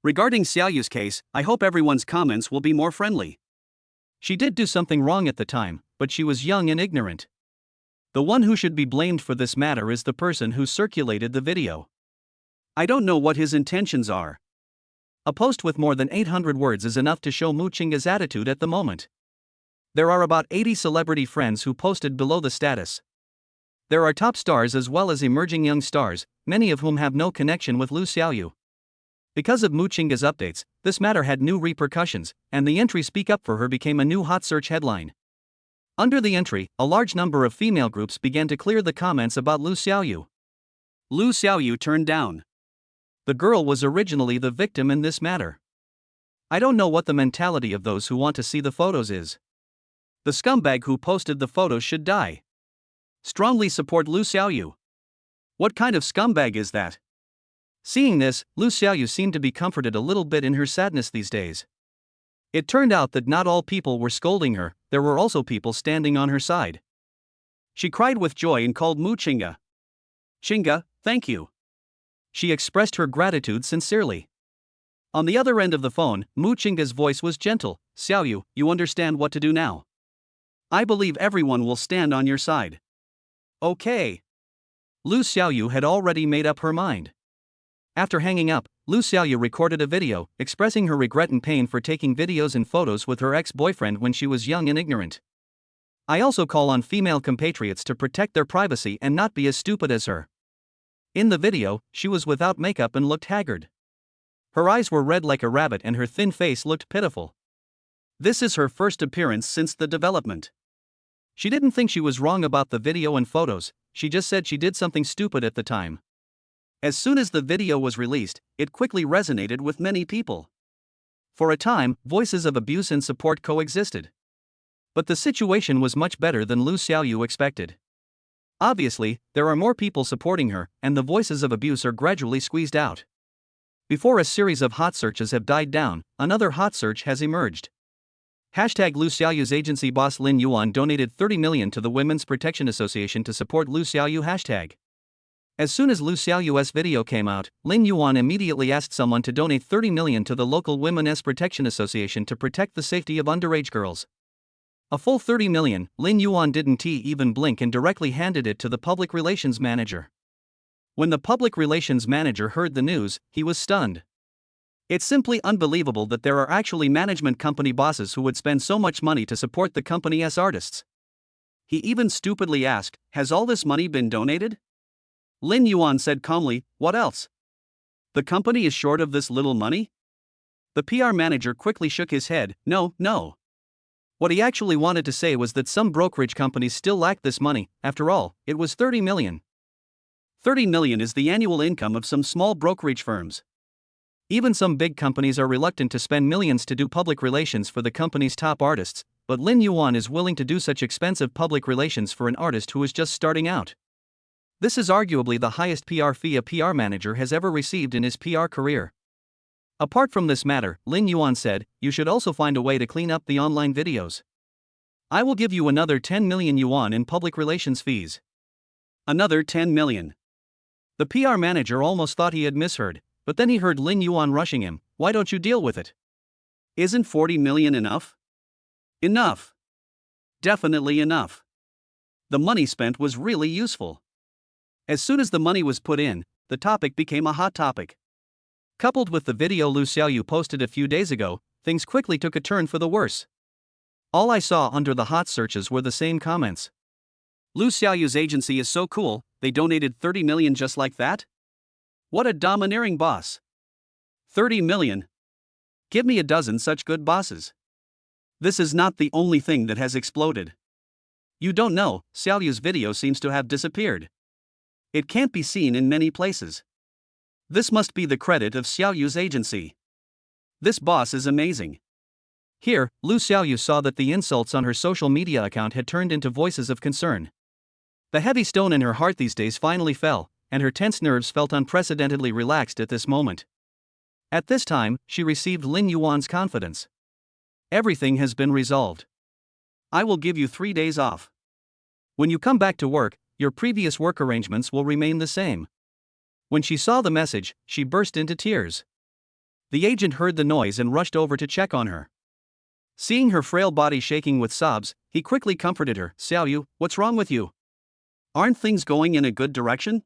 Regarding Xiaoyu's case, I hope everyone's comments will be more friendly. She did do something wrong at the time, but she was young and ignorant. The one who should be blamed for this matter is the person who circulated the video. I don't know what his intentions are. A post with more than 800 words is enough to show Mu Chinga's attitude at the moment. There are about 80 celebrity friends who posted below the status. There are top stars as well as emerging young stars, many of whom have no connection with Lu Xiaoyu. Because of Mu Chinga's updates, this matter had new repercussions, and the entry Speak Up for Her became a new hot search headline. Under the entry, a large number of female groups began to clear the comments about Lu Xiaoyu. Lu Xiaoyu turned down. The girl was originally the victim in this matter. I don't know what the mentality of those who want to see the photos is. The scumbag who posted the photos should die. Strongly support Lu Xiaoyu. What kind of scumbag is that? Seeing this, Lu Xiaoyu seemed to be comforted a little bit in her sadness these days. It turned out that not all people were scolding her, there were also people standing on her side. She cried with joy and called Mu Chinga. Chinga, thank you. She expressed her gratitude sincerely. On the other end of the phone, Mu Qingge's voice was gentle. Xiaoyu, you understand what to do now. I believe everyone will stand on your side. Okay. Lu Xiaoyu had already made up her mind. After hanging up, Lu Xiaoyu recorded a video, expressing her regret and pain for taking videos and photos with her ex-boyfriend when she was young and ignorant. I also call on female compatriots to protect their privacy and not be as stupid as her. In the video, she was without makeup and looked haggard. Her eyes were red like a rabbit and her thin face looked pitiful. This is her first appearance since the development. She didn't think she was wrong about the video and photos, she just said she did something stupid at the time. As soon as the video was released, it quickly resonated with many people. For a time, voices of abuse and support coexisted. But the situation was much better than Lu Xiaoyu expected. Obviously, there are more people supporting her, and the voices of abuse are gradually squeezed out. Before a series of hot searches have died down, another hot search has emerged. Hashtag Lu Xiaoyu's agency boss Lin Yuan donated 30 million to the Women's Protection Association to support Lu Xiaoyu hashtag. As soon as Lu Xiaoyu's video came out, Lin Yuan immediately asked someone to donate 30 million to the local Women's Protection Association to protect the safety of underage girls. A full 30 million, Lin Yuan didn't even blink and directly handed it to the public relations manager. When the public relations manager heard the news, he was stunned. It's simply unbelievable that there are actually management company bosses who would spend so much money to support the company's artists. He even stupidly asked, has all this money been donated? Lin Yuan said calmly, what else? The company is short of this little money? The PR manager quickly shook his head, no. What he actually wanted to say was that some brokerage companies still lack this money. After all, it was 30 million. 30 million is the annual income of some small brokerage firms. Even some big companies are reluctant to spend millions to do public relations for the company's top artists, but Lin Yuan is willing to do such expensive public relations for an artist who is just starting out. This is arguably the highest PR fee a PR manager has ever received in his PR career. Apart from this matter, Lin Yuan said, you should also find a way to clean up the online videos. I will give you another 10 million yuan in public relations fees. Another 10 million. The PR manager almost thought he had misheard, but then he heard Lin Yuan rushing him, why don't you deal with it? Isn't 40 million enough? Enough. Definitely enough. The money spent was really useful. As soon as the money was put in, the topic became a hot topic. Coupled with the video Lu Xiaoyu posted a few days ago, things quickly took a turn for the worse. All I saw under the hot searches were the same comments. Lu Xiaoyu's agency is so cool, they donated 30 million just like that? What a domineering boss. 30 million. Give me a dozen such good bosses. This is not the only thing that has exploded. You don't know, Xiaoyu's video seems to have disappeared. It can't be seen in many places. This must be the credit of Xiaoyu's agency. This boss is amazing. Here, Lu Xiaoyu saw that the insults on her social media account had turned into voices of concern. The heavy stone in her heart these days finally fell, and her tense nerves felt unprecedentedly relaxed at this moment. At this time, she received Lin Yuan's confidence. Everything has been resolved. I will give you 3 days off. When you come back to work, your previous work arrangements will remain the same. When she saw the message, she burst into tears. The agent heard the noise and rushed over to check on her. Seeing her frail body shaking with sobs, he quickly comforted her. Xiaoyu, what's wrong with you? Aren't things going in a good direction?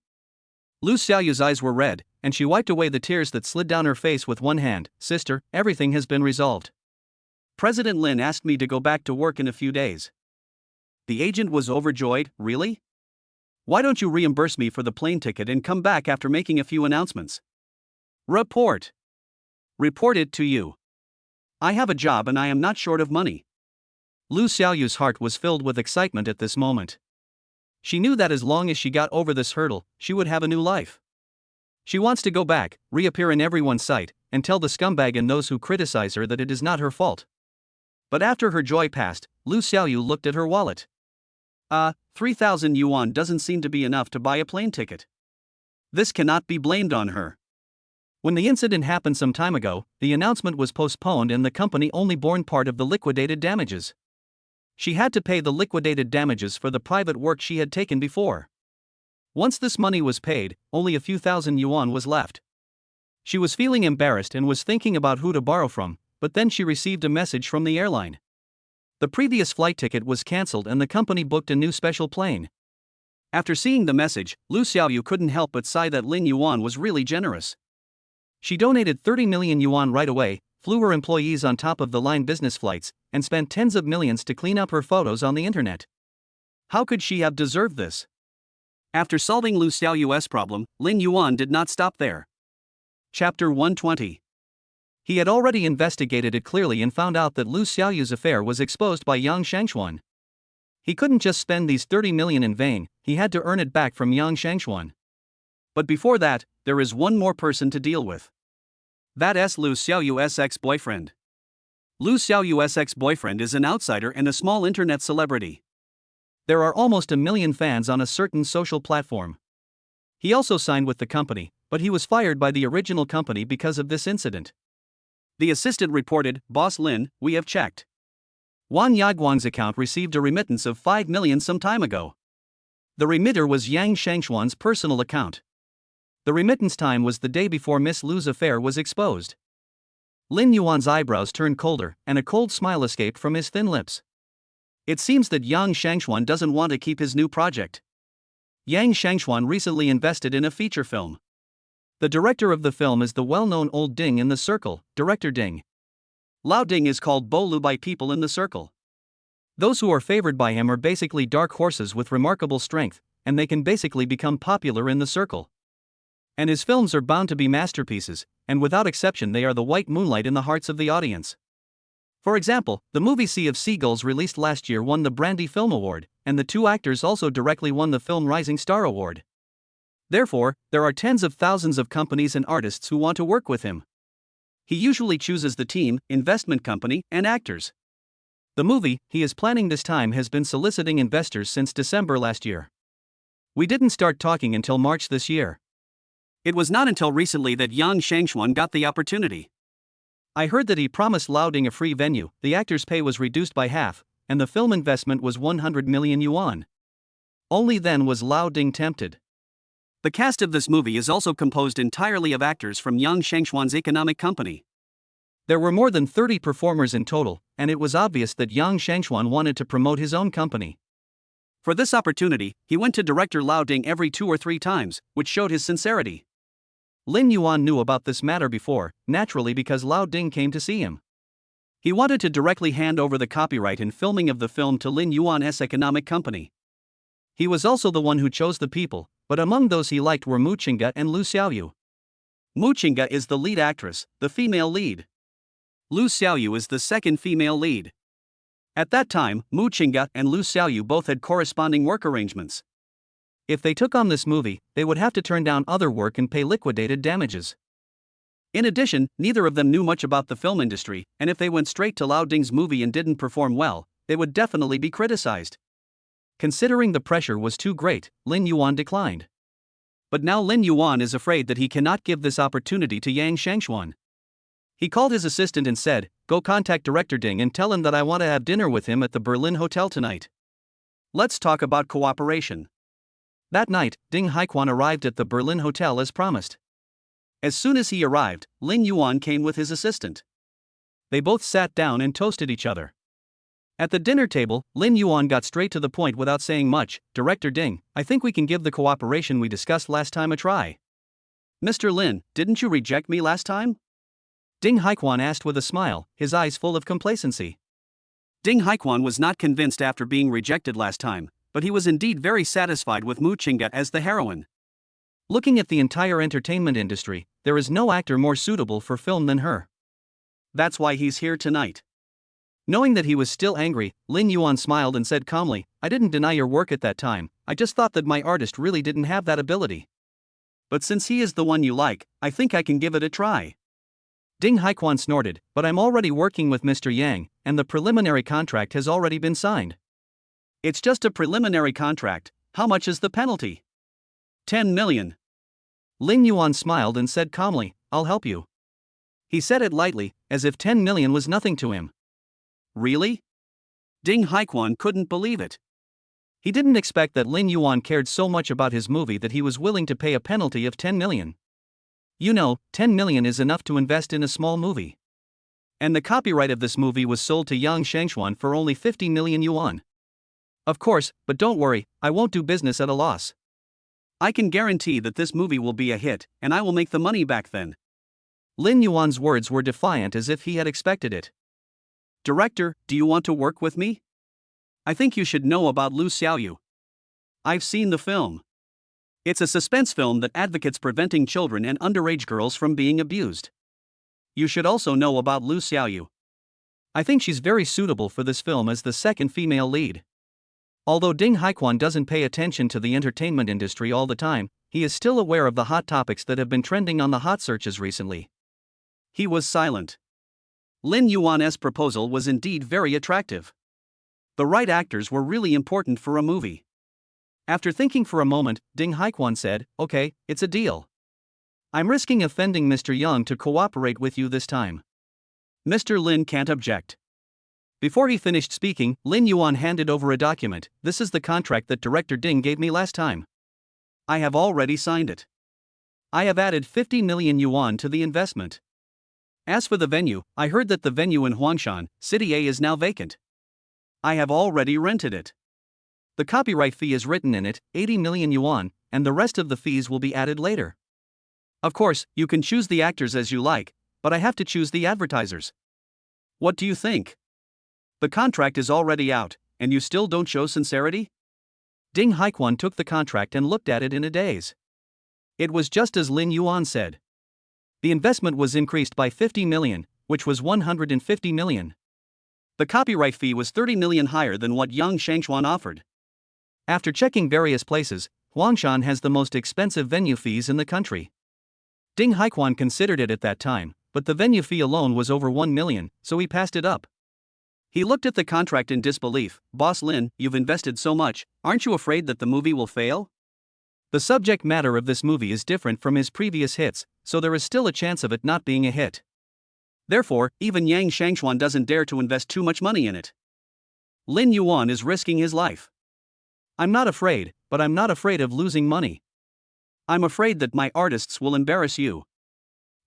Lu Xiaoyu's eyes were red, and she wiped away the tears that slid down her face with one hand. Sister, everything has been resolved. President Lin asked me to go back to work in a few days. The agent was overjoyed. Really? Why don't you reimburse me for the plane ticket and come back after making a few announcements? Report it to you. I have a job and I am not short of money. Lu Xiaoyu's heart was filled with excitement at this moment. She knew that as long as she got over this hurdle, she would have a new life. She wants to go back, reappear in everyone's sight, and tell the scumbag and those who criticize her that it is not her fault. But after her joy passed, Lu Xiaoyu looked at her wallet. 3,000 yuan doesn't seem to be enough to buy a plane ticket. This cannot be blamed on her. When the incident happened some time ago, the announcement was postponed and the company only borne part of the liquidated damages. She had to pay the liquidated damages for the private work she had taken before. Once this money was paid, only a few thousand yuan was left. She was feeling embarrassed and was thinking about who to borrow from, but then she received a message from the airline. The previous flight ticket was cancelled and the company booked a new special plane. After seeing the message, Lu Xiaoyu couldn't help but sigh that Lin Yuan was really generous. She donated 30 million yuan right away, flew her employees on top of the line business flights, and spent tens of millions to clean up her photos on the internet. How could she have deserved this? After solving Lu Xiaoyu's problem, Lin Yuan did not stop there. Chapter 120. He had already investigated it clearly and found out that Lu Xiaoyu's affair was exposed by Yang Shangxuan. He couldn't just spend these 30 million in vain, he had to earn it back from Yang Shangxuan. But before that, there is one more person to deal with. That's Lu Xiaoyu's ex-boyfriend. Lu Xiaoyu's ex-boyfriend is an outsider and a small internet celebrity. There are almost 1 million fans on a certain social platform. He also signed with the company, but he was fired by the original company because of this incident. The assistant reported, "Boss Lin, we have checked. Wang Yaguang's account received a remittance of 5 million some time ago. The remitter was Yang Shangxuan's personal account. The remittance time was the day before Miss Lu's affair was exposed." Lin Yuan's eyebrows turned colder, and a cold smile escaped from his thin lips. It seems that Yang Shangxuan doesn't want to keep his new project. Yang Shangxuan recently invested in a feature film. The director of the film is the well-known old Ding in the circle, Director Ding. Lao Ding is called Bolu by people in the circle. Those who are favored by him are basically dark horses with remarkable strength, and they can basically become popular in the circle. And his films are bound to be masterpieces, and without exception they are the white moonlight in the hearts of the audience. For example, the movie Sea of Seagulls released last year won the Brandy Film Award, and the two actors also directly won the Film Rising Star Award. Therefore, there are tens of thousands of companies and artists who want to work with him. He usually chooses the team, investment company, and actors. The movie he is planning this time has been soliciting investors since December last year. We didn't start talking until March this year. It was not until recently that Yang Shangxuan got the opportunity. I heard that he promised Lao Ding a free venue, the actor's pay was reduced by half, and the film investment was 100 million yuan. Only then was Lao Ding tempted. The cast of this movie is also composed entirely of actors from Yang Shangxuan's economic company. There were more than 30 performers in total, and it was obvious that Yang Shangxuan wanted to promote his own company. For this opportunity, he went to director Lao Ding every 2 or 3 times, which showed his sincerity. Lin Yuan knew about this matter before, naturally because Lao Ding came to see him. He wanted to directly hand over the copyright and filming of the film to Lin Yuan's economic company. He was also the one who chose the people, but among those he liked were Mu Qingge and Lu Xiaoyu. Mu Qingge is the lead actress, the female lead. Lu Xiaoyu is the second female lead. At that time, Mu Qingge and Lu Xiaoyu both had corresponding work arrangements. If they took on this movie, they would have to turn down other work and pay liquidated damages. In addition, neither of them knew much about the film industry, and if they went straight to Lao Ding's movie and didn't perform well, they would definitely be criticized. Considering the pressure was too great, Lin Yuan declined. But now Lin Yuan is afraid that he cannot give this opportunity to Yang Shangxuan. He called his assistant and said, "Go contact Director Ding and tell him that I want to have dinner with him at the Berlin Hotel tonight. Let's talk about cooperation." That night, Ding Haiquan arrived at the Berlin Hotel as promised. As soon as he arrived, Lin Yuan came with his assistant. They both sat down and toasted each other. At the dinner table, Lin Yuan got straight to the point without saying much. "Director Ding, I think we can give the cooperation we discussed last time a try." "Mr. Lin, didn't you reject me last time?" Ding Haiquan asked with a smile, his eyes full of complacency. Ding Haiquan was not convinced after being rejected last time, but he was indeed very satisfied with Mu Qingge as the heroine. Looking at the entire entertainment industry, there is no actor more suitable for film than her. That's why he's here tonight. Knowing that he was still angry, Lin Yuan smiled and said calmly, "I didn't deny your work at that time, I just thought that my artist really didn't have that ability. But since he is the one you like, I think I can give it a try." Ding Haiquan snorted, "But I'm already working with Mr. Yang, and the preliminary contract has already been signed." "It's just a preliminary contract, how much is the penalty?" 10 million. Lin Yuan smiled and said calmly, "I'll help you." He said it lightly, as if 10 million was nothing to him. Really? Ding Haiquan couldn't believe it. He didn't expect that Lin Yuan cared so much about his movie that he was willing to pay a penalty of 10 million. You know, 10 million is enough to invest in a small movie. And the copyright of this movie was sold to Yang Shangshuan for only 50 million yuan. Of course, but don't worry, I won't do business at a loss. I can guarantee that this movie will be a hit, and I will make the money back then. Lin Yuan's words were defiant as if he had expected it. Director, do you want to work with me? I think you should know about Lu Xiaoyu. I've seen the film. It's a suspense film that advocates preventing children and underage girls from being abused. You should also know about Lu Xiaoyu. I think she's very suitable for this film as the second female lead. Although Ding Haiquan doesn't pay attention to the entertainment industry all the time, he is still aware of the hot topics that have been trending on the hot searches recently. He was silent. Lin Yuan's proposal was indeed very attractive. The right actors were really important for a movie. After thinking for a moment, Ding Haiquan said, "Okay, it's a deal. I'm risking offending Mr. Yang to cooperate with you this time." Mr. Lin can't object. Before he finished speaking, Lin Yuan handed over a document. "This is the contract that Director Ding gave me last time. I have already signed it. I have added 50 million yuan to the investment. As for the venue, I heard that the venue in Huangshan, City A is now vacant. I have already rented it. The copyright fee is written in it, 80 million yuan, and the rest of the fees will be added later. Of course, you can choose the actors as you like, but I have to choose the advertisers. What do you think? The contract is already out, and you still don't show sincerity?" Ding Haiquan took the contract and looked at it in a daze. It was just as Lin Yuan said. The investment was increased by 50 million, which was 150 million. The copyright fee was 30 million higher than what Yang Shangshuan offered. After checking various places, Huangshan has the most expensive venue fees in the country. Ding Haiquan considered it at that time, but the venue fee alone was over 1 million, so he passed it up. He looked at the contract in disbelief. "Boss Lin, you've invested so much, aren't you afraid that the movie will fail?" The subject matter of this movie is different from his previous hits, so there is still a chance of it not being a hit. Therefore, even Yang Shangshuan doesn't dare to invest too much money in it. Lin Yuan is risking his life. "I'm not afraid, but I'm not afraid of losing money. I'm afraid that my artists will embarrass you,"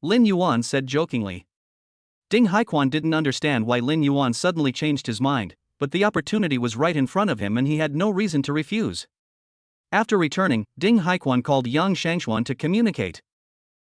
Lin Yuan said jokingly. Ding Haiquan didn't understand why Lin Yuan suddenly changed his mind, but the opportunity was right in front of him and he had no reason to refuse. After returning, Ding Haiquan called Yang Shangshuan to communicate.